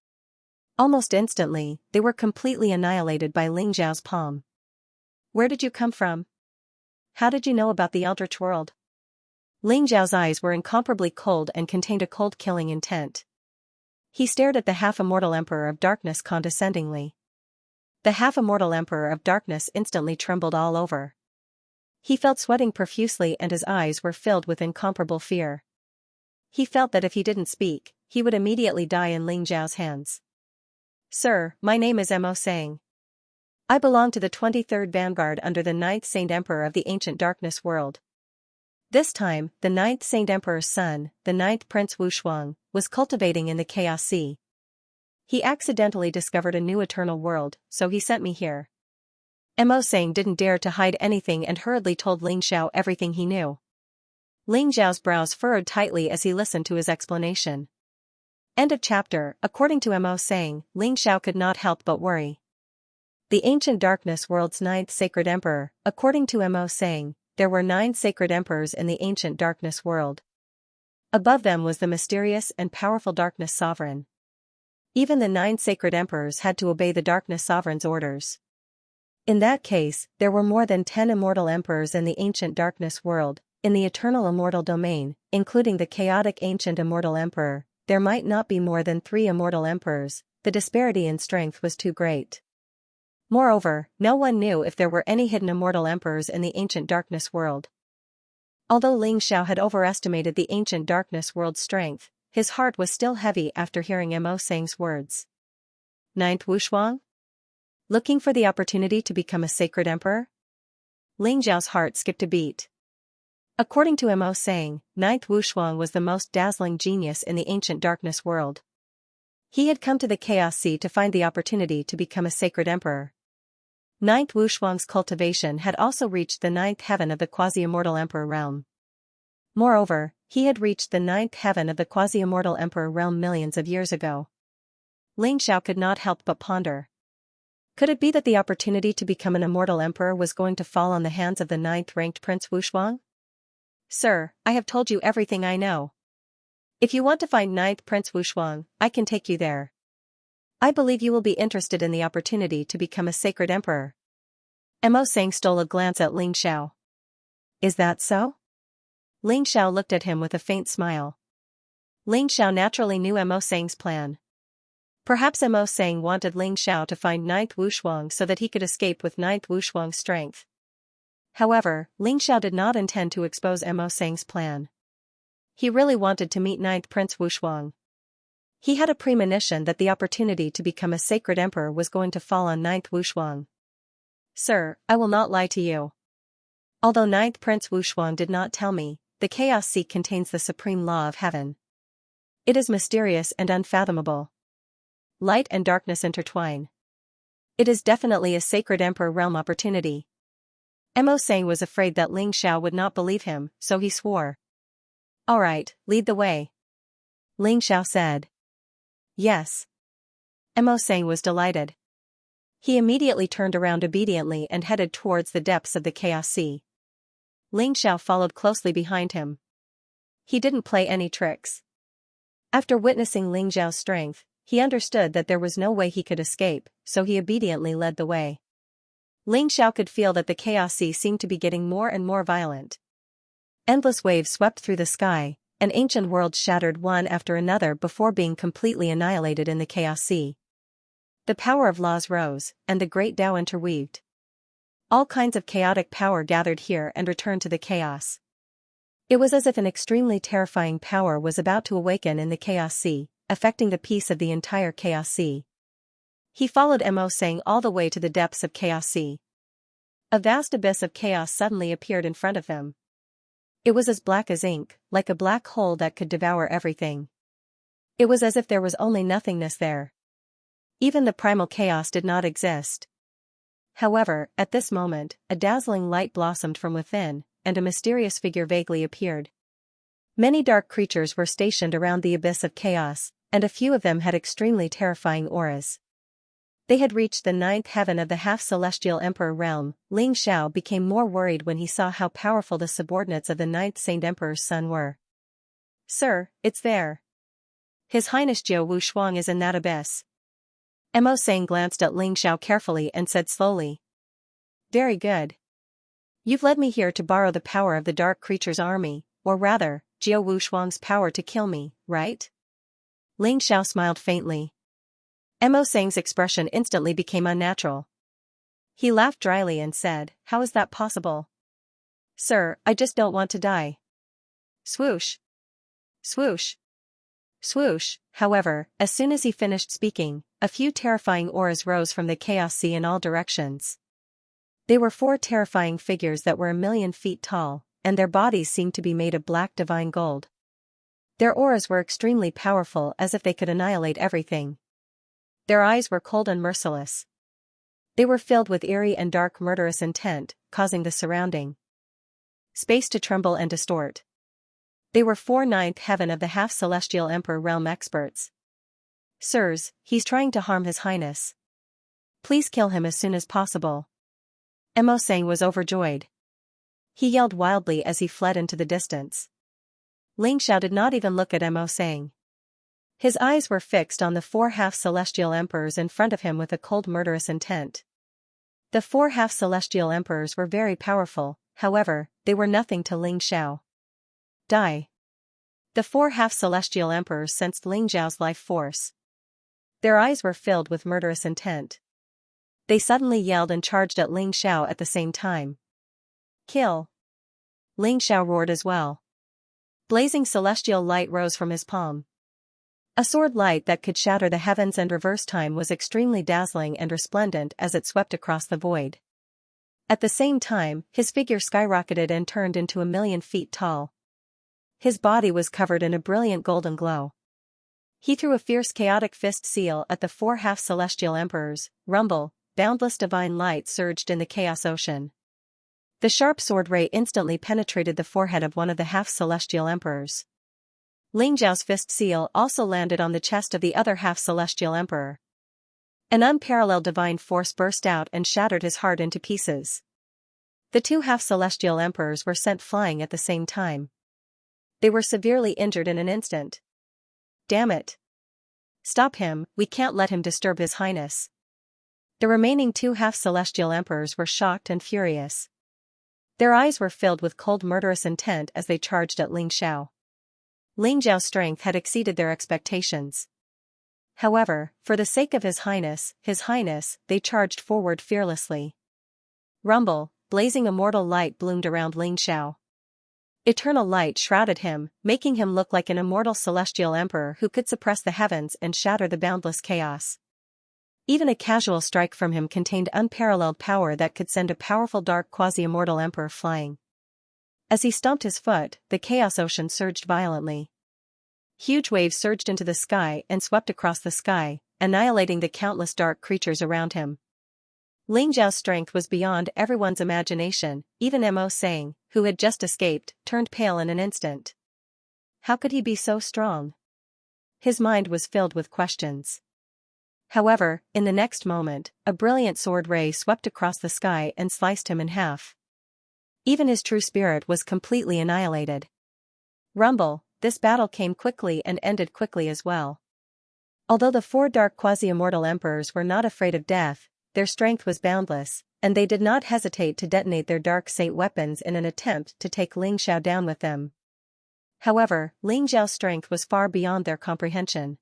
[SPEAKER 1] Almost instantly, they were completely annihilated by Ling Zhao's palm. Where did you come from? How did you know about the Eldritch world? Ling Zhao's eyes were incomparably cold and contained a cold-killing intent. He stared at the half-immortal emperor of darkness condescendingly. The half-immortal emperor of darkness instantly trembled all over. He felt sweating profusely and his eyes were filled with incomparable fear. He felt that if he didn't speak, he would immediately die in Ling Zhao's hands. Sir, my name is Mo Sang. I belong to the 23rd Vanguard under the 9th Saint Emperor of the ancient darkness world. This time, the 9th Saint Emperor's son, the 9th Prince Wushuang, was cultivating in the Chaos Sea. He accidentally discovered a new eternal world, so he sent me here. Mo Sang didn't dare to hide anything and hurriedly told Ling Xiao everything he knew. Ling Zhao's brows furrowed tightly as he listened to his explanation. End of chapter. According to Mo Sang, Ling Xiao could not help but worry. The ancient darkness world's 9th sacred emperor. According to Mo Sang, there were 9 sacred emperors in the ancient darkness world. Above them was the mysterious and powerful darkness sovereign. Even the 9 sacred emperors had to obey the darkness sovereign's orders. In that case, there were more than 10 immortal emperors in the ancient darkness world. In the eternal immortal domain, including the chaotic ancient immortal emperor, there might not be more than 3 immortal emperors. The disparity in strength was too great. Moreover, no one knew if there were any hidden immortal emperors in the ancient darkness world. Although Ling Xiao had overestimated the ancient darkness world's strength, his heart was still heavy after hearing Mo Sang's words. 9th Wushuang? Looking for the opportunity to become a sacred emperor? Ling Zhao's heart skipped a beat. According to Mo Sang, 9th Wushuang was the most dazzling genius in the ancient darkness world. He had come to the Chaos Sea to find the opportunity to become a sacred emperor. Ninth Wushuang's cultivation had also reached the ninth heaven of the quasi-immortal emperor realm. Moreover, he had reached the ninth heaven of the quasi-immortal emperor realm millions of years ago. Ling Xiao could not help but ponder. Could it be that the opportunity to become an immortal emperor was going to fall on the hands of the ninth-ranked Prince Wushuang? Sir, I have told you everything I know. If you want to find ninth Prince Wushuang, I can take you there. I believe you will be interested in the opportunity to become a sacred emperor. Mo Sang stole a glance at Ling Xiao. Is that so? Ling Xiao looked at him with a faint smile. Ling Xiao naturally knew Mo Sang's plan. Perhaps Mo Sang wanted Ling Xiao to find ninth Wushuang so that he could escape with ninth Wushuang's strength. However, Ling Xiao did not intend to expose Mo Sang's plan. He really wanted to meet ninth Prince Wushuang. He had a premonition that the opportunity to become a sacred emperor was going to fall on ninth Wushuang. Sir, I will not lie to you. Although ninth Prince Wushuang did not tell me, the Chaos Sea contains the supreme law of heaven. It is mysterious and unfathomable. Light and darkness intertwine. It is definitely a sacred emperor realm opportunity. Mo Sang was afraid that Ling Xiao would not believe him, so he swore. All right, lead the way. Ling Xiao said. Yes. Mo Sang was delighted. He immediately turned around obediently and headed towards the depths of the Chaos Sea. Ling Xiao followed closely behind him. He didn't play any tricks. After witnessing Ling Xiao's strength, he understood that there was no way he could escape, so he obediently led the way. Ling Xiao could feel that the Chaos Sea seemed to be getting more and more violent. Endless waves swept through the sky, and ancient worlds shattered one after another before being completely annihilated in the Chaos Sea. The power of laws rose, and the great Tao interweaved. All kinds of chaotic power gathered here and returned to the chaos. It was as if an extremely terrifying power was about to awaken in the Chaos Sea, affecting the peace of the entire Chaos Sea. He followed Mo Sang all the way to the depths of Chaos Sea. A vast abyss of chaos suddenly appeared in front of them. It was as black as ink, like a black hole that could devour everything. It was as if there was only nothingness there. Even the primal chaos did not exist. However, at this moment, a dazzling light blossomed from within, and a mysterious figure vaguely appeared. Many dark creatures were stationed around the abyss of chaos, and a few of them had extremely terrifying auras. They had reached the ninth heaven of the half-celestial emperor realm. Ling Xiao became more worried when he saw how powerful the subordinates of the ninth Saint Emperor's son were. Sir, it's there. His Highness Jiao Wushuang is in that abyss. Mo Sang glanced at Ling Xiao carefully and said slowly. Very good. You've led me here to borrow the power of the dark creature's army, or rather, Jiao Wushuang's power to kill me, right? Ling Xiao smiled faintly. Mo Sang's expression instantly became unnatural. He laughed dryly and said, How is that possible? Sir, I just don't want to die. Swoosh. Swoosh. Swoosh. However, as soon as he finished speaking, a few terrifying auras rose from the Chaos Sea in all directions. They were 4 terrifying figures that were 1,000,000 feet tall, and their bodies seemed to be made of black divine gold. Their auras were extremely powerful, as if they could annihilate everything. Their eyes were cold and merciless. They were filled with eerie and dark murderous intent, causing the surrounding space to tremble and distort. They were 4 ninth heaven of the half-celestial emperor realm experts. Sirs, he's trying to harm His Highness. Please kill him as soon as possible. Mo Sang was overjoyed. He yelled wildly as he fled into the distance. Ling Xiao did not even look at Mo Sang. His eyes were fixed on the 4 half-celestial emperors in front of him with a cold murderous intent. The 4 half-celestial emperors were very powerful, however, they were nothing to Ling Xiao. Die. The 4 half-celestial emperors sensed Ling Xiao's life force. Their eyes were filled with murderous intent. They suddenly yelled and charged at Ling Xiao at the same time. Kill! Ling Xiao roared as well. Blazing celestial light rose from his palm. A sword light that could shatter the heavens and reverse time was extremely dazzling and resplendent as it swept across the void. At the same time, his figure skyrocketed and turned into 1,000,000 feet tall. His body was covered in a brilliant golden glow. He threw a fierce chaotic fist seal at the 4 half-celestial emperors. Rumble, boundless divine light surged in the chaos ocean. The sharp sword ray instantly penetrated the forehead of one of the half-celestial emperors. Ling Zhao's fist seal also landed on the chest of the other half-celestial emperor. An unparalleled divine force burst out and shattered his heart into pieces. The 2 half-celestial emperors were sent flying at the same time. They were severely injured in an instant. Damn it! Stop him, we can't let him disturb His Highness. The remaining 2 half-celestial emperors were shocked and furious. Their eyes were filled with cold murderous intent as they charged at Ling Xiao. Ling Zhao's strength had exceeded their expectations. However, for the sake of His Highness, they charged forward fearlessly. Rumble, blazing immortal light bloomed around Ling Xiao. Eternal light shrouded him, making him look like an immortal celestial emperor who could suppress the heavens and shatter the boundless chaos. Even a casual strike from him contained unparalleled power that could send a powerful dark quasi-immortal emperor flying. As he stomped his foot, the chaos ocean surged violently. Huge waves surged into the sky and swept across the sky, annihilating the countless dark creatures around him. Ling Zhao's strength was beyond everyone's imagination. Even Mo Sang, who had just escaped, turned pale in an instant. How could he be so strong? His mind was filled with questions. However, in the next moment, a brilliant sword ray swept across the sky and sliced him in half. Even his true spirit was completely annihilated. Rumble, this battle came quickly and ended quickly as well. Although the 4 dark quasi-immortal emperors were not afraid of death, their strength was boundless, and they did not hesitate to detonate their dark saint weapons in an attempt to take Ling Xiao down with them. However, Ling Zhao's strength was far beyond their comprehension.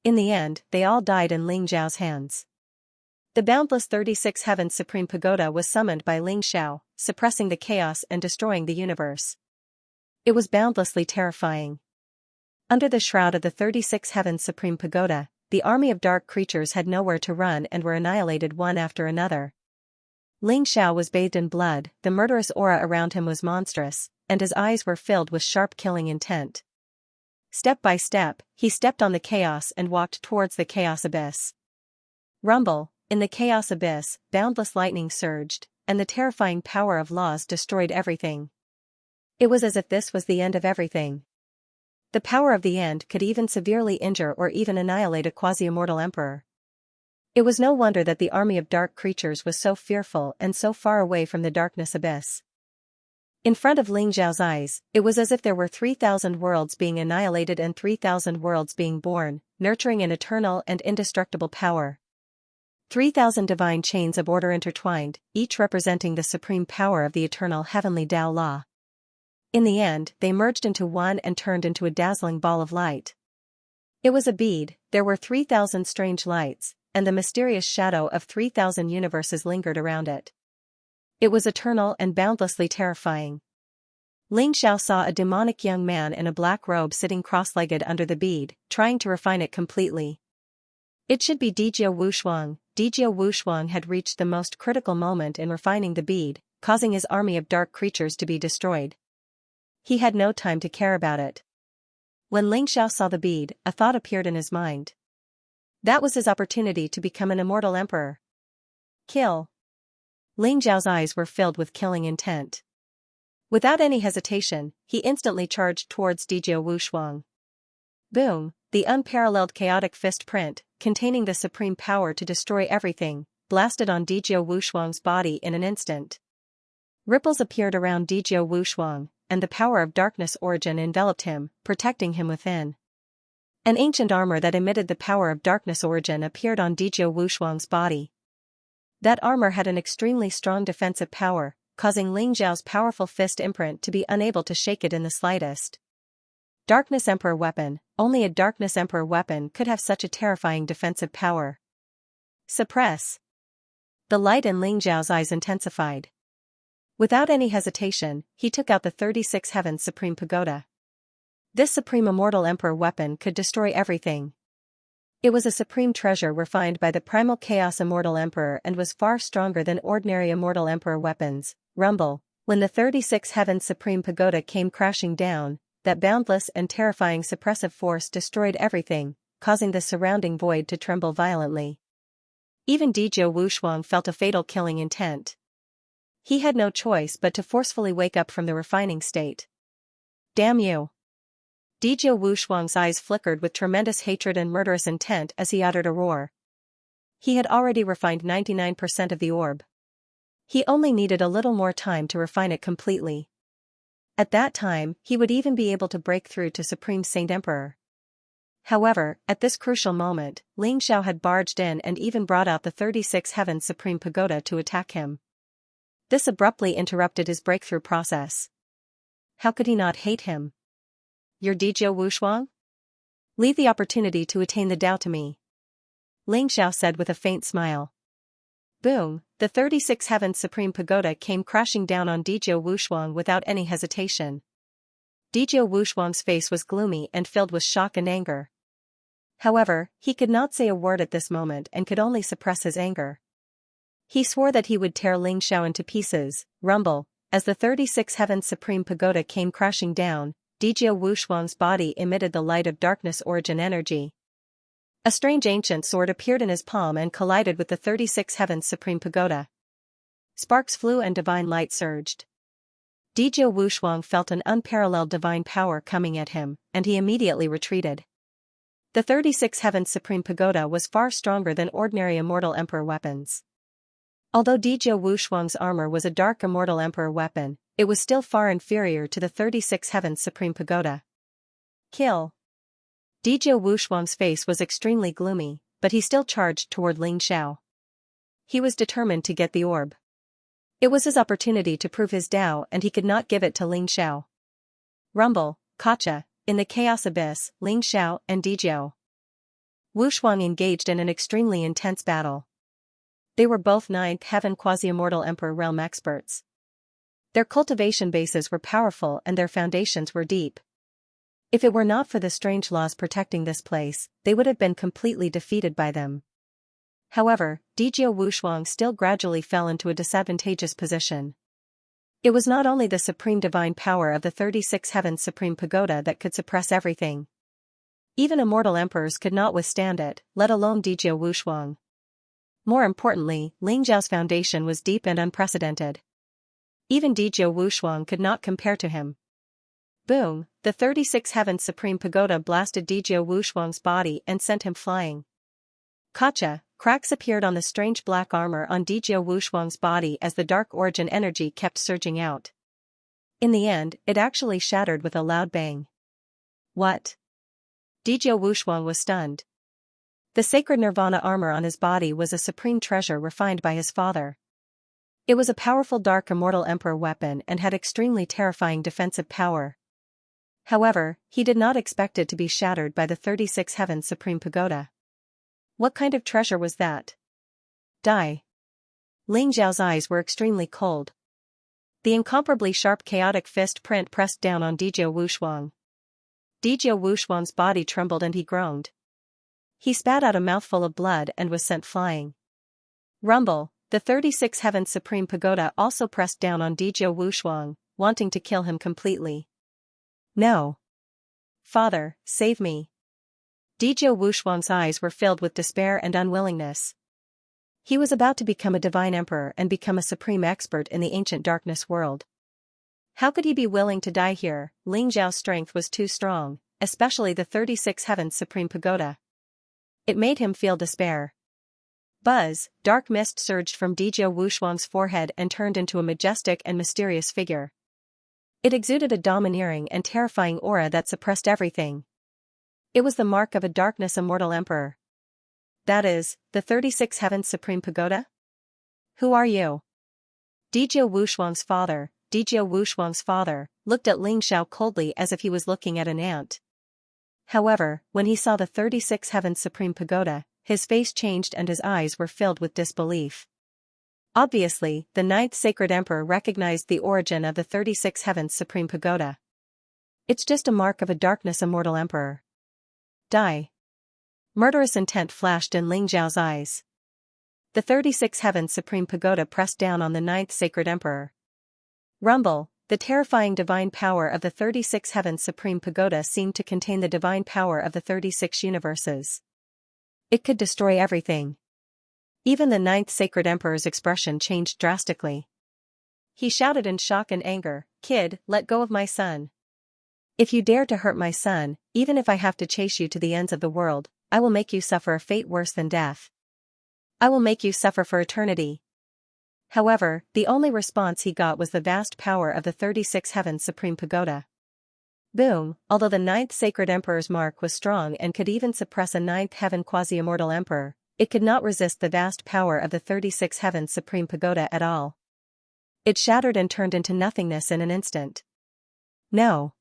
[SPEAKER 1] In the end, they all died in Ling Zhao's hands. The boundless 36 Heavens Supreme Pagoda was summoned by Ling Xiao, suppressing the chaos and destroying the universe. It was boundlessly terrifying. Under the shroud of the 36 Heavens Supreme Pagoda, the army of dark creatures had nowhere to run and were annihilated one after another. Ling Xiao was bathed in blood, the murderous aura around him was monstrous, and his eyes were filled with sharp killing intent. Step by step, he stepped on the chaos and walked towards the chaos abyss. Rumble, in the chaos abyss, boundless lightning surged, and the terrifying power of laws destroyed everything. It was as if this was the end of everything. The power of the end could even severely injure or even annihilate a quasi-immortal emperor. It was no wonder that the army of dark creatures was so fearful and so far away from the darkness abyss. In front of Ling Zhao's eyes, it was as if there were 3,000 worlds being annihilated and 3,000 worlds being born, nurturing an eternal and indestructible power. 3,000 divine chains of order intertwined, each representing the supreme power of the eternal heavenly Tao law. In the end, they merged into one and turned into a dazzling ball of light. It was a bead, there were 3,000 strange lights, and the mysterious shadow of 3,000 universes lingered around it. It was eternal and boundlessly terrifying. Ling Xiao saw a demonic young man in a black robe sitting cross-legged under the bead, trying to refine it completely. It should be Dijia Wushuang. Dijia Wushuang had reached the most critical moment in refining the bead, causing his army of dark creatures to be destroyed. He had no time to care about it. When Ling Xiao saw the bead, a thought appeared in his mind. That was his opportunity to become an immortal emperor. Kill. Ling Zhao's eyes were filled with killing intent. Without any hesitation, he instantly charged towards Dijia Wushuang. Boom, the unparalleled chaotic fist print, containing the supreme power to destroy everything, blasted on Dijia Wushuang's body in an instant. Ripples appeared around Dijia Wushuang, and the power of darkness origin enveloped him, protecting him within. An ancient armor that emitted the power of darkness origin appeared on Dijia Wushuang's body. That armor had an extremely strong defensive power, causing Ling Zhao's powerful fist imprint to be unable to shake it in the slightest. Darkness Emperor weapon, only a Darkness Emperor weapon could have such a terrifying defensive power. Suppress. The light in Ling Zhao's eyes intensified. Without any hesitation, he took out the 36 Heavens Supreme Pagoda. This supreme immortal emperor weapon could destroy everything. It was a supreme treasure refined by the primal chaos immortal emperor and was far stronger than ordinary immortal emperor weapons. Rumble. When the 36 Heavens Supreme Pagoda came crashing down, that boundless and terrifying suppressive force destroyed everything, causing the surrounding void to tremble violently. Even Dezhou Wuxuang felt a fatal killing intent. He had no choice but to forcefully wake up from the refining state. Damn you! Dezhou Wuxuang's eyes flickered with tremendous hatred and murderous intent as he uttered a roar. He had already refined 99% of the orb. He only needed a little more time to refine it completely. At that time, he would even be able to break through to Supreme Saint Emperor. However, at this crucial moment, Ling Xiao had barged in and even brought out the 36 Heavens Supreme Pagoda to attack him. This abruptly interrupted his breakthrough process. How could he not hate him? You're Dezhou Wuxuang? Leave the opportunity to attain the Tao to me. Ling Xiao said with a faint smile. Boom, the 36 Heavens Supreme Pagoda came crashing down on Dezhou Wuxuang without any hesitation. Dezhou Wuxuang's face was gloomy and filled with shock and anger. However, he could not say a word at this moment and could only suppress his anger. He swore that he would tear Ling Xiao into pieces. Rumble, as the 36 Heavens Supreme Pagoda came crashing down, Dezhou Wuxuang's body emitted the light of darkness origin energy. A strange ancient sword appeared in his palm and collided with the 36 Heavens Supreme Pagoda. Sparks flew and divine light surged. Dezhou Wuxuang felt an unparalleled divine power coming at him, and he immediately retreated. The 36 Heavens Supreme Pagoda was far stronger than ordinary Immortal Emperor weapons. Although Dezhou Wuxuang's armor was a dark Immortal Emperor weapon, it was still far inferior to the 36 Heavens Supreme Pagoda. Kill. Dezhou Wuxuang's face was extremely gloomy, but he still charged toward Ling Xiao. He was determined to get the orb. It was his opportunity to prove his Tao and he could not give it to Ling Xiao. Rumble, Kacha, in the Chaos Abyss, Ling Xiao and Dezhou Wuxuang engaged in an extremely intense battle. They were both 9th Heaven Quasi-Immortal Emperor realm experts. Their cultivation bases were powerful and their foundations were deep. If it were not for the strange laws protecting this place, they would have been completely defeated by them. However, Dezhou Wuxuang still gradually fell into a disadvantageous position. It was not only the supreme divine power of the 36 Heavens Supreme Pagoda that could suppress everything. Even immortal emperors could not withstand it, let alone Dezhou Wuxuang. More importantly, Ling Xiao's foundation was deep and unprecedented. Even Dezhou Wuxuang could not compare to him. Boom, the 36 Heavens Supreme Pagoda blasted Dezhou Wuxuang's body and sent him flying. Kacha, cracks appeared on the strange black armor on Dezhou Wuxuang's body as the dark origin energy kept surging out. In the end, it actually shattered with a loud bang. What? Dezhou Wuxuang was stunned. The sacred Nirvana armor on his body was a supreme treasure refined by his father. It was a powerful dark immortal emperor weapon and had extremely terrifying defensive power. However, he did not expect it to be shattered by the 36 Heavens Supreme Pagoda. What kind of treasure was that? Die. Ling Xiao's eyes were extremely cold. The incomparably sharp chaotic fist print pressed down on Dezhou Wuxuang. Dezhou Wuxuang's body trembled and he groaned. He spat out a mouthful of blood and was sent flying. Rumble, the 36 Heavens Supreme Pagoda also pressed down on Dezhou Wuxuang, wanting to kill him completely. No. Father, save me. Dezhou Wuxuang's eyes were filled with despair and unwillingness. He was about to become a divine emperor and become a supreme expert in the ancient darkness world. How could he be willing to die here? Ling Xiao's strength was too strong, especially the 36 Heavens Supreme Pagoda. It made him feel despair. Buzz, dark mist surged from Dezhou Wuxuang's forehead and turned into a majestic and mysterious figure. It exuded a domineering and terrifying aura that suppressed everything. It was the mark of a darkness immortal emperor. That is, the 36 Heavens Supreme Pagoda? Who are you? Dezhou Wuxuang's father, looked at Ling Xiao coldly as if he was looking at an ant. However, when he saw the 36 Heavens Supreme Pagoda, his face changed and his eyes were filled with disbelief. Obviously, the 9th Sacred Emperor recognized the origin of the 36 Heavens Supreme Pagoda. It's just a mark of a darkness immortal emperor. Die. Murderous intent flashed in Ling Xiao's eyes. The 36 Heavens Supreme Pagoda pressed down on the 9th Sacred Emperor. Rumble, the terrifying divine power of the 36 Heavens Supreme Pagoda seemed to contain the divine power of the 36 universes. It could destroy everything. Even the 9th Sacred Emperor's expression changed drastically. He shouted in shock and anger, "Kid, let go of my son. If you dare to hurt my son, even if I have to chase you to the ends of the world, I will make you suffer a fate worse than death. I will make you suffer for eternity." However, the only response he got was the vast power of the 36 Heavens Supreme Pagoda. Boom! Although the 9th Sacred Emperor's mark was strong and could even suppress a 9th Heaven quasi-immortal emperor, it could not resist the vast power of the 36 Heavens Supreme Pagoda at all. It shattered and turned into nothingness in an instant. No.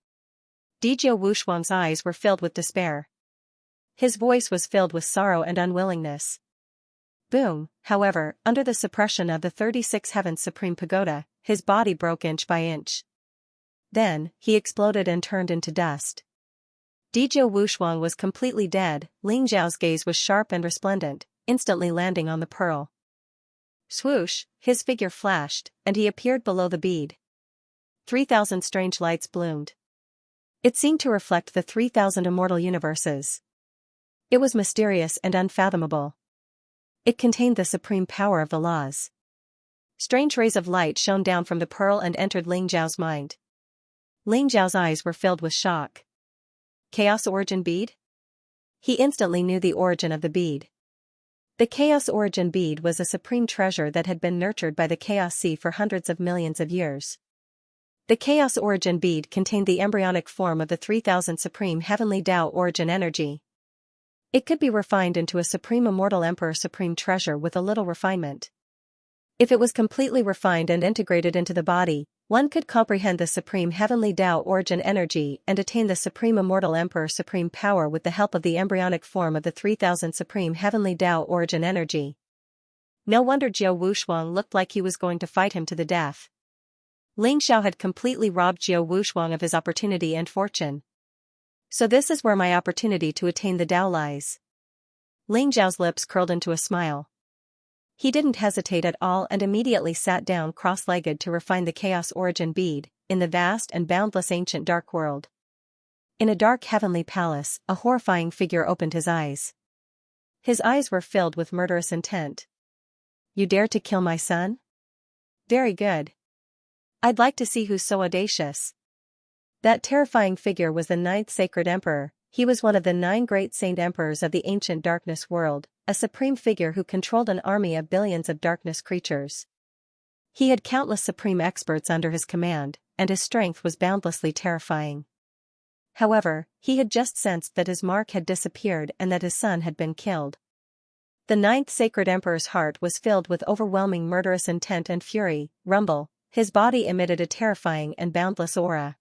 [SPEAKER 1] Dijiu Wushuang's eyes were filled with despair. His voice was filled with sorrow and unwillingness. Boom! However, under the suppression of the 36 Heavens Supreme Pagoda, his body broke inch by inch. Then, he exploded and turned into dust. Dijiu Wushuang was completely dead. Ling Zhao's gaze was sharp and resplendent, instantly landing on the pearl. Swoosh, his figure flashed, and he appeared below the bead. 3,000 strange lights bloomed. It seemed to reflect the 3,000 immortal universes. It was mysterious and unfathomable. It contained the supreme power of the laws. Strange rays of light shone down from the pearl and entered Ling Zhao's mind. Ling Zhao's eyes were filled with shock. Chaos Origin Bead? He instantly knew the origin of the bead. The Chaos Origin Bead was a supreme treasure that had been nurtured by the Chaos Sea for hundreds of millions of years. The Chaos Origin Bead contained the embryonic form of the 3,000 Supreme Heavenly Tao Origin Energy. It could be refined into a Supreme Immortal Emperor Supreme Treasure with a little refinement. If it was completely refined and integrated into the body, one could comprehend the Supreme Heavenly Tao Origin Energy and attain the Supreme Immortal Emperor Supreme Power with the help of the embryonic form of the 3,000 Supreme Heavenly Tao Origin Energy. No wonder Jiu Wushuang looked like he was going to fight him to the death. Ling Xiao had completely robbed Jiu Wushuang of his opportunity and fortune. So this is where my opportunity to attain the Tao lies. Ling Xiao's lips curled into a smile. He didn't hesitate at all and immediately sat down cross-legged to refine the Chaos Origin Bead, in the vast and boundless ancient dark world. In a dark heavenly palace, a horrifying figure opened his eyes. His eyes were filled with murderous intent. "You dare to kill my son? Very good. I'd like to see who's so audacious." That terrifying figure was the 9th Sacred Emperor. He was one of the 9 great saint emperors of the ancient darkness world, a supreme figure who controlled an army of billions of darkness creatures. He had countless supreme experts under his command, and his strength was boundlessly terrifying. However, he had just sensed that his mark had disappeared and that his son had been killed. The 9th Sacred Emperor's heart was filled with overwhelming murderous intent and fury. Rumble, his body emitted a terrifying and boundless aura.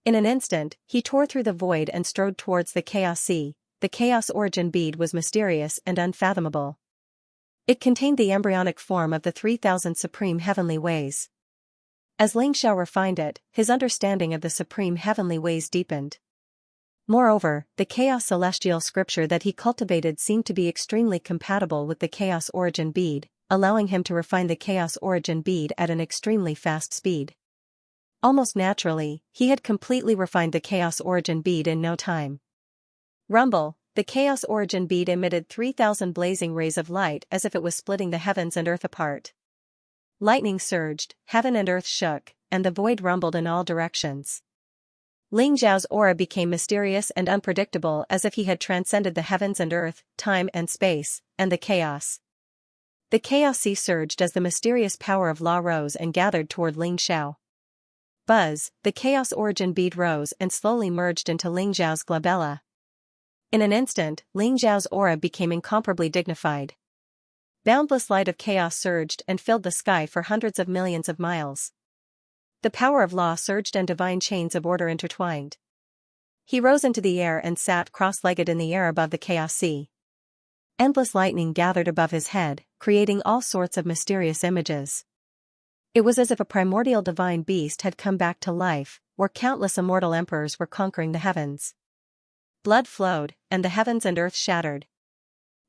[SPEAKER 1] In an instant, he tore through the void and strode towards the Chaos Sea. The Chaos Origin Bead was mysterious and unfathomable. It contained the embryonic form of the 3,000 Supreme Heavenly Ways. As Ling Xiao refined it, his understanding of the Supreme Heavenly Ways deepened. Moreover, the Chaos Celestial Scripture that he cultivated seemed to be extremely compatible with the Chaos Origin Bead, allowing him to refine the Chaos Origin Bead at an extremely fast speed. Almost naturally, he had completely refined the Chaos Origin Bead in no time. Rumble, the Chaos Origin Bead emitted 3,000 blazing rays of light as if it was splitting the heavens and earth apart. Lightning surged, heaven and earth shook, and the void rumbled in all directions. Ling Zhao's aura became mysterious and unpredictable as if he had transcended the heavens and earth, time and space, and the chaos. The Chaos Sea surged as the mysterious power of law rose and gathered toward Ling Xiao. Buzz, the Chaos Origin Bead rose and slowly merged into Ling Zhao's glabella. In an instant, Ling Zhao's aura became incomparably dignified. Boundless light of chaos surged and filled the sky for hundreds of millions of miles. The power of law surged and divine chains of order intertwined. He rose into the air and sat cross-legged in the air above the Chaos Sea. Endless lightning gathered above his head, creating all sorts of mysterious images. It was as if a primordial divine beast had come back to life, where countless immortal emperors were conquering the heavens. Blood flowed, and the heavens and earth shattered.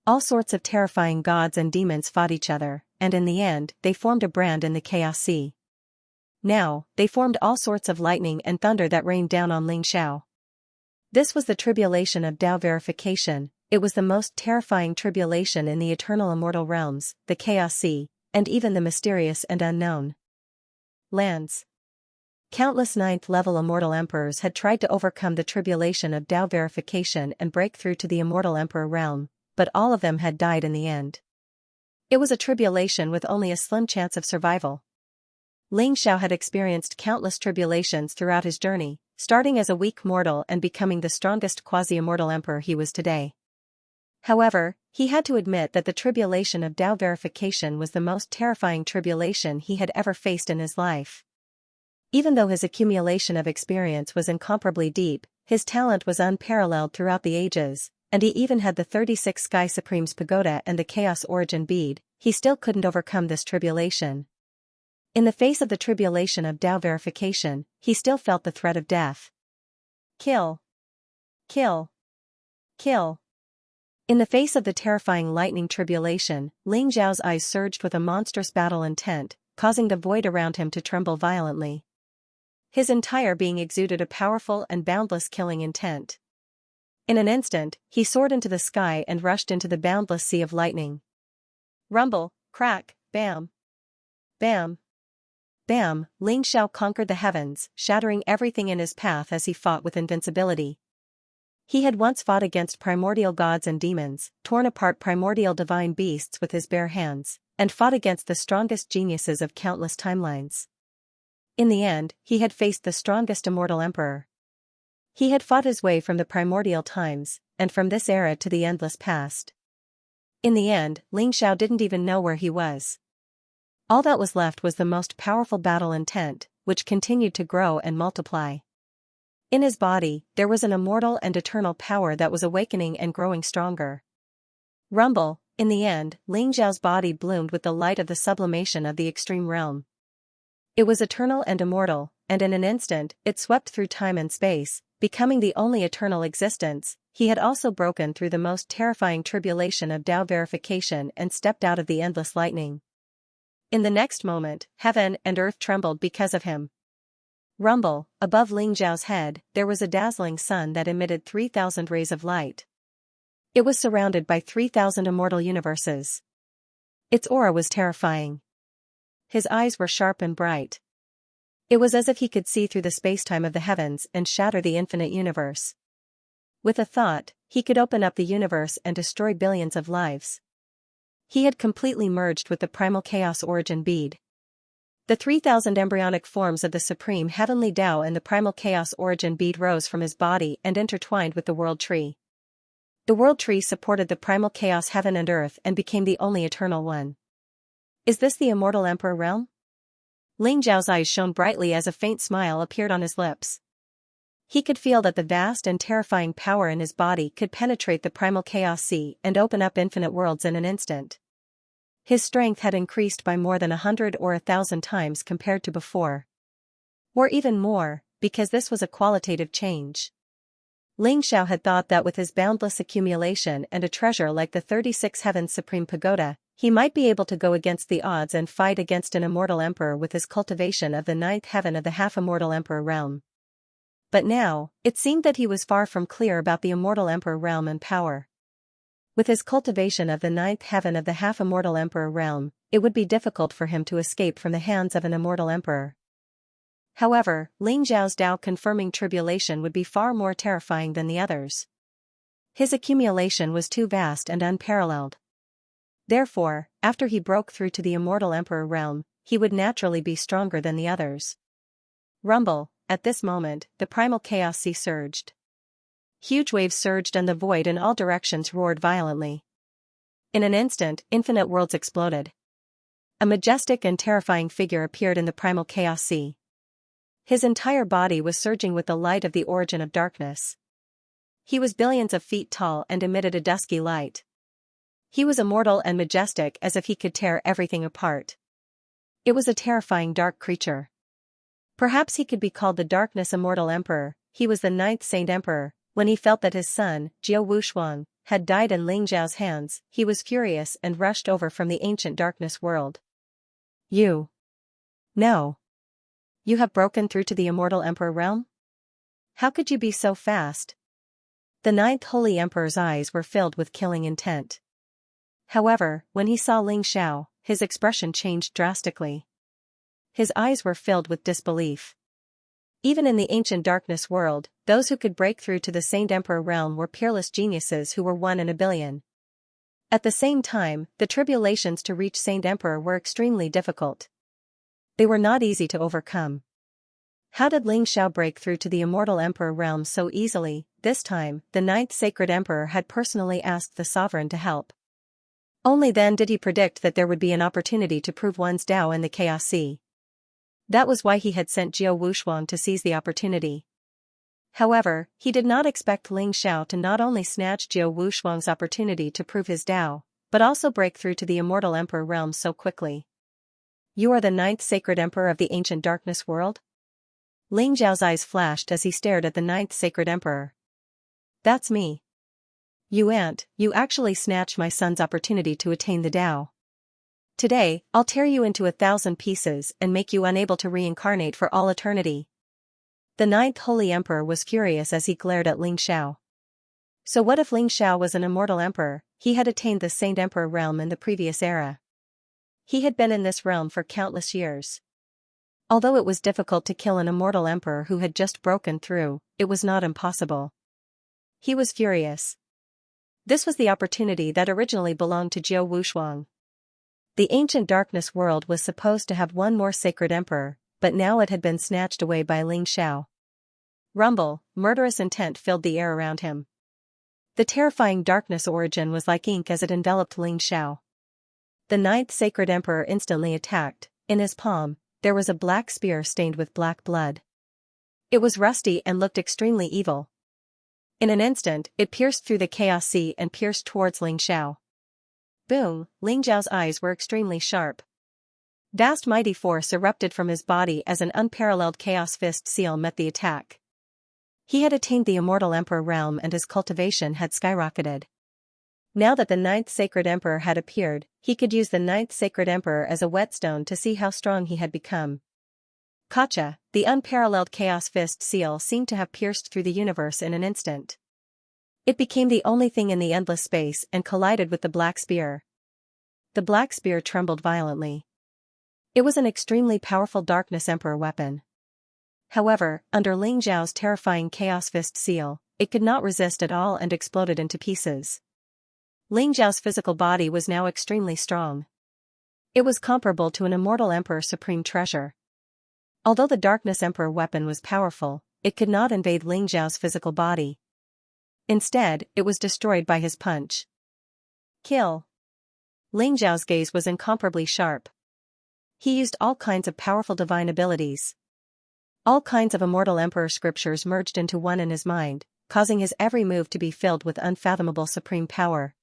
[SPEAKER 1] All sorts of terrifying gods and demons fought each other, and in the end, they formed a brand in the Chaos Sea. Now, they formed all sorts of lightning and thunder that rained down on Ling Xiao. This was the tribulation of Tao verification. It was the most terrifying tribulation in the eternal immortal realms, the Chaos Sea, and even the mysterious and unknown lands. Countless ninth-level immortal emperors had tried to overcome the tribulation of Tao verification and break through to the immortal emperor realm, but all of them had died in the end. It was a tribulation with only a slim chance of survival. Ling Xiao had experienced countless tribulations throughout his journey, starting as a weak mortal and becoming the strongest quasi-immortal emperor he was today. However, he had to admit that the tribulation of Tao verification was the most terrifying tribulation he had ever faced in his life. Even though his accumulation of experience was incomparably deep, his talent was unparalleled throughout the ages, and he even had the 36 Sky Supremes Pagoda and the Chaos Origin Bead, he still couldn't overcome this tribulation. In the face of the tribulation of Tao verification, he still felt the threat of death. Kill. Kill. Kill. In the face of the terrifying lightning tribulation, Ling Xiao's eyes surged with a monstrous battle intent, causing the void around him to tremble violently. His entire being exuded a powerful and boundless killing intent. In an instant, he soared into the sky and rushed into the boundless sea of lightning. Rumble, crack, bam. Bam. Bam, Ling Xiao conquered the heavens, shattering everything in his path as he fought with invincibility. He had once fought against primordial gods and demons, torn apart primordial divine beasts with his bare hands, and fought against the strongest geniuses of countless timelines. In the end, he had faced the strongest immortal emperor. He had fought his way from the primordial times, and from this era to the endless past. In the end, Ling Xiao didn't even know where he was. All that was left was the most powerful battle intent, which continued to grow and multiply. In his body, there was an immortal and eternal power that was awakening and growing stronger. Rumble, in the end, Ling Xiao's body bloomed with the light of the sublimation of the extreme realm. It was eternal and immortal, and in an instant, it swept through time and space, becoming the only eternal existence. He had also broken through the most terrifying tribulation of Tao verification and stepped out of the endless lightning. In the next moment, heaven and earth trembled because of him. Rumble, above Ling Xiao's head, there was a dazzling sun that emitted 3,000 rays of light. It was surrounded by 3,000 immortal universes. Its aura was terrifying. His eyes were sharp and bright. It was as if he could see through the spacetime of the heavens and shatter the infinite universe. With a thought, he could open up the universe and destroy billions of lives. He had completely merged with the primal chaos origin bead. The 3,000 embryonic forms of the supreme heavenly Tao and the primal chaos origin bead rose from his body and intertwined with the world tree. The world tree supported the primal chaos heaven and earth and became the only eternal one. Is this the immortal emperor realm? Ling Xiao's eyes shone brightly as a faint smile appeared on his lips. He could feel that the vast and terrifying power in his body could penetrate the primal chaos sea and open up infinite worlds in an instant. His strength had increased by more than 100 or 1,000 times compared to before. Or even more, because this was a qualitative change. Ling Xiao had thought that with his boundless accumulation and a treasure like the 36 Heavens Supreme Pagoda, he might be able to go against the odds and fight against an immortal emperor with his cultivation of the 9th heaven of the half-immortal emperor realm. But now, it seemed that he was far from clear about the immortal emperor realm and power. With his cultivation of the 9th heaven of the half-immortal emperor realm, it would be difficult for him to escape from the hands of an immortal emperor. However, Ling Xiao's Tao-confirming tribulation would be far more terrifying than the others. His accumulation was too vast and unparalleled. Therefore, after he broke through to the immortal emperor realm, he would naturally be stronger than the others. Rumble, at this moment, the primal chaos sea surged. Huge waves surged and the void in all directions roared violently. In an instant, infinite worlds exploded. A majestic and terrifying figure appeared in the primal chaos sea. His entire body was surging with the light of the origin of darkness. He was billions of feet tall and emitted a dusky light. He was immortal and majestic as if he could tear everything apart. It was a terrifying dark creature. Perhaps he could be called the Darkness Immortal Emperor. He was the 9th Saint Emperor. When he felt that his son, Jiao Wushuang, had died in Ling Xiao's hands, he was furious and rushed over from the ancient darkness world. You. No. You have broken through to the immortal emperor realm? How could you be so fast? The ninth holy emperor's eyes were filled with killing intent. However, when he saw Ling Xiao, his expression changed drastically. His eyes were filled with disbelief. Even in the ancient darkness world, those who could break through to the Saint Emperor realm were peerless geniuses who were 1 in a billion. At the same time, the tribulations to reach Saint Emperor were extremely difficult. They were not easy to overcome. How did Ling Xiao break through to the immortal emperor realm so easily? This time, the ninth sacred emperor had personally asked the sovereign to help. Only then did he predict that there would be an opportunity to prove one's Tao in the Chaos Sea. That was why he had sent Jiao Wushuang to seize the opportunity. However, he did not expect Ling Xiao to not only snatch Jiao Wushuang's opportunity to prove his Tao, but also break through to the immortal emperor realm so quickly. You are the ninth sacred emperor of the ancient darkness world? Ling Xiao's eyes flashed as he stared at the ninth sacred emperor. That's me. You actually snatched my son's opportunity to attain the Tao. Today, I'll tear you into 1,000 pieces and make you unable to reincarnate for all eternity. The ninth holy emperor was furious as he glared at Ling Xiao. So what if Ling Xiao was an immortal emperor? He had attained the Saint Emperor realm in the previous era. He had been in this realm for countless years. Although it was difficult to kill an immortal emperor who had just broken through, it was not impossible. He was furious. This was the opportunity that originally belonged to Jiao Wushuang. The ancient darkness world was supposed to have one more sacred emperor, but now it had been snatched away by Ling Xiao. Rumble, murderous intent filled the air around him. The terrifying darkness origin was like ink as it enveloped Ling Xiao. The ninth sacred emperor instantly attacked. In his palm, there was a black spear stained with black blood. It was rusty and looked extremely evil. In an instant, it pierced through the Chaos Sea and pierced towards Ling Xiao. Boom! Ling Xiao's eyes were extremely sharp. Vast mighty force erupted from his body as an unparalleled Chaos Fist seal met the attack. He had attained the immortal emperor realm and his cultivation had skyrocketed. Now that the ninth sacred emperor had appeared, he could use the ninth sacred emperor as a whetstone to see how strong he had become. Gotcha! The unparalleled Chaos Fist seal seemed to have pierced through the universe in an instant. It became the only thing in the endless space and collided with the black spear. The black spear trembled violently. It was an extremely powerful darkness emperor weapon. However, under Ling Xiao's terrifying Chaos Fist seal, it could not resist at all and exploded into pieces. Ling Xiao's physical body was now extremely strong. It was comparable to an immortal emperor's supreme treasure. Although the darkness emperor weapon was powerful, it could not invade Ling Xiao's physical body. Instead, it was destroyed by his punch. Kill. Ling Xiao's gaze was incomparably sharp. He used all kinds of powerful divine abilities. All kinds of immortal emperor scriptures merged into one in his mind, causing his every move to be filled with unfathomable supreme power.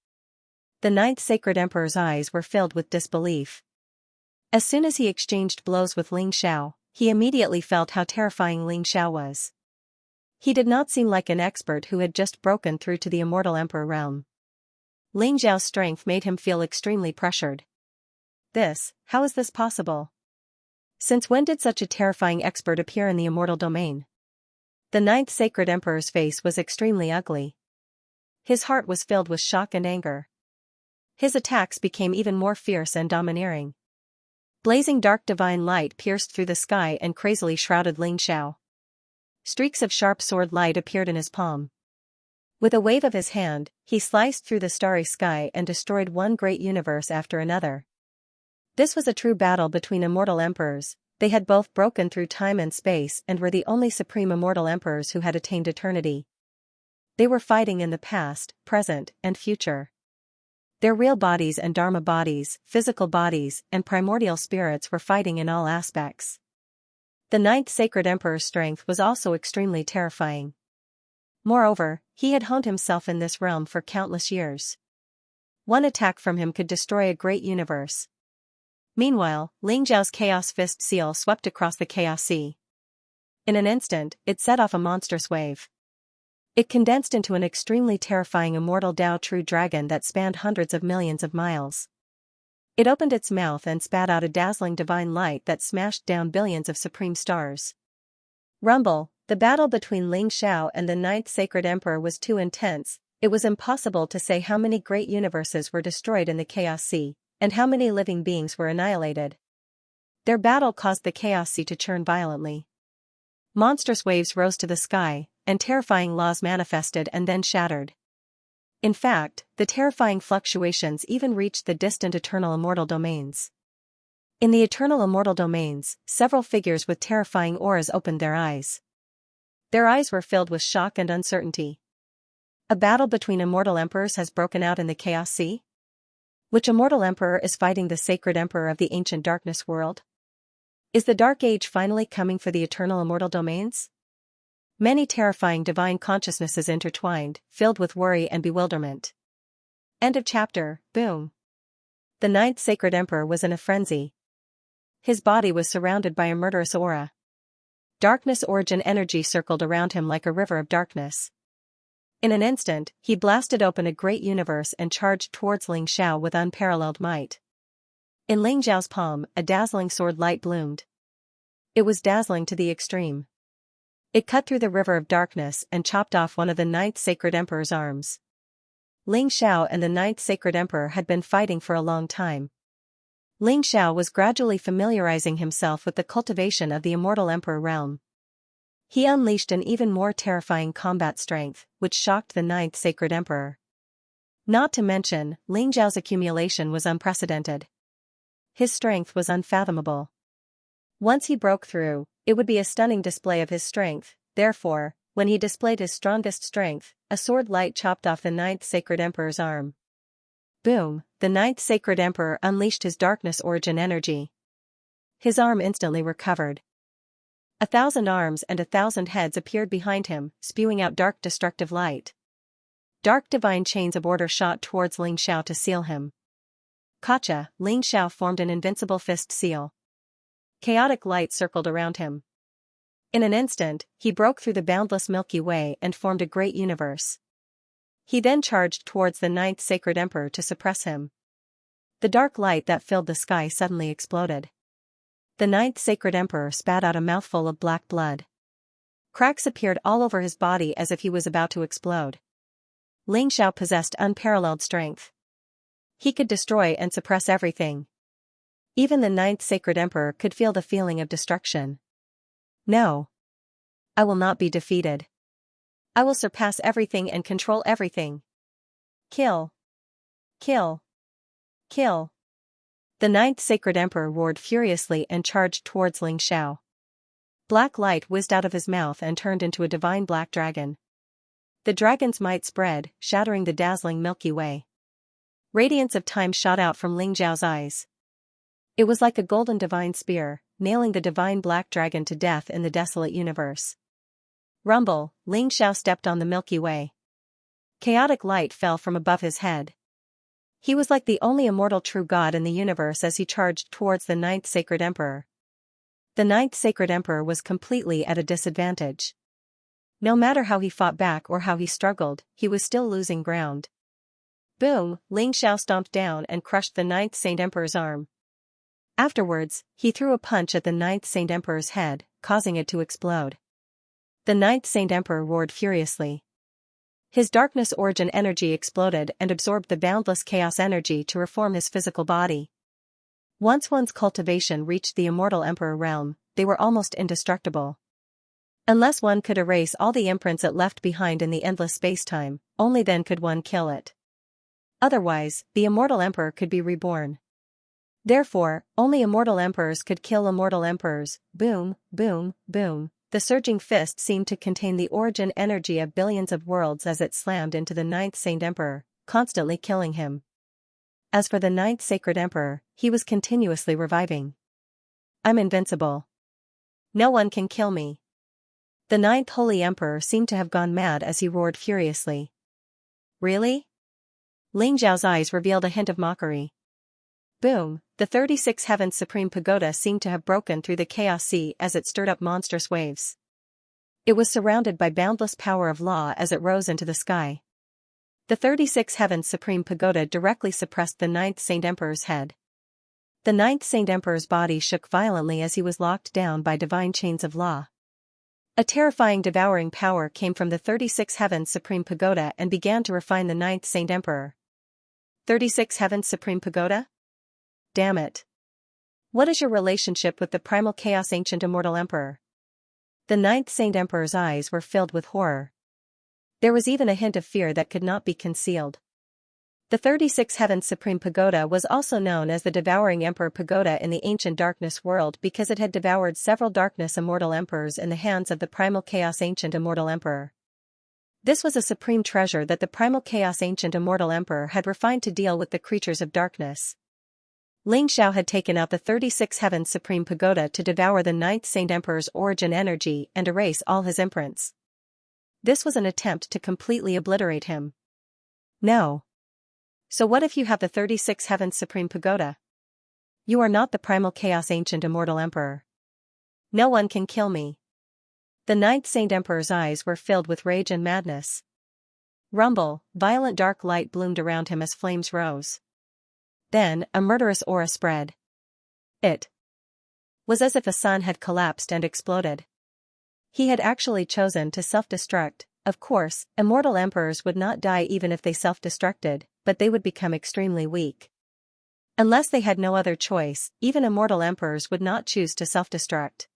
[SPEAKER 1] The ninth sacred emperor's eyes were filled with disbelief. As soon as he exchanged blows with Ling Xiao, he immediately felt how terrifying Ling Xiao was. He did not seem like an expert who had just broken through to the immortal emperor realm. Ling Xiao's strength made him feel extremely pressured. How is this possible? Since when did such a terrifying expert appear in the immortal domain? The ninth sacred emperor's face was extremely ugly. His heart was filled with shock and anger. His attacks became even more fierce and domineering. Blazing dark divine light pierced through the sky and crazily shrouded Ling Xiao. Streaks of sharp sword light appeared in his palm. With a wave of his hand, he sliced through the starry sky and destroyed one great universe after another. This was a true battle between immortal emperors. They had both broken through time and space and were the only supreme immortal emperors who had attained eternity. They were fighting in the past, present, and future. Their real bodies and dharma bodies, physical bodies, and primordial spirits were fighting in all aspects. The ninth sacred emperor's strength was also extremely terrifying. Moreover, he had honed himself in this realm for countless years. One attack from him could destroy a great universe. Meanwhile, Ling Xiao's Chaos Fist seal swept across the Chaos Sea. In an instant, it set off a monstrous wave. It condensed into an extremely terrifying immortal Tao True Dragon that spanned hundreds of millions of miles. It opened its mouth and spat out a dazzling divine light that smashed down billions of supreme stars. Rumble, the battle between Ling Xiao and the Ninth Sacred Emperor was too intense. It was impossible to say how many great universes were destroyed in the Chaos Sea, and how many living beings were annihilated. Their battle caused the Chaos Sea to churn violently. Monstrous waves rose to the sky, and terrifying laws manifested and then shattered. In fact, the terrifying fluctuations even reached the distant eternal immortal domains. In the eternal immortal domains, several figures with terrifying auras opened their eyes. Their eyes were filled with shock and uncertainty. A battle between immortal emperors has broken out in the Chaos Sea? Which immortal emperor is fighting the sacred emperor of the ancient darkness world? Is the Dark Age finally coming for the eternal immortal domains? Many terrifying divine consciousnesses intertwined, filled with worry and bewilderment. End of chapter. Boom. The Ninth Sacred Emperor was in a frenzy. His body was surrounded by a murderous aura. Darkness origin energy circled around him like a river of darkness. In an instant, he blasted open a great universe and charged towards Ling Xiao with unparalleled might. In Ling Xiao's palm, a dazzling sword light bloomed. It was dazzling to the extreme. It cut through the river of darkness and chopped off one of the Ninth Sacred Emperor's arms. Ling Xiao and the Ninth Sacred Emperor had been fighting for a long time. Ling Xiao was gradually familiarizing himself with the cultivation of the immortal Emperor realm. He unleashed an even more terrifying combat strength, which shocked the Ninth Sacred Emperor. Not to mention, Ling Xiao's accumulation was unprecedented. His strength was unfathomable. Once he broke through, it would be a stunning display of his strength. Therefore, when he displayed his strongest strength, a sword light chopped off the Ninth Sacred Emperor's arm. Boom, the Ninth Sacred Emperor unleashed his darkness origin energy. His arm instantly recovered. 1,000 arms and 1,000 heads appeared behind him, spewing out dark destructive light. Dark divine chains of order shot towards Ling Xiao to seal him. Gotcha! Ling Xiao formed an invincible fist seal. Chaotic light circled around him. In an instant, he broke through the boundless Milky Way and formed a great universe. He then charged towards the Ninth Sacred Emperor to suppress him. The dark light that filled the sky suddenly exploded. The Ninth Sacred Emperor spat out a mouthful of black blood. Cracks appeared all over his body as if he was about to explode. Ling Xiao possessed unparalleled strength. He could destroy and suppress everything. Even the Ninth Sacred Emperor could feel the feeling of destruction. No. I will not be defeated. I will surpass everything and control everything. Kill. Kill. Kill. The Ninth Sacred Emperor roared furiously and charged towards Ling Xiao. Black light whizzed out of his mouth and turned into a divine black dragon. The dragon's might spread, shattering the dazzling Milky Way. Radiance of time shot out from Ling Xiao's eyes. It was like a golden divine spear, nailing the divine black dragon to death in the desolate universe. Rumble, Ling Xiao stepped on the Milky Way. Chaotic light fell from above his head. He was like the only immortal true god in the universe as he charged towards the Ninth Sacred Emperor. The Ninth Sacred Emperor was completely at a disadvantage. No matter how he fought back or how he struggled, he was still losing ground. Boom, Ling Xiao stomped down and crushed the Ninth Saint Emperor's arm. Afterwards, he threw a punch at the Ninth Saint Emperor's head, causing it to explode. The Ninth Saint Emperor roared furiously. His darkness origin energy exploded and absorbed the boundless chaos energy to reform his physical body. Once one's cultivation reached the immortal Emperor realm, they were almost indestructible. Unless one could erase all the imprints it left behind in the endless space-time, only then could one kill it. Otherwise, the immortal Emperor could be reborn. Therefore, only immortal emperors could kill immortal emperors. Boom, boom, boom. The surging fist seemed to contain the origin energy of billions of worlds as it slammed into the Ninth Saint Emperor, constantly killing him. As for the Ninth Sacred Emperor, he was continuously reviving. I'm invincible. No one can kill me. The Ninth Holy Emperor seemed to have gone mad as he roared furiously. Really? Ling Xiao's eyes revealed a hint of mockery. Boom, the 36 Heavens Supreme Pagoda seemed to have broken through the Chaos Sea as it stirred up monstrous waves. It was surrounded by boundless power of law as it rose into the sky. The 36 Heavens Supreme Pagoda directly suppressed the Ninth Saint Emperor's head. The ninth Saint Emperor's body shook violently as he was locked down by divine chains of law. A terrifying devouring power came from the 36 Heavens Supreme Pagoda and began to refine the ninth Saint Emperor. 36 Heavens Supreme Pagoda? Damn it. What is your relationship with the primal chaos ancient immortal emperor? The ninth Saint Emperor's eyes were filled with horror. There was even a hint of fear that could not be concealed. The 36 Heavens Supreme Pagoda was also known as the Devouring Emperor Pagoda in the ancient darkness world because it had devoured several darkness immortal emperors in the hands of the primal chaos ancient immortal emperor. This was a supreme treasure that the primal chaos ancient immortal emperor had refined to deal with the creatures of darkness. Xianxia had taken out the 36 Heavens Supreme Pagoda to devour the ninth Saint Emperor's origin energy and erase all his imprints. This was an attempt to completely obliterate him. No. So what if you have the 36 Heavens Supreme Pagoda? You are not the primal chaos ancient immortal emperor. No one can kill me. The ninth Saint Emperor's eyes were filled with rage and madness. Rumble, violent dark light bloomed around him as flames rose. Then, a murderous aura spread. It was as if a sun had collapsed and exploded. He had actually chosen to self-destruct. Of course, immortal emperors would not die even if they self-destructed, but they would become extremely weak. Unless they had no other choice, even immortal emperors would not choose to self-destruct.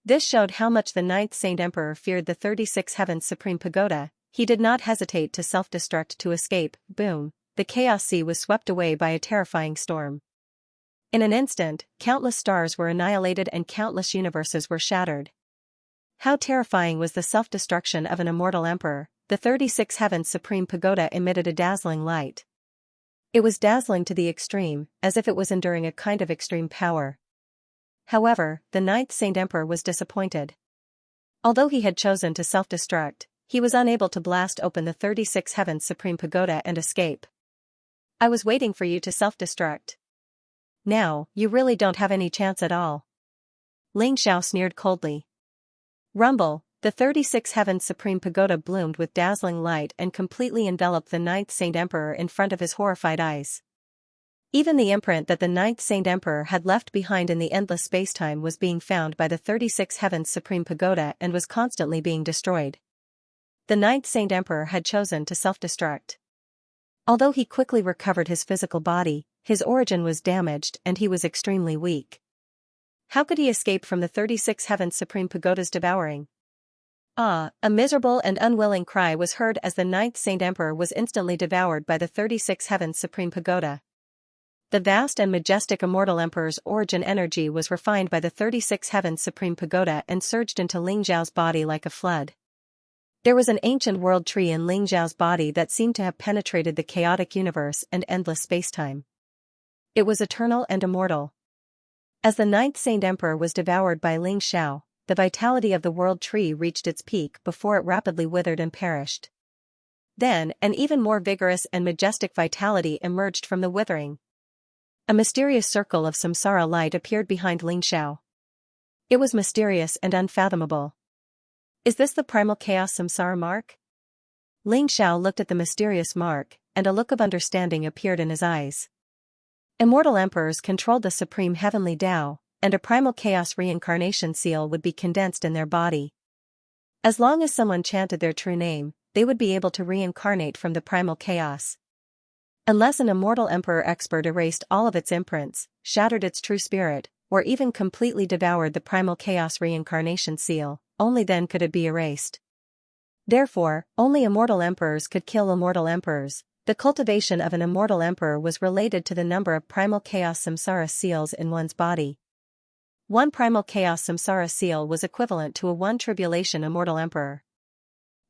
[SPEAKER 1] This showed how much the ninth Saint Emperor feared the 36 Heavens Supreme Pagoda. He did not hesitate to self-destruct to escape. Boom, the chaos sea was swept away by a terrifying storm. In an instant, countless stars were annihilated and countless universes were shattered. How terrifying was the self-destruction of an immortal emperor. The 36 Heavens Supreme Pagoda emitted a dazzling light. It was dazzling to the extreme, as if it was enduring a kind of extreme power. However, the ninth Saint Emperor was disappointed. Although he had chosen to self-destruct, he was unable to blast open the 36 Heavens Supreme Pagoda and escape. I was waiting for you to self-destruct. Now, you really don't have any chance at all. Xianxia sneered coldly. Rumble, the 36 Heavens Supreme Pagoda bloomed with dazzling light and completely enveloped the ninth Saint Emperor in front of his horrified eyes. Even the imprint that the ninth Saint Emperor had left behind in the endless spacetime was being found by the 36 Heavens Supreme Pagoda and was constantly being destroyed. The ninth Saint Emperor had chosen to self-destruct. Although he quickly recovered his physical body, his origin was damaged and he was extremely weak. How could he escape from the 36 Heavens Supreme Pagoda's devouring? Ah, a miserable and unwilling cry was heard as the ninth Saint Emperor was instantly devoured by the 36 Heavens Supreme Pagoda. The vast and majestic immortal emperor's origin energy was refined by the 36 Heavens Supreme Pagoda and surged into Xianxia's body like a flood. There was an ancient world tree in Xianxia's body that seemed to have penetrated the chaotic universe and endless spacetime. It was eternal and immortal. As the ninth Saint Emperor was devoured by Xianxia, the vitality of the world tree reached its peak before it rapidly withered and perished. Then, an even more vigorous and majestic vitality emerged from the withering. A mysterious circle of samsara light appeared behind Xianxia. It was mysterious and unfathomable. Is this the primal chaos samsara mark? Xianxia looked at the mysterious mark, and a look of understanding appeared in his eyes. Immortal emperors controlled the supreme heavenly Tao, and a primal chaos reincarnation seal would be condensed in their body. As long as someone chanted their true name, they would be able to reincarnate from the primal chaos. Unless an immortal emperor expert erased all of its imprints, shattered its true spirit, or even completely devoured the primal chaos reincarnation seal, only then could it be erased. Therefore, only immortal emperors could kill immortal emperors. The cultivation of an immortal emperor was related to the number of primal chaos samsara seals in one's body. One primal chaos samsara seal was equivalent to a one tribulation immortal emperor.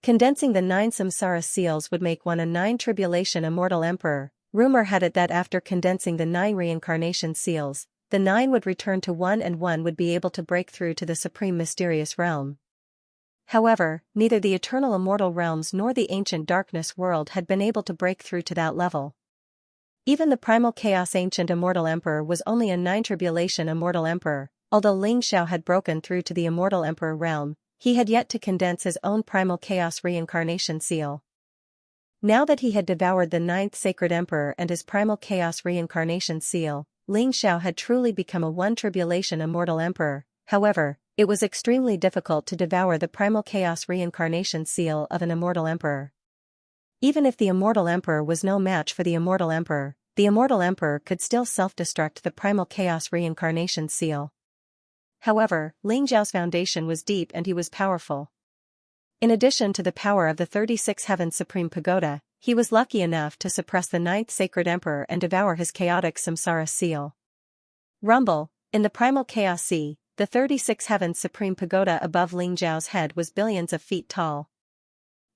[SPEAKER 1] Condensing the 9 samsara seals would make one a 9 tribulation immortal emperor. Rumor had it that after condensing the 9 reincarnation seals, the 9 would return to 1 and 1 would be able to break through to the supreme mysterious realm. However, neither the eternal immortal realms nor the ancient darkness world had been able to break through to that level. Even the primal chaos ancient immortal emperor was only a 9 tribulation immortal emperor. Although Xianxia had broken through to the immortal emperor realm, he had yet to condense his own primal chaos reincarnation seal. Now that he had devoured the 9th sacred emperor and his primal chaos reincarnation seal, Ling Xiao had truly become a one-tribulation immortal emperor. However, it was extremely difficult to devour the primal chaos reincarnation seal of an immortal emperor. Even if the immortal emperor was no match for the immortal emperor could still self-destruct the primal chaos reincarnation seal. However, Ling Xiao's foundation was deep and he was powerful. In addition to the power of the 36 Heavens Supreme Pagoda, he was lucky enough to suppress the 9th Sacred Emperor and devour his chaotic samsara seal. Rumble, in the primal chaos sea, the 36 Heavens Supreme Pagoda above Ling Xiao's head was billions of feet tall.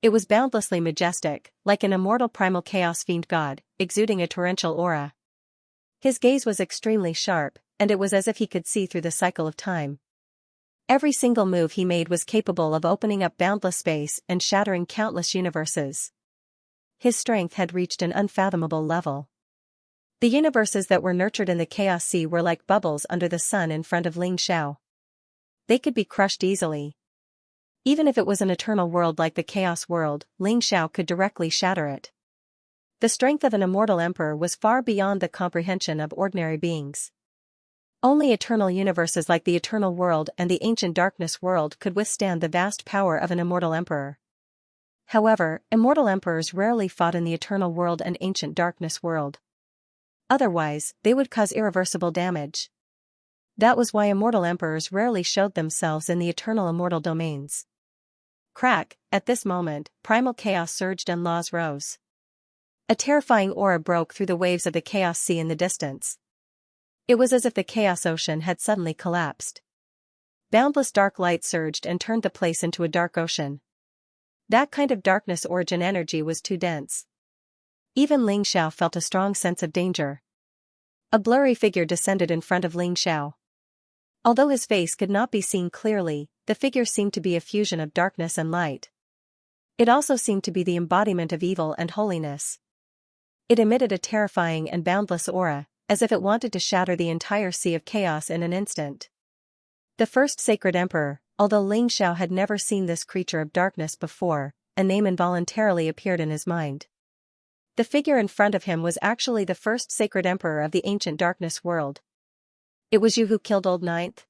[SPEAKER 1] It was boundlessly majestic, like an immortal primal chaos fiend god, exuding a torrential aura. His gaze was extremely sharp, and it was as if he could see through the cycle of time. Every single move he made was capable of opening up boundless space and shattering countless universes. His strength had reached an unfathomable level. The universes that were nurtured in the Chaos Sea were like bubbles under the sun in front of Ling Xiao. They could be crushed easily. Even if it was an eternal world like the Chaos World, Ling Xiao could directly shatter it. The strength of an immortal emperor was far beyond the comprehension of ordinary beings. Only eternal universes like the Eternal World and the Ancient Darkness World could withstand the vast power of an immortal emperor. However, immortal emperors rarely fought in the Eternal World and Ancient Darkness World. Otherwise, they would cause irreversible damage. That was why immortal emperors rarely showed themselves in the eternal immortal domains. Crack, at this moment, primal chaos surged and laws rose. A terrifying aura broke through the waves of the Chaos Sea in the distance. It was as if the Chaos Ocean had suddenly collapsed. Boundless dark light surged and turned the place into a dark ocean. That kind of darkness origin energy was too dense. Even Ling Xiao felt a strong sense of danger. A blurry figure descended in front of Ling Xiao. Although his face could not be seen clearly, the figure seemed to be a fusion of darkness and light. It also seemed to be the embodiment of evil and holiness. It emitted a terrifying and boundless aura, as if it wanted to shatter the entire sea of chaos in an instant. The first sacred emperor, although Ling Xiao had never seen this creature of darkness before, a name involuntarily appeared in his mind. The figure in front of him was actually the first sacred emperor of the Ancient Darkness World. It was you who killed Old Ninth?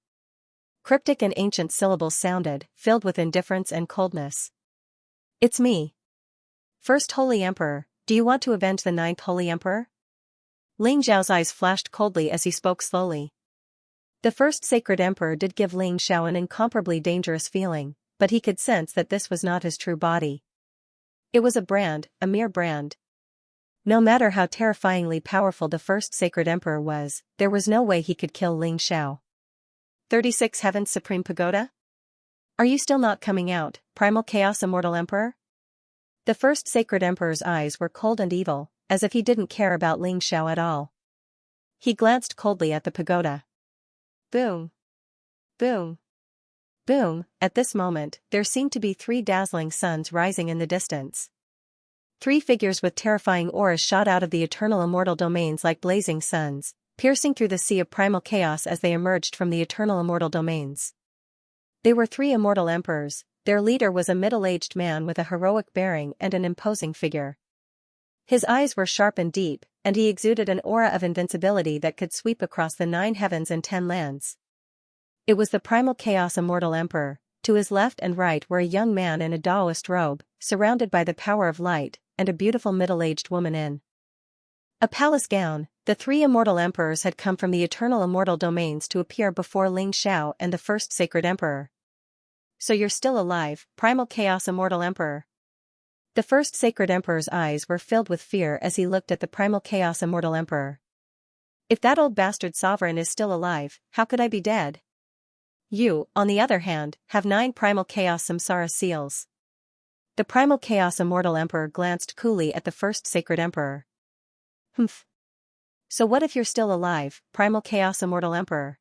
[SPEAKER 1] Cryptic and ancient syllables sounded, filled with indifference and coldness. It's me. First Holy Emperor, do you want to avenge the 9th Holy Emperor? Ling Xiao's eyes flashed coldly as he spoke slowly. The first sacred emperor did give Ling Xiao an incomparably dangerous feeling, but he could sense that this was not his true body. It was a brand, a mere brand. No matter how terrifyingly powerful the first sacred emperor was, there was no way he could kill Ling Xiao. 36 Heavens Supreme Pagoda? Are you still not coming out, Primal Chaos Immortal Emperor? The first sacred emperor's eyes were cold and evil, as if he didn't care about Ling Xiao at all. He glanced coldly at the pagoda. Boom. Boom. Boom. At this moment, there seemed to be 3 dazzling suns rising in the distance. 3 figures with terrifying auras shot out of the eternal immortal domains like blazing suns, piercing through the sea of primal chaos as they emerged from the eternal immortal domains. They were 3 immortal emperors. Their leader was a middle-aged man with a heroic bearing and an imposing figure. His eyes were sharp and deep, and he exuded an aura of invincibility that could sweep across the 9 heavens and 10 lands. It was the Primal Chaos Immortal Emperor. To his left and right were a young man in a Taoist robe, surrounded by the power of light, and a beautiful middle-aged woman in a palace gown. The 3 immortal emperors had come from the eternal immortal domains to appear before Ling Xiao and the first sacred emperor. So you're still alive, Primal Chaos Immortal Emperor. The first sacred emperor's eyes were filled with fear as he looked at the Primal Chaos Immortal Emperor. If that old bastard sovereign is still alive, how could I be dead? You, on the other hand, have 9 Primal Chaos Samsara seals. The Primal Chaos Immortal Emperor glanced coolly at the first sacred emperor. Humph. So what if you're still alive, Primal Chaos Immortal Emperor?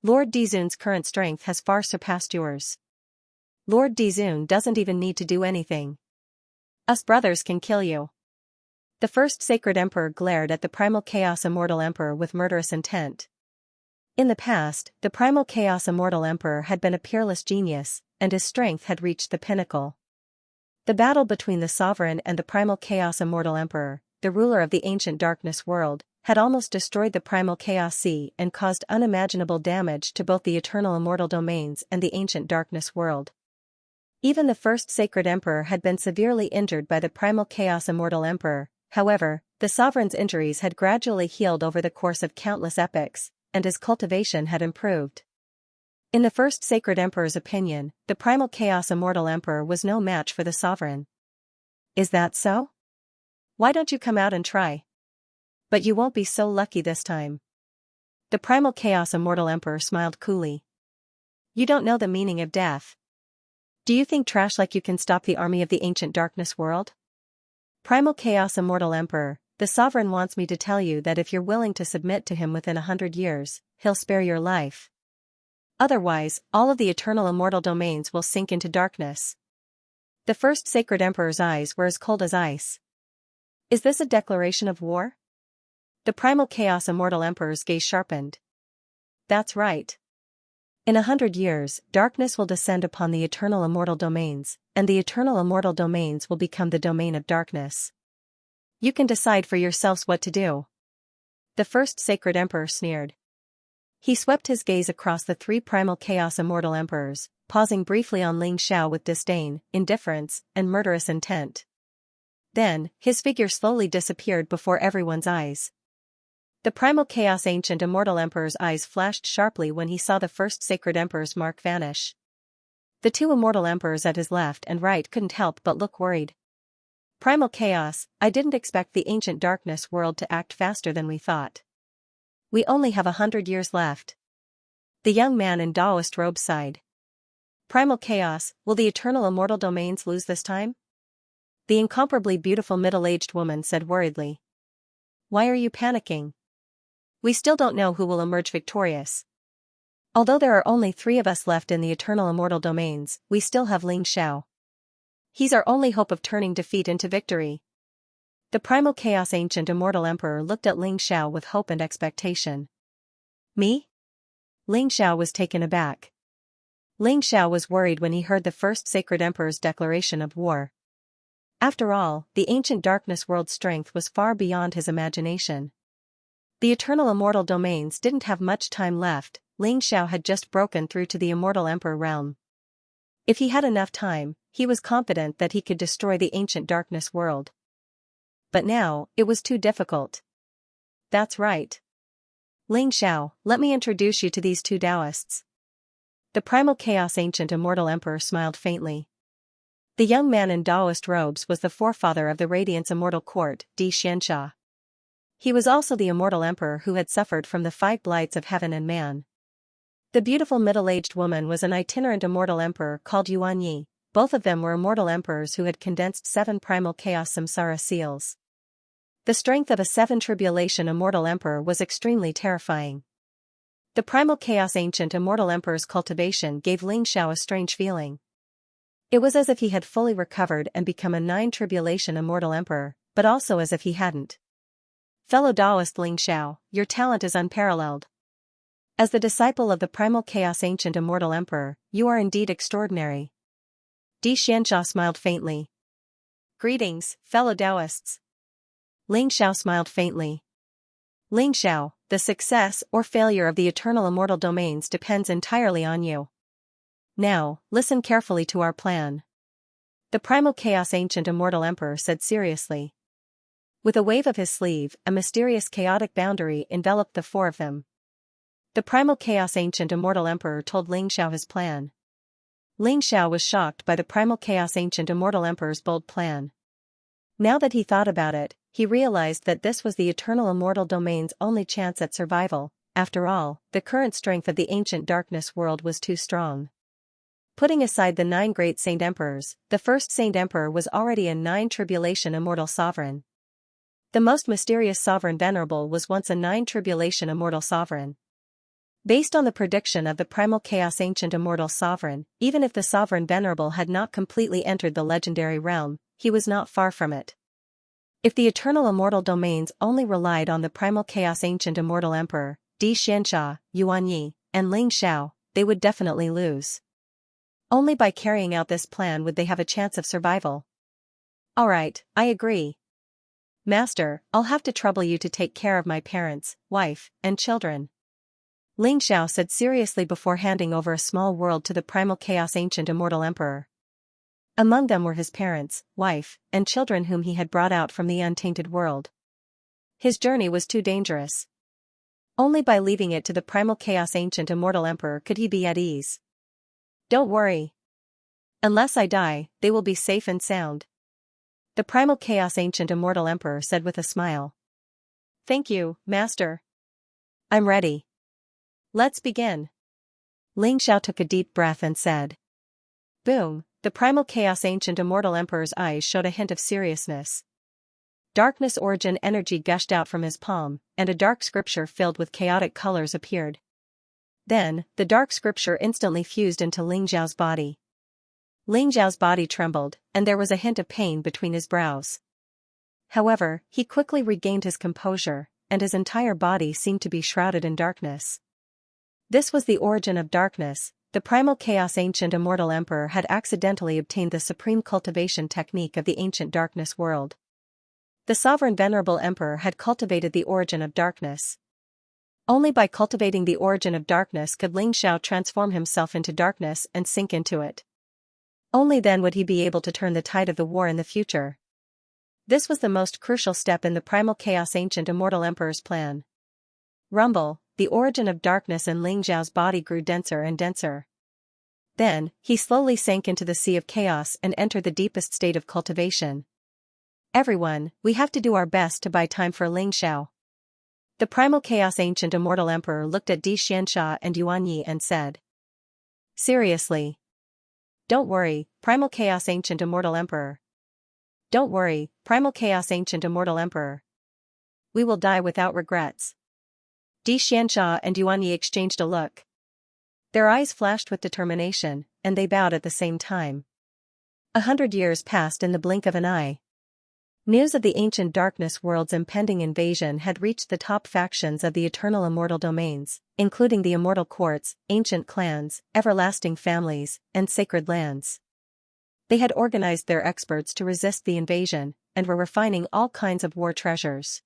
[SPEAKER 1] Lord Dizun's current strength has far surpassed yours. Lord Dizun doesn't even need to do anything. Us brothers can kill you. The first sacred emperor glared at the Primal Chaos Immortal Emperor with murderous intent. In the past, the Primal Chaos Immortal Emperor had been a peerless genius, and his strength had reached the pinnacle. The battle between the sovereign and the Primal Chaos Immortal Emperor, the ruler of the Ancient Darkness World, had almost destroyed the primal chaos sea and caused unimaginable damage to both the eternal immortal domains and the ancient darkness world. Even the first sacred emperor had been severely injured by the primal chaos immortal emperor. However, the sovereign's injuries had gradually healed over the course of countless epochs, and his cultivation had improved. In the first sacred emperor's opinion, the primal chaos immortal emperor was no match for the sovereign. Is that so? Why don't you come out and try? But you won't be so lucky this time. The primal chaos immortal emperor smiled coolly. You don't know the meaning of death. Do you think trash like you can stop the army of the ancient darkness world? Primal chaos immortal emperor, the sovereign wants me to tell you that if you're willing to submit to him within 100 years, he'll spare your life. Otherwise, all of the eternal immortal domains will sink into darkness. The first sacred emperor's eyes were as cold as ice. Is this a declaration of war? The primal chaos immortal emperor's gaze sharpened. That's right. In 100 years, darkness will descend upon the eternal immortal domains, and the eternal immortal domains will become the domain of darkness. You can decide for yourselves what to do. The first sacred emperor sneered. He swept his gaze across the three primal chaos immortal emperors, pausing briefly on Xianxia with disdain, indifference, and murderous intent. Then, his figure slowly disappeared before everyone's eyes. The primal chaos ancient immortal emperor's eyes flashed sharply when he saw the first sacred emperor's mark vanish. The two immortal emperors at his left and right couldn't help but look worried. Primal chaos, I didn't expect the ancient darkness world to act faster than we thought. We only have 100 years left. The young man in Taoist robe sighed. Primal chaos, will the eternal immortal domains lose this time? The incomparably beautiful middle-aged woman said worriedly. Why are you panicking? We still don't know who will emerge victorious. Although there are only 3 of us left in the eternal immortal domains, we still have Xianxia. He's our only hope of turning defeat into victory. The primal chaos ancient immortal emperor looked at Xianxia with hope and expectation. Me? Xianxia was taken aback. Xianxia was worried when he heard the first sacred emperor's declaration of war. After all, the ancient darkness world's strength was far beyond his imagination. The eternal immortal domains didn't have much time left. Xianxia had just broken through to the immortal emperor realm. If he had enough time, he was confident that he could destroy the ancient darkness world. But now, it was too difficult. That's right. Xianxia, let me introduce you to these 2 Taoists. The primal chaos ancient immortal emperor smiled faintly. The young man in Taoist robes was the forefather of the Radiance immortal court, Xianxia. He was also the immortal emperor who had suffered from the 5 blights of heaven and man. The beautiful middle-aged woman was an itinerant immortal emperor called Yuanyi. Both of them were immortal emperors who had condensed 7 primal chaos samsara seals. The strength of a 7 tribulation immortal emperor was extremely terrifying. The primal chaos ancient immortal emperor's cultivation gave Xianxia a strange feeling. It was as if he had fully recovered and become a 9 tribulation immortal emperor, but also as if he hadn't. Fellow Taoist Xianxia, your talent is unparalleled. As the disciple of the primal chaos ancient immortal emperor, you are indeed extraordinary. Xianxia smiled faintly. Greetings, fellow Taoists. Xianxia smiled faintly. Xianxia, the success or failure of the eternal immortal domains depends entirely on you. Now, listen carefully to our plan. The primal chaos ancient immortal emperor said seriously. With a wave of his sleeve, a mysterious chaotic boundary enveloped the 4 of them. The primal chaos ancient immortal emperor told Xianxia his plan. Xianxia was shocked by the primal chaos ancient immortal emperor's bold plan. Now that he thought about it, he realized that this was the eternal immortal domain's only chance at survival. After all, the current strength of the ancient darkness world was too strong. Putting aside the 9 great saint emperors, the first saint emperor was already a 9 tribulation immortal sovereign. The most mysterious sovereign venerable was once a 9 tribulation immortal sovereign. Based on the prediction of the primal chaos ancient immortal sovereign, even if the sovereign venerable had not completely entered the legendary realm, he was not far from it. If the eternal immortal domains only relied on the primal chaos ancient immortal emperor, Xianxia, Yuanyi, and Xianxia, they would definitely lose. Only by carrying out this plan would they have a chance of survival. Alright, I agree. Master, I'll have to trouble you to take care of my parents, wife, and children. Xiao said seriously before handing over a small world to the primal chaos ancient immortal emperor. Among them were his parents, wife, and children whom he had brought out from the untainted world. His journey was too dangerous. Only by leaving it to the primal chaos ancient immortal emperor could he be at ease. Don't worry. Unless I die, they will be safe and sound. The primal chaos ancient immortal emperor said with a smile. Thank you, master. I'm ready. Let's begin. Xiao took a deep breath and said. Boom, the primal chaos ancient immortal emperor's eyes showed a hint of seriousness. Darkness origin energy gushed out from his palm, and a dark scripture filled with chaotic colors appeared. Then, the dark scripture instantly fused into Xiao's body. Xiao's body trembled, and there was a hint of pain between his brows. However, he quickly regained his composure, and his entire body seemed to be shrouded in darkness. This was the origin of darkness. The primal chaos ancient immortal emperor had accidentally obtained the supreme cultivation technique of the ancient darkness world. The sovereign venerable emperor had cultivated the origin of darkness. Only by cultivating the origin of darkness could Xiao transform himself into darkness and sink into it. Only then would he be able to turn the tide of the war in the future. This was the most crucial step in the primal chaos ancient immortal emperor's plan. Rumble, the origin of darkness in Xiao's body grew denser and denser. Then, he slowly sank into the sea of chaos and entered the deepest state of cultivation. Everyone, we have to do our best to buy time for Xiao. The primal chaos ancient immortal emperor looked at Xianxia and Yuanyi and said. Seriously. Don't worry, primal chaos ancient immortal emperor. Don't worry, primal chaos ancient immortal emperor. We will die without regrets. Xianxia and Yuanyi exchanged a look. Their eyes flashed with determination, and they bowed at the same time. 100 years passed in the blink of an eye. News of the ancient darkness world's impending invasion had reached the top factions of the eternal immortal domains, including the immortal courts, ancient clans, everlasting families, and sacred lands. They had organized their experts to resist the invasion, and were refining all kinds of war treasures.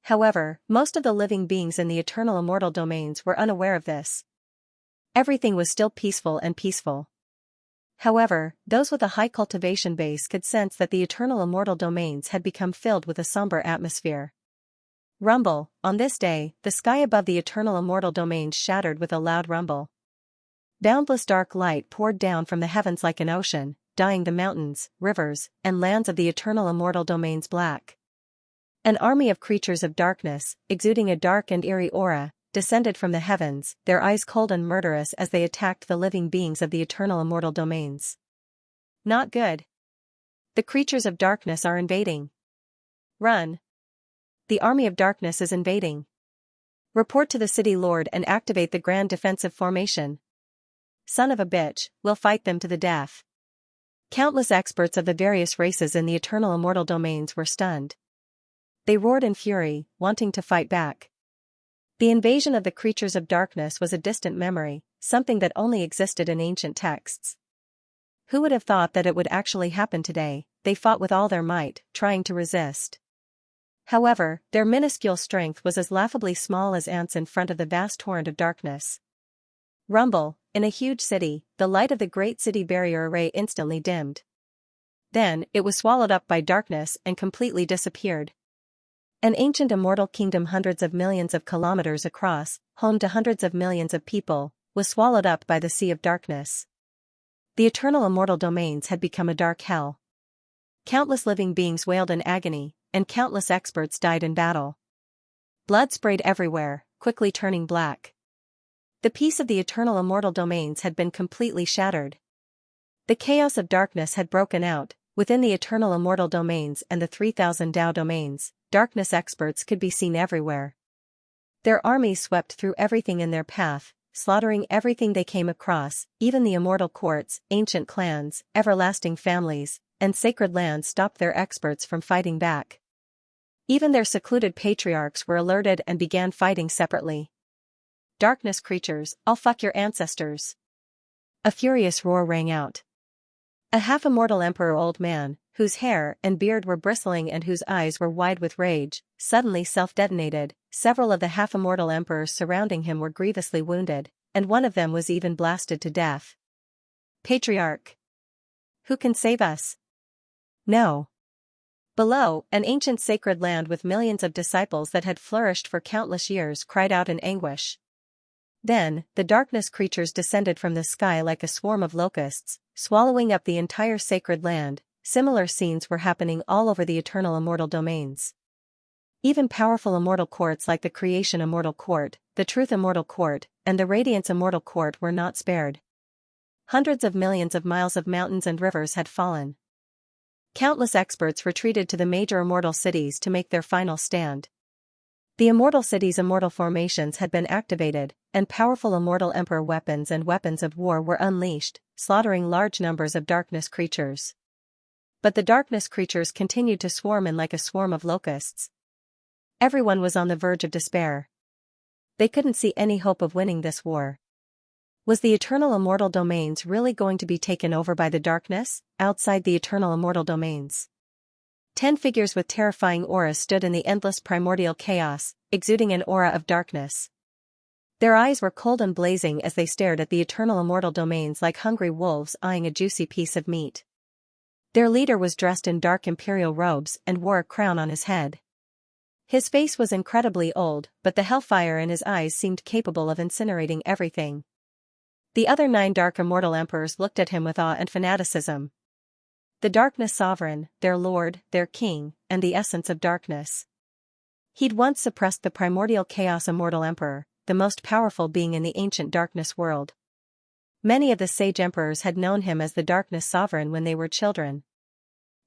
[SPEAKER 1] However, most of the living beings in the eternal immortal domains were unaware of this. Everything was still peaceful and peaceful. However, those with a high cultivation base could sense that the eternal immortal domains had become filled with a somber atmosphere. Rumble, on this day, the sky above the eternal immortal domains shattered with a loud rumble. Boundless dark light poured down from the heavens like an ocean, dyeing the mountains, rivers, and lands of the eternal immortal domains black. An army of creatures of darkness, exuding a dark and eerie aura, descended from the heavens, their eyes cold and murderous as they attacked the living beings of the eternal immortal domains. Not good. The creatures of darkness are invading. Run. The army of darkness is invading. Report to the city lord and activate the grand defensive formation. Son of a bitch, we'll fight them to the death. Countless experts of the various races in the eternal immortal domains were stunned. They roared in fury, wanting to fight back. The invasion of the creatures of darkness was a distant memory, something that only existed in ancient texts. Who would have thought that it would actually happen today? They fought with all their might, trying to resist. However, their minuscule strength was as laughably small as ants in front of the vast torrent of darkness. Rumble, in a huge city, the light of the great city barrier array instantly dimmed. Then, it was swallowed up by darkness and completely disappeared. An ancient immortal kingdom hundreds of millions of kilometers across, home to hundreds of millions of people, was swallowed up by the sea of darkness. The eternal immortal domains had become a dark hell. Countless living beings wailed in agony, and countless experts died in battle. Blood sprayed everywhere, quickly turning black. The peace of the eternal immortal domains had been completely shattered. The chaos of darkness had broken out, within the eternal immortal domains and the 3,000 Tao domains. Darkness experts could be seen everywhere. Their armies swept through everything in their path, slaughtering everything they came across, even the immortal courts, ancient clans, everlasting families, and sacred lands stopped their experts from fighting back. Even their secluded patriarchs were alerted and began fighting separately. Darkness creatures, I'll fuck your ancestors. A furious roar rang out. A half-immortal emperor old man, whose hair and beard were bristling and whose eyes were wide with rage, suddenly self-detonated. Several of the half-immortal emperors surrounding him were grievously wounded, and one of them was even blasted to death. Patriarch! Who can save us? No. Below, an ancient sacred land with millions of disciples that had flourished for countless years cried out in anguish. Then, the darkness creatures descended from the sky like a swarm of locusts, swallowing up the entire sacred land. Similar scenes were happening all over the eternal immortal domains. Even powerful immortal courts like the Creation Immortal Court, the Truth Immortal Court, and the Radiance Immortal Court were not spared. Hundreds of millions of miles of mountains and rivers had fallen. Countless experts retreated to the major immortal cities to make their final stand. The immortal cities' immortal formations had been activated, and powerful immortal emperor weapons and weapons of war were unleashed, slaughtering large numbers of darkness creatures. But the darkness creatures continued to swarm in like a swarm of locusts. Everyone was on the verge of despair. They couldn't see any hope of winning this war. Was the eternal immortal domains really going to be taken over by the darkness, outside the eternal immortal domains? 10 figures with terrifying auras stood in the endless primordial chaos, exuding an aura of darkness. Their eyes were cold and blazing as they stared at the eternal immortal domains like hungry wolves eyeing a juicy piece of meat. Their leader was dressed in dark imperial robes and wore a crown on his head. His face was incredibly old, but the hellfire in his eyes seemed capable of incinerating everything. The other 9 dark immortal emperors looked at him with awe and fanaticism. The darkness sovereign, their lord, their king, and the essence of darkness. He'd once suppressed the primordial chaos immortal emperor, the most powerful being in the ancient darkness world. Many of the sage emperors had known him as the darkness sovereign when they were children.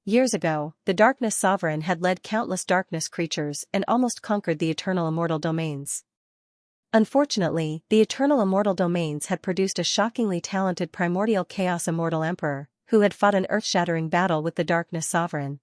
[SPEAKER 1] Years ago, the darkness sovereign had led countless darkness creatures and almost conquered the eternal immortal domains. Unfortunately, the eternal immortal domains had produced a shockingly talented primordial chaos immortal emperor, who had fought an earth-shattering battle with the darkness sovereign.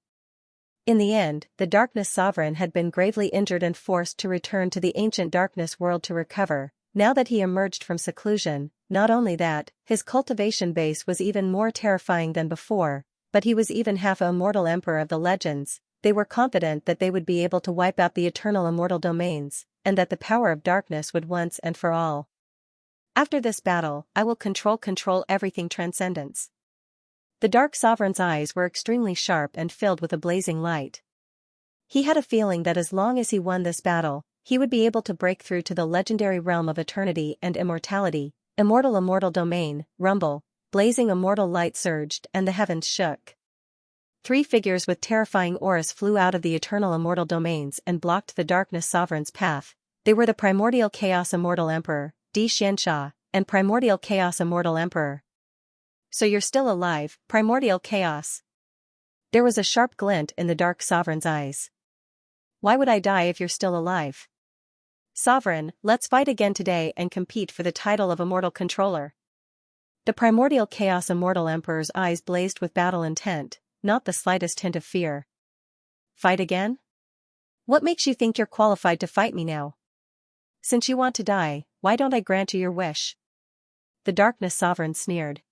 [SPEAKER 1] In the end, the darkness sovereign had been gravely injured and forced to return to the ancient darkness world to recover. Now that he emerged from seclusion, not only that, his cultivation base was even more terrifying than before, but he was even half an immortal emperor of the legends. They were confident that they would be able to wipe out the eternal immortal domains, and that the power of darkness would once and for all. After this battle, I will control everything transcendence. The dark sovereign's eyes were extremely sharp and filled with a blazing light. He had a feeling that as long as he won this battle, he would be able to break through to the legendary realm of eternity and immortality. Immortal domain, rumble, blazing immortal light surged and the heavens shook. 3 figures with terrifying auras flew out of the eternal immortal domains and blocked the darkness sovereign's path. They were the primordial chaos immortal emperor, Xianxia, and primordial chaos immortal emperor. So you're still alive, primordial chaos? There was a sharp glint in the dark sovereign's eyes. Why would I die if you're still alive? Sovereign, let's fight again today and compete for the title of immortal controller. The primordial chaos immortal emperor's eyes blazed with battle intent, not the slightest hint of fear. Fight again? What makes you think you're qualified to fight me now? Since you want to die, why don't I grant you your wish? The darkness sovereign sneered.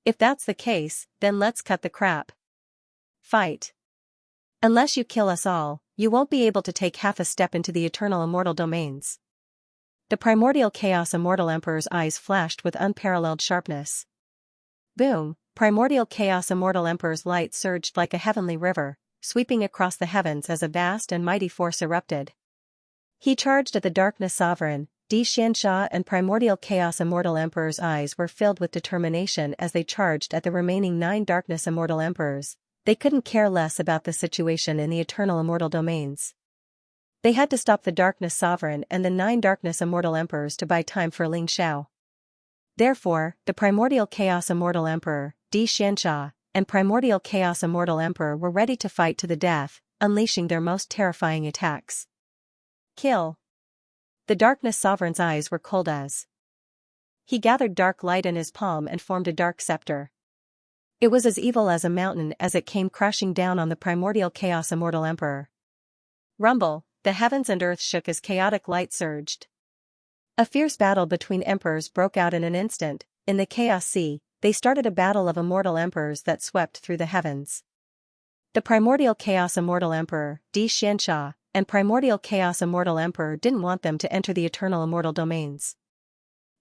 [SPEAKER 1] If that's the case, then let's cut the crap. Fight. Unless you kill us all, you won't be able to take half a step into the eternal immortal domains. The primordial chaos immortal emperor's eyes flashed with unparalleled sharpness. Boom! Primordial chaos immortal emperor's light surged like a heavenly river, sweeping across the heavens as a vast and mighty force erupted. He charged at the darkness sovereign, Xianxia, and primordial chaos immortal emperor's eyes were filled with determination as they charged at the remaining 9 darkness immortal emperors. They couldn't care less about the situation in the eternal immortal domains. They had to stop the darkness sovereign and the 9 darkness immortal emperors to buy time for Xianxia. Therefore, the primordial chaos immortal emperor, Xianxia, and primordial chaos immortal emperor were ready to fight to the death, unleashing their most terrifying attacks. Kill. The darkness sovereign's eyes were cold as. He gathered dark light in his palm and formed a dark scepter. It was as evil as a mountain as it came crashing down on the primordial chaos immortal emperor. Rumble, the heavens and earth shook as chaotic light surged. A fierce battle between emperors broke out in an instant. In the Chaos Sea, they started a battle of immortal emperors that swept through the heavens. The Primordial Chaos Immortal Emperor, Xianxia, and Primordial Chaos Immortal Emperor didn't want them to enter the Eternal Immortal Domains.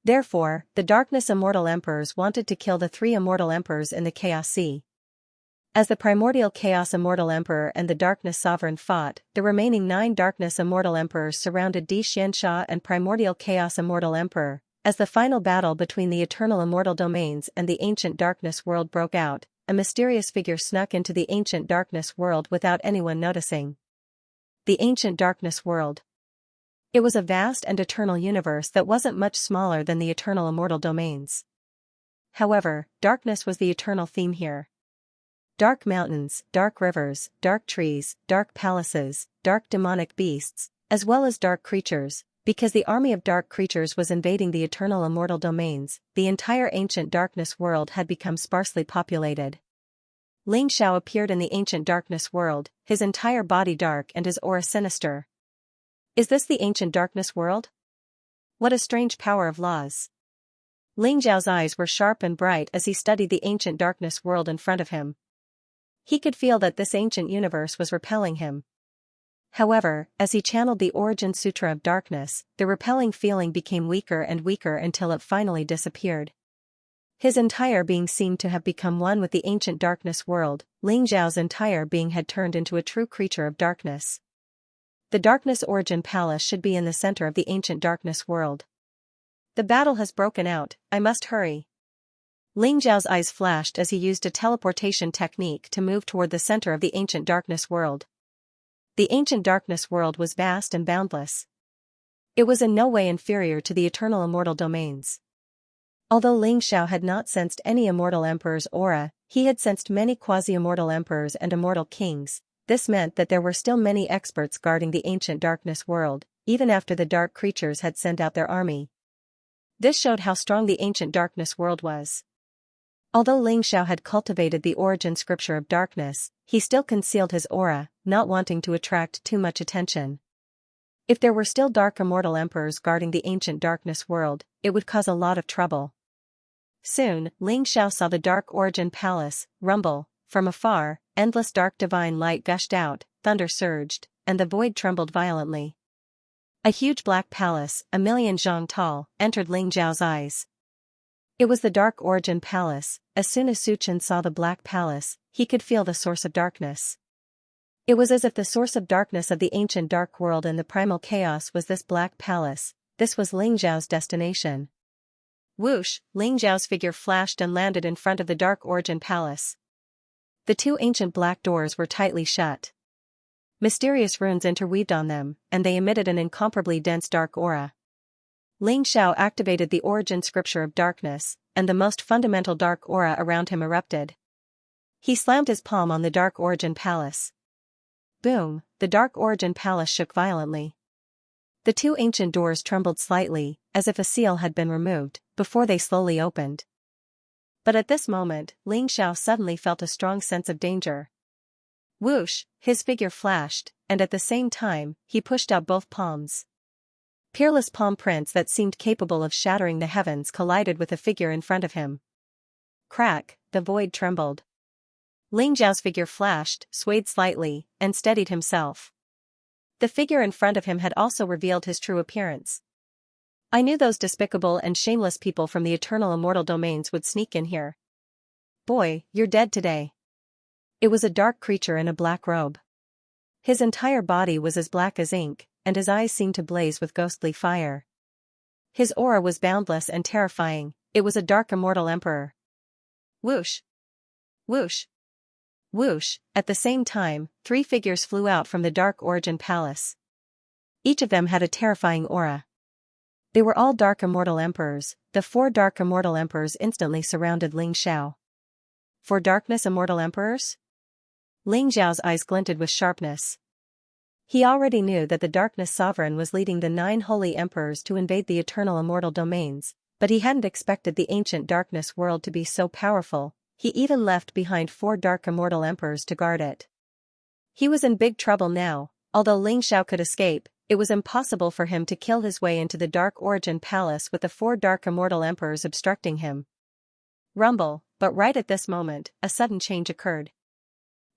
[SPEAKER 1] Therefore, the Darkness Immortal Emperors wanted to kill the 3 Immortal Emperors in the Chaos Sea. As the Primordial Chaos Immortal Emperor and the Darkness Sovereign fought, the remaining 9 Darkness Immortal Emperors surrounded Xianxia and Primordial Chaos Immortal Emperor. As the final battle between the Eternal Immortal Domains and the Ancient Darkness World broke out, a mysterious figure snuck into the Ancient Darkness World without anyone noticing. The Ancient Darkness World. It was a vast and eternal universe that wasn't much smaller than the Eternal Immortal Domains. However, darkness was the eternal theme here. Dark mountains, dark rivers, dark trees, dark palaces, dark demonic beasts, as well as dark creatures. Because the army of dark creatures was invading the Eternal Immortal Domains, the entire Ancient Darkness World had become sparsely populated. Xianxia appeared in the Ancient Darkness World, his entire body dark and his aura sinister. Is this the Ancient Darkness World? What a strange power of laws. Xiao's eyes were sharp and bright as he studied the Ancient Darkness World in front of him. He could feel that this ancient universe was repelling him. However, as he channeled the Origin Sutra of Darkness, the repelling feeling became weaker and weaker until it finally disappeared. His entire being seemed to have become one with the Ancient Darkness World. Xiao's entire being had turned into a true creature of darkness. The Darkness Origin Palace should be in the center of the Ancient Darkness World. The battle has broken out, I must hurry. Xiao's eyes flashed as he used a teleportation technique to move toward the center of the Ancient Darkness World. The Ancient Darkness World was vast and boundless. It was in no way inferior to the Eternal Immortal Domains. Although Xiao had not sensed any Immortal Emperor's aura, he had sensed many quasi-immortal emperors and immortal kings. This meant that there were still many experts guarding the Ancient Darkness World, even after the dark creatures had sent out their army. This showed how strong the Ancient Darkness World was. Although Xiao had cultivated the origin scripture of darkness, he still concealed his aura, not wanting to attract too much attention. If there were still dark immortal emperors guarding the Ancient Darkness World, it would cause a lot of trouble. Soon, Xiao saw the Dark Origin Palace rumble. From afar, endless dark divine light gushed out, thunder surged, and the void trembled violently. A huge black palace, 1,000,000 zhang tall, entered Xiao's eyes. It was the Dark Origin Palace. As soon as Su Chen saw the black palace, he could feel the source of darkness. It was as if the source of darkness of the ancient dark world and the primal chaos was this black palace. This was Xiao's destination. Whoosh, Xiao's figure flashed and landed in front of the Dark Origin Palace. The 2 ancient black doors were tightly shut. Mysterious runes interweaved on them, and they emitted an incomparably dense dark aura. Xiao activated the origin scripture of darkness, and the most fundamental dark aura around him erupted. He slammed his palm on the Dark Origin Palace. Boom, the Dark Origin Palace shook violently. The 2 ancient doors trembled slightly, as if a seal had been removed, before they slowly opened. But at this moment, Xiao suddenly felt a strong sense of danger. Whoosh, his figure flashed, and at the same time, he pushed out both palms. Peerless palm prints that seemed capable of shattering the heavens collided with a figure in front of him. Crack, the void trembled. Xiao's figure flashed, swayed slightly, and steadied himself. The figure in front of him had also revealed his true appearance. I knew those despicable and shameless people from the Eternal Immortal Domains would sneak in here. Boy, you're dead today. It was a dark creature in a black robe. His entire body was as black as ink, and his eyes seemed to blaze with ghostly fire. His aura was boundless and terrifying. It was a dark immortal emperor. Whoosh! Whoosh! Whoosh! At the same time, 3 figures flew out from the Dark Origin Palace. Each of them had a terrifying aura. They were all dark immortal emperors. The 4 dark immortal emperors instantly surrounded Xiao. 4 darkness immortal emperors? Xiao's eyes glinted with sharpness. He already knew that the Darkness Sovereign was leading the 9 holy emperors to invade the Eternal Immortal Domains, but he hadn't expected the ancient darkness world to be so powerful. He even left behind 4 dark immortal emperors to guard it. He was in big trouble now. Although Xiao could escape, it was impossible for him to kill his way into the Dark Origin Palace with the 4 dark immortal emperors obstructing him. Rumble, but right at this moment, a sudden change occurred.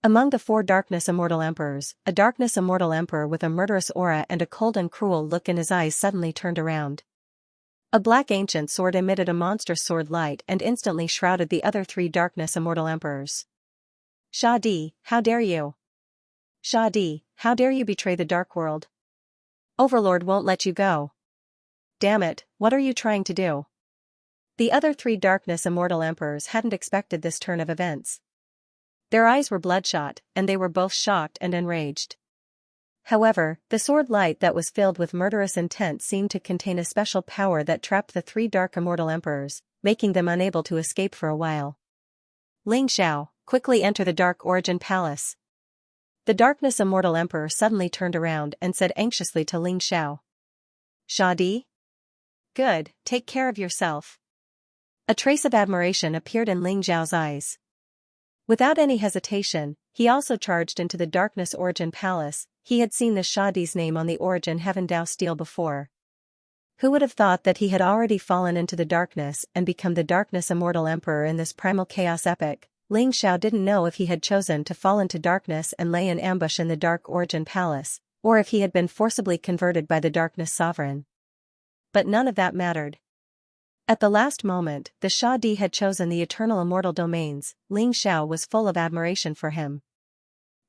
[SPEAKER 1] Among the 4 Darkness Immortal Emperors, a Darkness Immortal Emperor with a murderous aura and a cold and cruel look in his eyes suddenly turned around. A black ancient sword emitted a monstrous sword light and instantly shrouded the other 3 Darkness Immortal Emperors. Shadi, how dare you? Shadi, how dare you betray the Dark World? Overlord won't let you go. Damn it, what are you trying to do? The other 3 Darkness Immortal Emperors hadn't expected this turn of events. Their eyes were bloodshot, and they were both shocked and enraged. However, the sword light that was filled with murderous intent seemed to contain a special power that trapped the 3 Dark Immortal Emperors, making them unable to escape for a while. Ling Xiao, quickly enter the Dark Origin Palace. The Darkness Immortal Emperor suddenly turned around and said anxiously to Ling Xiao. Shadi? Good, take care of yourself. A trace of admiration appeared in Ling Xiao's eyes. Without any hesitation, he also charged into the Darkness Origin Palace. He had seen the Shadi's name on the Origin Heaven Dao stele before. Who would have thought that he had already fallen into the darkness and become the Darkness Immortal Emperor in this primal chaos epic? Ling Xiao didn't know if he had chosen to fall into darkness and lay in ambush in the Dark Origin Palace, or if he had been forcibly converted by the Darkness Sovereign. But none of that mattered. At the last moment, the Shadi had chosen the Eternal Immortal Domains. Ling Xiao was full of admiration for him.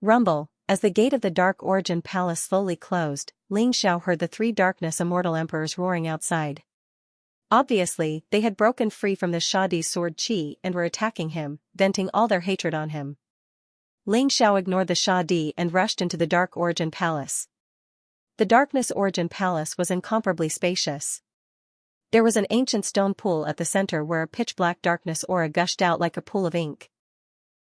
[SPEAKER 1] Rumble, as the gate of the Dark Origin Palace slowly closed, Ling Xiao heard the 3 Darkness Immortal Emperors roaring outside. Obviously, they had broken free from the Shadi's sword chi and were attacking him, venting all their hatred on him. Ling Xiao ignored the Shadi and rushed into the Dark Origin Palace. The Darkness Origin Palace was incomparably spacious. There was an ancient stone pool at the center where a pitch-black darkness aura gushed out like a pool of ink.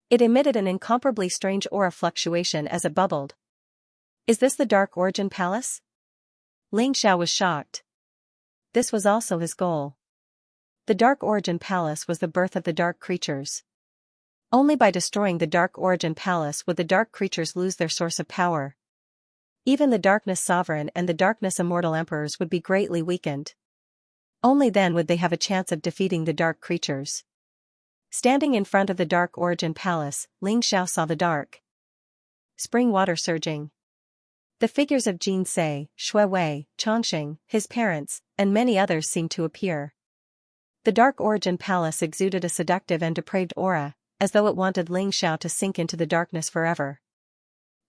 [SPEAKER 1] It emitted an incomparably strange aura fluctuation as it bubbled. Is this the Dark Origin Palace? Ling Xiao was shocked. This was also his goal. The Dark Origin Palace was the birth of the dark creatures. Only by destroying the Dark Origin Palace would the dark creatures lose their source of power. Even the Darkness Sovereign and the Darkness Immortal Emperors would be greatly weakened. Only then would they have a chance of defeating the dark creatures. Standing in front of the Dark Origin Palace, Ling Xiao saw the dark spring water surging. The figures of Jin Se, Shui Wei, Chongqing, his parents, and many others seemed to appear. The Dark Origin Palace exuded a seductive and depraved aura, as though it wanted Ling Xiao to sink into the darkness forever.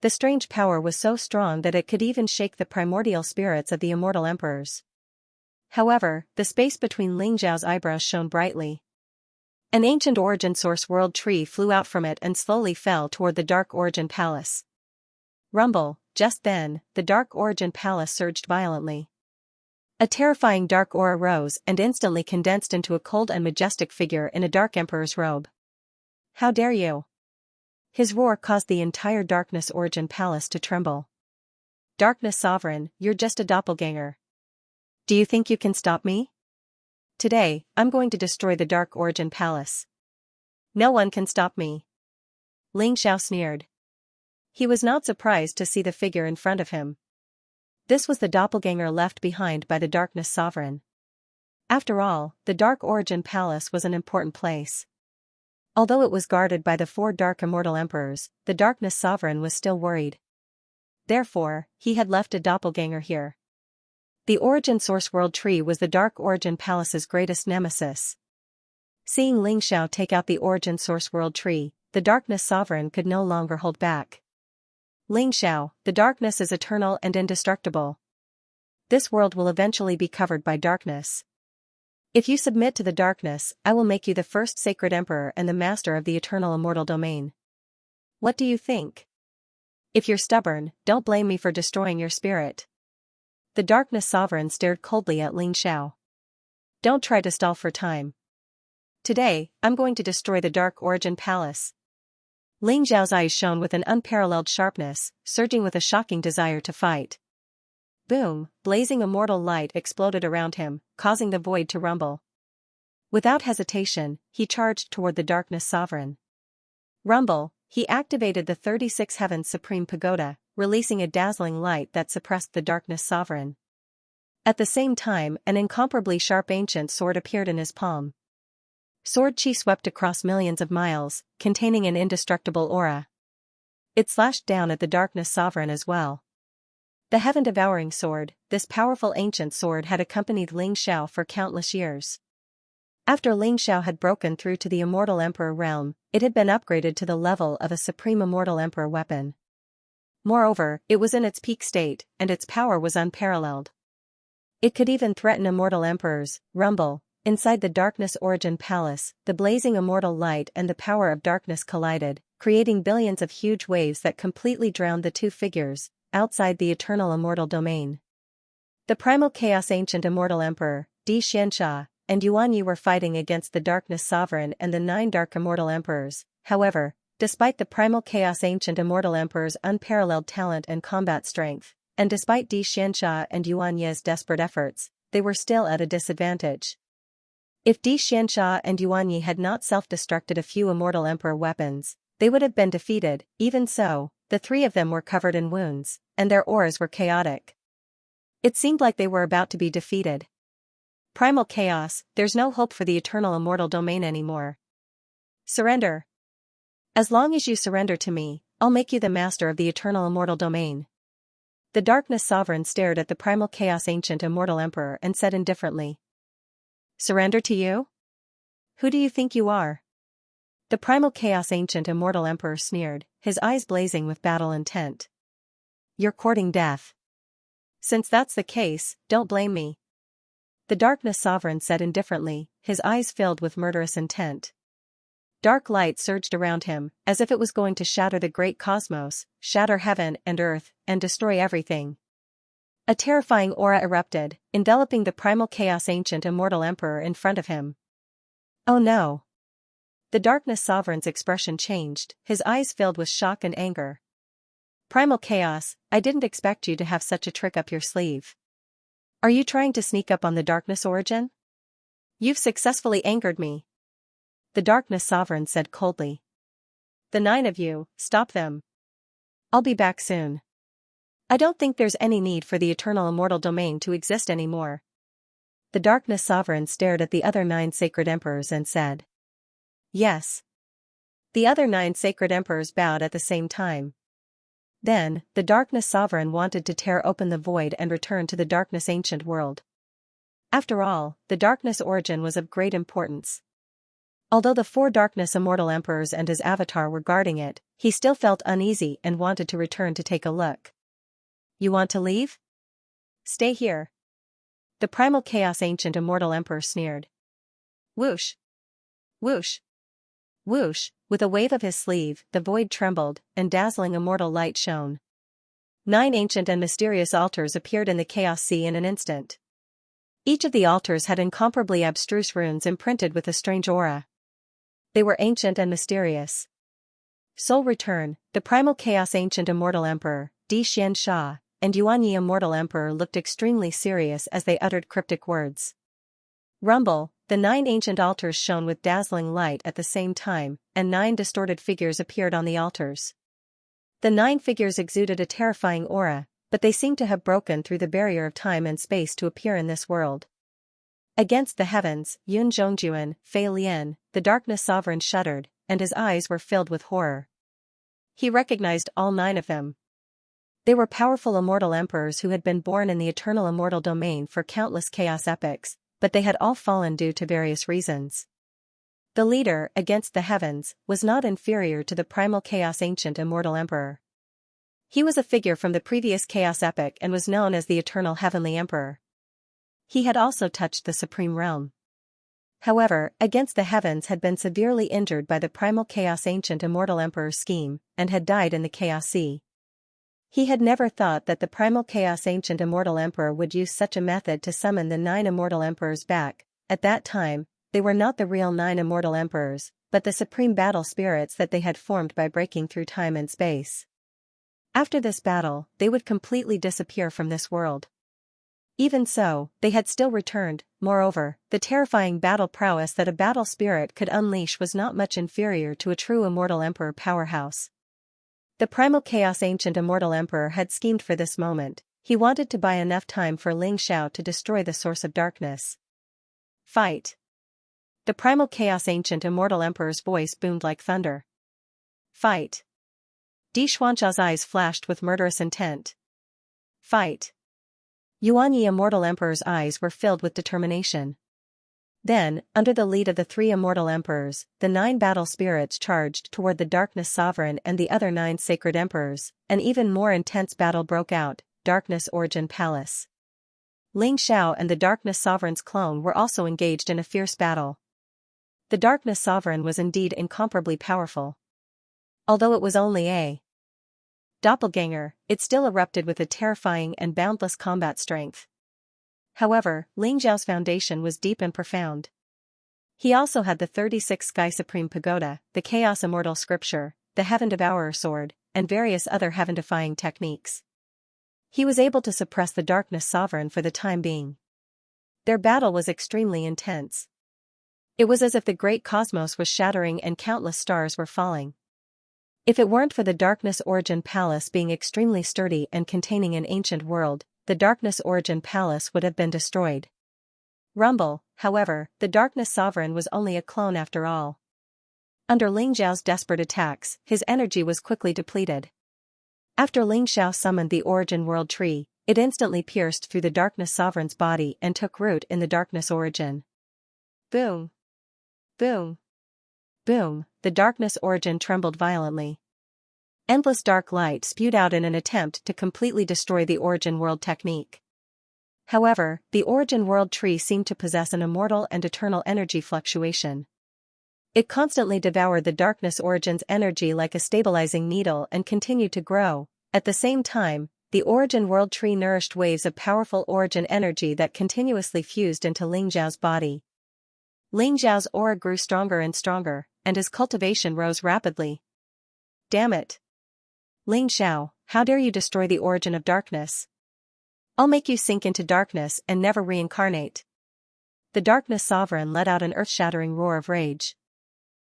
[SPEAKER 1] The strange power was so strong that it could even shake the primordial spirits of the immortal emperors. However, the space between Ling Xiao's eyebrows shone brightly. An ancient origin source world tree flew out from it and slowly fell toward the Dark Origin Palace. Rumble, just then, the Dark Origin Palace surged violently. A terrifying dark aura rose and instantly condensed into a cold and majestic figure in a dark emperor's robe. How dare you? His roar caused the entire Darkness Origin Palace to tremble. Darkness Sovereign, you're just a doppelganger. Do you think you can stop me? Today, I'm going to destroy the Dark Origin Palace. No one can stop me. Ling Xiao sneered. He was not surprised to see the figure in front of him. This was the doppelganger left behind by the Darkness Sovereign. After all, the Dark Origin Palace was an important place. Although it was guarded by the 4 Dark Immortal Emperors, the Darkness Sovereign was still worried. Therefore, he had left a doppelganger here. The Origin Source World Tree was the Dark Origin Palace's greatest nemesis. Seeing Ling Xiao take out the Origin Source World Tree, the Darkness Sovereign could no longer hold back. Ling Xiao, the darkness is eternal and indestructible. This world will eventually be covered by darkness. If you submit to the darkness, I will make you the first sacred emperor and the master of the eternal immortal domain. What do you think? If you're stubborn, don't blame me for destroying your spirit. The Darkness Sovereign stared coldly at Ling Xiao. Don't try to stall for time. Today, I'm going to destroy the Dark Origin Palace. Ling Xiao's eyes shone with an unparalleled sharpness, surging with a shocking desire to fight. Boom, blazing immortal light exploded around him, causing the void to rumble. Without hesitation, he charged toward the Darkness Sovereign. Rumble, he activated the 36 Heavens Supreme Pagoda, releasing a dazzling light that suppressed the Darkness Sovereign. At the same time, an incomparably sharp ancient sword appeared in his palm. Sword chi swept across millions of miles, containing an indestructible aura. It slashed down at the Darkness Sovereign as well. The heaven-devouring sword, this powerful ancient sword had accompanied Ling Xiao for countless years. After Ling Xiao had broken through to the Immortal Emperor realm, it had been upgraded to the level of a supreme Immortal Emperor weapon. Moreover, it was in its peak state, and its power was unparalleled. It could even threaten immortal emperors. Rumble. Inside the Darkness Origin Palace, the blazing immortal light and the power of darkness collided, creating billions of huge waves that completely drowned the two figures, outside the eternal immortal domain. The primal chaos ancient immortal emperor, Xianxia, and Yuanyi were fighting against the Darkness Sovereign and the 9 dark immortal emperors. However, despite the primal chaos ancient immortal emperor's unparalleled talent and combat strength, and despite Xianxia and Yuanyi's desperate efforts, they were still at a disadvantage. If Xianxia and Yuanyi had not self-destructed a few immortal emperor weapons, they would have been defeated. Even so, the 3 of them were covered in wounds, and their auras were chaotic. It seemed like they were about to be defeated. Primal chaos, there's no hope for the eternal immortal domain anymore. Surrender. As long as you surrender to me, I'll make you the master of the eternal immortal domain. The Darkness Sovereign stared at the primal chaos ancient immortal emperor and said indifferently. Surrender to you? Who do you think you are? The primal chaos ancient immortal emperor sneered, his eyes blazing with battle intent. You're courting death. Since that's the case, don't blame me. The Darkness Sovereign said indifferently, his eyes filled with murderous intent. Dark light surged around him, as if it was going to shatter the great cosmos, shatter heaven and earth, and destroy everything. A terrifying aura erupted, enveloping the primal chaos ancient immortal emperor in front of him. Oh no! The Darkness Sovereign's expression changed, his eyes filled with shock and anger. Primal chaos, I didn't expect you to have such a trick up your sleeve. Are you trying to sneak up on the Darkness Origin? You've successfully angered me. The Darkness Sovereign said coldly. The 9 of you, stop them. I'll be back soon. I don't think there's any need for the eternal immortal domain to exist anymore. The Darkness Sovereign stared at the other 9 sacred emperors and said. Yes. The other 9 sacred emperors bowed at the same time. Then, the Darkness Sovereign wanted to tear open the void and return to the Darkness ancient world. After all, the Darkness Origin was of great importance. Although the 4 Darkness Immortal Emperors and his avatar were guarding it, he still felt uneasy and wanted to return to take a look. You want to leave? Stay here. The Primal Chaos Ancient Immortal Emperor sneered. Whoosh! Whoosh! Whoosh! With a wave of his sleeve, the void trembled, and dazzling immortal light shone. 9 ancient and mysterious altars appeared in the Chaos Sea in an instant. Each of the altars had incomparably abstruse runes imprinted with a strange aura. They were ancient and mysterious. Soul Return, the Primal Chaos Ancient Immortal Emperor, Xianxia, and Yuanyi Immortal Emperor looked extremely serious as they uttered cryptic words. Rumble, the 9 ancient altars shone with dazzling light at the same time, and 9 distorted figures appeared on the altars. The 9 figures exuded a terrifying aura, but they seemed to have broken through the barrier of time and space to appear in this world. Against the heavens, Yun Zhongjuan, Fei Lian, the Darkness Sovereign shuddered, and his eyes were filled with horror. He recognized all 9 of them. They were powerful immortal emperors who had been born in the eternal immortal domain for countless chaos epochs, but they had all fallen due to various reasons. The leader, against the heavens, was not inferior to the Primal Chaos Ancient Immortal Emperor. He was a figure from the previous chaos epoch and was known as the Eternal Heavenly Emperor. He had also touched the Supreme Realm. However, against the heavens had been severely injured by the Primal Chaos Ancient Immortal Emperor's scheme, and had died in the Chaos Sea. He had never thought that the Primal Chaos Ancient Immortal Emperor would use such a method to summon the 9 Immortal Emperors back. At that time, they were not the real 9 Immortal Emperors, but the supreme battle spirits that they had formed by breaking through time and space. After this battle, they would completely disappear from this world. Even so, they had still returned. Moreover, the terrifying battle prowess that a battle spirit could unleash was not much inferior to a true Immortal Emperor powerhouse. The Primal Chaos Ancient Immortal Emperor had schemed for this moment. He wanted to buy enough time for Ling Xiao to destroy the source of darkness. Fight! The Primal Chaos Ancient Immortal Emperor's voice boomed like thunder. Fight! Xianxia's eyes flashed with murderous intent. Fight! Yuanyi Immortal Emperor's eyes were filled with determination. Then, under the lead of the 3 immortal emperors, the 9 battle spirits charged toward the Darkness Sovereign and the other 9 sacred emperors. An even more intense battle broke out, Darkness Origin Palace. Ling Xiao and the Darkness Sovereign's clone were also engaged in a fierce battle. The Darkness Sovereign was indeed incomparably powerful. Although it was only a doppelganger, it still erupted with a terrifying and boundless combat strength. However, Ling Xiao's foundation was deep and profound. He also had the 36 Sky Supreme Pagoda, the Chaos Immortal Scripture, the Heaven Devourer Sword, and various other heaven-defying techniques. He was able to suppress the Darkness Sovereign for the time being. Their battle was extremely intense. It was as if the great cosmos was shattering and countless stars were falling. If it weren't for the Darkness Origin Palace being extremely sturdy and containing an ancient world, the Darkness Origin Palace would have been destroyed. Rumble, however, the Darkness Sovereign was only a clone after all. Under Ling Xiao's desperate attacks, his energy was quickly depleted. After Ling Xiao summoned the Origin World Tree, it instantly pierced through the Darkness Sovereign's body and took root in the Darkness Origin. Boom! Boom! Boom! The Darkness Origin trembled violently. Endless dark light spewed out in an attempt to completely destroy the Origin World technique. However, the Origin World Tree seemed to possess an immortal and eternal energy fluctuation. It constantly devoured the Darkness Origin's energy like a stabilizing needle and continued to grow. At the same time, the Origin World Tree nourished waves of powerful origin energy that continuously fused into Ling Xiao's body. Ling Xiao's aura grew stronger and stronger, and his cultivation rose rapidly. Damn it! Ling Xiao, how dare you destroy the origin of darkness? I'll make you sink into darkness and never reincarnate. The Darkness Sovereign let out an earth-shattering roar of rage.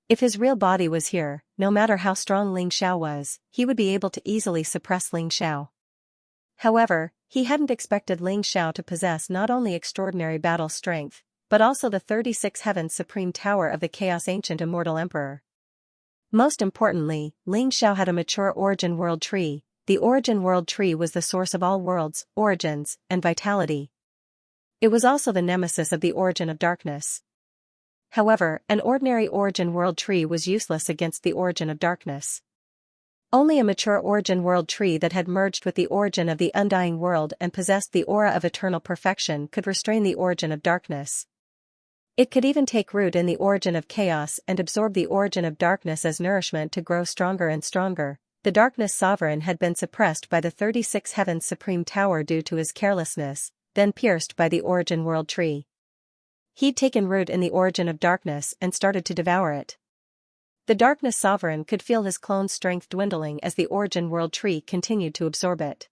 [SPEAKER 1] If his real body was here, no matter how strong Ling Xiao was, he would be able to easily suppress Ling Xiao. However, he hadn't expected Ling Xiao to possess not only extraordinary battle strength, but also the 36 Heavens Supreme Tower of the Chaos Ancient Immortal Emperor. Most importantly, Ling Xiao had a mature Origin World Tree. The Origin World Tree was the source of all worlds, origins, and vitality. It was also the nemesis of the origin of darkness. However, an ordinary Origin World Tree was useless against the origin of darkness. Only a mature Origin World Tree that had merged with the origin of the undying world and possessed the aura of eternal perfection could restrain the origin of darkness. It could even take root in the origin of chaos and absorb the origin of darkness as nourishment to grow stronger and stronger. The Darkness Sovereign had been suppressed by the 36 Heavens Supreme Tower due to his carelessness, then pierced by the Origin World Tree. He'd taken root in the origin of darkness and started to devour it. The Darkness Sovereign could feel his clone's strength dwindling as the Origin World Tree continued to absorb it.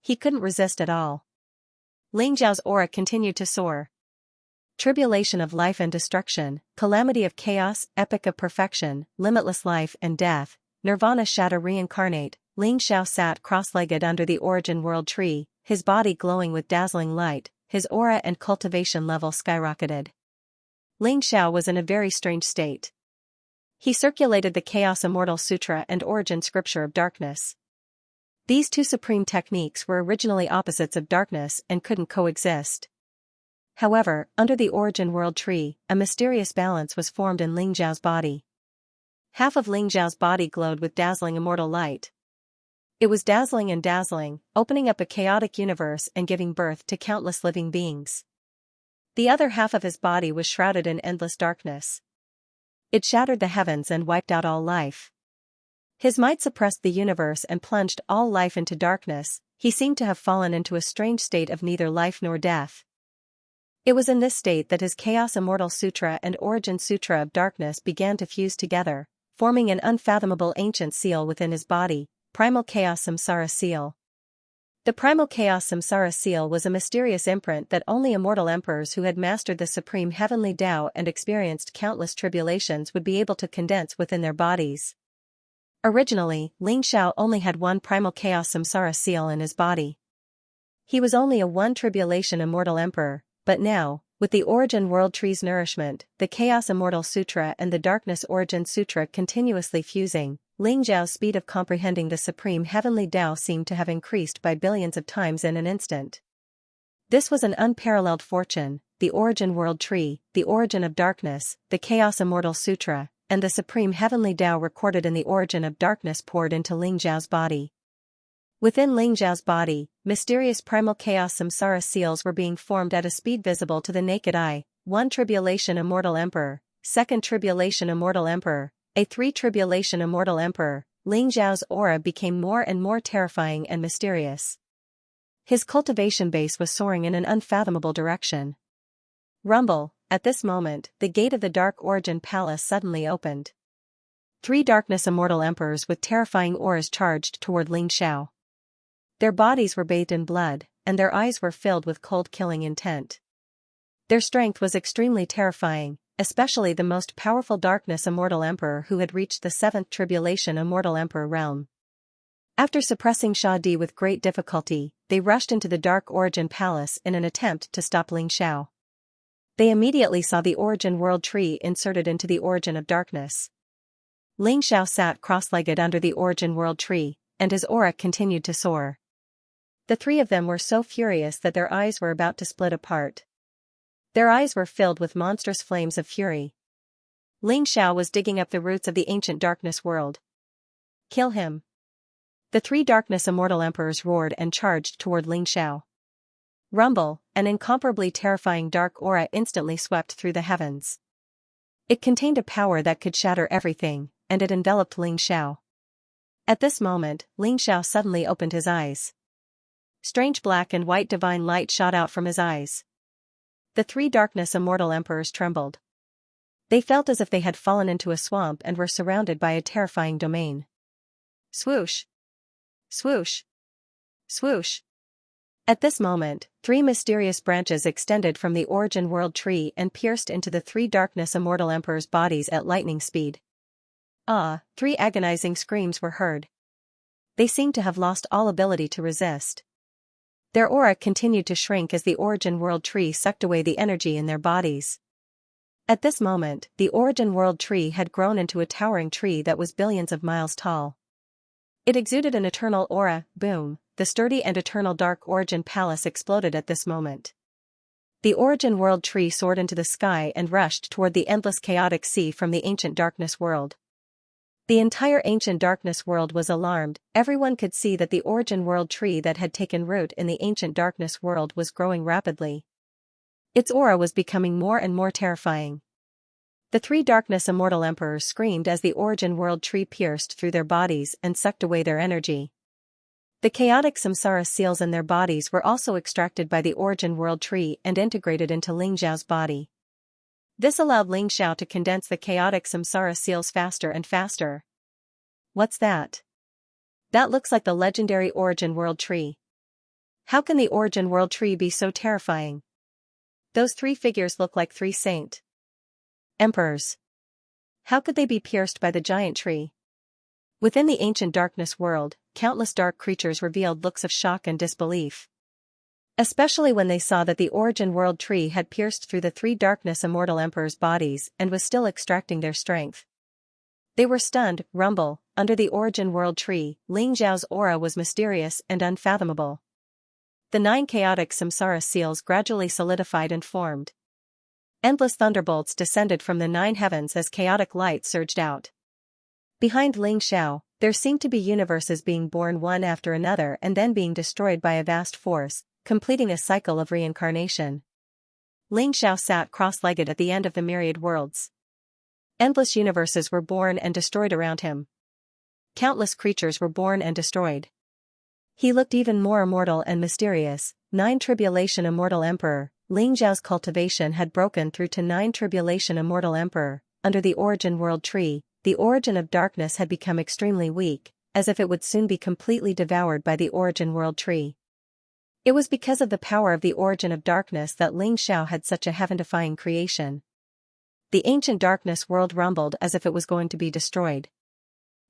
[SPEAKER 1] He couldn't resist at all. Ling Xiao's aura continued to soar. Tribulation of life and destruction, calamity of chaos, epic of perfection, limitless life and death, nirvana shatter reincarnate. Ling Xiao sat cross-legged under the Origin World Tree, his body glowing with dazzling light, his aura and cultivation level skyrocketed. Ling Xiao was in a very strange state. He circulated the Chaos Immortal Sutra and Origin Scripture of Darkness. These two supreme techniques were originally opposites of darkness and couldn't coexist. However, under the Origin World Tree, a mysterious balance was formed in Ling Xiao's body. Half of Ling Xiao's body glowed with dazzling immortal light. It was dazzling and dazzling, opening up a chaotic universe and giving birth to countless living beings. The other half of his body was shrouded in endless darkness. It shattered the heavens and wiped out all life. His might suppressed the universe and plunged all life into darkness. He seemed to have fallen into a strange state of neither life nor death. It was in this state that his Chaos Immortal Sutra and Origin Sutra of Darkness began to fuse together, forming an unfathomable ancient seal within his body, Primal Chaos Samsara Seal. The Primal Chaos Samsara Seal was a mysterious imprint that only immortal emperors who had mastered the supreme heavenly Tao and experienced countless tribulations would be able to condense within their bodies. Originally, Ling Xiao only had one Primal Chaos Samsara Seal in his body. He was only a one tribulation immortal emperor. But now, with the Origin World Tree's nourishment, the Chaos Immortal Sutra and the Darkness Origin Sutra continuously fusing, Ling Zhao's speed of comprehending the supreme heavenly Tao seemed to have increased by billions of times in an instant. This was an unparalleled fortune: the origin world tree, the origin of darkness, the Chaos Immortal Sutra, and the supreme heavenly Tao recorded in the origin of darkness poured into Ling Zhao's body. Within Ling Zhao's body, mysterious primal chaos samsara seals were being formed at a speed visible to the naked eye: 1 Tribulation Immortal Emperor, 2nd Tribulation Immortal Emperor, a 3 Tribulation Immortal Emperor. Ling Zhao's aura became more and more terrifying and mysterious. His cultivation base was soaring in an unfathomable direction. Rumble. At this moment, the gate of the Dark Origin Palace suddenly opened. 3 Darkness Immortal Emperors with terrifying auras charged toward Ling Zhao. Their bodies were bathed in blood, and their eyes were filled with cold killing intent. Their strength was extremely terrifying, especially the most powerful Darkness Immortal Emperor, who had reached the 7th Tribulation Immortal Emperor realm. After suppressing Sha Di with great difficulty, they rushed into the Dark Origin Palace in an attempt to stop Ling Zhao. They immediately saw the origin world tree inserted into the origin of darkness. Ling Zhao sat cross-legged under the origin world tree, and his aura continued to soar. The 3 of them were so furious that their eyes were about to split apart. Their eyes were filled with monstrous flames of fury. Ling Zhao was digging up the roots of the ancient darkness world. Kill him! The 3 Darkness Immortal Emperors roared and charged toward Ling Zhao. Rumble. An incomparably terrifying dark aura instantly swept through the heavens. It contained a power that could shatter everything, and it enveloped Ling Zhao. At this moment, Ling Zhao suddenly opened his eyes. Strange black and white divine light shot out from his eyes. The 3 Darkness Immortal Emperors trembled. They felt as if they had fallen into a swamp and were surrounded by a terrifying domain. Swoosh! Swoosh! Swoosh! At this moment, 3 mysterious branches extended from the origin world tree and pierced into the 3 Darkness Immortal Emperors' bodies at lightning speed. 3 agonizing screams were heard. They seemed to have lost all ability to resist. Their aura continued to shrink as the origin world tree sucked away the energy in their bodies. At this moment, the origin world tree had grown into a towering tree that was billions of miles tall. It exuded an eternal aura. Boom! The sturdy and eternal Dark Origin Palace exploded at this moment. The origin world tree soared into the sky and rushed toward the endless chaotic sea from the ancient darkness world. The entire ancient darkness world was alarmed. Everyone could see that the origin world tree that had taken root in the ancient darkness world was growing rapidly. Its aura was becoming more and more terrifying. The 3 Darkness Immortal Emperors screamed as the origin world tree pierced through their bodies and sucked away their energy. The chaotic samsara seals in their bodies were also extracted by the origin world tree and integrated into Ling Zhao's body. This allowed Ling Zhao to condense the chaotic samsara seals faster and faster. What's that? That looks like the legendary origin world tree. How can the origin world tree be so terrifying? Those 3 figures look like 3 saint emperors. How could they be pierced by the giant tree? Within the ancient darkness world, countless dark creatures revealed looks of shock and disbelief. Especially when they saw that the origin world tree had pierced through the 3 Darkness Immortal Emperors' bodies and was still extracting their strength. They were stunned. Rumble. Under the origin world tree, Ling Zhao's aura was mysterious and unfathomable. The 9 chaotic samsara seals gradually solidified and formed. Endless thunderbolts descended from the 9 heavens as chaotic light surged out. Behind Ling Zhao, there seemed to be universes being born one after another and then being destroyed by a vast force, completing a cycle of reincarnation. Ling Zhao sat cross-legged at the end of the myriad worlds. Endless universes were born and destroyed around him. Countless creatures were born and destroyed. He looked even more immortal and mysterious. 9 Tribulation Immortal Emperor. Ling Zhao's cultivation had broken through to 9 Tribulation Immortal Emperor. Under the origin world tree, the origin of darkness had become extremely weak, as if it would soon be completely devoured by the origin world tree. It was because of the power of the origin of darkness that Ling Zhao had such a heaven-defying creation. The ancient darkness world rumbled as if it was going to be destroyed.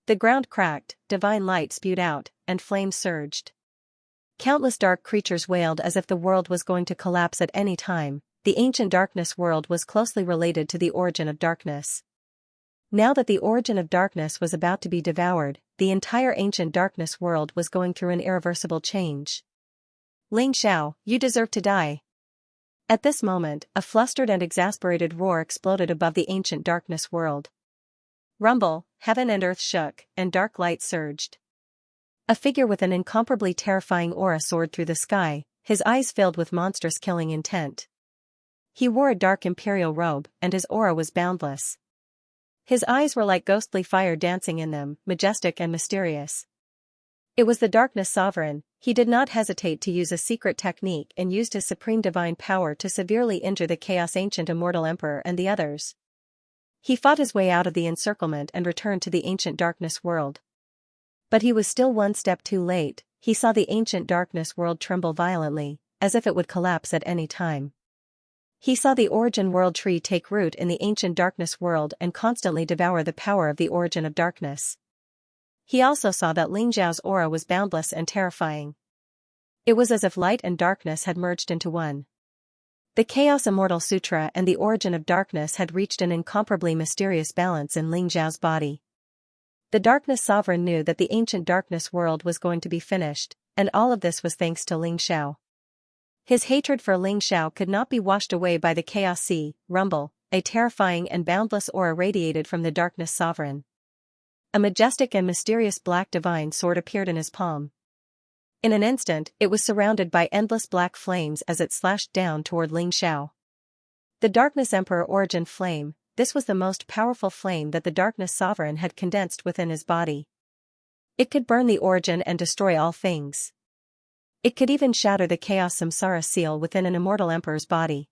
[SPEAKER 1] The ground cracked, divine light spewed out, and flames surged. Countless dark creatures wailed as if the world was going to collapse at any time. The ancient darkness world was closely related to the origin of darkness. Now that the origin of darkness was about to be devoured, the entire ancient darkness world was going through an irreversible change. Ling Xiao, you deserve to die. At this moment, a flustered and exasperated roar exploded above the ancient darkness world. Rumble, heaven and earth shook, and dark light surged. A figure with an incomparably terrifying aura soared through the sky, his eyes filled with monstrous killing intent. He wore a dark imperial robe, and his aura was boundless. His eyes were like ghostly fire dancing in them, majestic and mysterious. It was the Darkness Sovereign. He did not hesitate to use a secret technique and used his supreme divine power to severely injure the Chaos Ancient Immortal Emperor and the others. He fought his way out of the encirclement and returned to the ancient darkness world. But he was still one step too late. He saw the ancient darkness world tremble violently, as if it would collapse at any time. He saw the origin world tree take root in the ancient darkness world and constantly devour the power of the origin of darkness. He also saw that Ling Xiao's aura was boundless and terrifying. It was as if light and darkness had merged into one. The Chaos Immortal Sutra and the origin of darkness had reached an incomparably mysterious balance in Ling Xiao's body. The Darkness Sovereign knew that the ancient darkness world was going to be finished, and all of this was thanks to Ling Xiao. His hatred for Ling Xiao could not be washed away by the Chaos Sea. Rumble, a terrifying and boundless aura radiated from the Darkness Sovereign. A majestic and mysterious black divine sword appeared in his palm. In an instant, it was surrounded by endless black flames as it slashed down toward Ling Xiao. The Darkness Emperor Origin Flame, this was the most powerful flame that the Darkness Sovereign had condensed within his body. It could burn the origin and destroy all things. It could even shatter the Chaos Samsara seal within an immortal emperor's body.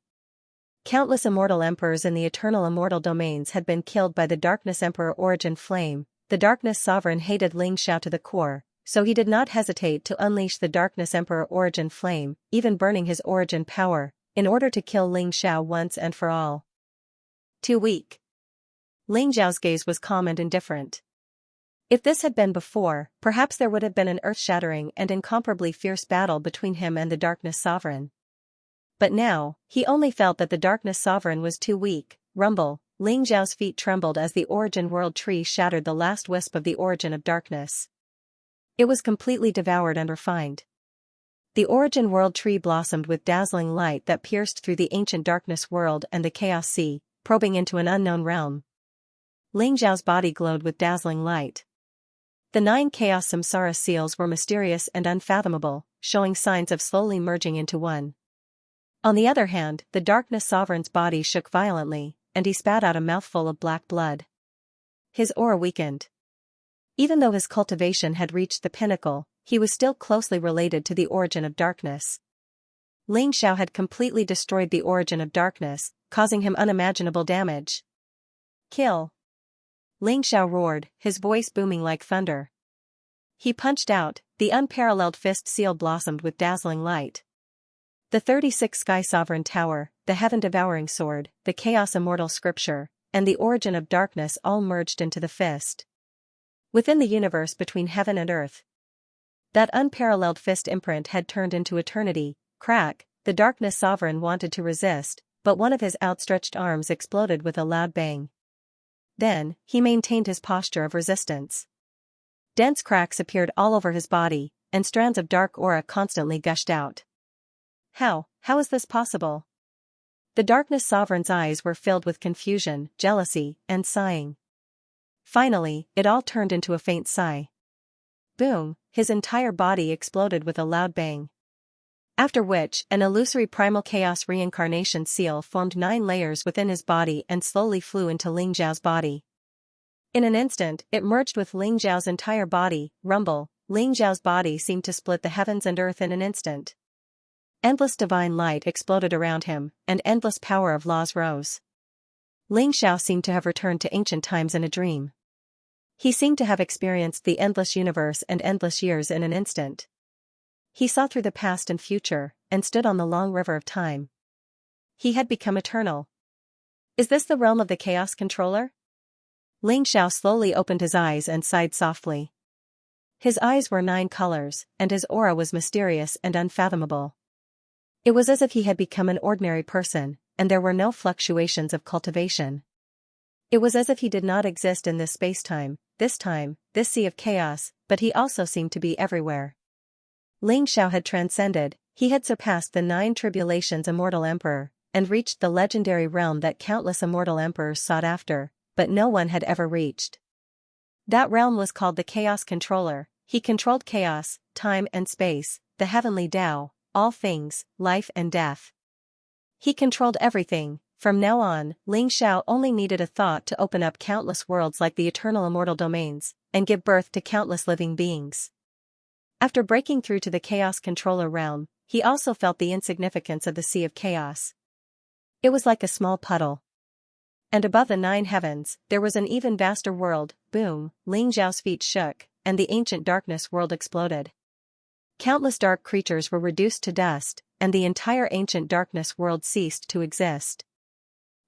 [SPEAKER 1] Countless immortal emperors in the eternal immortal domains had been killed by the Darkness Emperor Origin Flame. The Darkness Sovereign hated Ling Xiao to the core, so he did not hesitate to unleash the Darkness Emperor Origin Flame, even burning his origin power, in order to kill Ling Xiao once and for all. Too weak. Ling Xiao's gaze was calm and indifferent. If this had been before, perhaps there would have been an earth-shattering and incomparably fierce battle between him and the Darkness Sovereign. But now, he only felt that the Darkness Sovereign was too weak. Rumble, Ling Xiao's feet trembled as the origin world tree shattered the last wisp of the origin of darkness. It was completely devoured and refined. The origin world tree blossomed with dazzling light that pierced through the ancient darkness world and the Chaos Sea, probing into an unknown realm. Ling Xiao's body glowed with dazzling light. The 9 Chaos Samsara seals were mysterious and unfathomable, showing signs of slowly merging into one. On the other hand, the Darkness Sovereign's body shook violently, and he spat out a mouthful of black blood. His aura weakened. Even though his cultivation had reached the pinnacle, he was still closely related to the origin of darkness. Ling Xiao had completely destroyed the origin of darkness, causing him unimaginable damage. Kill! Ling Xiao roared, his voice booming like thunder. He punched out, the unparalleled fist seal blossomed with dazzling light. The 36 Sky Sovereign Tower, the Heaven-Devouring Sword, the Chaos Immortal Scripture, and the origin of darkness all merged into the fist. Within the universe between heaven and earth, that unparalleled fist imprint had turned into eternity. Crack, the Darkness Sovereign wanted to resist, but one of his outstretched arms exploded with a loud bang. Then, he maintained his posture of resistance. Dense cracks appeared all over his body, and strands of dark aura constantly gushed out. How is this possible? The Darkness Sovereign's eyes were filled with confusion, jealousy, and sighing. Finally, it all turned into a faint sigh. Boom, his entire body exploded with a loud bang. After which, an illusory primal chaos reincarnation seal formed 9 layers within his body and slowly flew into Ling Xiao's body. In an instant, it merged with Ling Xiao's entire body. Rumble, Ling Xiao's body seemed to split the heavens and earth in an instant. Endless divine light exploded around him, and endless power of laws rose. Ling Xiao seemed to have returned to ancient times in a dream. He seemed to have experienced the endless universe and endless years in an instant. He saw through the past and future, and stood on the long river of time. He had become eternal. Is this the realm of the Chaos Controller? Ling Xiao slowly opened his eyes and sighed softly. His eyes were 9 colors, and his aura was mysterious and unfathomable. It was as if he had become an ordinary person, and there were no fluctuations of cultivation. It was as if he did not exist in this space-time, this sea of chaos, but he also seemed to be everywhere. Ling Xiao had transcended, he had surpassed the 9 tribulations immortal emperor, and reached the legendary realm that countless immortal emperors sought after, but no one had ever reached. That realm was called the Chaos Controller. He controlled chaos, time and space, the heavenly Tao, all things, life and death. He controlled everything. From now on, Ling Xiao only needed a thought to open up countless worlds like the eternal immortal domains, and give birth to countless living beings. After breaking through to the Chaos Controller realm, he also felt the insignificance of the Sea of Chaos. It was like a small puddle. And above the 9 heavens, there was an even vaster world. Boom, Ling Xiao's feet shook, and the ancient darkness world exploded. Countless dark creatures were reduced to dust, and the entire ancient darkness world ceased to exist.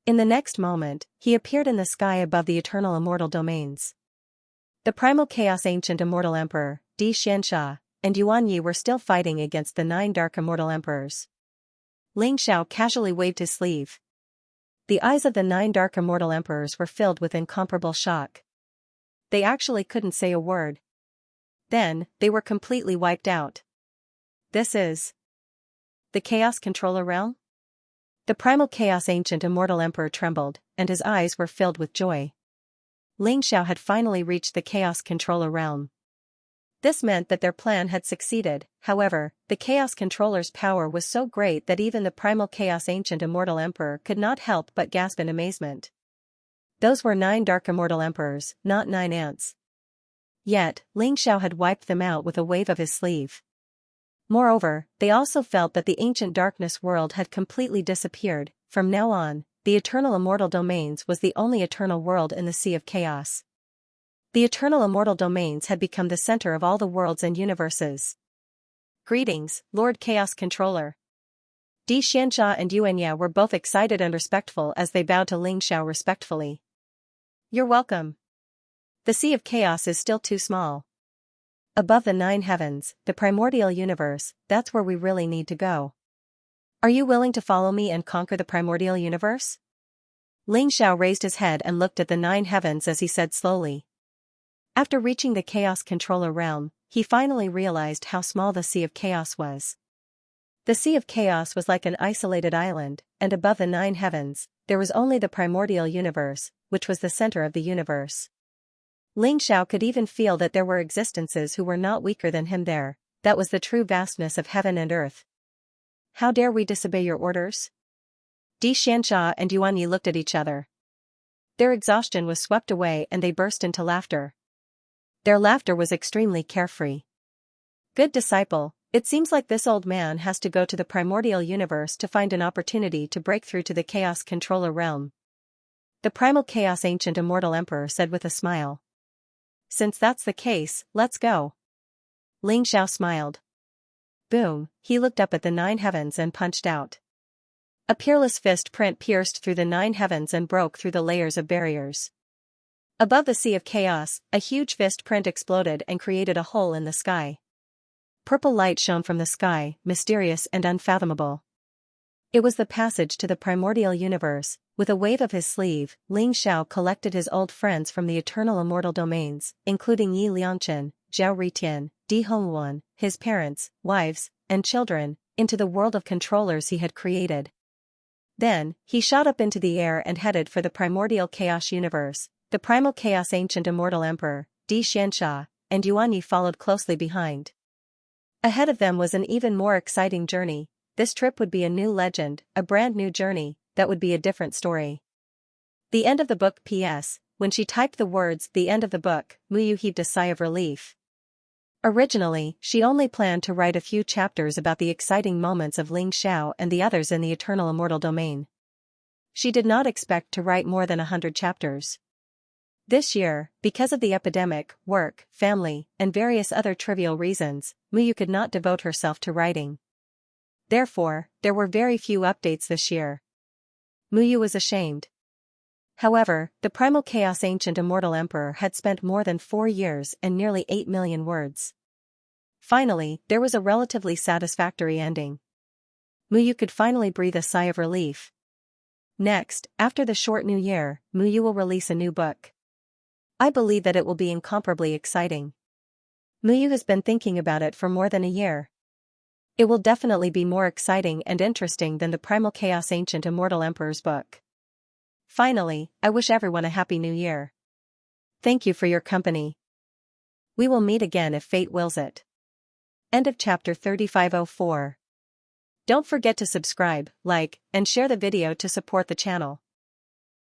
[SPEAKER 1] In the next moment, he appeared in the sky above the eternal immortal domains. The primal chaos ancient immortal emperor, Xianxia, and Yuan Yi were still fighting against the 9 dark immortal emperors. Ling Xiao casually waved his sleeve. The eyes of the 9 dark immortal emperors were filled with incomparable shock. They actually couldn't say a word. Then, they were completely wiped out. This is the Chaos Controller realm? The primal chaos ancient immortal emperor trembled, and his eyes were filled with joy. Ling Xiao had finally reached the Chaos Controller realm. This meant that their plan had succeeded. However, the Chaos Controller's power was so great that even the primal chaos ancient immortal emperor could not help but gasp in amazement. Those were 9 dark immortal emperors, not 9 ants. Yet, Ling Xiao had wiped them out with a wave of his sleeve. Moreover, they also felt that the ancient darkness world had completely disappeared. From now on, the eternal immortal domains was the only eternal world in the Sea of Chaos. The eternal immortal domains had become the center of all the worlds and universes. Greetings, Lord Chaos Controller. Xianxia and Yuan Yi were both excited and respectful as they bowed to Ling Xiao respectfully. You're welcome. The Sea of Chaos is still too small. Above the 9 heavens, the primordial universe, that's where we really need to go. Are you willing to follow me and conquer the primordial universe? Ling Xiao raised his head and looked at the 9 heavens as he said slowly. After reaching the Chaos Controller realm, he finally realized how small the Sea of Chaos was. The Sea of Chaos was like an isolated island, and above the 9 heavens, there was only the primordial universe, which was the center of the universe. Ling Xiao could even feel that there were existences who were not weaker than him there. That was the true vastness of heaven and earth. How dare we disobey your orders? Xianxia and Yuan Yi looked at each other. Their exhaustion was swept away and they burst into laughter. Their laughter was extremely carefree. Good disciple, it seems like this old man has to go to the primordial universe to find an opportunity to break through to the Chaos Controller realm. The primal chaos ancient immortal emperor said with a smile. Since that's the case, let's go. Ling Xiao smiled. Boom, he looked up at the 9 heavens and punched out. A peerless fist print pierced through the 9 heavens and broke through the layers of barriers. Above the Sea of Chaos, a huge fist print exploded and created a hole in the sky. Purple light shone from the sky, mysterious and unfathomable. It was the passage to the primordial universe. With a wave of his sleeve, Ling Xiao collected his old friends from the eternal immortal domains, including Yi Liangchen, Zhao Ritian, Di Hongwan, his parents, wives, and children, into the world of controllers he had created. Then, he shot up into the air and headed for the primordial chaos universe. The primal chaos ancient immortal emperor, Xianxia, and Yuan Yi followed closely behind. Ahead of them was an even more exciting journey. This trip would be a new legend, a brand new journey. That would be a different story. The end of the book. P.S. When she typed the words, the end of the book, Muyu heaved a sigh of relief. Originally, she only planned to write a few chapters about the exciting moments of Ling Xiao and the others in the eternal immortal domain. She did not expect to write more than 100 chapters. This year, because of the epidemic, work, family, and various other trivial reasons, Muyu could not devote herself to writing. Therefore, there were very few updates this year. Muyu was ashamed. However, the primal chaos ancient immortal emperor had spent more than 4 years and nearly 8 million words. Finally, there was a relatively satisfactory ending. Muyu could finally breathe a sigh of relief. Next, after the short new year, Muyu will release a new book. I believe that it will be incomparably exciting. Muyu has been thinking about it for more than a year. It will definitely be more exciting and interesting than the Primal Chaos Ancient Immortal Emperor's book. Finally, I wish everyone a happy new year. Thank you for your company. We will meet again if fate wills it. End of chapter 3504. Don't forget to subscribe, like, and share the video to support the channel.